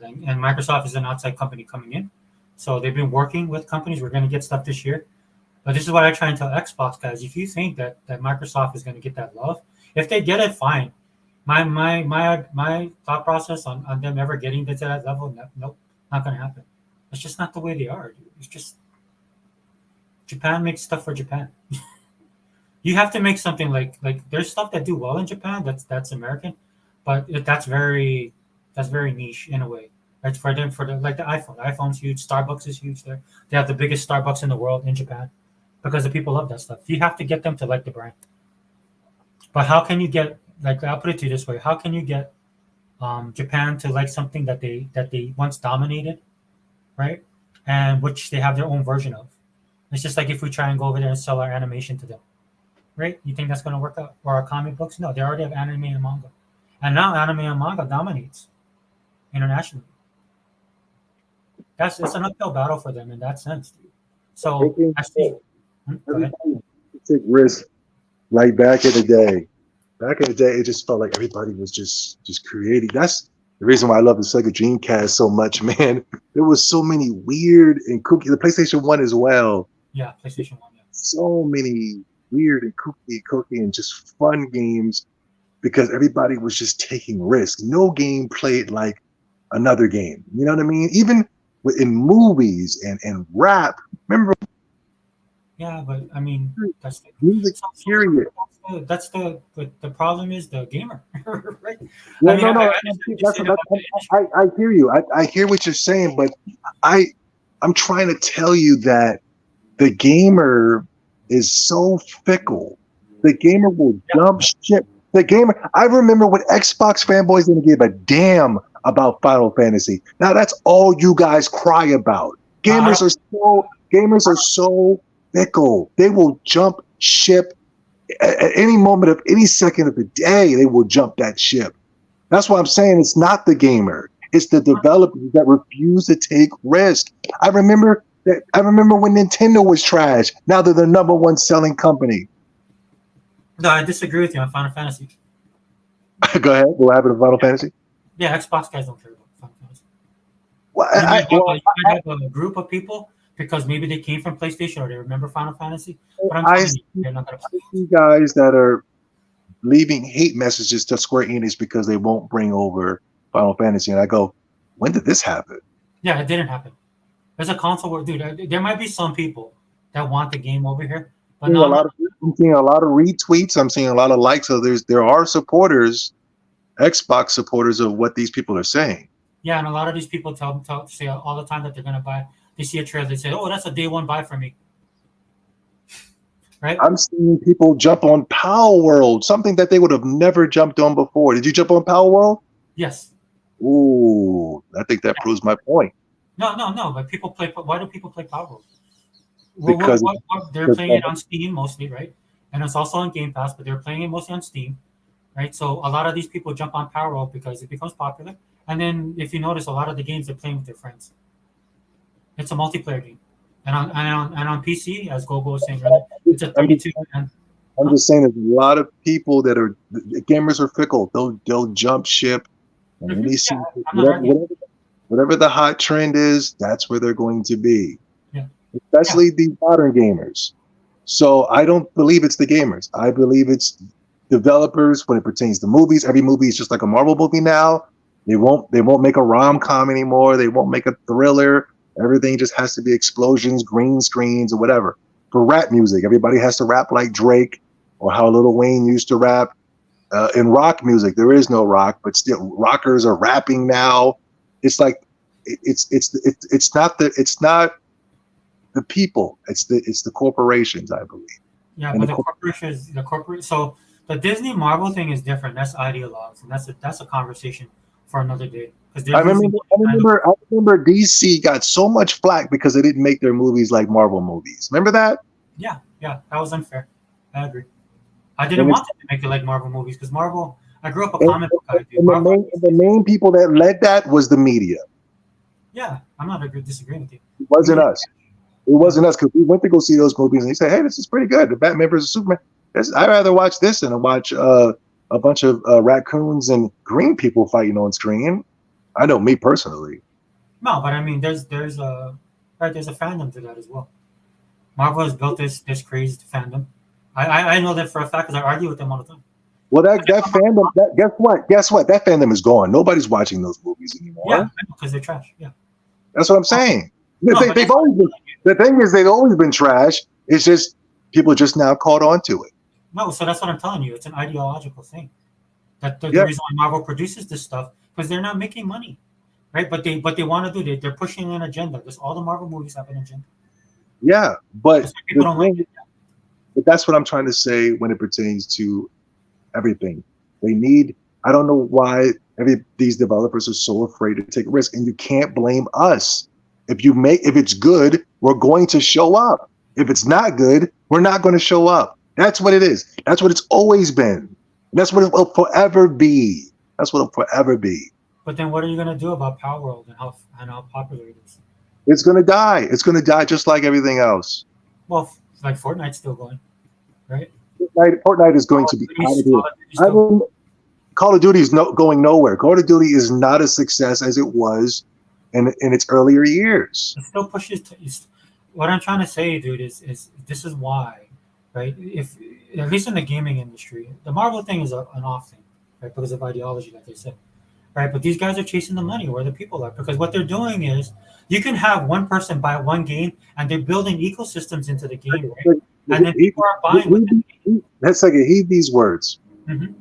And Microsoft is an outside company coming in. So they've been working with companies. We're going to get stuff this year. But this is what I try and tell Xbox guys. If you think that Microsoft is going to get that love, if they get it, fine. My thought process on them ever getting to that level, nope, not going to happen. It's just not the way they are, dude. It's just Japan makes stuff for Japan. You have to make something like there's stuff that do well in Japan. That's American, but that's very niche in a way. Right, for them, like the iPhone. The iPhone's huge. Starbucks is huge there. They have the biggest Starbucks in the world in Japan because the people love that stuff. You have to get them to like the brand. But how can you get, like, I'll put it to you this way: how can you get Japan to like something that they once dominated, right? And which they have their own version of. It's just like if we try and go over there and sell our animation to them, right? You think that's going to work out? Or our comic books? No, they already have anime and manga, and now anime and manga dominates internationally. It's an uphill battle for them in that sense, dude. So I see. Go ahead. Everybody took risks like back in the day. Back in the day, it just felt like everybody was just creating. That's the reason why I love the Sega Dreamcast so much, man. There was so many weird and kooky. The PlayStation 1 as well. Yeah, PlayStation 1. Yeah. So many weird and kooky and just fun games because everybody was just taking risks. No game played like another game. You know what I mean? Even in movies and rap. Remember? Yeah, but I mean, that's the Music, period. that's the problem is the gamer, right? Yeah, I mean, no, I hear you. I hear what you're saying, but I'm trying to tell you that the gamer is so fickle. The gamer will jump ship. The gamer. I remember when Xbox fanboys didn't give a damn about Final Fantasy. Now that's all you guys cry about. Gamers are so fickle. They will jump ship at any moment of any second of the day. They will jump that ship. That's why I'm saying it's not the gamer. It's the developers that refuse to take risk. I remember when Nintendo was trash. Now they're the number one selling company. No, I disagree with you on Final Fantasy. Go ahead. What happened to Final Fantasy? Yeah, Xbox guys don't care about Final Fantasy. Well, You might have a group of people because maybe they came from PlayStation or they remember Final Fantasy. But I'm telling you, they're not going to play. see guys that are leaving hate messages to Square Enix because they won't bring over Final Fantasy, and I go, when did this happen? Yeah, it didn't happen. There's a console where, dude, there might be some people that want the game over here, but I'm seeing a lot of retweets. I'm seeing a lot of likes. So there are supporters, Xbox supporters of what these people are saying. Yeah, and a lot of these people say all the time that they're gonna buy. They see a trailer, they say, "Oh, that's a day one buy for me." Right? I'm seeing people jump on Power World, something that they would have never jumped on before. Did you jump on Power World? Yes. Ooh, I think that proves my point. No. But people play. Why do people play Power World? Because they're playing it on Steam mostly, right? And it's also on Game Pass, but they're playing it mostly on Steam, right? So a lot of these people jump on Power World because it becomes popular. And then if you notice, a lot of the games they're playing with their friends. It's a multiplayer game, and on PC, as Gogo was saying earlier, it's a 32. I'm just saying, there's a lot of people that are gamers are fickle. They'll jump ship, and then they see whatever the hot trend is, that's where they're going to be. Yeah. Especially the modern gamers. So I don't believe it's the gamers. I believe it's developers when it pertains to movies. Every movie is just like a Marvel movie now. They won't make a rom-com anymore. They won't make a thriller. Everything just has to be explosions, green screens, or whatever. For rap music, everybody has to rap like Drake or how Lil Wayne used to rap. In rock music, there is no rock, but still rockers are rapping now. It's like it's not the people. It's the corporations, I believe. Yeah, And but the corporate. So the Disney Marvel thing is different. That's ideologues, and that's a conversation for another day. I remember DC got so much flack because they didn't make their movies like Marvel movies. Remember that? Yeah, that was unfair. I agree. I didn't want them to make it like Marvel movies because Marvel. I grew up a comic book guy. Dude. The main people that led that was the media. Yeah, I'm not disagreeing with you. It wasn't us. It wasn't us because we went to go see those movies and they said, "Hey, this is pretty good." The Batman versus Superman. I'd rather watch this than watch a bunch of raccoons and green people fighting on screen. I know me personally. No, but I mean, there's a fandom to that as well. Marvel has built this crazy fandom. I know that for a fact because I argue with them all the time. Well, that fandom. Guess what? That fandom is gone. Nobody's watching those movies anymore. Yeah, because they're trash. Yeah, that's what I'm saying. No, they've always been. The thing is, they've always been trash. It's just people just now caught on to it. No, so that's what I'm telling you. It's an ideological thing. That the reason why Marvel produces this stuff because they're not making money, right? But they want to do. They're pushing an agenda. Because all the Marvel movies have an agenda. Yeah, but people don't like it. But that's what I'm trying to say when it pertains to everything. They need. I don't know why these developers are so afraid to take risk, and you can't blame us. If it's good, we're going to show up. If it's not good, we're not going to show up. That's what it is. That's what it's always been. That's what it will forever be. That's what it'll forever be. But then what are you gonna do about Power World and how popular it is? It's going to die. It's going to die just like everything else. Well, like Fortnite's still going, right? Fortnite is going to be out of here. Call of Duty's still going. Call of Duty is going nowhere. Call of Duty is not a success as it was in its earlier years. It still pushes. What I'm trying to say, dude, is this is why, right? If at least in the gaming industry, the Marvel thing is an off thing, right? Because of ideology, like they said, right? But these guys are chasing the money where the people are, because what they're doing is you can have one person buy one game and they're building ecosystems into the game, right? And then people are buying with it. That's like heed these words. Mhm.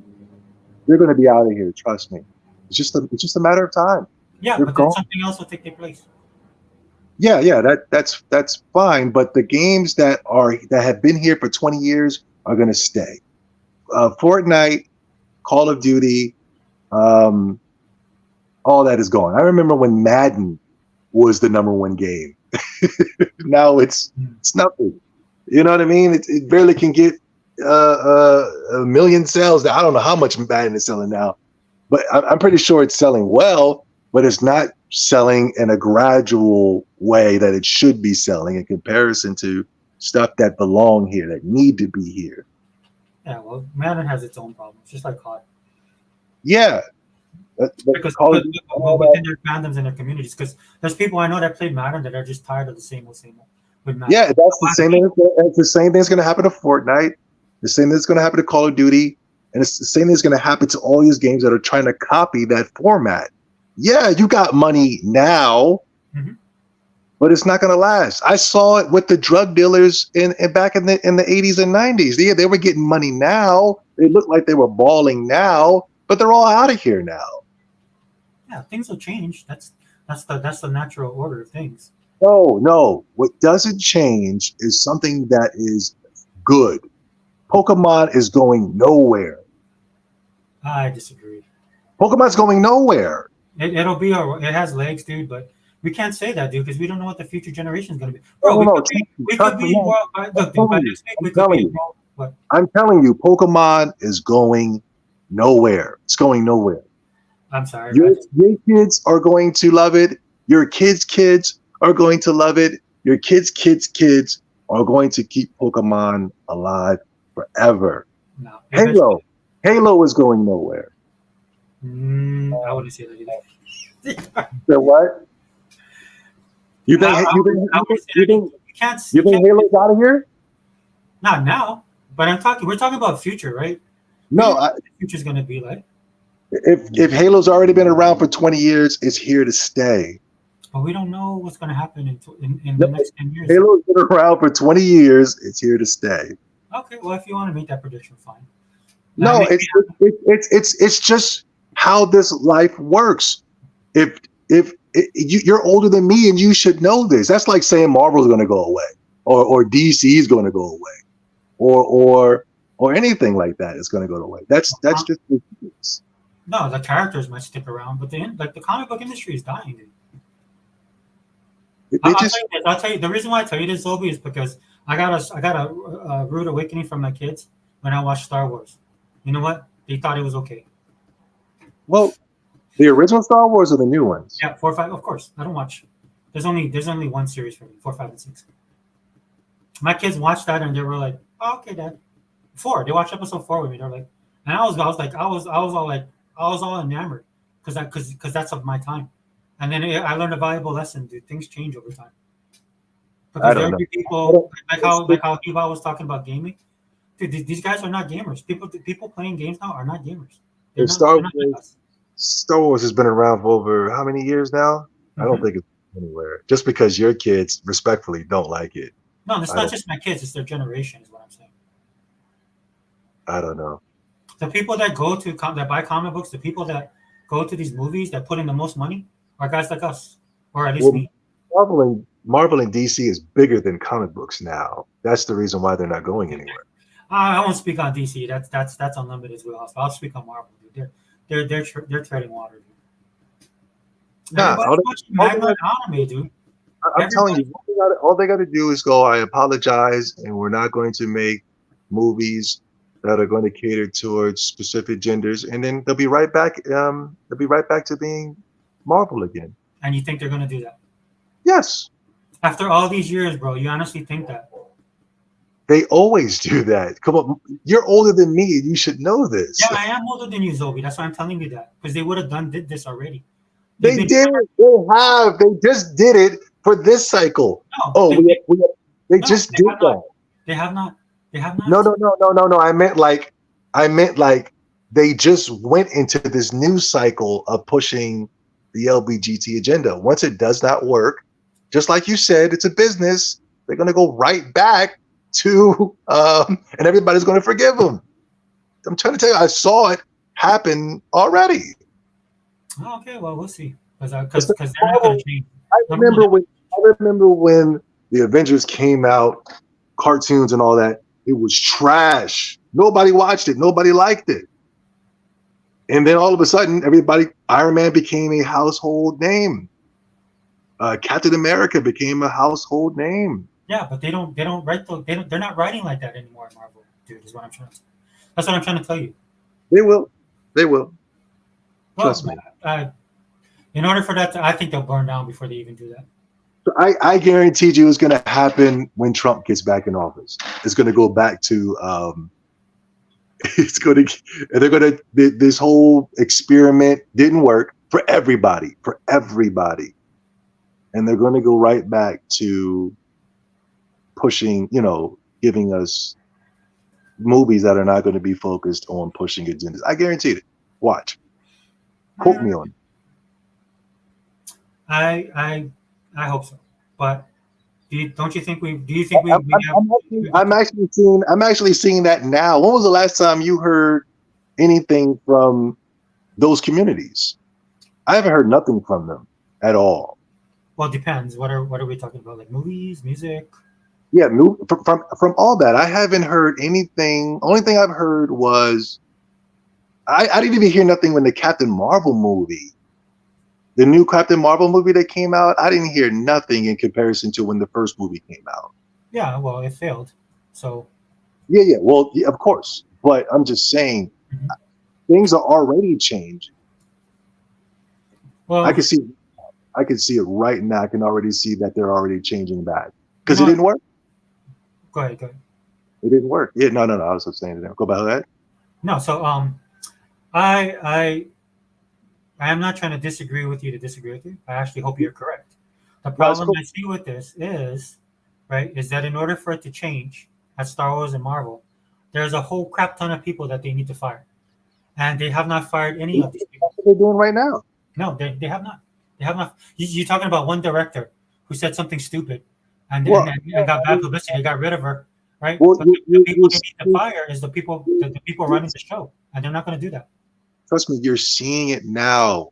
They're going to be out of here. Trust me. It's just a matter of time. Yeah, They're but then gone. something else will take their place. Yeah. That's fine. But the games that have been here for 20 years are going to stay. Fortnite, Call of Duty, all that is gone. I remember when Madden was the number one game. Now it's nothing. You know what I mean? It barely can get a million sales. I don't know how much Madden is selling now, but I'm pretty sure it's selling well, but it's not selling in a gradual way that it should be selling in comparison to stuff that belong here, that need to be here. Yeah, well, Madden has its own problems, just like COD. Yeah. Because within their fandoms and their communities, because there's people I know that played Madden that are just tired of the same old with Madden. Yeah, that's the same thing. It's the same thing that's going to happen to Fortnite. The same thing that's going to happen to Call of Duty, and it's the same thing that's going to happen to all these games that are trying to copy that format. Yeah, you got money now, but it's not going to last. I saw it with the drug dealers back in the 80s and 90s. Yeah, they were getting money now. They looked like they were balling now, but they're all out of here now. Yeah, things will change. That's the natural order of things. No. What doesn't change is something that is good. Pokemon is going nowhere. I disagree. Pokemon's going nowhere. It'll be it has legs, dude, but we can't say that, dude, because we don't know what the future generation is going to be. Bro, we could be look, dude, by next week, we could be what? I'm telling you, Pokemon is going nowhere. It's going nowhere. I'm sorry. Your kids are going to love it. Your kids are going to love it. Your kids are going to keep Pokemon alive forever. No, Halo is going nowhere. I wouldn't say that either. So what? You think Halo's out of here? Not now, but we're talking about future, right? No, the future's going to be like. If Halo's already been around for 20 years, it's here to stay. But we don't know what's going to happen in the next 10 years. Halo's been around for 20 years. It's here to stay. Okay, well, if you want to make that prediction, fine. No, it's just how this life works. If you're older than me and you should know this. That's like saying Marvel's going to go away, or DC is going to go away, or anything like that is going to go away. That's just ridiculous. No, the characters might stick around, but the comic book industry is dying, dude. I'll tell you the reason why I tell you this, Zobi, is because I got a rude awakening from my kids when I watched Star Wars. You know what? They thought it was okay. Well, the original Star Wars or the new ones? Yeah, 4, 5. Of course, I don't watch. There's only one series for me, 4, 5, and 6. My kids watched that and they were like, oh, "Okay, Dad." 4. They watched episode 4 with me. They're like, and I was all enamored because that's of my time. And then I learned a valuable lesson, dude. Things change over time. Because there are people like how Hiva was talking about gaming. Dude, these guys are not gamers. People playing games now are not gamers. Star Wars has been around for over how many years now? I don't think it's anywhere. Just because your kids respectfully don't like it. No, it's not just my kids. It's their generation, is what I'm saying. I don't know. The people that that buy comic books, the people that go to these movies that put in the most money are guys like us, or at least me. Marvel and DC is bigger than comic books now. That's the reason why they're not going anywhere. I won't speak on DC. That's unlimited as well. I'll speak on Marvel. Dude. They're treading water. Dude. Everybody's watching manga and anime, dude. I'm telling you, all they got to do is go, I apologize, and we're not going to make movies that are going to cater towards specific genders, and then they'll be right back. They'll be right back to being Marvel again. And you think they're gonna do that Yes, after all these years, bro? You honestly think that? they always do that. Come on, you're older than me, and you should know this. Yeah, I am older than you, Zobi. That's why I'm telling you that, because they would have did this already. They did. They have. They just did it for this cycle. No, Oh, they just did that. They have not. They have not. No. I meant like they just went into this new cycle of pushing the LBGT agenda. Once it does not work, just like you said, it's a business. They're going to go right back to, and everybody's going to forgive them. I'm trying to tell you, I saw it happen already. Oh, okay, well, we'll see. Because they're not going to change. I remember when the Avengers came out, cartoons and all that. It was trash. Nobody watched it. Nobody liked it. And then all of a sudden, Iron Man became a household name. Captain America became a household name. Yeah, but they don't write they're not writing like that anymore in Marvel, dude. Is what I'm trying to say. That's what I'm trying to tell you. They will. Well, Trust me. In order for that, I think they'll burn down before they even do that. I guaranteed you it's going to happen when Trump gets back in office. It's going to go back to this whole experiment didn't work for everybody, and they're going to go right back to pushing, giving us movies that are not going to be focused on pushing agendas. I guarantee it. Watch. Quote me on it. I hope so, but do you think we I'm actually seeing that now. When was the last time you heard anything from those communities? I haven't heard nothing from them at all. Well, it depends. What are we talking about? Like movies, music? Yeah, from all that, I haven't heard anything. Only thing I've heard was I didn't even hear nothing when the Captain Marvel movie. The new Captain Marvel movie that came out, I didn't hear nothing in comparison to when the first movie came out. Yeah, well, it failed. So. Yeah. Well, yeah, of course. But I'm just saying, things are already changing. Well, I can see it right now. I can already see that they're already changing back because it didn't work. Go ahead. It didn't work. Yeah, no. I was just saying that. Go about that. No, so I am not trying to disagree with you. I actually hope you're correct. The problem I see with this is that in order for it to change at Star Wars and Marvel, there's a whole crap ton of people that they need to fire. And they have not fired any of these people. That's what they're doing right now. No, they have not. They have not. You're talking about one director who said something stupid and got bad publicity. They got rid of her, right? Well, but the people they need to fire is the people running the show, and they're not going to do that. Trust me, you're seeing it now.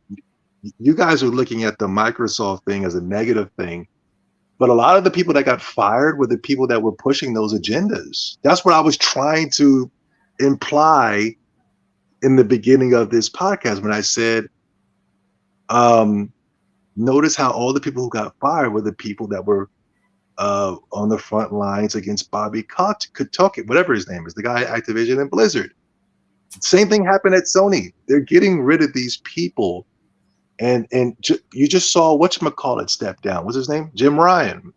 You guys are looking at the Microsoft thing as a negative thing, but a lot of the people that got fired were the people that were pushing those agendas. That's what I was trying to imply in the beginning of this podcast when I said, notice how all the people who got fired were the people that were on the front lines against Bobby Kotick, whatever his name is, the guy at Activision and Blizzard. Same thing happened at Sony. They're getting rid of these people, and you just saw whatchamacallit step down. What's his name? Jim Ryan.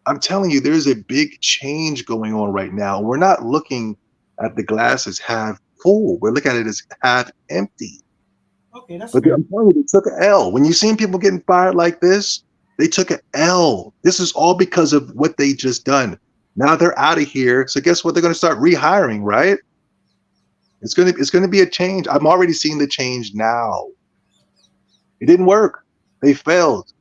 I'm telling you, there's a big change going on right now. We're not looking at the glass as half full. We're looking at it as half empty. Okay, that's but fair. I'm telling you, they took an L. When you seen people getting fired like this, they took an L. This is all because of what they just done. Now they're out of here. So guess what? They're going to start rehiring, right? It's going to be a change. I'm already seeing the change now. It didn't work. They failed.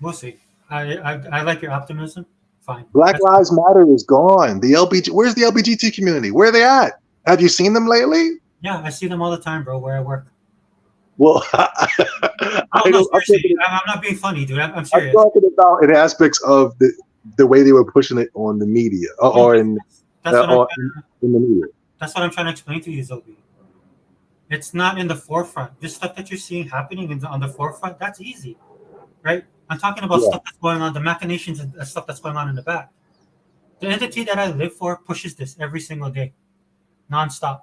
We'll see. I like your optimism. Fine. Black Lives Matter is gone. Where's the LBGT community? Where are they at? Have you seen them lately? Yeah, I see them all the time, bro, where I work. Well, I'm not being funny, dude. I'm serious. I'm talking about in aspects of the way they were pushing it on the media in the media. That's what I'm trying to explain to you, Zobi. It's not in the forefront. This stuff that you're seeing happening on the forefront, that's easy. right? I'm talking about Yeah. stuff that's going on, the machinations and stuff that's going on in the back. The entity that I live for pushes this every single day, nonstop.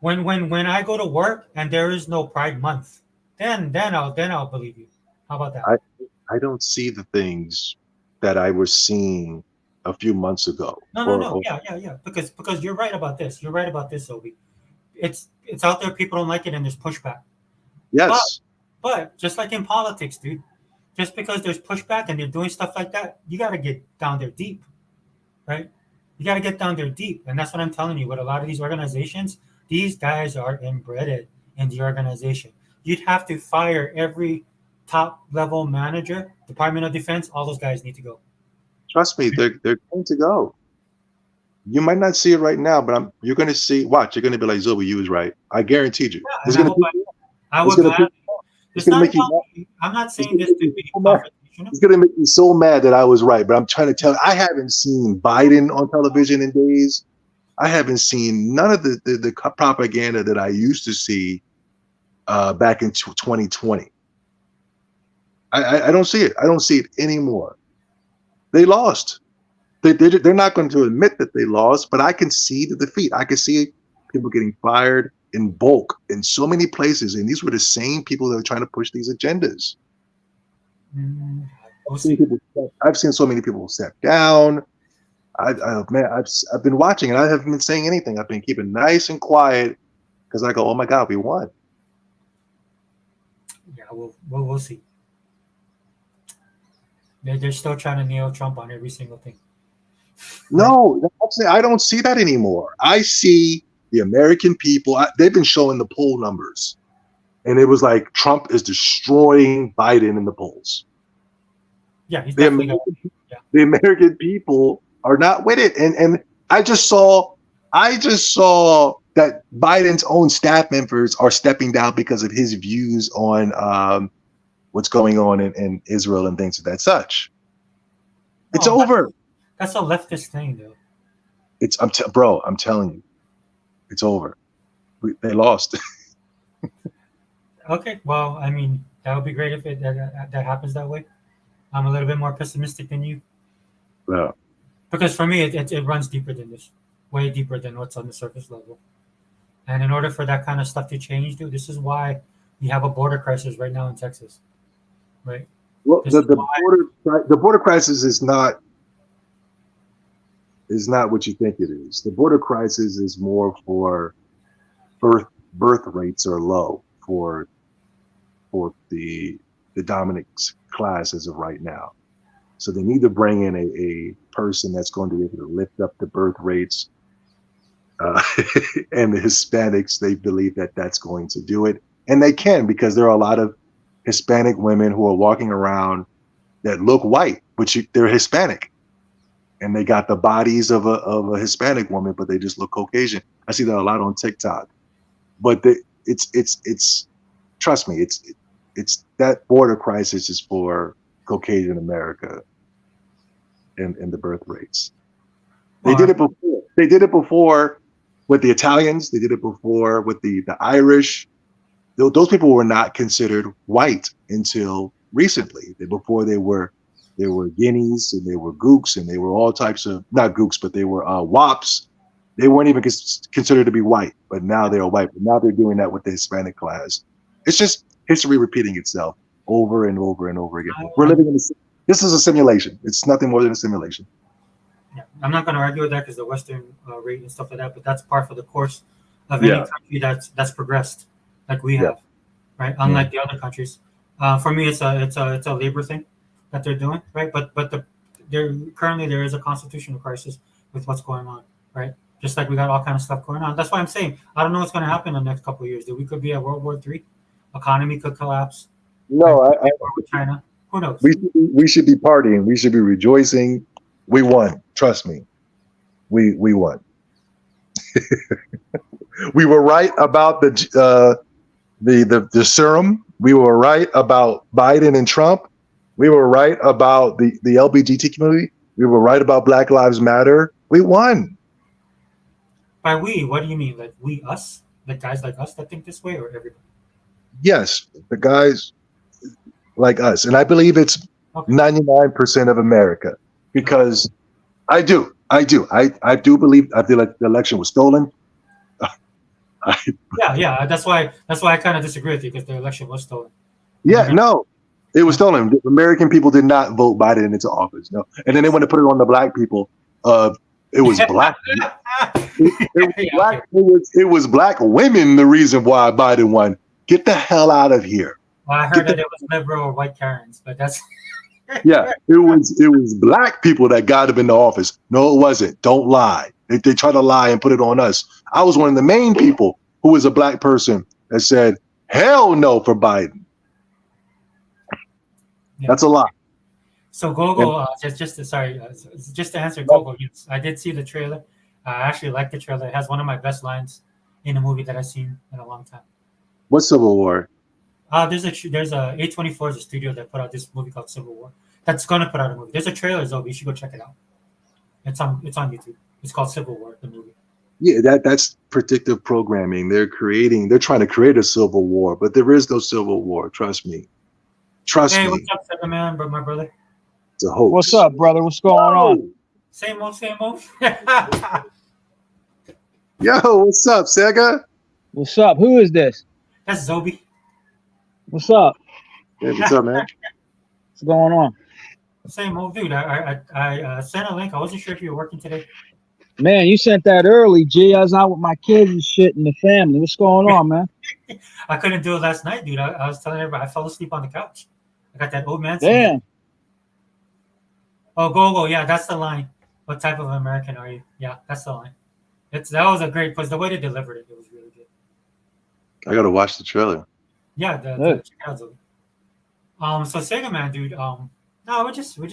When I go to work and there is no Pride Month, then I'll believe you. How about that? I I don't see the things that I was seeing a few months ago. No. Yeah. Because you're right about this. You're right about this, Obi. It's out there. People don't like it, and there's pushback. But Yes, but just like in politics, dude, just because there's pushback and they're doing stuff like that, you got to get down there deep, right? You got to get down there deep, and that's what I'm telling you. With a lot of these organizations, these guys are embedded in the organization. You'd have to fire every top level manager, Department of Defense. All those guys need to go. trust me, they're going to go. You might not see it right now, but you're going to see. Watch, you're going to be like, Zoe, you was right. I guaranteed you. Yeah, It's and going to. I It's would going to. gladly. It's It's going to not make you. about me. I'm not It's saying going this to to make you be so mad. confrontational. It's going to make me so mad that I was right. But I'm trying to tell. I haven't seen Biden on television in days. I haven't seen none of the propaganda that I used to see back in 2020. I don't see it. I don't see it anymore. They lost. They're not going to admit that they lost, but I can see the defeat. I can see people getting fired in bulk in so many places, and these were the same people that are trying to push these agendas. Mm, we'll I've seen see. I've seen so many people step down. I've been watching, and I haven't been saying anything. I've been keeping nice and quiet because I go, oh my God, we won. Yeah, we'll see. They're still trying to nail Trump on every single thing. No, actually, I don't see that anymore. I see the American people. They've been showing the poll numbers, and it was like Trump is destroying Biden in the polls. Yeah, he's The definitely got. American, Yeah. the American people are not with it, and I just saw that Biden's own staff members are stepping down because of his views on what's going on in Israel and things of that such. It's No, over. that's a leftist thing, though. Bro, I'm telling you, it's over. They lost. Okay, well, I mean, that would be great if that happens that way. I'm a little bit more pessimistic than you Well, because for me, it runs deeper than this, way deeper than what's on the surface level. And in order for that kind of stuff to change, dude, this is why we have a border crisis right now in Texas, right? well, This is why. the border crisis is not what you think it is. The border crisis is more for birth rates are low for the dominant class as of right now. So they need to bring in a person that's going to be able to lift up the birth rates. And the Hispanics, they believe that that's going to do it. And they can, because there are a lot of Hispanic women who are walking around that look white, but they're Hispanic. And they got the bodies of a Hispanic woman, but they just look Caucasian. I see that a lot on TikTok. But it's trust me, it's that border crisis is for Caucasian America and the birth rates. They did it before. They did it before with the Italians. They did it before with the Irish. Those people were not considered white until recently. Before they were guineas and they were gooks and they were all types of, not gooks, but they were wops. They weren't even considered to be white, but now they're white. But now they're doing that with the Hispanic class. It's just history repeating itself over and over and over again. We're living in this is a simulation. It's nothing more than a simulation. Yeah, I'm not going to argue with that because the Western rate and stuff like that, but that's par for the course of any country that's progressed like we have, right? Unlike the other countries. For me, it's a labor thing that they're doing, right? But currently there is a constitutional crisis with what's going on, right? Just like we got all kind of stuff going on. That's why I'm saying I don't know what's going to happen in the next couple of years. We could be at World War III, economy could collapse. No, right? With China. Who knows? We should be partying. We should be rejoicing. We won. Trust me. We won. We were right about the serum. We were right about Biden and Trump. We were right about the LGBT community. We were right about Black Lives Matter. We won. By we, what do you mean? Like we, us? Like guys like us that think this way, or everybody? Yes, the guys. like us, and I believe it's Okay. 99% of America, because I do believe I feel like the election was stolen. Yeah. That's why I kind of disagree with you, because the election was stolen. Yeah, no, it was stolen. The American people did not vote Biden into office. No, and then they want to put it on the black people. It was black. Okay. It was black women the reason why Biden won. Get the hell out of here. Well, I heard that it was liberal or white Karens, but that's Yeah, it was black people that got him into office. No, it wasn't. Don't lie. They try to lie and put it on us. I was one of the main people who was a black person that said hell no for Biden. Yeah. That's a lie. So Gogo, just to answer Gogo, yes, I did see the trailer. I actually like the trailer. It has one of my best lines in a movie that I've seen in a long time. What Civil War? There's a A24 is a studio that put out this movie called Civil War. That's gonna put out a movie. There's a trailer, though. You should go check it out. It's on YouTube. It's called Civil War, the movie. Yeah, that's predictive programming. They're trying to create a civil war, but there is no civil war. Trust me. Hey, what's up, Second Man, my brother? It's a hoax. What's up, brother? What's going on? Same old. Yo, what's up, Sega? What's up? Who is this? That's Zobi. What's up? Hey, what's up, man? What's going on? Same old dude. I sent a link. I wasn't sure if you were working today. Man, you sent that early, G. I was out with my kids and shit and the family. What's going on, man? I couldn't do it last night, dude. I was telling everybody I fell asleep on the couch. I got that old man. Damn. Oh, Gogo. Yeah, that's the line. What type of American are you? Yeah, that's the line. That was a great, because the way they delivered it, it was really good. I gotta watch the trailer. Yeah, check it out, Zobi. So Sega Man, dude. No, we're just. In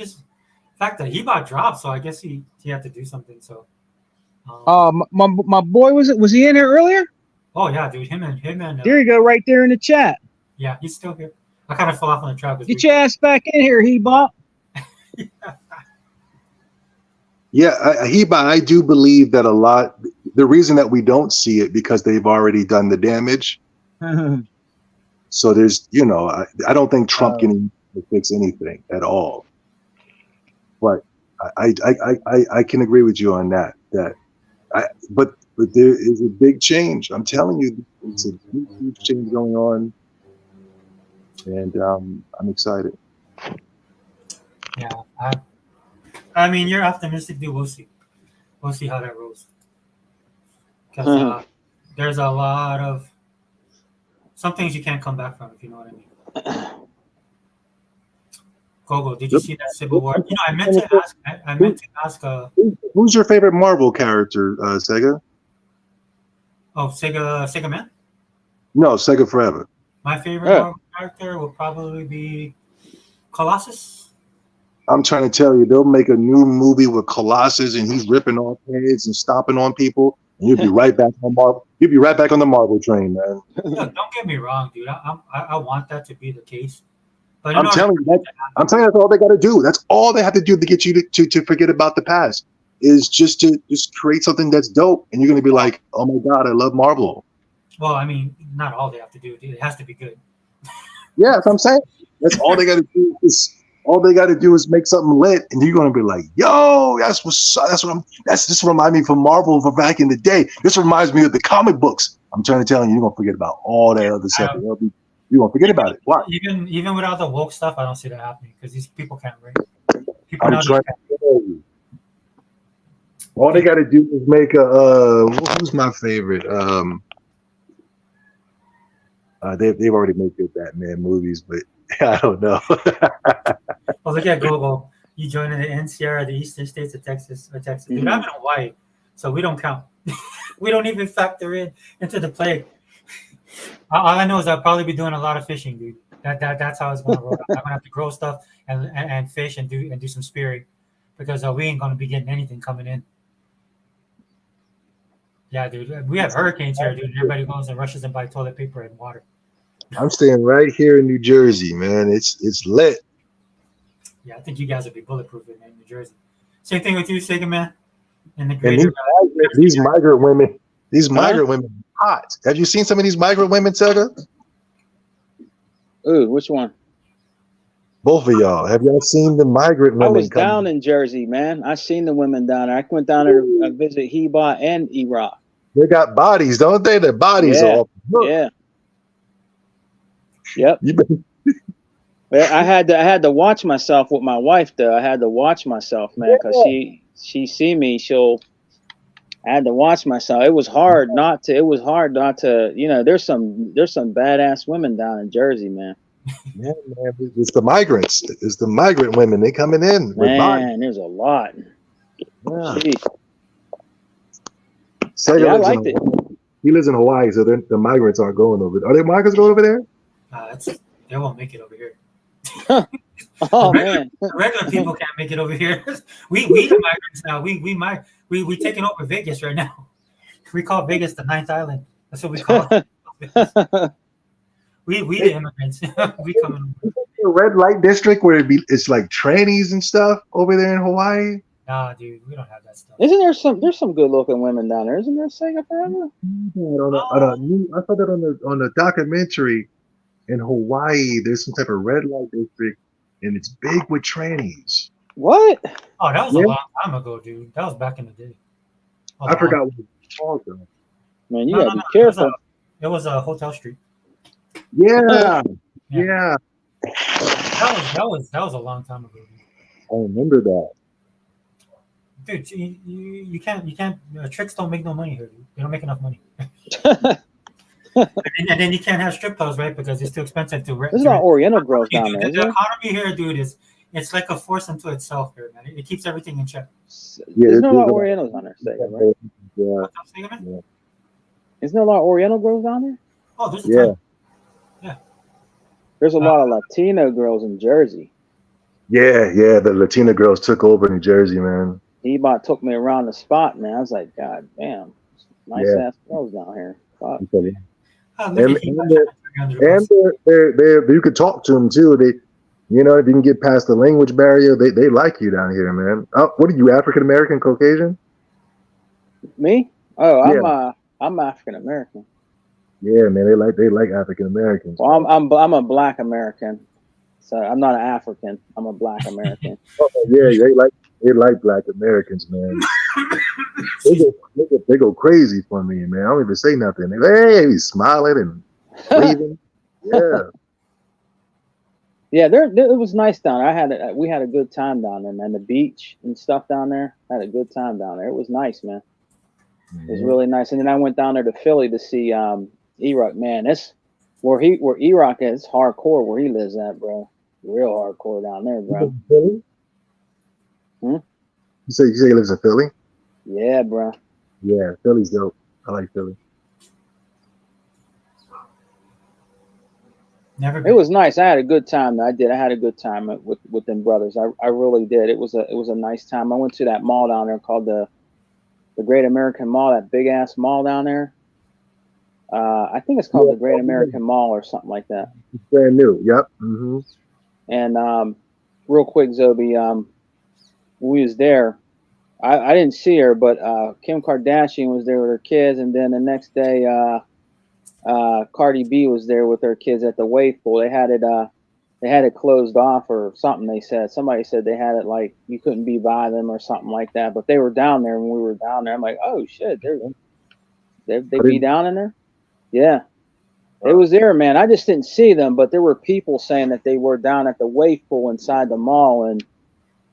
fact, that he bought dropped, so I guess he had to do something. So. My boy was he in here earlier? Oh yeah, dude. Him and. There you go, right there in the chat. Yeah, he's still here. I kind of fell off on the track. Get your ass back in here, Heba. Yeah, I do believe that a lot. The reason that we don't see it because they've already done the damage. So there's, I don't think Trump can fix anything at all. But I can agree with you on that. But there is a big change. I'm telling you, it's a huge change going on, and I'm excited. Yeah, I mean, you're optimistic, dude. We'll see. We'll see how that rolls. Because there's a lot of some things you can't come back from, if you know what I mean. Gogo, did you see that Civil War? I meant to ask. Who's your favorite Marvel character, Sega? Oh, Sega Man? No, Sega Forever. My favorite Marvel character will probably be Colossus. I'm trying to tell you, they'll make a new movie with Colossus, and he's ripping off heads and stomping on people, and you'll be right back on Marvel. You'll be right back on the Marvel train, man. Look, don't get me wrong, dude. I want that to be the case. But I'm telling you, that's all they got to do. That's all they have to do to get you to forget about the past. Is just create something that's dope, and you're gonna be like, oh my god, I love Marvel. Well, I mean, not all they have to do. It has to be good. Yeah, that's what I'm saying. That's all they got to do is make something lit, and you're gonna be like, "Yo, this reminds me from Marvel from back in the day. This reminds me of the comic books." I'm trying to tell you, you're gonna forget about all that other stuff. You're gonna forget about it. Why? Even without the woke stuff, I don't see that happening because these people can't read. I'm trying to tell you. All they got to do is make a. Who's my favorite? They've already made good Batman movies, but I don't know. Well, look at Google. You joining the NCR, the Eastern States of Texas, Dude, I'm in Hawaii, so we don't count. We don't even factor into the play. All I know is I'll probably be doing a lot of fishing, dude. That's how it's going to roll. I'm gonna have to grow stuff and fish and do some spearing because we ain't gonna be getting anything coming in. Yeah, dude. We have hurricanes here, dude. Everybody goes and rushes and buy toilet paper and water. I'm staying right here in New Jersey, man. It's lit. Yeah, I think you guys would be bulletproof in New Jersey. Same thing with you, Sega Man. And these migrant women are hot. Have you seen some of these migrant women, Sega? Ooh, which one? Both of y'all. Have y'all seen the migrant I women was come? down in Jersey, man. I seen the women down there. I went down there to visit Heba and Iraq. They got bodies, don't they? Their bodies are Yeah, off the hook. yeah, yep. You been, Well, I had to watch myself with my wife though. I had to watch myself, man, because she see me. I had to watch myself. It was hard not to. It was hard not to. You know, there's some badass women down in Jersey, man. yeah, man, it's the migrants. It's the migrant women. They coming in with bodies. Man, there's a lot. Yeah. Jeez. Sega Yeah, I lives in liked it. Hawaii. He lives in Hawaii, so the migrants aren't going over there. Are there migrants going over there? They won't make it over here. Oh man, Regular people can't make it over here. we the migrants now. We taking over Vegas right now. We call Vegas the ninth island. That's what we call it. we the immigrants. We coming. The red light district where it's like trannies and stuff over there in Hawaii. Nah, dude, we don't have that stuff. isn't there there's some good looking women down there? Isn't there, Sega forever? I saw that on the documentary in Hawaii. There's some type of red light district, and it's big with trannies. What? Oh, that was a long time ago, dude. That was back in the day. I forgot what it was called though. Man, you gotta be careful. It was a Hotel Street. Yeah. That was a long time ago. I remember that. Dude, you can't. Tricks don't make no money here, dude. They don't make enough money. and then you can't have strip clubs, right? Because it's too expensive to rent. There's a lot of Oriental girls down there. The Isn't there? economy here, dude, it's like a force unto itself here, man. It keeps everything in check. There's no lot of Orientals down there, Sega, right? Yeah. Isn't there a lot of Oriental girls down there? Oh, there's a ton. Yeah. There's a lot of Latino girls in Jersey. Yeah. The Latina girls took over New Jersey, man. He about took me around the spot, man. I was like, God damn, nice ass girls down here. Fuck. And they're you could talk to them too. They, you know, if you can get past the language barrier, they like you down here, man. What are you, African American, Caucasian? Me? Oh, I'm African American. Yeah, man, they like African Americans. Well, I'm a Black American, so I'm not an African. I'm a Black American. They like Black Americans, man. they go crazy for me, man. I don't even say nothing. Hey, he's smiling and waving. Yeah. Yeah, it was nice down there. We had a good time down there, man. The beach and stuff down there. Had a good time down there. It was nice, man. It was really nice. And then I went down there to Philly to see Iraq. Man, that's where Iraq is hardcore. Where he lives at, bro. Real hardcore down there, bro. Philly? Hmm? You say he lives in Philly? Yeah, bro. Yeah, Philly's dope. I like Philly. Never. It was nice. I had a good time. I had a good time with them brothers. I really did. It was a nice time. I went to that mall down there called the Great American Mall. That big ass mall down there. I think it's called the Great American Mall or something like that. It's brand new. Yep. Mm-hmm. And real quick, Zobi, we was there. I didn't see her, but Kim Kardashian was there with her kids, and then the next day, Cardi B was there with her kids at the wave pool. They had it closed off or something. Somebody said they had it like you couldn't be by them or something like that. But they were down there when we were down there. I'm like, oh shit, they be down in there. Yeah, they was there, man. I just didn't see them, but there were people saying that they were down at the wave pool inside the mall, and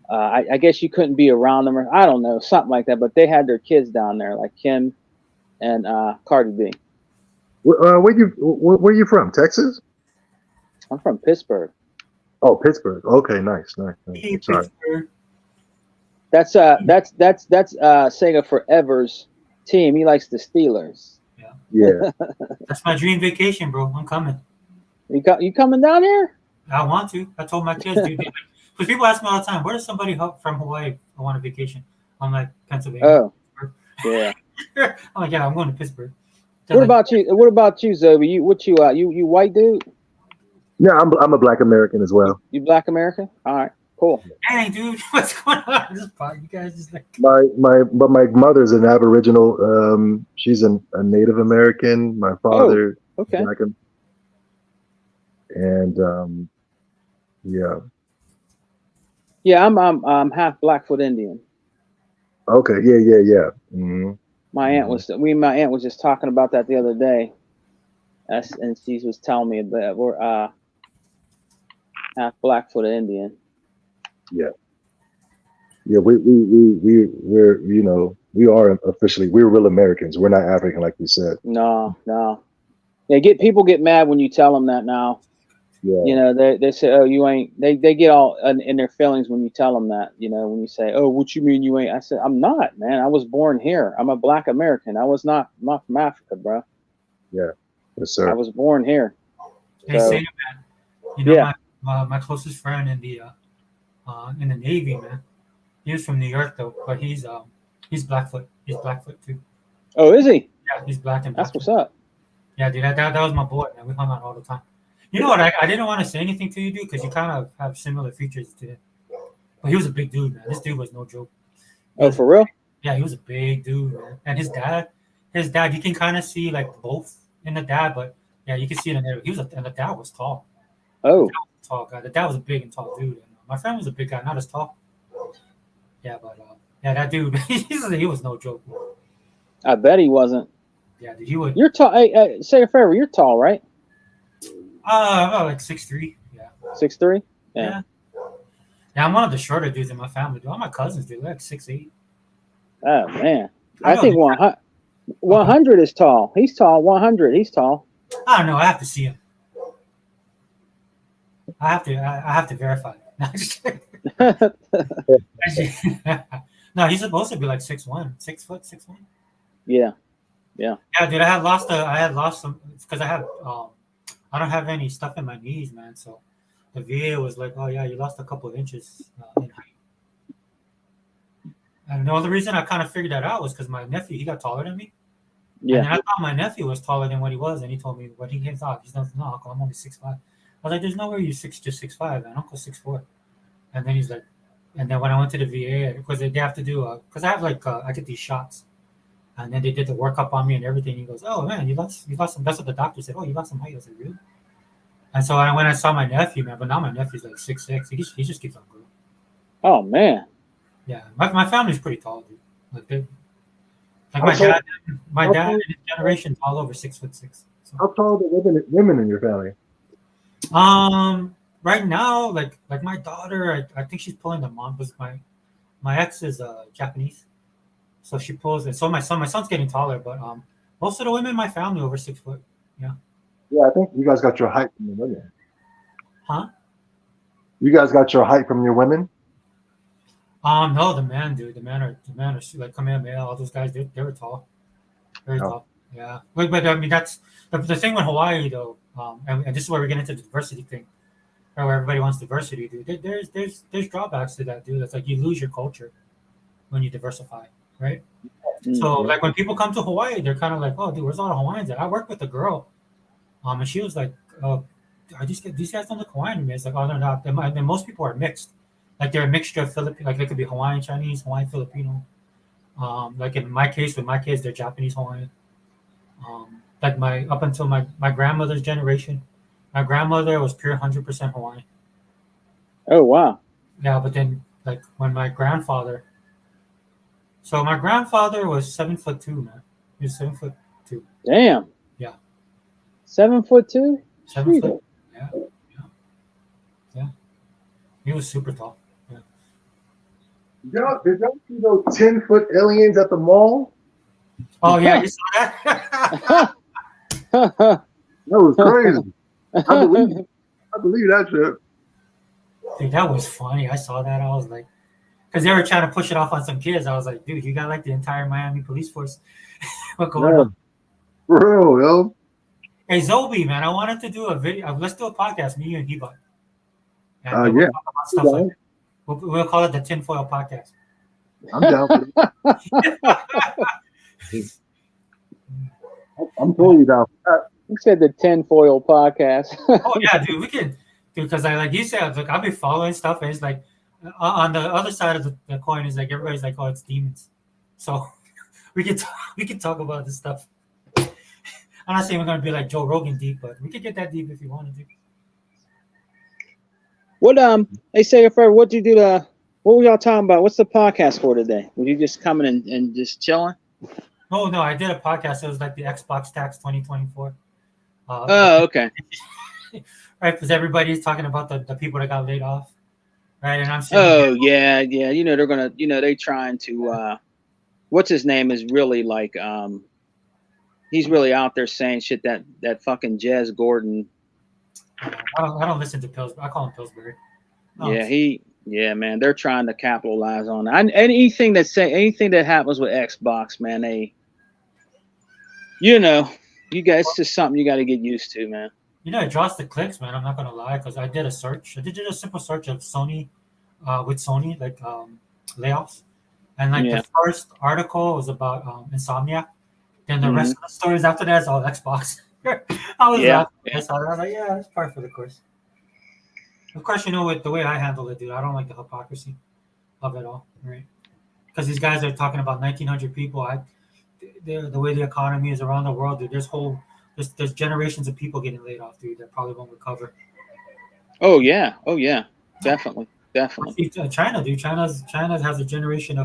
I guess you couldn't be around them, or I don't know, something like that. But they had their kids down there, like Kim and Cardi B. Where you from? Texas? I'm from Pittsburgh. Oh, Pittsburgh. Okay, nice. Hey, Sorry. Pittsburgh. That's Sega Forever's team. He likes the Steelers. Yeah. That's my dream vacation, bro. I'm coming. You coming down here? I want to. I told my kids, dude. Because people ask me all the time, where does somebody from Hawaii go on a vacation? I'm like, Pennsylvania. Oh, yeah. I'm like, yeah, I'm going to Pittsburgh. What about you, Zobi? You white dude? Yeah, I'm a Black American as well. You Black American? All right, cool. Dang, dude, what's going on in this part? You guys just like my mother's an Aboriginal. She's a Native American. My father, okay. Black, and yeah. Yeah, I'm half Blackfoot Indian. Okay, yeah. My aunt was just talking about that the other day. And she was telling me that we're half Blackfoot Indian. Yeah, we're we are officially we're real Americans. We're not African like you said. No. Yeah, people get mad when you tell them that now. Yeah, You know, they say, oh, you ain't. They get all in their feelings when you tell them that. You know, when you say, oh, what you mean you ain't? I said, I'm not, man. I was born here. I'm a Black American. I'm not from Africa, bro. yes, I sir. was born here. Hey, So, say it, man. You know, yeah. my closest friend in the Navy, man. He was from New York though, but he's Blackfoot. He's Blackfoot too. Oh, is he? Yeah, he's black and That's Blackfoot. what's up. Yeah, dude, that was my boy, man. We hung out all the time. You know what? I didn't want to say anything to you, dude, because you kind of have similar features to him. But he was a big dude, man. This dude was no joke. Oh, for real? Yeah, he was a big dude, man. And his dad, you can kind of see like both in the dad, but yeah, you can see it in there. And the dad was tall. Oh, Tall guy. The dad was a big and tall dude. And my friend was a big guy, not as tall. Yeah, but yeah, that dude, he was no joke. I bet he wasn't. Yeah, dude, he would. You're tall. Hey, say it forever. You're tall, right? About like 6'3". Yeah. 6'3"? Yeah. Yeah, I'm one of the shorter dudes in my family. Dude. All my cousins, dude, like 6'8". Oh man, I I think 100 is tall. He's tall. 100. He's tall. I don't know. I have to see him. I have to verify. No, just kidding. No, he's supposed to be like 6'1", 6 foot, 6'1". Yeah. Yeah, dude, I had lost some because I don't have any stuff in my knees, man. So the VA was like, "Oh yeah, you lost a couple of inches in height." And the only reason I kind of figured that out was because my nephew, he got taller than me. Yeah. And I thought my nephew was taller than what he was, and he told me when he came out, he's like, "No, Uncle, I'm only 6'5". I was like, "There's no way you're 6'5", man. Uncle's 6'4". And then he's like, and then when I went to the VA, because they have to do, because I have like I get these shots, and then they did the workup on me and everything. He goes, "Oh man, you lost some." That's what the doctor said. "Oh, you lost some height." I was like, "Really?" And so when I saw my nephew, man, but now my nephew's like 6'6". He just keeps on growing. Oh man. Yeah, my family's pretty tall, dude. Like my dad and his generation all over 6'6". So. How tall are the women in your family? Right now, like my daughter, I think she's pulling the mom. Because my ex is Japanese, so she pulls it. So my son's getting taller, but most of the women in my family over 6 foot. Yeah. Yeah, I think you guys got your height from the women. Huh? You guys got your height from your women? No, the man, dude. The man are like Kamehameha. All those guys, they were tall, very tall. Yeah, but I mean that's the thing with Hawaii though. And this is where we get into the diversity thing, where everybody wants diversity, dude. There's drawbacks to that, dude. It's like you lose your culture when you diversify, right? Mm-hmm. So like when people come to Hawaii, they're kind of like, "Oh, dude, where's all the Hawaiians at?" I worked with a girl, and she was like, "Oh, these guys don't look Hawaiian to me." It's like, "Oh, they're not." And most people are mixed. Like they're a mixture of Filipino, like they could be Hawaiian Chinese, Hawaiian Filipino. Like in my case, with my kids, they're Japanese Hawaiian. Like up until my grandmother's generation, my grandmother was pure 100% Hawaiian. Oh wow. Yeah, but then like when my grandfather was 7'2", man. He was 7'2". Damn. Yeah. 7'2"? 7 foot. Yeah. He was super tall. Did y'all see those 10-foot aliens at the mall? Oh yeah, you saw that? That was crazy. I believe that shit. Dude, that was funny. I saw that. I was like, because they were trying to push it off on some kids. I was like, dude, you got like the entire Miami police force. What going on? For real, yo. Hey, Zobi, man, I wanted to do a video. Let's do a podcast, me, you, and Heba. Yeah. We'll talk about stuff like that. We'll call it the Tinfoil Podcast. I'm down for it. I'm totally down for that. You said the Tinfoil Podcast. Oh yeah, dude, we can, dude, because like you said, look, I've been following stuff, and it's like on the other side of the coin is like everybody's like, oh, it's demons. So we can talk about this stuff. I'm not saying we're gonna be like Joe Rogan deep, but we could get that deep if you wanted to. What they say, Fred? What do you do What were y'all talking about? What's the podcast for today? Were you just coming and just chilling? Oh no, I did a podcast. It was like the Xbox Tax 2024. Oh, okay. Right, because everybody's talking about the people that got laid off, right? And I'm sitting Oh yeah. You know they're gonna. You know they trying to. What's his name is really like. He's really out there saying shit that fucking Jez Gordon. I don't listen to Pillsbury. I call him Pillsbury. No, Yeah, man. They're trying to capitalize on it. Anything that happens with Xbox, man. You guys, it's just something you got to get used to, man. it draws the clicks, man. I'm not gonna lie, because I did a search. I did a simple search of Sony, with Sony, like layoffs, and like Yeah. the first article was about Insomniac. Then the Mhm. rest of the stories after that is all Xbox. I was Yeah, laughing. I saw that. I was like, yeah, it's part for the course. Of course, with the way I handle it, dude, I don't like the hypocrisy of it all, right? Because these guys are talking about 1,900 people. The way the economy is around the world, dude, there's generations of people getting laid off, dude, that probably won't recover. Oh yeah. Definitely. China, dude, China has a generation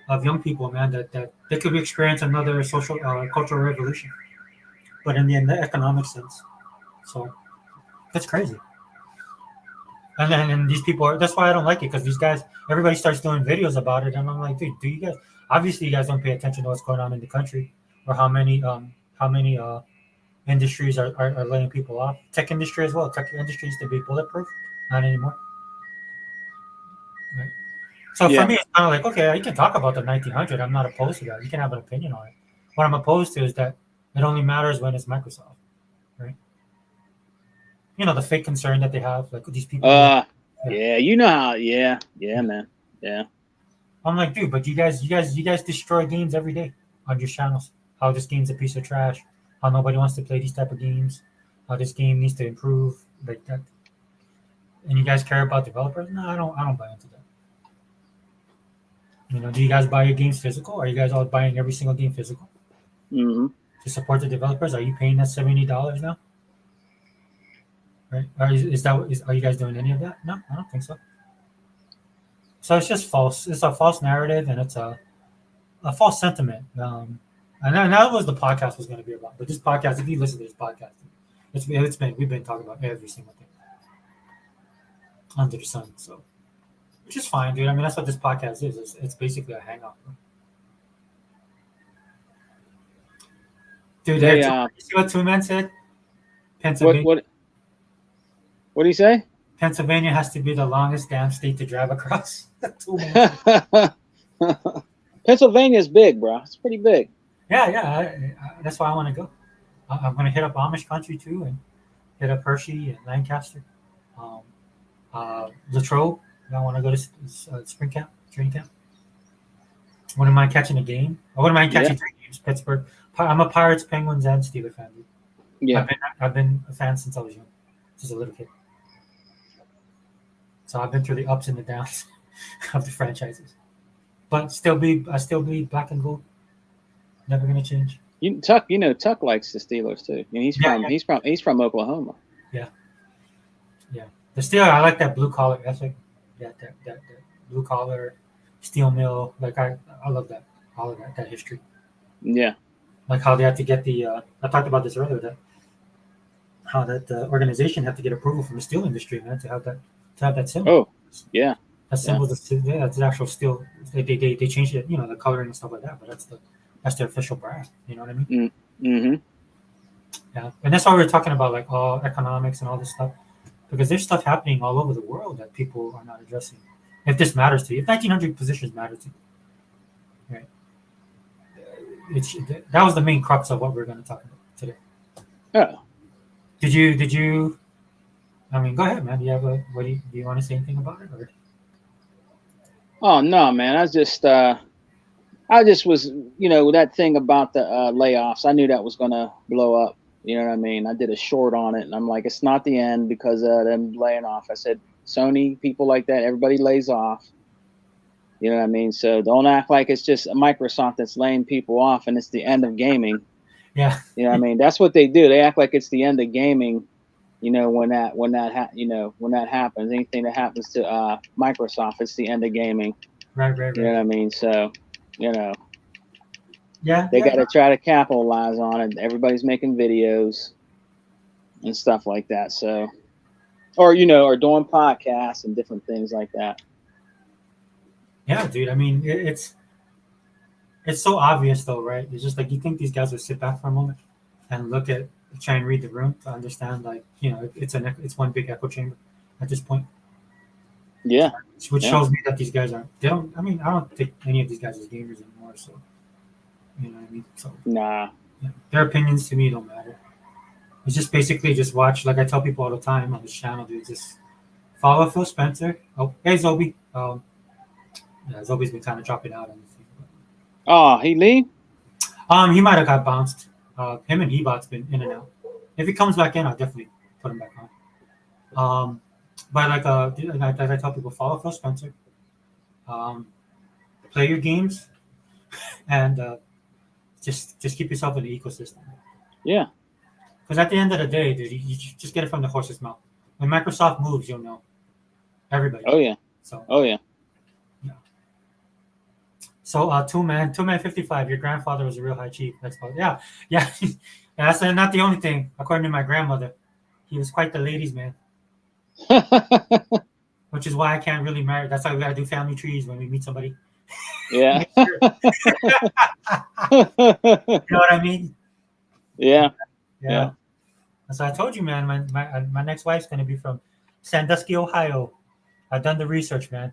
of young people, man, that they could experience another social cultural revolution, but in the economic sense. So that's crazy. And these people that's why I don't like it, because these guys, everybody starts doing videos about it, and I'm like, dude, do you guys obviously you guys don't pay attention to what's going on in the country, or how many industries are laying people off. Tech industry as well. Tech industry used to be bulletproof, not anymore. Right. So Yeah. for me, it's kind of like, okay, you can talk about the 1900. I'm not opposed to that. You can have an opinion on it. What I'm opposed to is that it only matters when it's Microsoft, right? The fake concern that they have, like these people. Yeah. You know how? Yeah, man. Yeah. I'm like, dude, but you guys destroy games every day on your channels. How this game's a piece of trash. How nobody wants to play these type of games. How this game needs to improve, like that. And you guys care about developers? No, I don't buy into that. Do you guys buy your games physical? Are you guys all buying every single game physical Mm-hmm. to support the developers? Are you paying that $70 now? Right? Are you guys doing any of that? No, I don't think so. So it's just false. It's a false narrative, and it's a false sentiment. And that was the podcast was going to be about. But this podcast, if you listen to this podcast, we've been talking about every single thing under the sun. So, which is fine, dude. I mean, that's what this podcast is. It's basically a hangout. Dude, Hey, you see what Two Man said? Pennsylvania. What do you say? Pennsylvania has to be the longest damn state to drive across. Pennsylvania's big, bro. It's pretty big. Yeah. That's why I want to go. I'm going to hit up Amish country too, and hit up Hershey and Lancaster. Latrobe. I want to go to spring camp, training camp. Wouldn't mind catching a game. I wouldn't mind catching 3 games. Pittsburgh. I'm a Pirates, Penguins, and Steelers fan. Dude. Yeah. I've been a fan since I was young, since a little kid. So I've been through the ups and the downs of the franchises, but I still be black and gold. Never gonna change. Tuck likes the Steelers too. He's from Oklahoma. Yeah. The Steelers, I like that blue collar ethic. Yeah, that blue collar steel mill. Like I love that, all of that history. Yeah. Like how they had to get I talked about this earlier, how that organization had to get approval from the steel industry, man, to have that symbol. Oh, yeah. That symbol, that's the actual steel. They changed it, the coloring and stuff like that, but that's their official brand. You know what I mean? Mm-hmm. Yeah, and that's why we're talking about like all economics and all this stuff, because there's stuff happening all over the world that people are not addressing. If this matters to you, if 1,900 positions matter to you, right? That was the main crux of what we're going to talk about today. Oh. Did you? I mean, go ahead, man. Do you want to say anything about it? Or? Oh no, man. I just was, that thing about the layoffs. I knew that was gonna blow up. You know what I mean? I did a short on it, and I'm like, it's not the end because of them laying off. I said, Sony, people like that, everybody lays off. You know what I mean? So don't act like it's just Microsoft that's laying people off and it's the end of gaming. Yeah. You know what I mean? That's what they do. They act like it's the end of gaming. You know, when that when that happens, anything that happens to Microsoft, it's the end of gaming. Right. You know what I mean? So, you know, Yeah. they got to try to capitalize on it. Everybody's making videos and stuff like that. So, or or doing podcasts and different things like that. Yeah, dude. I mean, it's so obvious though, right? It's just like you think these guys would sit back for a moment and try and read the room to understand, like, it's one big echo chamber at this point. Yeah. Which Yeah. shows me that these guys aren't. They don't. I mean, I don't think any of these guys are gamers anymore. So, you know what I mean. So, Nah. their opinions to me don't matter. It's just basically just watch. Like I tell people all the time on this channel, dude. Just follow Phil Spencer. Oh, hey Zobi. Yeah, Zobi's been kind of dropping out on this thing. Oh, he leave? He might have got bounced. Him and Hebot's been in and out. If he comes back in, I'll definitely put him back on. But like I tell people, follow Phil Spencer. Play your games, and just keep yourself in the ecosystem. Yeah. Because at the end of the day, dude, you just get it from the horse's mouth. When Microsoft moves, you'll know. Everybody. Oh yeah. So. Oh yeah. So, two man 55. Your grandfather was a real high chief. Yeah. That's not the only thing. According to my grandmother, he was quite the ladies' man. Which is why I can't really marry. That's why we gotta do family trees when we meet somebody. Yeah. You know what I mean? Yeah. So I told you, man. My next wife's gonna be from Sandusky, Ohio. I've done the research, man.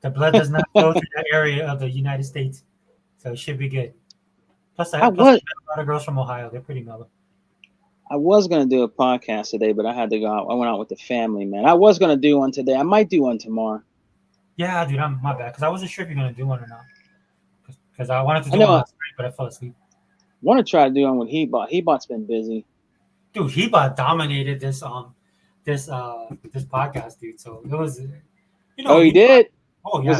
The blood does not flow through that area of the United States, so it should be good. Plus, I met a lot of girls from Ohio. They're pretty mellow. I was gonna do a podcast today, but I had to go out. I went out with the family, man. I was gonna do one today. I might do one tomorrow. Yeah, dude, my bad. Because I wasn't sure if you're gonna do one or not. Because I wanted to do one last night, but I fell asleep. Want to try to do one with Hebot. Hebot's been busy. Dude, Hebot dominated this podcast, dude. So it was, Oh, he did. Oh yeah.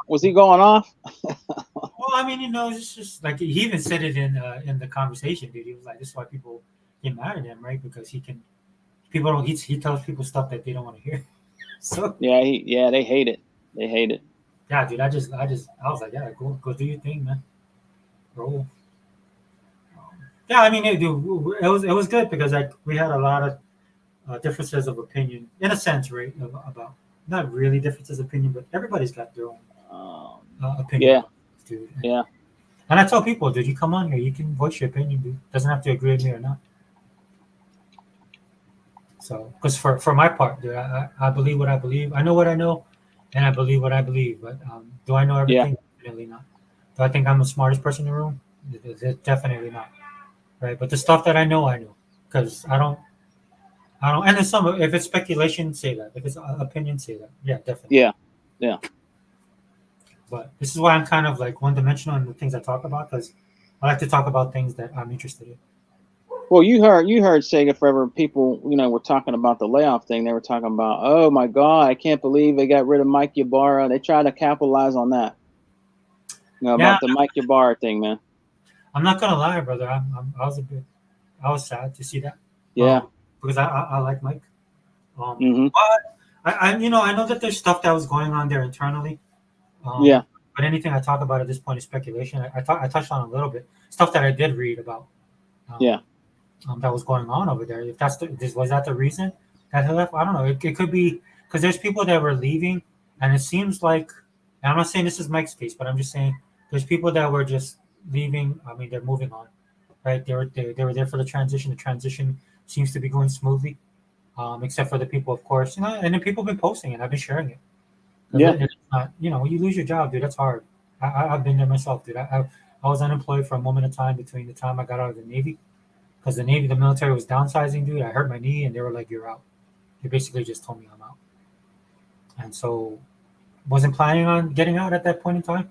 Was he going off? Well, I mean, it's just like he even said it in the conversation, dude. He was like, "This is why people get mad at him, right? Because he tells people stuff that they don't want to hear." So yeah, they hate it. They hate it. Yeah, dude. I was like, yeah, go do your thing, man. Roll. Yeah, I mean, it was good because we had a lot of differences of opinion, in a sense, right? About not really differences of opinion, but everybody's got their own opinion. Yeah, dude. Yeah. And I tell people, dude, you come on here, you can voice your opinion, dude. Doesn't have to agree with me or not. So, because for my part, dude, I believe what I believe. I know what I know, and I believe what I believe. But do I know everything? Yeah. Definitely not. Do I think I'm the smartest person in the room? Definitely not. Right, but the stuff that I know, because I don't. And then if it's speculation, say that. If it's opinion, say that. Yeah, definitely. Yeah. But this is why I'm kind of like one-dimensional in the things I talk about, because I like to talk about things that I'm interested in. Well, you heard Sega Forever. People, were talking about the layoff thing. They were talking about, oh my God, I can't believe they got rid of Mike Ybarra. They tried to capitalize on that. About the Mike Ybarra thing, man. I'm not gonna lie, brother. I was sad to see that. Yeah. Because I like Mike. Mm-hmm. But I know that there's stuff that was going on there internally. Yeah. But anything I talk about at this point is speculation. I touched on a little bit stuff that I did read about. That was going on over there. If was that the reason that he left? I don't know. It could be because there's people that were leaving, and it seems like, and I'm not saying this is Mike's case, but I'm just saying there's people that were just leaving. I mean, they're moving on, right? They were there for the transition. The transition seems to be going smoothly, except for the people, of course. And then people have been posting it. I've been sharing it. Yeah. It's not, when you lose your job, dude, that's hard. I've been there myself, dude. I was unemployed for a moment of time between the time I got out of the Navy, because the military was downsizing, dude. I hurt my knee, and they were like, "You're out." They basically just told me I'm out, and so wasn't planning on getting out at that point in time.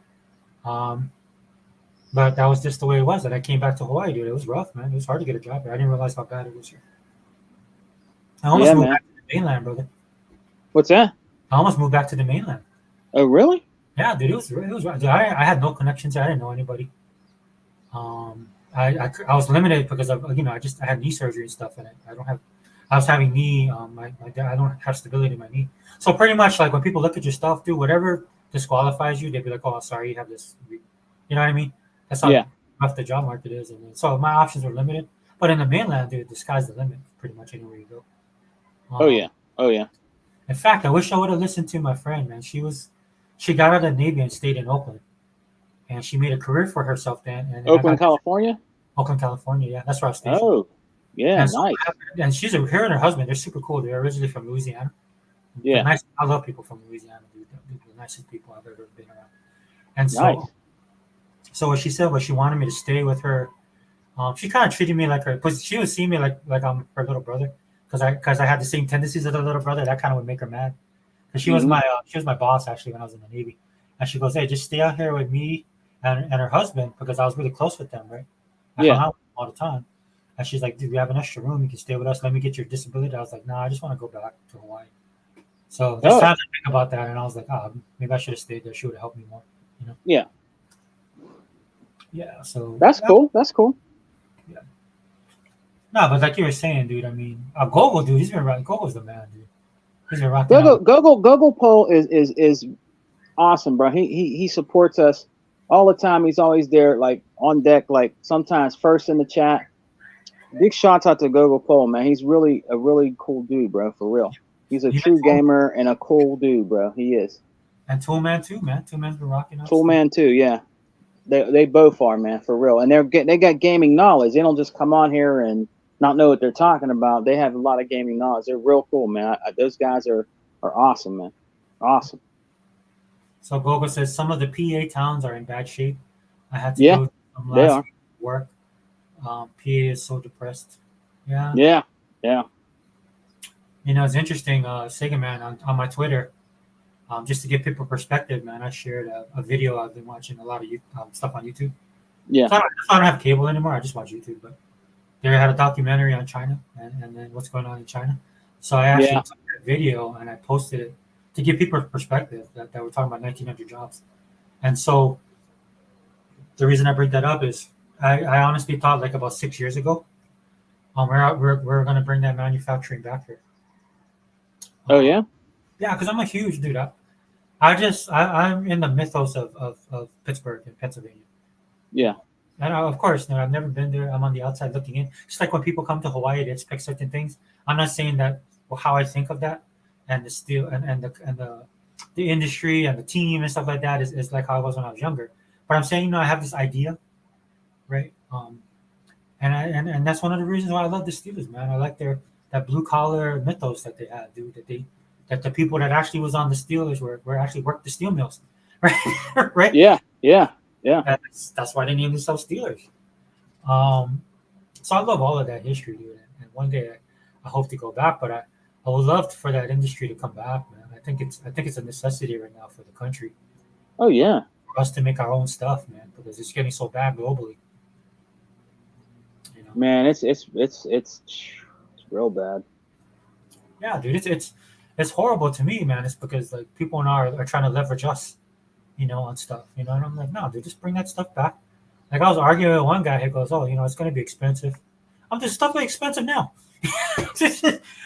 But that was just the way it was. And I came back to Hawaii, dude. It was rough, man. It was hard to get a job here. I didn't realize how bad it was here. I almost moved back to the mainland, brother. What's that? I almost moved back to the mainland. Oh, really? Yeah, dude. It was dude, I had no connections here. I didn't know anybody. I was limited because of I had knee surgery and stuff, and I don't have I was having knee. My dad, I don't have stability in my knee. So pretty much like when people look at your stuff, dude, whatever disqualifies you, they'd be like, "Oh, sorry, you have this." You know what I mean? That's how Yeah. rough the job market is, and so my options were limited. But in the mainland, dude, the sky's the limit. Pretty much anywhere you go. Oh yeah. Oh yeah. In fact, I wish I would have listened to my friend, man. She got out of the Navy and stayed in Oakland, and she made a career for herself then. And I Oakland, got California. Oakland, California. Yeah, that's where I was stationed. Oh, yeah, And so nice. and her and her husband, they're super cool. They're originally from Louisiana. Yeah. Nice. I love people from Louisiana, dude. They're the nicest people I've ever been around. And Nice. so what she said was she wanted me to stay with her. She kind of treated me like her, because she would see me like I'm her little brother, because I had the same tendencies as her little brother. That kind of would make her mad. Because she was my boss actually when I was in the Navy, and she goes, "Hey, just stay out here with me and her husband, because I was really close with them, right? I Yeah. hung out with them all the time." And she's like, "Dude, we have an extra room. You can stay with us. Let me get your disability." I was like, "Nah, I just want to go back to Hawaii." So there's Oh. times I think about that, and I was like, "Ah, maybe I should have stayed there. She would have helped me more." You know? Yeah. Yeah. So That's cool. That's cool. no, but like you were saying, dude. I mean, Gogo, dude. He's been rocking. Gogo's the man, dude. He's been rocking. Gogo Pole is awesome, bro. He supports us all the time. He's always there, like on deck, like sometimes first in the chat. Big shots out to Gogo Pole, man. He's really a really cool dude, bro. For real. He's a true gamer and a cool dude, bro. He is. And Toolman too, man. Toolman's been rocking us. Toolman too, yeah. They both are, man, for real. And they got gaming knowledge. They don't just come on here and not know what they're talking about. They have a lot of gaming knowledge. They're real cool, man. Those guys are awesome, man. Awesome. So Gogo says some of the PA towns are in bad shape. I had to Yeah, go some they last are. week to work. PA is so depressed. Yeah. Yeah, yeah. You know, it's interesting, Sega Man, on my Twitter, just to give people perspective, man, I shared a video. I've been watching a lot of stuff on YouTube. Yeah. So I don't have cable anymore. I just watch YouTube. But they had a documentary on China and then what's going on in China. So I actually took that video and I posted it to give people perspective that we're talking about 1,900 jobs. And so the reason I bring that up is I honestly thought like about 6 years ago, we're going to bring that manufacturing back here. Oh yeah. Yeah, because I'm a huge dude. I'm in the mythos of Pittsburgh and Pennsylvania. Yeah. And of course, I've never been there. I'm on the outside looking in. Just like when people come to Hawaii, they expect certain things. I'm not saying that how I think of that, and the steel and the industry and the team and stuff like that is like how I was when I was younger. But I'm saying, I have this idea, right? And that's one of the reasons why I love the Steelers, man. I like that blue collar mythos that they had, dude. That the people that actually was on the Steelers were actually worked the steel mills, right? Right? Yeah, yeah, yeah. That's why they named themselves Steelers. So I love all of that history, dude. And one day I hope to go back, but I would love for that industry to come back, man. I think it's a necessity right now for the country. Oh yeah. For us to make our own stuff, man, because it's getting so bad globally. Man, it's real bad. Yeah, dude, it's horrible to me, man. It's because like people now are trying to leverage us, on stuff, and I'm like, no, dude, just bring that stuff back. Like I was arguing with one guy, he goes, oh, it's gonna be expensive. I'm just stuff like expensive now.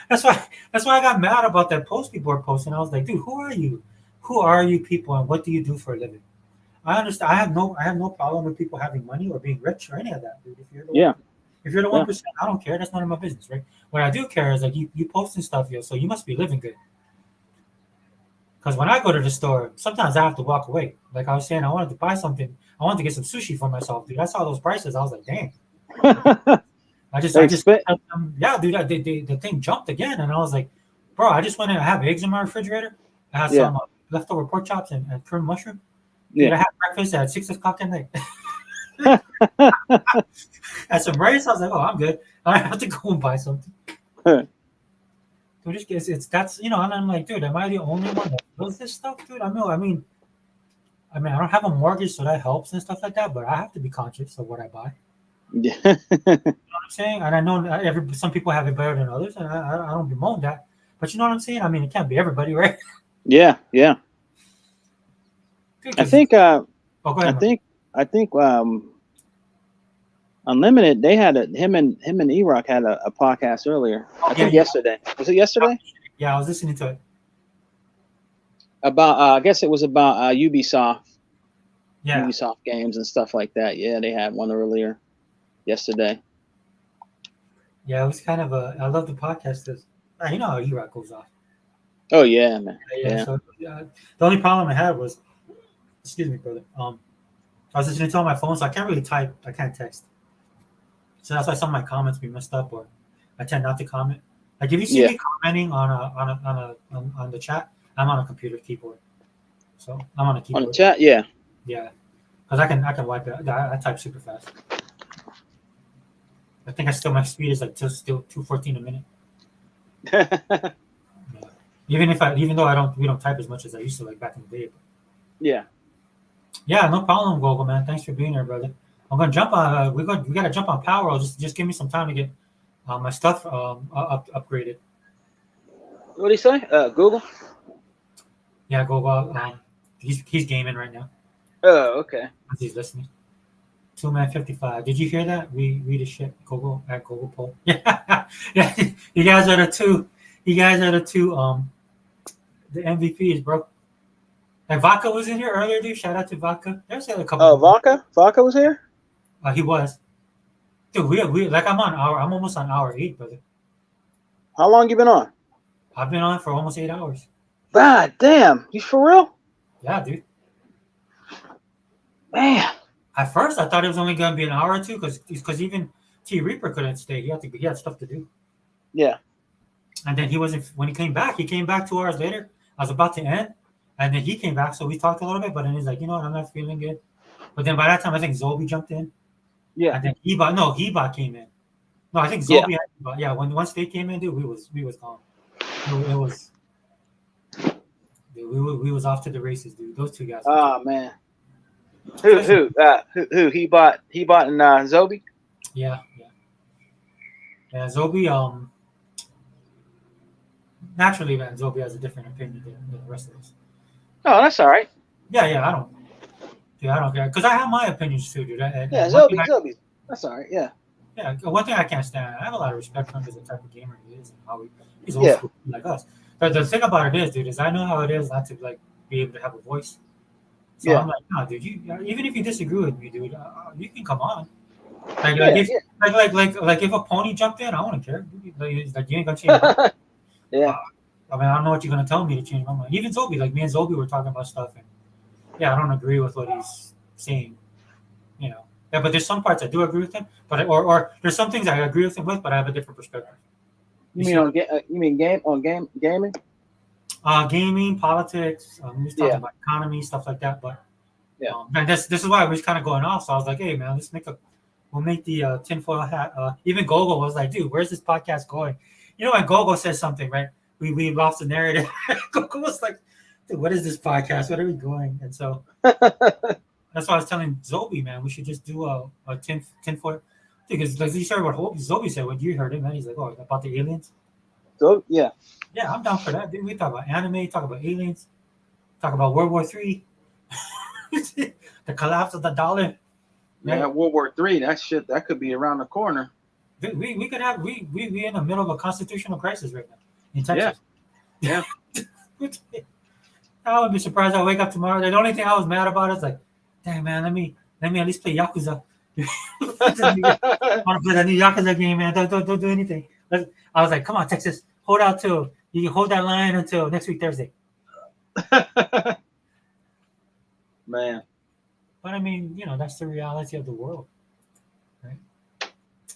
that's why I got mad about that post people were posting. I was like, dude, who are you? Who are you people, and what do you do for a living? I understand. I have no problem with people having money or being rich or any of that, dude. If you're the 1%, I don't care. That's none of my business, right? What I do care is like you posting stuff, so you must be living good. Because when I go to the store, sometimes I have to walk away. Like I was saying, I wanted to buy something. I wanted to get some sushi for myself, dude. I saw those prices. I was like, dang. I just yeah, dude. The thing jumped again, and I was like, bro, I just went in. I have eggs in my refrigerator. I had some leftover pork chops and curry mushroom. Dude, I had breakfast at 6:00 at night. At some rice, I was like, oh, I'm good. I have to go and buy something. So that's and I'm like, dude, am I the only one that does this stuff, dude? I mean, I don't have a mortgage, so that helps and stuff like that. But I have to be conscious of what I buy. Yeah. You know what I'm saying? And I know some people have it better than others, and I don't bemoan that. But you know what I'm saying? I mean, it can't be everybody, right? Yeah, yeah. Dude, I think. Oh, go ahead. I think. Unlimited. They had him and E-Rock had a podcast earlier. I think yesterday. Was it yesterday? Yeah, I was listening to it. About I guess it was about Ubisoft. Yeah. Ubisoft games and stuff like that. Yeah, they had one earlier yesterday. Yeah, it was kind of a. I love the podcast. You know how E-Rock goes off. Oh yeah, man. Yeah. So the only problem I had was, excuse me, brother. I was listening to it on my phone, so I can't really type. I can't text. So that's why some of my comments be messed up, or I tend not to comment. Like if you see me commenting on the chat, I'm on a computer keyboard. So I'm on a keyboard. On the chat, yeah. Yeah, because I can wipe it. I type super fast. I think my speed is like still 214 a minute. Yeah. Even though we don't type as much as I used to like back in the day. But yeah. Yeah, no problem, Gogo, man. Thanks for being here, brother. I'm gonna jump on. We gotta jump on Power. Just give me some time to get my stuff upgraded. What do you say? Google. Yeah, Gogo. He's gaming right now. Oh, okay. He's listening. 2man55. Did you hear that? We read a shit. Gogo at Gogo Poll. Yeah, yeah. You guys are the two. You guys are the two. The MVPs, bro. And Vaca was in here earlier, dude. Shout out to Vaca. There's a couple. Oh, Vaca. Vaca was here. He was. Dude, we like I'm almost on hour 8, brother. How long you been on? I've been on for almost 8 hours. God damn, you for real? Yeah, dude. Man. At first, I thought it was only gonna be an hour or two because even T Reaper couldn't stay. He had stuff to do. Yeah. And then when he came back 2 hours later. I was about to end, and then he came back, so we talked a little bit. But then he's like, you know what, I'm not feeling good. But then by that time, I think Zobi jumped in. Yeah. And then Heba came in. No, I think Zobi. Yeah. Once they came in, dude, we was gone. It was. Dude, we was off to the races, dude. Those two guys. Oh man. Who? He bought and Zobi? Yeah. Zobi. Naturally, man, Zobi has a different opinion than the rest of us. Oh, that's all right. Yeah, I don't care because I have my opinions too, dude. Zobi. That's all right. Yeah. Yeah, one thing I can't stand. I have a lot of respect for him as a type of gamer he is, and how he's old school like us. But the thing about it is, I know how it is not to like be able to have a voice. So I'm like, no, dude. Even if you disagree with me, dude, you can come on. Like if a pony jumped in, I wouldn't care. Like you ain't gonna change. Yeah. I mean, I don't know what you're gonna tell me to change my mind. Even Zobi, like me and Zobi were talking about stuff, and I don't agree with what he's saying. You know. Yeah, but there's some parts I do agree with him, but or there's some things I agree with him with, but I have a different perspective. You mean gaming? Gaming, politics. We was talking about economy, stuff like that. But and this is why we was kind of going off. So I was like, hey man, we'll make the tinfoil hat. Even Gogo was like, dude, where's this podcast going? You know when Gogo says something, right? We lost the narrative. Gogo was like, dude, what is this podcast? Where are we going? And so. That's why I was telling Zobi, man, we should just do a tinfoil. Because like you heard what Zobi said, when you heard it, man, he's like, oh, about the aliens. So yeah, I'm down for that. Dude, we talk about anime, talk about aliens, talk about World War III, the collapse of the dollar. Yeah, World War III. That could be around the corner. Dude, we could have we in the middle of a constitutional crisis right now in Texas. Yeah. I would be surprised I wake up tomorrow. The only thing I was mad about is like, dang man, let me at least play Yakuza. I want to play that new Yakuza game, man. Don't do anything. I was like, come on, Texas, hold out till you can hold that line until next week Thursday. Man. But I mean, that's the reality of the world, right?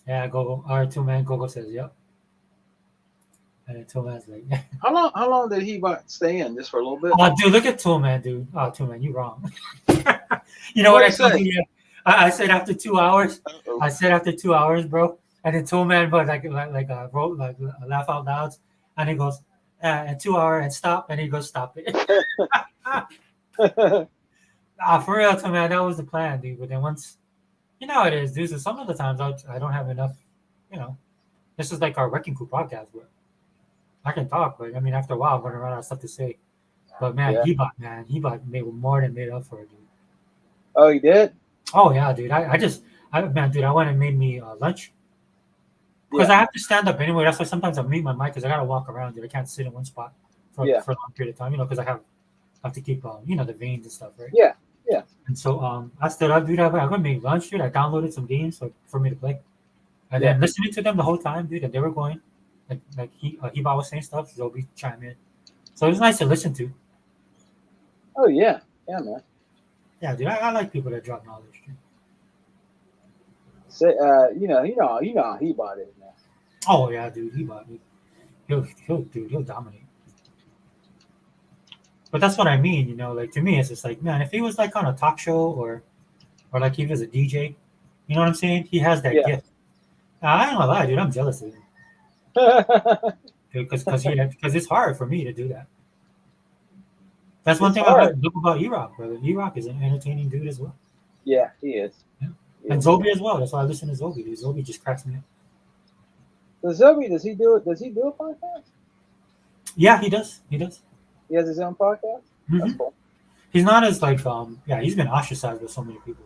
Yeah, Gogo. All right, 2man. Gogo says, yep. And then 2man's like, how long did he stay in? Just for a little bit? Oh, dude, look at 2man, dude. Oh, 2man, you wrong. You know what I said? I said after 2 hours. Uh-oh. I said after 2 hours, bro. And then 2man, but wrote like laugh out loud, and he goes, and 2 hours and stop, and he goes, stop it. For real, 2man, that was the plan, dude. But then once, you know how it is, dude. So some of the times I don't have enough. This is like our Wrecking Crew podcast, where I can talk, but I mean, after a while, I'm gonna run out of stuff to say. But man, he bought made more than made up for it, dude. Oh, he did? Oh yeah, dude. I Man, dude, I went and made me lunch because Yeah. I have to stand up anyway. That's why sometimes I mute my mic because I gotta walk around. Dude, I can't sit in one spot Yeah. for a long period of time. Because I have to keep the veins and stuff, right? Yeah. Yeah. And so I stood up, dude. I went to make lunch, dude. I downloaded some games for me to play, and Yeah. then listening to them the whole time, dude. And they were going, like Heba was saying stuff. Zobi chime in, so it was nice to listen to. Oh yeah. Yeah, man. Yeah, dude. I like people that drop knowledge. Dude. Say, you know how he bought it, man. Oh yeah, dude. Heba, dude. He'll dominate. But that's what I mean, like to me, it's just like, man, if he was like on a talk show or like he was a DJ, you know what I'm saying? He has that Yeah. gift. I ain't gonna lie, dude, I'm jealous of him. Because it's hard for me to do that. That's one It's thing hard. I love about E-Rock, brother. E-Rock is an entertaining dude as well. Yeah, he is. Yeah. He And is. Zobi as well. That's why I listen to Zobi, dude. Zobi just cracks me up. Does Zobi, does he do a podcast? Yeah, he does. He does. He has his own podcast? That's Mhm. cool. He's not as like he's been ostracized with so many people.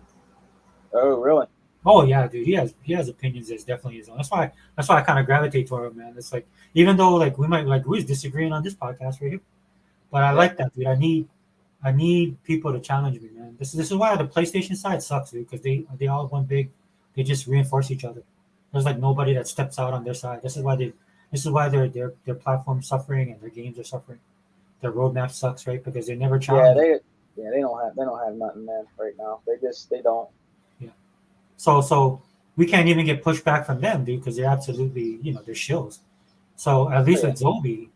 Oh, really? Oh yeah, dude. He has opinions that's definitely his own. That's why I kind of gravitate toward him, man. It's like even though like we might like we're disagreeing on this podcast right here, but I like that, dude. I need people to challenge me, man. This is why the PlayStation side sucks, dude, because they all one big, they just reinforce each other. There's like nobody that steps out on their side. This is why their platform's suffering and their games are suffering. Their roadmap sucks, right? Because they never challenge. They don't have nothing, man, right now. They don't. So we can't even get pushback from them, dude, because they're absolutely, they're shills. So at least with Zobi,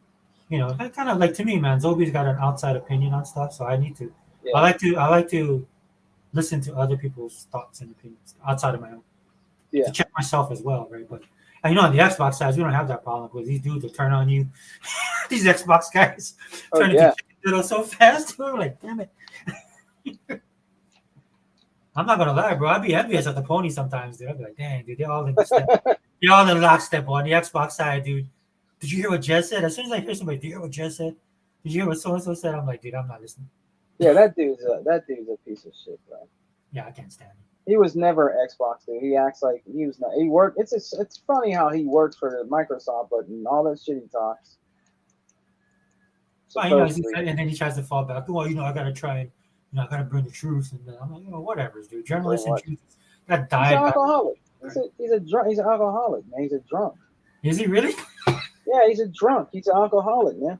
that kind of like to me, man, Zobi's got an outside opinion on stuff. So I need to, Yeah. I like to listen to other people's thoughts and opinions outside of my own. Yeah. To check myself as well, right? But on the Xbox side, we don't have that problem because these dudes will turn on you. These Xbox guys turn into chicken little so fast. We're like, damn it. I'm not gonna lie, bro. I'd be envious of the pony sometimes, dude. I'd be like, dang, dude, they're all in lockstep on the Xbox side, dude. Did you hear what Jez said? As soon as I hear somebody, did you hear what Jez said? Did you hear what so and so said? I'm like, dude, I'm not listening. Yeah, that dude's a piece of shit, bro. Yeah, I can't stand him. He was never Xbox, dude. He acts like he was not. He worked. It's funny how he worked for Microsoft, but all that shit he talks. Well, and then he tries to fall back. Well, I gotta try and I gotta bring the truth. And then I'm like, whatever, dude. Journalists and truth that died. He's an alcoholic. He's a drunk. He's an alcoholic, man. He's a drunk. Is he really? Yeah, he's a drunk. He's an alcoholic, man.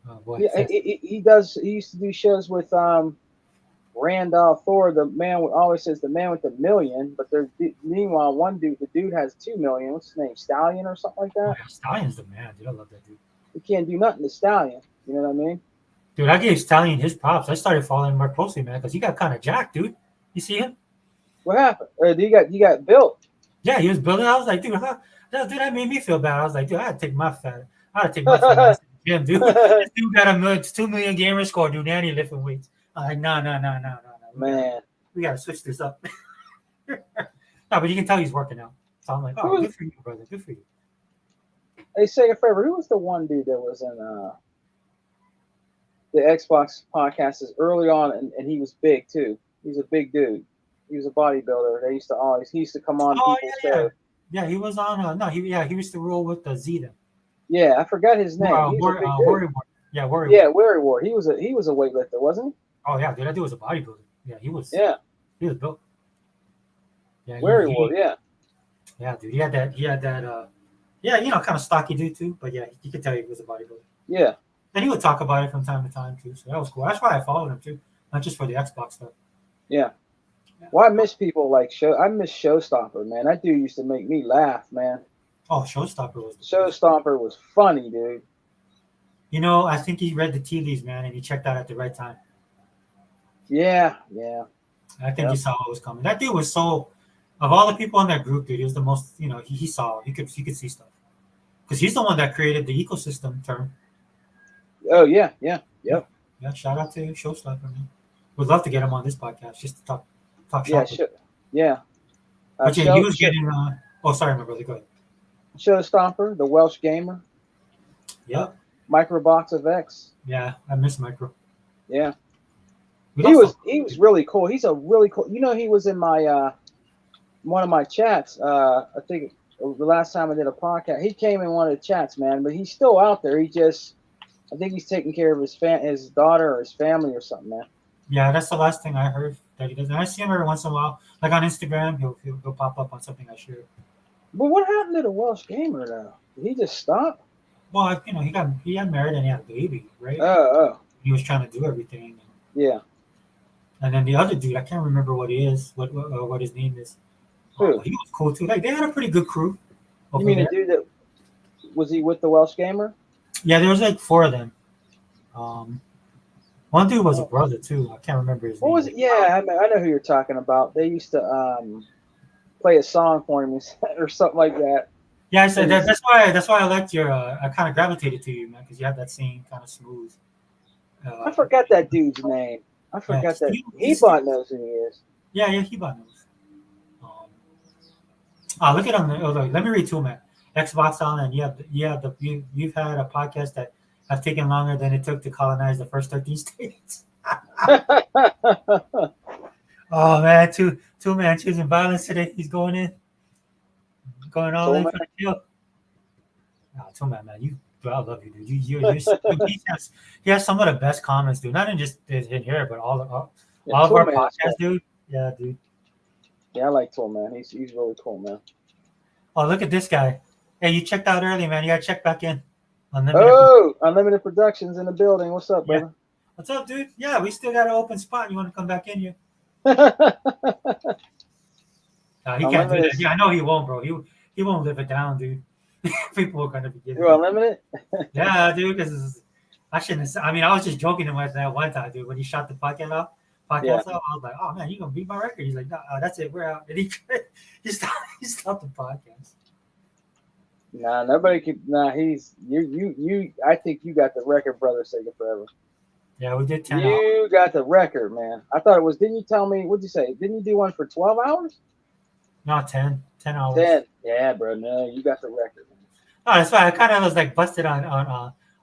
Oh boy. Yeah, he does. He used to do shows with Randolph Thor, the man always says the man with the million, but there's meanwhile the dude has 2 million. What's his name? Stallion or something like that? Oh, yeah, Stallion's the man, dude. I love that dude. He can't do nothing to Stallion. You know what I mean? Dude, I gave Stallion his props. I started following him more closely, man, because he got kind of jacked, dude. You see him? What happened? He got built. Yeah, he was building. I was like, dude, that made me feel bad. I was like, dude, I had to take my fat ass to the gym, dude. This dude got 2 million gamer score, dude, and he lifting weights. I'm like, no. Man. We gotta switch this up. No, but you can tell he's working out. So I'm like, oh, good for you, brother. Good for you. Hey, Sega Forever, who was the one dude that was in the Xbox podcast early on, and he was big too. He's a big dude. He was a bodybuilder. He used to come on people's show. Yeah, he was on. He used to roll with the Zeta. Yeah, I forgot his name. Warrior. Yeah, Warrior. Yeah, Warrior War. He was a weightlifter, wasn't he? Oh yeah, dude, that dude was a bodybuilder. Yeah, he was. Yeah, he was built. Yeah, Warrior War. Yeah. Yeah, dude, he had that. Kind of stocky dude too. But yeah, you could tell he was a bodybuilder. Yeah. And he would talk about it from time to time too. So that was cool. That's why I followed him too, not just for the Xbox stuff. Yeah. Well, I miss people like I miss Showstopper, man. That dude used to make me laugh, man. Oh, Showstopper was funny, dude. I think he read the tea leaves, man, and he checked out at the right time. Yeah. I think he saw what was coming. That dude was so. Of all the people in that group, dude, he was the most. He saw. He could see stuff. Because he's the one that created the ecosystem term. Oh yeah. Yep. Yeah. Shout out to Showstopper, man. Would love to get him on this podcast just to talk shop. Yeah. But he was getting. Oh, sorry, my brother. Go ahead. Showstopper, the Welsh gamer. Yep. Microbox of X. Yeah, I miss Micro. Yeah. He was really cool. He's a really cool. He was in my one of my chats. I think the last time I did a podcast, he came in one of the chats, man. But he's still out there. I think he's taking care of his daughter or his family or something, man. Yeah, that's the last thing I heard that he does. And I see him every once in a while, like on Instagram. He'll pop up on something I share. But what happened to the Welsh gamer now? Did he just stop? Well, he got married and he had a baby, right? Oh, He was trying to do everything. yeah. And then the other dude, I can't remember what he is, what his name is. Who? He was cool too. Like they had a pretty good crew. You over mean there. the dude that was he with the Welsh gamer? Yeah, there was like 4 of them. One dude was a brother too. I can't remember his name. What was it? Yeah, I know who you're talking about. They used to play a song for him or something like that. Yeah, I said that's why I liked your. I kind of gravitated to you, man, because you have that same kind of smooth. I forgot that dude's name. I forgot that. Hebot knows who he is. Yeah, Hebot knows. Look at him. Oh, look, let me read to him, man. Xbox on, and you've had a podcast that have taken longer than it took to colonize the first 13 states. Oh man, two man choosing violence today. He's going all in for the kill. Oh, two man, I love you, dude. He has some of the best comments, dude. Not in just in here, but all of our podcasts, dude. Yeah, dude. Yeah, I like Tool Man. He's really cool, man. Oh, look at this guy. Hey, you checked out early, man. You gotta check back in. Unlimited Productions in the building. What's up, brother? What's up, dude? Yeah, we still got an open spot. You want to come back in here? He can't do that. Yeah, I know he won't, bro. He won't live it down, dude. People are gonna be getting. You're unlimited. Yeah, dude. Because I shouldn't. I mean, I was just joking him with that one time, dude. When he shot the podcast off, I was like, "Oh man, you gonna beat my record?" He's like, "No, that's it. We're out." And he stopped the podcast. Nah, nobody could. Nah, he's you. I think you got the record, brother. Sega forever. Yeah, we did 10 hours. You got the record, man. I thought it was. Didn't you tell me? What'd you say? Didn't you do one for 12 hours? No, 10 hours. 10. Yeah, bro. No, you got the record, man. Oh, that's why I kind of was like busted on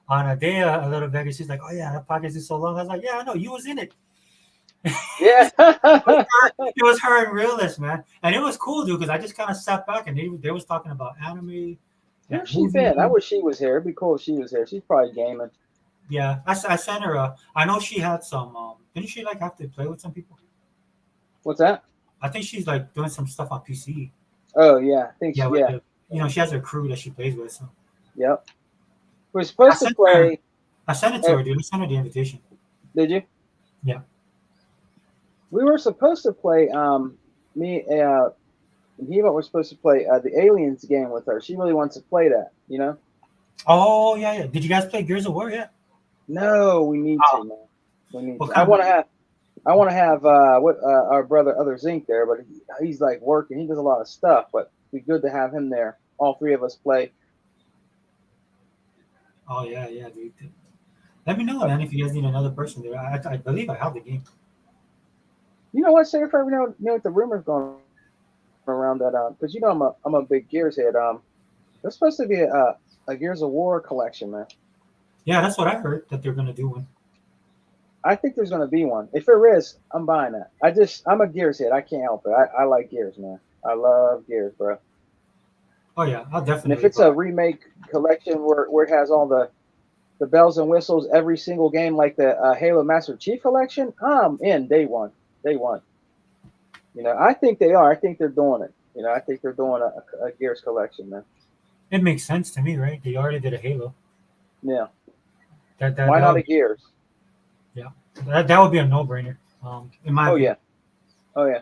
a day a little bit. She's like, "Oh yeah, that podcast is so long." I was like, "Yeah, I know. You was in it." Yeah. It was her and Realist, man, and it was cool, dude. Because I just kind of sat back and they was talking about anime. Where's she been? I wish she was here. It'd be cool if she was here. She's probably gaming. Yeah, I sent her. I know she had some. Didn't she like have to play with some people? What's that? I think she's like doing some stuff on PC. Oh yeah, I think yeah. So, yeah. She has her crew that she plays with. So. Yep. We're supposed to play. I sent it to her, dude. I sent her the invitation. Did you? Yeah. We were supposed to play. Me and Hiva were supposed to play the Aliens game with her. She really wants to play that. You know. Oh yeah. Did you guys play Gears of War yet? No, we need to, man. We need to. I want to have our brother Other Zinc there, but he's like working. He does a lot of stuff, but it'd be good to have him there. All 3 of us play. Oh yeah, dude. Let me know, man, if you guys need another person there. I believe I have the game. You know what, Sarah? You know what the rumors going around that because you know I'm a big Gears head. There's supposed to be a Gears of War collection, man. Yeah, that's what I heard that they're gonna do one. I think there's gonna be one. If there is, I'm buying that. I'm a Gears head. I can't help it. I like Gears, man. I love Gears, bro. Oh yeah, I'll definitely. And if it's a remake collection where it has all the bells and whistles, every single game like the Halo Master Chief collection, I'm in day one. You know, I think they are. I think they're doing it. You know, I think they're doing a Gears collection, man. It makes sense to me, right? They already did a Halo. Yeah. Why not a Gears? Yeah, that would be a no-brainer. In my opinion. Oh yeah.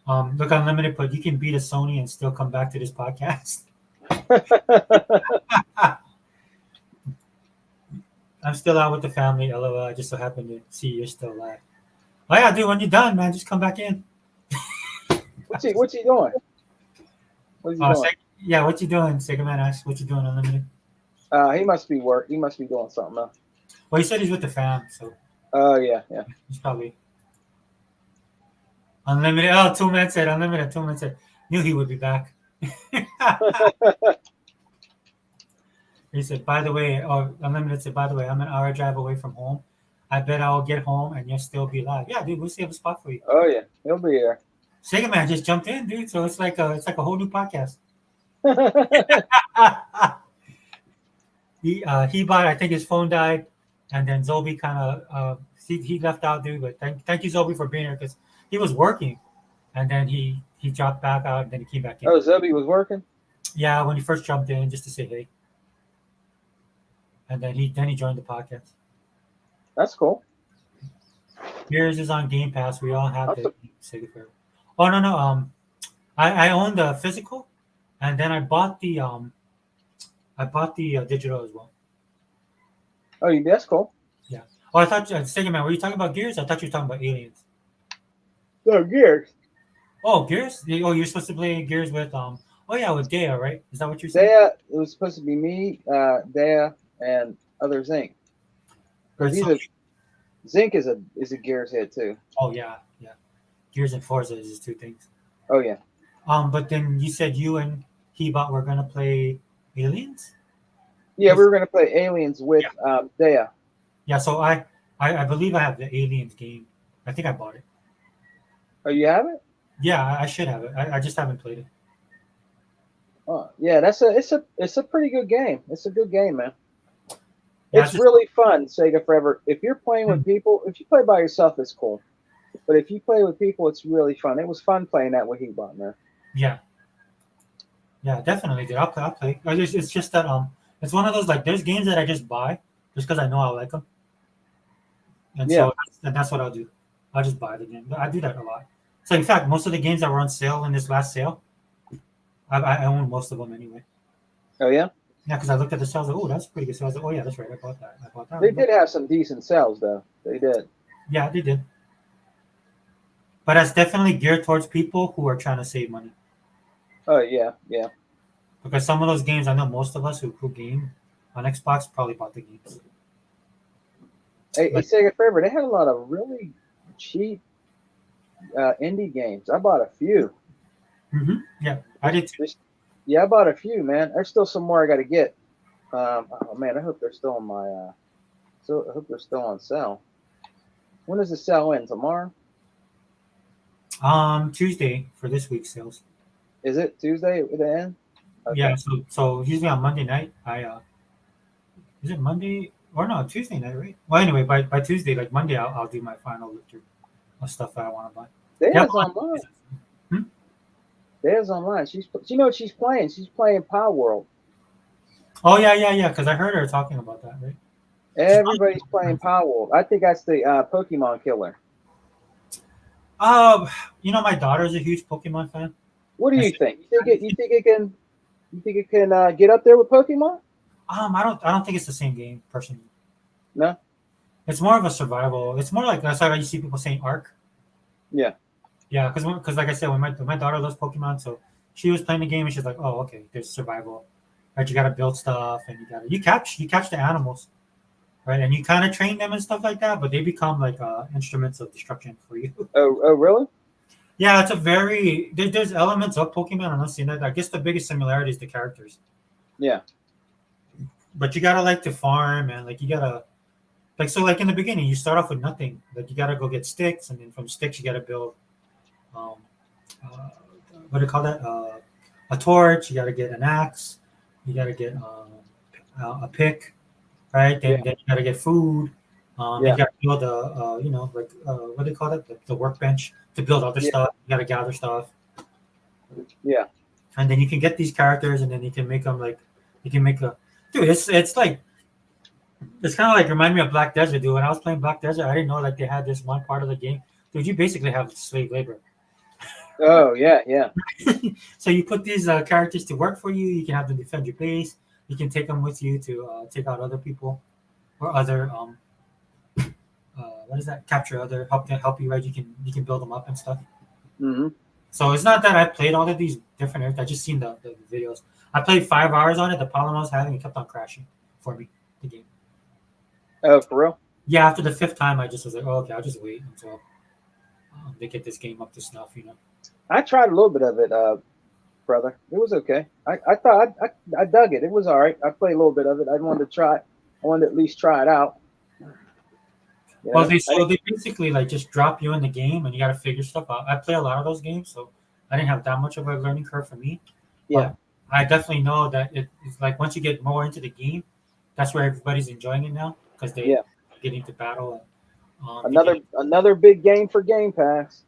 Look, Unlimited, but you can beat a Sony and still come back to this podcast. I'm still out with the family. LOL. I just so happen to see you're still alive. Oh yeah, dude. When you're done, man, just come back in. What's he doing? What's he doing? Yeah, what you doing? Sega Man asked, what you doing, Unlimited? He must be work. He must be doing something else. Well, he said he's with the fam, so. Oh yeah. He's probably. Unlimited. Oh, 2 men said Unlimited. 2 men said knew he would be back. He said, by the way, Unlimited said, by the way, I'm an hour drive away from home. I bet I'll get home and you'll still be live. Yeah, dude, we'll save a spot for you. Oh yeah, he'll be here. Sega Man just jumped in, dude. So it's like a whole new podcast. He bought. I think his phone died, and then Zobi kind of he left out, dude. But thank you, Zobi, for being here because he was working, and then he dropped back out, and then he came back in. Oh, Zobi was working. Yeah, when he first jumped in, just to say hey, and then he joined the podcast. That's cool. Yours is on Game Pass. We all have the Sega Fair. Oh no. I own the physical, and then I bought the digital as well. Oh, that's cool. Yeah. Oh, I thought Sega Man. Were you talking about Gears? I thought you were talking about Aliens. No, Gears. Oh, Gears. Oh, you're supposed to play Gears with Oh yeah, with Dea, right? Is that what you're saying? Dea, it was supposed to be me, Dea, and other Zinc. Zinc is a Gears head too. Oh yeah. Gears and Forza is two things. Oh yeah. But then you said you and Hebot were gonna play Aliens. Yeah, we were gonna play Aliens with Dea. Yeah, so I believe I have the Aliens game. I think I bought it. Oh, you have it? Yeah, I should have it. I just haven't played it. Oh, yeah, it's a pretty good game. It's a good game, man. Yeah, It's really fun, Sega Forever. If you're playing with people, if you play by yourself, it's cool. But if you play with people, it's really fun. It was fun playing that with Hebot, man. Yeah, definitely, dude. I'll play. It's just that it's one of those like there's games that I just buy just because I know I like them, and so that's what I'll do. I'll just buy the game. I do that a lot. So in fact, most of the games that were on sale in this last sale, I own most of them anyway. Oh yeah. Yeah, because I looked at the sales. Like, oh, that's pretty good. So I was like, oh yeah, that's right. I bought that. They did have some decent sales, though. They did. Yeah, they did. But that's definitely geared towards people who are trying to save money. Oh yeah. Because some of those games, I know most of us who game on Xbox probably bought the games. Hey, Sega Forever, they had a lot of really cheap indie games. I bought a few. Mm-hmm. Yeah, I did too. Yeah, I bought a few, man. There's still some more I got to get. Oh man, I hope they're still on my. So I hope they're still on sale. When does the sale end? Tomorrow? Tuesday for this week's sales. Is it Tuesday at the end? Okay. Yeah, so usually on Monday night, is it Monday or no Tuesday night, right? Well, anyway, by Tuesday, like Monday, I'll do my final look through of stuff that I want to buy. There's online. There's online. You know what she's playing? She's playing Power World. Oh yeah. Because I heard her talking about that, right? Everybody's playing Power World. I think that's the Pokemon killer. My daughter's a huge Pokemon fan. What do you think? You think it can get up there with Pokemon? I don't think it's the same game personally. No. It's more of a survival. It's more like that's why you see people saying Ark. Yeah. Yeah, because like I said, when my daughter loves Pokemon, so she was playing the game and she's like, oh, okay, there's survival, right? You got to build stuff and you catch the animals, right? And you kind of train them and stuff like that, but they become like instruments of destruction for you. Oh, really? Yeah, it's there's elements of Pokemon. I'm not seeing that. I guess the biggest similarity is the characters. Yeah. But you gotta like to farm and like you gotta like in the beginning you start off with nothing. Like you gotta go get sticks and then from sticks you gotta build what do you call that? A torch. You gotta get an axe. You gotta get a pick, right? Then you gotta get food. You gotta build what do you call it? The workbench to build other stuff. You gotta gather stuff. Yeah. And then you can get these characters, and then you can make them like you can make a dude. It's like it's kind of like remind me of Black Desert, dude. When I was playing Black Desert, I didn't know like they had this one part of the game, dude. You basically have slave labor. Oh yeah. So you put these characters to work for you. You can have them defend your base. You can take them with you to take out other people or other what is that? Capture other help you, right? You can build them up and stuff. Mm-hmm. So it's not that I played all of these different areas. I just seen the videos. I played 5 hours on it. The problem I was having, it kept on crashing for me, the game. Oh, for real? Yeah, after the 5th time, I just was like, oh, okay, I'll just wait until they get this game up to snuff, I tried a little bit of it, brother. It was okay. I thought I dug it. It was all right. I played a little bit of it. I wanted to at least try it out. You Well, know? they basically like just drop you in the game and you got to figure stuff out. I play a lot of those games, so I didn't have that much of a learning curve for me. Yeah. But I definitely know that it's like once you get more into the game, that's where everybody's enjoying it now because they Yeah. get into battle. And, Another big game for Game Pass.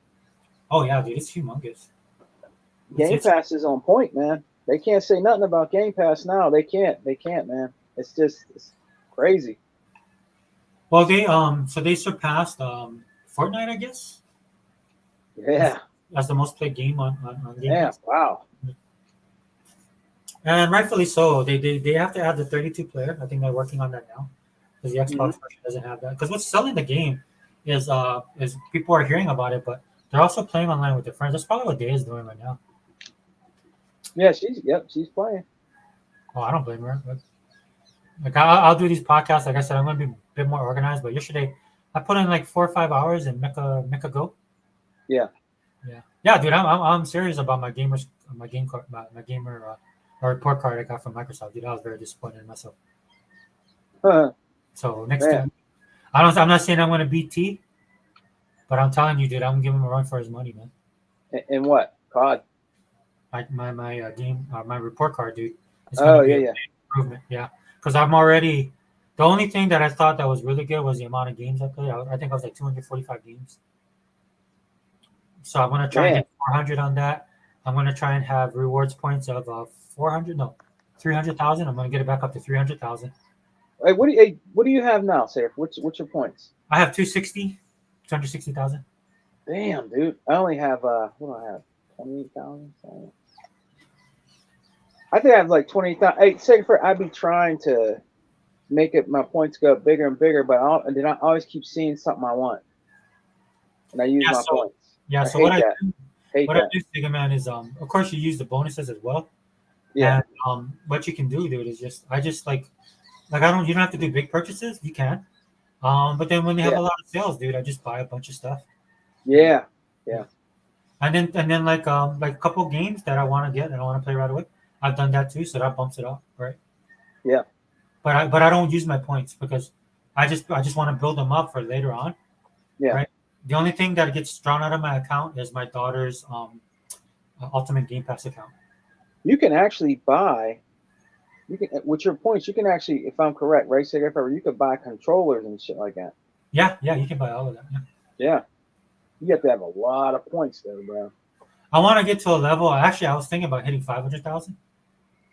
oh yeah, dude, it's humongous. Game Pass is on point, man. They can't say nothing about Game Pass now. They can't, man. It's crazy. Well, they surpassed Fortnite, I guess, Yeah. as the most played game on Game Yeah. Pass. Wow. And rightfully so. They have to add the 32 player. I think they're working on that now because the Xbox version doesn't have that. Because what's selling the game is people are hearing about it, but they're also playing online with their friends. That's probably what Day is doing right now. Yeah, she's playing. Oh, I don't blame her. But, like I'll do these podcasts. Like I said, I'm gonna be a bit more organized. But yesterday, I put in like 4 or 5 hours in Mecha Go. Yeah. Yeah, dude. I'm serious about my game card, my gamer report card I got from Microsoft. Dude, I was very disappointed in myself. So next time, I'm not saying I'm gonna beat T, but I'm telling you, dude, I'm giving him a run for his money, man. And what? COD. My game, my report card, dude. It's Oh gonna be yeah. an improvement, yeah. Because I'm already. The only thing that I thought that was really good was the amount of games I played. I think I was like 245 games. So I'm gonna try and hit 400 on that. I'm gonna try and have rewards points of 300,000. I'm gonna get it back up to 300,000. Hey, what do you have now, Sarah? What's your points? I have 260,000. Damn, dude. I only have what do I have? 28,000. I think I have like 20,000. Hey, Safer, I'd be trying to make it my points go bigger and bigger, but I always keep seeing something I want, and I use my points. Yeah. So what I do, Sigma Man, is of course you use the bonuses as well. Yeah. And what you can do, dude, is I just like you don't have to do big purchases. You can. But then when they have a lot of sales, dude, I just buy a bunch of stuff. Yeah. And then like a couple games that I want to get and I want to play right away. I've done that too, so that bumps it up, right? Yeah. But I don't use my points because I just want to build them up for later on. Yeah. Right. The only thing that gets drawn out of my account is my daughter's Ultimate Game Pass account. You can actually buy. You can with your points. You can actually, if I'm correct, right, Cigarette, you could buy controllers and shit like that. Yeah, you can buy all of that. Yeah. You have to have a lot of points there, bro. I want to get to a level. Actually, I was thinking about hitting 500,000,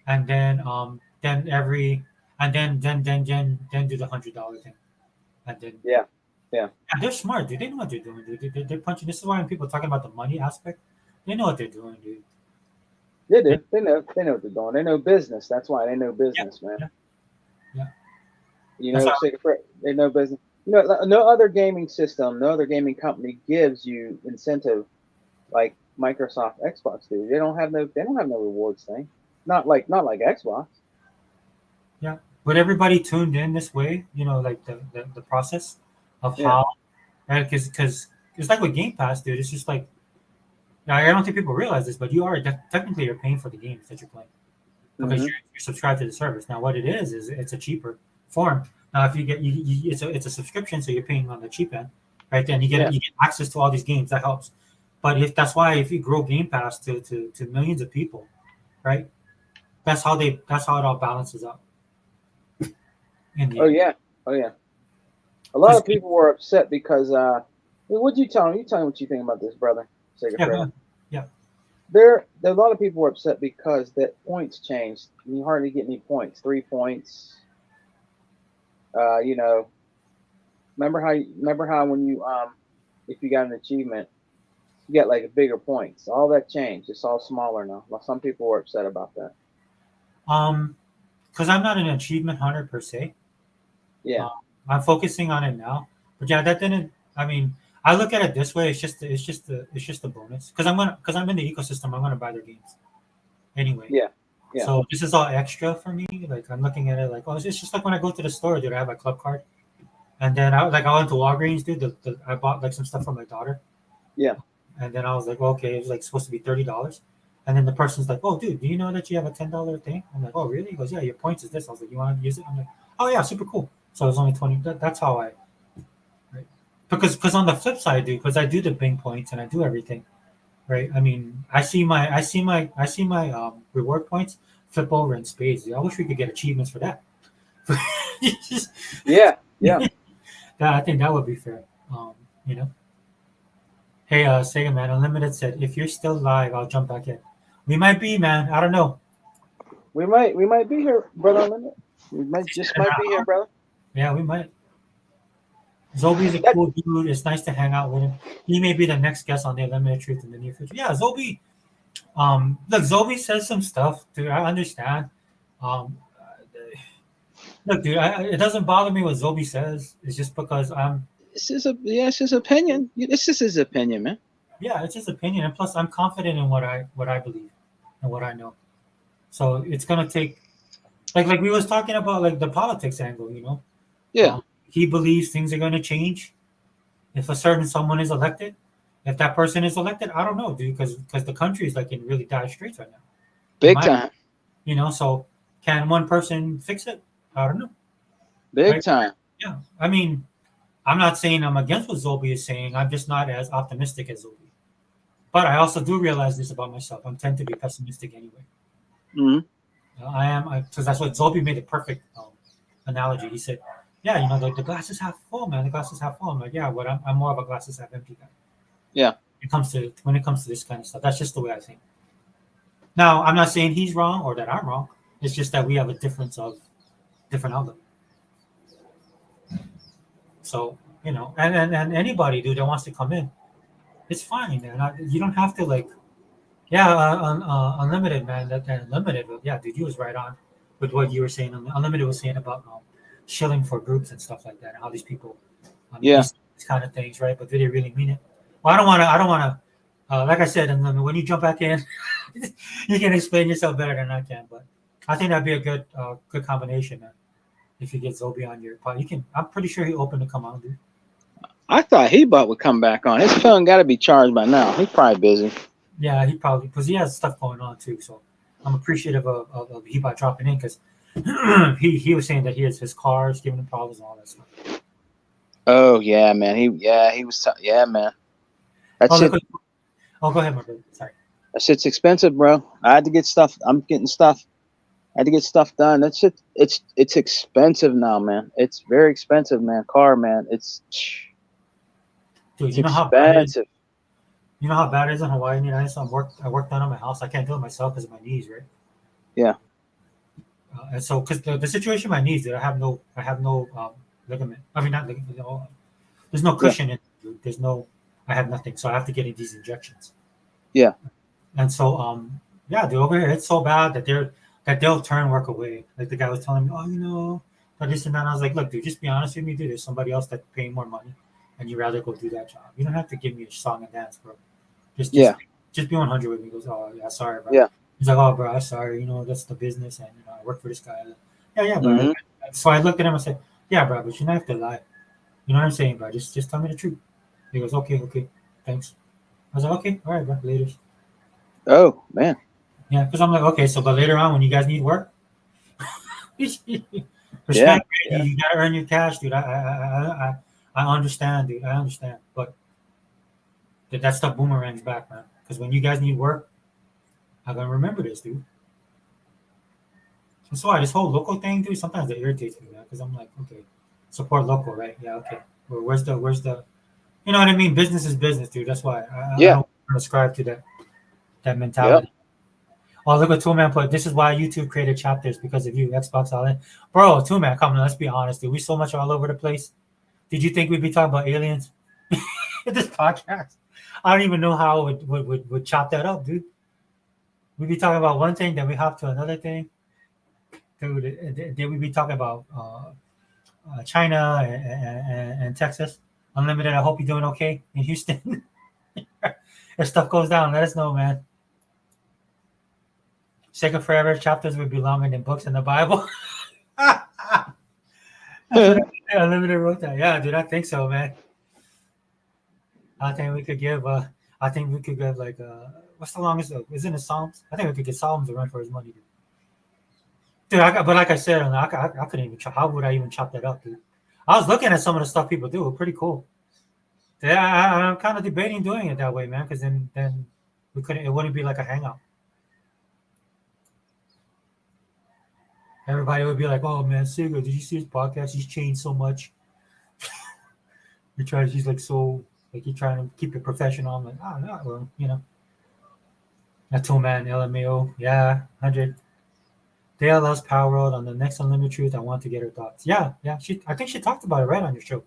and then do the $100 thing, and then yeah. They're smart, dude. They know what they're doing, dude. They're punching. This is why when people are talking about the money aspect, they know what they're doing, dude. They do. They know what they're doing. They know business. That's why they know business, man. Yeah. You know, they know business. You know, no other gaming system, no other gaming company gives you incentive like Microsoft Xbox do. They don't have no rewards thing. Not like Xbox. Yeah. But everybody tuned in this way, you know, like the process of how, right? Because it's like with Game Pass, dude. It's just like, I don't think people realize this, but you are technically you're paying for the games that you're playing because you're subscribed to the service. Now, what it is it's a cheaper form. Now, if you get it's a subscription, so you're paying on the cheap end, right? Then you get access to all these games. That helps. But if you grow Game Pass to millions of people, right? That's how it all balances out. Oh yeah. A lot of people were upset because what'd you tell them? You tell me what you think about this, brother. Yeah. There a lot of people were upset because that points changed. You hardly get any points. 3 points. You know, remember how when you if you got an achievement, you get like bigger points. All that changed. It's all smaller now. Well, some people were upset about that. Because I'm not an achievement hunter per se. Yeah. I'm focusing on it now. But yeah, that didn't. I mean, I look at it this way. It's just a bonus because I'm in the ecosystem. I'm gonna buy their games anyway. Yeah. So this is all extra for me. Like I'm looking at it like, oh, it's just like when I go to the store, dude. I have a club card, and then I went to Walgreens, dude. I bought like some stuff for my daughter. Yeah. And then I was like, well, okay, it was like supposed to be $30. And then the person's like, oh, dude, do you know that you have a $10 thing? I'm like, oh, really? He goes, yeah, your points is this. I was like, you want to use it? I'm like, oh, yeah, super cool. So it was only 20. That's how I. Right. because on the flip side, dude, because I do the Bing points and I do everything, right? I mean, I see my reward points flip over in spades. Dude. I wish we could get achievements for that. Yeah, yeah. I think that would be fair. You know. Hey, Sega Man Unlimited said, if you're still live, I'll jump back in. We might be, man. I don't know. We might be here, brother. We might be here, brother. Yeah, we might. Zobi's a cool dude. It's nice to hang out with him. He may be the next guest on the Unlimited Truth in the near future. Yeah, Zobi. Look, Zobi says some stuff, dude. I understand. Um, look, dude, it doesn't bother me what Zobi says. It's just because It's his opinion. This is his opinion, man. yeah, it's his opinion, and plus, I'm confident in what I believe and what I know. So it's gonna take, like we was talking about, like the politics angle, you know. Yeah. He believes things are going to change if a certain someone is elected. If that person is elected, I don't know, dude, because the country is like in really dire straits right now. Big time. You know, so can one person fix it? I don't know. Big Right? time. Yeah, I mean, I'm not saying I'm against what Zobi is saying. I'm just not as optimistic as Zobi. But I also do realize this about myself. I tend to be pessimistic anyway. Mm-hmm. I am, because that's what Zobi made the perfect analogy. He said, yeah, you know, the glass is half full, man. The glass is half full. I'm like, yeah, but I'm more of a glass is half empty guy. Yeah. When it comes to this kind of stuff, that's just the way I think. Now, I'm not saying he's wrong or that I'm wrong. It's just that we have a difference of different outlook. So, you know, and anybody, dude, that wants to come in, it's fine, man. You don't have to unlimited, man. That unlimited, yeah, dude, you was right on with what you were saying. Unlimited was saying about shilling for groups and stuff like that, and how these people, these kind of things, right? But do they really mean it? Well, I don't want to. Like I said, and when you jump back in, you can explain yourself better than I can. But I think that'd be a good combination, man. If you get Zobi on your pod, you can. I'm pretty sure he open to come on, dude. I thought He-Bot would come back on. His phone got to be charged by now. He's probably busy. Yeah, he probably, because he has stuff going on too. So I'm appreciative of He-Bot dropping in, because he was saying that he has his cars giving him problems and all that stuff. Oh yeah, man. He was yeah, man. That's it. Go ahead, my brother. Sorry. That shit's expensive, bro. I had to get stuff. I'm getting stuff. I had to get stuff done. That shit. It's expensive now, man. It's very expensive, man. Car, man. It's dude. You know expensive. how bad it is? You know how bad it is in Hawaii. I worked done on my house. I can't do it myself because of my knees, right? Yeah. And so, because the situation with my knees, dude, I have no ligament. I mean, not ligament. There's no cushion in it, dude. I have nothing. So I have to get these injections. Yeah. And so, yeah, dude, over here, it's so bad that they'll turn work away. Like the guy was telling me, oh, you know, this and that. And I was like, look, dude, just be honest with me, dude. There's somebody else that's paying more money, and you'd rather go do that job. You don't have to give me a song and dance, bro. Just be 100 with me. He goes, oh yeah, sorry, bro. Yeah. He's like, oh, bro, I'm sorry. You know, that's the business, and you know, I work for this guy. Yeah, bro. Mm-hmm. So I looked at him and said, yeah, bro, but you don't have to lie. You know what I'm saying, bro? Just tell me the truth. He goes, okay, thanks. I was like, okay, all right, bro, later. Oh man. Yeah, because I'm like, okay, so but later on when you guys need work, respect, Yeah. You gotta earn your cash, dude. I understand, dude. I understand, but that stuff boomerangs back, man. Because when you guys need work, I'm gonna remember this, dude. That's why this whole local thing, dude, sometimes it irritates me, man. Because I'm like, okay, support local, right? Yeah, okay. Well, where's the, you know what I mean? Business is business, dude. That's why I don't subscribe to that mentality. Yep. Oh, look at Two Man put. This is why YouTube created chapters, because of you, Xbox All In. Bro, Two Man, come on, let's be honest, dude. We so much all over the place. Did you think we'd be talking about aliens in this podcast? I don't even know how it would chop that up, dude. We'd be talking about one thing, then we hop to another thing. Dude, then we'd be talking about China and Texas. Unlimited, I hope you're doing okay in Houston. If stuff goes down, let us know, man. Sacred Forever chapters would be longer than books in the Bible. Unlimited wrote that. Yeah, dude, I think so, man. I think we could give like what's the longest? Isn't it Psalms? I think we could get Psalms to run for his money, dude. But like I said, I couldn't even. How would I even chop that up, dude? I was looking at some of the stuff people do. Pretty cool. Yeah, I'm kind of debating doing it that way, man, because then we couldn't. It wouldn't be like a hangout. Everybody would be like, "Oh man, Sega, did you see his podcast? He's changed so much. He's like so like he's trying to keep it professional." I'm like, "Oh no, well, you know, a 2-man LMAO, yeah, 100." Dale loves Power World on the next Unlimited Truth. I want to get her thoughts. Yeah, yeah. I think she talked about it right on your show,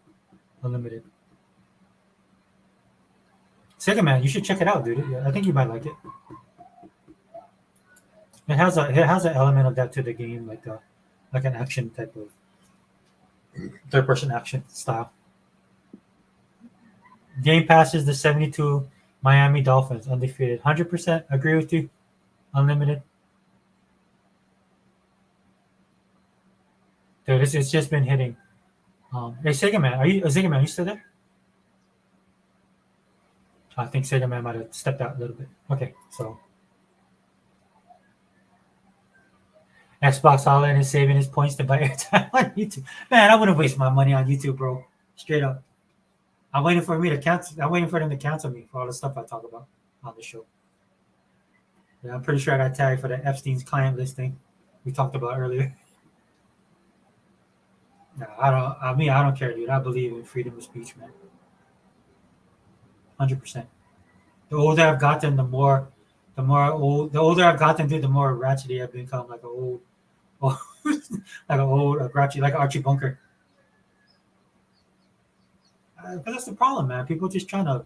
Unlimited. Sega Man, you should check it out, dude. I think you might like it. It has an element of that to the game, like an action type of third person action style. Game passes the 72 Miami Dolphins undefeated. 100% agree with you. Unlimited. Dude, it's just been hitting. Hey, Sega Man, Sega Man? Are you still there? I think Sega Man might have stepped out a little bit. Okay, so Xbox Holland is saving his points to buy airtime on YouTube. Man, I wouldn't waste my money on YouTube, bro. Straight up. I'm waiting for them to cancel me for all the stuff I talk about on the show. Yeah, I'm pretty sure I got tagged for the Epstein's client listing we talked about earlier. No, I don't care, dude. I believe in freedom of speech, man. 100%. The older I've gotten, the older I've gotten, dude, the more ratchety I've become, like like an old grouchy, like Archie Bunker. But that's the problem, man. People just trying to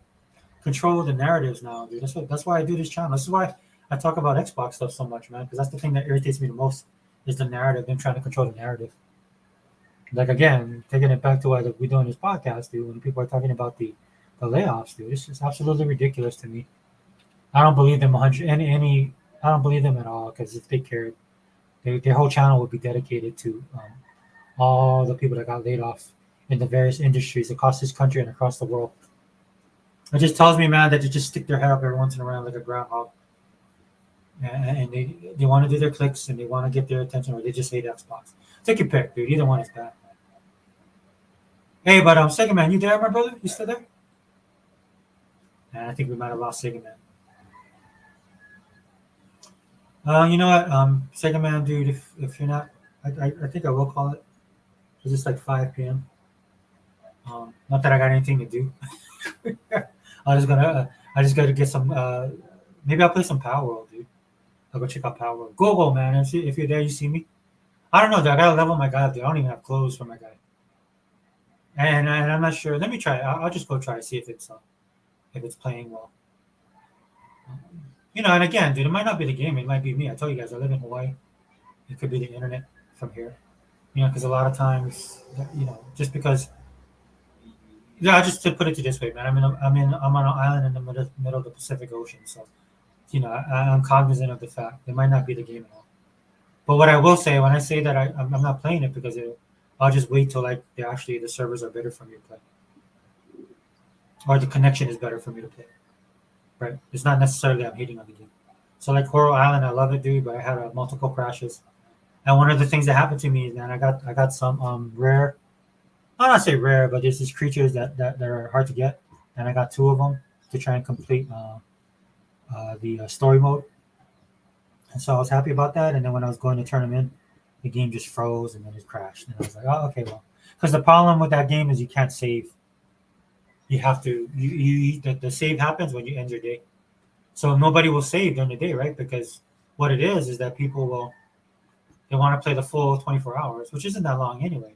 control the narratives now, dude. That's why I do this channel. This is why I talk about Xbox stuff so much, man. Because that's the thing that irritates me the most is the narrative. Them trying to control the narrative. Like again, taking it back to what we're doing this podcast, dude. When people are talking about the layoffs, dude, it's just absolutely ridiculous to me. I don't believe them 100 any. I don't believe them at all because if they cared, their whole channel would be dedicated to all the people that got laid off in the various industries across this country and across the world. It just tells me, man, that they just stick their head up every once in a while like a groundhog, and they want to do their clicks and they want to get their attention, or they just hate Xbox. Take your pick, dude. Either one is bad. Hey, but Sega Man, you there, my brother? You still there? And I think we might have lost Sega Man. You know what, Sega Man, dude, if you're not, I think I will call it. It's just like 5 p.m. Not that I got anything to do. I just gotta get some. Maybe I'll play some Power World, dude. I'll go check out Power World. Go, man! And see if you're there, you see me. I don't know, dude. I gotta level my guy up, dude. I don't even have clothes for my guy. And I'm not sure. Let me try. I'll just go try to see if it's playing well. You know, and again, dude, it might not be the game. It might be me. I tell you guys, I live in Hawaii. It could be the internet from here. You know, because a lot of times, you know, just because. Yeah, just to put it this way, man. I'm on an island in the middle of the Pacific Ocean, so you know, I'm cognizant of the fact it might not be the game at all. But what I will say when I say that I'm not playing it because I'll just wait till like the servers are better for me to play, or the connection is better for me to play. Right? It's not necessarily I'm hating on the game. So like Coral Island, I love it, dude, but I had multiple crashes, and one of the things that happened to me is that I got some rare. I'll not say rare, but there's these creatures that are hard to get, and I got 2 of them to try and complete the story mode. And so I was happy about that. And then when I was going to turn them in, the game just froze and then it crashed. And I was like, oh, okay, well, because the problem with that game is you can't save. You have to the save happens when you end your day, so nobody will save during the day, right? Because what it is that they want to play the full 24 hours, which isn't that long anyway.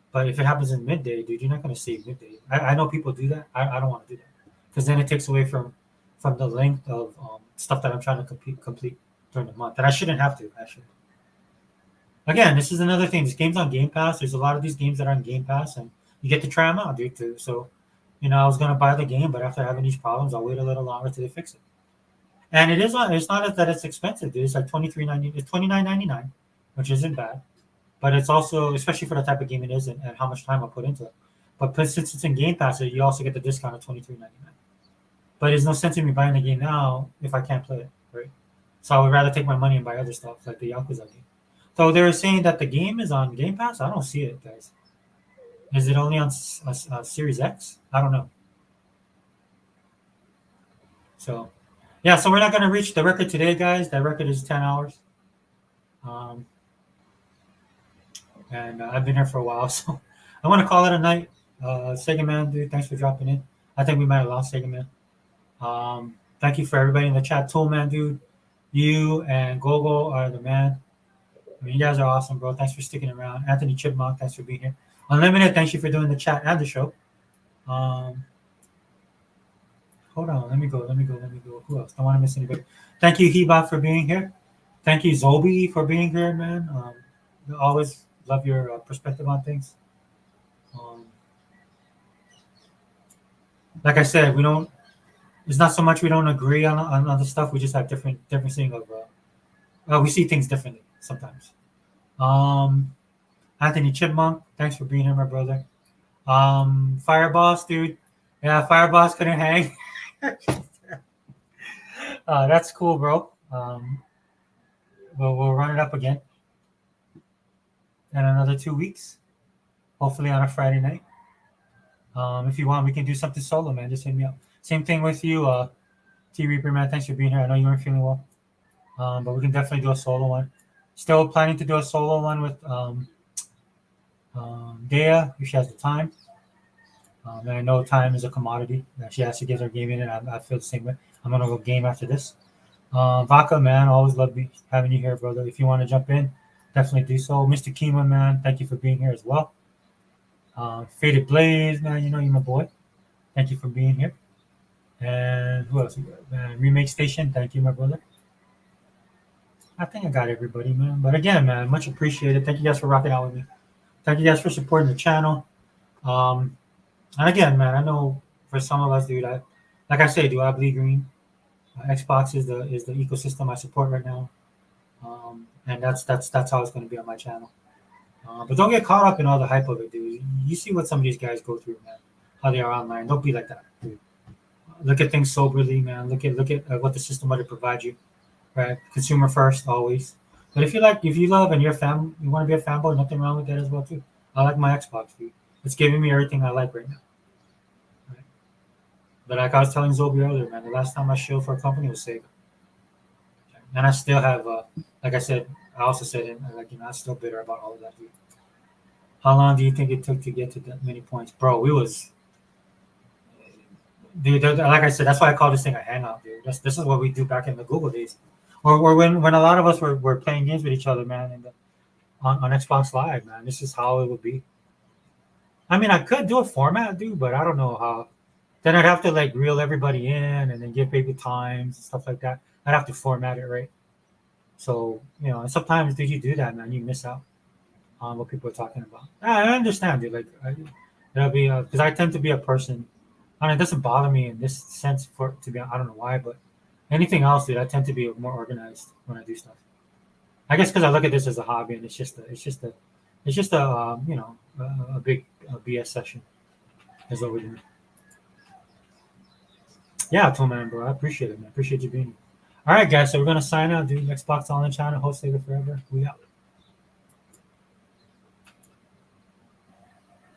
But if it happens in midday, dude, you're not going to save midday. I know people do that. I don't want to do that because then it takes away from the length of stuff that I'm trying to complete during the month. And I shouldn't have to, actually. Again, this is another thing. This game's on Game Pass. There's a lot of these games that are on Game Pass, and you get to try them out, dude, too. So, you know, I was going to buy the game, but after having these problems, I'll wait a little longer till they fix it. And it's not that it's expensive, dude. It's like $23.99. It's $29.99, which isn't bad. But it's also, especially for the type of game it is and how much time I put into it. But since it's in Game Pass, you also get the discount of $23.99. But there's no sense in me buying the game now if I can't play it, right? So I would rather take my money and buy other stuff like the Yakuza game. So they were saying that the game is on Game Pass. I don't see it, guys. Is it only on Series X? I don't know. So, yeah, so we're not going to reach the record today, guys. That record is 10 hours. And I've been here for a while, so I want to call it a night. Sega Man, dude, thanks for dropping in. I think we might have lost Sega Man. Thank you for everybody in the chat. Tool Man, dude, you and Gogo are the man. I mean, you guys are awesome, bro. Thanks for sticking around. Anthony Chipmunk, thanks for being here. Unlimited, thanks you for doing the chat and the show. Hold on, let me go. Who else? Don't want to miss anybody. Thank you, Heba, for being here. Thank you, Zobi, for being here, man. Always love your perspective on things. Like I said, we don't. It's not so much we don't agree on other stuff. We just have different seeing of. We see things differently sometimes. Anthony Chipmunk, thanks for being here, my brother. Fire Boss, dude. Yeah, Fire Boss couldn't hang. That's cool, bro. We'll run it up again in another 2 weeks, hopefully on a Friday night. If you want, we can do something solo, man. Just hit me up. Same thing with you, T Reaper, man. Thanks for being here. I know you weren't feeling well, but we can definitely do a solo one. Still planning to do a solo one with Dea if she has the time. And I know time is a commodity. She has to get her game in, and I feel the same way. I'm gonna go game after this. Vaca, man, always love having you here, brother. If you want to jump in, definitely do so. Mr. Kima, man, thank you for being here as well. Faded Blaze, man, you know you're my boy. Thank you for being here. And who else? Remake Station, thank you, my brother. I think I got everybody, man. But again, man, much appreciated. Thank you guys for rocking out with me. Thank you guys for supporting the channel. And again, man, I know for some of us, dude, like I say, I bleed green. Xbox is the ecosystem I support right now, and that's how it's going to be on my channel. But don't get caught up in all the hype of it, dude. You see what some of these guys go through, man. How they are online. Don't be like that, dude. Look at things soberly, man. Look at what the system might provide you, right? Consumer first, always. But if you love, and you want to be a fanboy, nothing wrong with that as well too. I like my Xbox, dude. It's giving me everything I like right now. Right? But like I was telling Zobi earlier, man, the last time I showed for a company was Sega, and I still have, like I said, I also said, I'm still bitter about all of that, dude. How long do you think it took to get to that many points, bro? Dude, like I said, that's why I call this thing a hangout, dude. This is what we do back in the Google days, or when a lot of us were playing games with each other, man, on Xbox Live, man. This is how it would be. I mean, I could do a format, dude, but I don't know how. Then I'd have to like reel everybody in and then give people times and stuff like that. I'd have to format it right. So and sometimes, dude, you do that, man, you miss out on what people are talking about. I understand, dude. Like, that'll be because I tend to be a person. I mean, it doesn't bother me in this sense to be. I don't know why, but anything else, dude, I tend to be more organized when I do stuff. I guess because I look at this as a hobby, and it's just a big BS session is what we're doing. Yeah, Tool Man, bro, I appreciate it, man. I appreciate you being here. All right, guys, so we're gonna sign out, dude. Xbox Online Channel, host Sega forever. We out.